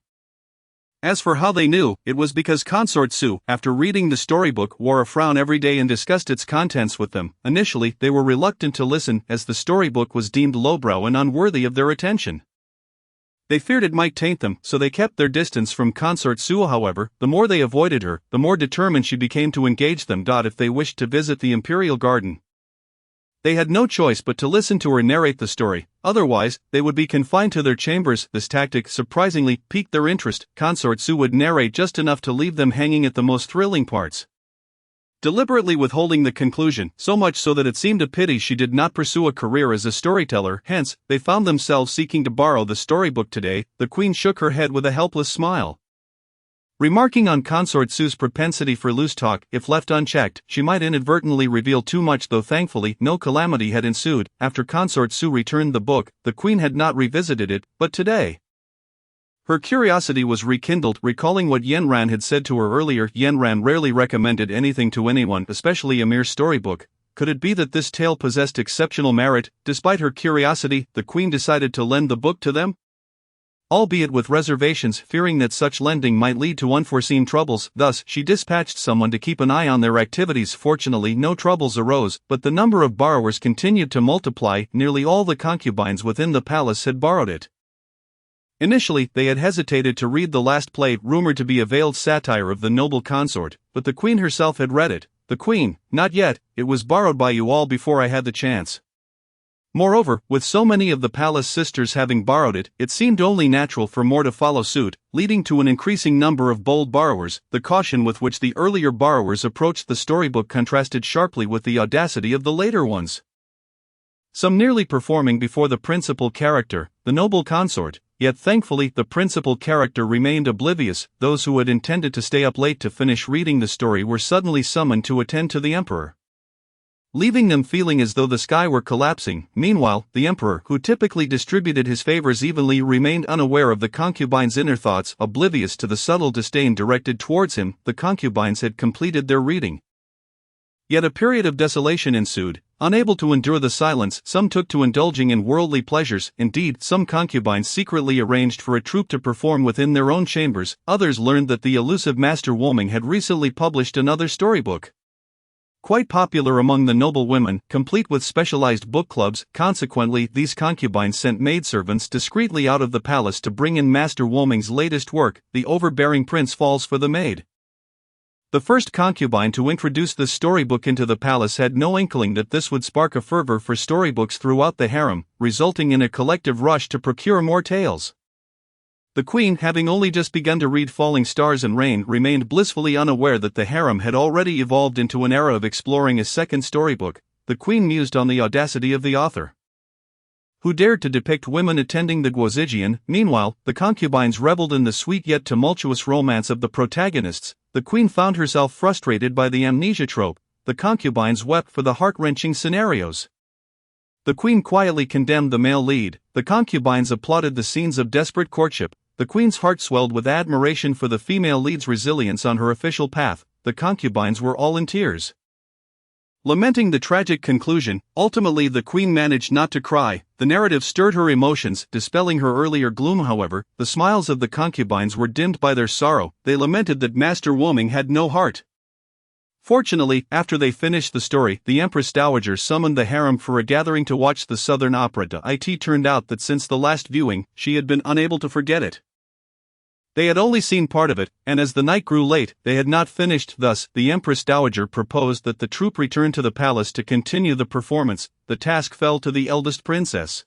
As for how they knew, it was because Consort Su, after reading the storybook, wore a frown every day and discussed its contents with them. Initially, they were reluctant to listen, as the storybook was deemed lowbrow and unworthy of their attention. They feared it might taint them, so they kept their distance from Consort Su. However, the more they avoided her, the more determined she became to engage them. If they wished to visit the imperial garden, they had no choice but to listen to her narrate the story, otherwise, they would be confined to their chambers. This tactic surprisingly piqued their interest. Consort Su would narrate just enough to leave them hanging at the most thrilling parts, deliberately withholding the conclusion, so much so that it seemed a pity she did not pursue a career as a storyteller. Hence, they found themselves seeking to borrow the storybook today. The queen shook her head with a helpless smile. Remarking on Consort Su's propensity for loose talk, if left unchecked, she might inadvertently reveal too much. Though thankfully, no calamity had ensued. After Consort Su returned the book, the queen had not revisited it, but today her curiosity was rekindled, recalling what Yanran had said to her earlier. Yanran rarely recommended anything to anyone, especially a mere storybook. Could it be that this tale possessed exceptional merit? Despite her curiosity, the queen decided to lend the book to them, albeit with reservations, fearing that such lending might lead to unforeseen troubles. Thus, she dispatched someone to keep an eye on their activities. Fortunately, no troubles arose, but the number of borrowers continued to multiply. Nearly all the concubines within the palace had borrowed it. Initially, they had hesitated to read the last play, rumored to be a veiled satire of the noble consort, but the queen herself had read it. The queen: not yet, it was borrowed by you all before I had the chance. Moreover, with so many of the palace sisters having borrowed it, it seemed only natural for more to follow suit, leading to an increasing number of bold borrowers. The caution with which the earlier borrowers approached the storybook contrasted sharply with the audacity of the later ones, some nearly performing before the principal character, the noble consort. Yet thankfully, the principal character remained oblivious. Those who had intended to stay up late to finish reading the story were suddenly summoned to attend to the emperor, leaving them feeling as though the sky were collapsing. Meanwhile, the emperor, who typically distributed his favors evenly, remained unaware of the concubines' inner thoughts, oblivious to the subtle disdain directed towards him. The concubines had completed their reading. Yet a period of desolation ensued. Unable to endure the silence, some took to indulging in worldly pleasures. Indeed, some concubines secretly arranged for a troupe to perform within their own chambers. Others learned that the elusive Master Woming had recently published another storybook, quite popular among the noble women, complete with specialized book clubs. Consequently, these concubines sent maidservants discreetly out of the palace to bring in Master Woming's latest work. The overbearing prince falls for the maid. The first concubine to introduce this storybook into the palace had no inkling that this would spark a fervor for storybooks throughout the harem, resulting in a collective rush to procure more tales. The queen, having only just begun to read Falling Stars and Rain, remained blissfully unaware that the harem had already evolved into an era of exploring a second storybook. The queen mused on the audacity of the author, who dared to depict women attending the Guozijian. Meanwhile, the concubines reveled in the sweet yet tumultuous romance of the protagonists. The queen found herself frustrated by the amnesia trope. The concubines wept for the heart-wrenching scenarios, The queen quietly condemned the male lead, the concubines applauded the scenes of desperate courtship, the queen's heart swelled with admiration for the female lead's resilience on her official path, the concubines were all in tears. Lamenting the tragic conclusion, ultimately the queen managed not to cry. The narrative stirred her emotions, dispelling her earlier gloom. However, the smiles of the concubines were dimmed by their sorrow. They lamented that Master Woming had no heart. Fortunately, after they finished the story, the Empress Dowager summoned the harem for a gathering to watch the Southern Opera. It turned out that since the last viewing, she had been unable to forget it. They had only seen part of it, and as the night grew late, they had not finished. Thus, the Empress Dowager proposed that the troupe return to the palace to continue the performance. The task fell to the eldest princess,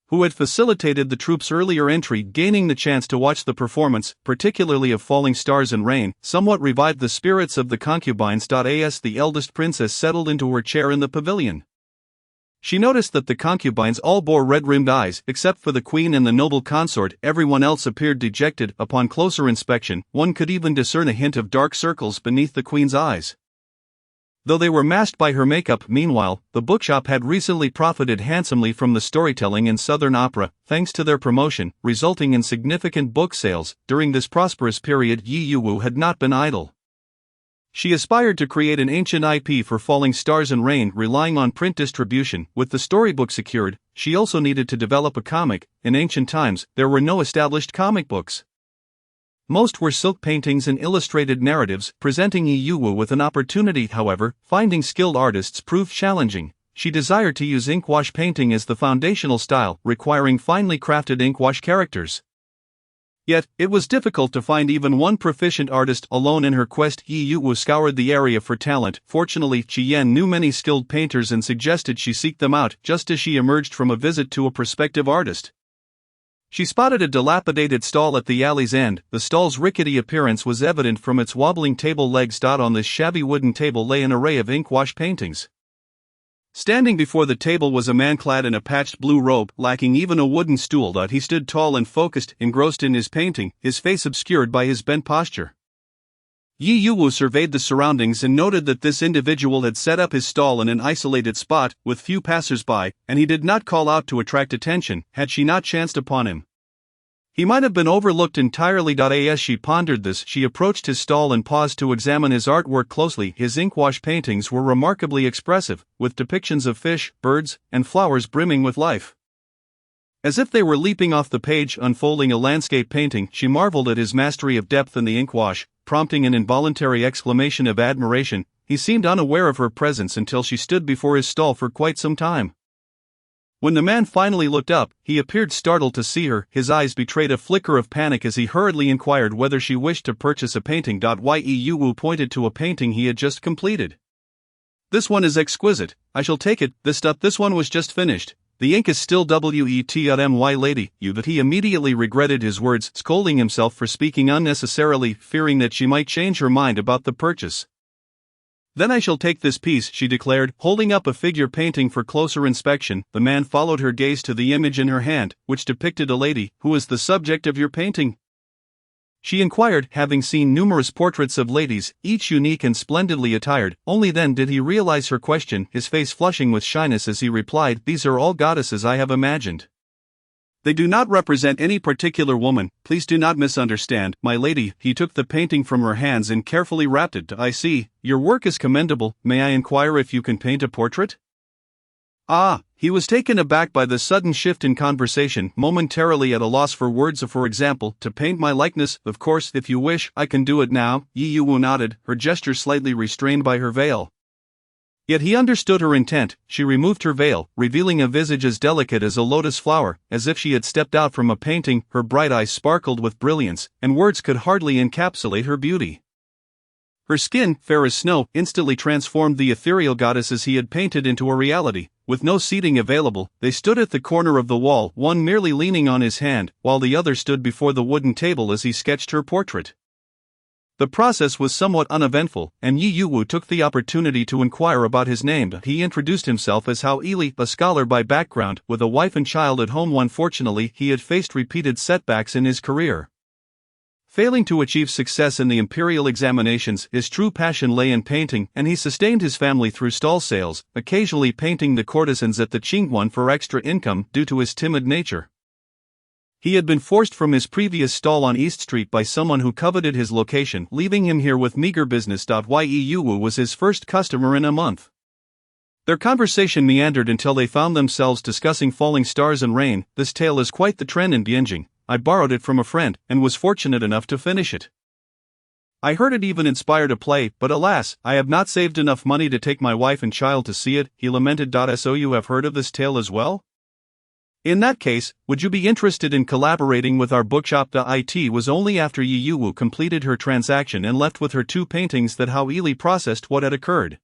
who had facilitated the troupe's earlier entry, gaining the chance to watch the performance, particularly of Falling Stars and Rain, somewhat revived the spirits of the concubines. As the eldest princess settled into her chair in the pavilion, she noticed that the concubines all bore red-rimmed eyes, except for the queen and the noble consort. Everyone else appeared dejected. Upon closer inspection, one could even discern a hint of dark circles beneath the queen's eyes, though they were masked by her makeup. Meanwhile, the bookshop had recently profited handsomely from the storytelling in Southern Opera, thanks to their promotion, resulting in significant book sales. During this prosperous period, Yi Yuwu had not been idle. She aspired to create an ancient IP for Falling Stars and Rain, relying on print distribution. With the storybook secured, she also needed to develop a comic. In ancient times, there were no established comic books. Most were silk paintings and illustrated narratives, presenting Yi Yuwu with an opportunity. However, finding skilled artists proved challenging. She desired to use inkwash painting as the foundational style, requiring finely crafted inkwash characters. Yet, it was difficult to find even one proficient artist. Alone in her quest, Yi Yuwu scoured the area for talent. Fortunately, Qi Yan knew many skilled painters and suggested she seek them out. Just as she emerged from a visit to a prospective artist, she spotted a dilapidated stall at the alley's end. The stall's rickety appearance was evident from its wobbling table legs. On this shabby wooden table lay an array of inkwash paintings. Standing before the table was a man clad in a patched blue robe, lacking even a wooden stool. He stood tall and focused, engrossed in his painting, his face obscured by his bent posture. Yi Yuwu surveyed the surroundings and noted that this individual had set up his stall in an isolated spot, with few passers-by, and he did not call out to attract attention, had she not chanced upon him. He might have been overlooked entirely. As she pondered this, she approached his stall and paused to examine his artwork closely. His inkwash paintings were remarkably expressive, with depictions of fish, birds, and flowers brimming with life. As if they were leaping off the page, unfolding a landscape painting, she marveled at his mastery of depth in the inkwash, prompting an involuntary exclamation of admiration. He seemed unaware of her presence until she stood before his stall for quite some time. When the man finally looked up, he appeared startled to see her. His eyes betrayed a flicker of panic as he hurriedly inquired whether she wished to purchase a painting. Yi Yuwu pointed to a painting he had just completed. "This one is exquisite. I shall take it. This one was just finished. The ink is still wet. Lady, you." But he immediately regretted his words, scolding himself for speaking unnecessarily, fearing that she might change her mind about the purchase. "Then I shall take this piece," she declared, holding up a figure painting for closer inspection. The man followed her gaze to the image in her hand, which depicted a lady. "Who is the subject of your painting?" she inquired, having seen numerous portraits of ladies, each unique and splendidly attired. Only then did he realize her question, his face flushing with shyness as he replied, "These are all goddesses I have imagined. They do not represent any particular woman. Please do not misunderstand, my lady." He took the painting from her hands and carefully wrapped it. "I see, your work is commendable. May I inquire if you can paint a portrait?" He was taken aback by the sudden shift in conversation, momentarily at a loss for words. "For example, to paint my likeness, of course, if you wish, I can do it now." Yi Yuwu nodded, her gesture slightly restrained by her veil. Yet he understood her intent. She removed her veil, revealing a visage as delicate as a lotus flower, as if she had stepped out from a painting. Her bright eyes sparkled with brilliance, and words could hardly encapsulate her beauty. Her skin, fair as snow, instantly transformed the ethereal goddesses he had painted into a reality. With no seating available, they stood at the corner of the wall, one merely leaning on his hand, while the other stood before the wooden table as he sketched her portrait. The process was somewhat uneventful, and Yi Yuwu took the opportunity to inquire about his name. He introduced himself as Hao Ili, a scholar by background, with a wife and child at home. Unfortunately, he had faced repeated setbacks in his career. Failing to achieve success in the imperial examinations, his true passion lay in painting, and he sustained his family through stall sales, occasionally painting the courtesans at the Qingguan for extra income due to his timid nature. He had been forced from his previous stall on East Street by someone who coveted his location, leaving him here with meager business. Yu Wu was his first customer in a month. Their conversation meandered until they found themselves discussing falling stars and rain. This tale is quite the trend in Bianjing. I borrowed it from a friend, and was fortunate enough to finish it. I heard it even inspired a play, but alas, I have not saved enough money to take my wife and child to see it, he lamented. So you have heard of this tale as well? In that case, would you be interested in collaborating with our bookshop? It was only after Yu Wu completed her transaction and left with her 2 paintings that Hao Yili processed what had occurred.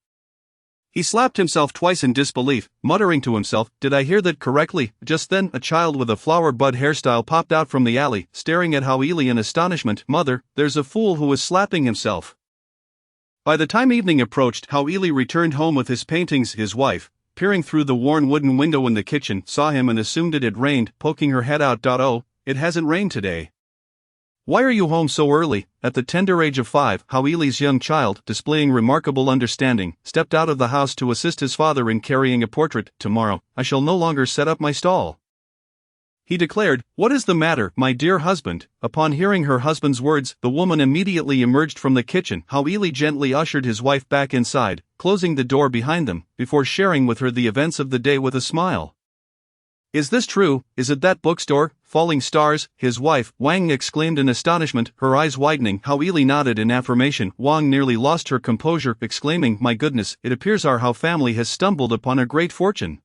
He slapped himself twice in disbelief, muttering to himself, "Did I hear that correctly?" Just then, a child with a flower bud hairstyle popped out from the alley, staring at Hao Yili in astonishment. "Mother, there's a fool who is slapping himself." By the time evening approached, Hao Yili returned home with his paintings. His wife, peering through the worn wooden window in the kitchen, saw him and assumed it had rained, poking her head out. "Oh, it hasn't rained today. Why are you home so early?" At the tender age of 5, Hao Yili's young child, displaying remarkable understanding, stepped out of the house to assist his father in carrying a portrait. "Tomorrow, I shall no longer set up my stall," he declared. "What is the matter, my dear husband?" Upon hearing her husband's words, the woman immediately emerged from the kitchen. Hao Yili gently ushered his wife back inside, closing the door behind them, before sharing with her the events of the day with a smile. "Is this true? Is it that bookstore, Falling Stars?" his wife, Wang, exclaimed in astonishment, her eyes widening. Hao Yili nodded in affirmation. Wang nearly lost her composure, exclaiming, "My goodness, it appears our Hao family has stumbled upon a great fortune.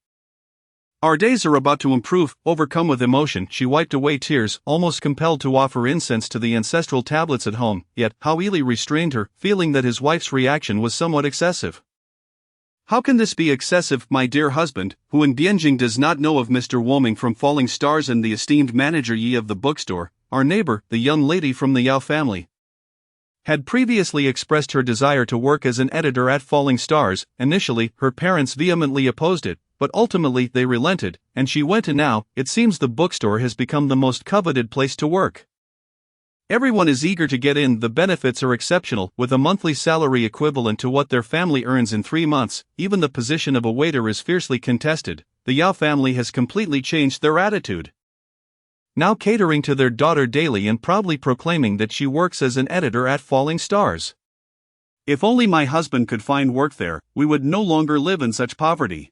Our days are about to improve." Overcome with emotion, she wiped away tears, almost compelled to offer incense to the ancestral tablets at home, yet Hao Yili restrained her, feeling that his wife's reaction was somewhat excessive. "How can this be excessive, my dear husband, who in Bianjing does not know of Mr. Woming from Falling Stars and the esteemed manager Yi of the bookstore?" Our neighbor, the young lady from the Yao family, had previously expressed her desire to work as an editor at Falling Stars. Initially, her parents vehemently opposed it, but ultimately they relented, and she went, and now, it seems the bookstore has become the most coveted place to work. Everyone is eager to get in. The benefits are exceptional, with a monthly salary equivalent to what their family earns in 3 months. Even the position of a waiter is fiercely contested. The Yao family has completely changed their attitude, now catering to their daughter daily and proudly proclaiming that she works as an editor at Falling Stars. "If only my husband could find work there, we would no longer live in such poverty.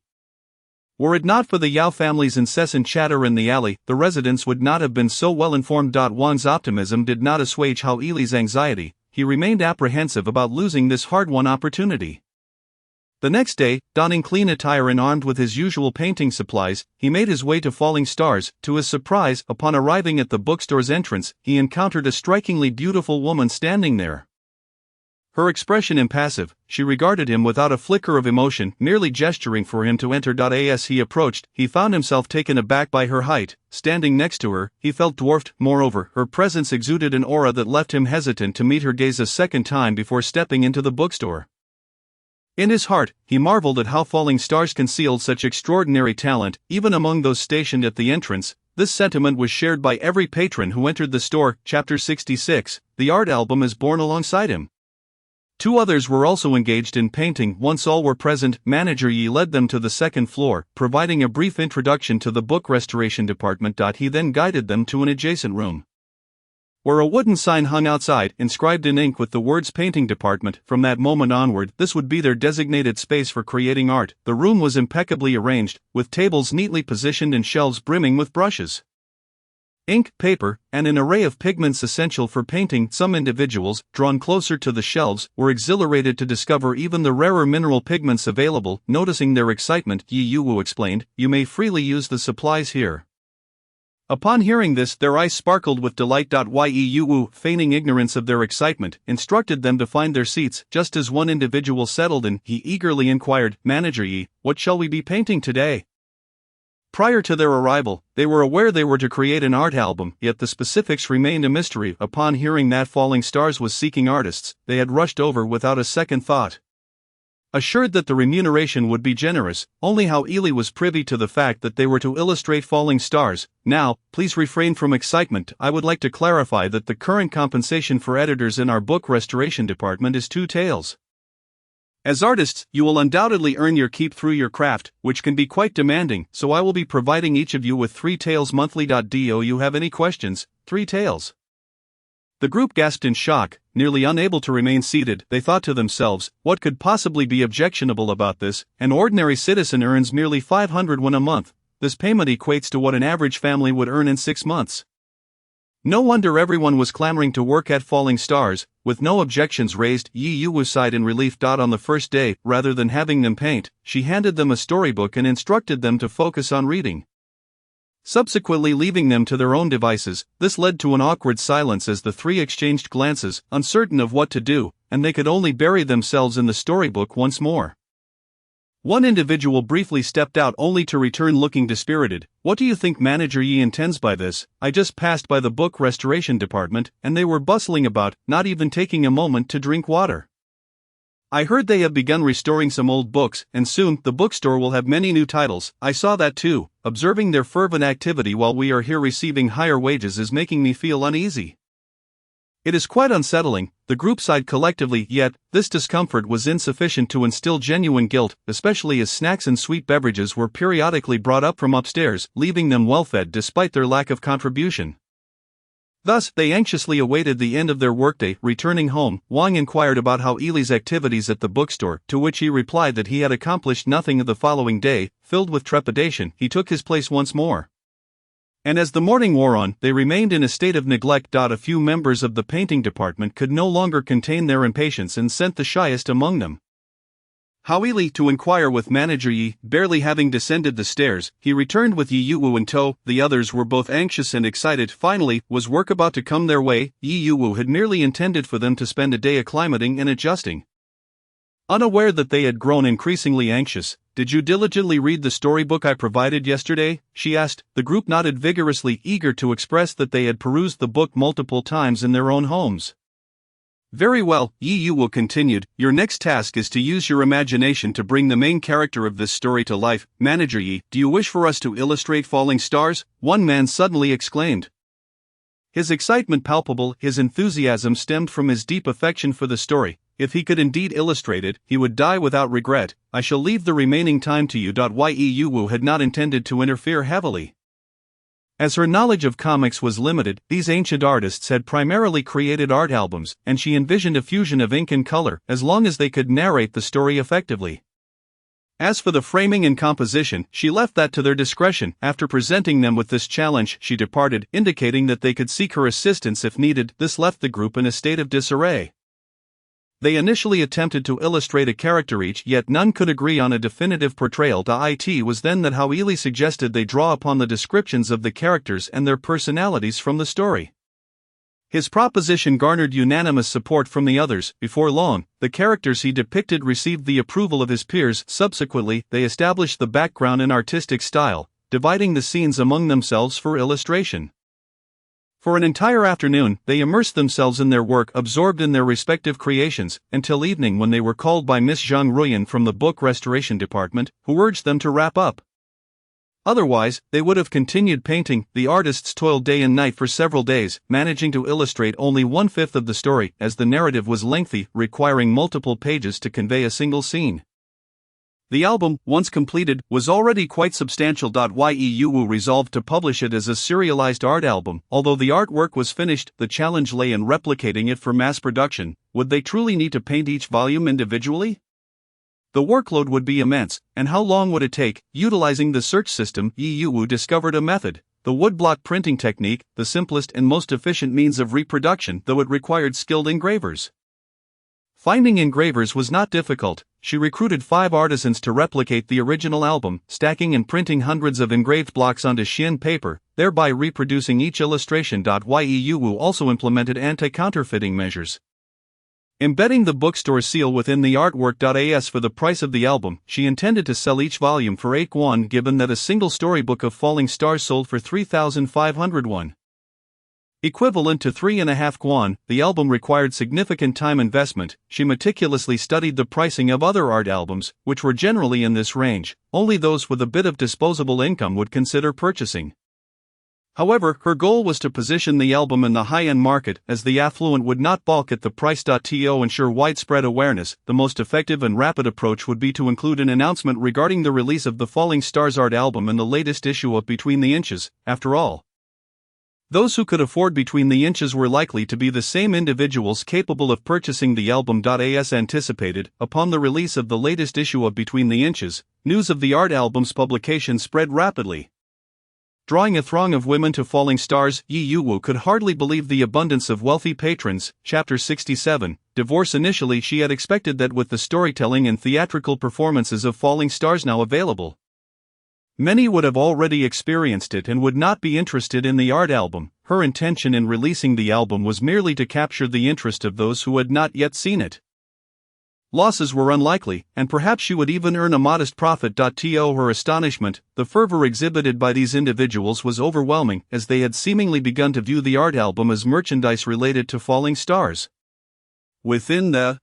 Were it not for the Yao family's incessant chatter in the alley, the residents would not have been so well informed." Wang's optimism did not assuage Hao Yili's anxiety. He remained apprehensive about losing this hard-won opportunity. The next day, donning clean attire and armed with his usual painting supplies, he made his way to Falling Stars. To his surprise, upon arriving at the bookstore's entrance, he encountered a strikingly beautiful woman standing there. Her expression impassive, she regarded him without a flicker of emotion, merely gesturing for him to enter. As he approached, he found himself taken aback by her height. Standing next to her, he felt dwarfed. Moreover, her presence exuded an aura that left him hesitant to meet her gaze a second time before stepping into the bookstore. In his heart, he marveled at how Falling Stars concealed such extraordinary talent, even among those stationed at the entrance. This sentiment was shared by every patron who entered the store. Chapter 66, the art album is born alongside him. 2 others were also engaged in painting. Once all were present, Manager Yi led them to the second floor, providing a brief introduction to the book restoration department. He then guided them to an adjacent room, where a wooden sign hung outside, inscribed in ink with the words "Painting Department." From that moment onward, this would be their designated space for creating art. The room was impeccably arranged, with tables neatly positioned and shelves brimming with brushes, ink, paper, and an array of pigments essential for painting. Some individuals, drawn closer to the shelves, were exhilarated to discover even the rarer mineral pigments available. Noticing their excitement, Yu Wu explained, "You may freely use the supplies here." Upon hearing this, their eyes sparkled with delight. Yu Wu, feigning ignorance of their excitement, instructed them to find their seats. Just as one individual settled in, he eagerly inquired, "Manager Yi, what shall we be painting today?" Prior to their arrival, they were aware they were to create an art album, yet the specifics remained a mystery. Upon hearing that Falling Stars was seeking artists, they had rushed over without a second thought. Assured that the remuneration would be generous, only How Ely was privy to the fact that they were to illustrate falling stars. Now, please refrain from excitement. I would like to clarify that the current compensation for editors in our book restoration department is 2 taels. As artists, you will undoubtedly earn your keep through your craft, which can be quite demanding, so I will be providing each of you with 3 taels monthly. Do you have any questions? 3 taels. The group gasped in shock, nearly unable to remain seated. They thought to themselves, what could possibly be objectionable about this? An ordinary citizen earns merely 500 a month. This payment equates to what an average family would earn in 6 months. No wonder everyone was clamoring to work at Falling Stars, with no objections raised. Yi Yuwu sighed in relief. On the first day, rather than having them paint, she handed them a storybook and instructed them to focus on reading. Subsequently leaving them to their own devices, this led to an awkward silence as the 3 exchanged glances, uncertain of what to do, and they could only bury themselves in the storybook once more. One individual briefly stepped out only to return looking dispirited. What do you think Manager Yi intends by this? I just passed by the book restoration department, and they were bustling about, not even taking a moment to drink water. I heard they have begun restoring some old books, and soon the bookstore will have many new titles. I saw that too. Observing their fervent activity while we are here receiving higher wages is making me feel uneasy. It is quite unsettling, the group sighed collectively, yet this discomfort was insufficient to instill genuine guilt, especially as snacks and sweet beverages were periodically brought up from upstairs, leaving them well-fed despite their lack of contribution. Thus, they anxiously awaited the end of their workday. Returning home, Wang inquired about How Ely's activities at the bookstore, to which he replied that he had accomplished nothing. The following day, filled with trepidation, he took his place once more. And as the morning wore on, they remained in a state of neglect. A few members of the painting department could no longer contain their impatience and sent the shyest among them, How Ely, to inquire with Manager Yi. Barely having descended the stairs, he returned with Yi Yuwu in tow. The others were both anxious and excited. Finally, was work about to come their way? Yi Yuwu had merely intended for them to spend a day acclimating and adjusting. Unaware that they had grown increasingly anxious, did you diligently read the storybook I provided yesterday? She asked. The group nodded vigorously, eager to express that they had perused the book multiple times in their own homes. Very well, Yi Yuwu continued, your next task is to use your imagination to bring the main character of this story to life. Manager Yi, do you wish for us to illustrate falling stars? One man suddenly exclaimed. His excitement palpable, his enthusiasm stemmed from his deep affection for the story. If he could indeed illustrate it, he would die without regret. I shall leave the remaining time to you. Yi Yuwu had not intended to interfere heavily. As her knowledge of comics was limited, these ancient artists had primarily created art albums, and she envisioned a fusion of ink and color, as long as they could narrate the story effectively. As for the framing and composition, she left that to their discretion. After presenting them with this challenge, she departed, indicating that they could seek her assistance if needed. This left the group in a state of disarray. They initially attempted to illustrate a character each, yet none could agree on a definitive portrayal. It was then that How Ely suggested they draw upon the descriptions of the characters and their personalities from the story. His proposition garnered unanimous support from the others. Before long, the characters he depicted received the approval of his peers. Subsequently, they established the background and artistic style, dividing the scenes among themselves for illustration. For an entire afternoon, they immersed themselves in their work, absorbed in their respective creations, until evening when they were called by Miss Zhang Ruyan from the book restoration department, who urged them to wrap up. Otherwise, they would have continued painting. The artists toiled day and night for several days, managing to illustrate only 1/5 of the story, as the narrative was lengthy, requiring multiple pages to convey a single scene. The album, once completed, was already quite substantial. Yi Yuwu resolved to publish it as a serialized art album. Although the artwork was finished, the challenge lay in replicating it for mass production. Would they truly need to paint each volume individually? The workload would be immense, and how long would it take? Utilizing the search system, Yi Yuwu discovered a method. The woodblock printing technique, the simplest and most efficient means of reproduction, though it required skilled engravers. Finding engravers was not difficult. She recruited 5 artisans to replicate the original album, stacking and printing hundreds of engraved blocks onto Xian paper, thereby reproducing each illustration. Yi Yuwu also implemented anti-counterfeiting measures. Embedding the bookstore seal within the artwork. As for the price of the album, she intended to sell each volume for 8 won, given that a single storybook of Falling Stars sold for 3,500 won. Equivalent to 3.5 yuan, the album required significant time investment. She meticulously studied the pricing of other art albums, which were generally in this range. Only those with a bit of disposable income would consider purchasing. However, her goal was to position the album in the high-end market, as the affluent would not balk at the price. To ensure widespread awareness, the most effective and rapid approach would be to include an announcement regarding the release of the Falling Stars art album in the latest issue of Between the Inches. After all, those who could afford Between the Inches were likely to be the same individuals capable of purchasing the album. As anticipated, upon the release of the latest issue of Between the Inches, news of the art album's publication spread rapidly, drawing a throng of women to Falling Stars. Yi Yuwu could hardly believe the abundance of wealthy patrons. Chapter 67, Divorce. Initially she had expected that with the storytelling and theatrical performances of Falling Stars now available, many would have already experienced it and would not be interested in the art album. Her intention in releasing the album was merely to capture the interest of those who had not yet seen it. Losses were unlikely, and perhaps she would even earn a modest profit. To her astonishment, the fervor exhibited by these individuals was overwhelming, as they had seemingly begun to view the art album as merchandise related to Falling Stars. Within the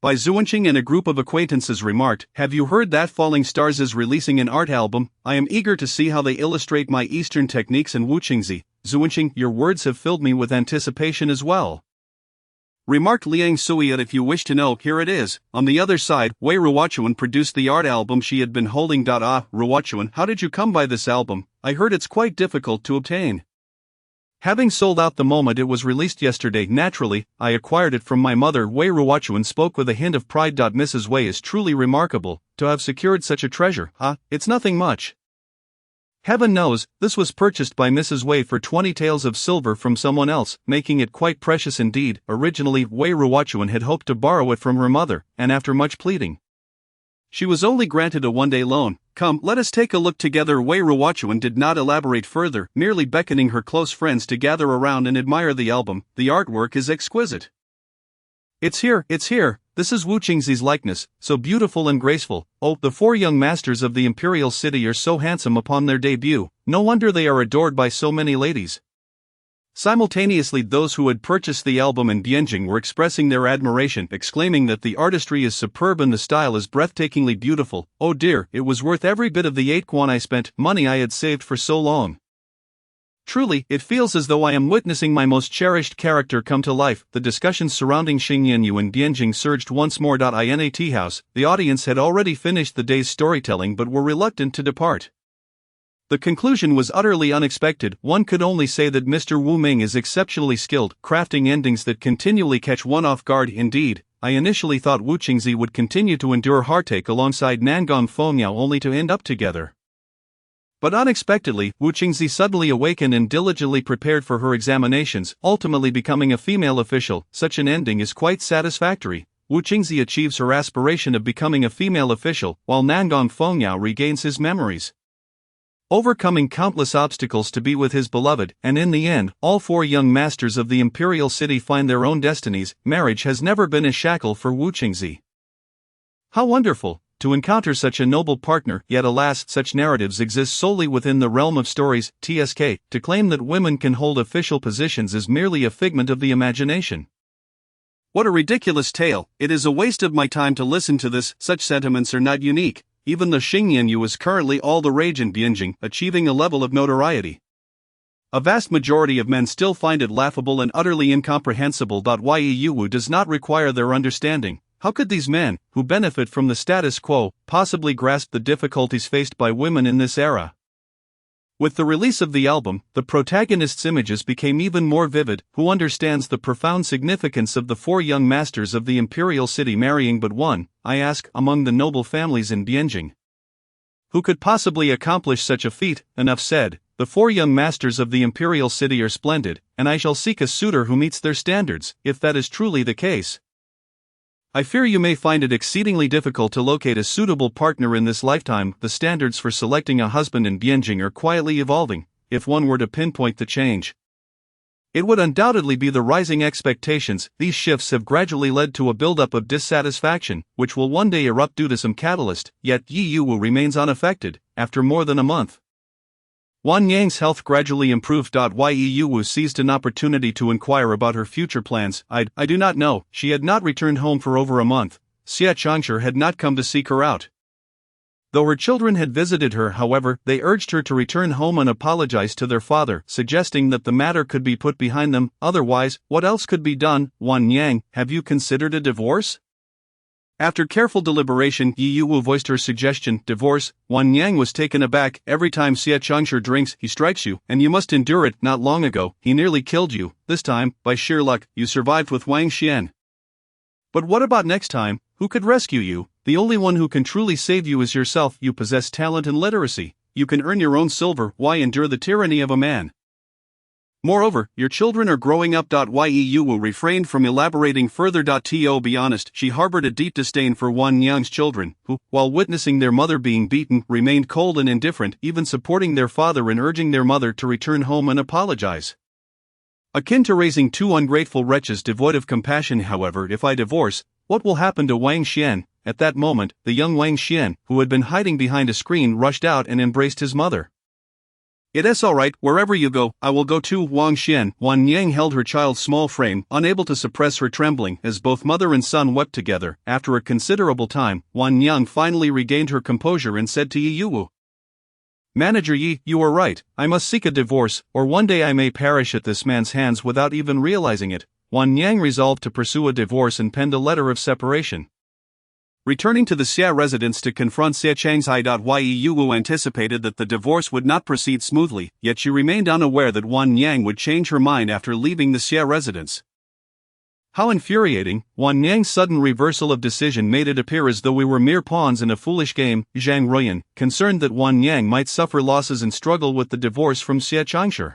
By Zuanqing and a group of acquaintances remarked, "Have you heard that Falling Stars is releasing an art album? I am eager to see how they illustrate my Eastern techniques." And Wuqingzi, "Zuanqing, your words have filled me with anticipation as well," remarked Liang Sui. "If you wish to know, here it is." On the other side, Wei Ruochuan produced the art album she had been holding. Ruochuan, how did you come by this album? I heard it's quite difficult to obtain. Having sold out the moment it was released yesterday. Naturally, I acquired it from my mother. Wei Ruochuan spoke with a hint of pride. Mrs. Wei is truly remarkable, to have secured such a treasure. It's nothing much. Heaven knows, this was purchased by Mrs. Wei for 20 taels of silver from someone else, making it quite precious indeed. Originally, Wei Ruochuan had hoped to borrow it from her mother, and after much pleading, she was only granted a one-day loan. "Come, let us take a look together." Wei Ruochuan did not elaborate further, merely beckoning her close friends to gather around and admire the album. "The artwork is exquisite. It's here. This is Wuqingzi's likeness, so beautiful and graceful. Oh, the four young masters of the imperial city are so handsome upon their debut. No wonder they are adored by so many ladies." Simultaneously, those who had purchased the album in Bianjing were expressing their admiration, exclaiming that the artistry is superb and the style is breathtakingly beautiful. "Oh dear, it was worth every bit of the 8 yuan I spent, money I had saved for so long. Truly, it feels as though I am witnessing my most cherished character come to life." The discussions surrounding Xingyanyu and Bianjing surged once more. In a tea house, the audience had already finished the day's storytelling but were reluctant to depart. The conclusion was utterly unexpected. One could only say that Mr. Wu Ming is exceptionally skilled, crafting endings that continually catch one off guard. Indeed, I initially thought Wuqingzi would continue to endure heartache alongside Nangong Fengmiao only to end up together. But unexpectedly, Wuqingzi suddenly awakened and diligently prepared for her examinations, ultimately becoming a female official. Such an ending is quite satisfactory. Wuqingzi achieves her aspiration of becoming a female official, while Nangong Fengmiao regains his memories, overcoming countless obstacles to be with his beloved, and in the end, all four young masters of the imperial city find their own destinies. Marriage has never been a shackle for Wuqingzi. How wonderful to encounter such a noble partner, yet alas, such narratives exist solely within the realm of stories. TSK, to claim that women can hold official positions is merely a figment of the imagination. What a ridiculous tale. It is a waste of my time to listen to this. Such sentiments are not unique. Even the Xingyanyu is currently all the rage in Bianjing, achieving a level of notoriety a vast majority of men still find it laughable and utterly incomprehensible. Yeu does not require their understanding. How could these men, who benefit from the status quo, possibly grasp the difficulties faced by women in this era? With the release of the album, the protagonist's images became even more vivid. Who understands the profound significance of the four young masters of the imperial city marrying but one, I ask, among the noble families in Bianjing? Who could possibly accomplish such a feat? Enough said. The four young masters of the imperial city are splendid, and I shall seek a suitor who meets their standards, if that is truly the case. I fear you may find it exceedingly difficult to locate a suitable partner in this lifetime. The standards for selecting a husband in Bianjing are quietly evolving. If one were to pinpoint the change, it would undoubtedly be the rising expectations. These shifts have gradually led to a buildup of dissatisfaction, which will one day erupt due to some catalyst, yet Yi Yuwu remains unaffected, after more than a month. Wan Yang's health gradually improved. Ye Wu seized an opportunity to inquire about her future plans. I do not know. She had not returned home for over a month. Xia Changshi had not come to seek her out. Though her children had visited her, however, they urged her to return home and apologize to their father, suggesting that the matter could be put behind them. Otherwise, what else could be done? Wan Yang, have you considered a divorce? After careful deliberation, Ye Wu voiced her suggestion, divorce. Wan Yang was taken aback. Every time Xia Changshi drinks, he strikes you, and you must endure it. Not long ago, he nearly killed you. This time, by sheer luck, you survived with Wang Xian. But what about next time? Who could rescue you? The only one who can truly save you is yourself. You possess talent and literacy. You can earn your own silver. Why endure the tyranny of a man? Moreover, your children are growing up. Ye Wu refrained from elaborating further. To be honest, she harbored a deep disdain for Wan Yang's children, who, while witnessing their mother being beaten, remained cold and indifferent, even supporting their father and urging their mother to return home and apologize. Akin to raising two ungrateful wretches devoid of compassion. However, if I divorce, what will happen to Wang Xian? At that moment, the young Wang Xian, who had been hiding behind a screen, rushed out and embraced his mother. It is all right, wherever you go, I will go too. Wang Xian. Wan Yang held her child's small frame, unable to suppress her trembling, as both mother and son wept together. After a considerable time, Wan Yang finally regained her composure and said to Ye Wu, Manager Yi, you are right, I must seek a divorce, or one day I may perish at this man's hands without even realizing it. Wan Yang resolved to pursue a divorce and penned a letter of separation. Returning to the Xia residence to confront Xia Changshi. Ye Wu anticipated that the divorce would not proceed smoothly, yet she remained unaware that Wan Yang would change her mind after leaving the Xia residence. How infuriating! Wan Yang's sudden reversal of decision made it appear as though we were mere pawns in a foolish game. Zhang Ruyan, concerned that Wan Yang might suffer losses and struggle with the divorce from Xia Changshi,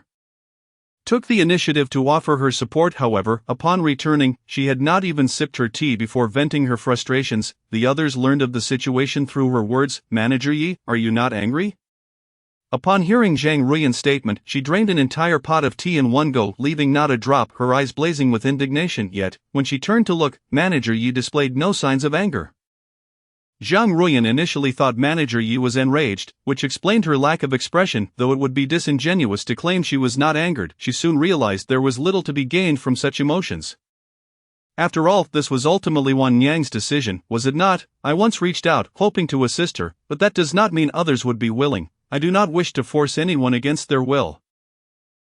took the initiative to offer her support. However, upon returning, she had not even sipped her tea before venting her frustrations. The others learned of the situation through her words. Manager Yi, are you not angry? Upon hearing Zhang Ruyan's statement, she drained an entire pot of tea in one go, leaving not a drop, her eyes blazing with indignation. Yet, when she turned to look, Manager Yi displayed no signs of anger. Zhang Ruyan initially thought Manager Yi was enraged, which explained her lack of expression. Though it would be disingenuous to claim she was not angered, she soon realized there was little to be gained from such emotions. After all, this was ultimately Wan Yang's decision, was it not? I once reached out, hoping to assist her, but that does not mean others would be willing. I do not wish to force anyone against their will.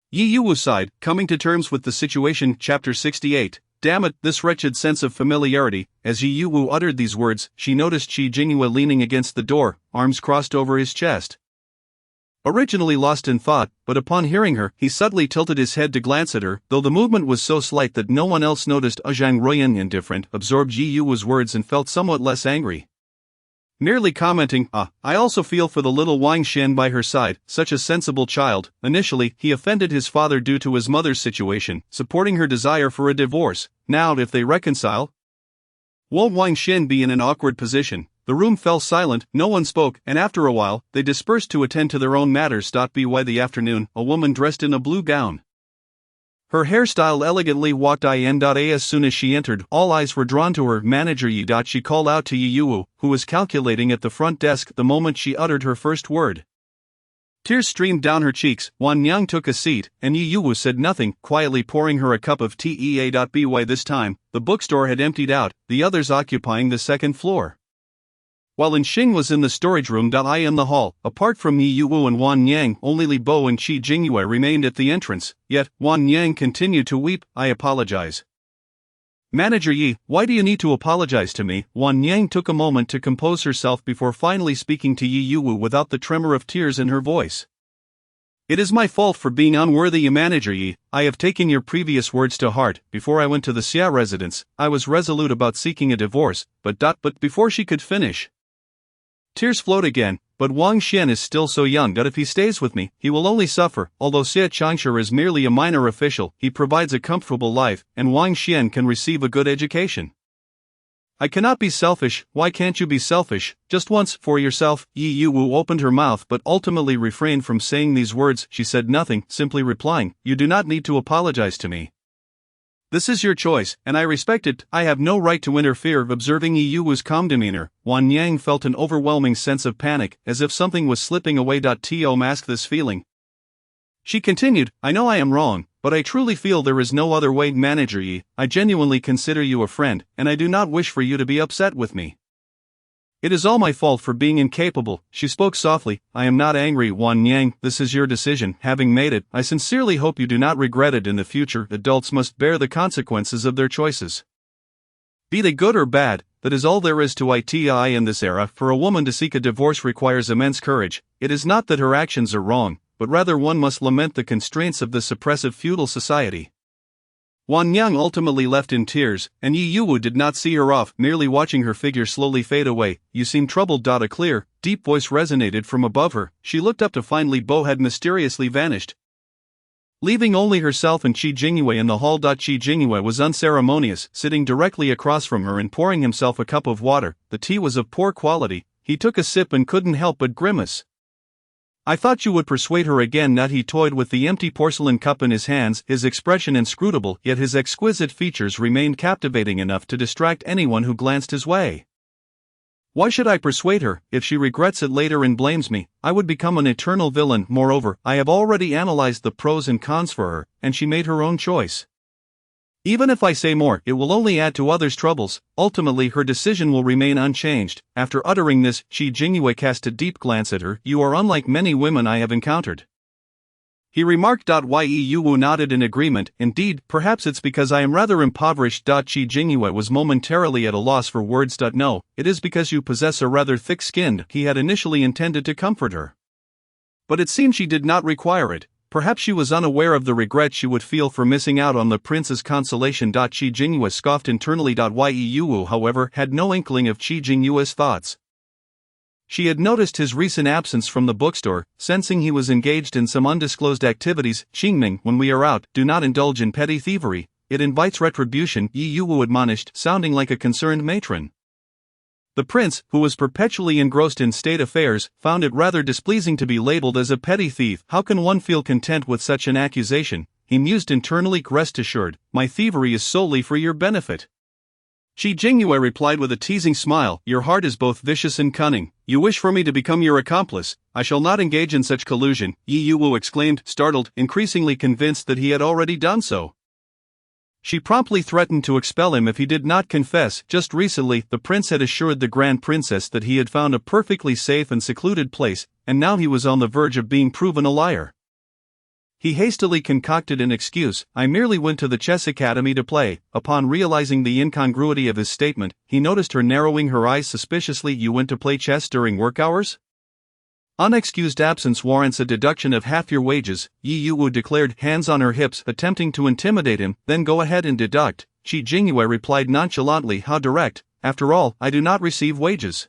Ye Wu sighed, coming to terms with the situation. Chapter 68. Damn it, this wretched sense of familiarity. As Ye Wu uttered these words, she noticed Qi Jingyue leaning against the door, arms crossed over his chest. Originally lost in thought, but upon hearing her, he subtly tilted his head to glance at her, though the movement was so slight that no one else noticed. Zhang Ruyan, indifferent, absorbed Ye Wu's words and felt somewhat less angry. Merely commenting, I also feel for the little Wang Xian by her side, such a sensible child. Initially, he offended his father due to his mother's situation, supporting her desire for a divorce. Now, if they reconcile, will Wang Xian be in an awkward position? The room fell silent, no one spoke, and after a while, they dispersed to attend to their own matters. By the afternoon, a woman dressed in a blue gown, her hairstyle elegantly walked in. As soon as she entered, all eyes were drawn to her. Manager Yi. She called out to Ye Wu, who was calculating at the front desk the moment she uttered her first word. Tears streamed down her cheeks. Wan Yang took a seat, and Ye Wu said nothing, quietly pouring her a cup of tea. By this time, the bookstore had emptied out, the others occupying the second floor, while Xing was in the storage room. In the hall, apart from Ye Wu and Wan Yang, only Li Bo and Qi Jingyue remained at the entrance, yet, Wan Yang continued to weep. I apologize. Manager Yi, why do you need to apologize to me? Wan Yang took a moment to compose herself before finally speaking to Ye Wu without the tremor of tears in her voice. It is my fault for being unworthy. Manager Yi, I have taken your previous words to heart. Before I went to the Xia residence, I was resolute about seeking a divorce, but before she could finish, tears flowed again. But Wang Xian is still so young that if he stays with me, he will only suffer. Although Xia Changshi is merely a minor official, he provides a comfortable life, and Wang Xian can receive a good education. I cannot be selfish. Why can't you be selfish, just once, for yourself? Ye Wu opened her mouth but ultimately refrained from saying these words. She said nothing, simply replying, You do not need to apologize to me. This is your choice, and I respect it. I have no right to interfere. Observing Ye Wu's calm demeanor, Wan Yang felt an overwhelming sense of panic, as if something was slipping away. To mask this feeling, She continued, I know I am wrong, but I truly feel there is no other way. Manager Yi, I genuinely consider you a friend, and I do not wish for you to be upset with me. It is all my fault for being incapable. She spoke softly. I am not angry, Wan Yang, this is your decision. Having made it, I sincerely hope you do not regret it in the future. Adults must bear the consequences of their choices. Be they good or bad, that is all there is to it in this era. For a woman to seek a divorce requires immense courage. It is not that her actions are wrong, but rather one must lament the constraints of this oppressive feudal society. Wan Yang ultimately left in tears, and Yi Yuwu did not see her off, merely watching her figure slowly fade away. You seem troubled. A clear, deep voice resonated from above her. She looked up to find Li Bo had mysteriously vanished, leaving only herself and Qi Jingyue in the hall. Qi Jingyue was unceremonious, sitting directly across from her and pouring himself a cup of water. The tea was of poor quality. He took a sip and couldn't help but grimace. I thought you would persuade her again. He toyed with the empty porcelain cup in his hands, his expression inscrutable, yet his exquisite features remained captivating enough to distract anyone who glanced his way. Why should I persuade her? If she regrets it later and blames me, I would become an eternal villain. Moreover, I have already analyzed the pros and cons for her, and she made her own choice. Even if I say more, it will only add to others' troubles. Ultimately, her decision will remain unchanged. After uttering this, Qi Jingyue cast a deep glance at her. You are unlike many women I have encountered, he remarked. Yi Yuwu nodded in agreement. Indeed, perhaps it's because I am rather impoverished. Qi Jingyue was momentarily at a loss for words. No, it is because you possess a rather thick-skinned. He had initially intended to comfort her, but it seemed she did not require it. Perhaps she was unaware of the regret she would feel for missing out on the prince's consolation. Qi Jingyue scoffed internally. Yi Yuwu, however, had no inkling of Qi Jingyue's thoughts. She had noticed his recent absence from the bookstore, sensing he was engaged in some undisclosed activities. Qingming, when we are out, do not indulge in petty thievery. It invites retribution, Yi Yuwu admonished, sounding like a concerned matron. The prince, who was perpetually engrossed in state affairs, found it rather displeasing to be labeled as a petty thief. How can one feel content with such an accusation? He mused internally. Rest assured, my thievery is solely for your benefit. Qi Jingyue replied with a teasing smile, your heart is both vicious and cunning. You wish for me to become your accomplice. I shall not engage in such collusion, Yi Yuwu exclaimed, startled, increasingly convinced that he had already done so. She promptly threatened to expel him if he did not confess. Just recently, the prince had assured the grand princess that he had found a perfectly safe and secluded place, and now he was on the verge of being proven a liar. He hastily concocted an excuse. I merely went to the chess academy to play. Upon realizing the incongruity of his statement, he noticed her narrowing her eyes suspiciously. You went to play chess during work hours? Unexcused absence warrants a deduction of half your wages, Yi Yuwu declared, hands on her hips, attempting to intimidate him. Then go ahead and deduct. Qi Jingyue replied nonchalantly, how direct. After all, I do not receive wages.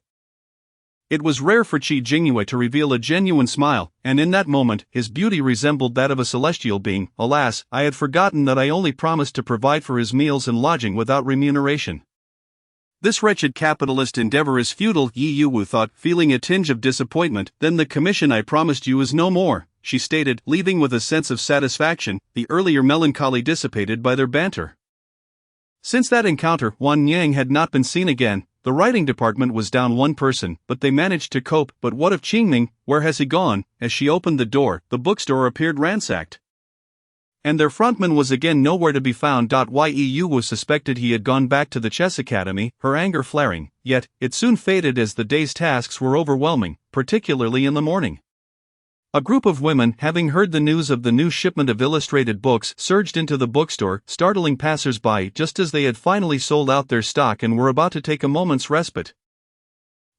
It was rare for Qi Jingyue to reveal a genuine smile, and in that moment, his beauty resembled that of a celestial being. Alas, I had forgotten that I only promised to provide for his meals and lodging without remuneration. This wretched capitalist endeavor is futile, Yi Yuwu thought, feeling a tinge of disappointment. Then the commission I promised you is no more, she stated, leaving with a sense of satisfaction. The earlier melancholy dissipated by their banter. Since that encounter, Wan Yang had not been seen again. The writing department was down one person, but they managed to cope. But what of Qingming? Where has he gone? As she opened the door, the bookstore appeared ransacked, and their frontman was again nowhere to be found. Yi Yuwu suspected he had gone back to the chess academy, her anger flaring, yet, it soon faded as the day's tasks were overwhelming, particularly in the morning. A group of women, having heard the news of the new shipment of illustrated books, surged into the bookstore, startling passers-by just as they had finally sold out their stock and were about to take a moment's respite.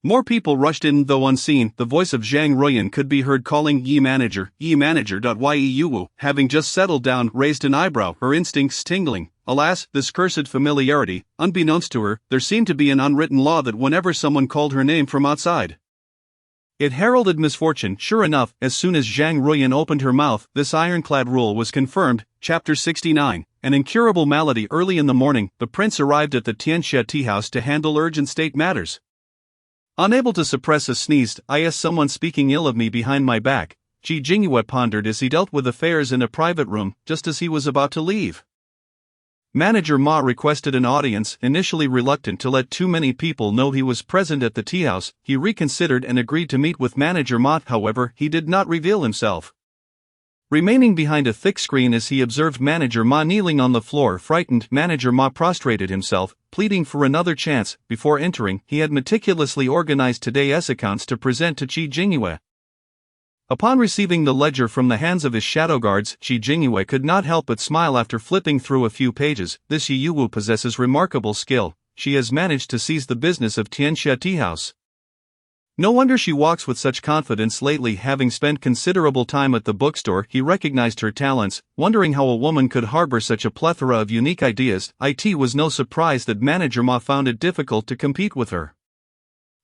More people rushed in, though unseen. The voice of Zhang Ruoyan could be heard calling, Yi manager. Yi Yuwu, having just settled down, raised an eyebrow, her instincts tingling. Alas, this cursed familiarity. Unbeknownst to her, there seemed to be an unwritten law that whenever someone called her name from outside, it heralded misfortune. Sure enough, as soon as Zhang Ruoyan opened her mouth, this ironclad rule was confirmed. Chapter 69. An incurable malady. Early in the morning, the prince arrived at the Tianxia tea house to handle urgent state matters. Unable to suppress a sneeze, I asked someone speaking ill of me behind my back, Qi Jingyue pondered as he dealt with affairs in a private room, just as he was about to leave. Manager Ma requested an audience. Initially reluctant to let too many people know he was present at the tea house, he reconsidered and agreed to meet with Manager Ma. However, he did not reveal himself. Remaining behind a thick screen as he observed Manager Ma kneeling on the floor frightened, Manager Ma prostrated himself, pleading for another chance. Before entering, he had meticulously organized today's accounts to present to Qi Jingyue. Upon receiving the ledger from the hands of his shadow guards, Qi Jingyue could not help but smile after flipping through a few pages. This Yi Yuwu possesses remarkable skill. She has managed to seize the business of Tianxia Tea House. No wonder she walks with such confidence lately. Having spent considerable time at the bookstore, he recognized her talents, wondering how a woman could harbor such a plethora of unique ideas. It was no surprise that Manager Ma found it difficult to compete with her.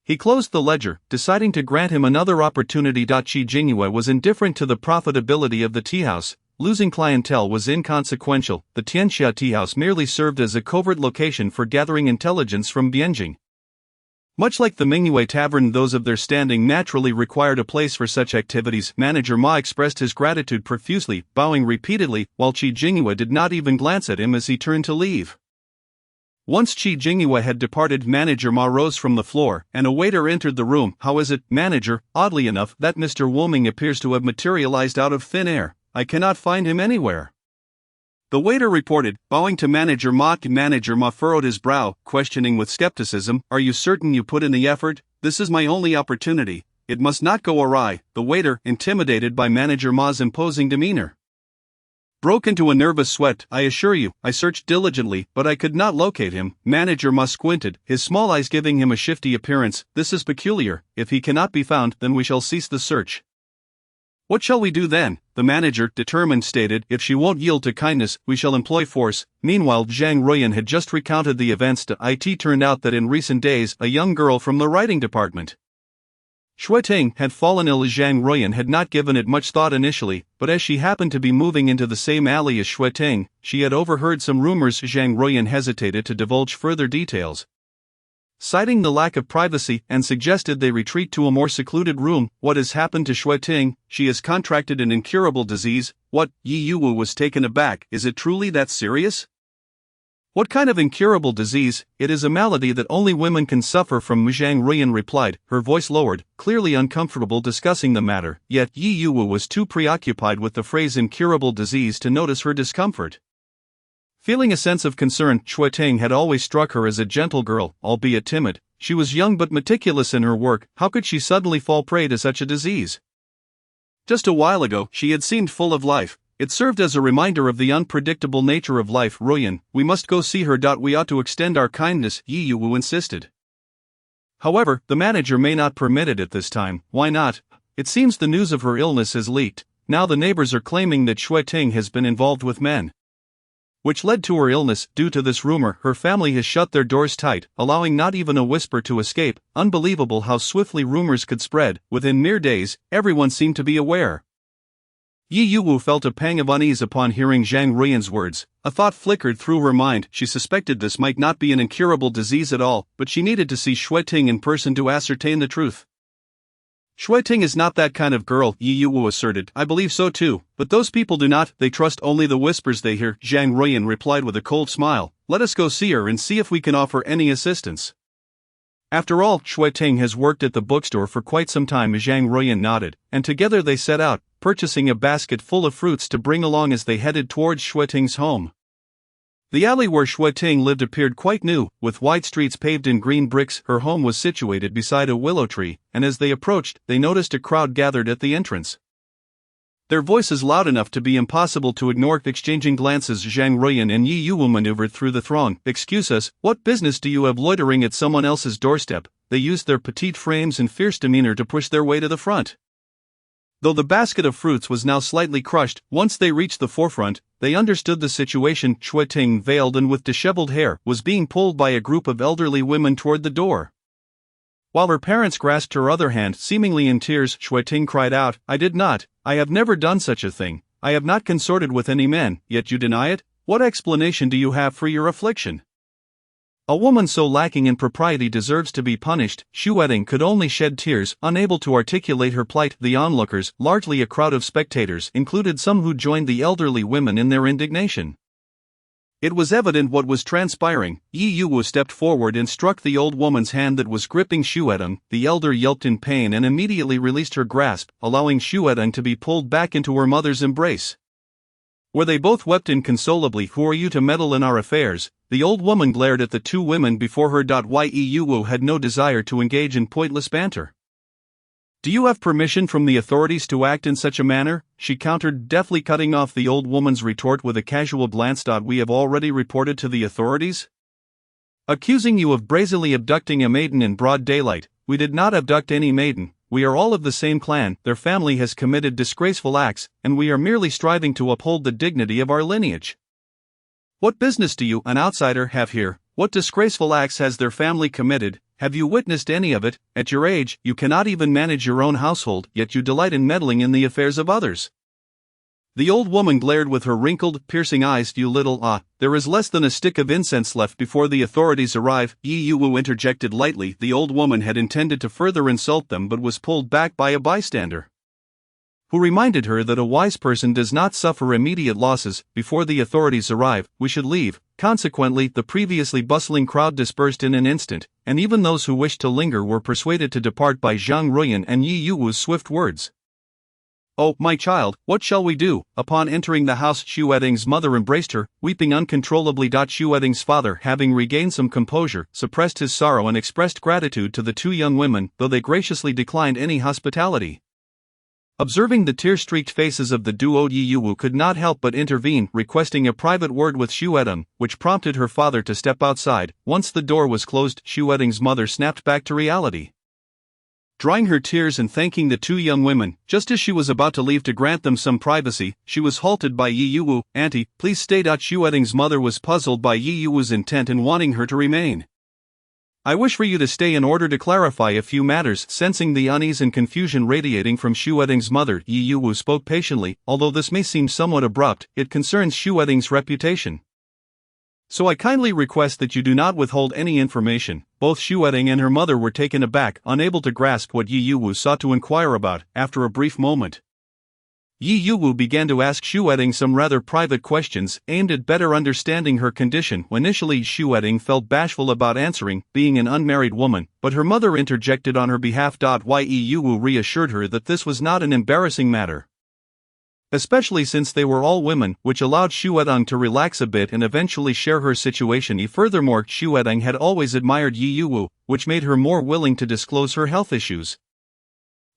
He closed the ledger, deciding to grant him another opportunity. Qi Jingyue was indifferent to the profitability of the tea house. Losing clientele was inconsequential. The Tianxia Tea House merely served as a covert location for gathering intelligence from Bianjing. Much like the Mingyue Tavern, those of their standing naturally required a place for such activities. Manager Ma expressed his gratitude profusely, bowing repeatedly, while Qi Jingyue did not even glance at him as he turned to leave. Once Qi Jingyue had departed, Manager Ma rose from the floor, and a waiter entered the room. "How is it, manager? Oddly enough, that Mr. Woming appears to have materialized out of thin air. I cannot find him anywhere." The waiter reported, bowing to Manager Ma. Manager Ma furrowed his brow, questioning with skepticism, "Are you certain you put in the effort? This is my only opportunity. It must not go awry." The waiter, intimidated by Manager Ma's imposing demeanor, broke into a nervous sweat. "I assure you, I searched diligently, but I could not locate him." Manager Ma squinted, his small eyes giving him a shifty appearance. "This is peculiar. If he cannot be found, then we shall cease the search." "What shall we do then?" the manager, determined, stated. "If she won't yield to kindness, we shall employ force." Meanwhile, Zhang Ruyan had just recounted the events to It. Turned out that in recent days, a young girl from the writing department, Shui Ting, had fallen ill. Zhang Ruyan had not given it much thought initially, but as she happened to be moving into the same alley as Shui Ting, she had overheard some rumors. Zhang Ruyan hesitated to divulge further details, citing the lack of privacy, and suggested they retreat to a more secluded room. "What has happened to Shui Ting? She has contracted an incurable disease." "What?" Yi Yuwu was taken aback. "Is it truly that serious?" "What kind of incurable disease?" "It is a malady that only women can suffer from," Zhang Ruyan replied, her voice lowered, clearly uncomfortable discussing the matter. Yet Yi Yuwu was too preoccupied with the phrase incurable disease to notice her discomfort. Feeling a sense of concern, Shui Ting had always struck her as a gentle girl, albeit timid. She was young but meticulous in her work. How could she suddenly fall prey to such a disease? Just a while ago, she had seemed full of life. It served as a reminder of the unpredictable nature of life. "Ruyan, we must go see her. We ought to extend our kindness," Yi Yuwu insisted. "However, the manager may not permit it at this time." "Why not?" "It seems the news of her illness has leaked. Now the neighbors are claiming that Shui Ting has been involved with men, which led to her illness. Due to this rumor, her family has shut their doors tight, allowing not even a whisper to escape." Unbelievable how swiftly rumors could spread. Within mere days, everyone seemed to be aware. Yi Yuwu felt a pang of unease upon hearing Zhang Ruyan's words. A thought flickered through her mind. She suspected this might not be an incurable disease at all, but she needed to see Shui Ting in person to ascertain the truth. "Shui Ting is not that kind of girl," Yi Yuwu asserted. "I believe so too, but those people do not. They trust only the whispers they hear." Zhang Ruyan replied with a cold smile. "Let us go see her and see if we can offer any assistance." After all, Shui Ting has worked at the bookstore for quite some time. Zhang Ruyan nodded, and together they set out, purchasing a basket full of fruits to bring along as they headed towards Shui Ting's home. The alley where Shui Ting lived appeared quite new, with wide streets paved in green bricks. Her home was situated beside a willow tree, and as they approached, they noticed a crowd gathered at the entrance. Their voices loud enough to be impossible to ignore. Exchanging glances, Zhang Ruyan and Yi Yuwu maneuvered through the throng. "Excuse us, what business do you have loitering at someone else's doorstep?" They used their petite frames and fierce demeanor to push their way to the front. Though the basket of fruits was now slightly crushed, once they reached the forefront, they understood the situation. Shui Ting, veiled and with disheveled hair, was being pulled by a group of elderly women toward the door. While her parents grasped her other hand, seemingly in tears, Shui Ting cried out, "I did not. I have never done such a thing. I have not consorted with any men, yet you deny it? What explanation do you have for your affliction?" A woman so lacking in propriety deserves to be punished. Shui Ting could only shed tears, unable to articulate her plight. The onlookers, largely a crowd of spectators, included some who joined the elderly women in their indignation. It was evident what was transpiring. Yi Yuwu stepped forward and struck the old woman's hand that was gripping Shuedeng. The elder yelped in pain and immediately released her grasp, allowing Shuedeng to be pulled back into her mother's embrace. Where they both wept inconsolably. Who are you to meddle in our affairs? The old woman glared at the two women before her. Yi Yuwu had no desire to engage in pointless banter. Do you have permission from the authorities to act in such a manner? She countered, deftly cutting off the old woman's retort with a casual glance. We have already reported to the authorities? Accusing you of brazenly abducting a maiden in broad daylight. We did not abduct any maiden. We are all of the same clan. Their family has committed disgraceful acts, and we are merely striving to uphold the dignity of our lineage. What business do you, an outsider, have here? What disgraceful acts has their family committed? Have you witnessed any of it? At your age, you cannot even manage your own household, yet you delight in meddling in the affairs of others. The old woman glared with her wrinkled, piercing eyes. You little there is less than a stick of incense left before the authorities arrive. Yi Yuwu interjected lightly. The old woman had intended to further insult them but was pulled back by a bystander, who reminded her that a wise person does not suffer immediate losses. Before the authorities arrive, we should leave. Consequently, the previously bustling crowd dispersed in an instant, and even those who wished to linger were persuaded to depart by Zhang Ruyan and Yi Yuwu's swift words. Oh, my child, what shall we do? Upon entering the house, Shuedeng's mother embraced her, weeping uncontrollably. Shuedeng's father, having regained some composure, suppressed his sorrow and expressed gratitude to the two young women, though they graciously declined any hospitality. Observing the tear-streaked faces of the duo, Yi Yuwu could not help but intervene, requesting a private word with Shuedeng, which prompted her father to step outside. Once the door was closed, Shuedeng's mother snapped back to reality. Drying her tears and thanking the two young women, just as she was about to leave to grant them some privacy, she was halted by Yi Yuwu. Auntie, please stay. Shuedeng's mother was puzzled by Yi Yuwu's intent in wanting her to remain. I wish for you to stay in order to clarify a few matters. Sensing the unease and confusion radiating from Shuedeng's mother, Yi Yuwu spoke patiently. Although this may seem somewhat abrupt, it concerns Shuedeng's reputation. So I kindly request that you do not withhold any information. Both Shuedeng and her mother were taken aback, unable to grasp what Yi Yuwu sought to inquire about. After a brief moment, Yi Yuwu began to ask Shuedeng some rather private questions, aimed at better understanding her condition. Initially, Shuedeng felt bashful about answering, being an unmarried woman, but her mother interjected on her behalf. Yi Yuwu reassured her that this was not an embarrassing matter, especially since they were all women, which allowed Shuedeng to relax a bit and eventually share her situation. Furthermore, Shuedeng had always admired Yi Yuwu, which made her more willing to disclose her health issues.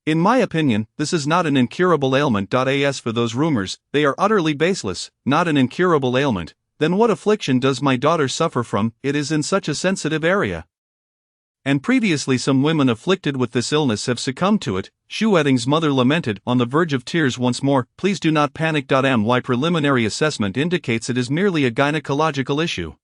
In my opinion, this is not an incurable ailment. As for those rumors, they are utterly baseless. Not an incurable ailment? Then what affliction does my daughter suffer from? It is in such a sensitive area. And previously some women afflicted with this illness have succumbed to it. Shuedeng's mother lamented, on the verge of tears once more. Please do not panic. My preliminary assessment indicates it is merely a gynecological issue.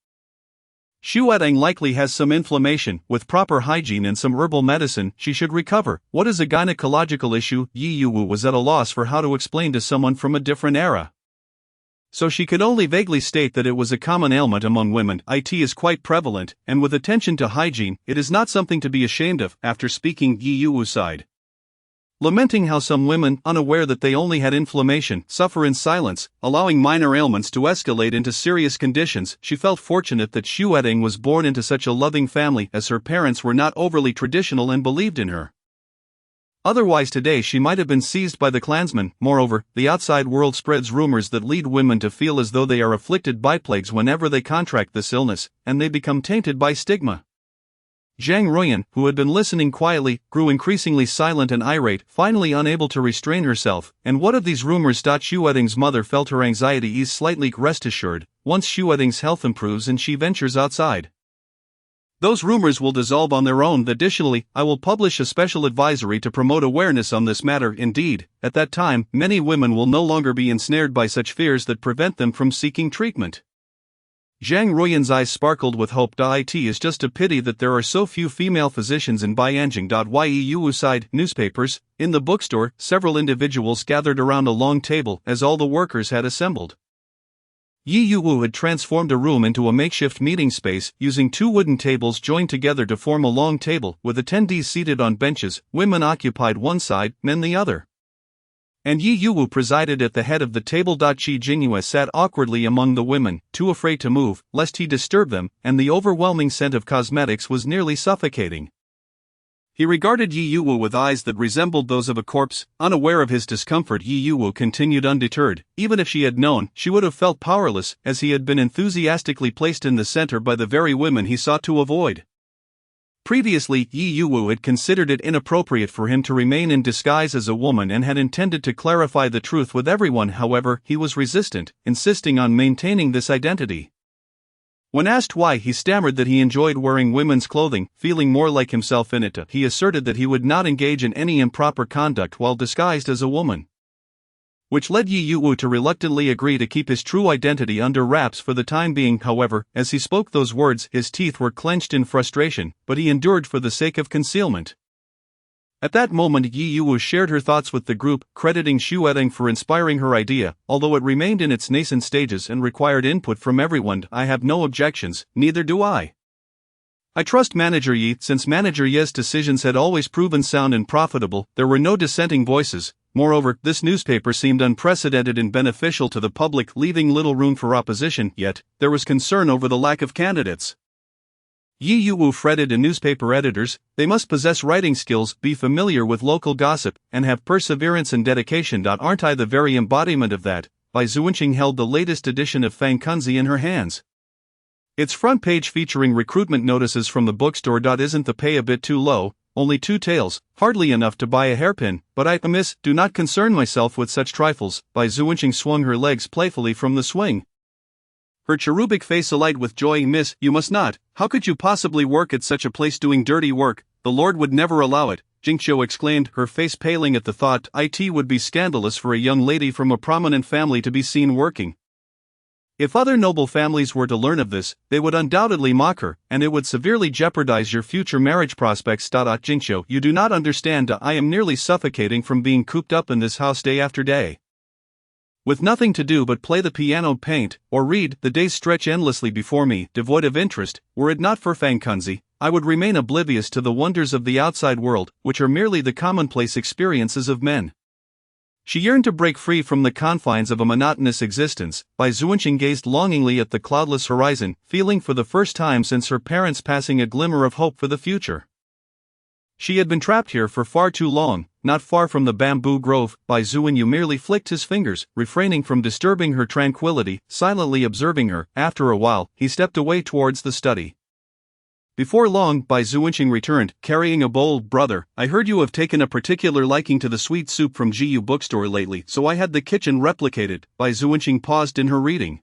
Shuedeng likely has some inflammation. With proper hygiene and some herbal medicine, she should recover. What is a gynecological issue? Yi Yuwu was at a loss for how to explain to someone from a different era, so she could only vaguely state that it was a common ailment among women. It is quite prevalent, and with attention to hygiene, it is not something to be ashamed of. After speaking, Yi Yuwu sighed, lamenting how some women, unaware that they only had inflammation, suffer in silence, allowing minor ailments to escalate into serious conditions. She felt fortunate that Shuedeng was born into such a loving family, as her parents were not overly traditional and believed in her. Otherwise today she might have been seized by the clansmen. Moreover, the outside world spreads rumors that lead women to feel as though they are afflicted by plagues whenever they contract this illness, and they become tainted by stigma. Zhang Ruyan, who had been listening quietly, grew increasingly silent and irate, finally unable to restrain herself. And what of these rumors? Shuedeng's mother felt her anxiety ease slightly. Rest assured, once Shuedeng's health improves and she ventures outside, those rumors will dissolve on their own. Additionally, I will publish a special advisory to promote awareness on this matter. Indeed, at that time, many women will no longer be ensnared by such fears that prevent them from seeking treatment. Zhang Ruyan's eyes sparkled with hope. It is just a pity that there are so few female physicians in Bianjing. Yi Yuwu sighed. Newspapers. In the bookstore, several individuals gathered around a long table as all the workers had assembled. Yi Yuwu had transformed a room into a makeshift meeting space, using two wooden tables joined together to form a long table, with attendees seated on benches. Women occupied one side, men the other. and Yi Yuwu presided at the head of the table. Qi Jingyue sat awkwardly among the women, too afraid to move, lest he disturb them, and the overwhelming scent of cosmetics was nearly suffocating. He regarded Yi Yuwu with eyes that resembled those of a corpse. Unaware of his discomfort, Yi Yuwu continued undeterred. Even if she had known, she would have felt powerless, as he had been enthusiastically placed in the center by the very women he sought to avoid. Previously, Yi Yuwu had considered it inappropriate for him to remain in disguise as a woman and had intended to clarify the truth with everyone. However, he was resistant, insisting on maintaining this identity. When asked why, he stammered that he enjoyed wearing women's clothing, feeling more like himself in it. He asserted that he would not engage in any improper conduct while disguised as a woman, which led Yi Yuwu to reluctantly agree to keep his true identity under wraps for the time being. However, as he spoke those words, his teeth were clenched in frustration, but he endured for the sake of concealment. At that moment, Yi Yuwu shared her thoughts with the group, crediting Xu Etting for inspiring her idea, although it remained in its nascent stages and required input from everyone. I have no objections, neither do I. I trust Manager Yi, since Manager Ye's decisions had always proven sound and profitable. There were no dissenting voices. Moreover, this newspaper seemed unprecedented and beneficial to the public, leaving little room for opposition. Yet, there was concern over the lack of candidates. Yi Yuwu fretted in newspaper editors. They must possess writing skills, be familiar with local gossip, and have perseverance and dedication. Aren't I the very embodiment of that? Bai Zuanqing held the latest edition of Fang Kunzi in her hands. Its front page featuring recruitment notices from the bookstore. Isn't the pay a bit too low? Only 2 taels, hardly enough to buy a hairpin. But I, miss, do not concern myself with such trifles. Bai Zuanqing swung her legs playfully from the swing, her cherubic face alight with joy. Miss, you must not. How could you possibly work at such a place doing dirty work? The Lord would never allow it, Jingqiu exclaimed, her face paling at the thought. It would be scandalous for a young lady from a prominent family to be seen working. If other noble families were to learn of this, they would undoubtedly mock her, and it would severely jeopardize your future marriage prospects. Jingqiu, you do not understand. I am nearly suffocating from being cooped up in this house day after day, with nothing to do but play the piano, paint, or read. The days stretch endlessly before me, devoid of interest. Were it not for Fang Kunzi, I would remain oblivious to the wonders of the outside world, which are merely the commonplace experiences of men. She yearned to break free from the confines of a monotonous existence. Bai Zuanqing gazed longingly at the cloudless horizon, feeling for the first time since her parents' passing a glimmer of hope for the future. She had been trapped here for far too long, not far from the bamboo grove. Bai Zuanyu merely flicked his fingers, refraining from disturbing her tranquility, silently observing her. After a while, he stepped away towards the study. Before long, Bai Zuanqing returned, carrying a bowl. Brother, I heard you have taken a particular liking to the sweet soup from GU bookstore lately, so I had the kitchen replicated. Bai Zuanqing paused in her reading.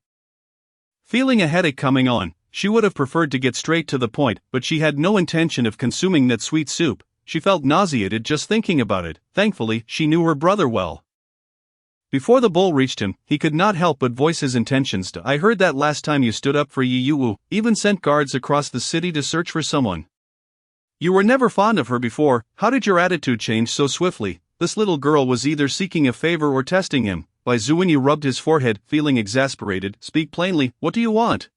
Feeling a headache coming on, she would have preferred to get straight to the point, but she had no intention of consuming that sweet soup. She felt nauseated just thinking about it. Thankfully, she knew her brother well. Before the bowl reached him, he could not help but voice his intentions. I heard that last time you stood up for Yi Yuwu, even sent guards across the city to search for someone. You were never fond of her before. How did your attitude change so swiftly? This little girl was either seeking a favor or testing him. Bai Zuanyu rubbed his forehead, feeling exasperated. Speak plainly, what do you want?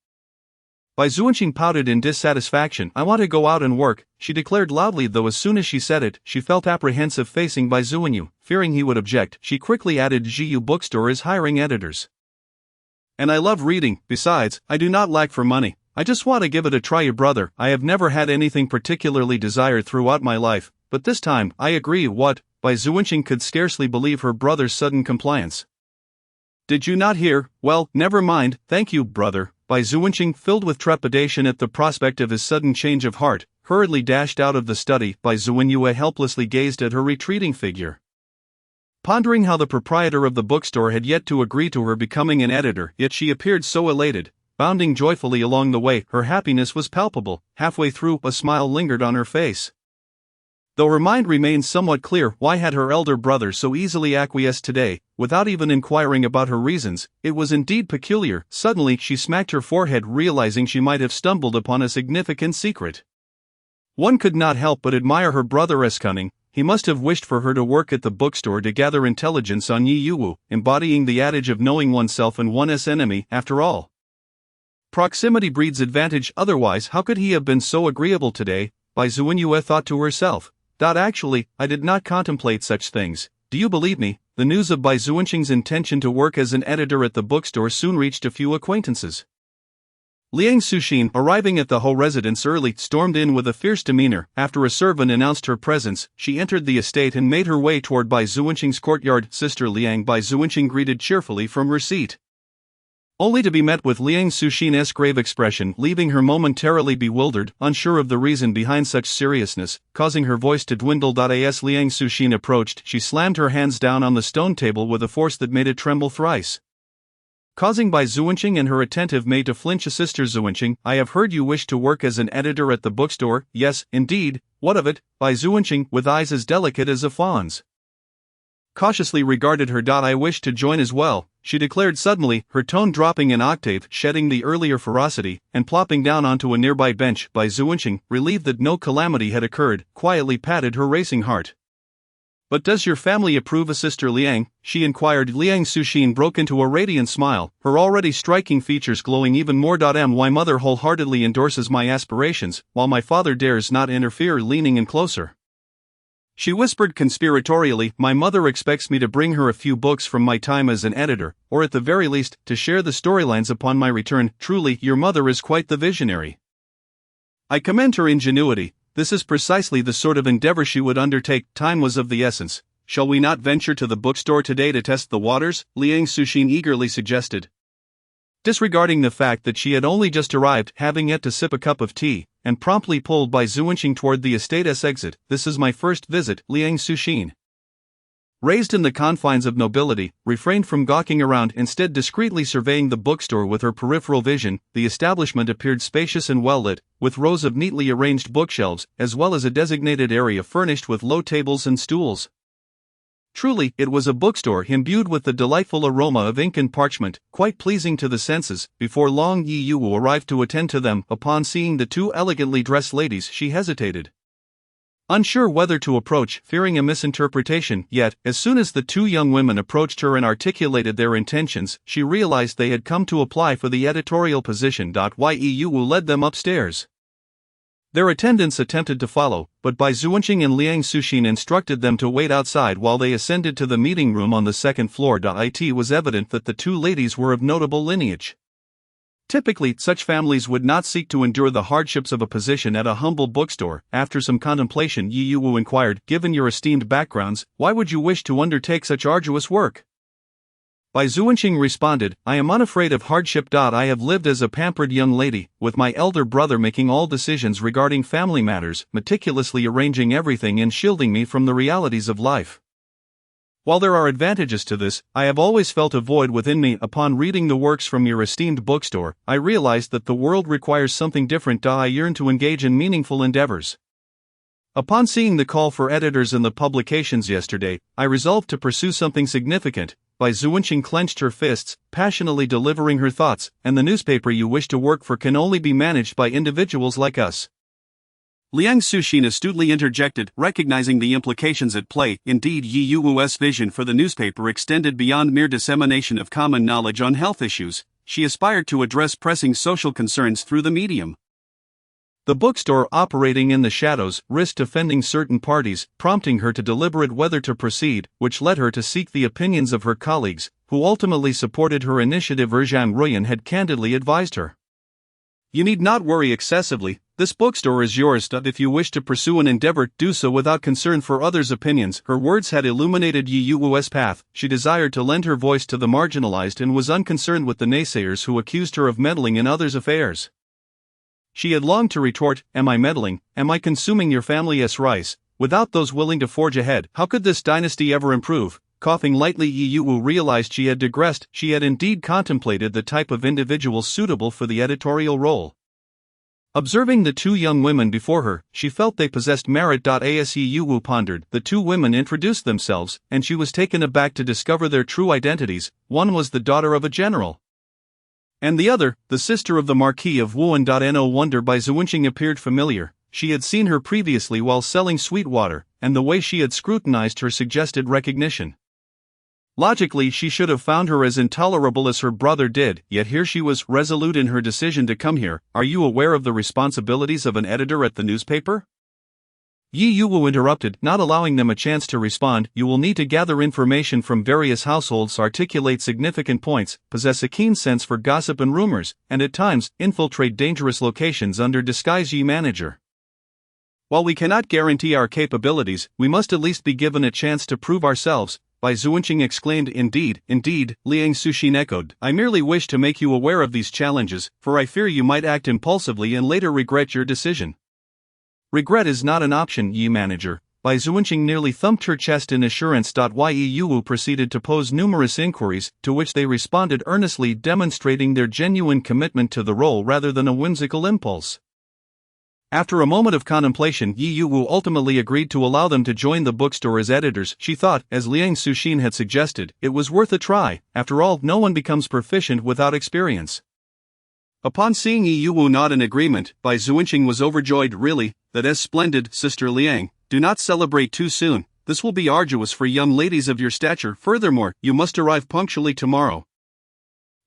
Bai Zuanqing pouted in dissatisfaction. I want to go out and work, she declared loudly, though as soon as she said it, she felt apprehensive facing Bai Zuanyu. Fearing he would object, she quickly added, GU bookstore is hiring editors. And I love reading. Besides, I do not lack for money. I just want to give it a try. Brother, I have never had anything particularly desired throughout my life, but this time, I agree. What? Bai Zuanqing could scarcely believe her brother's sudden compliance. Did you not hear? Well, never mind, thank you, brother. Bai Zuanqing, filled with trepidation at the prospect of his sudden change of heart, hurriedly dashed out of the study. Bai Zuanyu helplessly gazed at her retreating figure, pondering how the proprietor of the bookstore had yet to agree to her becoming an editor, yet she appeared so elated, bounding joyfully along the way. Her happiness was palpable. Halfway through, a smile lingered on her face. Though her mind remained somewhat clear, why had her elder brother so easily acquiesced today, without even inquiring about her reasons? It was indeed peculiar. Suddenly, she smacked her forehead, realizing she might have stumbled upon a significant secret. One could not help but admire her brother's cunning. He must have wished for her to work at the bookstore to gather intelligence on Yi Yuwu, embodying the adage of knowing oneself and one's enemy. After all, proximity breeds advantage. Otherwise, how could he have been so agreeable today? Bai Zuanyu thought to herself. Actually, I did not contemplate such things. Do you believe me? the news of Bai Zuanqing's intention to work as an editor at the bookstore soon reached a few acquaintances. Liang Suxin, arriving at the Ho residence early, stormed in with a fierce demeanor. After a servant announced her presence, she entered the estate and made her way toward Bai Zuanqing's courtyard. Sister Liang, Bai Zuanqing greeted cheerfully from her seat, only to be met with Liang Suxin's grave expression, leaving her momentarily bewildered, unsure of the reason behind such seriousness, causing her voice to dwindle. As Liang Suxin approached, she slammed her hands down on the stone table with a force that made it tremble thrice, causing Bai Zuanqing and her attentive maid to flinch. Sister Zuanqing, I have heard you wish to work as an editor at the bookstore. Yes, indeed. What of it? Bai Zuanqing, with eyes as delicate as a fawn's, cautiously regarded her. I wish to join as well, she declared suddenly, her tone dropping an octave, shedding the earlier ferocity, and plopping down onto a nearby bench. Bai Zuanqing, relieved that no calamity had occurred, quietly patted her racing heart. But does your family approve? Sister Liang, she inquired. Liang Suxin broke into a radiant smile, her already striking features glowing even more. My mother wholeheartedly endorses my aspirations, while my father dares not interfere. Leaning in closer, she whispered conspiratorially, my mother expects me to bring her a few books from my time as an editor, or at the very least, to share the storylines upon my return. Truly, your mother is quite the visionary. I commend her ingenuity. This is precisely the sort of endeavor she would undertake. Time was of the essence. Shall we not venture to the bookstore today to test the waters? Liang Suxin eagerly suggested, disregarding the fact that she had only just arrived, having yet to sip a cup of tea, and promptly pulled Bai Zuanqing toward the estate's exit. This is my first visit. Liang Suxin, raised in the confines of nobility, refrained from gawking around, instead discreetly surveying the bookstore with her peripheral vision. The establishment appeared spacious and well lit, with rows of neatly arranged bookshelves, as well as a designated area furnished with low tables and stools. Truly, it was a bookstore imbued with the delightful aroma of ink and parchment, quite pleasing to the senses. Before long, Yi Yuwu arrived to attend to them. Upon seeing the two elegantly dressed ladies, she hesitated, unsure whether to approach, fearing a misinterpretation. Yet, as soon as the two young women approached her and articulated their intentions, she realized they had come to apply for the editorial position. Yi Yuwu led them upstairs. Their attendants attempted to follow, but Bai Zuanqing and Liang Suxin instructed them to wait outside while they ascended to the meeting room on the second floor. It was evident that the two ladies were of notable lineage. Typically, such families would not seek to endure the hardships of a position at a humble bookstore. After some contemplation, Yi Yuwu inquired, given your esteemed backgrounds, why would you wish to undertake such arduous work? Bai Zuanqing responded, I am unafraid of hardship. I have lived as a pampered young lady, with my elder brother making all decisions regarding family matters, meticulously arranging everything and shielding me from the realities of life. While there are advantages to this, I have always felt a void within me. Upon reading the works from your esteemed bookstore, I realized that the world requires something different. I yearn to engage in meaningful endeavors. Upon seeing the call for editors in the publications yesterday, I resolved to pursue something significant. Bai Zuanqing clenched her fists, passionately delivering her thoughts, and the newspaper you wish to work for can only be managed by individuals like us. Liang Suxin astutely interjected, recognizing the implications at play. Indeed, Yi Yuwu's vision for the newspaper extended beyond mere dissemination of common knowledge on health issues. She aspired to address pressing social concerns through the medium. The bookstore, operating in the shadows, risked offending certain parties, prompting her to deliberate whether to proceed, which led her to seek the opinions of her colleagues, who ultimately supported her initiative. Zhang Ruyan had candidly advised her, you need not worry excessively. This bookstore is yours. If you wish to pursue an endeavor, do so without concern for others' opinions. Her words had illuminated Yi Yuwu's path. She desired to lend her voice to the marginalized and was unconcerned with the naysayers who accused her of meddling in others' affairs. She had longed to retort, am I meddling, am I consuming your family's rice? Without those willing to forge ahead, how could this dynasty ever improve? Coughing lightly, Yi Yuwu realized she had digressed. She had indeed contemplated the type of individual suitable for the editorial role. Observing the two young women before her, she felt they possessed merit. As Yi Yuwu pondered, the two women introduced themselves, and she was taken aback to discover their true identities. One was the daughter of a general, and the other, the sister of the Marquis of Wuhan. No wonder Bai Zuanqing appeared familiar. She had seen her previously while selling sweet water, and the way she had scrutinized her suggested recognition. Logically, she should have found her as intolerable as her brother did, yet here she was, resolute in her decision to come here. Are you aware of the responsibilities of an editor at the newspaper? Yi Yuwu interrupted, not allowing them a chance to respond. You will need to gather information from various households, articulate significant points, possess a keen sense for gossip and rumors, and at times, infiltrate dangerous locations under disguise. Yi manager. While we cannot guarantee our capabilities, we must at least be given a chance to prove ourselves, Bai Zuanqing exclaimed. Indeed, Liang Suxin echoed. I merely wish to make you aware of these challenges, for I fear you might act impulsively and later regret your decision. Regret is not an option, Yi manager. Bai Zuanqing nearly thumped her chest in assurance. Yi Yuwu proceeded to pose numerous inquiries, to which they responded earnestly, demonstrating their genuine commitment to the role rather than a whimsical impulse. After a moment of contemplation, Yi Yuwu ultimately agreed to allow them to join the bookstore as editors. She thought, as Liang Suxin had suggested, it was worth a try. After all, no one becomes proficient without experience. Upon seeing Yi Yuwu nod in agreement, Bai Zuanqing was overjoyed. Really, that is splendid, Sister Liang. Do not celebrate too soon. This will be arduous for young ladies of your stature. Furthermore, you must arrive punctually tomorrow.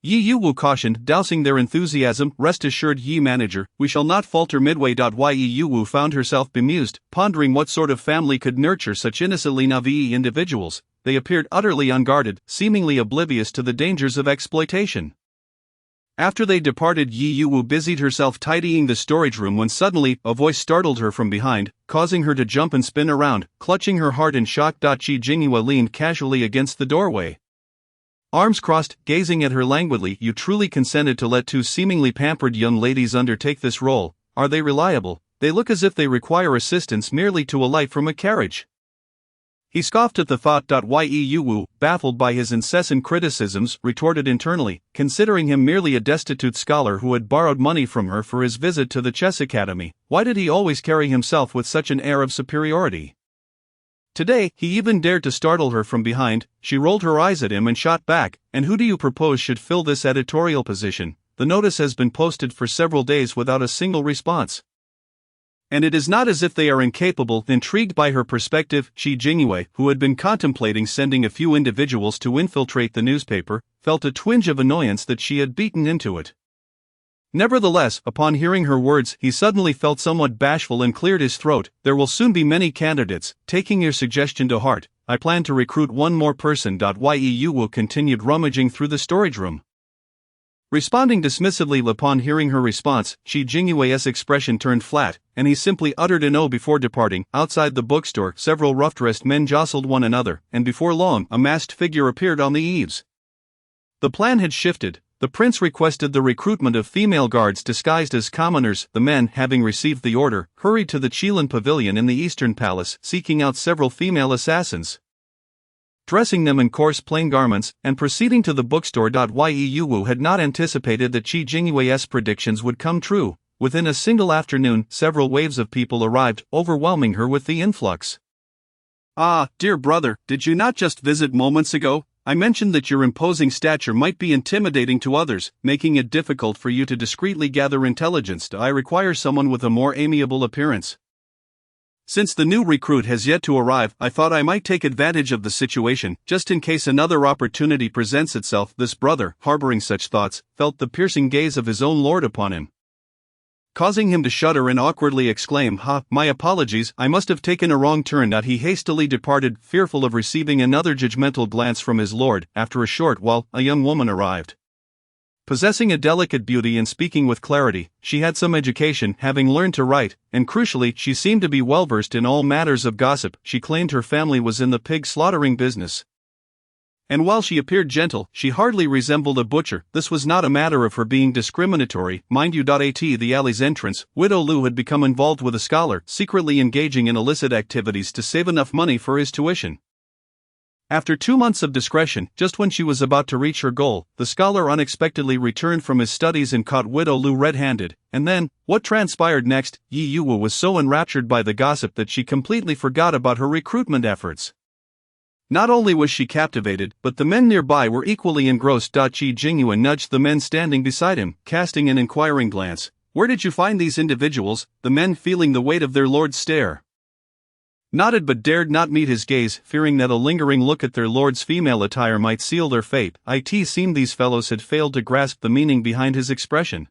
Yi Yuwu cautioned, dousing their enthusiasm. Rest assured, Yi manager, we shall not falter midway. Yi Yuwu found herself bemused, pondering what sort of family could nurture such innocently naive individuals. They appeared utterly unguarded, seemingly oblivious to the dangers of exploitation. After they departed, Yi Yuwu busied herself tidying the storage room when suddenly, a voice startled her from behind, causing her to jump and spin around, clutching her heart in shock. Qi Jinghua leaned casually against the doorway, arms crossed, gazing at her languidly. You truly consented to let two seemingly pampered young ladies undertake this role? Are they reliable? They look as if they require assistance merely to alight from a carriage. He scoffed at the thought. Yi Yuwu, baffled by his incessant criticisms, retorted internally, considering him merely a destitute scholar who had borrowed money from her for his visit to the chess academy. Why did he always carry himself with such an air of superiority? Today, he even dared to startle her from behind. She rolled her eyes at him and shot back. And who do you propose should fill this editorial position? The notice has been posted for several days without a single response. And it is not as if they are incapable. Intrigued by her perspective, Qi Jinghua, who had been contemplating sending a few individuals to infiltrate the newspaper, felt a twinge of annoyance that she had beaten into it. Nevertheless, upon hearing her words, he suddenly felt somewhat bashful and cleared his throat. There will soon be many candidates. Taking your suggestion to heart, I plan to recruit one more person. Yi Yuwu continued rummaging through the storage room. Responding dismissively upon hearing her response, Qi Jinghua's expression turned flat, and he simply uttered an "oh" before departing. Outside the bookstore, several rough-dressed men jostled one another, and before long, a masked figure appeared on the eaves. The plan had shifted. The prince requested the recruitment of female guards disguised as commoners. The men, having received the order, hurried to the Qilin Pavilion in the Eastern Palace, seeking out several female assassins, dressing them in coarse plain garments, and proceeding to the bookstore. Yi Yuwu had not anticipated that Qi Jinghua's predictions would come true. Within a single afternoon, several waves of people arrived, overwhelming her with the influx. Ah, dear brother, did you not just visit moments ago? I mentioned that your imposing stature might be intimidating to others, making it difficult for you to discreetly gather intelligence. I require someone with a more amiable appearance. Since the new recruit has yet to arrive, I thought I might take advantage of the situation, just in case another opportunity presents itself. This brother, harboring such thoughts, felt the piercing gaze of his own lord upon him, causing him to shudder and awkwardly exclaim, my apologies, I must have taken a wrong turn. He hastily departed, fearful of receiving another judgmental glance from his lord. After a short while, a young woman arrived. Possessing a delicate beauty and speaking with clarity, she had some education, having learned to write, and crucially, she seemed to be well versed in all matters of gossip. She claimed her family was in the pig slaughtering business, and while she appeared gentle, she hardly resembled a butcher. This was not a matter of her being discriminatory, mind you. At the alley's entrance, Widow Lu had become involved with a scholar, secretly engaging in illicit activities to save enough money for his tuition. After 2 months of discretion, just when she was about to reach her goal, the scholar unexpectedly returned from his studies and caught Widow Lu red-handed. And then, what transpired next? Yi Yuwu was so enraptured by the gossip that she completely forgot about her recruitment efforts. Not only was she captivated, but the men nearby were equally engrossed. Qi Jinghua nudged the men standing beside him, casting an inquiring glance. Where did you find these individuals? The men, feeling the weight of their lord's stare, nodded but dared not meet his gaze, fearing that a lingering look at their lord's female attire might seal their fate. It seemed these fellows had failed to grasp the meaning behind his expression.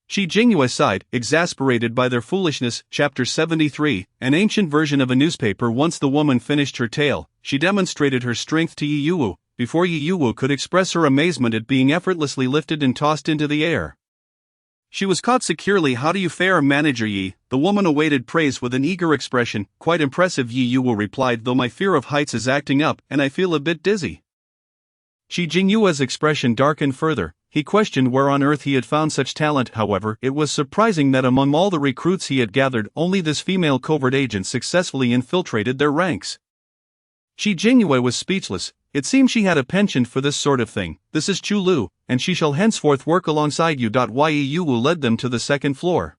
Shi Jingyue sighed, exasperated by their foolishness. Chapter 73, an ancient version of a newspaper. Once the woman finished her tale, she demonstrated her strength to Yi Yuwu, before Yi Yuwu could express her amazement at being effortlessly lifted and tossed into the air. She was caught securely. How do you fare, Manager Yi? The woman awaited praise with an eager expression. Quite impressive, Yi Yuwu replied, though my fear of heights is acting up, and I feel a bit dizzy. Shi Jingyue's expression darkened further. He questioned where on earth he had found such talent. However, it was surprising that among all the recruits he had gathered, only this female covert agent successfully infiltrated their ranks. Shi Jingyue was speechless. It seemed she had a penchant for this sort of thing. This is Chu Lu, and she shall henceforth work alongside you. Yi Yuwu led them to the second floor.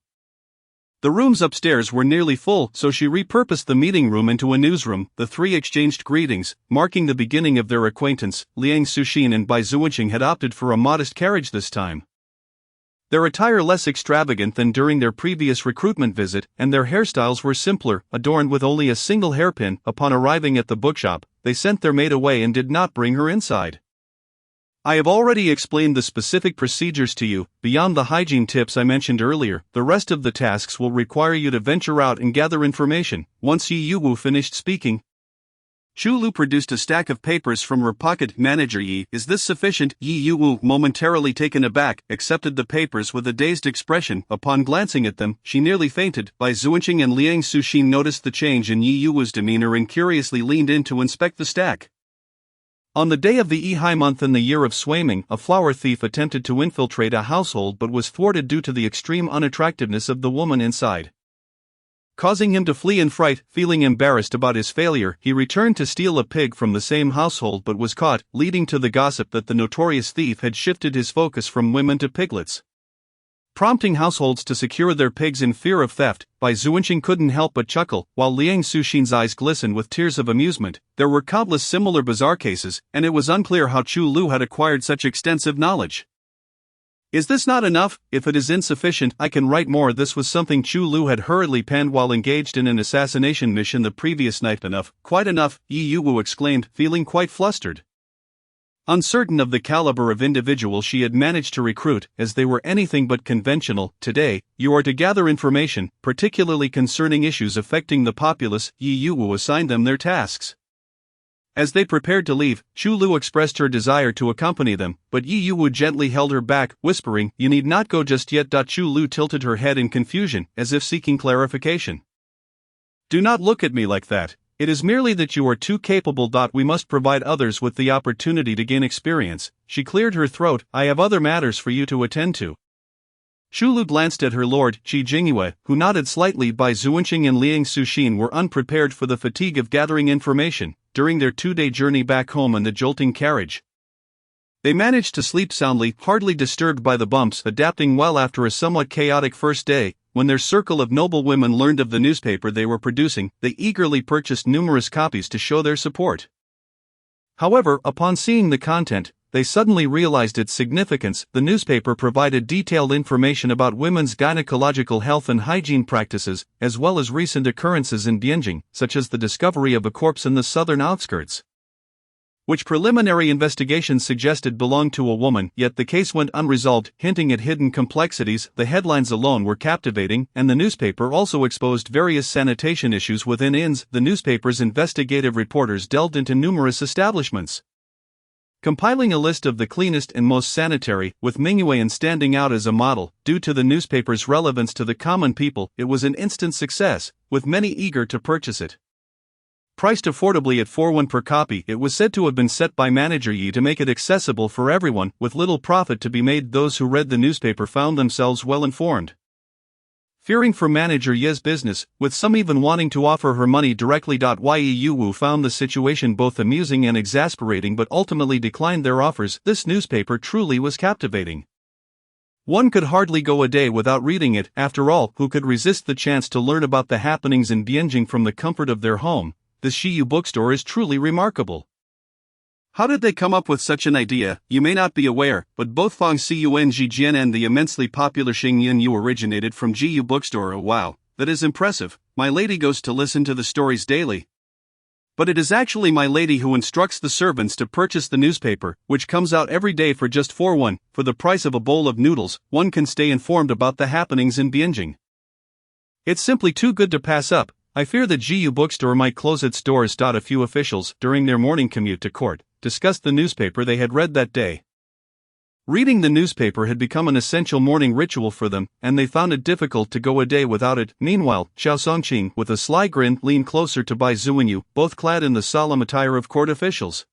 The rooms upstairs were nearly full, so she repurposed the meeting room into a newsroom. The three exchanged greetings, marking the beginning of their acquaintance. Liang Suxin and Bai Zuanqing had opted for a modest carriage this time. Their attire less extravagant than during their previous recruitment visit, and their hairstyles were simpler, adorned with only a single hairpin. Upon arriving at the bookshop, they sent their maid away and did not bring her inside. I have already explained the specific procedures to you. Beyond the hygiene tips I mentioned earlier, the rest of the tasks will require you to venture out and gather information. Once Yi Yuwu finished speaking, Chu Lu produced a stack of papers from her pocket. Manager Yi, is this sufficient? Yi Yuwu, momentarily taken aback, accepted the papers with a dazed expression. Upon glancing at them, she nearly fainted. Bai Zuanqing and Liang Suxin noticed the change in Yi Yuwu's demeanor and curiously leaned in to inspect the stack. On the day of the Ehai month in the year of Swaiming, a flower thief attempted to infiltrate a household but was thwarted due to the extreme unattractiveness of the woman inside, causing him to flee in fright. Feeling embarrassed about his failure, he returned to steal a pig from the same household but was caught, leading to the gossip that the notorious thief had shifted his focus from women to piglets, prompting households to secure their pigs in fear of theft. Bai Zuanqing couldn't help but chuckle, while Liang Suxin's eyes glistened with tears of amusement. There were countless similar bizarre cases, and it was unclear how Chu Lu had acquired such extensive knowledge. Is this not enough? If it is insufficient, I can write more. This was something Chu Lu had hurriedly penned while engaged in an assassination mission the previous night. Enough, quite enough, Yi Yuwu exclaimed, feeling quite flustered. Uncertain of the caliber of individual she had managed to recruit, as they were anything but conventional. Today, you are to gather information, particularly concerning issues affecting the populace. Yi Yuwu assigned them their tasks. As they prepared to leave, Chu Lu expressed her desire to accompany them, but Yi Yuwu gently held her back, whispering, "You need not go just yet." Chu Lu tilted her head in confusion, as if seeking clarification. "Do not look at me like that. It is merely that you are too capable. We must provide others with the opportunity to gain experience." She cleared her throat. "I have other matters for you to attend to." Chu Lu glanced at her lord, Shi Jingyue, who nodded slightly. Bai Zuanqing and Liang Suxin were unprepared for the fatigue of gathering information during their 2-day journey back home in the jolting carriage. They managed to sleep soundly, hardly disturbed by the bumps, adapting well after a somewhat chaotic first day. When their circle of noble women learned of the newspaper they were producing, they eagerly purchased numerous copies to show their support. However, upon seeing the content, they suddenly realized its significance. The newspaper provided detailed information about women's gynecological health and hygiene practices, as well as recent occurrences in Bianjing, such as the discovery of a corpse in the southern outskirts, which preliminary investigations suggested belonged to a woman, yet the case went unresolved, hinting at hidden complexities. The headlines alone were captivating, and the newspaper also exposed various sanitation issues within inns. The newspaper's investigative reporters delved into numerous establishments, compiling a list of the cleanest and most sanitary, with Mingyuan standing out as a model. Due to the newspaper's relevance to the common people, it was an instant success, with many eager to purchase it. Priced affordably at 4 per copy, it was said to have been set by Manager Yi to make it accessible for everyone, with little profit to be made. Those who read the newspaper found themselves well informed, fearing for Manager Yi's business, with some even wanting to offer her money directly. Yi Yuwu found the situation both amusing and exasperating but ultimately declined their offers. This newspaper truly was captivating. One could hardly go a day without reading it. After all, who could resist the chance to learn about the happenings in Bianjing from the comfort of their home? The Shiyu bookstore is truly remarkable. How did they come up with such an idea? You may not be aware, but both Fang Ciyuan Jijian and the immensely popular Xingyan Yu originated from Jiyu bookstore. Oh wow, that is impressive. My lady goes to listen to the stories daily. But it is actually my lady who instructs the servants to purchase the newspaper, which comes out every day for just for the price of a bowl of noodles. One can stay informed about the happenings in Beijing. It's simply too good to pass up. I fear the GU bookstore might close its doors. A few officials, during their morning commute to court, discussed the newspaper they had read that day. Reading the newspaper had become an essential morning ritual for them, and they found it difficult to go a day without it. Meanwhile, Xiao Songqing, with a sly grin, leaned closer to Bai Zuinyu, both clad in the solemn attire of court officials.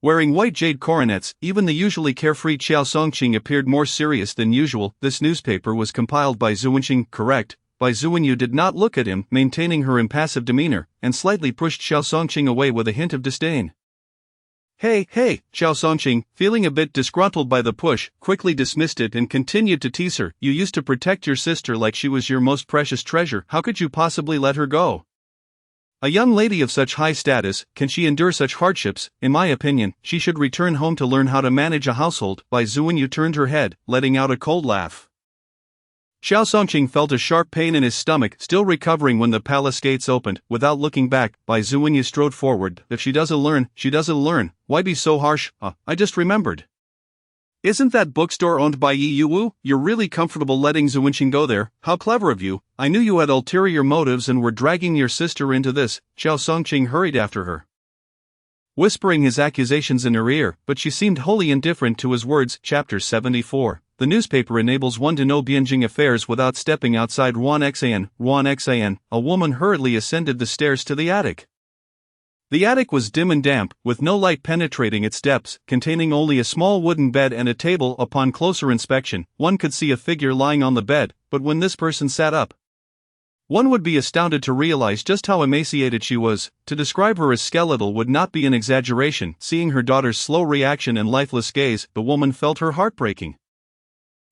Wearing white jade coronets, even the usually carefree Xiao Songqing appeared more serious than usual. This newspaper was compiled by Zuinqing, correct? Bai Zuinyu did not look at him, maintaining her impassive demeanor, and slightly pushed Xiao Songqing away with a hint of disdain. Hey, Xiao Songqing, feeling a bit disgruntled by the push, quickly dismissed it and continued to tease her. You used to protect your sister like she was your most precious treasure. How could you possibly let her go? A young lady of such high status, can she endure such hardships? In my opinion, she should return home to learn how to manage a household. Bai Zuinyu turned her head, letting out a cold laugh. Xiao Songqing felt a sharp pain in his stomach, still recovering when the palace gates opened. Without looking back, Bai Zuinyu strode forward. If she doesn't learn, why be so harsh? I just remembered. Isn't that bookstore owned by Yi Yuwu? You're really comfortable letting Zuinqing go there. How clever of you. I knew you had ulterior motives and were dragging your sister into this. Xiao Songqing hurried after her, whispering his accusations in her ear, but she seemed wholly indifferent to his words. Chapter 74. The newspaper enables one to know Beijing affairs without stepping outside Ruan-Xan. A woman hurriedly ascended the stairs to the attic. The attic was dim and damp, with no light penetrating its depths, containing only a small wooden bed and a table. Upon closer inspection, one could see a figure lying on the bed, but when this person sat up, one would be astounded to realize just how emaciated she was. To describe her as skeletal would not be an exaggeration. Seeing her daughter's slow reaction and lifeless gaze, the woman felt her heart breaking.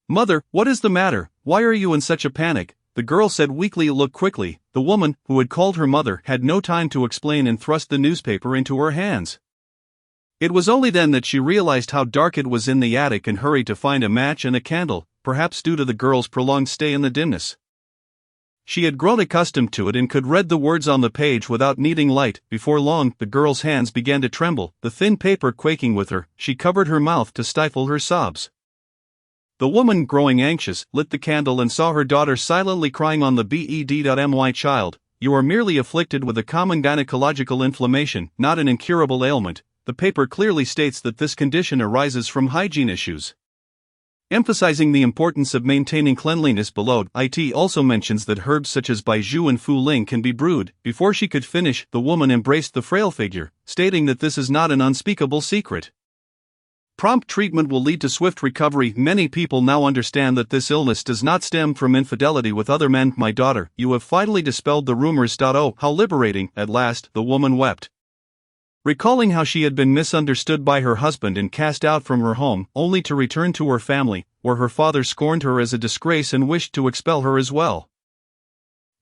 Mother, what is the matter? Why are you in such a panic? The girl said weakly. Look quickly. The woman, who had called her mother, had no time to explain and thrust the newspaper into her hands. It was only then that she realized how dark it was in the attic and hurried to find a match and a candle, perhaps due to the girl's prolonged stay in the dimness. She had grown accustomed to it and could read the words on the page without needing light. Before long, the girl's hands began to tremble, the thin paper quaking with her. She covered her mouth to stifle her sobs. The woman, growing anxious, lit the candle and saw her daughter silently crying. On the bed. Child, you are merely afflicted with a common gynecological inflammation, not an incurable ailment. The paper clearly states that this condition arises from hygiene issues, emphasizing the importance of maintaining cleanliness. Below, it also mentions that herbs such as Baiju and Fu Ling can be brewed. Before she could finish, the woman embraced the frail figure, stating that this is not an unspeakable secret. Prompt treatment will lead to swift recovery. Many people now understand that this illness does not stem from infidelity with other men. My daughter, you have finally dispelled the rumors. Oh, how liberating. At last, the woman wept, recalling how she had been misunderstood by her husband and cast out from her home, only to return to her family, where her father scorned her as a disgrace and wished to expel her as well.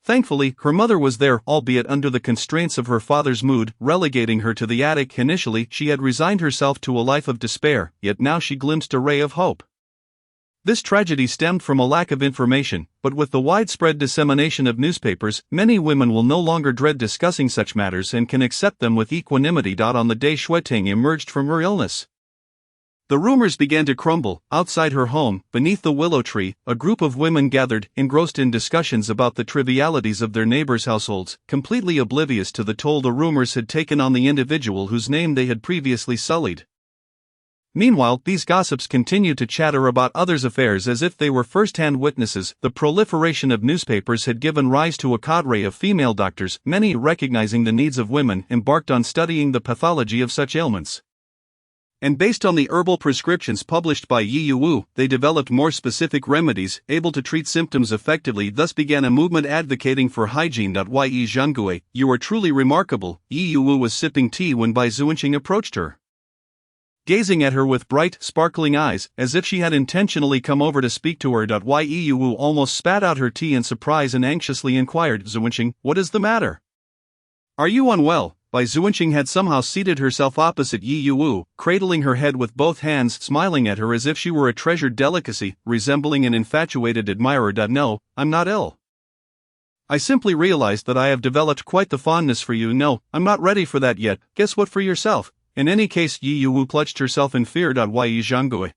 Thankfully, her mother was there, albeit under the constraints of her father's mood, relegating her to the attic. Initially, she had resigned herself to a life of despair, yet now she glimpsed a ray of hope. This tragedy stemmed from a lack of information, but with the widespread dissemination of newspapers, many women will no longer dread discussing such matters and can accept them with equanimity. On the day Xueting emerged from her illness, the rumors began to crumble. Outside her home, beneath the willow tree, a group of women gathered, engrossed in discussions about the trivialities of their neighbors' households, completely oblivious to the toll the rumors had taken on the individual whose name they had previously sullied. Meanwhile, these gossips continued to chatter about others' affairs as if they were first-hand witnesses. The proliferation of newspapers had given rise to a cadre of female doctors, many recognizing the needs of women, embarked on studying the pathology of such ailments. And based on the herbal prescriptions published by Yi Yuwu, they developed more specific remedies, able to treat symptoms effectively. Thus began a movement advocating for hygiene. Ye Zhangui, you are truly remarkable. Yi Yuwu was sipping tea when Bai Zuinqing approached her, gazing at her with bright, sparkling eyes, as if she had intentionally come over to speak to her. Yi Yuwu almost spat out her tea in surprise and anxiously inquired, Zuinqing, what is the matter? Are you unwell? Bai Zuinqing had somehow seated herself opposite Yi Yuwu, cradling her head with both hands, smiling at her as if she were a treasured delicacy, resembling an infatuated admirer. No, I'm not ill. I simply realized that I have developed quite the fondness for you. No, I'm not ready for that yet. Guess what for yourself? In any case, Yi Yu clutched herself in fear. Yi Zhangui.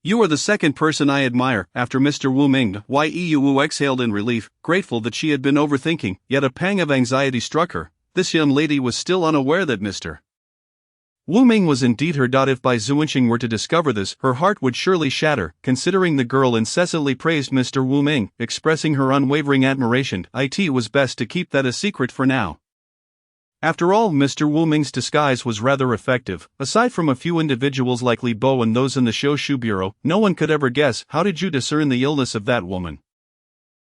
You are the second person I admire, after Mr. Wu Ming. Yi Yu exhaled in relief, grateful that she had been overthinking, yet a pang of anxiety struck her. This young lady was still unaware that Mr. Wu Ming was indeed her. If Bai Zuanqing were to discover this, her heart would surely shatter, considering the girl incessantly praised Mr. Wu Ming, expressing her unwavering admiration. It was best to keep that a secret for now. After all, Mr. Wu Ming's disguise was rather effective. Aside from a few individuals like Li Bo and those in the Shou Bureau, no one could ever guess. How did you discern the illness of that woman?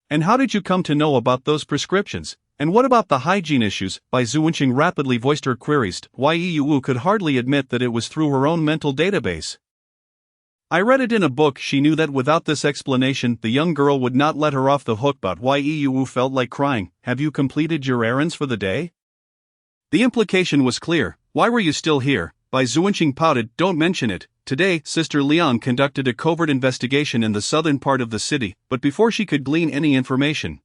And how did you come to know about those prescriptions? And what about the hygiene issues? Bai Zuanqing rapidly voiced her queries. Yi Yu could hardly admit that it was through her own mental database. I read it in a book. She knew that without this explanation, the young girl would not let her off the hook. But Yi Yu felt like crying. Have you completed your errands for the day? The implication was clear. Why were you still here? Bai Zuanqing pouted. Don't mention it. Today, Sister Liang conducted a covert investigation in the southern part of the city, but before she could glean any information,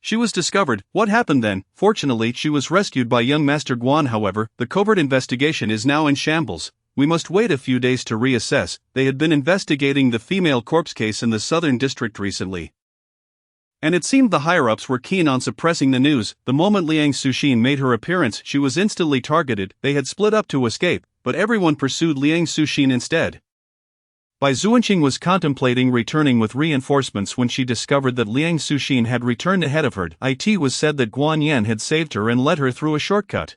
she was discovered. What happened then? Fortunately, she was rescued by young Master Guan. However, the covert investigation is now in shambles. We must wait a few days to reassess. They had been investigating the female corpse case in the southern district recently, and it seemed the higher-ups were keen on suppressing the news. The moment Liang Suxin made her appearance, she was instantly targeted. They had split up to escape, but everyone pursued Liang Suxin instead. Bai Zuanqing was contemplating returning with reinforcements when she discovered that Liang Suxin had returned ahead of her. It was said that Guan Yan had saved her and led her through a shortcut,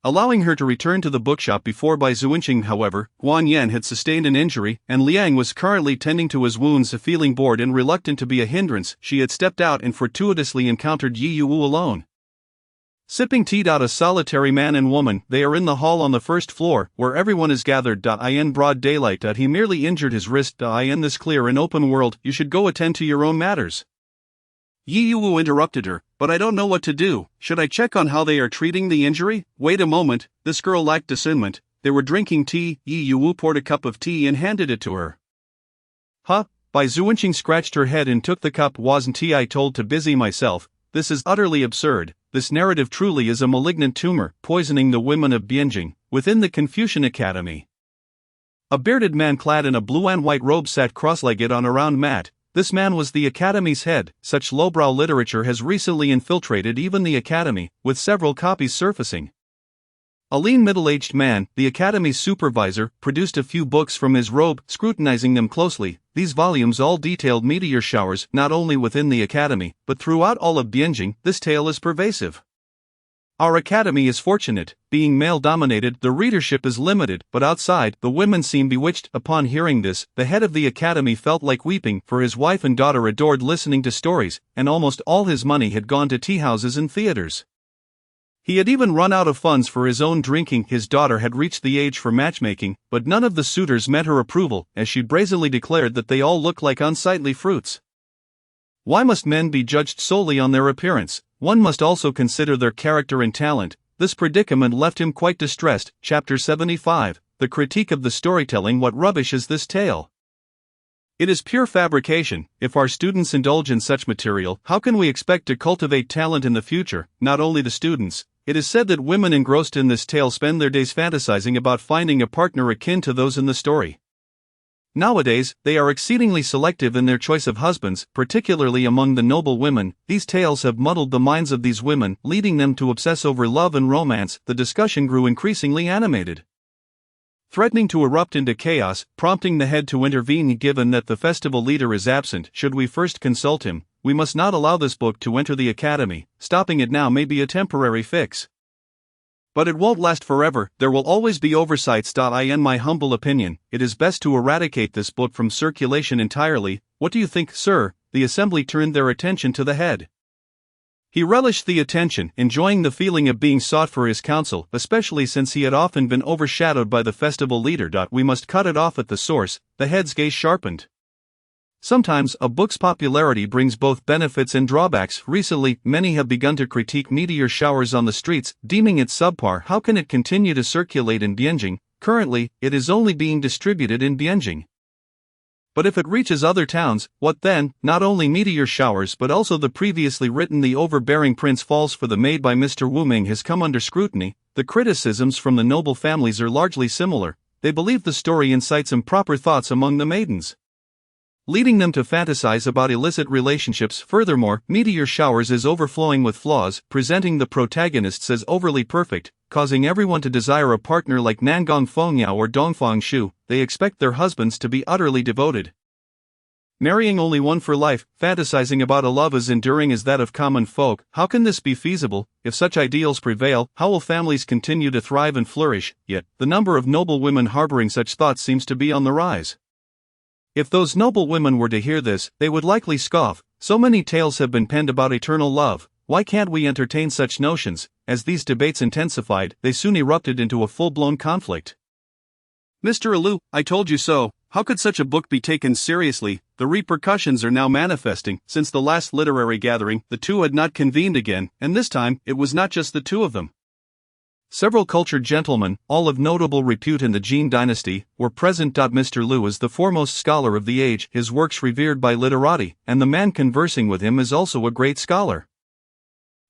allowing her to return to the bookshop before Bai Zuanqing. However, Guan Yan had sustained an injury, and Liang was currently tending to his wounds. Feeling bored and reluctant to be a hindrance, she had stepped out and fortuitously encountered Yi Yu alone, sipping tea. A solitary man and woman. They are in the hall on the first floor, where everyone is gathered. In broad daylight. He merely injured his wrist. In this clear and open world, you should go attend to your own matters. Yi Yu interrupted her. But I don't know what to do. Should I check on how they are treating the injury? Wait a moment. This girl lacked discernment. They were drinking tea. Yi Yu poured a cup of tea and handed it to her. Huh? Bai Zuanqing scratched her head and took the cup. Wasn't I told to busy myself? This is utterly absurd. This narrative truly is a malignant tumor, poisoning the women of Bianjing. Within the Confucian Academy, a bearded man clad in a blue and white robe sat cross-legged on a round mat. This man was the Academy's head. Such lowbrow literature has recently infiltrated even the Academy, with several copies surfacing. A lean middle-aged man, the Academy's supervisor, produced a few books from his robe, scrutinizing them closely. These volumes all detailed meteor showers, not only within the Academy, but throughout all of Bianjing. This tale is pervasive. Our Academy is fortunate. Being male-dominated, the readership is limited, but outside, the women seem bewitched. Upon hearing this, the head of the Academy felt like weeping, for his wife and daughter adored listening to stories, and almost all his money had gone to tea-houses and theaters. He had even run out of funds for his own drinking. His daughter had reached the age for matchmaking, but none of the suitors met her approval, as she brazenly declared that they all looked like unsightly fruits. Why must men be judged solely on their appearance? One must also consider their character and talent. This predicament left him quite distressed. Chapter 75, The Critique of the Storytelling. What rubbish is this tale? It is pure fabrication. If our students indulge in such material, how can we expect to cultivate talent in the future? Not only the students. It is said that women engrossed in this tale spend their days fantasizing about finding a partner akin to those in the story. Nowadays, they are exceedingly selective in their choice of husbands, particularly among the noble women. These tales have muddled the minds of these women, leading them to obsess over love and romance. The discussion grew increasingly animated, threatening to erupt into chaos, prompting the head to intervene. Given that the festival leader is absent, should we first consult him? We must not allow this book to enter the Academy. Stopping it now may be a temporary fix, but it won't last forever. There will always be oversights. In my humble opinion, it is best to eradicate this book from circulation entirely. What do you think, sir? The assembly turned their attention to the head. He relished the attention, enjoying the feeling of being sought for his counsel, especially since he had often been overshadowed by the festival leader. We must cut it off at the source. The head's gaze sharpened. Sometimes, a book's popularity brings both benefits and drawbacks. Recently, many have begun to critique meteor showers on the streets, deeming it subpar. How can it continue to circulate in Bianjing? Currently, it is only being distributed in Bianjing. But if it reaches other towns, what then? Not only meteor showers but also the previously written The Overbearing Prince Falls for the Maid by Mr. Wu Ming has come under scrutiny. The criticisms from the noble families are largely similar. They believe the story incites improper thoughts among the maidens, leading them to fantasize about illicit relationships. Furthermore, Meteor Showers is overflowing with flaws, presenting the protagonists as overly perfect, causing everyone to desire a partner like Nangong Fengyao or Dongfang Shu. They expect their husbands to be utterly devoted, marrying only one for life, fantasizing about a love as enduring as that of common folk. How can this be feasible? If such ideals prevail, how will families continue to thrive and flourish? Yet, the number of noble women harboring such thoughts seems to be on the rise. If those noble women were to hear this, they would likely scoff. So many tales have been penned about eternal love. Why can't we entertain such notions? As these debates intensified, they soon erupted into a full-blown conflict. Mr. Alu, I told you so. How could such a book be taken seriously? The repercussions are now manifesting. Since the last literary gathering, the two had not convened again, and this time, it was not just the two of them. Several cultured gentlemen, all of notable repute in the Jin dynasty, were present. Mr. Lu is the foremost scholar of the age, his works revered by literati, and the man conversing with him is also a great scholar.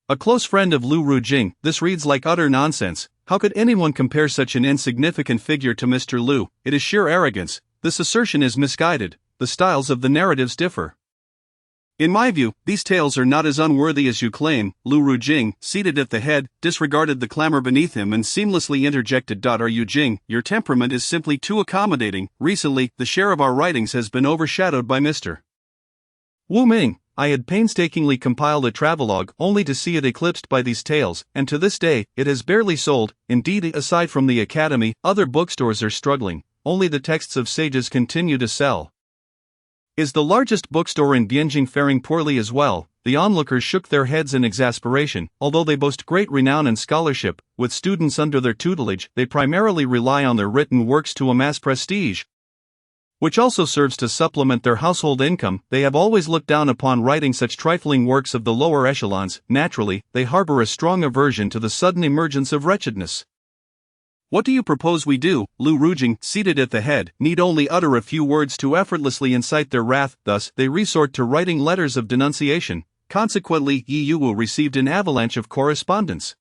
A close friend of Lu Rujing. This reads like utter nonsense. How could anyone compare such an insignificant figure to Mr. Lu? It is sheer arrogance. This assertion is misguided. The styles of the narratives differ. In my view, these tales are not as unworthy as you claim. Lu Rujing, seated at the head, disregarded the clamor beneath him and seamlessly interjected. Are you Jing? Your temperament is simply too accommodating. Recently, the share of our writings has been overshadowed by Mr. Wu Ming. I had painstakingly compiled a travelogue only to see it eclipsed by these tales, and to this day, it has barely sold. Indeed, aside from the Academy, other bookstores are struggling. Only the texts of sages continue to sell. Is the largest bookstore in Bianjing faring poorly as well? The onlookers shook their heads in exasperation. Although they boast great renown and scholarship, with students under their tutelage, they primarily rely on their written works to amass prestige, which also serves to supplement their household income. They have always looked down upon writing such trifling works of the lower echelons. Naturally, they harbor a strong aversion to the sudden emergence of wretchedness. What do you propose we do? Lu Rujing, seated at the head, need only utter a few words to effortlessly incite their wrath. Thus, they resort to writing letters of denunciation. Consequently, Yi Yuwu received an avalanche of correspondence.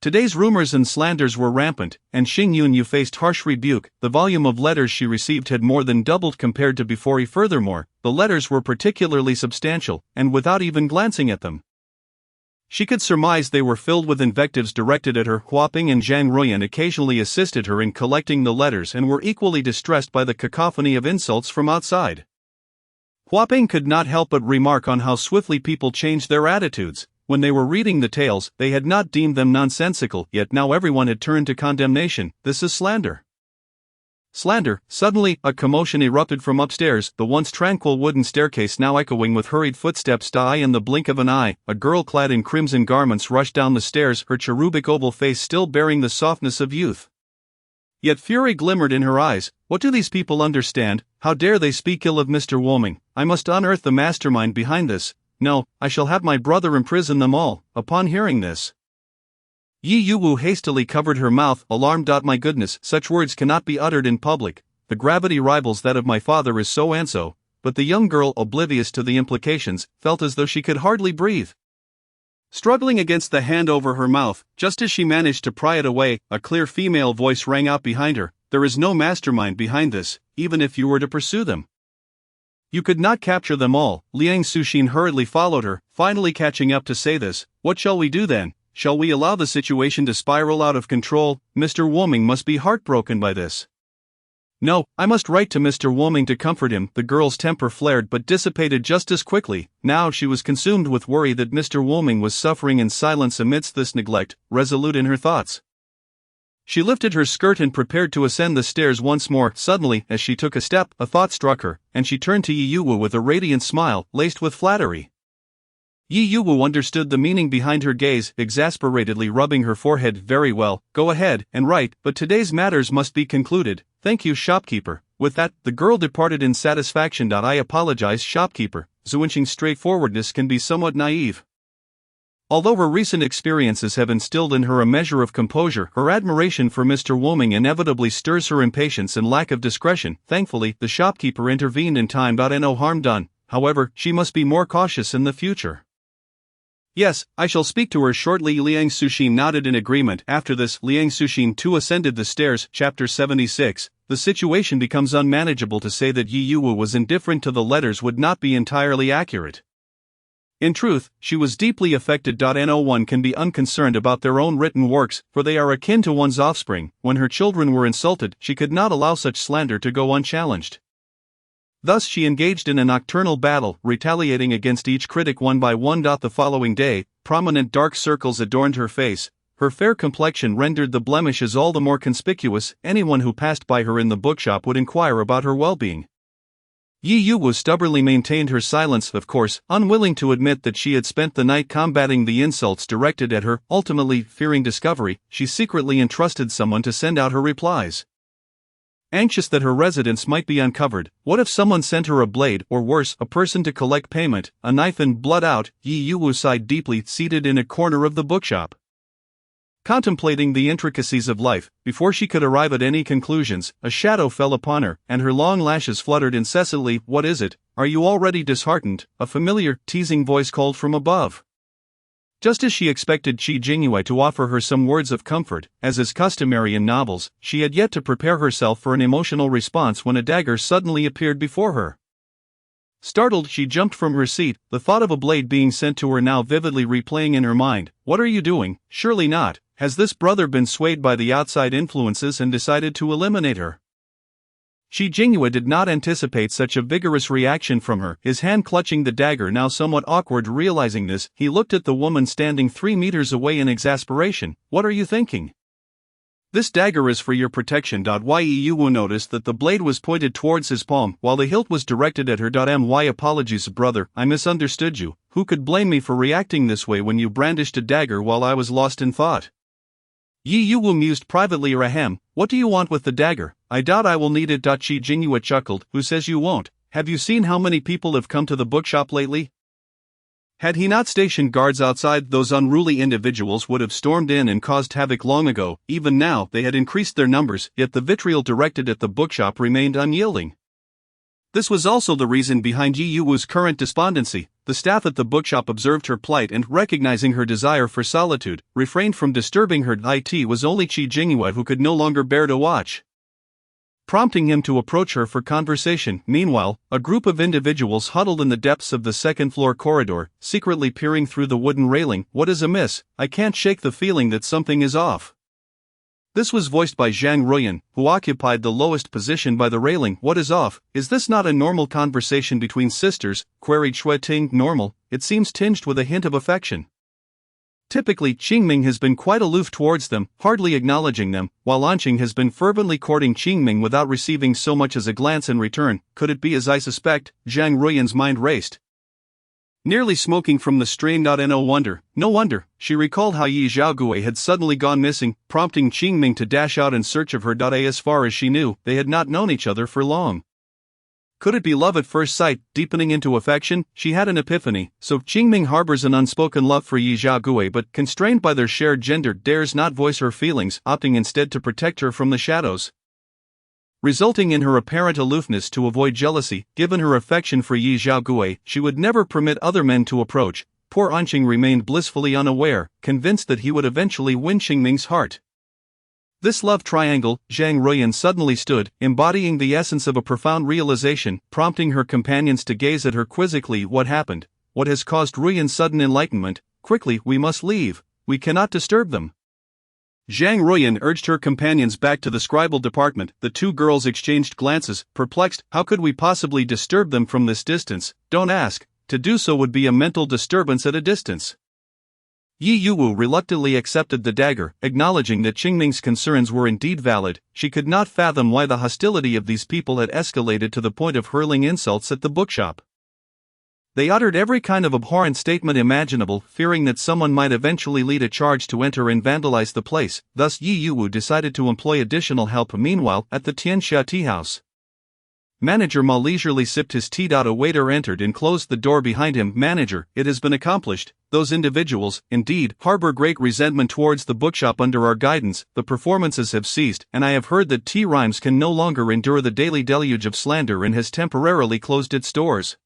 Today's rumors and slanders were rampant, and Xing Yunyu faced harsh rebuke. The volume of letters she received had more than doubled compared to before. Furthermore, the letters were particularly substantial, and without even glancing at them, she could surmise they were filled with invectives directed at her. Huaping and Zhang Ruyan occasionally assisted her in collecting the letters and were equally distressed by the cacophony of insults from outside. Huaping could not help but remark on how swiftly people changed their attitudes. When they were reading the tales, they had not deemed them nonsensical, yet now everyone had turned to condemnation. This is slander. Slander. Suddenly, a commotion erupted from upstairs, the once tranquil wooden staircase now echoing with hurried footsteps. In the blink of an eye, a girl clad in crimson garments rushed down the stairs, her cherubic oval face still bearing the softness of youth. Yet fury glimmered in her eyes. What do these people understand? How dare they speak ill of Mr. Woming? I must unearth the mastermind behind this. No, I shall have my brother imprison them all. Upon hearing this, Yi Yuwu hastily covered her mouth, alarmed. My goodness, such words cannot be uttered in public. The gravity rivals that of my father is so and so. But the young girl, oblivious to the implications, felt as though she could hardly breathe. Struggling against the hand over her mouth, just as she managed to pry it away, a clear female voice rang out behind her. There is no mastermind behind this, even if you were to pursue them. You could not capture them all. Liang Suxin hurriedly followed her, finally catching up to say this. What shall we do then? Shall we allow the situation to spiral out of control? Mr. Woming must be heartbroken by this. No, I must write to Mr. Woming to comfort him. The girl's temper flared but dissipated just as quickly. Now she was consumed with worry that Mr. Woming was suffering in silence amidst this neglect, resolute in her thoughts. She lifted her skirt and prepared to ascend the stairs once more. Suddenly, as she took a step, a thought struck her, and she turned to Yi Yuwu with a radiant smile, laced with flattery. Yi Yuwu understood the meaning behind her gaze, exasperately rubbing her forehead. Very well, go ahead and write, but today's matters must be concluded. Thank you, shopkeeper. With that, the girl departed in satisfaction. I apologize, shopkeeper. Zuinching's straightforwardness can be somewhat naive. Although her recent experiences have instilled in her a measure of composure, her admiration for Mr. Woming inevitably stirs her impatience and lack of discretion. Thankfully, the shopkeeper intervened in time. No harm done, however, she must be more cautious in the future. Yes, I shall speak to her shortly. Liang Suxin nodded in agreement. After this, Liang Suxin too ascended the stairs. Chapter 76. The situation becomes unmanageable. To say that Yi Yuwu was indifferent to the letters would not be entirely accurate. In truth, she was deeply affected. No one can be unconcerned about their own written works, for they are akin to one's offspring. When her children were insulted, she could not allow such slander to go unchallenged. Thus she engaged in a nocturnal battle, retaliating against each critic one by one. The following day, prominent dark circles adorned her face. Her fair complexion rendered the blemishes all the more conspicuous. Anyone who passed by her in the bookshop would inquire about her well-being. Yi Yuwu stubbornly maintained her silence, of course, unwilling to admit that she had spent the night combating the insults directed at her. Ultimately, fearing discovery, she secretly entrusted someone to send out her replies. Anxious that her residence might be uncovered, what if someone sent her a blade, or worse, a person to collect payment, a knife and blood out? Yi Yuwu sighed deeply, seated in a corner of the bookshop. Contemplating the intricacies of life, before she could arrive at any conclusions, a shadow fell upon her, and her long lashes fluttered incessantly. What is it? Are you already disheartened? A familiar, teasing voice called from above. Just as she expected Qi Jingyue to offer her some words of comfort, as is customary in novels, she had yet to prepare herself for an emotional response when a dagger suddenly appeared before her. Startled, she jumped from her seat, the thought of a blade being sent to her now vividly replaying in her mind. What are you doing? Surely not. Has this brother been swayed by the outside influences and decided to eliminate her? Qi Jingyue did not anticipate such a vigorous reaction from her, his hand clutching the dagger now somewhat awkward. Realizing this, he looked at the woman standing 3 meters away in exasperation. What are you thinking? This dagger is for your protection. Yi Yuwu noticed that the blade was pointed towards his palm, while the hilt was directed at her. My apologies, brother, I misunderstood you. Who could blame me for reacting this way when you brandished a dagger while I was lost in thought? Yi Yuwu mused privately. Rahem, what do you want with the dagger? I doubt I will need it. Qi Jingyue chuckled. Who says you won't? Have you seen how many people have come to the bookshop lately? Had he not stationed guards outside, those unruly individuals would have stormed in and caused havoc long ago. Even now, they had increased their numbers, yet the vitriol directed at the bookshop remained unyielding. This was also the reason behind Yi Yuwu's current despondency. The staff at the bookshop observed her plight and, recognizing her desire for solitude, refrained from disturbing her. It was only Qi Jingyue who could no longer bear to watch, prompting him to approach her for conversation. Meanwhile, a group of individuals huddled in the depths of the second-floor corridor, secretly peering through the wooden railing. What is amiss? I can't shake the feeling that something is off. This was voiced by Zhang Ruyan, who occupied the lowest position by the railing. What is off? Is this not a normal conversation between sisters? Queried Xue Ting. Normal? It seems tinged with a hint of affection. Typically, Qingming has been quite aloof towards them, hardly acknowledging them, while Anqing has been fervently courting Qingming without receiving so much as a glance in return. Could it be as I suspect? Zhang Ruyan's mind raced, nearly smoking from the strain. No wonder, she recalled how Yi Xiaogue had suddenly gone missing, prompting Qingming to dash out in search of her. As far as she knew, they had not known each other for long. Could it be love at first sight, deepening into affection? She had an epiphany. So Qingming harbors an unspoken love for Yi Xiaogue, but, constrained by their shared gender, dares not voice her feelings, opting instead to protect her from the shadows, resulting in her apparent aloofness to avoid jealousy. Given her affection for Yi Xiaogue, she would never permit other men to approach. Poor Anqing remained blissfully unaware, convinced that he would eventually win Qingming's heart. This love triangle, Zhang Ruyan suddenly stood, embodying the essence of a profound realization, prompting her companions to gaze at her quizzically. What happened? What has caused Ruyan's sudden enlightenment? Quickly, we must leave. We cannot disturb them. Zhang Ruyan urged her companions back to the scribal department. The two girls exchanged glances, perplexed. How could we possibly disturb them from this distance? Don't ask. To do so would be a mental disturbance at a distance. Yi Yuwu reluctantly accepted the dagger, acknowledging that Qingming's concerns were indeed valid. She could not fathom why the hostility of these people had escalated to the point of hurling insults at the bookshop. They uttered every kind of abhorrent statement imaginable, fearing that someone might eventually lead a charge to enter and vandalize the place. Thus Yi Yuwu decided to employ additional help. Meanwhile, at the Tianxia tea house, Manager Ma leisurely sipped his tea. A waiter entered and closed the door behind him. Manager, it has been accomplished. those individuals, indeed, harbor great resentment towards the bookshop under our guidance. The performances have ceased, and I have heard that T. Rhymes can no longer endure the daily deluge of slander and has temporarily closed its doors.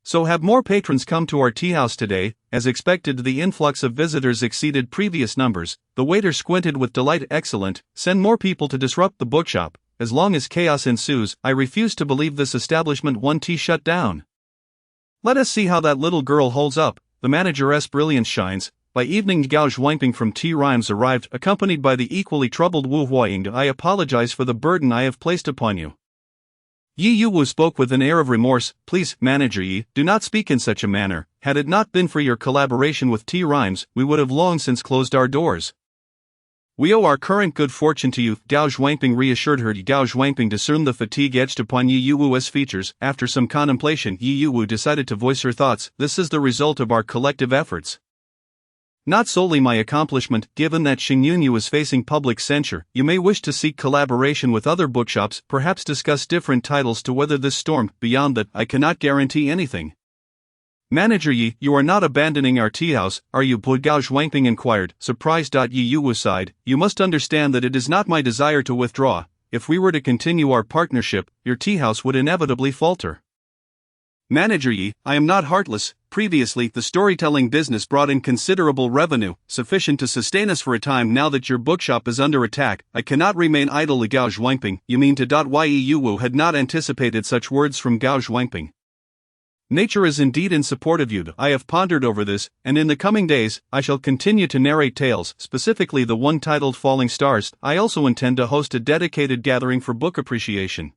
So have more patrons come to our tea house today. As expected, the influx of visitors exceeded previous numbers. The waiter squinted with delight. Excellent, send more people to disrupt the bookshop. As long as chaos ensues, I refuse to believe this establishment one tea shut down. Let us see how that little girl holds up. The manager's brilliance shines. By evening, Gao Zhuangping from T. Rhymes arrived, accompanied by the equally troubled Wu Huaying. I apologize for the burden I have placed upon you. Yi Yuwu spoke with an air of remorse. Please, Manager Yi, do not speak in such a manner. Had it not been for your collaboration with T. Rhymes, we would have long since closed our doors. We owe our current good fortune to you, Gao Zhuangping reassured her. Gao Zhuangping discerned the fatigue etched upon Yi Yuwu's features. After some contemplation, Yi Yuwu decided to voice her thoughts. This is the result of our collective efforts. Not solely my accomplishment. Given that Xingyunyu is facing public censure, you may wish to seek collaboration with other bookshops, perhaps discuss different titles to weather this storm. Beyond that, I cannot guarantee anything. Manager Yi, you are not abandoning our tea house, are you? Gao Zhuangping inquired, surprised. Yi Yuwu sighed. You must understand that it is not my desire to withdraw. If we were to continue our partnership, your tea house would inevitably falter. Manager Yi, I am not heartless. Previously, the storytelling business brought in considerable revenue, sufficient to sustain us for a time. Now that your bookshop is under attack, I cannot remain idle. Gao Zhuangping, you mean to? Yi Yuwu had not anticipated such words from Gao Zhuangping. Nature is indeed in support of you. I have pondered over this, and in the coming days, I shall continue to narrate tales, specifically the one titled Falling Stars. I also intend to host a dedicated gathering for book appreciation.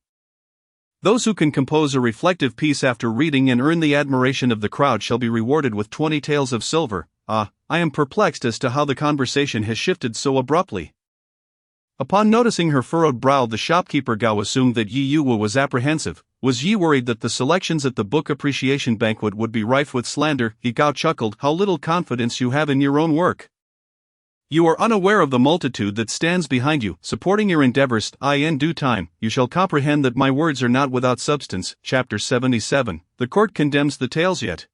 Those who can compose a reflective piece after reading and earn the admiration of the crowd shall be rewarded with 20 taels of silver. I am perplexed as to how the conversation has shifted so abruptly. Upon noticing her furrowed brow, the shopkeeper Gao assumed that Yi Yuwu was apprehensive. Was Yi worried that the selections at the book appreciation banquet would be rife with slander? Gao chuckled. How little confidence you have in your own work. You are unaware of the multitude that stands behind you, supporting your endeavors. In due time, you shall comprehend that my words are not without substance. Chapter 77. The court condemns the tales. Yet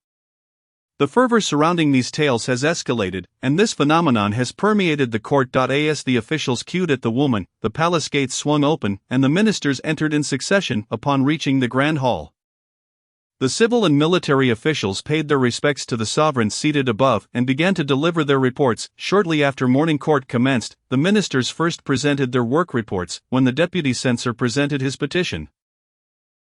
the fervor surrounding these tales has escalated, and this phenomenon has permeated the court. As the officials queued at the woman, the palace gates swung open, and the ministers entered in succession. Upon reaching the grand hall, the civil and military officials paid their respects to the sovereigns seated above and began to deliver their reports. Shortly after morning court commenced, the ministers first presented their work reports. When the deputy censor presented his petition,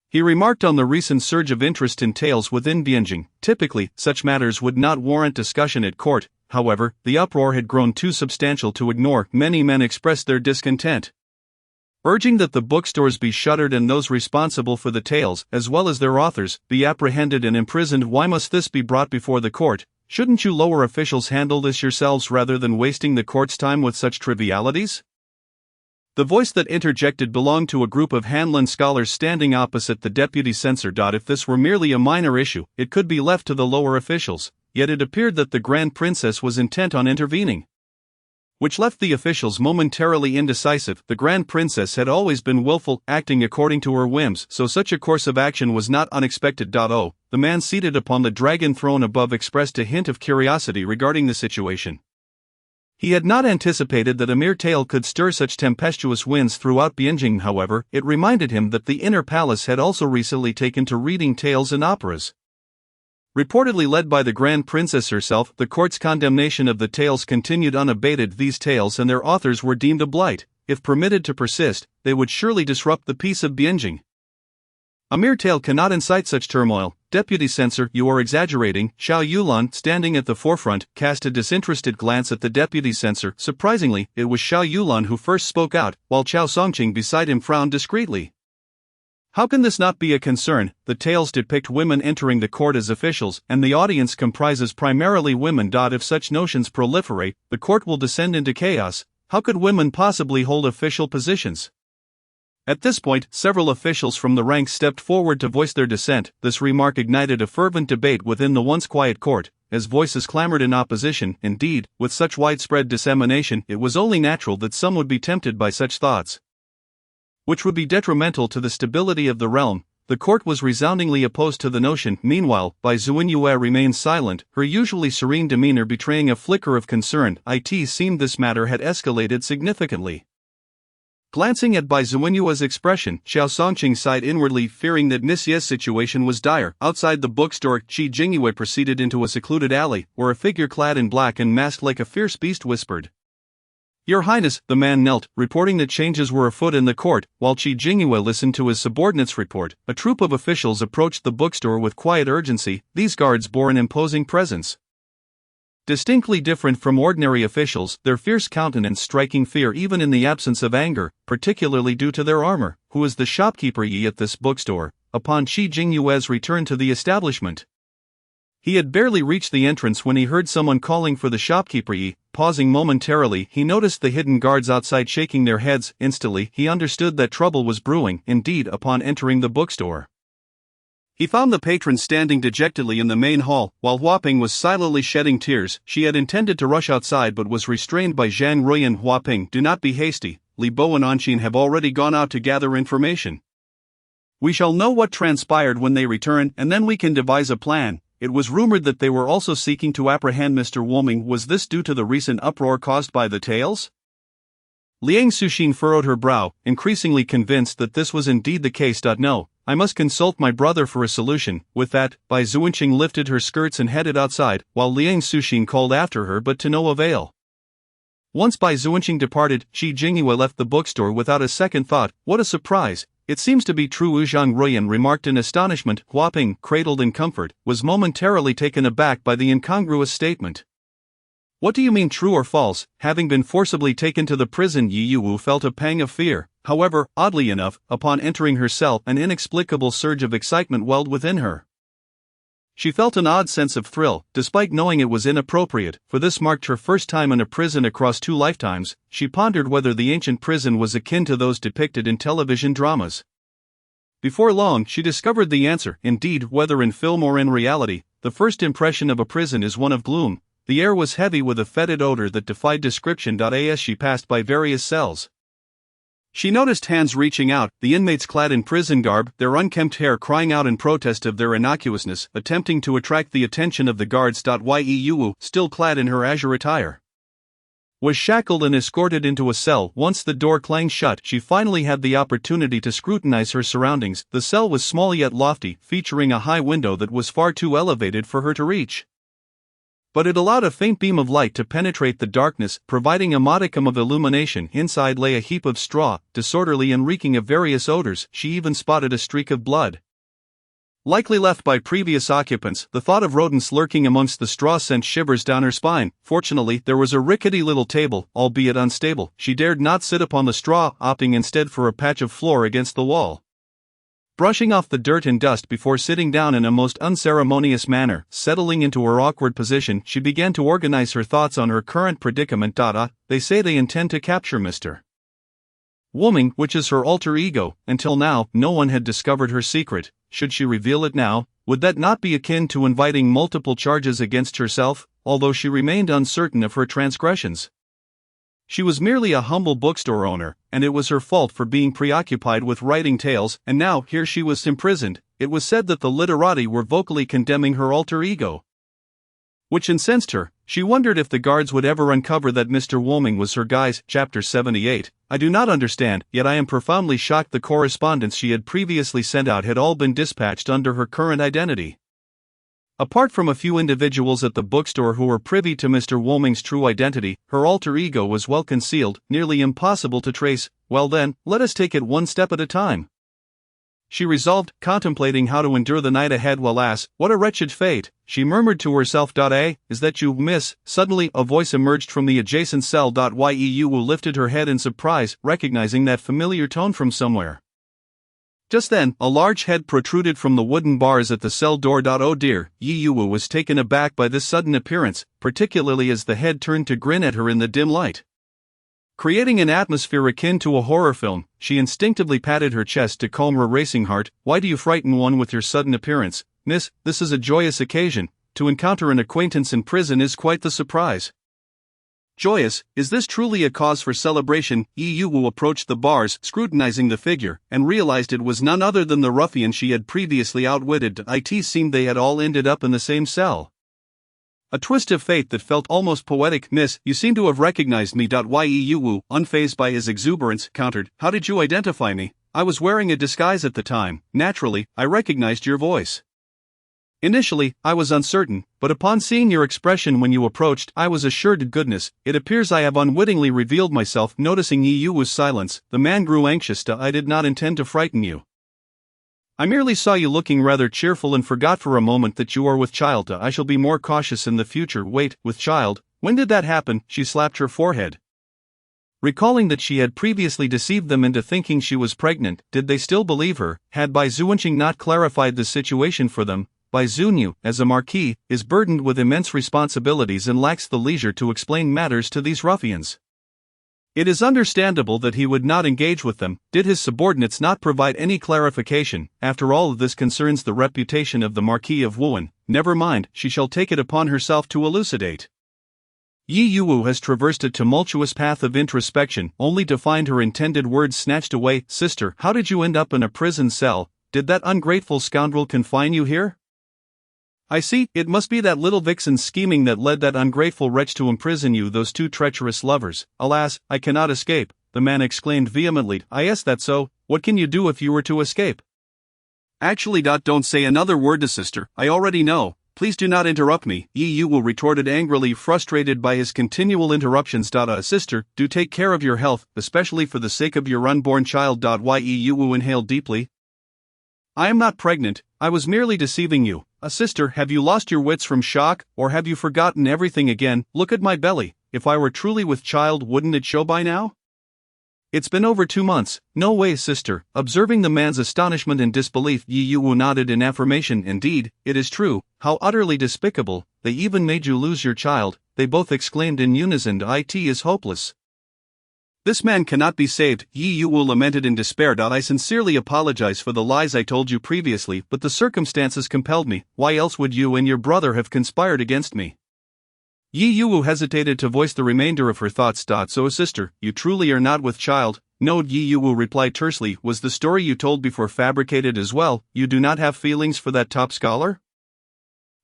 he remarked on the recent surge of interest in tales within Bianjing. Typically, such matters would not warrant discussion at court. However, the uproar had grown too substantial to ignore. Many men expressed their discontent, urging that the bookstores be shuttered and those responsible for the tales, as well as their authors, be apprehended and imprisoned. Why must this be brought before the court? Shouldn't you lower officials handle this yourselves rather than wasting the court's time with such trivialities? The voice that interjected belonged to a group of Hanlon scholars standing opposite the deputy censor. If this were merely a minor issue, it could be left to the lower officials, yet it appeared that the Grand Princess was intent on intervening, which left the officials momentarily indecisive. The Grand Princess had always been willful, acting according to her whims, so such a course of action was not unexpected. The man seated upon the dragon throne above expressed a hint of curiosity regarding the situation. He had not anticipated that a mere tale could stir such tempestuous winds throughout Bianjing. However, it reminded him that the inner palace had also recently taken to reading tales and operas, reportedly led by the Grand Princess herself. The court's condemnation of the tales continued unabated. These tales and their authors were deemed a blight. If permitted to persist, they would surely disrupt the peace of Bianjing. A mere tale cannot incite such turmoil. Deputy censor, you are exaggerating. Xiao Yulan, standing at the forefront, cast a disinterested glance at the deputy censor. Surprisingly, it was Xiao Yulan who first spoke out, while Chao Songqing beside him frowned discreetly. How can this not be a concern? The tales depict women entering the court as officials, and the audience comprises primarily women. If such notions proliferate, the court will descend into chaos. How could women possibly hold official positions? At this point, several officials from the ranks stepped forward to voice their dissent. This remark ignited a fervent debate within the once quiet court, as voices clamored in opposition. Indeed, with such widespread dissemination, it was only natural that some would be tempted by such thoughts, which would be detrimental to the stability of the realm. the court was resoundingly opposed to the notion. Meanwhile, Bai Xuanyue remained silent, her usually serene demeanor betraying a flicker of concern. It seemed this matter had escalated significantly. Glancing at Bai Xuanyue's expression, Xiao Songqing sighed inwardly, fearing that Miss Ye's situation was dire. Outside the bookstore, Qi Jingyue proceeded into a secluded alley, where a figure clad in black and masked like a fierce beast whispered, "Your Highness." The man knelt, reporting that changes were afoot in the court. While Qi Jingyue listened to his subordinate's report, a troop of officials approached the bookstore with quiet urgency. These guards bore an imposing presence. Distinctly different from ordinary officials, their fierce countenance striking fear even in the absence of anger, particularly due to their armor. "Who is the shopkeeper Yi at this bookstore?" Upon Qi Jingyue's return to the establishment, he had barely reached the entrance when he heard someone calling for the shopkeeper Yi. Pausing momentarily, he noticed the hidden guards outside shaking their heads. Instantly, he understood that trouble was brewing. Indeed, upon entering the bookstore, he found the patron standing dejectedly in the main hall, while Huaping was silently shedding tears. She had intended to rush outside but was restrained by Zhang Rui and Huaping. "Do not be hasty. Li Bo and Anqin have already gone out to gather information. We shall know what transpired when they return, and then we can devise a plan." It was rumored that they were also seeking to apprehend Mr. Woming. Was this due to the recent uproar caused by the tales? Liang Suxin furrowed her brow, increasingly convinced that this was indeed the case. "No, I must consult my brother for a solution." With that, Bai Xuanqing lifted her skirts and headed outside, while Liang Suxin called after her but to no avail. Once Bai Xuanqing departed, Qi Jingyue left the bookstore without a second thought. "What a surprise! It seems to be true," Zhang Ruiyan remarked in astonishment. Huaping, cradled in comfort, was momentarily taken aback by the incongruous statement. "What do you mean, true or false?" Having been forcibly taken to the prison, Yi Yuwu felt a pang of fear. However, oddly enough, upon entering her cell, an inexplicable surge of excitement welled within her. She felt an odd sense of thrill, despite knowing it was inappropriate, for this marked her first time in a prison across 2 lifetimes. She pondered whether the ancient prison was akin to those depicted in television dramas. Before long, she discovered the answer. Indeed, whether in film or in reality, the first impression of a prison is one of gloom. The air was heavy with a fetid odor that defied description. As she passed by various cells, she noticed hands reaching out, the inmates clad in prison garb, their unkempt hair crying out in protest of their innocuousness, attempting to attract the attention of the guards. Yi Yuwu, still clad in her azure attire, was shackled and escorted into a cell. Once the door clanged shut, she finally had the opportunity to scrutinize her surroundings. The cell was small yet lofty, featuring a high window that was far too elevated for her to reach. But it allowed a faint beam of light to penetrate the darkness, providing a modicum of illumination. Inside lay a heap of straw, disorderly and reeking of various odors. She even spotted a streak of blood, likely left by previous occupants. The thought of rodents lurking amongst the straw sent shivers down her spine. Fortunately, there was a rickety little table, albeit unstable. She dared not sit upon the straw, opting instead for a patch of floor against the wall. Brushing off the dirt and dust before sitting down in a most unceremonious manner, settling into her awkward position, she began to organize her thoughts on her current predicament. They say they intend to capture Mr. Woming, which is her alter ego. Until now, no one had discovered her secret. Should she reveal it now? Would that not be akin to inviting multiple charges against herself? Although she remained uncertain of her transgressions, she was merely a humble bookstore owner, and it was her fault for being preoccupied with writing tales, and now here she was imprisoned. It was said that the literati were vocally condemning her alter ego, which incensed her. She wondered if the guards would ever uncover that Mr. Woming was her guise. Chapter 78. I do not understand, yet I am profoundly shocked the correspondence she had previously sent out had all been dispatched under her current identity. Apart from a few individuals at the bookstore who were privy to Mr. Woming's true identity, her alter ego was well concealed, nearly impossible to trace. Well then, let us take it one step at a time, she resolved, contemplating how to endure the night ahead. Alas, what a wretched fate, she murmured to herself. Is that you, miss? Suddenly, a voice emerged from the adjacent cell. Yi Yuwu lifted her head in surprise, recognizing that familiar tone from somewhere. Just then, a large head protruded from the wooden bars at the cell door. Oh dear, Yi Yuwu was taken aback by this sudden appearance, particularly as the head turned to grin at her in the dim light. Creating an atmosphere akin to a horror film, she instinctively patted her chest to calm her racing heart. Why do you frighten one with your sudden appearance, miss? This is a joyous occasion. To encounter an acquaintance in prison is quite the surprise. Joyous, is this truly a cause for celebration? Yu Wu approached the bars, scrutinizing the figure, and realized it was none other than the ruffian she had previously outwitted. It seemed they had all ended up in the same cell. A twist of fate that felt almost poetic. Miss, you seem to have recognized me. Yu Wu, unfazed by his exuberance, countered. How did you identify me? I was wearing a disguise at the time. Naturally, I recognized your voice. Initially, I was uncertain, but upon seeing your expression when you approached, I was assured. Goodness, it appears I have unwittingly revealed myself. Noticing Yu Wu's silence, the man grew anxious. I did not intend to frighten you. I merely saw you looking rather cheerful and forgot for a moment that you are with child. I shall be more cautious in the future. Wait, with child? When did that happen? She slapped her forehead. Recalling that she had previously deceived them into thinking she was pregnant, did they still believe her? Had Bai Zuanqing not clarified the situation for them? Bai Zunyu, as a marquis, is burdened with immense responsibilities and lacks the leisure to explain matters to these ruffians. It is understandable that he would not engage with them, did his subordinates not provide any clarification. After all, this concerns the reputation of the Marquis of Wuhan. Never mind, she shall take it upon herself to elucidate. Yu Wu has traversed a tumultuous path of introspection, only to find her intended words snatched away. Sister, how did you end up in a prison cell? Did that ungrateful scoundrel confine you here? I see, it must be that little vixen's scheming that led that ungrateful wretch to imprison you, those two treacherous lovers. Alas, I cannot escape, the man exclaimed vehemently. Yes, that's so. What can you do if you were to escape? Actually, don't say another word to sister, I already know. Please do not interrupt me, Yu Wu retorted angrily, frustrated by his continual interruptions. Sister, do take care of your health, especially for the sake of your unborn child. Yu Wu inhaled deeply. I am not pregnant, I was merely deceiving you. Sister, have you lost your wits from shock, or have you forgotten everything again? Look at my belly. If I were truly with child, wouldn't it show by now? It's been over 2 months. No way, sister. Observing the man's astonishment and disbelief, Yu Wu nodded in affirmation. Indeed, it is true. How utterly despicable. They even made you lose your child, they both exclaimed in unison. It is hopeless. This man cannot be saved, Yu Wu lamented in despair. I sincerely apologize for the lies I told you previously, but the circumstances compelled me. Why else would you and your brother have conspired against me? Yu Wu hesitated to voice the remainder of her thoughts. So sister, you truly are not with child? No, Yu Wu replied tersely. Was the story you told before fabricated as well? You do not have feelings for that top scholar?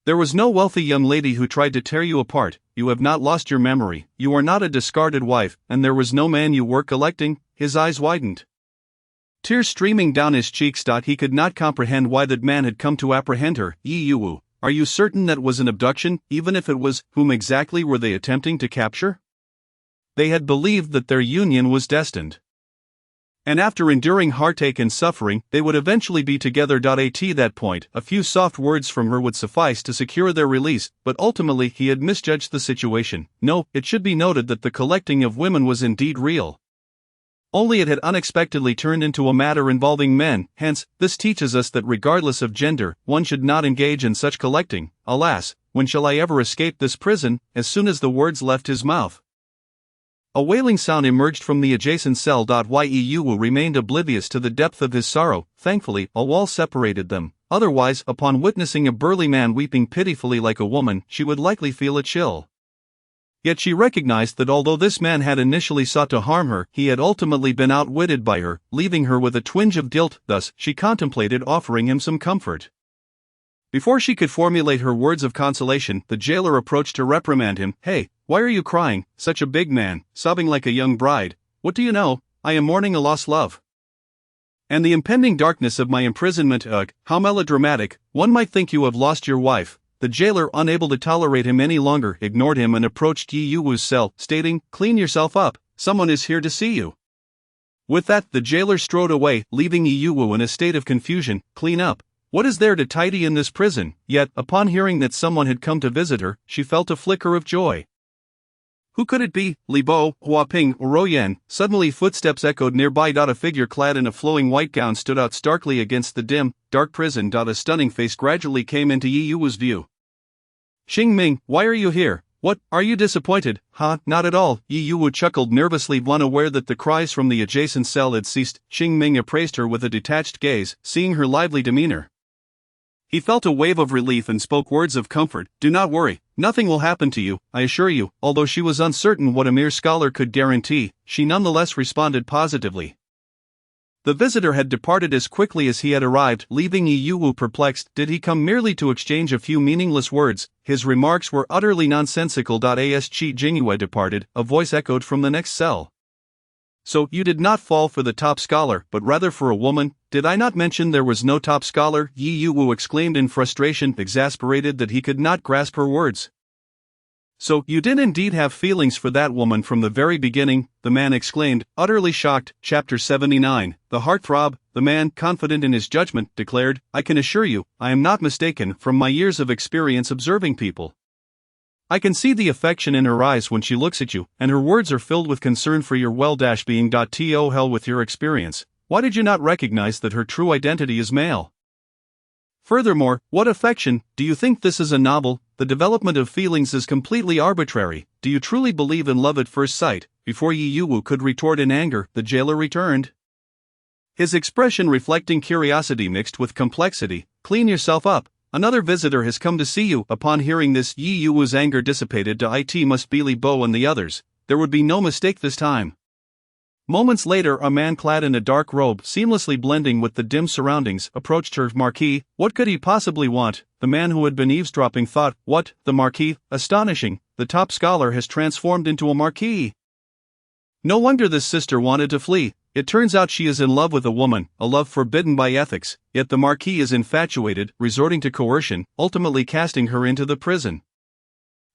There was no wealthy young lady who tried to tear you apart. You have not lost your memory, you are not a discarded wife, and there was no man you were collecting. His eyes widened, tears streaming down his cheeks. He could not comprehend why that man had come to apprehend her. Yu Wu, are you certain that was an abduction? Even if it was, whom exactly were they attempting to capture? They had believed that their union was destined, and after enduring heartache and suffering, they would eventually be together. At that point, a few soft words from her would suffice to secure their release, but ultimately he had misjudged the situation. No, it should be noted that the collecting of women was indeed real. Only it had unexpectedly turned into a matter involving men, hence, this teaches us that regardless of gender, one should not engage in such collecting. Alas, when shall I ever escape this prison? As soon as the words left his mouth, a wailing sound emerged from the adjacent cell. Yu Wu remained oblivious to the depth of his sorrow. Thankfully, a wall separated them. Otherwise, upon witnessing a burly man weeping pitifully like a woman, she would likely feel a chill. Yet she recognized that although this man had initially sought to harm her, he had ultimately been outwitted by her, leaving her with a twinge of guilt. Thus, she contemplated offering him some comfort. Before she could formulate her words of consolation, the jailer approached to reprimand him. Hey, why are you crying, such a big man, sobbing like a young bride? What do you know? I am mourning a lost love, and the impending darkness of my imprisonment. Ugh, how melodramatic. One might think you have lost your wife. The jailer, unable to tolerate him any longer, ignored him and approached Yu Wu's cell, stating, Clean yourself up, someone is here to see you. With that, the jailer strode away, leaving Yu Wu in a state of confusion. Clean up? What is there to tidy in this prison? Yet, upon hearing that someone had come to visit her, she felt a flicker of joy. Who could it be? Li Bo, Huaping, or Royan? Suddenly footsteps echoed nearby. A figure clad in a flowing white gown stood out starkly against the dim, dark prison. A stunning face gradually came into Yu Wu's view. Xing Ming, why are you here? What, are you disappointed? Not at all, Yu Wu chuckled nervously, unaware that the cries from the adjacent cell had ceased. Xing Ming appraised her with a detached gaze, seeing her lively demeanor. He felt a wave of relief and spoke words of comfort. Do not worry, nothing will happen to you, I assure you. Although she was uncertain what a mere scholar could guarantee, she nonetheless responded positively. The visitor had departed as quickly as he had arrived, leaving Yi Yuwu perplexed. Did he come merely to exchange a few meaningless words? His remarks were utterly nonsensical. As Chi Jingyue departed, a voice echoed from the next cell. So, you did not fall for the top scholar, but rather for a woman? Did I not mention there was no top scholar? Yi Yuwu exclaimed in frustration, exasperated that he could not grasp her words. So, you did indeed have feelings for that woman from the very beginning, the man exclaimed, utterly shocked. Chapter 79, The Heartthrob. The man, confident in his judgment, declared, I can assure you, I am not mistaken from my years of experience observing people. I can see the affection in her eyes when she looks at you, and her words are filled with concern for your well-being. To hell with your experience. Why did you not recognize that her true identity is male? Furthermore, what affection? Do you think this is a novel? The development of feelings is completely arbitrary. Do you truly believe in love at first sight? Before Yi Yuwu could retort in anger, the jailer returned, his expression reflecting curiosity mixed with complexity. Clean yourself up. Another visitor has come to see you. Upon hearing this, Yi Yuwu's anger dissipated. It must be Li Bo and the others. There would be no mistake this time. Moments later, a man clad in a dark robe, seamlessly blending with the dim surroundings, approached her. Marquis, what could he possibly want? The man who had been eavesdropping thought, what, the Marquis? Astonishing, the top scholar has transformed into a Marquis. No wonder this sister wanted to flee. It turns out she is in love with a woman, a love forbidden by ethics, yet the Marquis is infatuated, resorting to coercion, ultimately casting her into the prison.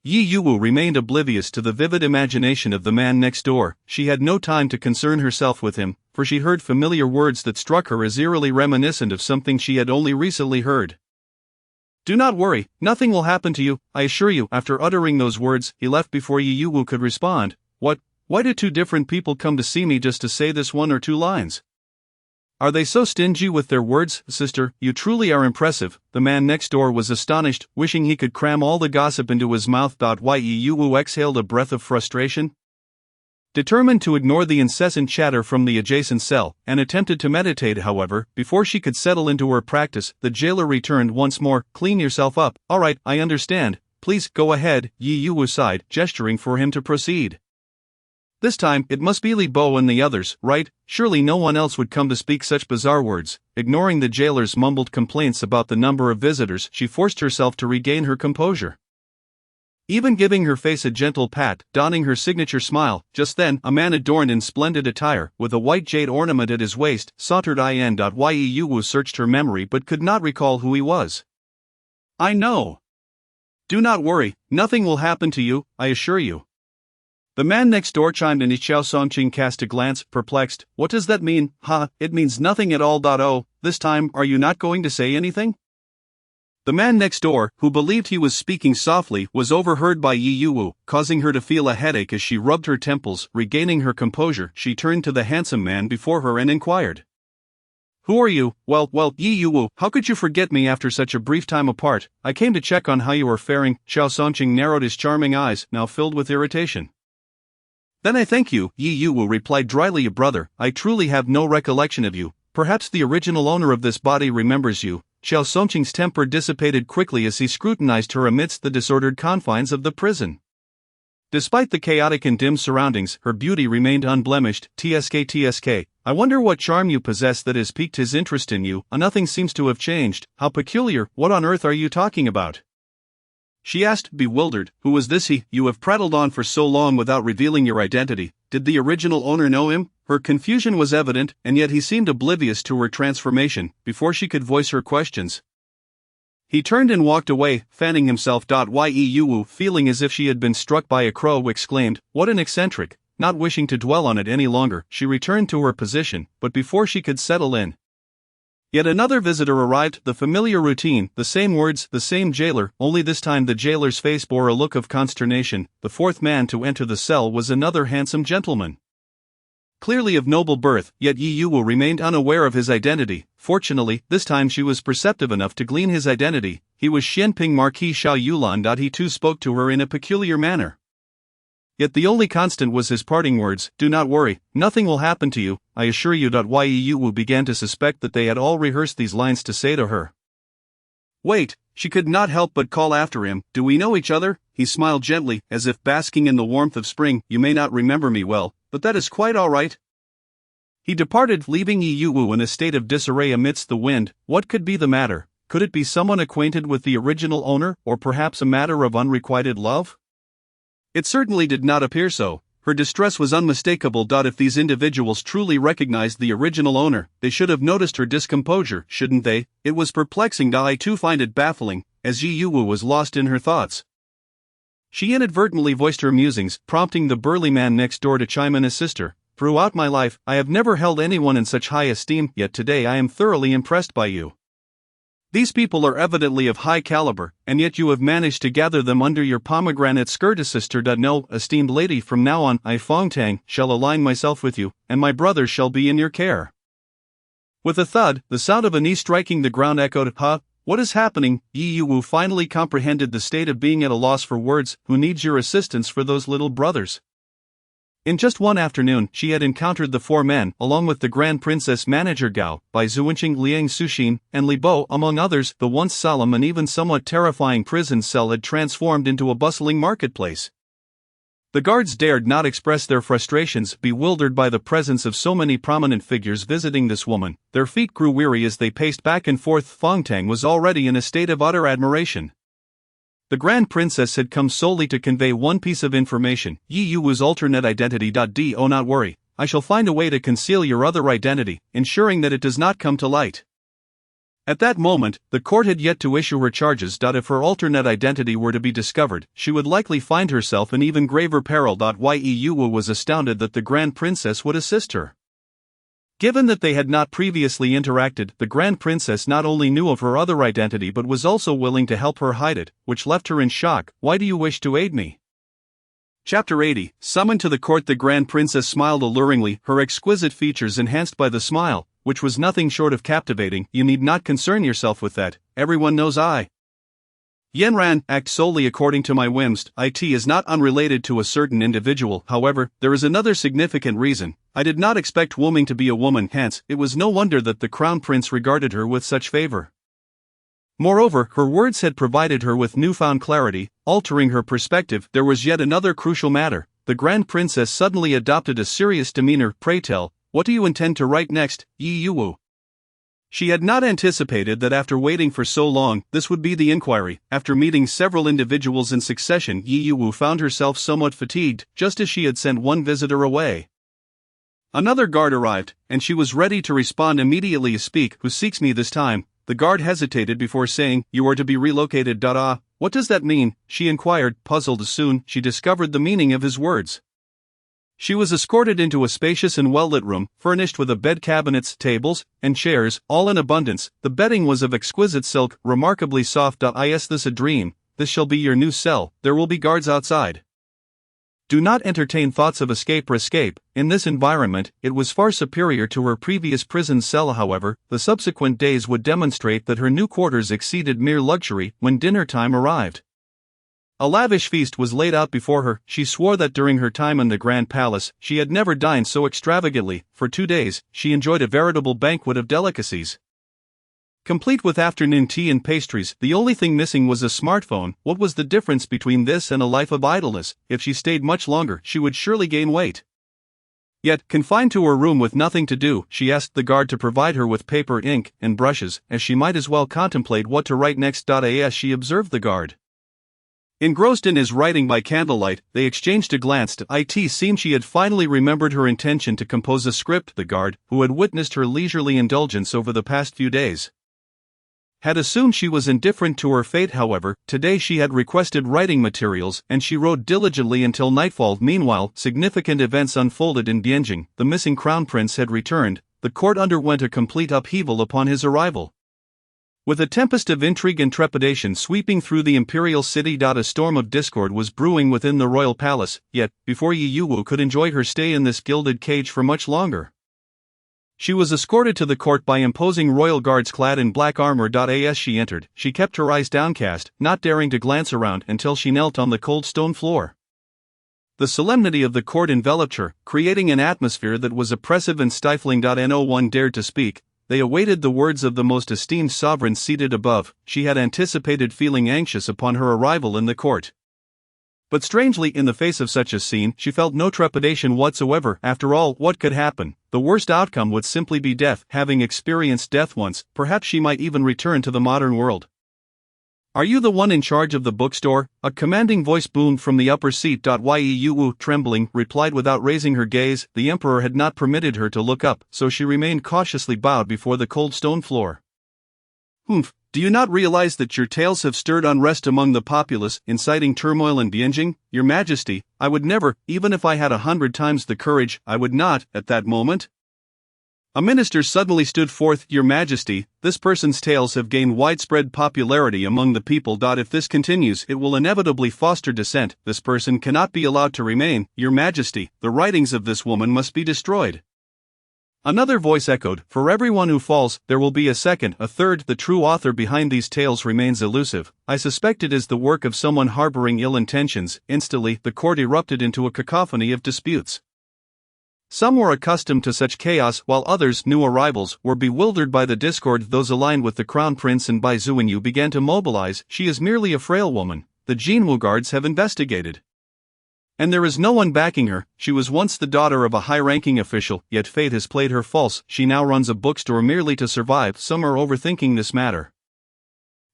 Yi Yuwu remained oblivious to the vivid imagination of the man next door. She had no time to concern herself with him, for she heard familiar words that struck her as eerily reminiscent of something she had only recently heard. Do not worry, nothing will happen to you, I assure you. After uttering those words, he left before Yi Yuwu could respond. What? Why do two different people come to see me just to say this one or two lines? Are they so stingy with their words? Sister, you truly are impressive. The man next door was astonished, wishing he could cram all the gossip into his mouth. Yi Yuwu exhaled a breath of frustration. Determined to ignore the incessant chatter from the adjacent cell, and attempted to meditate. However, before she could settle into her practice, the jailer returned once more. Clean yourself up. All right, I understand. Please, go ahead. Yi Yuwu sighed, gesturing for him to proceed. This time, it must be Li Bo and the others, right? Surely no one else would come to speak such bizarre words. Ignoring the jailer's mumbled complaints about the number of visitors, she forced herself to regain her composure. Even giving her face a gentle pat, donning her signature smile. Just then, a man adorned in splendid attire, with a white jade ornament at his waist, sauntered in. Yi Yuwu searched her memory but could not recall who he was. I know. Do not worry, nothing will happen to you, I assure you. The man next door chimed in. Xiao Songqing cast a glance, perplexed. What does that mean? It means nothing at all. Oh, this time, are you not going to say anything? The man next door, who believed he was speaking softly, was overheard by Yi Yuwu, causing her to feel a headache as she rubbed her temples. Regaining her composure, she turned to the handsome man before her and inquired. Who are you? Well, Yi Yuwu, how could you forget me after such a brief time apart? I came to check on how you are faring. Xiao Songqing narrowed his charming eyes, now filled with irritation. Then I thank you, Yi Yuwu replied dryly. Brother, I truly have no recollection of you. Perhaps the original owner of this body remembers you. Xiao Songqing's temper dissipated quickly as he scrutinized her amidst the disordered confines of the prison. Despite the chaotic and dim surroundings, her beauty remained unblemished. Tsk, I wonder what charm you possess that has piqued his interest in you. Nothing seems to have changed. How peculiar, what on earth are you talking about? She asked, bewildered. Who was this he? You have prattled on for so long without revealing your identity. Did the original owner know him? Her confusion was evident, and yet he seemed oblivious to her transformation. Before she could voice her questions, he turned and walked away, fanning himself. Yi Yuwu, feeling as if she had been struck by a crow, exclaimed, what an eccentric. Not wishing to dwell on it any longer, she returned to her position, but before she could settle in, yet another visitor arrived. The familiar routine, the same words, the same jailer, only this time the jailer's face bore a look of consternation. The fourth man to enter the cell was another handsome gentleman, clearly of noble birth, yet Yi Yuwu remained unaware of his identity. Fortunately, this time she was perceptive enough to glean his identity. He was Xianping Marquis Xiao Yulan. He too spoke to her in a peculiar manner. Yet the only constant was his parting words, do not worry, nothing will happen to you, I assure you. Yi Yuwu began to suspect that they had all rehearsed these lines to say to her. Wait, she could not help but call after him, "Do we know each other?" He smiled gently, as if basking in the warmth of spring. "You may not remember me well, but that is quite all right." He departed, leaving Yu in a state of disarray amidst the wind. What could be the matter? Could it be someone acquainted with the original owner, or perhaps a matter of unrequited love? It certainly did not appear so. Her distress was unmistakable. If these individuals truly recognized the original owner, they should have noticed her discomposure, shouldn't they? It was perplexing. I too find it baffling, as Yu was lost in her thoughts. She inadvertently voiced her musings, prompting the burly man next door to chime in as sister. "Throughout my life, I have never held anyone in such high esteem, yet today I am thoroughly impressed by you. These people are evidently of high caliber, and yet you have managed to gather them under your pomegranate skirt." Sister. "No, esteemed lady, from now on, I Fongtang shall align myself with you, and my brothers shall be in your care." With a thud, the sound of a knee striking the ground echoed. "Huh? What is happening?" Yu finally comprehended the state of being at a loss for words. "Who needs your assistance for those little brothers?" In just one afternoon, she had encountered the four men, along with the Grand Princess Manager Gao, Bai Zuanqing, Liang Suxin, and Li Bo, among others. The once solemn and even somewhat terrifying prison cell had transformed into a bustling marketplace. The guards dared not express their frustrations, bewildered by the presence of so many prominent figures visiting this woman. Their feet grew weary as they paced back and forth. Fongtang was already in a state of utter admiration. The Grand Princess had come solely to convey one piece of information: Yu's alternate identity. Do not worry, I shall find a way to conceal your other identity, ensuring that it does not come to light. At that moment, the court had yet to issue her charges. If her alternate identity were to be discovered, she would likely find herself in even graver peril. Yu was astounded that the Grand Princess would assist her. Given that they had not previously interacted, the Grand Princess not only knew of her other identity but was also willing to help her hide it, which left her in shock. "Why do you wish to aid me?" Chapter 80. Summoned to the court, the Grand Princess smiled alluringly, her exquisite features enhanced by the smile, which was nothing short of captivating. "You need not concern yourself with that. Everyone knows I, Yanran, act solely according to my whims. It is not unrelated to a certain individual. However, there is another significant reason. I did not expect woman to be a woman, hence, it was no wonder that the Crown Prince regarded her with such favor. Moreover, her words had provided her with newfound clarity, altering her perspective. There was yet another crucial matter. The Grand Princess suddenly adopted a serious demeanor. "Pray tell, what do you intend to write next, Yu?" She had not anticipated that after waiting for so long, this would be the inquiry. After meeting several individuals in succession, Yu found herself somewhat fatigued, just as she had sent one visitor away. Another guard arrived, and she was ready to respond immediately. "Speak, who seeks me this time?" The guard hesitated before saying, "You are to be relocated." What does that mean?" she inquired, puzzled. Soon, she discovered the meaning of his words. She was escorted into a spacious and well-lit room, furnished with a bed, cabinets, tables, and chairs, all in abundance. The bedding was of exquisite silk, remarkably soft. Is this a dream? This shall be your new cell. There will be guards outside. Do not entertain thoughts of escape or escape. In this environment, it was far superior to her previous prison cell. However, the subsequent days would demonstrate that her new quarters exceeded mere luxury. When dinner time arrived, a lavish feast was laid out before her. She swore that during her time in the Grand Palace, she had never dined so extravagantly. For 2 days, she enjoyed a veritable banquet of delicacies, complete with afternoon tea and pastries. The only thing missing was a smartphone. What was the difference between this and a life of idleness? If she stayed much longer, she would surely gain weight. Yet, confined to her room with nothing to do, she asked the guard to provide her with paper, ink, and brushes, as she might as well contemplate what to write next. As she observed the guard engrossed in his writing by candlelight, they exchanged a glance. It seemed she had finally remembered her intention to compose a script. The guard, who had witnessed her leisurely indulgence over the past few days, had assumed she was indifferent to her fate. However, today she had requested writing materials, and she wrote diligently until nightfall. Meanwhile, significant events unfolded in Bianjing. The missing crown prince had returned. The court underwent a complete upheaval upon his arrival. With a tempest of intrigue and trepidation sweeping through the imperial city, a storm of discord was brewing within the royal palace. Yet, before Yu could enjoy her stay in this gilded cage for much longer, she was escorted to the court by imposing royal guards clad in black armor. As she entered, she kept her eyes downcast, not daring to glance around until she knelt on the cold stone floor. The solemnity of the court enveloped her, creating an atmosphere that was oppressive and stifling. No one dared to speak. they awaited the words of the most esteemed sovereign seated above. She had anticipated feeling anxious upon her arrival in the court. But strangely, in the face of such a scene, she felt no trepidation whatsoever. After all, what could happen? The worst outcome would simply be death. Having experienced death once, perhaps she might even return to the modern world. "Are you the one in charge of the bookstore?" a commanding voice boomed from the upper seat. Yuu, trembling, replied without raising her gaze. The emperor had not permitted her to look up, so she remained cautiously bowed before the cold stone floor. "Humph, do you not realize that your tales have stirred unrest among the populace, inciting turmoil and Bianjing? Your Majesty, I would never, even if I had 100 times the courage, I would not." At that moment, a minister suddenly stood forth. "Your Majesty, this person's tales have gained widespread popularity among the people. If this continues, it will inevitably foster dissent. This person cannot be allowed to remain. Your Majesty, the writings of this woman must be destroyed." Another voice echoed, "For everyone who falls, there will be a second, a third. The true author behind these tales remains elusive. I suspect it is the work of someone harboring ill intentions." Instantly, the court erupted into a cacophony of disputes. Some were accustomed to such chaos, while others, new arrivals, were bewildered by the discord. Those aligned with the crown prince and Bai Zuanyu began to mobilize. "She is merely a frail woman. The Jinwu guards have investigated, and there is no one backing her. She was once the daughter of a high-ranking official, yet fate has played her false. She now runs a bookstore merely to survive." Some are overthinking this matter.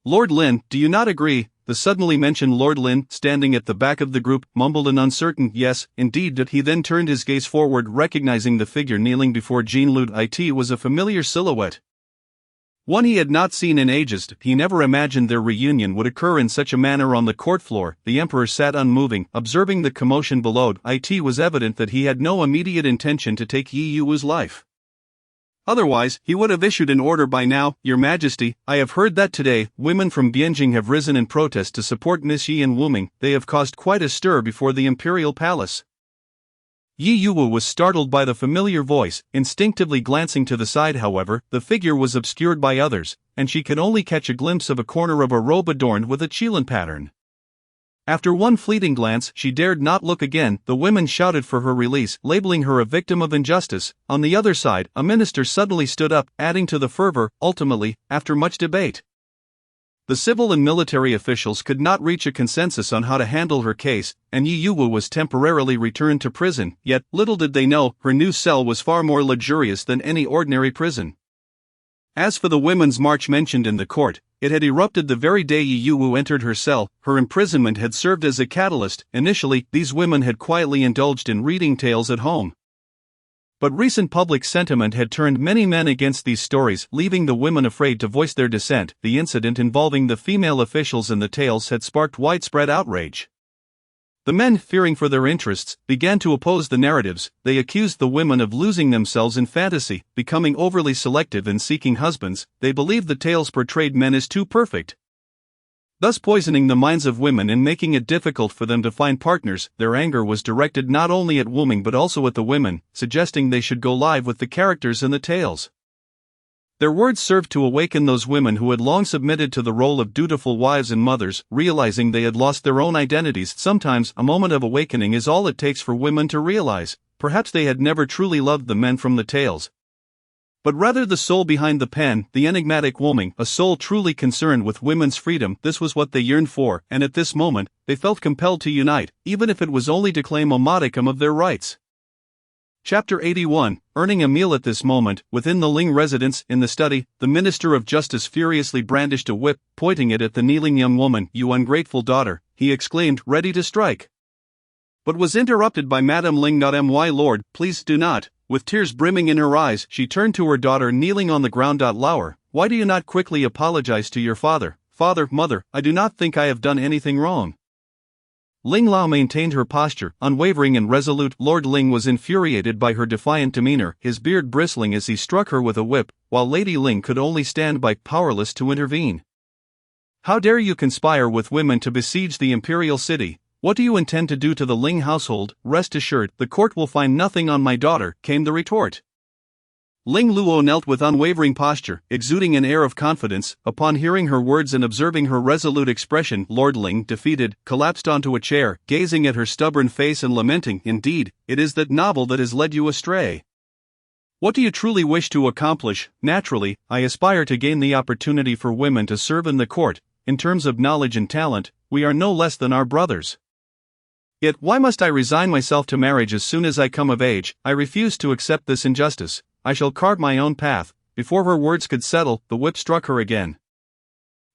"Lord Lin, do you not agree?" The suddenly mentioned Lord Lin, standing at the back of the group, mumbled an uncertain "yes, indeed." He then turned his gaze forward, recognizing the figure kneeling before Jean Lud. It was a familiar silhouette, one he had not seen in ages. He never imagined their reunion would occur in such a manner on the court floor. The emperor sat unmoving, observing the commotion below. It was evident that he had no immediate intention to take Yi Yu's life. Otherwise, he would have issued an order by now. "Your Majesty, I have heard that today, women from Bianjing have risen in protest to support Miss Yi in Wuming. They have caused quite a stir before the imperial palace." Yi Yu was startled by the familiar voice, instinctively glancing to the side. However, the figure was obscured by others, and she could only catch a glimpse of a corner of a robe adorned with a qilin pattern. After one fleeting glance, she dared not look again. The women shouted for her release, labeling her a victim of injustice. On the other side, a minister suddenly stood up, adding to the fervor. Ultimately, after much debate, the civil and military officials could not reach a consensus on how to handle her case, and Yi Yu was temporarily returned to prison. Yet, little did they know, her new cell was far more luxurious than any ordinary prison. As for the women's march mentioned in the court, it had erupted the very day Yi Yu entered her cell. Her imprisonment had served as a catalyst. Initially, these women had quietly indulged in reading tales at home. But recent public sentiment had turned many men against these stories, leaving the women afraid to voice their dissent. The incident involving the female officials in the tales had sparked widespread outrage. The men, fearing for their interests, began to oppose the narratives. They accused the women of losing themselves in fantasy, becoming overly selective and seeking husbands. They believed the tales portrayed men as too perfect, thus poisoning the minds of women and making it difficult for them to find partners. Their anger was directed not only at Wuming but also at the women, suggesting they should go live with the characters in the tales. Their words served to awaken those women who had long submitted to the role of dutiful wives and mothers, realizing they had lost their own identities. Sometimes, a moment of awakening is all it takes for women to realize, perhaps they had never truly loved the men from the tales, but rather the soul behind the pen, the enigmatic Wuming, a soul truly concerned with women's freedom. This was what they yearned for, and at this moment, they felt compelled to unite, even if it was only to claim a modicum of their rights. Chapter 81, Earning a Meal. At this moment, within the Ling residence, in the study, the Minister of Justice furiously brandished a whip, pointing it at the kneeling young woman. "You ungrateful daughter," he exclaimed, ready to strike, but was interrupted by Madame Ling. "My lord, please do not." With tears brimming in her eyes, she turned to her daughter kneeling on the ground. "Lauer, why do you not quickly apologize to your father?" "Father, mother, I do not think I have done anything wrong." Ling Lao maintained her posture, unwavering and resolute. Lord Ling was infuriated by her defiant demeanor, his beard bristling as he struck her with a whip, while Lady Ling could only stand by, powerless to intervene. "How dare you conspire with women to besiege the imperial city? What do you intend to do to the Ling household?" "Rest assured, the court will find nothing on my daughter," came the retort. Ling Luo knelt with unwavering posture, exuding an air of confidence. Upon hearing her words and observing her resolute expression, Lord Ling, defeated, collapsed onto a chair, gazing at her stubborn face and lamenting. "Indeed, it is that novel that has led you astray. What do you truly wish to accomplish? Naturally, I aspire to gain the opportunity for women to serve in the court. In terms of knowledge and talent, we are no less than our brothers. Yet, why must I resign myself to marriage as soon as I come of age? I refuse to accept this injustice. I shall carve my own path. Before her words could settle, the whip struck her again.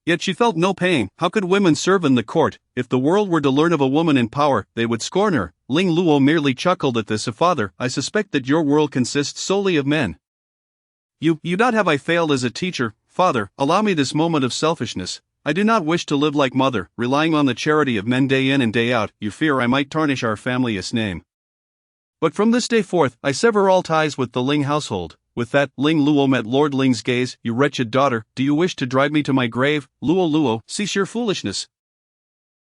Yet she felt no pain. How could women serve in the court? If the world were to learn of a woman in power, they would scorn her. Ling Luo merely chuckled at this. Father, I suspect that your world consists solely of men. You not have I failed as a teacher? Father, allow me this moment of selfishness. I do not wish to live like mother, relying on the charity of men day in and day out. You fear I might tarnish our family's name. But from this day forth, I sever all ties with the Ling household. With that, Ling Luo met Lord Ling's gaze. You wretched daughter, do you wish to drive me to my grave? Luo, cease your foolishness.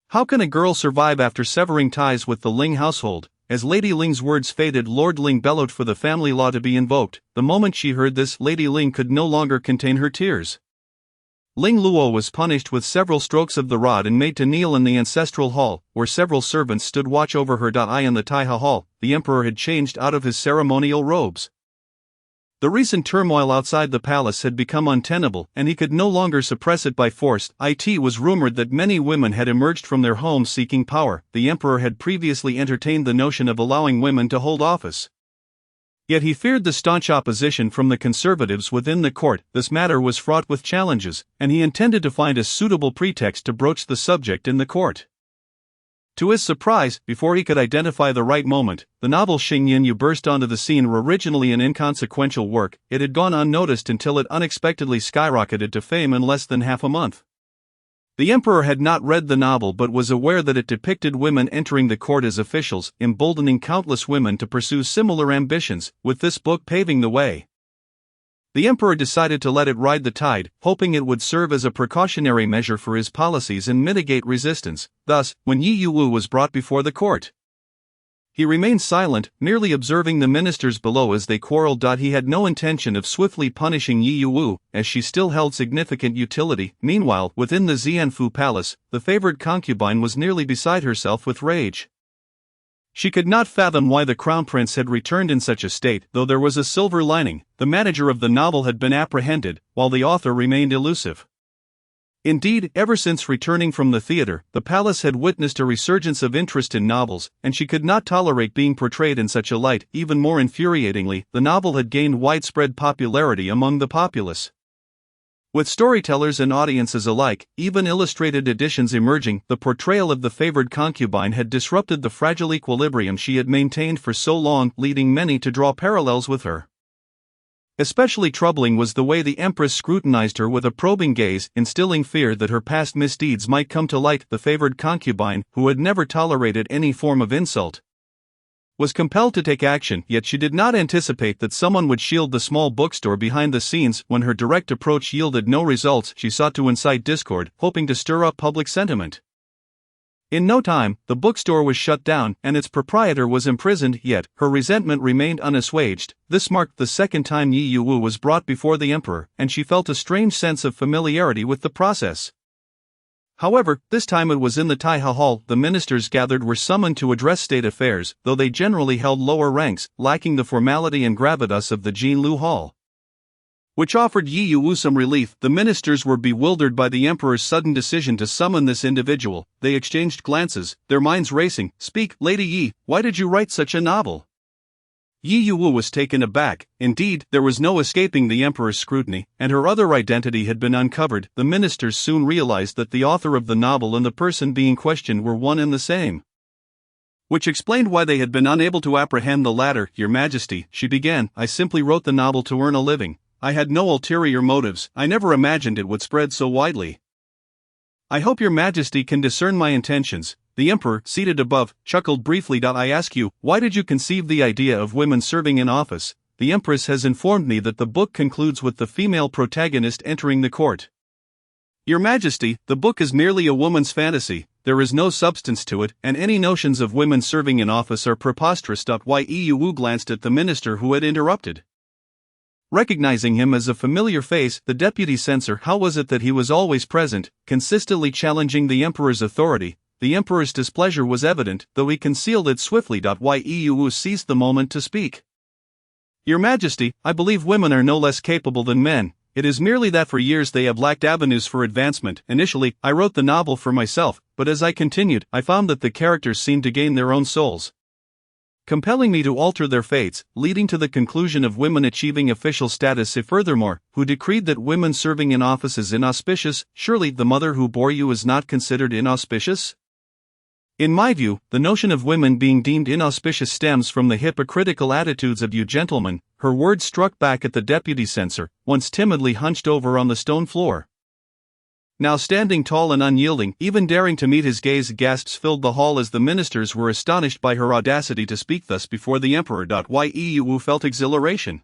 How can a girl survive after severing ties with the Ling household? As Lady Ling's words faded, Lord Ling bellowed for the family law to be invoked. The moment she heard this, Lady Ling could no longer contain her tears. Ling Luo was punished with several strokes of the rod and made to kneel in the ancestral hall, where several servants stood watch over her. In the Taiha Hall, the emperor had changed out of his ceremonial robes. The recent turmoil outside the palace had become untenable, and he could no longer suppress it by force. It was rumored that many women had emerged from their homes seeking power. The emperor had previously entertained the notion of allowing women to hold office. Yet he feared the staunch opposition from the conservatives within the court. This matter was fraught with challenges, and he intended to find a suitable pretext to broach the subject in the court. To his surprise, before he could identify the right moment, the novel Xingyin Yu burst onto the scene. Originally an inconsequential work, it had gone unnoticed until it unexpectedly skyrocketed to fame in less than half a month. The emperor had not read the novel but was aware that it depicted women entering the court as officials, emboldening countless women to pursue similar ambitions, with this book paving the way. The emperor decided to let it ride the tide, hoping it would serve as a precautionary measure for his policies and mitigate resistance. Thus, when Yi Yuwu was brought before the court, he remained silent, merely observing the ministers below as they quarreled. He had no intention of swiftly punishing Yi Yuwu, as she still held significant utility. Meanwhile, within the Xianfu palace, the favored concubine was nearly beside herself with rage. She could not fathom why the crown prince had returned in such a state, though there was a silver lining. The manager of the novel had been apprehended, while the author remained elusive. Indeed, ever since returning from the theater, the palace had witnessed a resurgence of interest in novels, and she could not tolerate being portrayed in such a light. Even more infuriatingly, the novel had gained widespread popularity among the populace. With storytellers and audiences alike, even illustrated editions emerging, the portrayal of the favored concubine had disrupted the fragile equilibrium she had maintained for so long, leading many to draw parallels with her. Especially troubling was the way the empress scrutinized her with a probing gaze, instilling fear that her past misdeeds might come to light. The favored concubine, who had never tolerated any form of insult, was compelled to take action, yet she did not anticipate that someone would shield the small bookstore behind the scenes. When her direct approach yielded no results, she sought to incite discord, hoping to stir up public sentiment. In no time, the bookstore was shut down, and its proprietor was imprisoned, yet her resentment remained unassuaged. This marked the second time Yi Yuwu was brought before the emperor, and she felt a strange sense of familiarity with the process. However, this time it was in the Taiha Hall. The ministers gathered were summoned to address state affairs, though they generally held lower ranks, lacking the formality and gravitas of the Jinlu Hall, which offered Yi Yuwu some relief. The ministers were bewildered by the emperor's sudden decision to summon this individual. They exchanged glances, their minds racing. Speak, Lady Yi, why did you write such a novel? Yi Yuwu was taken aback. Indeed, there was no escaping the emperor's scrutiny, and her other identity had been uncovered. The ministers soon realized that the author of the novel and the person being questioned were one and the same, which explained why they had been unable to apprehend the latter. Your Majesty, she began, I simply wrote the novel to earn a living. I had no ulterior motives. I never imagined it would spread so widely. I hope your Majesty can discern my intentions. The emperor, seated above, chuckled briefly. I ask you, why did you conceive the idea of women serving in office? The empress has informed me that the book concludes with the female protagonist entering the court. Your Majesty, the book is merely a woman's fantasy. There is no substance to it, and any notions of women serving in office are preposterous. Yi Yuwu glanced at the minister who had interrupted. Recognizing him as a familiar face, the deputy censor, how was it that he was always present, consistently challenging the emperor's authority? The emperor's displeasure was evident, though he concealed it swiftly. Yi Yuwu seized the moment to speak. Your Majesty, I believe women are no less capable than men. It is merely that for years they have lacked avenues for advancement. Initially, I wrote the novel for myself, but as I continued, I found that the characters seemed to gain their own souls, compelling me to alter their fates, leading to the conclusion of women achieving official status. Furthermore, who decreed that women serving in office is inauspicious? Surely the mother who bore you is not considered inauspicious? In my view, the notion of women being deemed inauspicious stems from the hypocritical attitudes of you gentlemen. Her words struck back at the deputy censor, once timidly hunched over on the stone floor. Now standing tall and unyielding, even daring to meet his gaze. Gasps filled the hall as the ministers were astonished by her audacity to speak thus before the emperor. Yu Wu felt exhilaration.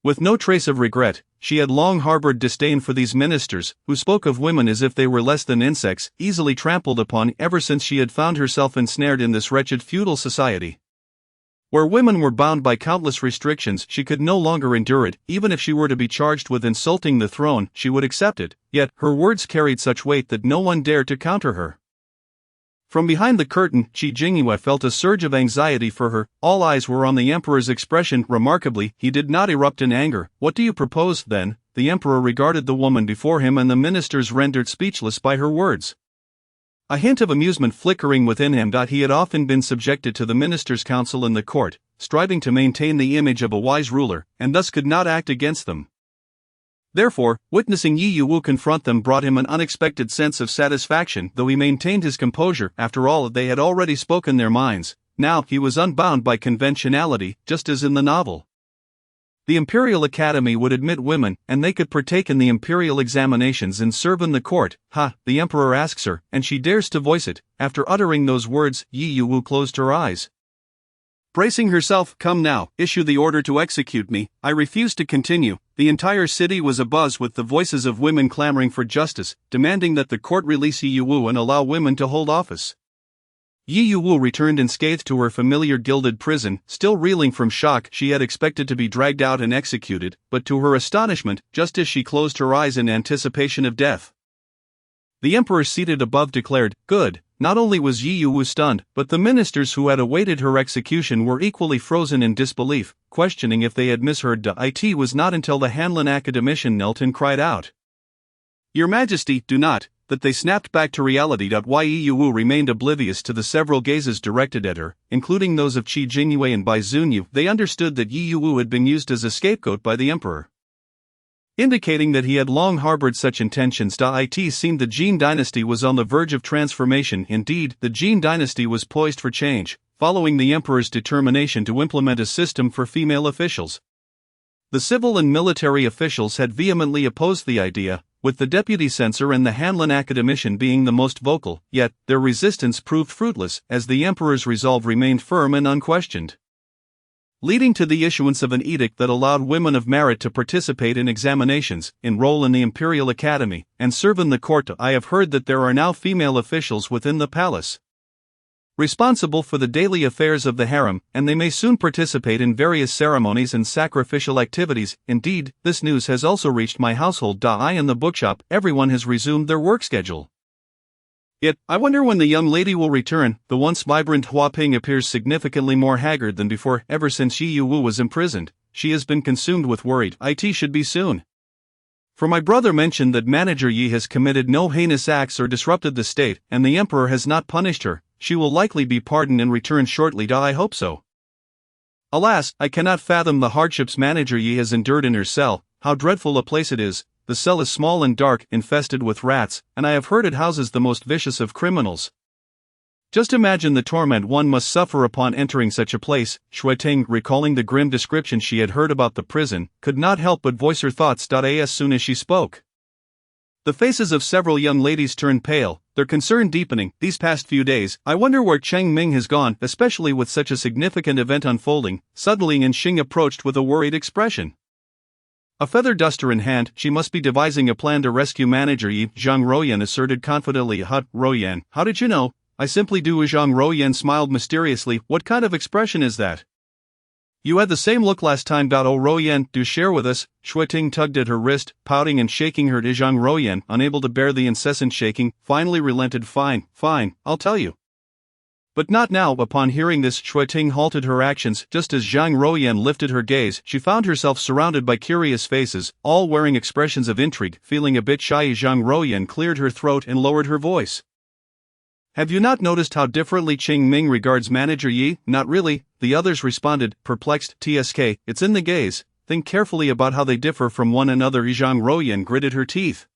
With no trace of regret, she had long harbored disdain for these ministers, who spoke of women as if they were less than insects, easily trampled upon. Ever since she had found herself ensnared in this wretched feudal society, where women were bound by countless restrictions, she could no longer endure it. Even if she were to be charged with insulting the throne, she would accept it. Yet, her words carried such weight that no one dared to counter her. From behind the curtain, Qi Jingyue felt a surge of anxiety for her. All eyes were on the emperor's expression. Remarkably, he did not erupt in anger. What do you propose, then? The emperor regarded the woman before him, and the ministers rendered speechless by her words, a hint of amusement flickering within him. He had often been subjected to the ministers' council in the court, striving to maintain the image of a wise ruler, and thus could not act against them. Therefore, witnessing Yu Wu confront them brought him an unexpected sense of satisfaction. Though he maintained his composure, after all, they had already spoken their minds. Now he was unbound by conventionality, just as in the novel. The Imperial Academy would admit women, and they could partake in the imperial examinations and serve in the court. The emperor asks her, and she dares to voice it. After uttering those words, Yu Wu closed her eyes, bracing herself. Come now, issue the order to execute me. I refuse to continue. The entire city was abuzz with the voices of women clamoring for justice, demanding that the court release Yu Wu and allow women to hold office. Yu Wu returned unscathed to her familiar gilded prison. Still reeling from shock, she had expected to be dragged out and executed, but to her astonishment, just as she closed her eyes in anticipation of death, the emperor seated above declared, "Good." Not only was Yu Wu stunned, but the ministers who had awaited her execution were equally frozen in disbelief, questioning if they had misheard. It was not until the Hanlin academician knelt and cried out, "Your Majesty, do not," that they snapped back to reality. Yu Wu remained oblivious to the several gazes directed at her, including those of Qi Jingyue and Bai Zunyu. They understood that Yu Wu had been used as a scapegoat by the emperor, indicating that he had long harbored such intentions. It seemed the Jin dynasty was on the verge of transformation. Indeed, the Jin dynasty was poised for change, following the emperor's determination to implement a system for female officials. The civil and military officials had vehemently opposed the idea, with the deputy censor and the Hanlin academician being the most vocal, yet their resistance proved fruitless, as the emperor's resolve remained firm and unquestioned, leading to the issuance of an edict that allowed women of merit to participate in examinations, enroll in the Imperial Academy, and serve in the court. I have heard that there are now female officials within the palace, responsible for the daily affairs of the harem, and they may soon participate in various ceremonies and sacrificial activities. Indeed, this news has also reached my household. I and the bookshop, everyone has resumed their work schedule. I wonder when the young lady will return. The once vibrant Hua Ping appears significantly more haggard than before. Ever since Yu Wu was imprisoned, she has been consumed with worry. It should be soon. For my brother mentioned that Manager Yi has committed no heinous acts or disrupted the state, and the emperor has not punished her. She will likely be pardoned and return shortly. I hope so. Alas, I cannot fathom the hardships Manager Yi has endured in her cell. How dreadful a place it is. The cell is small and dark, infested with rats, and I have heard it houses the most vicious of criminals. Just imagine the torment one must suffer upon entering such a place. Shuiting, recalling the grim description she had heard about the prison, could not help but voice her thoughts. As soon as she spoke, the faces of several young ladies turned pale, their concern deepening. These past few days, I wonder where Cheng Ming has gone, especially with such a significant event unfolding. Suddenly Xing approached with a worried expression, a feather duster in hand. She must be devising a plan to rescue Manager Yi, Zhang Ruoyan asserted confidently. Ruoyan, how did you know? I simply do. Zhang Ruoyan smiled mysteriously. What kind of expression is that? You had the same look last time. Ruoyan, do share with us. Shuiting tugged at her wrist, pouting and shaking her. Zhang Ruoyan, unable to bear the incessant shaking, finally relented. Fine, I'll tell you. But not now. Upon hearing this, Shui Ting halted her actions. Just as Zhang Ruoyan lifted her gaze, she found herself surrounded by curious faces, all wearing expressions of intrigue. Feeling a bit shy, Zhang Ruoyan cleared her throat and lowered her voice. Have you not noticed how differently Qing Ming regards Manager Yi? Not really, the others responded, perplexed. TSK, it's in the gaze. Think carefully about how they differ from one another. Zhang Ruoyan gritted her teeth.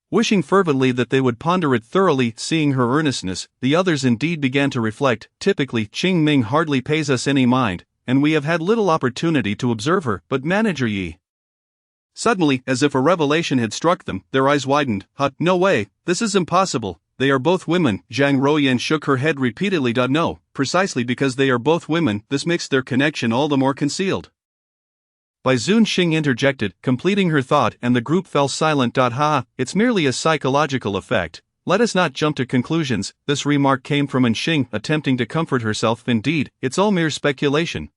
Wishing fervently that they would ponder it thoroughly. Seeing her earnestness, the others indeed began to reflect. Typically, Qing Ming hardly pays us any mind, and we have had little opportunity to observe her, but Manager Yi. Suddenly, as if a revelation had struck them, their eyes widened. No way, this is impossible. They are both women. Zhang Ruoyan shook her head repeatedly. No, precisely because they are both women, this makes their connection all the more concealed. Bai Zunxing interjected, completing her thought, and the group fell silent. It's merely a psychological effect. Let us not jump to conclusions. This remark came from Anxing, attempting to comfort herself. Indeed, it's all mere speculation.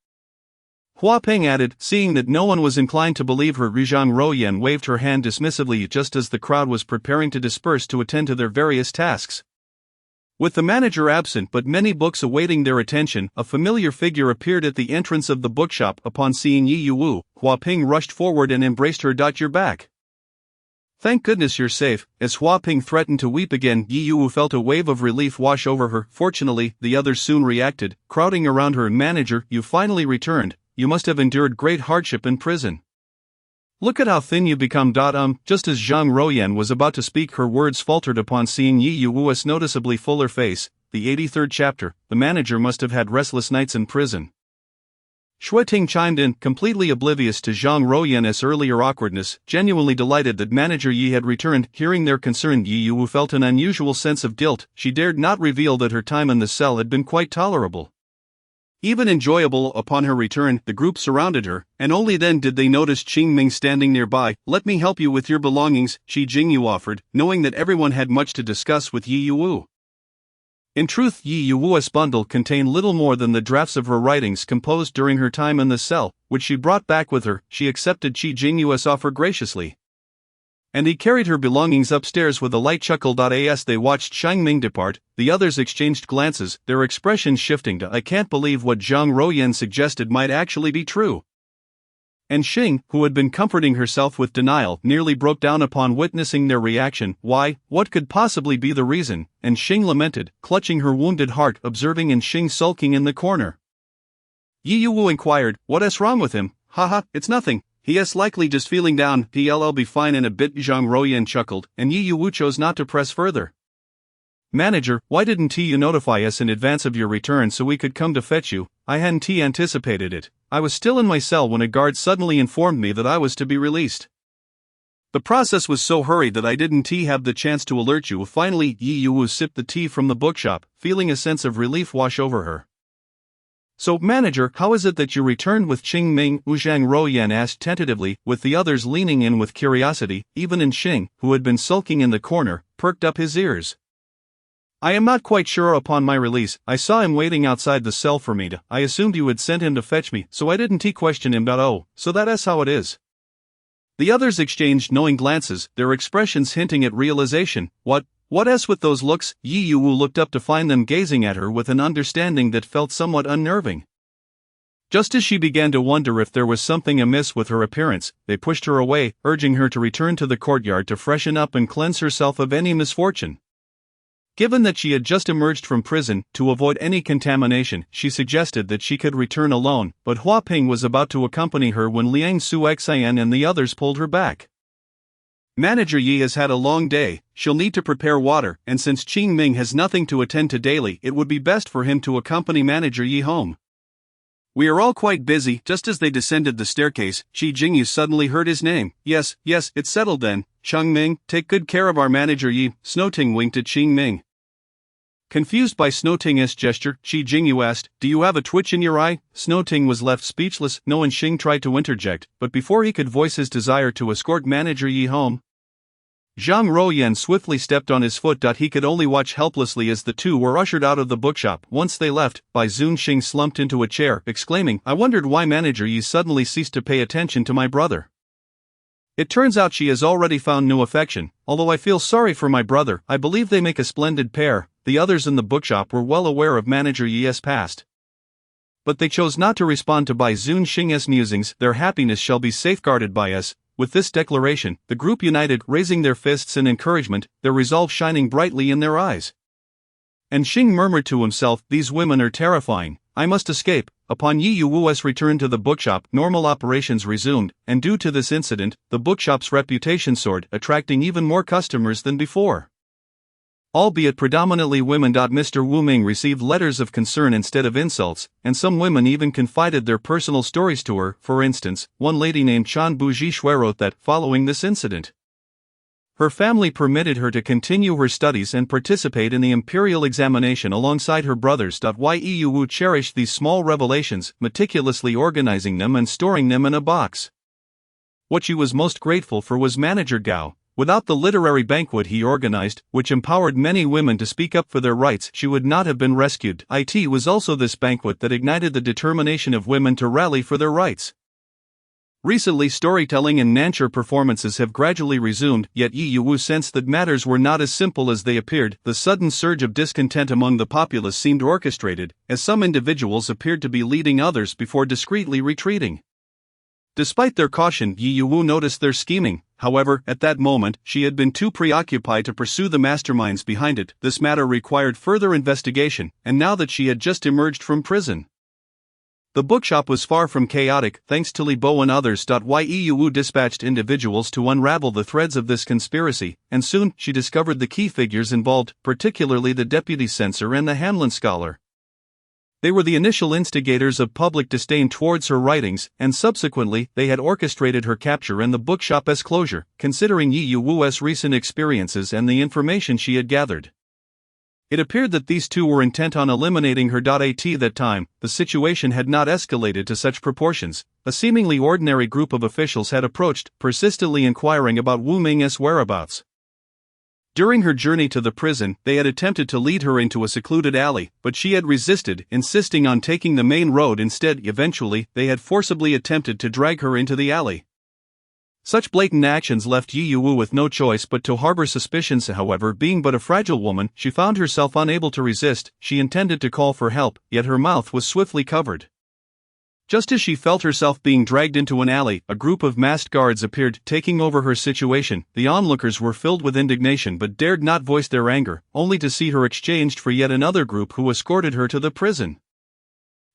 Hua Peng added, seeing that no one was inclined to believe her. Zhang Ruoyan waved her hand dismissively just as the crowd was preparing to disperse to attend to their various tasks. With the manager absent but many books awaiting their attention, a familiar figure appeared at the entrance of the bookshop. Upon seeing Yi Yuwu, Hua Peng rushed forward and embraced her. You're back. Thank goodness you're safe. As Hua Peng threatened to weep again, Yi Yuwu felt a wave of relief wash over her. Fortunately, the others soon reacted, crowding around her. Manager, you finally returned. You must have endured great hardship in prison. Look at how thin you become. Just as Zhang Ruoyan was about to speak, her words faltered upon seeing Yi Yuwu's noticeably fuller face. The 83rd chapter, the manager must have had restless nights in prison. Shui Ting chimed in, completely oblivious to Zhang Ruoyan's earlier awkwardness, genuinely delighted that Manager Yi had returned. Hearing their concern, Yi Yuwu felt an unusual sense of guilt. She dared not reveal that her time in the cell had been quite tolerable, even enjoyable. Upon her return, the group surrounded her, and only then did they notice Qing Ming standing nearby. Let me help you with your belongings, Shi Jingyu offered, knowing that everyone had much to discuss with Yi Yuwu. In truth, Yi Yuwu's bundle contained little more than the drafts of her writings composed during her time in the cell, which she brought back with her. She accepted Shi Jingyu's offer graciously, and he carried her belongings upstairs with a light chuckle. As they watched Qing Ming depart, the others exchanged glances, their expressions shifting to I can't believe what Zhang Ruoyan suggested might actually be true. And Xing, who had been comforting herself with denial, nearly broke down upon witnessing their reaction. Why, what could possibly be the reason? And Xing lamented, clutching her wounded heart, observing Xing sulking in the corner. Yi Yuwu inquired, what's wrong with him? It's nothing. He is likely just feeling down. I'll be fine in a bit. Zhang Ruoyan chuckled, and Yi Yuwu chose not to press further. Manager, why didn't you notify us in advance of your return so we could come to fetch you? I hadn't anticipated it. I was still in my cell when a guard suddenly informed me that I was to be released. The process was so hurried that I didn't have the chance to alert you. Finally, Yi Yuwu sipped the tea from the bookshop, feeling a sense of relief wash over her. So, manager, how is it that you returned with Qing Ming? Zhang Ruoyan asked tentatively, with the others leaning in with curiosity. Even Xing, who had been sulking in the corner, perked up his ears. I am not quite sure. Upon my release, I saw him waiting outside the cell for me. I assumed you had sent him to fetch me, so I didn't question him. Oh, so that's how it is. The others exchanged knowing glances, their expressions hinting at realization. What's with those looks? Yi Yuwu looked up to find them gazing at her with an understanding that felt somewhat unnerving. Just as she began to wonder if there was something amiss with her appearance, they pushed her away, urging her to return to the courtyard to freshen up and cleanse herself of any misfortune. Given that she had just emerged from prison, to avoid any contamination, she suggested that she could return alone, but Hua Peng was about to accompany her when Liang Suxian and the others pulled her back. Manager Yi has had a long day, she'll need to prepare water, and since Qing Ming has nothing to attend to daily, it would be best for him to accompany Manager Yi home. We are all quite busy. Just as they descended the staircase, Shi Jingyu suddenly heard his name. Yes, it's settled then. Qing Ming, take good care of our Manager Yi. Snowting winked at Qing Ming. Confused by Snowting's gesture, Shi Jingyu asked, do you have a twitch in your eye? Snowting was left speechless. No one. Xing tried to interject, but before he could voice his desire to escort Manager Yi home, Zhang Ruoyan swiftly stepped on his foot. He could only watch helplessly as the two were ushered out of the bookshop. Once they left, Bai Zunxing slumped into a chair, exclaiming, I wondered why Manager Yi suddenly ceased to pay attention to my brother. It turns out she has already found new affection. Although I feel sorry for my brother, I believe they make a splendid pair. the others in the bookshop were well aware of manager Ye's past. But they chose not to respond to Bai Zun Xing's musings. Their happiness shall be safeguarded by us. With this declaration, the group united, raising their fists in encouragement, their resolve shining brightly in their eyes. And Xing murmured to himself, "These women are terrifying. I must escape." Upon Yi Yuwu's return to the bookshop, normal operations resumed, and due to this incident, the bookshop's reputation soared, attracting even more customers than before. Albeit predominantly women. Mr. Wu Ming received letters of concern instead of insults, and some women even confided their personal stories to her. For instance, one lady named Chan Buji Shui wrote that, following this incident, her family permitted her to continue her studies and participate in the imperial examination alongside her brothers. Yi Wu cherished these small revelations, meticulously organizing them and storing them in a box. What she was most grateful for was manager Gao. Without the literary banquet he organized, which empowered many women to speak up for their rights, she would not have been rescued. It was also this banquet that ignited the determination of women to rally for their rights. Recently, storytelling and Nancher performances have gradually resumed, yet Yi Yuwu sensed that matters were not as simple as they appeared. The sudden surge of discontent among the populace seemed orchestrated, as some individuals appeared to be leading others before discreetly retreating. Despite their caution, Yi Yuwu noticed their scheming. However, at that moment, she had been too preoccupied to pursue the masterminds behind it. This matter required further investigation, and now that she had just emerged from prison, the bookshop was far from chaotic, thanks to Li Bo and others. Yi Yuwu dispatched individuals to unravel the threads of this conspiracy, and soon she discovered the key figures involved, particularly the deputy censor and the Hanlon scholar. They were the initial instigators of public disdain towards her writings, and subsequently they had orchestrated her capture and the bookshop's closure. Considering Yi Yuwu's recent experiences and the information she had gathered, it appeared that these two were intent on eliminating her. At that time, the situation had not escalated to such proportions. A seemingly ordinary group of officials had approached, persistently inquiring about Wu Ming's whereabouts. During her journey to the prison, they had attempted to lead her into a secluded alley, but she had resisted, insisting on taking the main road instead. Eventually, they had forcibly attempted to drag her into the alley. Such blatant actions left Yi Yuwu with no choice but to harbor suspicions. However, being but a fragile woman, she found herself unable to resist. She intended to call for help, yet her mouth was swiftly covered. Just as she felt herself being dragged into an alley, a group of masked guards appeared, taking over her situation. The onlookers were filled with indignation but dared not voice their anger, only to see her exchanged for yet another group who escorted her to the prison.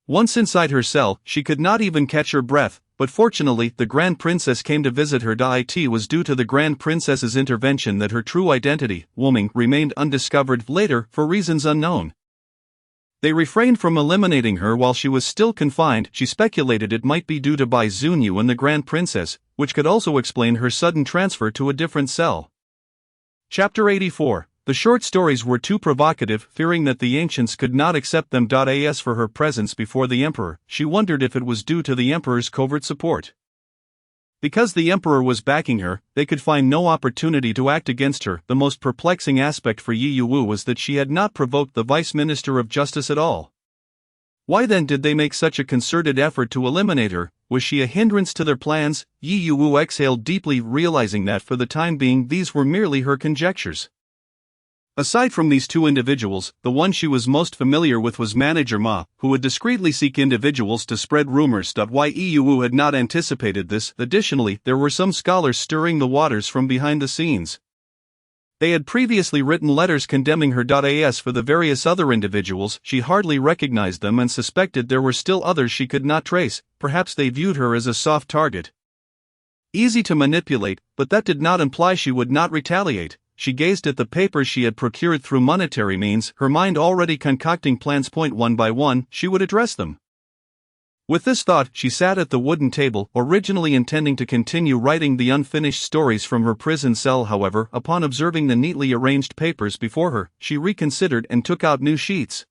Once inside her cell, she could not even catch her breath, but fortunately, the Grand Princess came to visit her. It was due to the Grand Princess's intervention that her true identity, Wu Ming, remained undiscovered. Later, for reasons unknown, they refrained from eliminating her while she was still confined. She speculated it might be due to Bai Zunyu and the Grand Princess, which could also explain her sudden transfer to a different cell. Chapter 84. The short stories were too provocative. Fearing that the ancients could not accept them. As for her presence before the emperor, she wondered if it was due to the emperor's covert support. Because the emperor was backing her, they could find no opportunity to act against her. The most perplexing aspect for Yi Yuwu was that she had not provoked the Vice Minister of Justice at all. Why then did they make such a concerted effort to eliminate her? Was she a hindrance to their plans? Yi Yuwu exhaled deeply, realizing that for the time being these were merely her conjectures. Aside from these two individuals, the one she was most familiar with was Manager Ma, who would discreetly seek individuals to spread rumors. Yi Yuwu had not anticipated this. Additionally, there were some scholars stirring the waters from behind the scenes. They had previously written letters condemning her. As for the various other individuals, she hardly recognized them and suspected there were still others she could not trace. Perhaps they viewed her as a soft target, easy to manipulate, but that did not imply she would not retaliate. She gazed at the papers she had procured through monetary means, her mind already concocting plans. One by one, she would address them. With this thought, she sat at the wooden table, originally intending to continue writing the unfinished stories from her prison cell. However, upon observing the neatly arranged papers before her, she reconsidered and took out new sheets.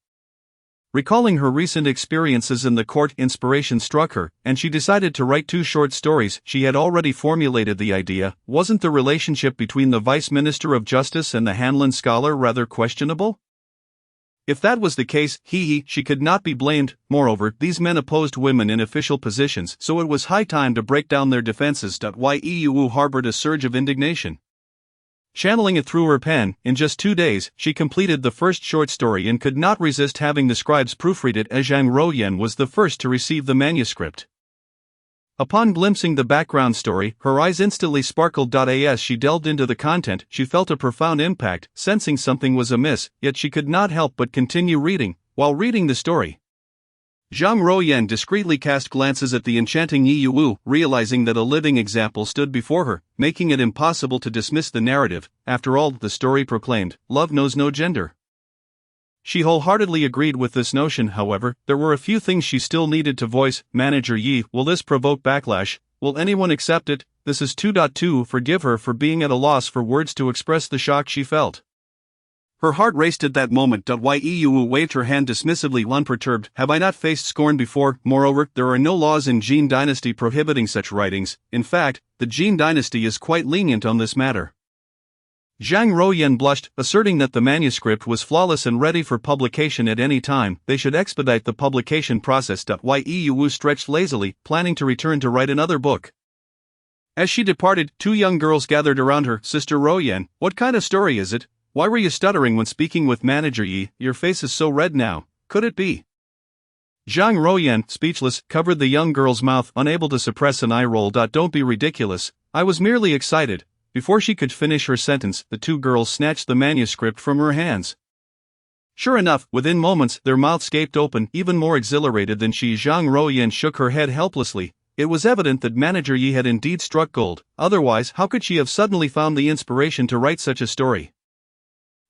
Recalling her recent experiences in the court, inspiration struck her, and she decided to write 2 short stories. She had already formulated the idea. Wasn't the relationship between the Vice Minister of Justice and the Hanlon scholar rather questionable? If that was the case, she could not be blamed. Moreover, these men opposed women in official positions, so it was high time to break down their defenses. Yi Yuwu harbored a surge of indignation. Channeling it through her pen, in just 2 days, she completed the first short story and could not resist having the scribes proofread it, as Zhang Ruoyan was the first to receive the manuscript. Upon glimpsing the background story, her eyes instantly sparkled. As she delved into the content, she felt a profound impact, sensing something was amiss, yet she could not help but continue reading. While reading the story, Zhang Ruoyan discreetly cast glances at the enchanting Yi Wu, realizing that a living example stood before her, making it impossible to dismiss the narrative. After all, the story proclaimed, love knows no gender. She wholeheartedly agreed with this notion. However, there were a few things she still needed to voice. Manager Yi, will this provoke backlash? Will anyone accept it? This is 2.2. Forgive her for being at a loss for words to express the shock she felt. Her heart raced at that moment. Yi Wu waved her hand dismissively, unperturbed. Have I not faced scorn before? Moreover, there are no laws in Jin Dynasty prohibiting such writings. In fact, the Jin Dynasty is quite lenient on this matter. Zhang Ruoyan blushed, asserting that the manuscript was flawless and ready for publication at any time. They should expedite the publication process. Yi Wu stretched lazily, planning to return to write another book. As she departed, 2 young girls gathered around her. Sister Ruoyan, what kind of story is it? Why were you stuttering when speaking with Manager Yi? Your face is so red now. Could it be? Zhang Ruoyan, speechless, covered the young girl's mouth, unable to suppress an eye roll. Don't be ridiculous. I was merely excited. Before she could finish her sentence, the 2 girls snatched the manuscript from her hands. Sure enough, within moments, their mouths gaped open, even more exhilarated than she. Zhang Ruoyan shook her head helplessly. It was evident that Manager Yi had indeed struck gold. Otherwise, how could she have suddenly found the inspiration to write such a story?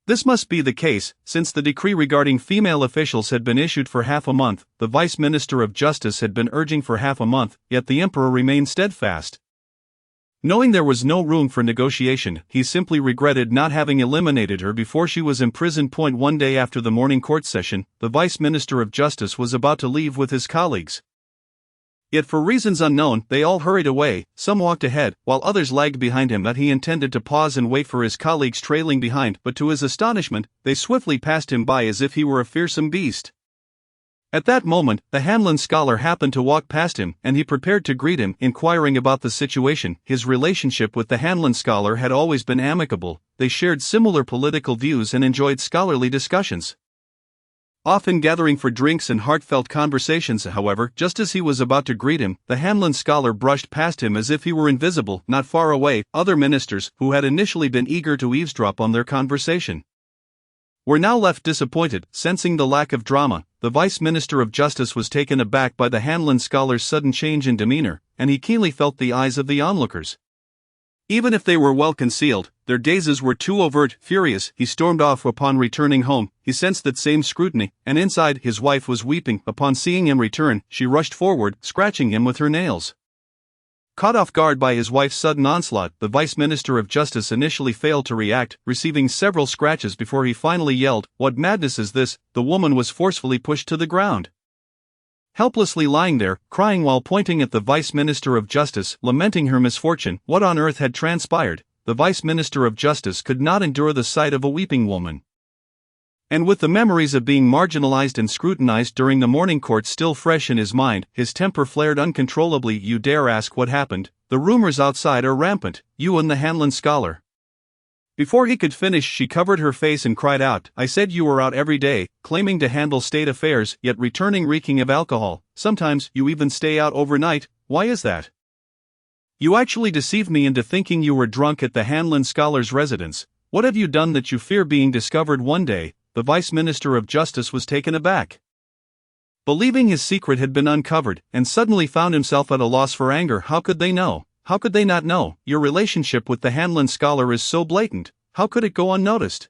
This must be the case, since the decree regarding female officials had been issued for half a month, the Vice Minister of Justice had been urging for half a month, yet the Emperor remained steadfast. Knowing there was no room for negotiation, he simply regretted not having eliminated her before she was imprisoned. One day after the morning court session, the Vice Minister of Justice was about to leave with his colleagues. Yet for reasons unknown, they all hurried away. Some walked ahead, while others lagged behind him. That he intended to pause and wait for his colleagues trailing behind, but to his astonishment, they swiftly passed him by as if he were a fearsome beast. At that moment, the Hanlon scholar happened to walk past him, and he prepared to greet him, inquiring about the situation. His relationship with the Hanlon scholar had always been amicable. They shared similar political views and enjoyed scholarly discussions, often gathering for drinks and heartfelt conversations. However, just as he was about to greet him, the Hanlon scholar brushed past him as if he were invisible. Not far away, other ministers, who had initially been eager to eavesdrop on their conversation, were now left disappointed. Sensing the lack of drama, the Vice Minister of Justice was taken aback by the Hanlon scholar's sudden change in demeanor, and he keenly felt the eyes of the onlookers. Even if they were well concealed, their gazes were too overt. Furious, he stormed off. Upon returning home, he sensed that same scrutiny, and inside, his wife was weeping. Upon seeing him return, she rushed forward, scratching him with her nails. Caught off guard by his wife's sudden onslaught, the Vice Minister of Justice initially failed to react, receiving several scratches before he finally yelled, "What madness is this?" The woman was forcefully pushed to the ground, helplessly lying there, crying while pointing at the Vice Minister of Justice, lamenting her misfortune. What on earth had transpired? The Vice Minister of Justice could not endure the sight of a weeping woman. And with the memories of being marginalized and scrutinized during the morning court still fresh in his mind, his temper flared uncontrollably. "You dare ask what happened? The rumors outside are rampant. You and the Hanlon scholar." Before he could finish, she covered her face and cried out, "I said you were out every day, claiming to handle state affairs, yet returning reeking of alcohol. Sometimes you even stay out overnight. Why is that? You actually deceived me into thinking you were drunk at the Hanlon scholar's residence. What have you done that you fear being discovered one day?" The Vice Minister of Justice was taken aback, believing his secret had been uncovered, and suddenly found himself at a loss for anger. How could they know? How could they not know? Your relationship with the Hanlon scholar is so blatant. How could it go unnoticed?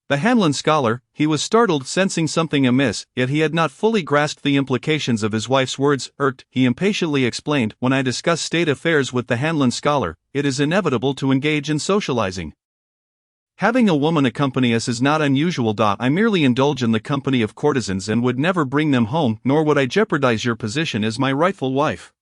The Hanlon scholar, he was startled, sensing something amiss, yet he had not fully grasped the implications of his wife's words. Irked, he impatiently explained, "When I discuss state affairs with the Hanlon scholar, it is inevitable to engage in socializing. Having a woman accompany us is not unusual. I merely indulge in the company of courtesans and would never bring them home, nor would I jeopardize your position as my rightful wife."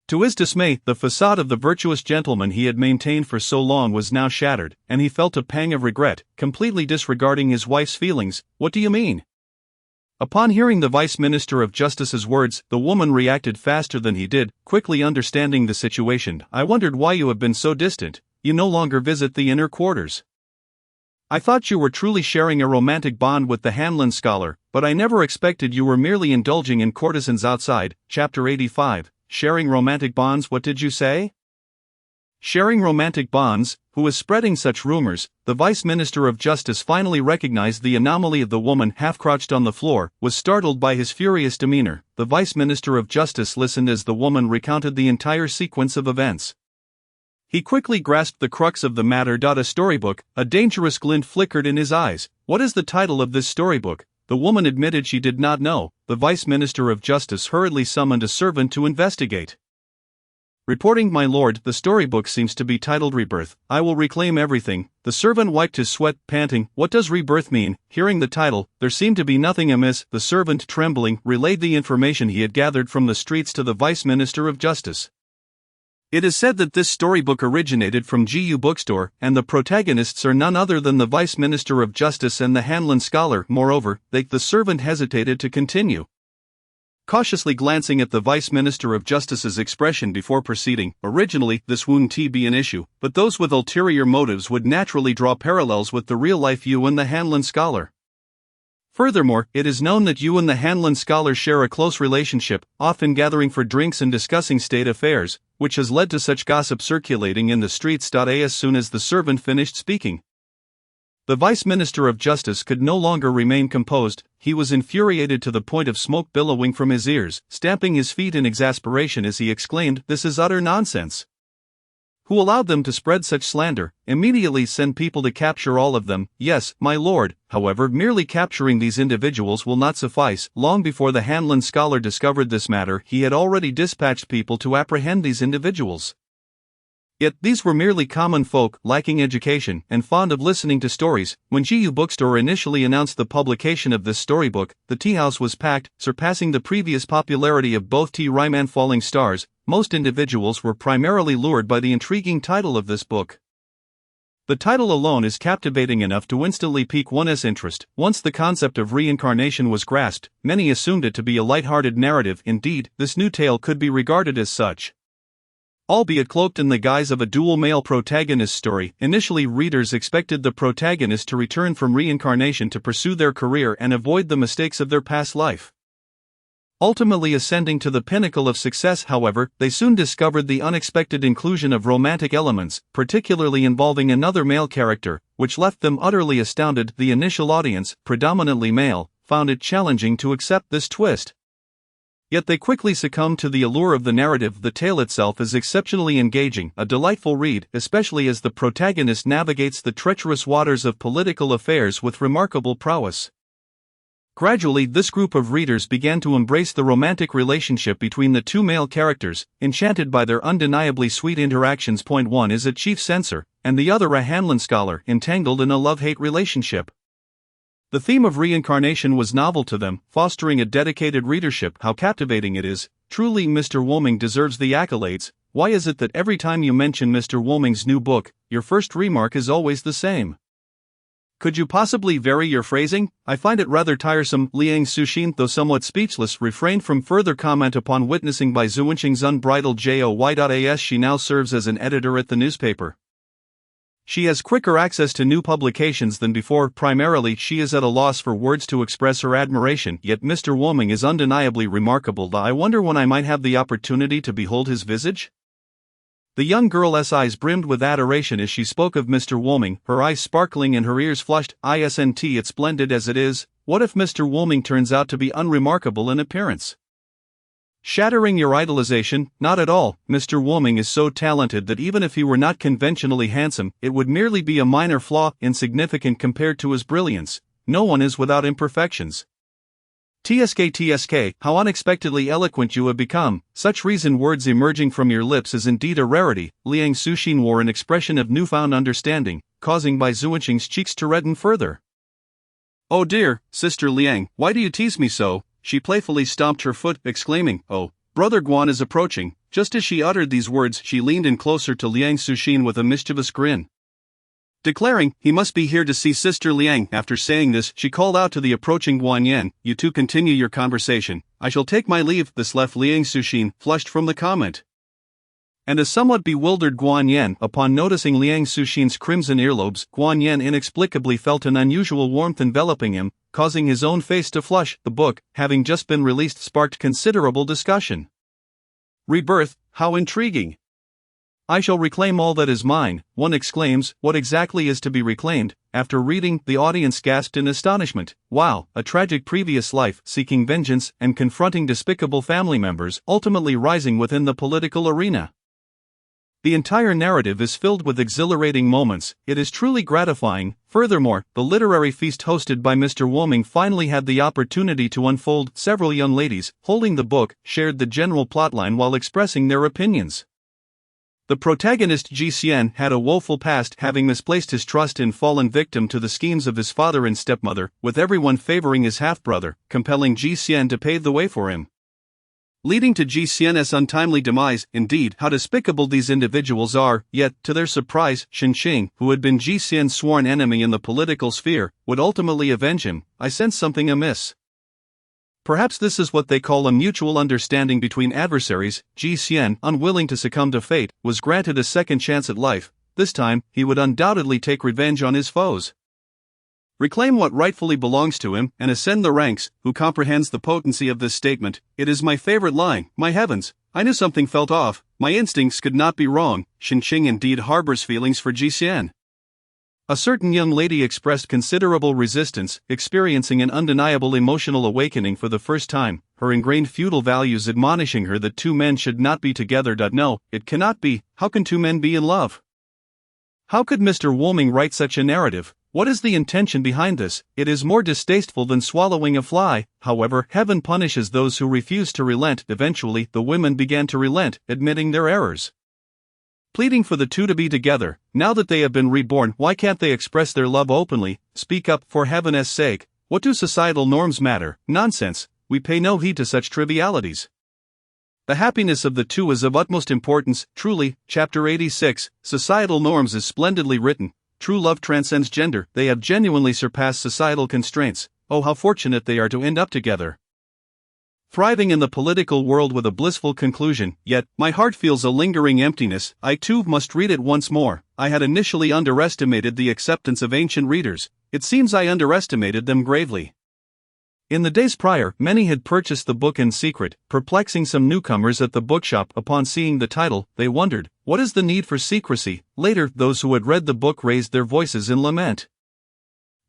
To his dismay, the facade of the virtuous gentleman he had maintained for so long was now shattered, and he felt a pang of regret, completely disregarding his wife's feelings. "What do you mean?" Upon hearing the Vice Minister of Justice's words, the woman reacted faster than he did, quickly understanding the situation. "I wondered why you have been so distant. you no longer visit the inner quarters. I thought you were truly sharing a romantic bond with the Hanlon scholar, but I never expected you were merely indulging in courtesans outside. Chapter 85, Sharing Romantic Bonds. What did you say? Sharing romantic bonds. Who was spreading such rumors? The Vice Minister of Justice finally recognized the anomaly of the woman half-crouched on the floor, was startled by his furious demeanor. The Vice Minister of Justice listened as the woman recounted the entire sequence of events. He quickly grasped the crux of the matter. A storybook. A dangerous glint flickered in his eyes. What is the title of this storybook? The woman admitted she did not know. The Vice Minister of Justice hurriedly summoned a servant to investigate. Reporting, my lord, the storybook seems to be titled Rebirth. I will reclaim everything. The servant wiped his sweat, panting. What does rebirth mean? Hearing the title, there seemed to be nothing amiss. The servant, trembling, relayed the information he had gathered from the streets to the Vice Minister of Justice. It is said that this storybook originated from GU Bookstore, and the protagonists are none other than the Vice Minister of Justice and the Hanlon scholar. Moreover, the servant hesitated to continue, cautiously glancing at the Vice Minister of Justice's expression before proceeding. Originally, this wouldn't be an issue, but those with ulterior motives would naturally draw parallels with the real-life you and the Hanlon scholar. Furthermore, it is known that you and the Hanlon scholar share a close relationship, often gathering for drinks and discussing state affairs, which has led to such gossip circulating in the streets. As soon as the servant finished speaking, the Vice Minister of Justice could no longer remain composed. He was infuriated to the point of smoke billowing from his ears, stamping his feet in exasperation as he exclaimed, "This is utter nonsense! Who allowed them to spread such slander? Immediately send people to capture all of them." "Yes, my lord." However, merely capturing these individuals will not suffice. Long before the Hanlon scholar discovered this matter, he had already dispatched people to apprehend these individuals. Yet, these were merely common folk, lacking education, and fond of listening to stories. When GU Bookstore initially announced the publication of this storybook, the tea house was packed, surpassing the previous popularity of both T. Rhyme and Falling Stars. Most individuals were primarily lured by the intriguing title of this book. The title alone is captivating enough to instantly pique one's interest. Once the concept of reincarnation was grasped, many assumed it to be a light-hearted narrative. Indeed, this new tale could be regarded as such, albeit cloaked in the guise of a dual male protagonist story. Initially, readers expected the protagonist to return from reincarnation to pursue their career and avoid the mistakes of their past life, ultimately ascending to the pinnacle of success. However, they soon discovered the unexpected inclusion of romantic elements, particularly involving another male character, which left them utterly astounded. The initial audience, predominantly male, found it challenging to accept this twist. Yet they quickly succumbed to the allure of the narrative. The tale itself is exceptionally engaging, a delightful read, especially as the protagonist navigates the treacherous waters of political affairs with remarkable prowess. Gradually, this group of readers began to embrace the romantic relationship between the two male characters, enchanted by their undeniably sweet interactions. One is a chief censor, and the other a Hanlon scholar, entangled in a love-hate relationship. The theme of reincarnation was novel to them, fostering a dedicated readership. How captivating it is! Truly, Mr. Woolming deserves the accolades. Why is it that every time you mention Mr. Woolming's new book, your first remark is always the same? Could you possibly vary your phrasing? I find it rather tiresome. Liang Suxin, though somewhat speechless, refrained from further comment upon witnessing by Zuwenqing's unbridled joy.as. She now serves as an editor at the newspaper. She has quicker access to new publications than before. Primarily, she is at a loss for words to express her admiration, yet Mr. Woolming is undeniably remarkable. I wonder when I might have the opportunity to behold his visage? The young girl's eyes brimmed with adoration as she spoke of Mr. Woolming, her eyes sparkling and her ears flushed. Isn't it splendid as it is? What if Mr. Woolming turns out to be unremarkable in appearance? Shattering your idolization? Not at all. Mr. Woolming is so talented that even if he were not conventionally handsome, it would merely be a minor flaw, insignificant compared to his brilliance. No one is without imperfections. TSK, how unexpectedly eloquent you have become. Such reasoned words emerging from your lips is indeed a rarity. Liang Suxin wore an expression of newfound understanding, causing Bai Zuwenqing's cheeks to redden further. "Oh dear, Sister Liang, why do you tease me so?" She playfully stomped her foot, exclaiming, "Oh, Brother Guan is approaching." Just as she uttered these words, she leaned in closer to Liang Suxin with a mischievous grin, declaring, "He must be here to see Sister Liang." After saying this, she called out to the approaching Guan Yan, "You two continue your conversation. I shall take my leave." This left Liang Suxin flushed from the comment. And a somewhat bewildered Guan Yan, upon noticing Liang Suxin's crimson earlobes, Guan Yan inexplicably felt an unusual warmth enveloping him, causing his own face to flush. The book, having just been released, sparked considerable discussion. Rebirth, how intriguing! I shall reclaim all that is mine, one exclaims. What exactly is to be reclaimed? After reading, the audience gasped in astonishment. Wow, a tragic previous life, seeking vengeance and confronting despicable family members, ultimately rising within the political arena. The entire narrative is filled with exhilarating moments. It is truly gratifying. Furthermore, the literary feast hosted by Mr. Woming finally had the opportunity to unfold. Several young ladies, holding the book, shared the general plotline while expressing their opinions. The protagonist Ji Xian had a woeful past, having misplaced his trust and fallen victim to the schemes of his father and stepmother, with everyone favoring his half-brother, compelling Ji Xian to pave the way for him, leading to Ji Xian's untimely demise. Indeed, how despicable these individuals are, yet, to their surprise, Shen Qing, who had been Ji Xian's sworn enemy in the political sphere, would ultimately avenge him. I sense something amiss. Perhaps this is what they call a mutual understanding between adversaries. Ji Xian, unwilling to succumb to fate, was granted a second chance at life. This time, he would undoubtedly take revenge on his foes, reclaim what rightfully belongs to him, and ascend the ranks. Who comprehends the potency of this statement? It is my favorite line. My heavens, I knew something felt off. My instincts could not be wrong. Shen Qing indeed harbors feelings for Ji Xian. A certain young lady expressed considerable resistance, experiencing an undeniable emotional awakening for the first time, her ingrained feudal values admonishing her that two men should not be together. No, it cannot be. How can two men be in love? How could Mr. Woming write such a narrative? What is the intention behind this? It is more distasteful than swallowing a fly. However, heaven punishes those who refuse to relent. Eventually, the women began to relent, admitting their errors, pleading for the two to be together. Now that they have been reborn, why can't they express their love openly? Speak up, for heaven's sake. What do societal norms matter? Nonsense. We pay no heed to such trivialities. The happiness of the two is of utmost importance. Truly, chapter 86, Societal Norms is splendidly written. True love transcends gender. They have genuinely surpassed societal constraints. Oh, how fortunate they are to end up together, thriving in the political world with a blissful conclusion. Yet, my heart feels a lingering emptiness. I too must read it once more. I had initially underestimated the acceptance of ancient readers. It seems I underestimated them gravely. In the days prior, many had purchased the book in secret, perplexing some newcomers at the bookshop. Upon seeing the title, they wondered, what is the need for secrecy? Later, those who had read the book raised their voices in lament,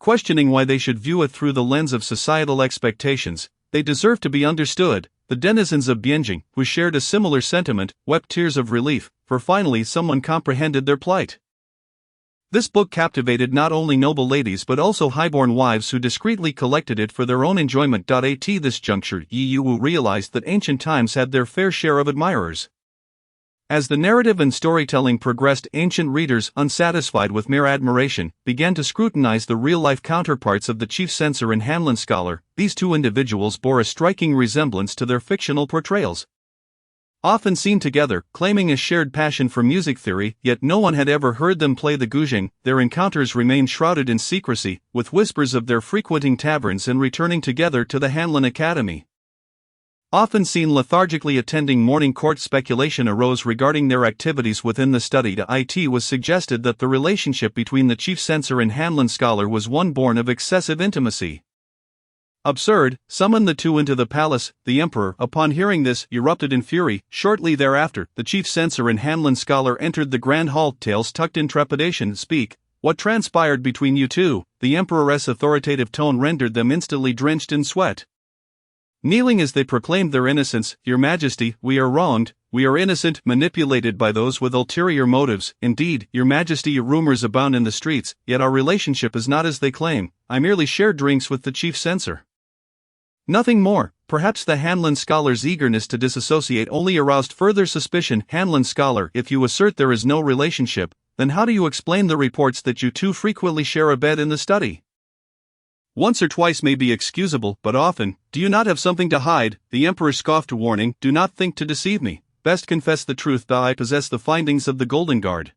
questioning why they should view it through the lens of societal expectations. They deserve to be understood. The denizens of Bianjing, who shared a similar sentiment, wept tears of relief, for finally someone comprehended their plight. This book captivated not only noble ladies but also highborn wives who discreetly collected it for their own enjoyment. At this juncture, Yi Wu realized that ancient times had their fair share of admirers. As the narrative and storytelling progressed, ancient readers, unsatisfied with mere admiration, began to scrutinize the real-life counterparts of the chief censor and Hanlon scholar. These two individuals bore a striking resemblance to their fictional portrayals, often seen together, claiming a shared passion for music theory, yet no one had ever heard them play the guzheng. Their encounters remained shrouded in secrecy, with whispers of their frequenting taverns and returning together to the Hanlon Academy, often seen lethargically attending morning court. Speculation arose regarding their activities within the study. It was suggested that the relationship between the chief censor and Hanlon scholar was one born of excessive intimacy. Absurd. Summon the two into the palace. The emperor, upon hearing this, erupted in fury. Shortly thereafter, the chief censor and Hanlon scholar entered the grand hall, tails tucked in trepidation. Speak. What transpired between you two? The emperor's authoritative tone rendered them instantly drenched in sweat, kneeling as they proclaimed their innocence. Your Majesty, we are wronged, we are innocent, manipulated by those with ulterior motives. Indeed, Your Majesty, rumors abound in the streets, yet our relationship is not as they claim. I merely shared drinks with the chief censor, nothing more. Perhaps the Hanlon scholar's eagerness to disassociate only aroused further suspicion. Hanlon scholar, if you assert there is no relationship, then how do you explain the reports that you two frequently share a bed in the study? Once or twice may be excusable, but often, do you not have something to hide? The emperor scoffed. Warning, do not think to deceive me. Best confess the truth. I possess the findings of the Golden Guard.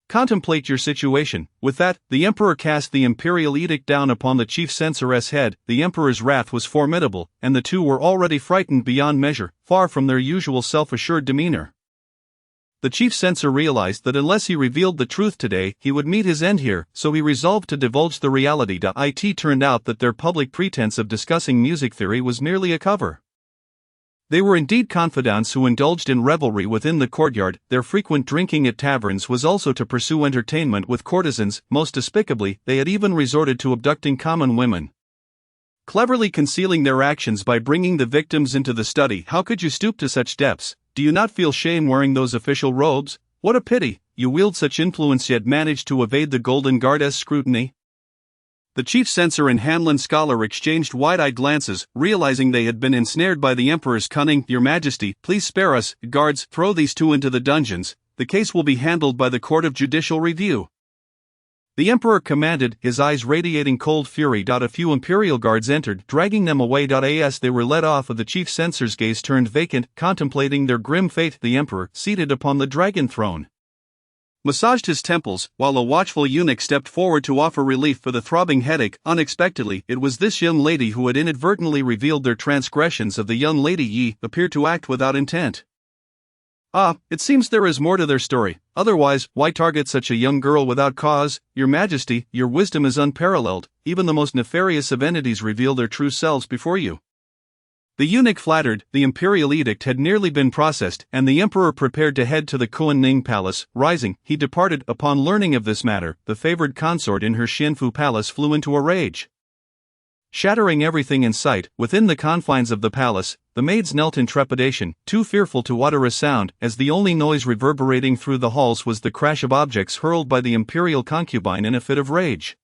Contemplate your situation. With that, the emperor cast the imperial edict down upon the chief censor's head. The emperor's wrath was formidable, and the two were already frightened beyond measure, far from their usual self-assured demeanor. The chief censor realized that unless he revealed the truth today, he would meet his end here, so he resolved to divulge the reality. It turned out that their public pretense of discussing music theory was merely a cover. They were indeed confidants who indulged in revelry within the courtyard. Their frequent drinking at taverns was also to pursue entertainment with courtesans. Most despicably, they had even resorted to abducting common women, cleverly concealing their actions by bringing the victims into the study. How could you stoop to such depths? Do you not feel shame wearing those official robes? What a pity, you wield such influence yet manage to evade the Golden Guard's scrutiny. The chief censor and Hanlon scholar exchanged wide-eyed glances, realizing they had been ensnared by the emperor's cunning. Your Majesty, please spare us. Guards, throw these two into the dungeons. The case will be handled by the Court of Judicial Review. The emperor commanded, his eyes radiating cold fury. A few imperial guards entered, dragging them away. As they were led off, the chief censor's gaze turned vacant, contemplating their grim fate. The emperor, seated upon the dragon throne, massaged his temples, while a watchful eunuch stepped forward to offer relief for the throbbing headache. Unexpectedly, it was this young lady who had inadvertently revealed their transgressions. Of the young lady Yi appeared to act without intent. It seems there is more to their story. Otherwise, why target such a young girl without cause? Your Majesty, your wisdom is unparalleled. Even the most nefarious of entities reveal their true selves before you. The eunuch flattered. The imperial edict had nearly been processed, and the emperor prepared to head to the Kuan-Ning palace. Rising, he departed. Upon learning of this matter, the favored consort in her Xianfu palace flew into a rage, shattering everything in sight. Within the confines of the palace, the maids knelt in trepidation, too fearful to utter a sound, as the only noise reverberating through the halls was the crash of objects hurled by the imperial concubine in a fit of rage.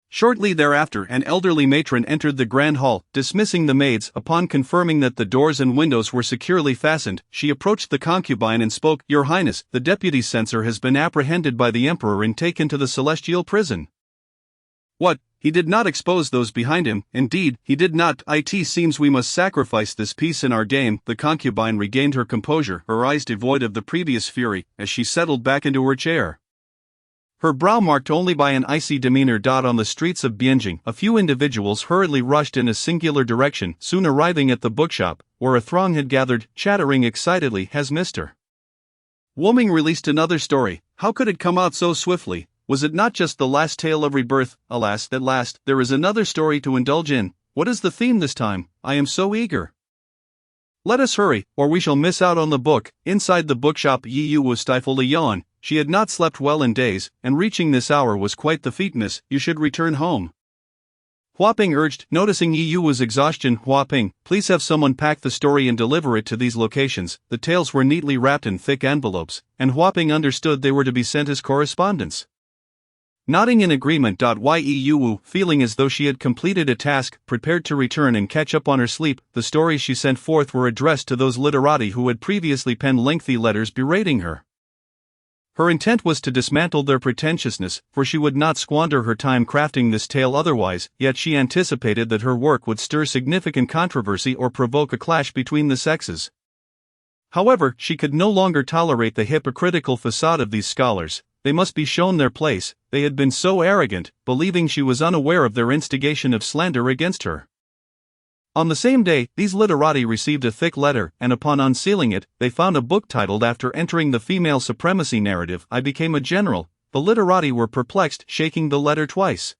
Shortly thereafter, an elderly matron entered the grand hall, dismissing the maids. Upon confirming that the doors and windows were securely fastened, she approached the concubine and spoke. Your Highness, the deputy censor has been apprehended by the emperor and taken to the celestial prison. What? He did not expose those behind him. Indeed, he did not. It seems we must sacrifice this piece in our game. The concubine regained her composure, her eyes devoid of the previous fury, as she settled back into her chair, her brow marked only by an icy demeanor. On the streets of Bianjing, a few individuals hurriedly rushed in a singular direction, soon arriving at the bookshop, where a throng had gathered, chattering excitedly. Has Mr. Woming released another story? How could it come out so swiftly? Was it not just the last tale of rebirth? Alas, at last, there is another story to indulge in. What is the theme this time? I am so eager. Let us hurry, or we shall miss out on the book. Inside the bookshop, Yi Yu stifled a yawn. She had not slept well in days, and reaching this hour was quite the feat. Miss, you should return home, Hua Ping urged, noticing Yi Yu's exhaustion. Hua Ping, please have someone pack the story and deliver it to these locations. The tales were neatly wrapped in thick envelopes, and Hua Ping understood they were to be sent as correspondence. Nodding in agreement. Yi Yu, feeling as though she had completed a task, prepared to return and catch up on her sleep. The stories she sent forth were addressed to those literati who had previously penned lengthy letters berating her. Her intent was to dismantle their pretentiousness, for she would not squander her time crafting this tale otherwise, yet she anticipated that her work would stir significant controversy or provoke a clash between the sexes. However, she could no longer tolerate the hypocritical facade of these scholars. They must be shown their place. They had been so arrogant, believing she was unaware of their instigation of slander against her. On the same day, these literati received a thick letter, and upon unsealing it, they found a book titled after entering the female supremacy narrative, I Became a General. The literati were perplexed, shaking the letter twice,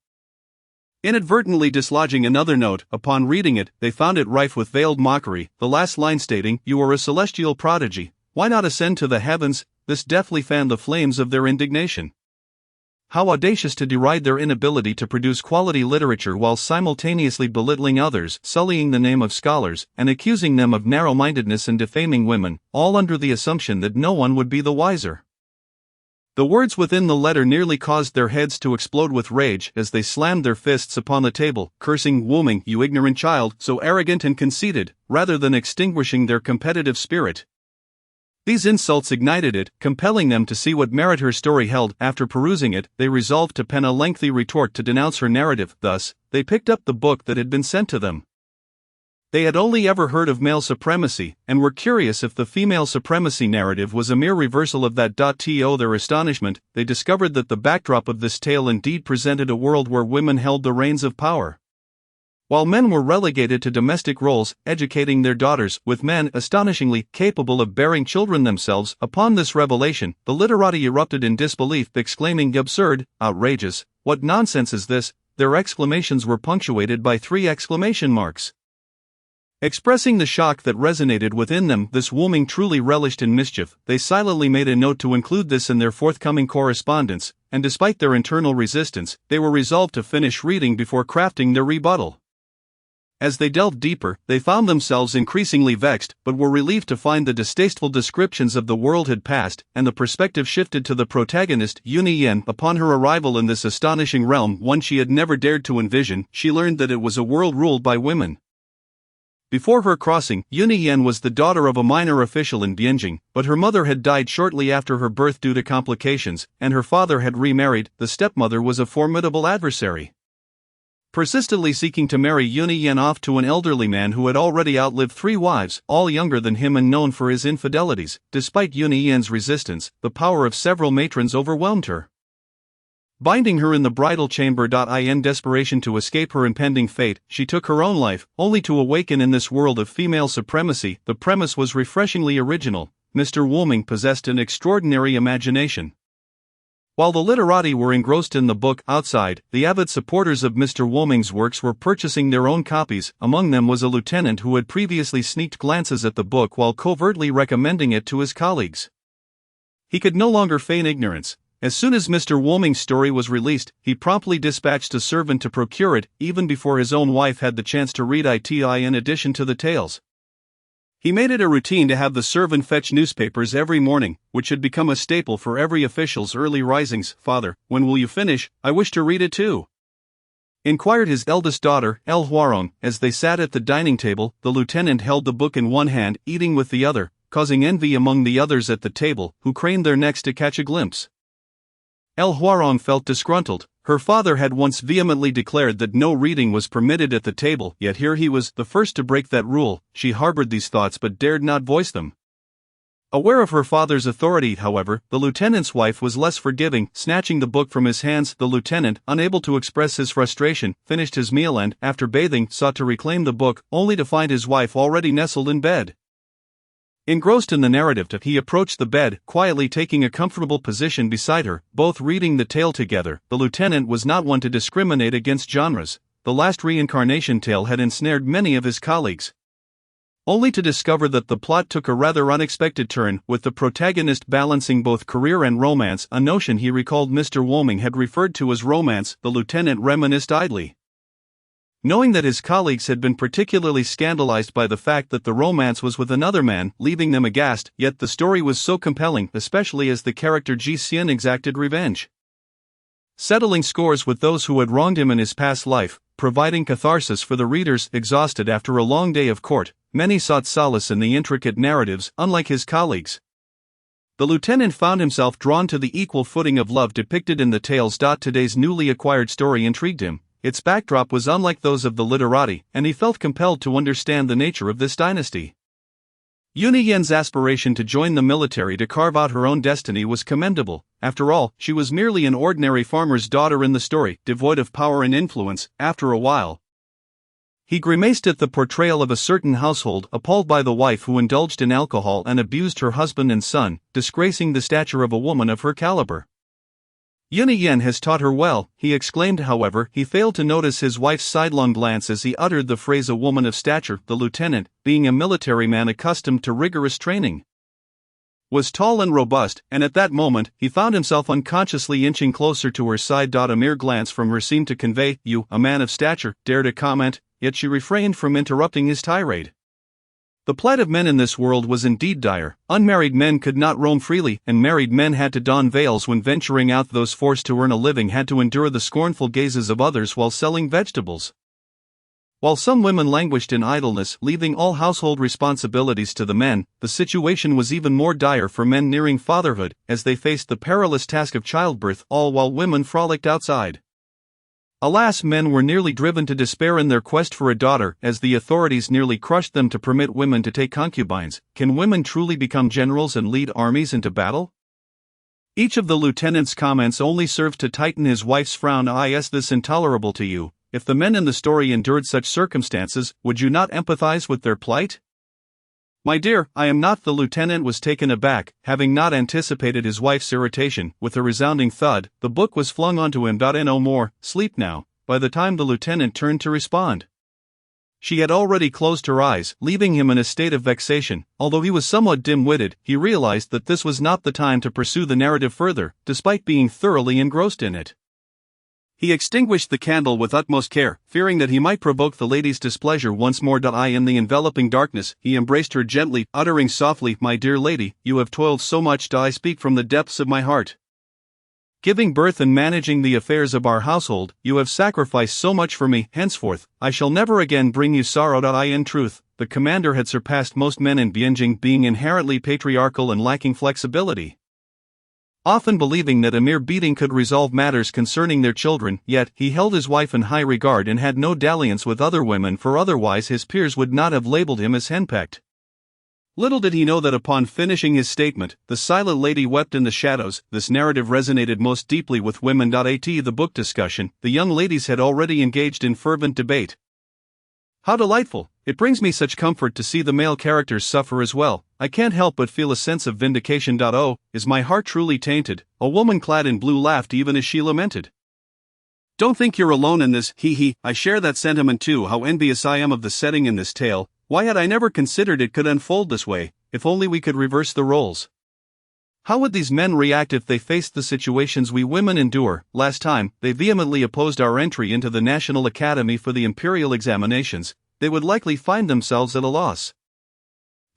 inadvertently dislodging another note. Upon reading it, they found it rife with veiled mockery, the last line stating, You are a celestial prodigy, why not ascend to the heavens? This deftly fanned the flames of their indignation. How audacious to deride their inability to produce quality literature while simultaneously belittling others, sullying the name of scholars, and accusing them of narrow-mindedness and defaming women, all under the assumption that no one would be the wiser. The words within the letter nearly caused their heads to explode with rage as they slammed their fists upon the table, cursing Woming, you ignorant child, so arrogant and conceited, rather than extinguishing their competitive spirit. These insults ignited it, compelling them to see what merit her story held. After perusing it, they resolved to pen a lengthy retort to denounce her narrative. Thus, they picked up the book that had been sent to them. They had only ever heard of male supremacy, and were curious if the female supremacy narrative was a mere reversal of that. To their astonishment, they discovered that the backdrop of this tale indeed presented a world where women held the reins of power. while men were relegated to domestic roles, educating their daughters, with men astonishingly capable of bearing children themselves. Upon this revelation, the literati erupted in disbelief, exclaiming, "Absurd, outrageous, what nonsense is this?" Their exclamations were punctuated by 3 exclamation marks. Expressing the shock that resonated within them, this woman truly relished in mischief. They silently made a note to include this in their forthcoming correspondence, and despite their internal resistance, they were resolved to finish reading before crafting their rebuttal. As they delved deeper, they found themselves increasingly vexed, but were relieved to find the distasteful descriptions of the world had passed, and the perspective shifted to the protagonist, Yuni Yen. Upon her arrival in this astonishing realm, one she had never dared to envision, she learned that it was a world ruled by women. Before her crossing, Yuni Yen was the daughter of a minor official in Bianjing, but her mother had died shortly after her birth due to complications, and her father had remarried. The stepmother was a formidable adversary, persistently seeking to marry Yuni Yen off to an elderly man who had already outlived 3 wives, all younger than him and known for his infidelities. Despite Yuni Yen's resistance, the power of several matrons overwhelmed her, binding her in the bridal chamber. In desperation to escape her impending fate, she took her own life, only to awaken in this world of female supremacy. The premise was refreshingly original. Mr. Woolming possessed an extraordinary imagination. While the literati were engrossed in the book, outside, the avid supporters of Mr. Woolming's works were purchasing their own copies. Among them was a lieutenant who had previously sneaked glances at the book while covertly recommending it to his colleagues. He could no longer feign ignorance. As soon as Mr. Woolming's story was released, he promptly dispatched a servant to procure it, even before his own wife had the chance to read it. In addition to the tales, he made it a routine to have the servant fetch newspapers every morning, which had become a staple for every official's early risings. "Father, when will you finish? I wish to read it too," inquired his eldest daughter, El Huaron. As they sat at the dining table, the lieutenant held the book in one hand, eating with the other, causing envy among the others at the table, who craned their necks to catch a glimpse. El Huaron felt disgruntled. Her father had once vehemently declared that no reading was permitted at the table, yet here he was, the first to break that rule. She harbored these thoughts but dared not voice them. Aware of her father's authority, however, the lieutenant's wife was less forgiving. Snatching the book from his hands, the lieutenant, unable to express his frustration, finished his meal and, after bathing, sought to reclaim the book, only to find his wife already nestled in bed. Engrossed in the narrative, he approached the bed, quietly taking a comfortable position beside her, both reading the tale together. The lieutenant was not one to discriminate against genres. The last reincarnation tale had ensnared many of his colleagues, only to discover that the plot took a rather unexpected turn, with the protagonist balancing both career and romance, a notion he recalled Mr. Woolming had referred to as romance. The lieutenant reminisced idly, knowing that his colleagues had been particularly scandalized by the fact that the romance was with another man, leaving them aghast. Yet the story was so compelling, especially as the character Ji Xian exacted revenge, settling scores with those who had wronged him in his past life, providing catharsis for the readers. Exhausted after a long day of court, many sought solace in the intricate narratives. Unlike his colleagues, the lieutenant found himself drawn to the equal footing of love depicted in the tales. Today's newly acquired story intrigued him. Its backdrop was unlike those of the literati, and he felt compelled to understand the nature of this dynasty. Yuni Yen's aspiration to join the military to carve out her own destiny was commendable. After all, she was merely an ordinary farmer's daughter in the story, devoid of power and influence. After a while, he grimaced at the portrayal of a certain household, appalled by the wife who indulged in alcohol and abused her husband and son, disgracing the stature of a woman of her caliber. "Yuni Yen has taught her well," he exclaimed. However, he failed to notice his wife's sidelong glance as he uttered the phrase "a woman of stature." The lieutenant, being a military man accustomed to rigorous training, was tall and robust, and at that moment, he found himself unconsciously inching closer to her side. A mere glance from her seemed to convey, "You, a man of stature, dare to comment," yet she refrained from interrupting his tirade. The plight of men in this world was indeed dire. Unmarried men could not roam freely, and married men had to don veils when venturing out. Those forced to earn a living had to endure the scornful gazes of others while selling vegetables. While some women languished in idleness, leaving all household responsibilities to the men, the situation was even more dire for men nearing fatherhood, as they faced the perilous task of childbirth, all while women frolicked outside. Alas, men were nearly driven to despair in their quest for a daughter, as the authorities nearly crushed them to permit women to take concubines. Can women truly become generals and lead armies into battle? Each of the lieutenant's comments only served to tighten his wife's frown. "Is this intolerable to you?" if the men in the story endured such circumstances, would you not empathize with their plight? My dear, I am not. The lieutenant was taken aback, having not anticipated his wife's irritation. With a resounding thud, the book was flung onto him. No more, sleep now, by the time the lieutenant turned to respond. She had already closed her eyes, leaving him in a state of vexation. Although he was somewhat dim-witted, he realized that this was not the time to pursue the narrative further, despite being thoroughly engrossed in it. He extinguished the candle with utmost care, fearing that he might provoke the lady's displeasure once more. In the enveloping darkness, he embraced her gently, uttering softly, "My dear lady, you have toiled so much. I speak from the depths of my heart. Giving birth and managing the affairs of our household, you have sacrificed so much for me. Henceforth, I shall never again bring you sorrow." In truth, the commander had surpassed most men in Bianjing, being inherently patriarchal and lacking flexibility. Often believing that a mere beating could resolve matters concerning their children, yet he held his wife in high regard and had no dalliance with other women, for otherwise his peers would not have labeled him as henpecked. Little did he know that upon finishing his statement, the silent lady wept in the shadows. This narrative resonated most deeply with women. The book discussion, the young ladies had already engaged in fervent debate. How delightful! It brings me such comfort to see the male characters suffer as well. I can't help but feel a sense of vindication. Oh, is my heart truly tainted? A woman clad in blue laughed even as she lamented. Don't think you're alone in this, hee. I share that sentiment too. How envious I am of the setting in this tale. Why had I never considered it could unfold this way? If only we could reverse the roles. How would these men react if they faced the situations we women endure? Last time, they vehemently opposed our entry into the National Academy for the Imperial Examinations. They would likely find themselves at a loss.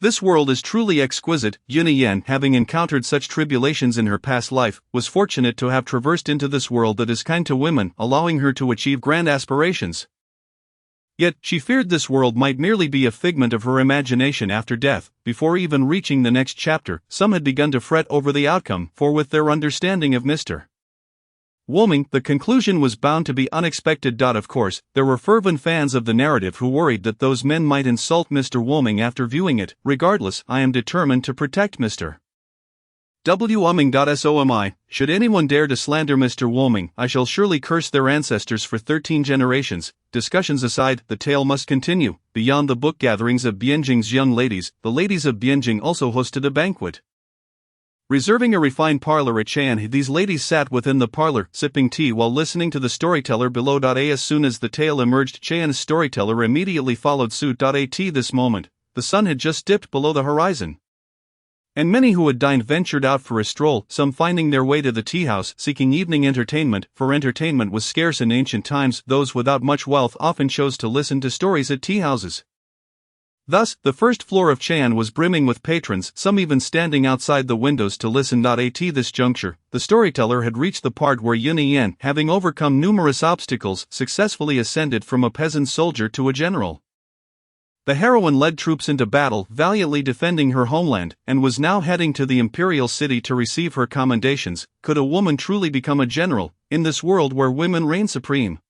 This world is truly exquisite. Yun Yan, having encountered such tribulations in her past life, was fortunate to have traversed into this world that is kind to women, allowing her to achieve grand aspirations. Yet, she feared this world might merely be a figment of her imagination after death. Before even reaching the next chapter, some had begun to fret over the outcome, for with their understanding of Mr. Woming, the conclusion was bound to be unexpected. Of course, there were fervent fans of the narrative who worried that those men might insult Mr. Woming after viewing it. Regardless, I am determined to protect Mr. Woming. Should anyone dare to slander Mr. Woming, I shall surely curse their ancestors for 13 generations. Discussions aside, the tale must continue. Beyond the book gatherings of Bianjing's young ladies, the ladies of Bianjing also hosted a banquet. Reserving a refined parlor at Cheyenne, these ladies sat within the parlor, sipping tea while listening to the storyteller below. As soon as the tale emerged, Cheyenne's storyteller immediately followed suit. At this moment, the sun had just dipped below the horizon, and many who had dined ventured out for a stroll, some finding their way to the tea house seeking evening entertainment, for entertainment was scarce in ancient times. Those without much wealth often chose to listen to stories at tea houses. Thus, the first floor of Cheyenne was brimming with patrons, some even standing outside the windows to listen. At this juncture, the storyteller had reached the part where Yun Yan, having overcome numerous obstacles, successfully ascended from a peasant soldier to a general. The heroine led troops into battle, valiantly defending her homeland, and was now heading to the imperial city to receive her commendations. Could a woman truly become a general, in this world where women reign supreme?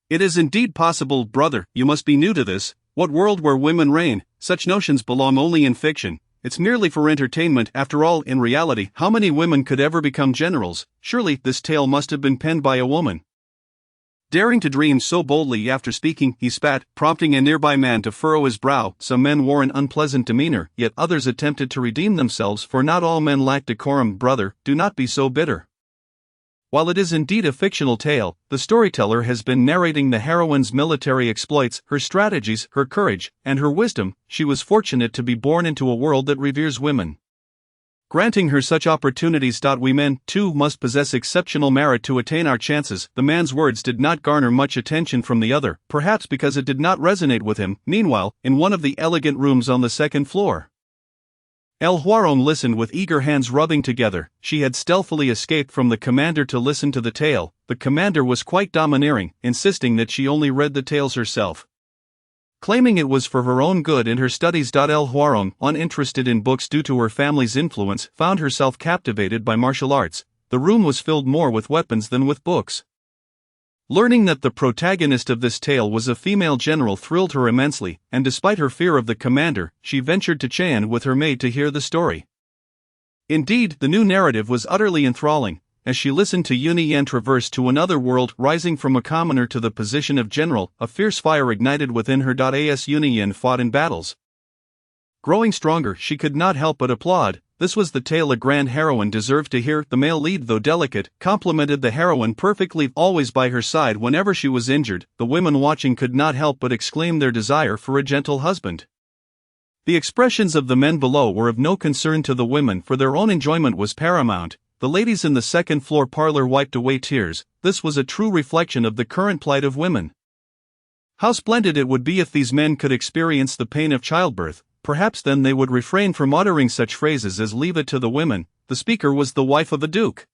It is indeed possible, brother. You must be new to this. What world where women reign? Such notions belong only in fiction. It's merely for entertainment. After all, in reality, how many women could ever become generals? Surely, this tale must have been penned by a woman. Daring to dream so boldly, after speaking, he spat, prompting a nearby man to furrow his brow. Some men wore an unpleasant demeanor, yet others attempted to redeem themselves, for not all men lack decorum. Brother, do not be so bitter. While it is indeed a fictional tale, the storyteller has been narrating the heroine's military exploits, her strategies, her courage, and her wisdom. She was fortunate to be born into a world that reveres women, granting her such opportunities. We men, too, must possess exceptional merit to attain our chances. The man's words did not garner much attention from the other, perhaps because it did not resonate with him. Meanwhile, in one of the elegant rooms on the second floor, El Huaron listened with eager hands rubbing together. She had stealthily escaped from the commander to listen to the tale. The commander was quite domineering, insisting that she only read the tales herself, claiming it was for her own good in her studies. El Huaron, uninterested in books due to her family's influence, found herself captivated by martial arts. The room was filled more with weapons than with books. Learning that the protagonist of this tale was a female general thrilled her immensely, and despite her fear of the commander, she ventured to Cheyenne with her maid to hear the story. Indeed, the new narrative was utterly enthralling. as she listened to Yun traverse to another world, rising from a commoner to the position of general. A fierce fire ignited within her. As Yun fought in battles, growing stronger, she could not help but applaud. This was the tale a grand heroine deserved to hear. The male lead, though delicate, complimented the heroine perfectly, always by her side whenever she was injured. The women watching could not help but exclaim their desire for a gentle husband. The expressions of the men below were of no concern to the women, for their own enjoyment was paramount. The ladies in the second-floor parlor wiped away tears. This was a true reflection of the current plight of women. How splendid it would be if these men could experience the pain of childbirth. Perhaps then they would refrain from uttering such phrases as "leave it to the women." The speaker was the wife of a duke,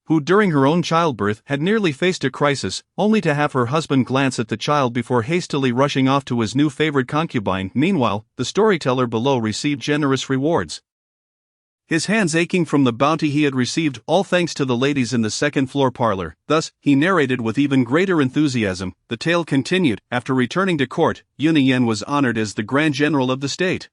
who during her own childbirth had nearly faced a crisis, only to have her husband glance at the child before hastily rushing off to his new favored concubine. Meanwhile, the storyteller below received generous rewards, his hands aching from the bounty he had received, all thanks to the ladies in the second-floor parlor. Thus, he narrated with even greater enthusiasm. The tale continued. After returning to court, Yun was honored as the Grand General of the state,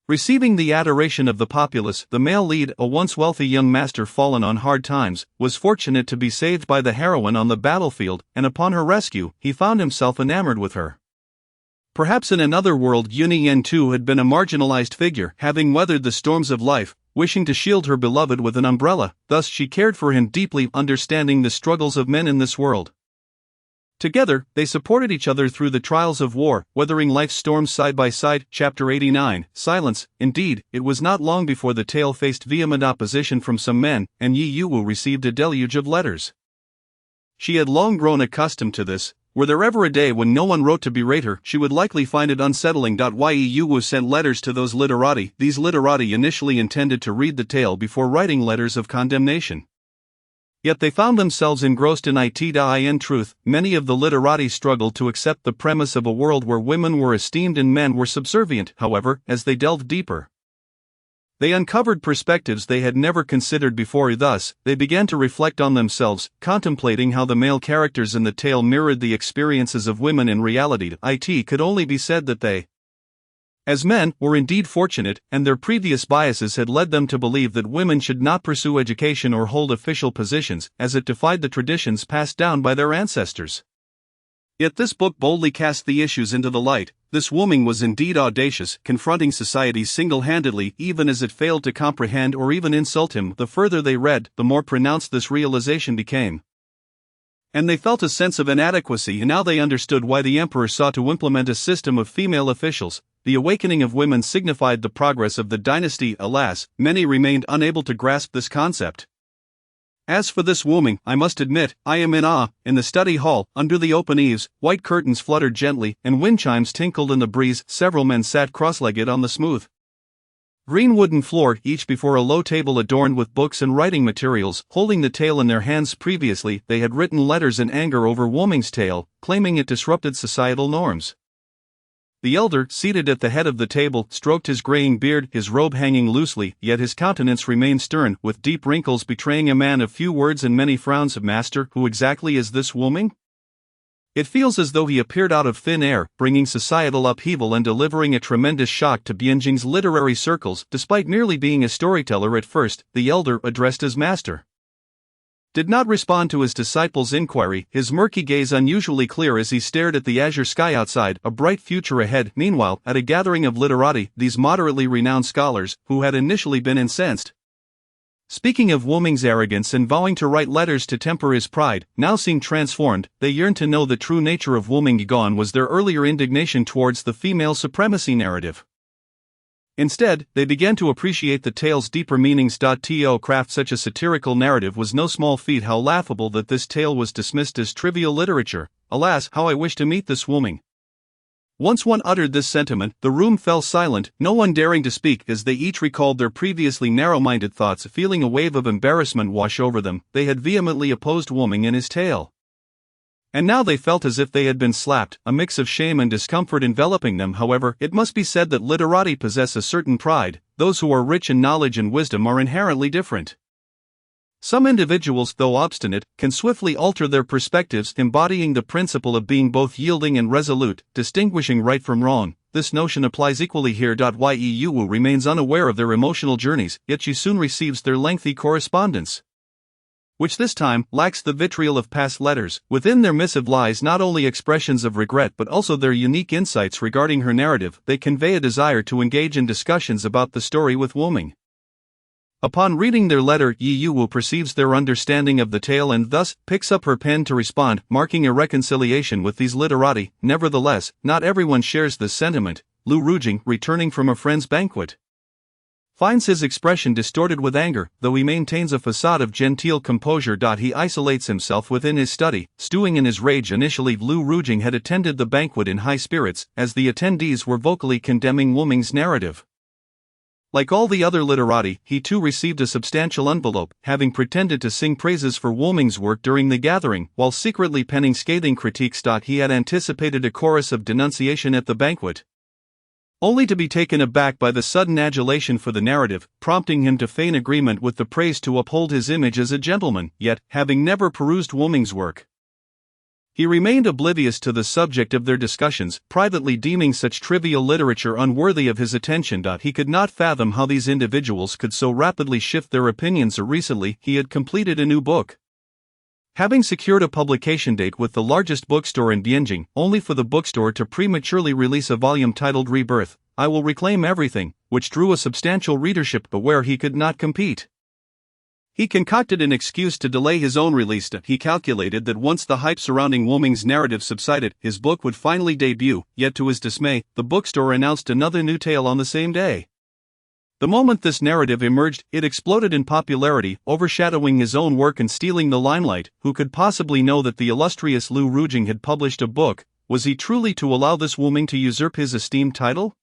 receiving the adoration of the populace. The male lead, a once wealthy young master fallen on hard times, was fortunate to be saved by the heroine on the battlefield, and upon her rescue, he found himself enamored with her. Perhaps in another world Yun too had been a marginalized figure, having weathered the storms of life, wishing to shield her beloved with an umbrella. Thus she cared for him deeply, understanding the struggles of men in this world. Together, they supported each other through the trials of war, weathering life's storms side by side. Chapter 89, Silence. Indeed, it was not long before the tale faced vehement opposition from some men, and Yi Yuwu received a deluge of letters. She had long grown accustomed to this. Were there ever a day when no one wrote to berate her, she would likely find it unsettling. Yi Yuwu sent letters to those literati. These literati initially intended to read the tale before writing letters of condemnation. Yet they found themselves engrossed in in truth. Many of the literati struggled to accept the premise of a world where women were esteemed and men were subservient. However, as they delved deeper, they uncovered perspectives they had never considered before. Thus, they began to reflect on themselves, contemplating how the male characters in the tale mirrored the experiences of women in reality. It could only be said that they, as men, were indeed fortunate, and their previous biases had led them to believe that women should not pursue education or hold official positions, as it defied the traditions passed down by their ancestors. Yet this book boldly cast the issues into the light. This woman was indeed audacious, confronting society single-handedly, even as it failed to comprehend or even insult him. The further they read, the more pronounced this realization became, and they felt a sense of inadequacy. And now they understood why the emperor sought to implement a system of female officials. The awakening of women signified the progress of the dynasty. Alas, many remained unable to grasp this concept. As for this woman, I must admit, I am in awe. In the study hall, under the open eaves, white curtains fluttered gently, and wind chimes tinkled in the breeze. Several men sat cross-legged on the smooth green wooden floor, each before a low table adorned with books and writing materials, holding the tale in their hands. Previously, they had written letters in anger over woman's tale, claiming it disrupted societal norms. The elder, seated at the head of the table, stroked his graying beard, his robe hanging loosely, yet his countenance remained stern, with deep wrinkles betraying a man of few words and many frowns. Master, who exactly is this woman? It feels as though he appeared out of thin air, bringing societal upheaval and delivering a tremendous shock to Bianjing's literary circles. Despite merely being a storyteller at first, the elder, addressed as master, did not respond to his disciple's inquiry, his murky gaze unusually clear as he stared at the azure sky outside. A bright future ahead. Meanwhile, at a gathering of literati, these moderately renowned scholars, who had initially been incensed, speaking of woman's arrogance and vowing to write letters to temper his pride, now seemed transformed. They yearned to know the true nature of woman. Gone was their earlier indignation towards the female supremacy narrative. Instead, they began to appreciate the tale's deeper meanings. To craft such a satirical narrative was no small feat. How laughable that this tale was dismissed as trivial literature. Alas, how I wish to meet this woman. Once one uttered this sentiment, the room fell silent, no one daring to speak as they each recalled their previously narrow-minded thoughts. Feeling a wave of embarrassment wash over them, they had vehemently opposed woman in his tale. And now they felt as if they had been slapped, a mix of shame and discomfort enveloping them. However, it must be said that literati possess a certain pride. Those who are rich in knowledge and wisdom are inherently different. Some individuals, though obstinate, can swiftly alter their perspectives, embodying the principle of being both yielding and resolute, distinguishing right from wrong. This notion applies equally here. Yi Yuwu remains unaware of their emotional journeys, yet she soon receives their lengthy correspondence. which this time lacks the vitriol of past letters. Within their missive lies not only expressions of regret but also their unique insights regarding her narrative. They convey a desire to engage in discussions about the story with Woming. Upon reading their letter, Yi Wu perceives their understanding of the tale and thus picks up her pen to respond, marking a reconciliation with these literati. Nevertheless, not everyone shares this sentiment. Lu Rujing, returning from a friend's banquet, finds his expression distorted with anger, though he maintains a facade of genteel composure. He isolates himself within his study, stewing in his rage. Initially, Lu Rujing had attended the banquet in high spirits, as the attendees were vocally condemning Woming's narrative. Like all the other literati, he too received a substantial envelope, having pretended to sing praises for Woming's work during the gathering, while secretly penning scathing critiques. He had anticipated a chorus of denunciation at the banquet, only to be taken aback by the sudden adulation for the narrative, prompting him to feign agreement with the praise to uphold his image as a gentleman. Yet, having never perused Woming's work, he remained oblivious to the subject of their discussions, privately deeming such trivial literature unworthy of his attention. He could not fathom how these individuals could so rapidly shift their opinions. Recently, he had completed a new book, having secured a publication date with the largest bookstore in Bianjing, only for the bookstore to prematurely release a volume titled Rebirth, I Will Reclaim Everything, which drew a substantial readership but where he could not compete. He concocted an excuse to delay his own release. He calculated that once the hype surrounding Woming's narrative subsided, his book would finally debut, yet to his dismay, the bookstore announced another new tale on the same day. The moment this narrative emerged, it exploded in popularity, overshadowing his own work and stealing the limelight. Who could possibly know that the illustrious Lu Rujing had published a book? Was he truly to allow this Woming to usurp his esteemed title?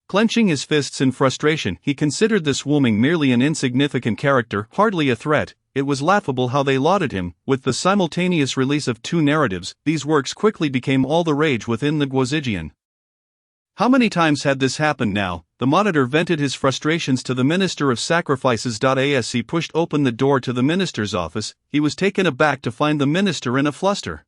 Clenching his fists in frustration, he considered this Woming merely an insignificant character, hardly a threat. It was laughable how they lauded him. With the simultaneous release of two narratives, these works quickly became all the rage within the Guozijian. How many times had this happened now? The monitor vented his frustrations to the Minister of Sacrifices. As he pushed open the door to the minister's office, he was taken aback to find the minister in a fluster.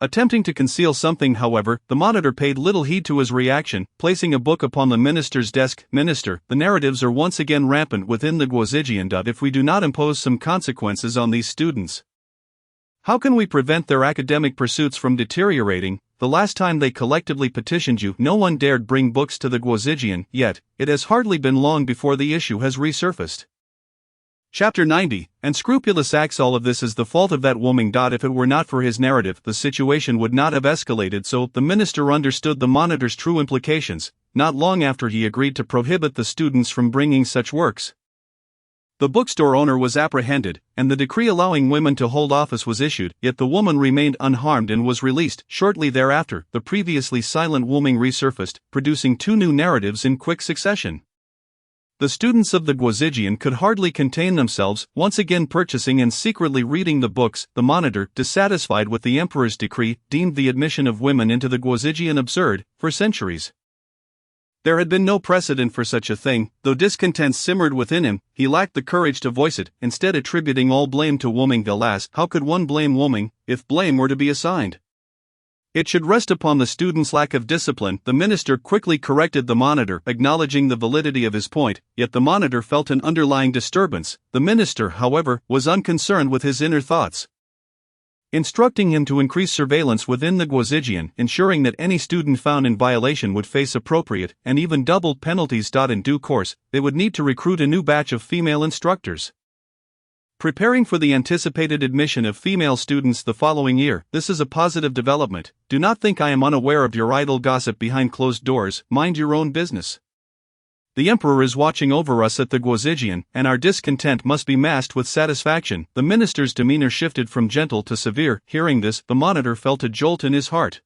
Attempting to conceal something, however, the monitor paid little heed to his reaction, placing a book upon the minister's desk. Minister, the narratives are once again rampant within the Guozijian. If we do not impose some consequences on these students, how can we prevent their academic pursuits from deteriorating? The last time they collectively petitioned you, no one dared bring books to the Guozijian, yet it has hardly been long before the issue has resurfaced. Chapter 90. Unscrupulous acts. All of this is the fault of that Woming. If it were not for his narrative, the situation would not have escalated. So, the minister understood the monitor's true implications. Not long after, he agreed to prohibit the students from bringing such works. The bookstore owner was apprehended, and the decree allowing women to hold office was issued, yet the woman remained unharmed and was released. Shortly thereafter, the previously silent Woming resurfaced, producing two new narratives in quick succession. The students of the Guozijian could hardly contain themselves, once again purchasing and secretly reading the books. The monitor, dissatisfied with the emperor's decree, deemed the admission of women into the Guozijian absurd. For centuries, there had been no precedent for such a thing. Though discontent simmered within him, he lacked the courage to voice it, instead attributing all blame to Woming. Alas, how could one blame Woming, if blame were to be assigned? It should rest upon the student's lack of discipline. The minister quickly corrected the monitor, acknowledging the validity of his point, yet the monitor felt an underlying disturbance. The minister, however, was unconcerned with his inner thoughts, instructing him to increase surveillance within the Guozijian, ensuring that any student found in violation would face appropriate and even doubled penalties. In due course, they would need to recruit a new batch of female instructors, preparing for the anticipated admission of female students the following year. This is a positive development. Do not think I am unaware of your idle gossip behind closed doors. Mind your own business. The emperor is watching over us at the Guozijian, and our discontent must be masked with satisfaction. The minister's demeanor shifted from gentle to severe. Hearing this, the monitor felt a jolt in his heart.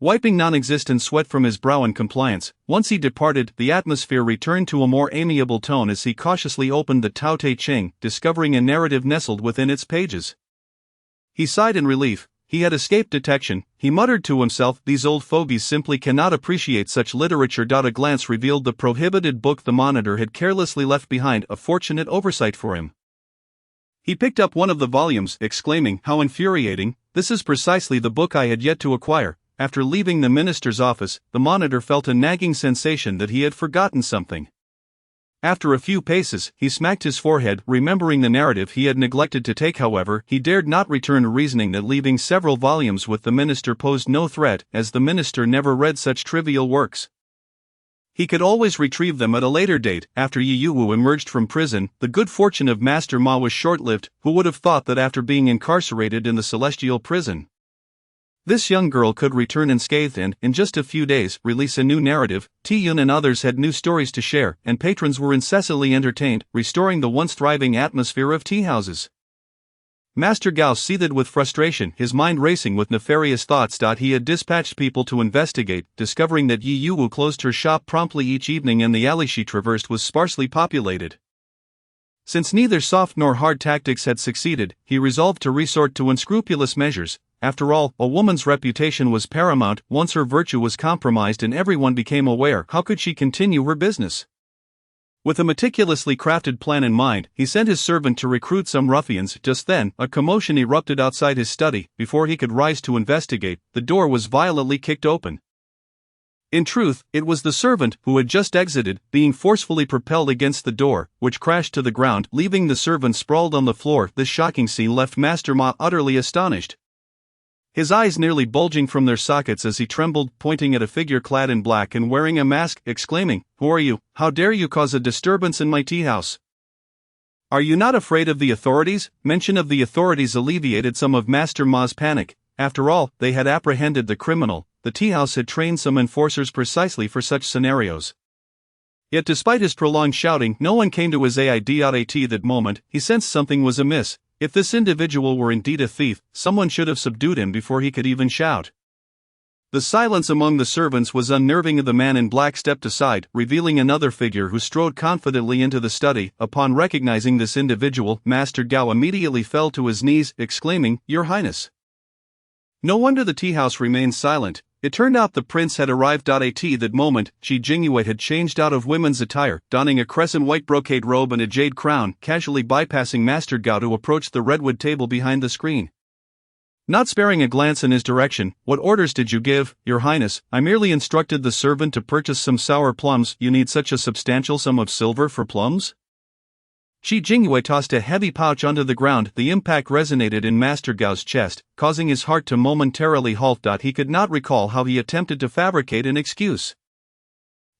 Wiping non-existent sweat from his brow in compliance, once he departed, the atmosphere returned to a more amiable tone as he cautiously opened the Tao Te Ching, discovering a narrative nestled within its pages. He sighed in relief. He had escaped detection. He muttered to himself, these old fogies simply cannot appreciate such literature. A glance revealed the prohibited book the monitor had carelessly left behind, a fortunate oversight for him. He picked up one of the volumes, exclaiming, how infuriating, this is precisely the book I had yet to acquire. After leaving the minister's office, the monitor felt a nagging sensation that he had forgotten something. After a few paces, he smacked his forehead, remembering the narrative he had neglected to take. However, he dared not return, reasoning that leaving several volumes with the minister posed no threat, as the minister never read such trivial works. He could always retrieve them at a later date. After Yi Yuwu emerged from prison, the good fortune of Master Ma was short-lived. Who would have thought that after being incarcerated in the celestial prison, this young girl could return unscathed and, in just a few days, release a new narrative? Ti-Yun and others had new stories to share, and patrons were incessantly entertained, restoring the once thriving atmosphere of tea houses. Master Gao seethed with frustration, his mind racing with nefarious thoughts. He had dispatched people to investigate, discovering that Yi Yuwu closed her shop promptly each evening and the alley she traversed was sparsely populated. Since neither soft nor hard tactics had succeeded, he resolved to resort to unscrupulous measures. After all, a woman's reputation was paramount. Once her virtue was compromised and everyone became aware, how could she continue her business? With a meticulously crafted plan in mind, he sent his servant to recruit some ruffians. Just then, a commotion erupted outside his study. Before he could rise to investigate, the door was violently kicked open. In truth, it was the servant, who had just exited, being forcefully propelled against the door, which crashed to the ground, leaving the servant sprawled on the floor. This shocking scene left Master Ma utterly astonished, his eyes nearly bulging from their sockets as he trembled, pointing at a figure clad in black and wearing a mask, exclaiming, "Who are you? How dare you cause a disturbance in my tea house? Are you not afraid of the authorities?" Mention of the authorities alleviated some of Master Ma's panic. After all, they had apprehended the criminal. The tea house had trained some enforcers precisely for such scenarios. Yet despite his prolonged shouting, no one came to his aid. At that moment, he sensed something was amiss. If this individual were indeed a thief, someone should have subdued him before he could even shout. The silence among the servants was unnerving. The man in black stepped aside, revealing another figure who strode confidently into the study. Upon recognizing this individual, Master Gao immediately fell to his knees, exclaiming, "Your Highness." No wonder the tea house remained silent. It turned out the prince had arrived. At that moment, Qi Jingyue had changed out of women's attire, donning a crescent white brocade robe and a jade crown, casually bypassing Master Gao to approach the redwood table behind the screen. Not sparing a glance in his direction, "What orders did you give, Your Highness?" "I merely instructed the servant to purchase some sour plums." "You need such a substantial sum of silver for plums?" Qi Jingyue tossed a heavy pouch onto the ground. The impact resonated in Master Gao's chest, causing his heart to momentarily halt. He could not recall how he attempted to fabricate an excuse.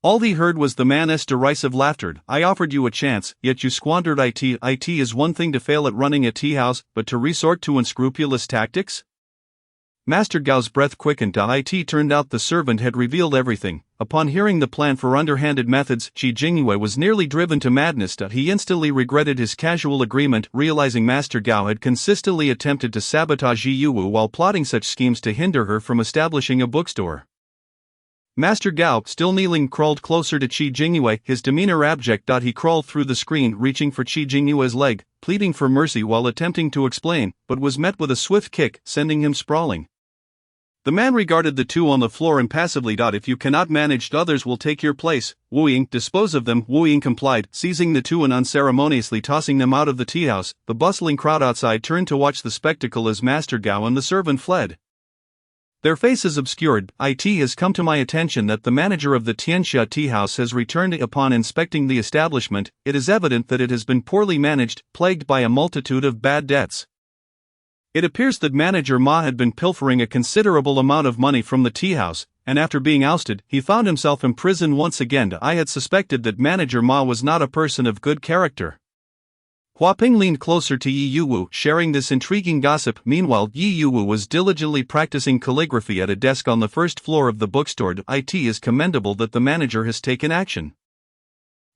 All he heard was the man's derisive laughter. "I offered you a chance, yet you squandered it. It is one thing to fail at running a tea house, but to resort to unscrupulous tactics?" Master Gao's breath quickened. It turned out the servant had revealed everything. Upon hearing the plan for underhanded methods, Qi Jingyue was nearly driven to madness. He instantly regretted his casual agreement, realizing Master Gao had consistently attempted to sabotage Yi Yuwu while plotting such schemes to hinder her from establishing a bookstore. Master Gao, still kneeling, crawled closer to Qi Jingyue, his demeanor abject. He crawled through the screen, reaching for Qi Jingyue's leg, pleading for mercy while attempting to explain, but was met with a swift kick, sending him sprawling. The man regarded the two on the floor impassively. "If you cannot manage, others will take your place. Wu Ying, dispose of them." Wu Ying complied, seizing the two and unceremoniously tossing them out of the tea house. The bustling crowd outside turned to watch the spectacle as Master Gao and the servant fled, their faces obscured. "It has come to my attention that the manager of the Tianxia tea house has returned. Upon inspecting the establishment, it is evident that it has been poorly managed, plagued by a multitude of bad debts. It appears that Manager Ma had been pilfering a considerable amount of money from the tea house, and after being ousted, he found himself in prison once again. I had suspected that Manager Ma was not a person of good character." Hua Ping leaned closer to Yi Yuwu, sharing this intriguing gossip. Meanwhile, Yi Yuwu was diligently practicing calligraphy at a desk on the first floor of the bookstore. "It is commendable that the manager has taken action."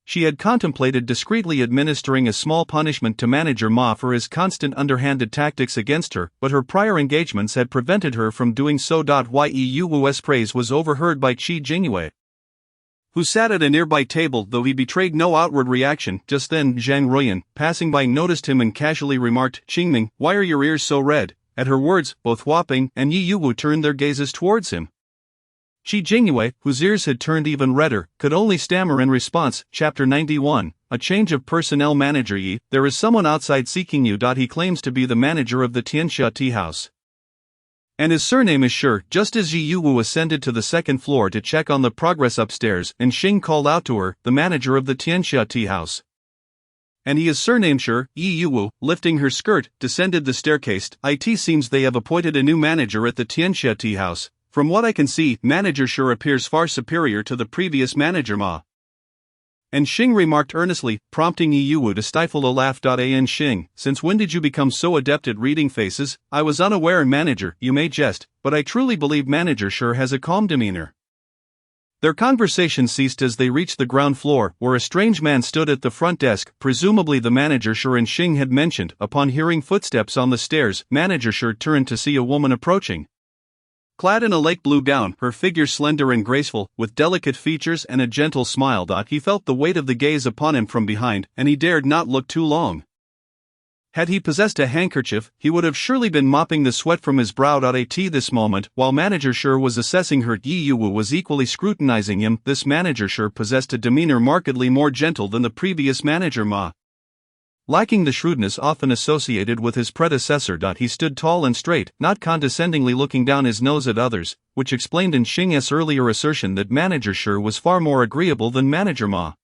She had contemplated discreetly administering a small punishment to Manager Ma for his constant underhanded tactics against her, but her prior engagements had prevented her from doing so. Yi Yuwu's praise was overheard by Qi Jingyue, who sat at a nearby table, though he betrayed no outward reaction. Just then, Zhang Ruyan, passing by, noticed him and casually remarked, "Qingming, why are your ears so red?" At her words, both Hua Ping and Yi Yuwu turned their gazes towards him. Qi Jingyue, whose ears had turned even redder, could only stammer in response. Chapter 91, A Change of Personnel. "Manager Yi, there is someone outside seeking you." He claims to be the manager of the Tianxia tea house. And his surname is Sure. Just as Yi Yuwu ascended to the second floor to check on the progress upstairs, and Xing called out to her, the manager of the Tianxia tea house. And he is surnamed Sure. Yi Yuwu, lifting her skirt, descended the staircase. It seems they have appointed a new manager at the Tianxia tea house. From what I can see, manager Sure appears far superior to the previous manager Ma. And Xing remarked earnestly, prompting Yi Yuwu to stifle a laugh. And Xing, since when did you become so adept at reading faces? I was unaware. Manager, you may jest, but I truly believe manager Sure has a calm demeanor. Their conversation ceased as they reached the ground floor, where a strange man stood at the front desk, presumably the manager Sure and Xing had mentioned. Upon hearing footsteps on the stairs, manager Sure turned to see a woman approaching. Clad in a light blue gown, her figure slender and graceful, with delicate features and a gentle smile. He felt the weight of the gaze upon him from behind, and he dared not look too long. Had he possessed a handkerchief, he would have surely been mopping the sweat from his brow. At this moment, while manager Sure was assessing her, Yi Yuwu was equally scrutinizing him. This manager Sure possessed a demeanor markedly more gentle than the previous manager Ma. Lacking the shrewdness often associated with his predecessor. He stood tall and straight, not condescendingly looking down his nose at others, which explained in Xing's earlier assertion that manager Sure was far more agreeable than manager Ma.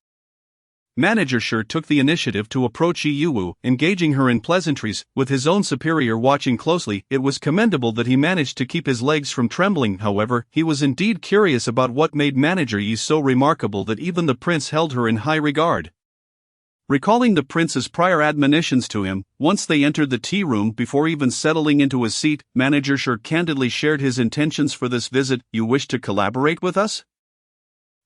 Manager Sure took the initiative to approach Yi Yuwu, engaging her in pleasantries, with his own superior watching closely. It was commendable that he managed to keep his legs from trembling. However, he was indeed curious about what made manager Yi so remarkable that even the prince held her in high regard. Recalling the prince's prior admonitions to him, once they entered the tea room before even settling into his seat, manager Sure candidly shared his intentions for this visit. You wish to collaborate with us?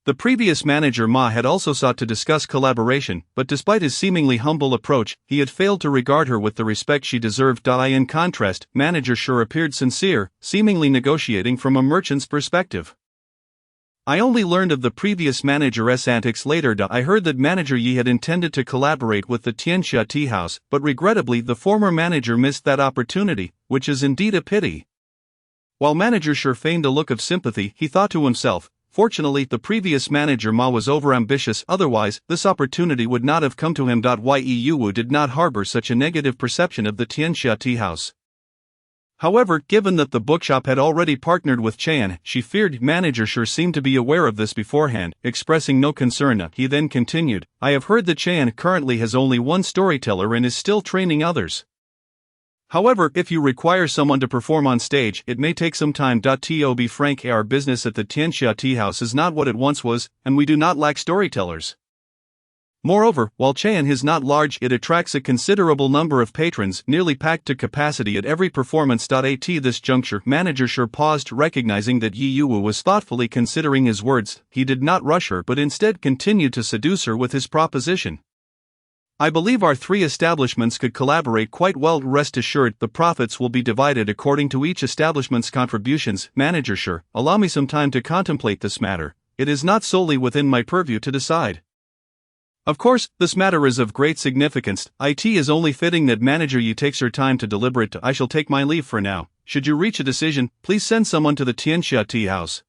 The previous manager Ma had also sought to discuss collaboration, but despite his seemingly humble approach, he had failed to regard her with the respect she deserved. In contrast, manager Sure appeared sincere, seemingly negotiating from a merchant's perspective. I only learned of the previous manager's antics later. I heard that manager Yi had intended to collaborate with the Tianxia tea house, but regrettably the former manager missed that opportunity, which is indeed a pity. While manager Sure feigned a look of sympathy, he thought to himself, fortunately the previous manager Ma was overambitious, otherwise this opportunity would not have come to him. Yi Yuwu did not harbor such a negative perception of the Tianxia tea house. However, given that the bookshop had already partnered with Chan, she feared manager Sure seemed to be aware of this beforehand. Expressing no concern, he then continued, I have heard that Chan currently has only one storyteller and is still training others. However, if you require someone to perform on stage, it may take some time. To be frank, our business at the Tianxia tea house is not what it once was, and we do not lack storytellers. Moreover, while Chan is not large, it attracts a considerable number of patrons, nearly packed to capacity at every performance. At this juncture, manager Sure paused, recognizing that Yi Yuwu was thoughtfully considering his words. He did not rush her but instead continued to seduce her with his proposition. I believe our three establishments could collaborate quite well. Rest assured, the profits will be divided according to each establishment's contributions. Manager Sure, allow me some time to contemplate this matter. It is not solely within my purview to decide. Of course, this matter is of great significance. It is only fitting that manager Yi takes her time to deliberate. I shall take my leave for now. Should you reach a decision, please send someone to the Tianxia tea house.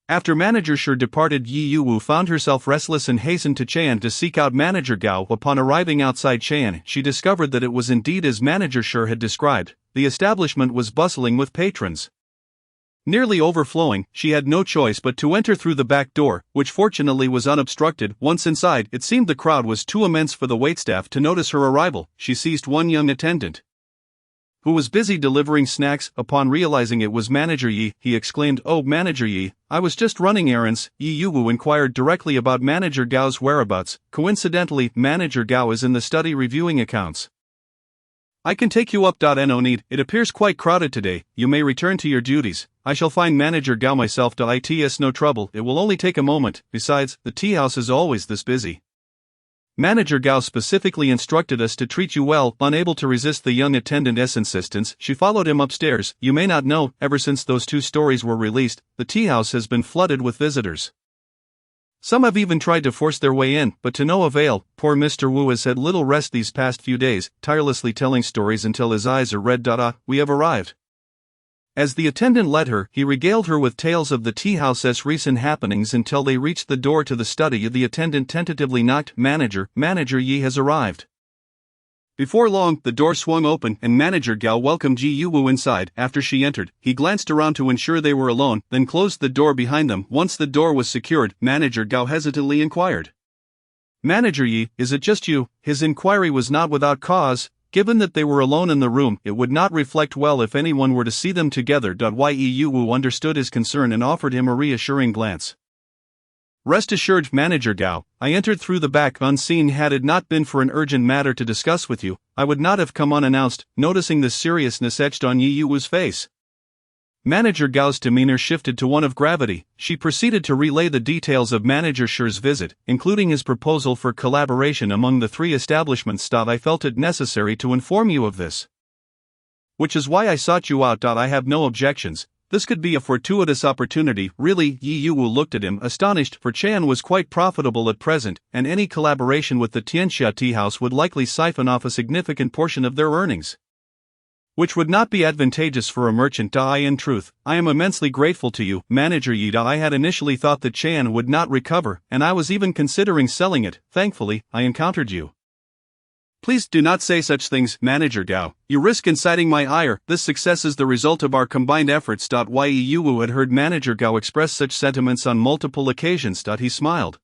After manager Sure departed, Yi Yuwu found herself restless and hastened to Chan to seek out manager Gao. Upon arriving outside Chan, she discovered that it was indeed as manager Sure had described. The establishment was bustling with patrons. Nearly overflowing, she had no choice but to enter through the back door, which fortunately was unobstructed. Once inside, it seemed the crowd was too immense for the waitstaff to notice her arrival. She seized one young attendant, who was busy delivering snacks. Upon realizing it was manager Yi, he exclaimed, "Oh, manager Yi, I was just running errands." Yi Yuwu inquired directly about manager Gao's whereabouts. Coincidentally, manager Gao is in the study reviewing accounts. I can take you up. No need, it appears quite crowded today. You may return to your duties. I shall find manager Gao myself. It's no trouble, it will only take a moment. Besides, the tea house is always this busy. Manager Gao specifically instructed us to treat you well. Unable to resist the young attendant's insistence, she followed him upstairs. You may not know, ever since those 2 stories were released, the tea house has been flooded with visitors. Some have even tried to force their way in, but to no avail. Poor Mr. Wu has had little rest these past few days, tirelessly telling stories until his eyes are red. We have arrived. As the attendant led her, he regaled her with tales of the tea house's recent happenings until they reached the door to the study. The attendant tentatively knocked. Manager Yi has arrived. Before long, the door swung open and Manager Gao welcomed Ji Yuwu inside. After she entered, he glanced around to ensure they were alone, then closed the door behind them. Once the door was secured, Manager Gao hesitantly inquired. "Manager Yi, is it just you?" His inquiry was not without cause. Given that they were alone in the room, it would not reflect well if anyone were to see them together. Yi Yuwu understood his concern and offered him a reassuring glance. "Rest assured, Manager Gao, I entered through the back unseen. Had it not been for an urgent matter to discuss with you, I would not have come unannounced." Noticing the seriousness etched on Yi Yuwu's face, Manager Gao's demeanor shifted to one of gravity. She proceeded to relay the details of Manager Shi's visit, including his proposal for collaboration among the three establishments. "I felt it necessary to inform you of this, which is why I sought you out. I have no objections. This could be a fortuitous opportunity." "Really?" Yi Yuwu looked at him, astonished, for Chan was quite profitable at present, and any collaboration with the Tianxia tea house would likely siphon off a significant portion of their earnings, which would not be advantageous for a merchant. "In truth, I am immensely grateful to you, Manager Yi. I had initially thought that Chan would not recover, and I was even considering selling it. Thankfully, I encountered you." "Please do not say such things, Manager Gao. You risk inciting my ire. This success is the result of our combined efforts." Yi Yuwu had heard Manager Gao express such sentiments on multiple occasions. He smiled,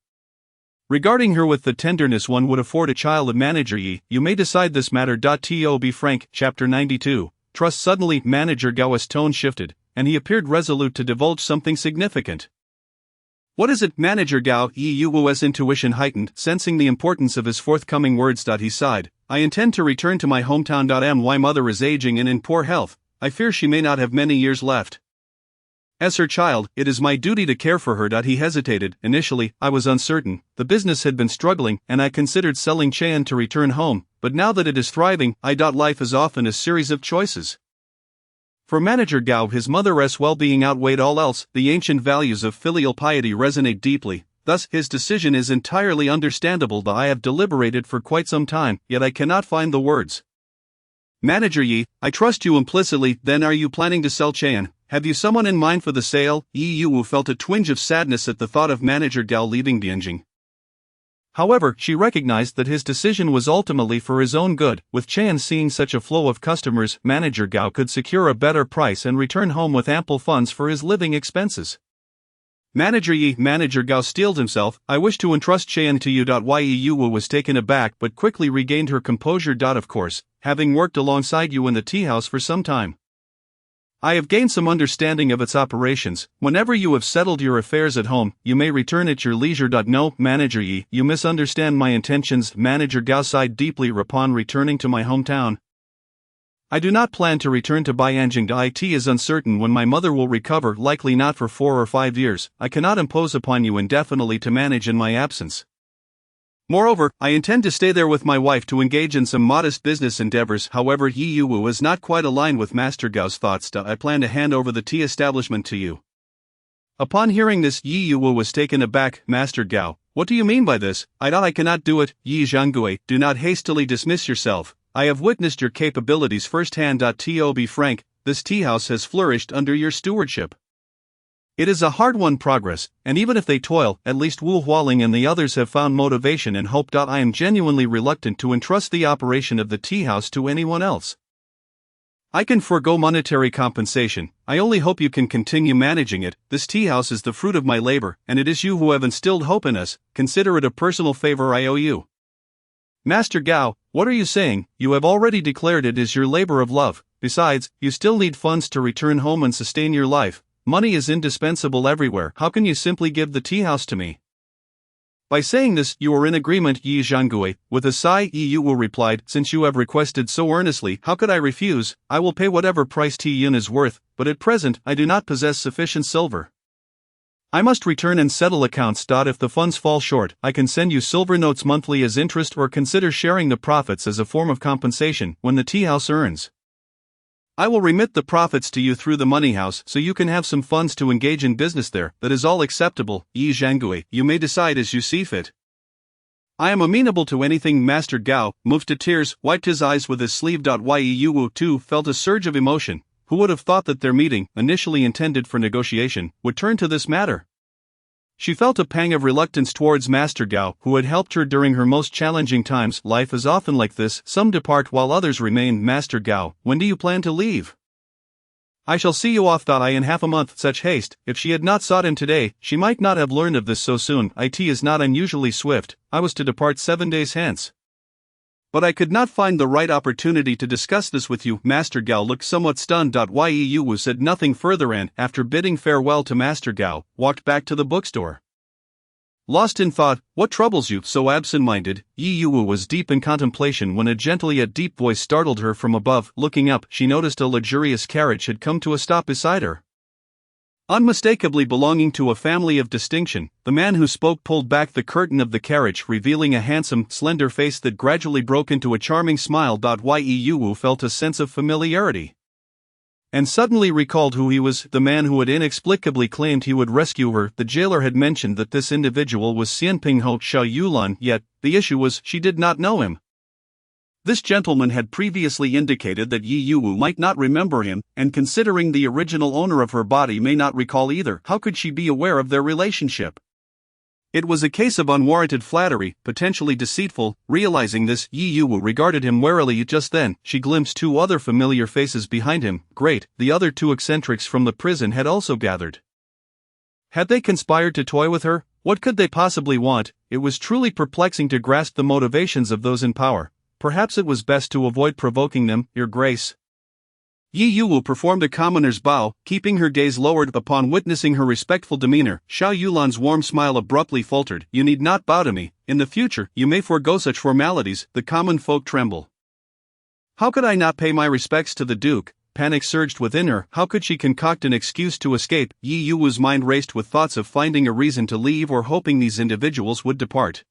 regarding her with the tenderness one would afford a child. Of "Manager Yi, you may decide this matter. To be frank." Chapter 92. Trust. Suddenly, Manager Gao's tone shifted, and he appeared resolute to divulge something significant. "What is it, Manager Gao?" Yi Yuwu's intuition heightened, sensing the importance of his forthcoming words. He sighed. "I intend to return to my hometown. My mother is aging and in poor health. I fear she may not have many years left. As her child, it is my duty to care for her." He hesitated. "Initially, I was uncertain. The business had been struggling, and I considered selling Chan to return home, but now that it is thriving, life is often a series of choices." For Manager Gao, his mother's well-being outweighed all else. The ancient values of filial piety resonate deeply, thus his decision is entirely understandable. "I have deliberated for quite some time, yet I cannot find the words." "Manager Yi, I trust you implicitly. Then are you planning to sell Chan? Have you someone in mind for the sale?" Yi Yuwu felt a twinge of sadness at the thought of Manager Gao leaving Dianjing. However, she recognized that his decision was ultimately for his own good. With Chan seeing such a flow of customers, Manager Gao could secure a better price and return home with ample funds for his living expenses. "Manager Yi," Manager Gao steeled himself, "I wish to entrust Chan to you." Yi Yuwu was taken aback but quickly regained her composure. "Of course, having worked alongside you in the tea house for some time, I have gained some understanding of its operations. Whenever you have settled your affairs at home, you may return at your leisure." "No, Manager Yi, you misunderstand my intentions." Manager Gao sighed deeply. "Upon returning to my hometown, I do not plan to return to Bianjing. It is uncertain when my mother will recover, likely not for 4 or 5 years. I cannot impose upon you indefinitely to manage in my absence. Moreover, I intend to stay there with my wife to engage in some modest business endeavors." However, Yi Yuwu is not quite aligned with Master Gao's thoughts. "I plan to hand over the tea establishment to you." Upon hearing this, Yi Yuwu was taken aback. "Master Gao, what do you mean by this?" I cannot do it." "Yi Zhanggui, do not hastily dismiss yourself. I have witnessed your capabilities firsthand. To be frank, this tea house has flourished under your stewardship. It is a hard-won progress, and even if they toil, at least Wu Hualing and the others have found motivation and hope. I am genuinely reluctant to entrust the operation of the tea house to anyone else. I can forego monetary compensation. I only hope you can continue managing it. This tea house is the fruit of my labor, and it is you who have instilled hope in us. Consider it a personal favor I owe you." "Master Gao, what are you saying? You have already declared it is your labor of love. Besides, you still need funds to return home and sustain your life. Money is indispensable everywhere. How can you simply give the tea house to me?" "By saying this, you are in agreement." Yi Zhanggui, with a sigh, Yi Yuwu replied, "Since you have requested so earnestly, how could I refuse? I will pay whatever price Ti Yun is worth, but at present, I do not possess sufficient silver. I must return and settle accounts. If the funds fall short, I can send you silver notes monthly as interest or consider sharing the profits as a form of compensation when the tea house earns. I will remit the profits to you through the money house so you can have some funds to engage in business there. That is all acceptable, Yi Zhanggui. You may decide as you see fit." "I am amenable to anything." Master Gao, moved to tears, wiped his eyes with his sleeve. Yi Yuwu too felt a surge of emotion. Who would have thought that their meeting, initially intended for negotiation, would turn to this matter? She felt a pang of reluctance towards Master Gao, who had helped her during her most challenging times. Life is often like this, some depart while others remain. Master Gao, when do you plan to leave? I shall see you off. In half a month. Such haste. If she had not sought him today, she might not have learned of this so soon. It is not unusually swift. I was to depart 7 days hence. But I could not find the right opportunity to discuss this with you. Master Gao looked somewhat stunned. Yu Wu said nothing further and, after bidding farewell to Master Gao, walked back to the bookstore. Lost in thought, what troubles you so absent-minded? Yu Wu was deep in contemplation when a gentle yet deep voice startled her from above. Looking up, she noticed a luxurious carriage had come to a stop beside her. Unmistakably belonging to a family of distinction, the man who spoke pulled back the curtain of the carriage, revealing a handsome, slender face that gradually broke into a charming smile. Yu Wu felt a sense of familiarity, and suddenly recalled who he was, the man who had inexplicably claimed he would rescue her. The jailer had mentioned that this individual was Xianping Ho Xiao Yulan, yet, the issue was, she did not know him. This gentleman had previously indicated that Yu Wu might not remember him, and considering the original owner of her body may not recall either, how could she be aware of their relationship? It was a case of unwarranted flattery, potentially deceitful. Realizing this, Yu Wu regarded him warily. Just then, she glimpsed two other familiar faces behind him. Great, the other two eccentrics from the prison had also gathered. Had they conspired to toy with her? What could they possibly want? It was truly perplexing to grasp the motivations of those in power. Perhaps it was best to avoid provoking them. Your Grace. Yu Wu performed a commoner's bow, keeping her gaze lowered. Upon witnessing her respectful demeanor, Xiao Yulan's warm smile abruptly faltered. You need not bow to me. In the future, you may forego such formalities. The common folk tremble. How could I not pay my respects to the Duke? Panic surged within her. How could she concoct an excuse to escape? Yu Wu's mind raced with thoughts of finding a reason to leave or hoping these individuals would depart.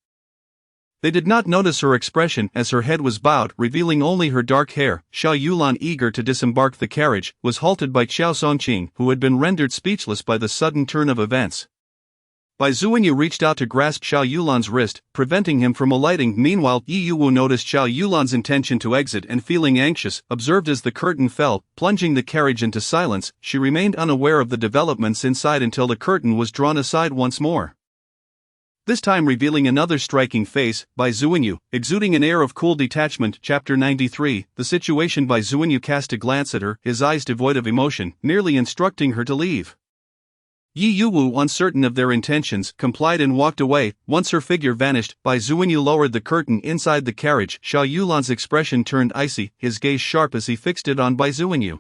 They did not notice her expression as her head was bowed, revealing only her dark hair. Xiao Yulan, eager to disembark the carriage, was halted by Qiao Songqing, who had been rendered speechless by the sudden turn of events. Bai Zuinyu reached out to grasp Xiao Yulan's wrist, preventing him from alighting. Meanwhile, Yu Wu noticed Xiao Yulan's intention to exit and, feeling anxious, observed as the curtain fell, plunging the carriage into silence. She remained unaware of the developments inside until the curtain was drawn aside once more, this time revealing another striking face, Bai Zuinyu, exuding an air of cool detachment. Chapter 93, The Situation. Bai Zuinyu cast a glance at her, his eyes devoid of emotion, merely instructing her to leave. Yu Wu, uncertain of their intentions, complied and walked away. Once her figure vanished, Bai Zuinyu lowered the curtain inside the carriage. Xiao Yulan's expression turned icy, his gaze sharp as he fixed it on Bai Zuinyu.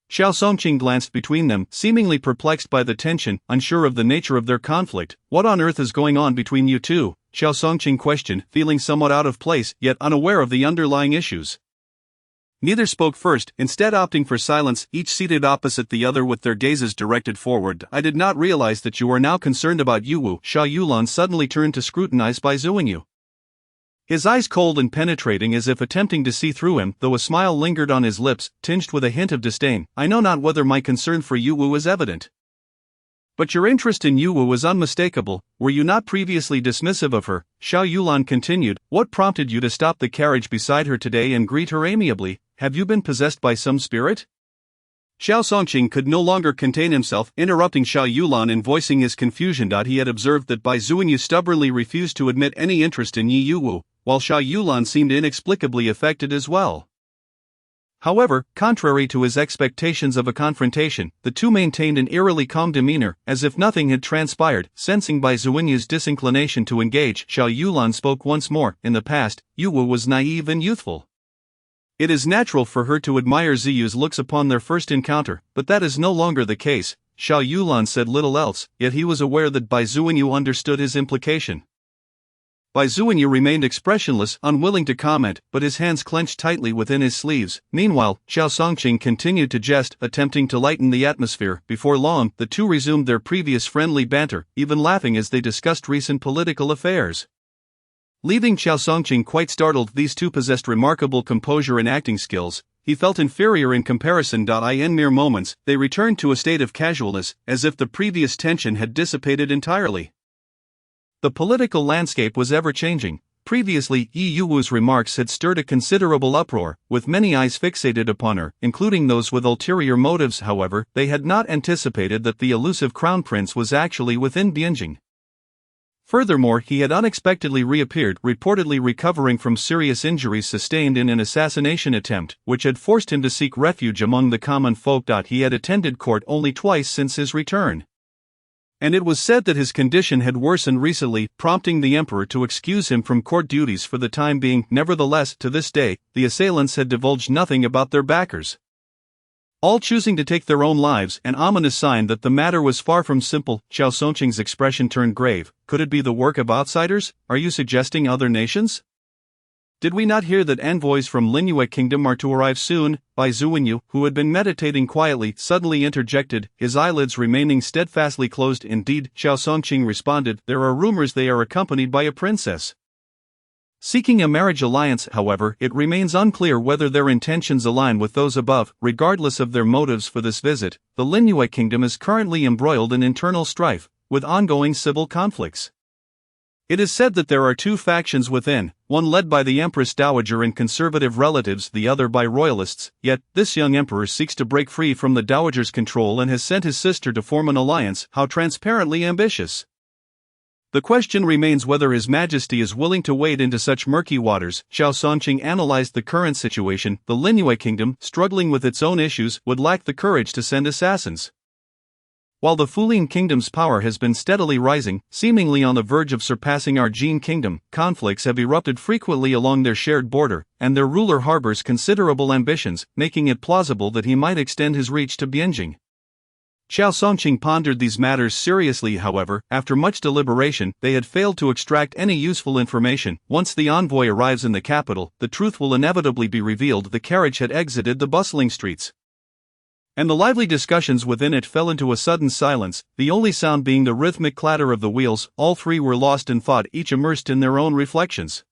Qiao Songqing glanced between them, seemingly perplexed by the tension, unsure of the nature of their conflict. What on earth is going on between you two? Qiao Songqing questioned, feeling somewhat out of place, yet unaware of the underlying issues. Neither spoke first, instead opting for silence, each seated opposite the other with their gazes directed forward. I did not realize that you are now concerned about Yu Wu. Xiao Yulan suddenly turned to scrutinize Bai Zuinyu, his eyes cold and penetrating as if attempting to see through him, though a smile lingered on his lips, tinged with a hint of disdain. I know not whether my concern for Yu Wu is evident, but your interest in Yu Wu is unmistakable. Were you not previously dismissive of her? Xiao Yulan continued. What prompted you to stop the carriage beside her today and greet her amiably? Have you been possessed by some spirit? Xiao Songqing could no longer contain himself, interrupting Xiao Yulan and voicing his confusion. He had observed that Bai Zuinyu stubbornly refused to admit any interest in Yu Wu, while Xiao Yulan seemed inexplicably affected as well. However, contrary to his expectations of a confrontation, the two maintained an eerily calm demeanor, as if nothing had transpired. Sensing Bai Zuinyu's disinclination to engage, Xiao Yulan spoke once more. In the past, Yu Wu was naive and youthful. It is natural for her to admire Ziyu's looks upon their first encounter, but that is no longer the case. Xiao Yulan said little else, yet he was aware that Bai Zuinyu understood his implication. Bai Zuinyu remained expressionless, unwilling to comment, but his hands clenched tightly within his sleeves. Meanwhile, Qiao Songqing continued to jest, attempting to lighten the atmosphere. Before long, the two resumed their previous friendly banter, even laughing as they discussed recent political affairs. Leaving Qiao Songqing quite startled, these two possessed remarkable composure and acting skills. He felt inferior in comparison. In mere moments, they returned to a state of casualness, as if the previous tension had dissipated entirely. The political landscape was ever-changing. Previously, Yi Yuwu's remarks had stirred a considerable uproar, with many eyes fixated upon her, including those with ulterior motives. However, they had not anticipated that the elusive crown prince was actually within Bianjing. Furthermore, he had unexpectedly reappeared, reportedly recovering from serious injuries sustained in an assassination attempt, which had forced him to seek refuge among the common folk. He had attended court only twice since his return, and it was said that his condition had worsened recently, prompting the emperor to excuse him from court duties for the time being. Nevertheless, to this day, the assailants had divulged nothing about their backers, all choosing to take their own lives, an ominous sign that the matter was far from simple. Xiao Songqing's expression turned grave. Could it be the work of outsiders? Are you suggesting other nations? Did we not hear that envoys from Linyue Kingdom are to arrive soon? Bai Zuinyu, who had been meditating quietly, suddenly interjected, his eyelids remaining steadfastly closed. Indeed, Xiao Songqing responded, there are rumors they are accompanied by a princess seeking a marriage alliance. However, it remains unclear whether their intentions align with those above. Regardless of their motives for this visit, the Linyue Kingdom is currently embroiled in internal strife, with ongoing civil conflicts. It is said that there are two factions within, one led by the Empress Dowager and conservative relatives, the other by royalists. Yet, this young emperor seeks to break free from the Dowager's control and has sent his sister to form an alliance. How transparently ambitious! The question remains whether His Majesty is willing to wade into such murky waters. Xiao Songqing analyzed the current situation. The Linyue Kingdom, struggling with its own issues, would lack the courage to send assassins, while the Fulian Kingdom's power has been steadily rising, seemingly on the verge of surpassing our Jin Kingdom. Conflicts have erupted frequently along their shared border, and their ruler harbors considerable ambitions, making it plausible that he might extend his reach to Bianjing. Xiao Songqing pondered these matters seriously. However, after much deliberation, they had failed to extract any useful information. Once the envoy arrives in the capital, the truth will inevitably be revealed. The carriage had exited the bustling streets, and the lively discussions within it fell into a sudden silence, the only sound being the rhythmic clatter of the wheels. All three were lost in thought, each immersed in their own reflections.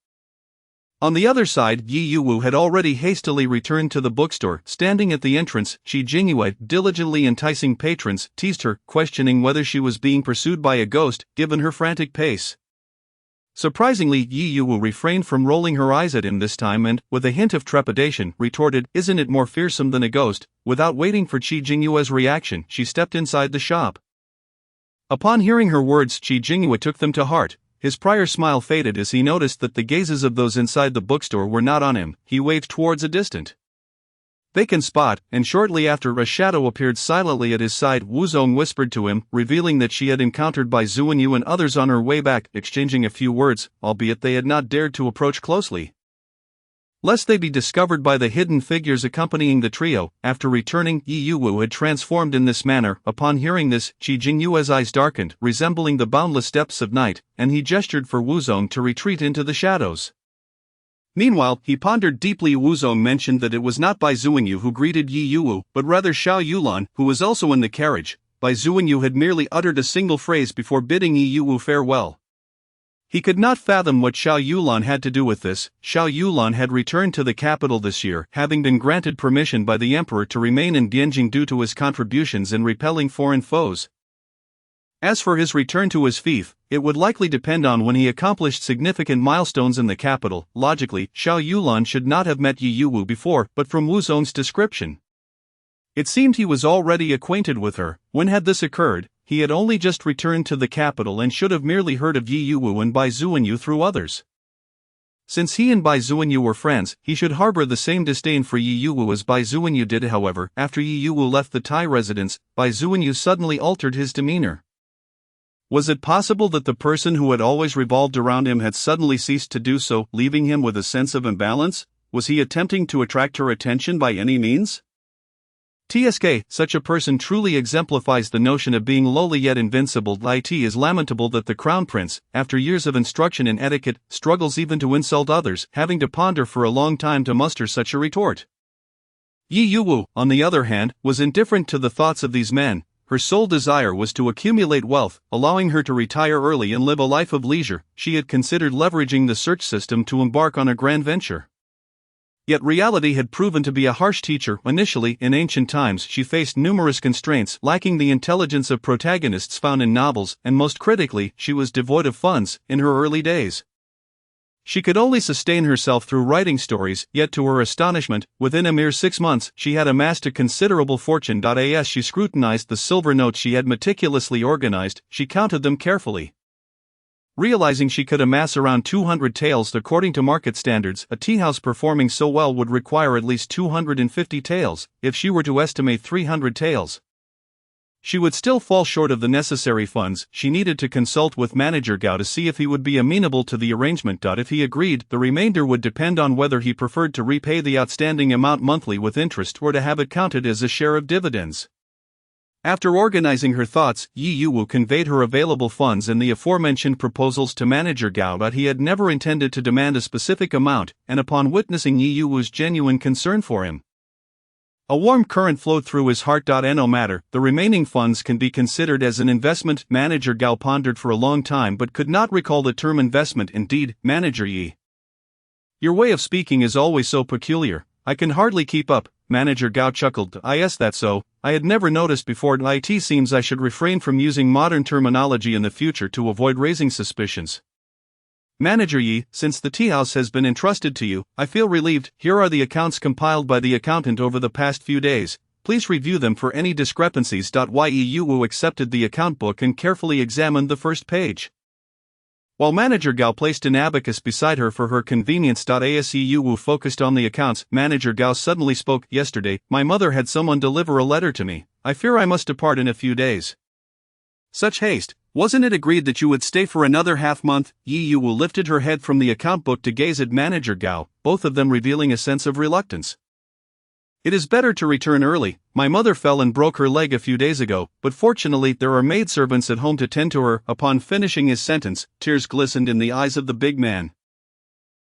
On the other side, Yi Yuwu had already hastily returned to the bookstore. Standing at the entrance, Qi Jingyue, diligently enticing patrons, teased her, questioning whether she was being pursued by a ghost, given her frantic pace. Surprisingly, Yi Yuwu refrained from rolling her eyes at him this time and, with a hint of trepidation, retorted, "Isn't it more fearsome than a ghost?" Without waiting for Qi Jingyue's reaction, she stepped inside the shop. Upon hearing her words, Qi Jingyue took them to heart. His prior smile faded as he noticed that the gazes of those inside the bookstore were not on him. He waved towards a distant vacant spot, and shortly after a shadow appeared silently at his side. Wu Zong whispered to him, revealing that she had encountered Bai Zuinyu and others on her way back, exchanging a few words, albeit they had not dared to approach closely, lest they be discovered by the hidden figures accompanying the trio. After returning, Yi Yuwu had transformed in this manner. Upon hearing this, Qi Jingyue's eyes darkened, resembling the boundless depths of night, and he gestured for Wu Zong to retreat into the shadows. Meanwhile, he pondered deeply. Wu Zong mentioned that it was not Bai Zuinyu who greeted Yi Yuwu, but rather Xiao Yulan, who was also in the carriage. Bai Zuinyu had merely uttered a single phrase before bidding Yi Yuwu farewell. He could not fathom what Xiao Yulan had to do with this. Xiao Yulan had returned to the capital this year, having been granted permission by the emperor to remain in Bianjing due to his contributions in repelling foreign foes. As for his return to his fief, it would likely depend on when he accomplished significant milestones in the capital. Logically, Xiao Yulan should not have met Yi Yuwu before, but from Wu Zong's description, it seemed he was already acquainted with her. When had this occurred? He had only just returned to the capital and should have merely heard of Yi Yuwu and Bai Zuinyu through others. Since he and Bai Zuinyu were friends, he should harbor the same disdain for Yi Yuwu as Bai Zuinyu did. However, after Yi Yuwu left the Tai residence, Bai Zuinyu suddenly altered his demeanor. Was it possible that the person who had always revolved around him had suddenly ceased to do so, leaving him with a sense of imbalance? Was he attempting to attract her attention by any means? TSK, such a person truly exemplifies the notion of being lowly yet invincible. It is lamentable that the crown prince, after years of instruction in etiquette, struggles even to insult others, having to ponder for a long time to muster such a retort. Yi Yuwu, on the other hand, was indifferent to the thoughts of these men. Her sole desire was to accumulate wealth, allowing her to retire early and live a life of leisure. She had considered leveraging the search system to embark on a grand venture. Yet reality had proven to be a harsh teacher. Initially, in ancient times, she faced numerous constraints, lacking the intelligence of protagonists found in novels, and most critically, she was devoid of funds in her early days. She could only sustain herself through writing stories, yet to her astonishment, within a mere 6 months, she had amassed a considerable fortune. As she scrutinized the silver notes she had meticulously organized, she counted them carefully. Realizing she could amass around 200 taels according to market standards, a tea house performing so well would require at least 250 taels, if she were to estimate 300 taels. She would still fall short of the necessary funds. She needed to consult with manager Gao to see if he would be amenable to the arrangement. If he agreed, the remainder would depend on whether he preferred to repay the outstanding amount monthly with interest or to have it counted as a share of dividends. After organizing her thoughts, Yi Yuwu conveyed her available funds and the aforementioned proposals to manager Gao, but he had never intended to demand a specific amount, and upon witnessing Yi Yuwu's genuine concern for him, a warm current flowed through his heart. No matter, the remaining funds can be considered as an investment. Manager Gao pondered for a long time but could not recall the term investment. Indeed, Manager Yi, your way of speaking is always so peculiar, I can hardly keep up. Manager Gao chuckled. Is that so? I had never noticed before. It seems I should refrain from using modern terminology in the future to avoid raising suspicions. Manager Yi, since the tea house has been entrusted to you, I feel relieved. Here are the accounts compiled by the accountant over the past few days. Please review them for any discrepancies. Yi Yuwu accepted the account book and carefully examined the first page. While Manager Gao placed an abacus beside her for her convenience. Yi Yuwu focused on the accounts. Manager Gao suddenly spoke. Yesterday, my mother had someone deliver a letter to me. I fear I must depart in a few days. Such haste. Wasn't it agreed that you would stay for another half-month? Yi Yuwu lifted her head from the account book to gaze at Manager Gao, both of them revealing a sense of reluctance. It is better to return early. My mother fell and broke her leg a few days ago, but fortunately there are maidservants at home to tend to her. Upon finishing his sentence, tears glistened in the eyes of the big man.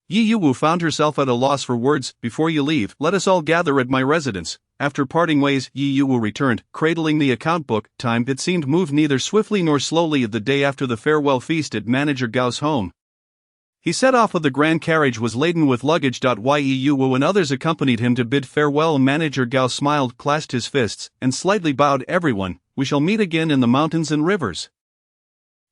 Yi Yuwu found herself at a loss for words. Before you leave, let us all gather at my residence. After parting ways, Yi Yuwu returned, cradling the account book. Time, it seemed, moved neither swiftly nor slowly. The day after the farewell feast at Manager Gao's home, he set off with the grand carriage was laden with luggage. Yi Yuwu and others accompanied him to bid farewell. Manager Gao smiled, clasped his fists, and slightly bowed. Everyone, we shall meet again in the mountains and rivers.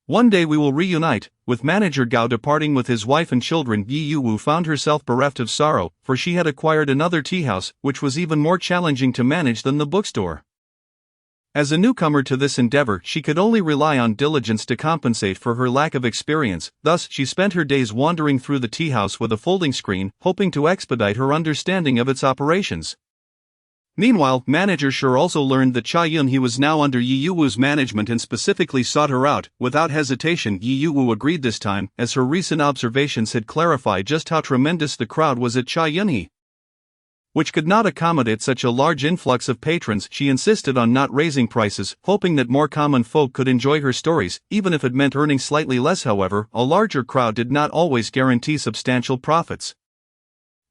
One day we will reunite. With Manager Gao departing with his wife and children, Yi Yuwu found herself bereft of sorrow, for she had acquired another tea house, which was even more challenging to manage than the bookstore. As a newcomer to this endeavor, she could only rely on diligence to compensate for her lack of experience. Thus, she spent her days wandering through the tea house with a folding screen, hoping to expedite her understanding of its operations. Meanwhile, Manager Shi also learned that Cha Yun-he was now under Yi Yuwu's management and specifically sought her out. Without hesitation, Yi Yuwu agreed this time, as her recent observations had clarified just how tremendous the crowd was at Cha Yun-he, which could not accommodate such a large influx of patrons. She insisted on not raising prices, hoping that more common folk could enjoy her stories, even if it meant earning slightly less. However, a larger crowd did not always guarantee substantial profits.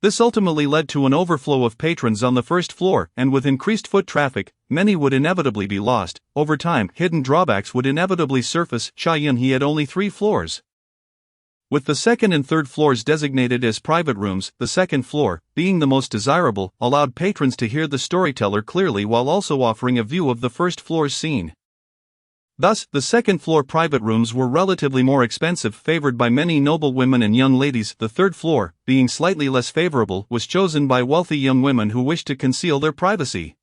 This ultimately led to an overflow of patrons on the first floor, and with increased foot traffic, many would inevitably be lost. Over time, hidden drawbacks would inevitably surface. Cha Yun-he had only 3 floors, with the second and third floors designated as private rooms. The second floor, being the most desirable, allowed patrons to hear the storyteller clearly while also offering a view of the first floor's scene. Thus, the second-floor private rooms were relatively more expensive, favored by many noble women and young ladies. The third floor, being slightly less favorable, was chosen by wealthy young women who wished to conceal their privacy.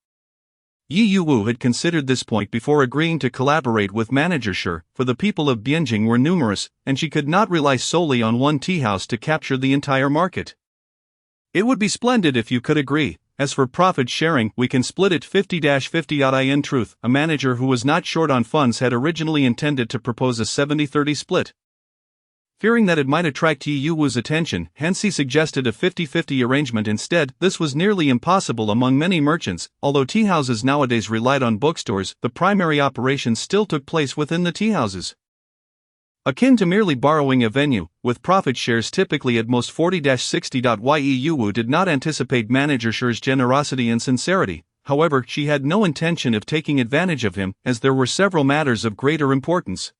Yi Yuwu had considered this point before agreeing to collaborate with Manager Shi, for the people of Bianjing were numerous, and she could not rely solely on one tea house to capture the entire market. It would be splendid if you could agree. As for profit sharing, we can split it 50-50. In truth, a manager who was not short on funds had originally intended to propose a 70-30 split. Fearing that it might attract Yi Yuwu's attention, hence he suggested a 50-50 arrangement instead. This was nearly impossible among many merchants. Although tea houses nowadays relied on bookstores, the primary operations still took place within the tea houses, akin to merely borrowing a venue, with profit shares typically at most 40-60. Yi Yuwu did not anticipate Manager Shi's generosity and sincerity. However, she had no intention of taking advantage of him, as there were several matters of greater importance.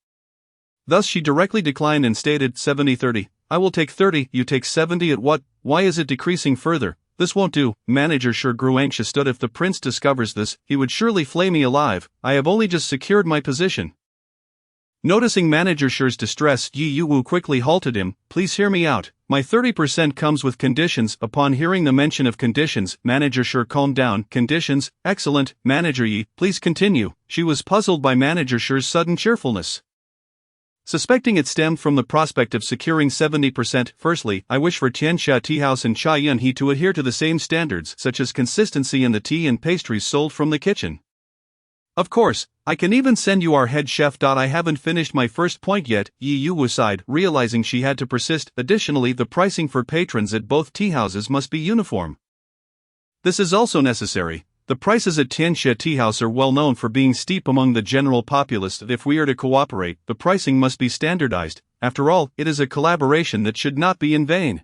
Thus she directly declined and stated, 70-30. I will take 30, you take 70 at what? Why is it decreasing further? This won't do. Manager Shi grew anxious. If the prince discovers this, he would surely flay me alive. I have only just secured my position. Noticing Manager Shi's distress, Yi Yuwu quickly halted him. Please hear me out. My 30% comes with conditions. Upon hearing the mention of conditions, Manager Shi calmed down. Conditions? Excellent, Manager Yi, please continue. She was puzzled by Manager Shi's sudden cheerfulness. Suspecting it stemmed from the prospect of securing 70%. Firstly, I wish for Tianxia Tea House and Cha Yun He to adhere to the same standards, such as consistency in the tea and pastries sold from the kitchen. Of course, I can even send you our head chef. I haven't finished my first point yet, Yi Yuwu sighed, realizing she had to persist. Additionally, the pricing for patrons at both tea houses must be uniform. This is also necessary. The prices at Tianxia Tea House are well known for being steep among the general populace. If we are to cooperate, the pricing must be standardized. After all, it is a collaboration that should not be in vain.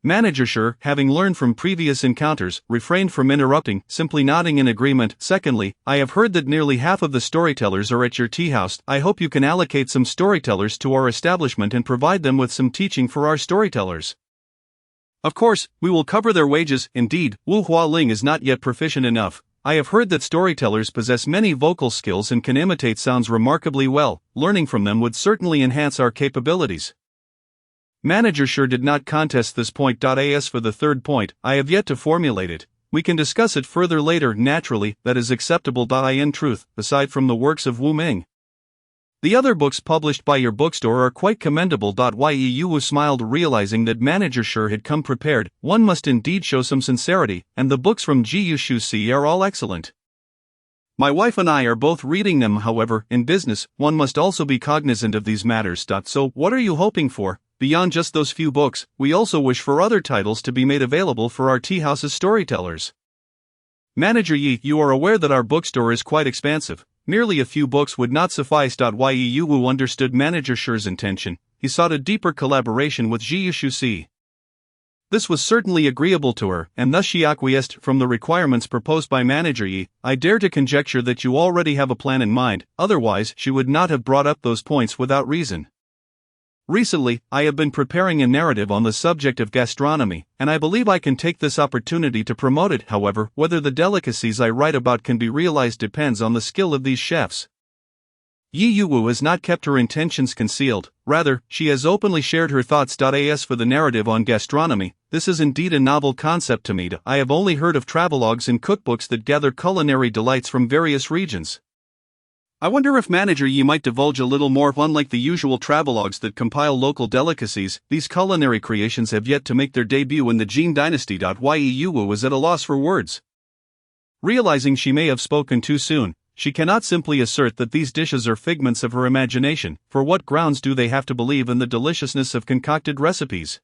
Manager Shi, having learned from previous encounters, refrained from interrupting, simply nodding in agreement. Secondly, I have heard that nearly half of the storytellers are at your tea house. I hope you can allocate some storytellers to our establishment and provide them with some teaching for our storytellers. Of course, we will cover their wages. Indeed, Wu Hualing is not yet proficient enough. I have heard that storytellers possess many vocal skills and can imitate sounds remarkably well. Learning from them would certainly enhance our capabilities. Manager Shi did not contest this point. As for the third point, I have yet to formulate it. We can discuss it further later. Naturally, that is acceptable. In truth, aside from the works of Wu Ming, the other books published by your bookstore are quite commendable. Yi Yuwu smiled, realizing that Manager Shi had come prepared. One must indeed show some sincerity, and the books from Jiyushu are all excellent. My wife and I are both reading them. However, in business, one must also be cognizant of these matters. So, what are you hoping for? Beyond just those few books, we also wish for other titles to be made available for our tea house's storytellers. Manager Yi, you are aware that our bookstore is quite expansive. Merely a few books would not suffice. Yi Yuwu understood Manager Shi's intention. He sought a deeper collaboration with Jiyushu. This was certainly agreeable to her, and thus she acquiesced. From the requirements proposed by Manager Yi, I dare to conjecture that you already have a plan in mind, otherwise she would not have brought up those points without reason. Recently, I have been preparing a narrative on the subject of gastronomy, and I believe I can take this opportunity to promote it. However, whether the delicacies I write about can be realized depends on the skill of these chefs. Yi Yuwu has not kept her intentions concealed, rather, she has openly shared her thoughts. As for the narrative on gastronomy, this is indeed a novel concept to me. I have only heard of travelogues and cookbooks that gather culinary delights from various regions. I wonder if Manager Yi might divulge a little more. Unlike the usual travelogues that compile local delicacies, these culinary creations have yet to make their debut in the Jin dynasty. Yi Yuwu was at a loss for words. Realizing she may have spoken too soon, she cannot simply assert that these dishes are figments of her imagination. For what grounds do they have to believe in the deliciousness of concocted recipes?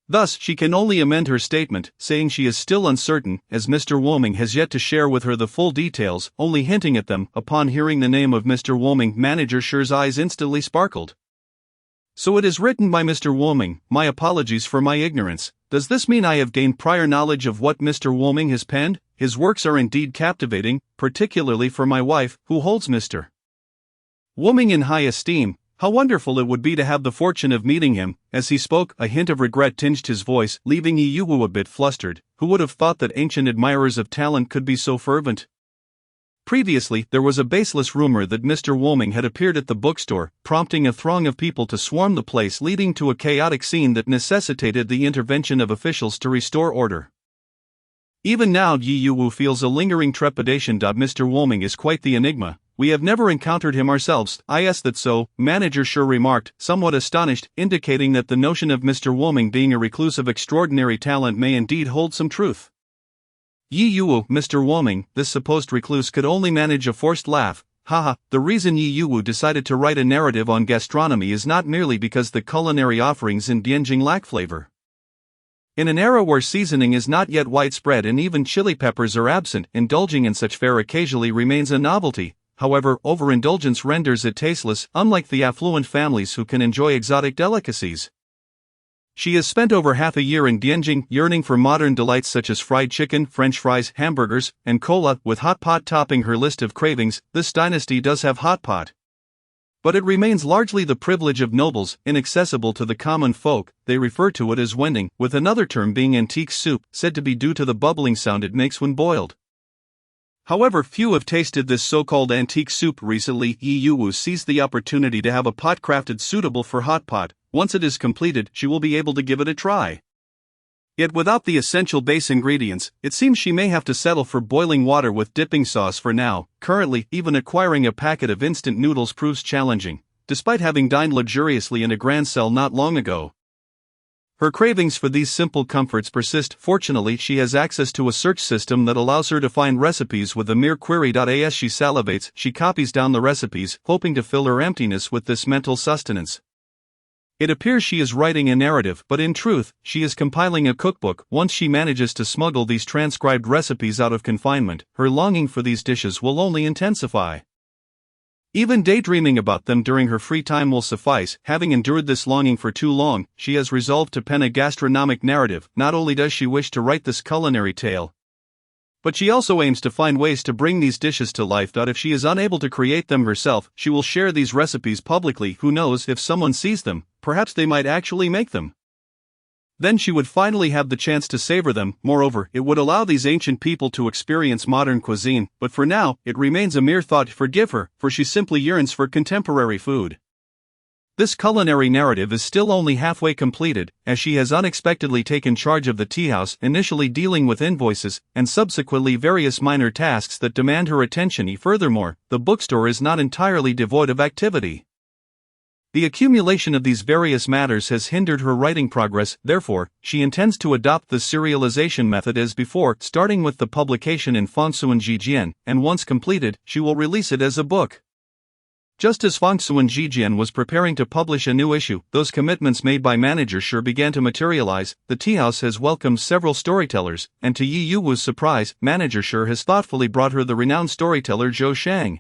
Thus, she can only amend her statement, saying she is still uncertain, as Mr. Woming has yet to share with her the full details, only hinting at them. Upon hearing the name of Mr. Woming, Manager Shi's eyes instantly sparkled. So it is written by Mr. Woming. My apologies for my ignorance. Does this mean I have gained prior knowledge of what Mr. Woming has penned? His works are indeed captivating, particularly for my wife, who holds Mr. Woming in high esteem. How wonderful it would be to have the fortune of meeting him. As he spoke, a hint of regret tinged his voice, leaving Yi Yuwu a bit flustered. Who would have thought that ancient admirers of talent could be so fervent? Previously, there was a baseless rumor that Mr. Woming had appeared at the bookstore, prompting a throng of people to swarm the place, leading to a chaotic scene that necessitated the intervention of officials to restore order. Even now, Yi Yuwu feels a lingering trepidation. Mr. Woming is quite the enigma. We have never encountered him ourselves. Is that so? Manager Shi remarked, somewhat astonished, indicating that the notion of Mr. Woming being a recluse of extraordinary talent may indeed hold some truth. Yi Yuwu, Mr. Woming, this supposed recluse, could only manage a forced laugh. Haha, the reason Yi Yuwu decided to write a narrative on gastronomy is not merely because the culinary offerings in Dianjing lack flavor. In an era where seasoning is not yet widespread and even chili peppers are absent, indulging in such fare occasionally remains a novelty. However, overindulgence renders it tasteless, unlike the affluent families who can enjoy exotic delicacies. She has spent over half a year in Dianjing, yearning for modern delights such as fried chicken, French fries, hamburgers, and cola, with hot pot topping her list of cravings. This dynasty does have hot pot, but it remains largely the privilege of nobles, inaccessible to the common folk. They refer to it as wending, with another term being antique soup, said to be due to the bubbling sound it makes when boiled. However, few have tasted this so-called antique soup recently. Yu seized the opportunity to have a pot crafted suitable for hot pot. Once it is completed, she will be able to give it a try. Yet without the essential base ingredients, it seems she may have to settle for boiling water with dipping sauce for now. Currently, even acquiring a packet of instant noodles proves challenging, despite having dined luxuriously in a Grand Cell not long ago. Her cravings for these simple comforts persist. Fortunately, she has access to a search system that allows her to find recipes with a mere query. As she salivates, she copies down the recipes, hoping to fill her emptiness with this mental sustenance. It appears she is writing a narrative, but in truth, she is compiling a cookbook. Once she manages to smuggle these transcribed recipes out of confinement, her longing for these dishes will only intensify. Even daydreaming about them during her free time will suffice. Having endured this longing for too long, she has resolved to pen a gastronomic narrative. Not only does she wish to write this culinary tale, but she also aims to find ways to bring these dishes to life. If she is unable to create them herself, she will share these recipes publicly. Who knows, if someone sees them, perhaps they might actually make them. Then she would finally have the chance to savor them. Moreover, it would allow these ancient people to experience modern cuisine, but for now, it remains a mere thought. Forgive her, for she simply yearns for contemporary food. This culinary narrative is still only halfway completed, as she has unexpectedly taken charge of the tea house, initially dealing with invoices, and subsequently various minor tasks that demand her attention. Furthermore, the bookstore is not entirely devoid of activity. The accumulation of these various matters has hindered her writing progress. Therefore, she intends to adopt the serialization method as before, starting with the publication in Fangsuan Jijian, and once completed, she will release it as a book. Just as Fangsuan Jijian was preparing to publish a new issue, those commitments made by manager Shi began to materialize. The tea house has welcomed several storytellers, and to Yi Yuwu's surprise, manager Shi has thoughtfully brought her the renowned storyteller Zhou Shang.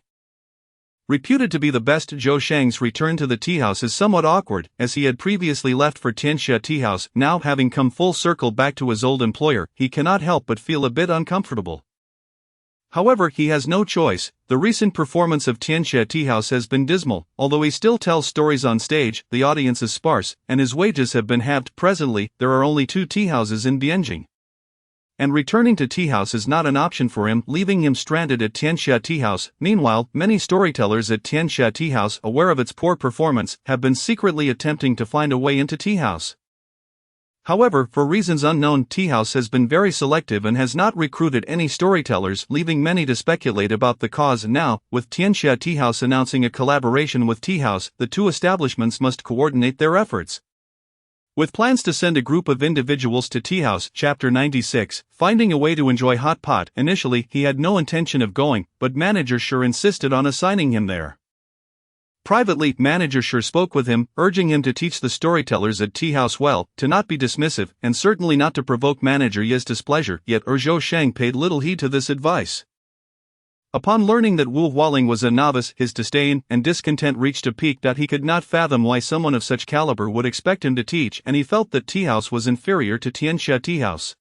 Reputed to be the best, Zhou Shang's return to the tea house is somewhat awkward, as he had previously left for Tianxia Tea House. Now, having come full circle back to his old employer, he cannot help but feel a bit uncomfortable. However, he has no choice. The recent performance of Tianxia Tea House has been dismal. Although he still tells stories on stage, the audience is sparse, and his wages have been halved. Presently, there are only 2 tea houses in Bianjing, and returning to tea house is not an option for him, leaving him stranded at Tianxia Tea House. Meanwhile, many storytellers at Tianxia Tea House, aware of its poor performance, have been secretly attempting to find a way into tea house. However, for reasons unknown, tea house has been very selective and has not recruited any storytellers, leaving many to speculate about the cause. Now, with Tianxia Tea House announcing a collaboration with tea house, the 2 establishments must coordinate their efforts. With plans to send a group of individuals to tea house, Chapter 96, finding a way to enjoy hot pot. Initially, he had no intention of going, but manager Shi insisted on assigning him there. Privately, manager Shi spoke with him, urging him to teach the storytellers at tea house well, to not be dismissive, and certainly not to provoke manager Ye's displeasure. Yet Zhou Shang paid little heed to this advice. Upon learning that Wu Hualing was a novice, his disdain and discontent reached a peak that he could not fathom why someone of such caliber would expect him to teach, and he felt that tea house was inferior to Tianxia Tea House.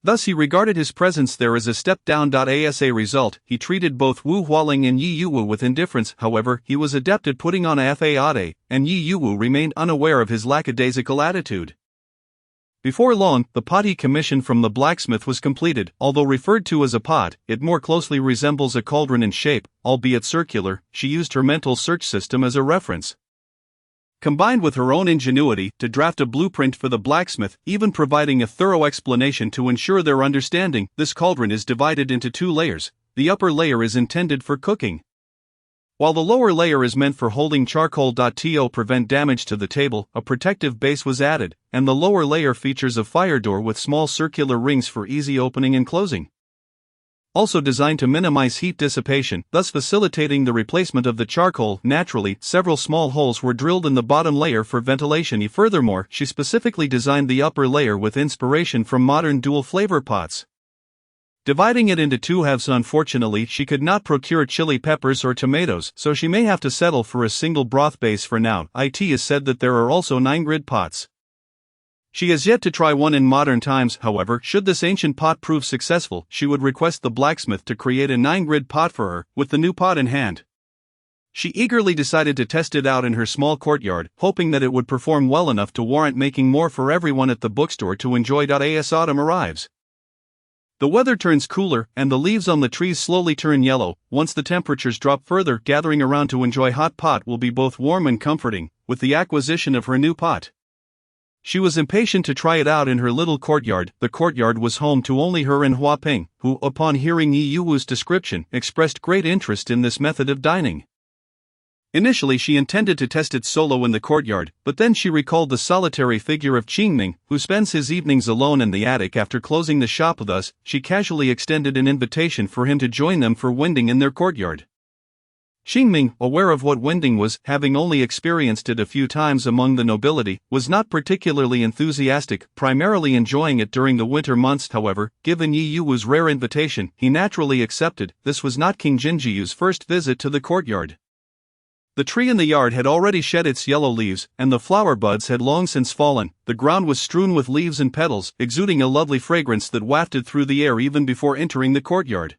Thus he regarded his presence there as a step down. As a result, he treated both Wu Hualing and Yi Yuwu with indifference. However, he was adept at putting on a faade, and Yi Yuwu remained unaware of his lackadaisical attitude. Before long, the pot he commissioned from the blacksmith was completed. Although referred to as a pot, it more closely resembles a cauldron in shape, albeit circular. She used her mental search system as a reference, combined with her own ingenuity, to draft a blueprint for the blacksmith, even providing a thorough explanation to ensure their understanding. This cauldron is divided into 2 layers. The upper layer is intended for cooking, while the lower layer is meant for holding charcoal. To prevent damage to the table, a protective base was added, and the lower layer features a fire door with small circular rings for easy opening and closing, also designed to minimize heat dissipation, thus facilitating the replacement of the charcoal. Naturally, several small holes were drilled in the bottom layer for ventilation. Furthermore, she specifically designed the upper layer with inspiration from modern dual-flavor pots, dividing it into 2 halves. Unfortunately, she could not procure chili peppers or tomatoes, so she may have to settle for a single broth base for now. It is said that there are also 9 grid pots. She has yet to try one in modern times. However, should this ancient pot prove successful, she would request the blacksmith to create a 9 grid pot for her, with the new pot in hand. She eagerly decided to test it out in her small courtyard, hoping that it would perform well enough to warrant making more for everyone at the bookstore to enjoy. As autumn arrives, The weather turns cooler, and the leaves on the trees slowly turn yellow. Once the temperatures drop further, gathering around to enjoy hot pot will be both warm and comforting, with the acquisition of her new pot. She was impatient to try it out in her little courtyard. The courtyard was home to only her and Hua Ping, who, upon hearing Yi Yuwu's description, expressed great interest in this method of dining. Initially she intended to test it solo in the courtyard, but then she recalled the solitary figure of Qingming, who spends his evenings alone in the attic after closing the shop. Thus, she casually extended an invitation for him to join them for winding in their courtyard. Qingming, aware of what winding was, having only experienced it a few times among the nobility, was not particularly enthusiastic, primarily enjoying it during the winter months. However, given Yi Yuwu's rare invitation, he naturally accepted. This was not King Jinjiyu's first visit to the courtyard. The tree in the yard had already shed its yellow leaves, and the flower buds had long since fallen. The ground was strewn with leaves and petals, exuding a lovely fragrance that wafted through the air even before entering the courtyard.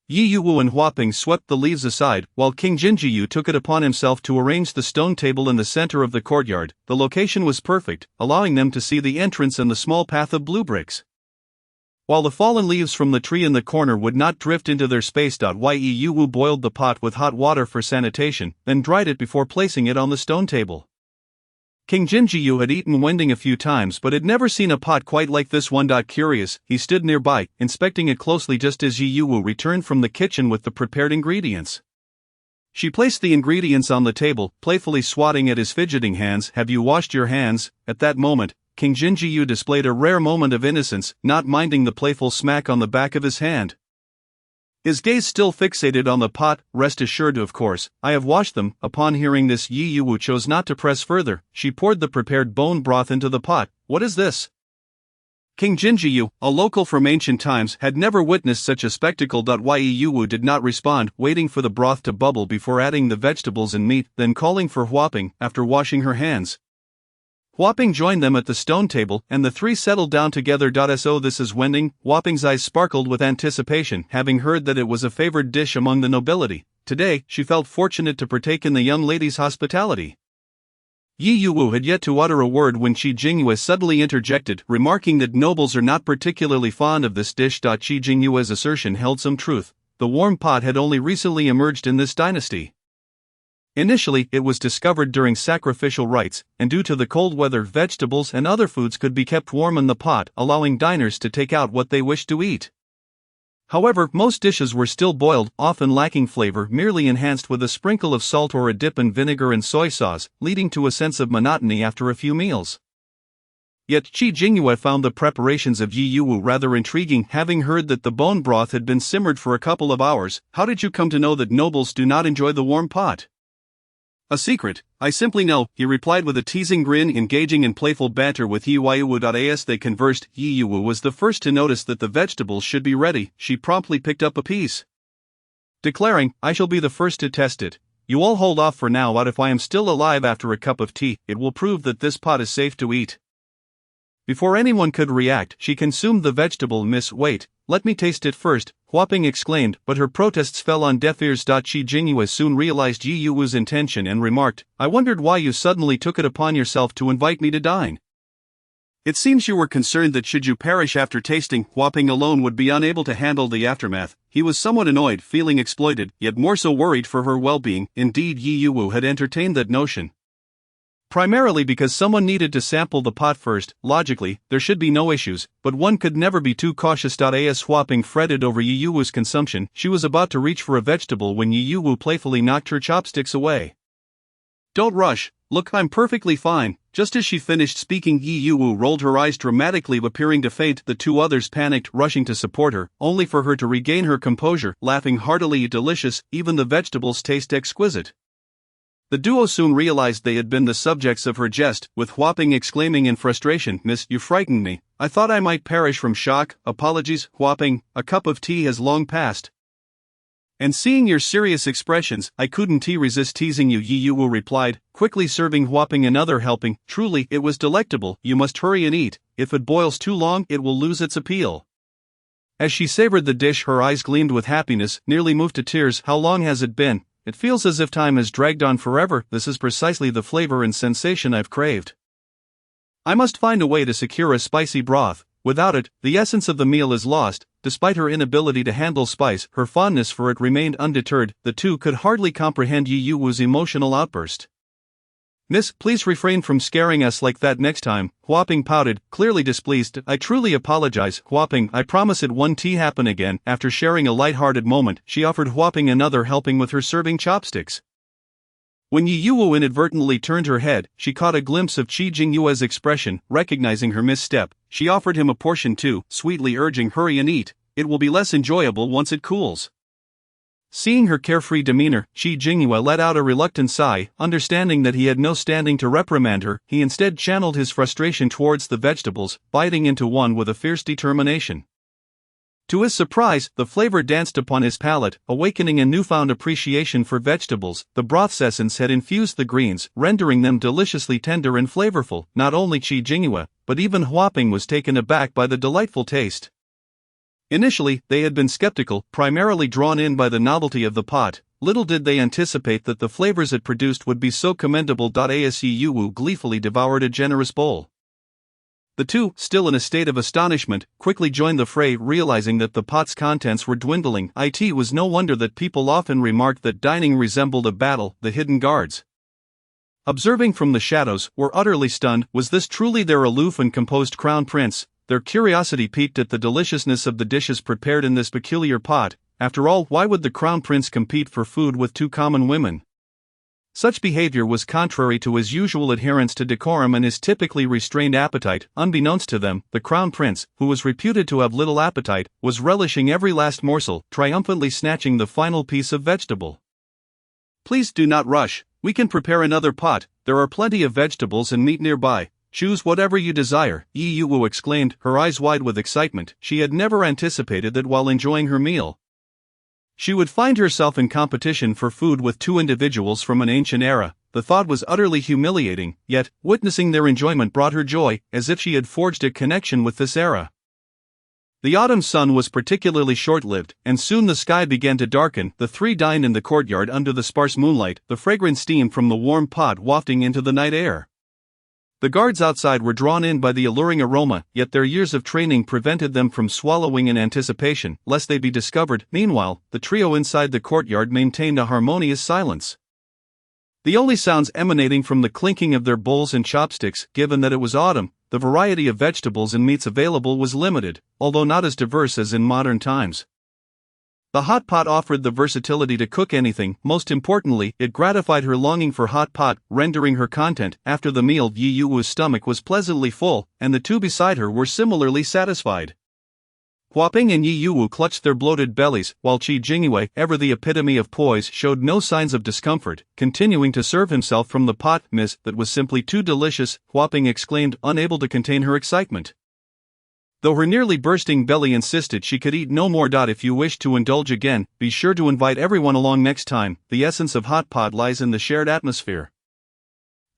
Yi Yuwu and Hua Ping swept the leaves aside, while King Jinjiyu took it upon himself to arrange the stone table in the center of the courtyard. The location was perfect, allowing them to see the entrance and the small path of blue bricks. While the fallen leaves from the tree in the corner would not drift into their space. Yi Yuwu boiled the pot with hot water for sanitation, then dried it before placing it on the stone table. King Jinjiyu had eaten wending a few times but had never seen a pot quite like this one. Curious, he stood nearby, inspecting it closely just as Yi Yuwu returned from the kitchen with the prepared ingredients. She placed the ingredients on the table, playfully swatting at his fidgeting hands. "Have you washed your hands?" At that moment, King Jinjiyu displayed a rare moment of innocence, not minding the playful smack on the back of his hand. His gaze still fixated on the pot. "Rest assured, of course, I have washed them." Upon hearing this, Yi Yuwu chose not to press further. She poured the prepared bone broth into the pot. "What is this?" King Jinjiyu, a local from ancient times, had never witnessed such a spectacle. Yi Yuwu did not respond, waiting for the broth to bubble before adding the vegetables and meat, then calling for Hua Ping. After washing her hands, Hua Ping joined them at the stone table, and the three settled down together. "So this is wending?" Hua Ping's eyes sparkled with anticipation, having heard that it was a favored dish among the nobility. Today, she felt fortunate to partake in the young lady's hospitality. Yi Yuwu had yet to utter a word when Qi Jingyue suddenly interjected, remarking that nobles are not particularly fond of this dish. Qi Jingyue's assertion held some truth. The warm pot had only recently emerged in this dynasty. Initially, it was discovered during sacrificial rites, and due to the cold weather, vegetables and other foods could be kept warm in the pot, allowing diners to take out what they wished to eat. However, most dishes were still boiled, often lacking flavor, merely enhanced with a sprinkle of salt or a dip in vinegar and soy sauce, leading to a sense of monotony after a few meals. Yet Qi Jingyue found the preparations of Yi Yuwu rather intriguing, having heard that the bone broth had been simmered for a couple of hours. "How did you come to know that nobles do not enjoy the warm pot?" "A secret, I simply know," he replied with a teasing grin, engaging in playful banter with Yi Yuwu. As they conversed, Yi Yuwu was the first to notice that the vegetables should be ready. She promptly picked up a piece, declaring, "I shall be the first to test it. You all hold off for now. If I am still alive after a cup of tea, it will prove that this pot is safe to eat." Before anyone could react, she consumed the vegetable. "Miss, wait, let me taste it first," Hua Ping exclaimed, but her protests fell on deaf ears. Qi Jingyue soon realized Yi Yuwu's intention and remarked, "I wondered why you suddenly took it upon yourself to invite me to dine. It seems you were concerned that should you perish after tasting." Hua Ping alone would be unable to handle the aftermath. He was somewhat annoyed, feeling exploited, yet more so worried for her well-being. Indeed, Yi Yuwu had entertained that notion primarily because someone needed to sample the pot first. Logically, there should be no issues, but one could never be too cautious. As Hua Ping fretted over Yi Yuwu's consumption, she was about to reach for a vegetable when Yi Yuwu playfully knocked her chopsticks away. "Don't rush, look, I'm perfectly fine." Just as she finished speaking, Yi Yuwu rolled her eyes dramatically, appearing to faint. The two others panicked, rushing to support her, only for her to regain her composure, laughing heartily. "Delicious, even the vegetables taste exquisite." The duo soon realized they had been the subjects of her jest, with Hua Ping exclaiming in frustration, "Miss, you frightened me. I thought I might perish from shock." "Apologies, Hua Ping, a cup of tea has long passed. And seeing your serious expressions, I couldn't resist teasing you," Yi Yuwu replied, quickly serving Hua Ping another helping. "Truly, it was delectable. You must hurry and eat. If it boils too long, it will lose its appeal." As she savored the dish, her eyes gleamed with happiness, nearly moved to tears. "How long has it been? It feels as if time has dragged on forever. This is precisely the flavor and sensation I've craved. I must find a way to secure a spicy broth." Without it, the essence of the meal is lost. Despite her inability to handle spice, her fondness for it remained undeterred. The two could hardly comprehend Yi Yuwu's emotional outburst. "Miss, please refrain from scaring us like that next time," Huaping pouted, clearly displeased. "I truly apologize, Huaping, I promise it won't happen again." After sharing a light-hearted moment, she offered Huaping another helping with her serving chopsticks. When Yi Yuwu inadvertently turned her head, she caught a glimpse of Qi Jingyue's expression. Recognizing her misstep, she offered him a portion too, sweetly urging, "Hurry and eat, it will be less enjoyable once it cools." Seeing her carefree demeanor, Qi Jingyue let out a reluctant sigh. Understanding that he had no standing to reprimand her, he instead channeled his frustration towards the vegetables, biting into one with a fierce determination. To his surprise, the flavor danced upon his palate, awakening a newfound appreciation for vegetables. The broth's essence had infused the greens, rendering them deliciously tender and flavorful. Not only Qi Jingyue, but even Huaping was taken aback by the delightful taste. Initially, they had been skeptical, primarily drawn in by the novelty of the pot. Little did they anticipate that the flavors it produced would be so commendable. As Yi Yuwu gleefully devoured a generous bowl. The two, still in a state of astonishment, quickly joined the fray, realizing that the pot's contents were dwindling. It was no wonder that people often remarked that dining resembled a battle. The hidden guards, observing from the shadows, were utterly stunned. Was this truly their aloof and composed crown prince? Their curiosity piqued at the deliciousness of the dishes prepared in this peculiar pot. After all, why would the crown prince compete for food with two common women? Such behavior was contrary to his usual adherence to decorum and his typically restrained appetite. Unbeknownst to them, the crown prince, who was reputed to have little appetite, was relishing every last morsel, triumphantly snatching the final piece of vegetable. "Please do not rush, we can prepare another pot, there are plenty of vegetables and meat nearby. Choose whatever you desire," Yi Yuwu exclaimed, her eyes wide with excitement. She had never anticipated that while enjoying her meal, she would find herself in competition for food with two individuals from an ancient era. The thought was utterly humiliating, yet, witnessing their enjoyment brought her joy, as if she had forged a connection with this era. The autumn sun was particularly short-lived, and soon the sky began to darken. The three dined in the courtyard under the sparse moonlight, the fragrant steam from the warm pot wafting into the night air. The guards outside were drawn in by the alluring aroma, yet their years of training prevented them from swallowing in anticipation, lest they be discovered. Meanwhile, the trio inside the courtyard maintained a harmonious silence. The only sounds emanating from the clinking of their bowls and chopsticks. Given that it was autumn, the variety of vegetables and meats available was limited, although not as diverse as in modern times. The hot pot offered the versatility to cook anything. Most importantly, it gratified her longing for hot pot, rendering her content. After the meal, Yi Yuwu's stomach was pleasantly full, and the two beside her were similarly satisfied. Huaping and Yi Yuwu clutched their bloated bellies, while Qi Jingyue, ever the epitome of poise, showed no signs of discomfort, continuing to serve himself from the pot. "Miss, that was simply too delicious," Huaping exclaimed, unable to contain her excitement. Though her nearly bursting belly insisted she could eat no more. "If you wish to indulge again, be sure to invite everyone along next time. The essence of hot pot lies in the shared atmosphere,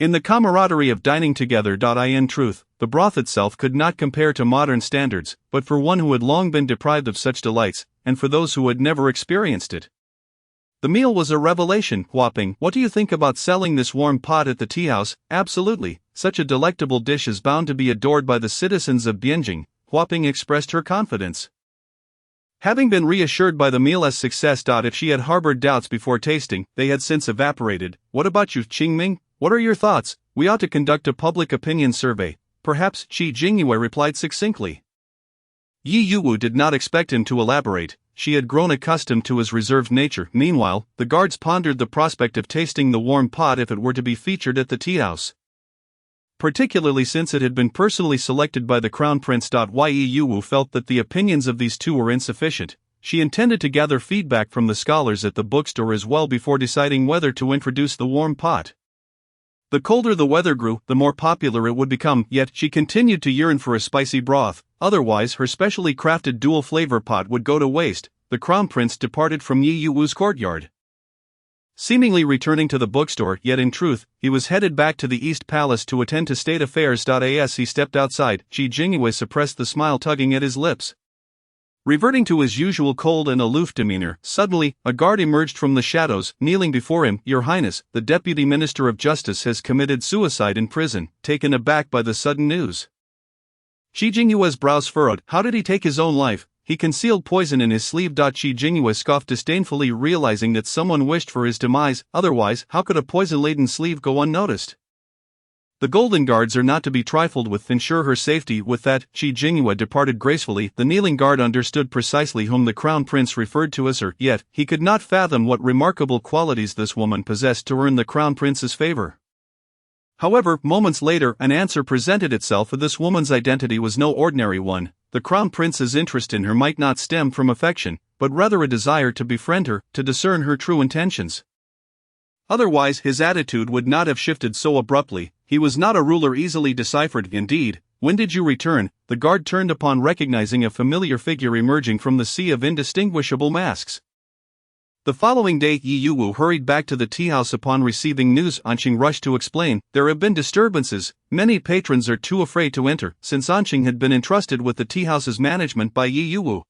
in the camaraderie of dining together." In truth, the broth itself could not compare to modern standards, but for one who had long been deprived of such delights, and for those who had never experienced it, the meal was a revelation. "Huaping, what do you think about selling this warm pot at the tea house?" "Absolutely, such a delectable dish is bound to be adored by the citizens of Bianjing," Huaping expressed her confidence. Having been reassured by the meal's success. If she had harbored doubts before tasting, they had since evaporated. "What about you, Qingming? What are your thoughts?" "We ought to conduct a public opinion survey, perhaps," Qi Jingyue replied succinctly. Yi Yuwu did not expect him to elaborate. She had grown accustomed to his reserved nature. Meanwhile, the guards pondered the prospect of tasting the warm pot if it were to be featured at the tea house, particularly since it had been personally selected by the crown prince. Yi Yuwu felt that the opinions of these two were insufficient. She intended to gather feedback from the scholars at the bookstore as well before deciding whether to introduce the warm pot. The colder the weather grew, the more popular it would become, yet she continued to yearn for a spicy broth, otherwise her specially crafted dual flavor pot would go to waste. The crown prince departed from Yi Yuwu's courtyard, seemingly returning to the bookstore, yet in truth, he was headed back to the East Palace to attend to state affairs. As he stepped outside, Qi Jingyue suppressed the smile tugging at his lips. Reverting to his usual cold and aloof demeanor, suddenly, a guard emerged from the shadows, kneeling before him. "Your Highness, the Deputy Minister of Justice has committed suicide in prison." Taken aback by the sudden news, Shi Jingyue's brows furrowed. How did he take his own life? He concealed poison in his sleeve. Shi Jingyue scoffed disdainfully, realizing that someone wished for his demise. Otherwise, how could a poison-laden sleeve go unnoticed? The Golden Guards are not to be trifled with. Ensure her safety. With that, Shi Jingyue departed gracefully. The kneeling guard understood precisely whom the Crown Prince referred to as her, yet he could not fathom what remarkable qualities this woman possessed to earn the Crown Prince's favor. However, moments later, an answer presented itself. This woman's identity was no ordinary one. The Crown Prince's interest in her might not stem from affection, but rather a desire to befriend her, to discern her true intentions. Otherwise, his attitude would not have shifted so abruptly. He was not a ruler easily deciphered. Indeed, when did you return? The guard turned upon recognizing a familiar figure emerging from the sea of indistinguishable masks. The following day, Yi Yuwu hurried back to the tea house upon receiving news. Anqing rushed to explain, there have been disturbances. Many patrons are too afraid to enter, since Anqing had been entrusted with the tea house's management by Yi Yuwu.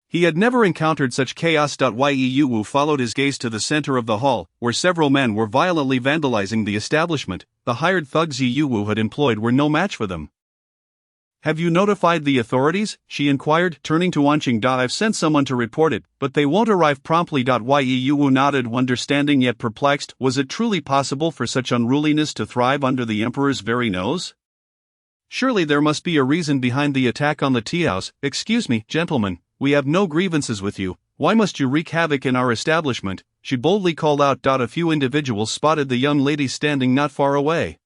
He had never encountered such chaos. Yi Yuwu followed his gaze to the center of the hall, where several men were violently vandalizing the establishment. The hired thugs Yi Yuwu had employed were no match for them. Have you notified the authorities? She inquired, turning to Anqing. I've sent someone to report it, but they won't arrive promptly. Yi Yuwu nodded, understanding yet perplexed. Was it truly possible for such unruliness to thrive under the emperor's very nose? Surely there must be a reason behind the attack on the tea house. Excuse me, gentlemen, we have no grievances with you. Why must you wreak havoc in our establishment? She boldly called out. A few individuals spotted the young lady standing not far away,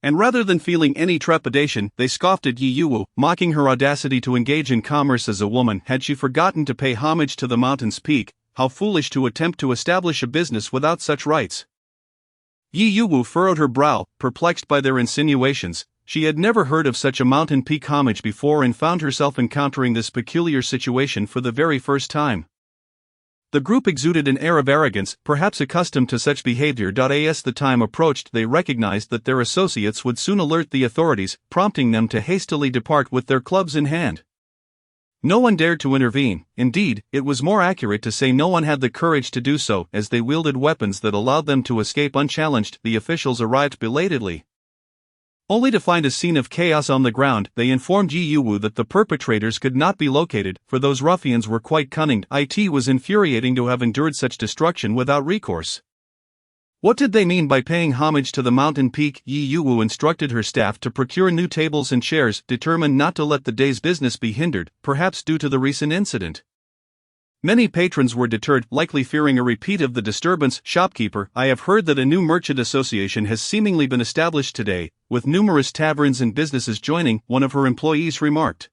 and rather than feeling any trepidation, they scoffed at Yi Yuwu, mocking her audacity to engage in commerce as a woman. Had she forgotten to pay homage to the mountain's peak? How foolish to attempt to establish a business without such rights. Yi Yuwu furrowed her brow, perplexed by their insinuations. She had never heard of such a mountain peak homage before and found herself encountering this peculiar situation for the very first time. The group exuded an air of arrogance, perhaps accustomed to such behavior. As the time approached, they recognized that their associates would soon alert the authorities, prompting them to hastily depart with their clubs in hand. No one dared to intervene. Indeed, it was more accurate to say no one had the courage to do so, as they wielded weapons that allowed them to escape unchallenged. The officials arrived belatedly, only to find a scene of chaos on the ground. They informed Yi Yuwu that the perpetrators could not be located, for those ruffians were quite cunning. It was infuriating to have endured such destruction without recourse. What did they mean by paying homage to the mountain peak? Yi Yuwu instructed her staff to procure new tables and chairs, determined not to let the day's business be hindered, perhaps due to the recent incident. Many patrons were deterred, likely fearing a repeat of the disturbance. Shopkeeper, I have heard that a new merchant association has seemingly been established today, with numerous taverns and businesses joining, one of her employees remarked.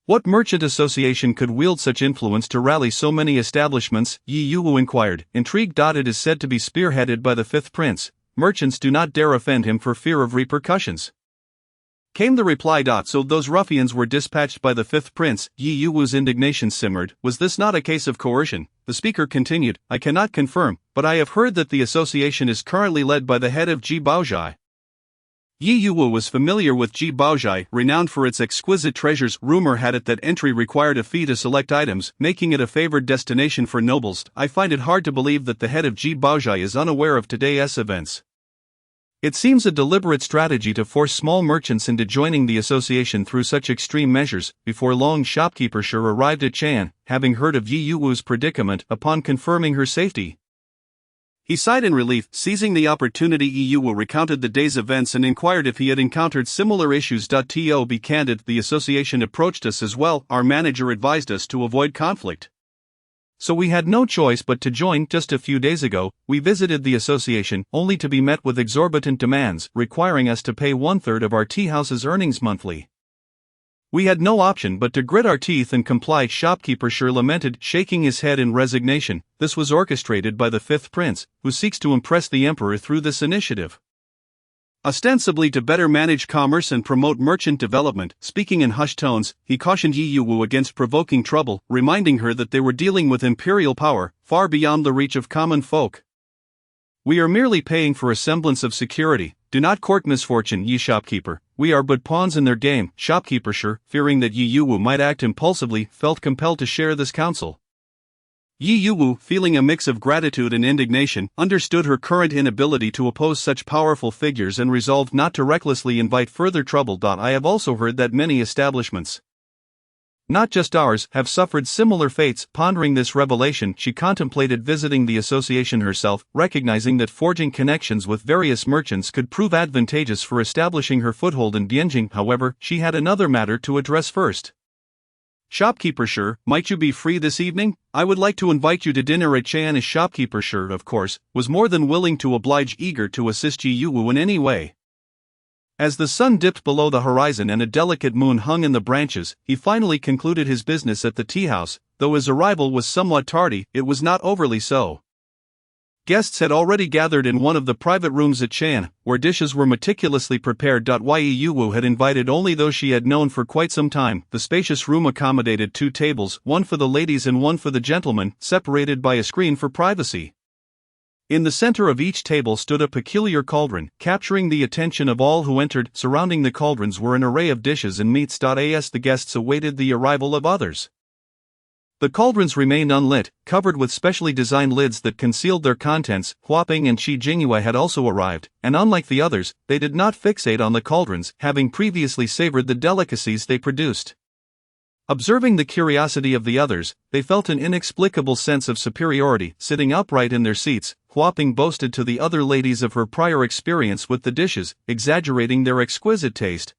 What merchant association could wield such influence to rally so many establishments? Yi Yuwu inquired, intrigued. It is said to be spearheaded by the fifth prince. Merchants do not dare offend him for fear of repercussions, came the reply. So those ruffians were dispatched by the fifth prince. Yi Yuwu's indignation simmered. Was this not a case of coercion? The speaker continued, I cannot confirm, but I have heard that the association is currently led by the head of Ji Baozhai. Yi Yuwu was familiar with Ji Baozhai, renowned for its exquisite treasures. Rumor had it that entry required a fee to select items, making it a favored destination for nobles. I find it hard to believe that the head of Ji Baozhai is unaware of today's events. It seems a deliberate strategy to force small merchants into joining the association through such extreme measures. Before long, shopkeeper Shi arrived at Chan, having heard of Yi Yuwu's predicament. Upon confirming her safety, he sighed in relief. Seizing the opportunity, Yi Yuwu recounted the day's events and inquired if he had encountered similar issues. To be candid, the association approached us as well. Our manager advised us to avoid conflict, so we had no choice but to join. Just a few days ago, we visited the association, only to be met with exorbitant demands, requiring us to pay 1/3 of our tea house's earnings monthly. We had no option but to grit our teeth and comply. Shopkeeper Shi lamented, shaking his head in resignation. This was orchestrated by the fifth prince, who seeks to impress the emperor through this initiative, ostensibly to better manage commerce and promote merchant development. Speaking in hushed tones, he cautioned Yi Yuwu against provoking trouble, reminding her that they were dealing with imperial power, far beyond the reach of common folk. We are merely paying for a semblance of security. Do not court misfortune, Yi shopkeeper. We are but pawns in their game. Shopkeeper Shi, fearing that Yi Yuwu might act impulsively, felt compelled to share this counsel. Yi Yuwu, feeling a mix of gratitude and indignation, understood her current inability to oppose such powerful figures and resolved not to recklessly invite further trouble. I have also heard that many establishments, not just ours, have suffered similar fates. Pondering this revelation, she contemplated visiting the association herself, recognizing that forging connections with various merchants could prove advantageous for establishing her foothold in Bianjing. However, she had another matter to address first. Shopkeeper Sure, might you be free this evening? I would like to invite you to dinner at Cheyenne. Shopkeeper Sure, of course, was more than willing to oblige, eager to assist Yi Yuwu in any way. As the sun dipped below the horizon and a delicate moon hung in the branches, he finally concluded his business at the tea house. Though his arrival was somewhat tardy, it was not overly so. Guests had already gathered in one of the private rooms at Cheyenne, where dishes were meticulously prepared. Yi Yuwu had invited only those she had known for quite some time. The spacious room accommodated 2 tables, one for the ladies and one for the gentlemen, separated by a screen for privacy. In the center of each table stood a peculiar cauldron, capturing the attention of all who entered. Surrounding the cauldrons were an array of dishes and meats. As the guests awaited the arrival of others, the cauldrons remained unlit, covered with specially designed lids that concealed their contents. Huaping and Shi Jingyue had also arrived, and unlike the others, they did not fixate on the cauldrons, having previously savored the delicacies they produced. Observing the curiosity of the others, they felt an inexplicable sense of superiority. Sitting upright in their seats, Huaping boasted to the other ladies of her prior experience with the dishes, exaggerating their exquisite taste,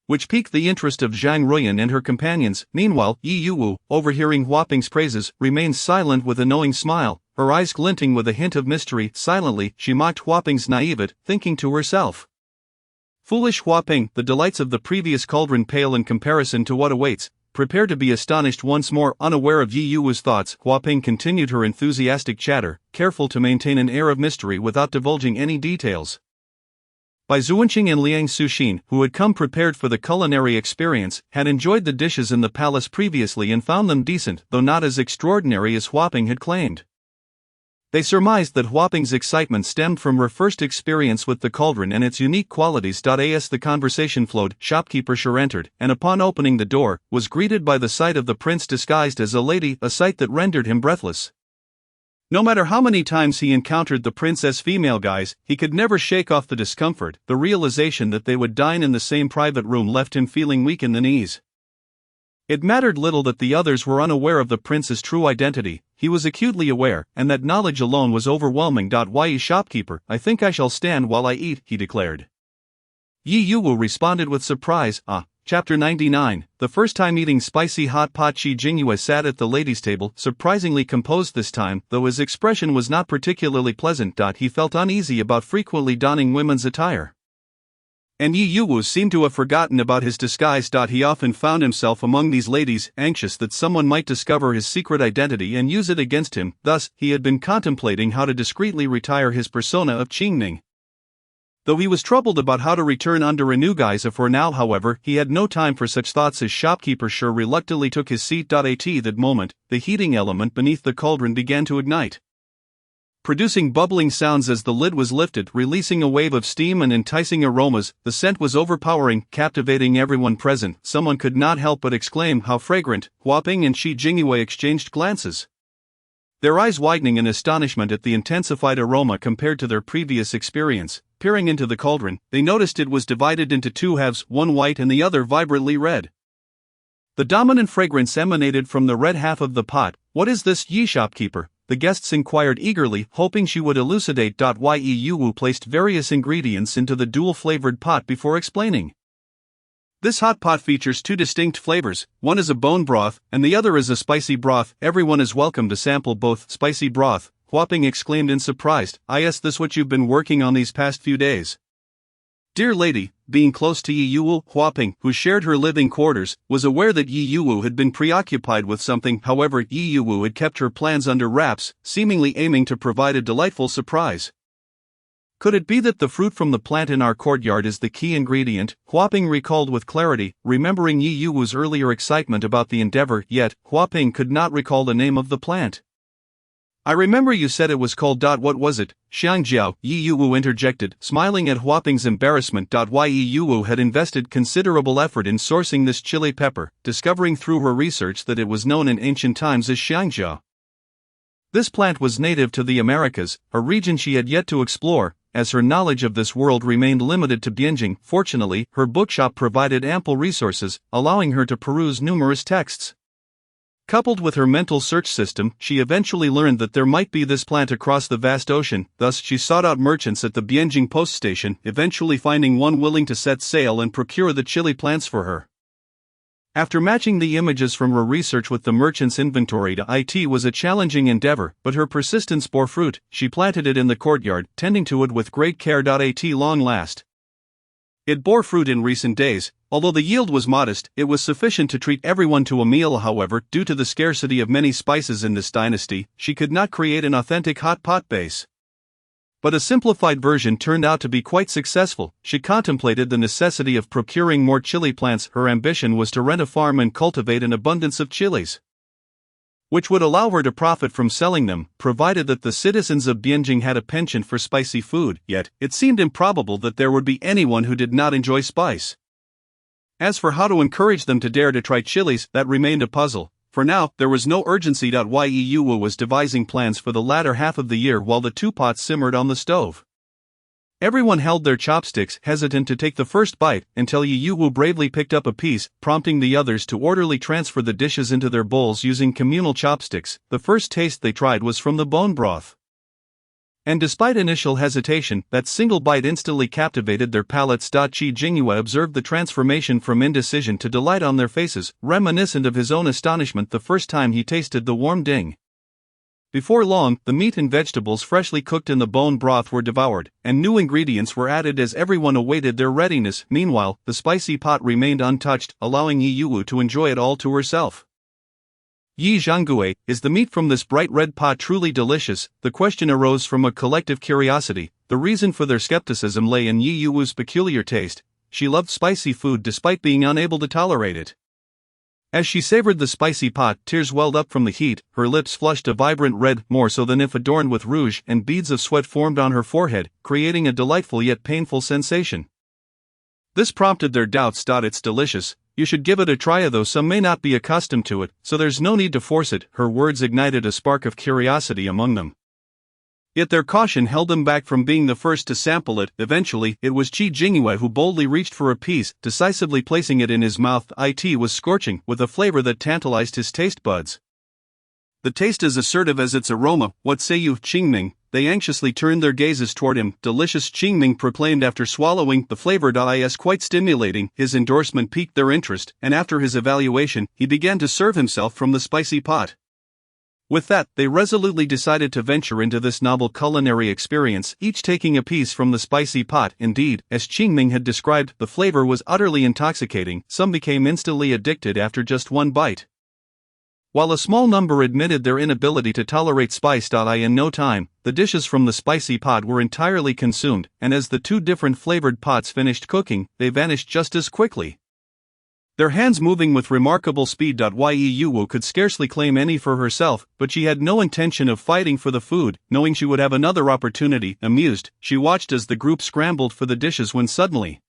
which piqued the interest of Zhang Ruyan and her companions. Meanwhile, Yi Yuwu, overhearing Huaping's praises, remained silent with a knowing smile, her eyes glinting with a hint of mystery. Silently, she mocked Huaping's naivete, thinking to herself, "Foolish Huaping, the delights of the previous cauldron pale in comparison to what awaits. Prepare to be astonished once more." Unaware of Yi Yuwu's thoughts, Huaping continued her enthusiastic chatter, careful to maintain an air of mystery without divulging any details. Bai Zuanqing and Liang Suxin, who had come prepared for the culinary experience, had enjoyed the dishes in the palace previously and found them decent, though not as extraordinary as Huaping had claimed. They surmised that Huaping's excitement stemmed from her first experience with the cauldron and its unique qualities. As the conversation flowed, Shopkeeper Sure entered, and upon opening the door, was greeted by the sight of the prince disguised as a lady, a sight that rendered him breathless. No matter how many times he encountered the prince's female guise, he could never shake off the discomfort. The realization that they would dine in the same private room left him feeling weak in the knees. It mattered little that the others were unaware of the prince's true identity. He was acutely aware, and that knowledge alone was overwhelming. Yi Shopkeeper, I think I shall stand while I eat, he declared. Yi Yuwu responded with surprise. Chapter 99, the first time eating spicy hot pot. Shi Jingyue sat at the ladies' table, surprisingly composed this time, though his expression was not particularly pleasant. He felt uneasy about frequently donning women's attire. And Yi Yuwu seemed to have forgotten about his disguise. He often found himself among these ladies, anxious that someone might discover his secret identity and use it against him. Thus, he had been contemplating how to discreetly retire his persona of Qingning. Though he was troubled about how to return under a new guise. For now, however, he had no time for such thoughts as Shopkeeper Sure reluctantly took his seat. At that moment, the heating element beneath the cauldron began to ignite, producing bubbling sounds as the lid was lifted, releasing a wave of steam and enticing aromas. The scent was overpowering, captivating everyone present. Someone could not help but exclaim, "How fragrant!" Huaping and Shi Jingyue exchanged glances, their eyes widening in astonishment at the intensified aroma compared to their previous experience. Peering into the cauldron, they noticed it was divided into 2 halves, one white and the other vibrantly red. The dominant fragrance emanated from the red half of the pot. "What is this, Yi Shopkeeper?" the guests inquired eagerly, hoping she would elucidate. Yi Yuwu placed various ingredients into the dual-flavored pot before explaining. This hot pot features 2 distinct flavors, one is a bone broth, and the other is a spicy broth. Everyone is welcome to sample both. Spicy broth, Huaping exclaimed in surprise. "Is this what you've been working on these past few days?" Dear lady, being close to Yi Yuwu, Huaping, who shared her living quarters, was aware that Yi Yuwu had been preoccupied with something. However, Yi Yuwu had kept her plans under wraps, seemingly aiming to provide a delightful surprise. Could it be that the fruit from the plant in our courtyard is the key ingredient? Huaping recalled with clarity, remembering Yi Yuwu's earlier excitement about the endeavor. Yet, Huaping could not recall the name of the plant. "I remember you said it was called. What was it?" Xiangjiao, Yi Yuwu interjected, smiling at Huaping's embarrassment. Yi Yuwu had invested considerable effort in sourcing this chili pepper, discovering through her research that it was known in ancient times as Xiangjiao. This plant was native to the Americas, a region she had yet to explore, as her knowledge of this world remained limited to Bianjing. Fortunately, her bookshop provided ample resources, allowing her to peruse numerous texts. Coupled with her mental search system, she eventually learned that there might be this plant across the vast ocean. Thus, she sought out merchants at the Bianjing post station, eventually finding one willing to set sail and procure the chili plants for her. After matching the images from her research with the merchant's inventory, it was a challenging endeavor, but her persistence bore fruit. She planted it in the courtyard, tending to it with great care. At long last, it bore fruit in recent days. Although the yield was modest, it was sufficient to treat everyone to a meal. However, due to the scarcity of many spices in this dynasty, she could not create an authentic hot pot base. But a simplified version turned out to be quite successful. She contemplated the necessity of procuring more chili plants. Her ambition was to rent a farm and cultivate an abundance of chilies, which would allow her to profit from selling them, provided that the citizens of Bianjing had a penchant for spicy food. Yet, it seemed improbable that there would be anyone who did not enjoy spice. As for how to encourage them to dare to try chilies, that remained a puzzle. For now, there was no urgency. Yu was devising plans for the latter half of the year while the two pots simmered on the stove. Everyone held their chopsticks, hesitant to take the first bite, until Yu bravely picked up a piece, prompting the others to orderly transfer the dishes into their bowls using communal chopsticks. The first taste they tried was from the bone broth, and despite initial hesitation, that single bite instantly captivated their palates. Qi Jingyue observed the transformation from indecision to delight on their faces, reminiscent of his own astonishment the first time he tasted the warm ding. Before long, the meat and vegetables freshly cooked in the bone broth were devoured, and new ingredients were added as everyone awaited their readiness. Meanwhile, the spicy pot remained untouched, allowing Yu to enjoy it all to herself. Yi Zhangguo, is the meat from this bright red pot truly delicious? The question arose from a collective curiosity. The reason for their skepticism lay in Yu's peculiar taste. She loved spicy food despite being unable to tolerate it. As she savored the spicy pot, tears welled up from the heat, her lips flushed a vibrant red, more so than if adorned with rouge, and beads of sweat formed on her forehead, creating a delightful yet painful sensation. This prompted their doubts. It's delicious. You should give it a try, though some may not be accustomed to it, so there's no need to force it. Her words ignited a spark of curiosity among them. Yet their caution held them back from being the first to sample it. Eventually, it was Qi Jingyue who boldly reached for a piece, decisively placing it in his mouth. It was scorching, with a flavor that tantalized his taste buds. The taste as assertive as its aroma. What say you, Qingming? They anxiously turned their gazes toward him. Delicious, Qingming proclaimed after swallowing. The flavor is quite stimulating. His endorsement piqued their interest, and after his evaluation, he began to serve himself from the spicy pot. With that, they resolutely decided to venture into this novel culinary experience, each taking a piece from the spicy pot. Indeed, as Qingming had described, the flavor was utterly intoxicating. Some became instantly addicted after just one bite, while a small number admitted their inability to tolerate spice. In no time, the dishes from the spicy pot were entirely consumed, and as the two different flavored pots finished cooking, they vanished just as quickly, their hands moving with remarkable speed. Yu could scarcely claim any for herself, but she had no intention of fighting for the food, knowing she would have another opportunity. Amused, she watched as the group scrambled for the dishes when suddenly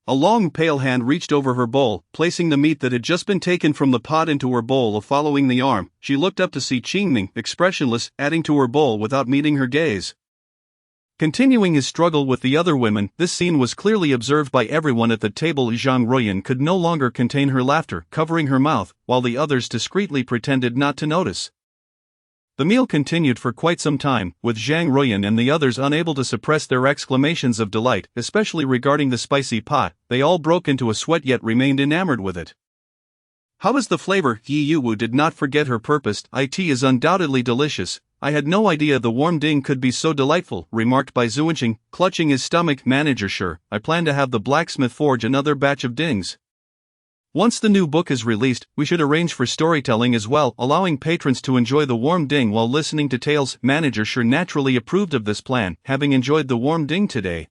a long pale hand reached over her bowl, placing the meat that had just been taken from the pot into her bowl. Following the arm, she looked up to see Qingming, expressionless, adding to her bowl without meeting her gaze. Continuing his struggle with the other women, this scene was clearly observed by everyone at the table. Zhang Ruoyan could no longer contain her laughter, covering her mouth, while the others discreetly pretended not to notice. The meal continued for quite some time, with Zhang Ruoyan and the others unable to suppress their exclamations of delight, especially regarding the spicy pot. They all broke into a sweat yet remained enamored with it. How is the flavor? Yu did not forget her purpose. It is undoubtedly delicious. I had no idea the warm ding could be so delightful, remarked by Zuanqing, clutching his stomach. Manager, sure, I plan to have the blacksmith forge another batch of dings. Once the new book is released, we should arrange for storytelling as well, allowing patrons to enjoy the warm ding while listening to tales. Manager sure naturally approved of this plan, having enjoyed the warm ding today,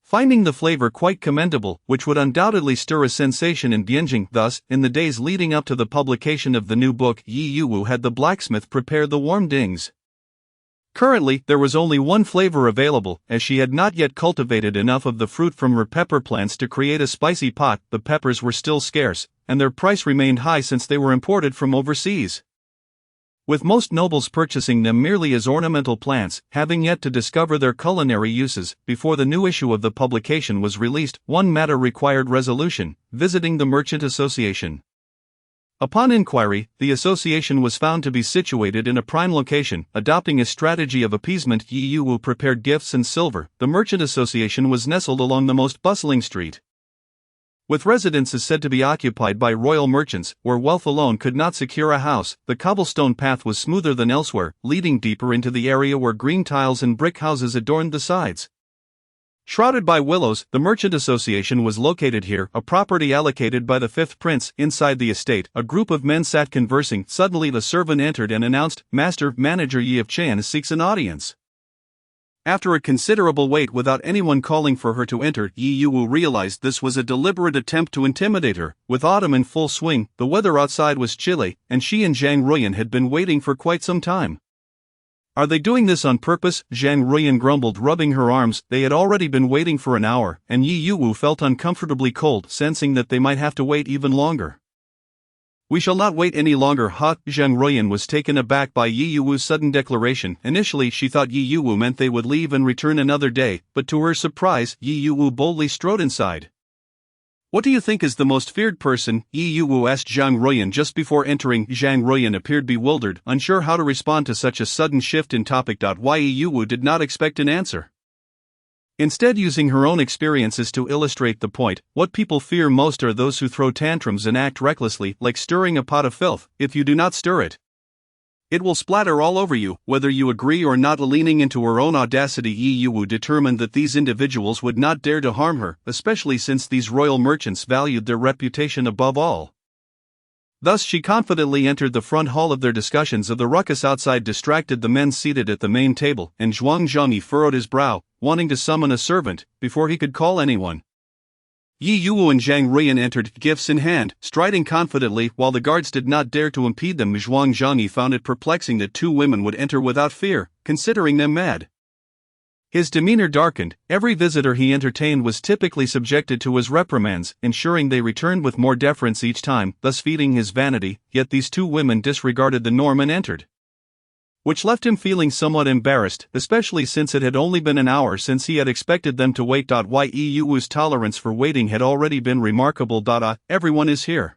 finding the flavor quite commendable, which would undoubtedly stir a sensation in Bianjing. Thus, in the days leading up to the publication of the new book, Yu had the blacksmith prepare the warm dings. Currently, there was only one flavor available, as she had not yet cultivated enough of the fruit from her pepper plants to create a spicy pot. The peppers were still scarce, and their price remained high since they were imported from overseas. with most nobles purchasing them merely as ornamental plants, having yet to discover their culinary uses. Before the new issue of the publication was released, one matter required resolution: visiting the Merchant Association. Upon inquiry, the association was found to be situated in a prime location. Adopting a strategy of appeasement, Yi Yu prepared gifts and silver. The Merchant Association was nestled along the most bustling street, with residences said to be occupied by royal merchants, where wealth alone could not secure a house. The cobblestone path was smoother than elsewhere, leading deeper into the area where green tiles and brick houses adorned the sides. Shrouded by willows, the Merchant Association was located here, a property allocated by the fifth prince. Inside the estate, a group of men sat conversing. Suddenly the servant entered and announced, "Master, Manager Yi of Chan seeks an audience." After a considerable wait without anyone calling for her to enter, Yi Yu realized this was a deliberate attempt to intimidate her. With autumn in full swing, the weather outside was chilly, and she and Zhang Ruyan had been waiting for quite some time. "Are they doing this on purpose?" Zhang Ruyan grumbled, rubbing her arms. They had already been waiting for an hour, and Yi Yu felt uncomfortably cold, sensing that they might have to wait even longer. "We shall not wait any longer." Zhang Ruyan was taken aback by Yi Yu's sudden declaration. Initially she thought Yi Yu meant they would leave and return another day, but to her surprise, Yi Yu boldly strode inside. "What do you think is the most feared person?" Yi Yu asked Zhang Ruyan just before entering. Zhang Ruyan appeared bewildered, unsure how to respond to such a sudden shift in topic. Yi Yu did not expect an answer. Instead, using her own experiences to illustrate the point, what people fear most are those who throw tantrums and act recklessly, like stirring a pot of filth. If you do not stir it, it will splatter all over you, whether you agree or not. Leaning into her own audacity, Yi Yu determined that these individuals would not dare to harm her, especially since these royal merchants valued their reputation above all. Thus she confidently entered the front hall. Of their discussions of the ruckus outside distracted the men seated at the main table, and Zhuang Zhongyi furrowed his brow, wanting to summon a servant, before he could call anyone. Yi Yu and Zhang Ruyan entered, gifts in hand, striding confidently, while the guards did not dare to impede them. Zhuang Zhongyi found it perplexing that two women would enter without fear, considering them mad. His demeanor darkened. Every visitor he entertained was typically subjected to his reprimands, ensuring they returned with more deference each time, thus feeding his vanity. Yet these two women disregarded the norm and entered, which left him feeling somewhat embarrassed, especially since it had only been an hour since he had expected them to wait. Yi Yu's tolerance for waiting had already been remarkable. "Everyone is here.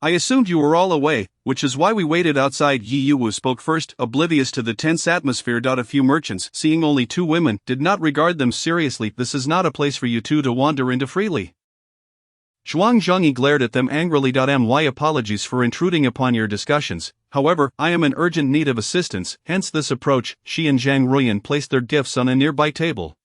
I assumed you were all away, which is why we waited outside." Yi Yu spoke first, oblivious to the tense atmosphere. A few merchants, seeing only two women, did not regard them seriously. "This is not a place for you two to wander into freely." Zhuang Zhongyi glared at them angrily. "My apologies for intruding upon your discussions. However, I am in urgent need of assistance, hence this approach." She and Zhang Ruyan placed their gifts on a nearby table.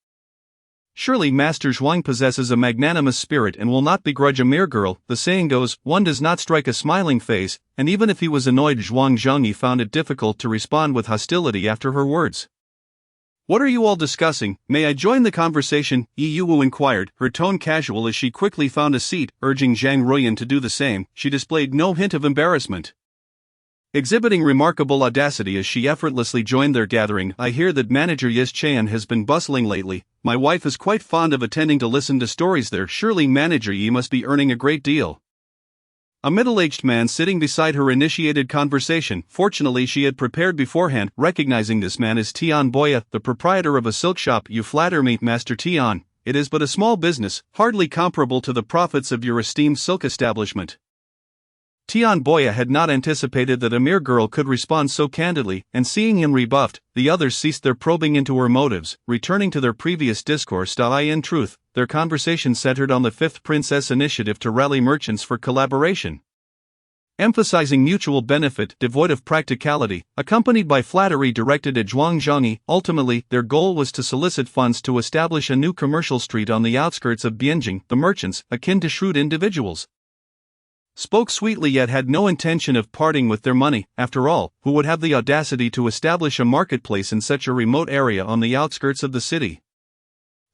"Surely Master Zhuang possesses a magnanimous spirit and will not begrudge a mere girl. The saying goes, one does not strike a smiling face," and even if he was annoyed, Zhuang Zhongyi found it difficult to respond with hostility after her words. "What are you all discussing? May I join the conversation?" Yi Yu inquired, her tone casual as she quickly found a seat. Urging Zhang Ruyan to do the same, she displayed no hint of embarrassment, exhibiting remarkable audacity as she effortlessly joined their gathering. "I hear that Manager Yi Chan has been bustling lately. My wife is quite fond of attending to listen to stories there. Surely Manager Yi must be earning a great deal." A middle-aged man sitting beside her initiated conversation. Fortunately she had prepared beforehand, recognizing this man as Tian Boya, the proprietor of a silk shop. "You flatter me, Master Tian. It is but a small business, hardly comparable to the profits of your esteemed silk establishment." Tian Boya had not anticipated that a mere girl could respond so candidly, and seeing him rebuffed, the others ceased their probing into her motives, returning to their previous discourse. In truth, their conversation centered on the fifth prince's initiative to rally merchants for collaboration, emphasizing mutual benefit, devoid of practicality, accompanied by flattery directed at Zhuang Zhongyi. Ultimately, their goal was to solicit funds to establish a new commercial street on the outskirts of Bianjing. The merchants, akin to shrewd individuals, spoke sweetly yet had no intention of parting with their money. After all, who would have the audacity to establish a marketplace in such a remote area on the outskirts of the city?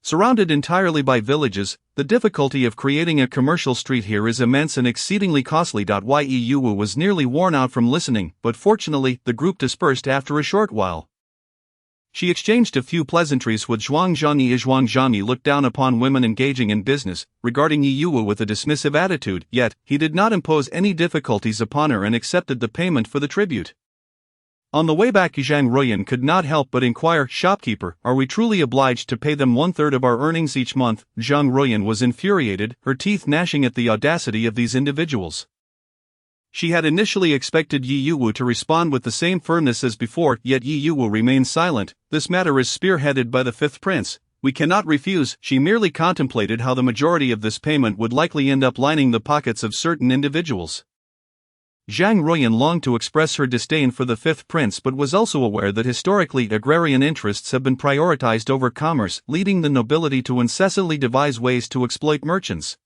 Surrounded entirely by villages, the difficulty of creating a commercial street here is immense and exceedingly costly. Yi Yu was nearly worn out from listening, but fortunately, the group dispersed after a short while. She exchanged a few pleasantries with Zhuang Zhongyi. Zhuang Zhongyi looked down upon women engaging in business, regarding Yi Yu with a dismissive attitude, yet he did not impose any difficulties upon her and accepted the payment for the tribute. On the way back, Zhang Ruoyan could not help but inquire, "Shopkeeper, are we truly obliged to pay them 1/3 of our earnings each month?" Zhang Ruoyan was infuriated, her teeth gnashing at the audacity of these individuals. She had initially expected Yi Yuwu to respond with the same firmness as before, yet Yi Yuwu remained silent. "This matter is spearheaded by the fifth prince. We cannot refuse." She merely contemplated how the majority of this payment would likely end up lining the pockets of certain individuals. Zhang Ruoyan longed to express her disdain for the fifth prince but was also aware that historically agrarian interests have been prioritized over commerce, leading the nobility to incessantly devise ways to exploit merchants.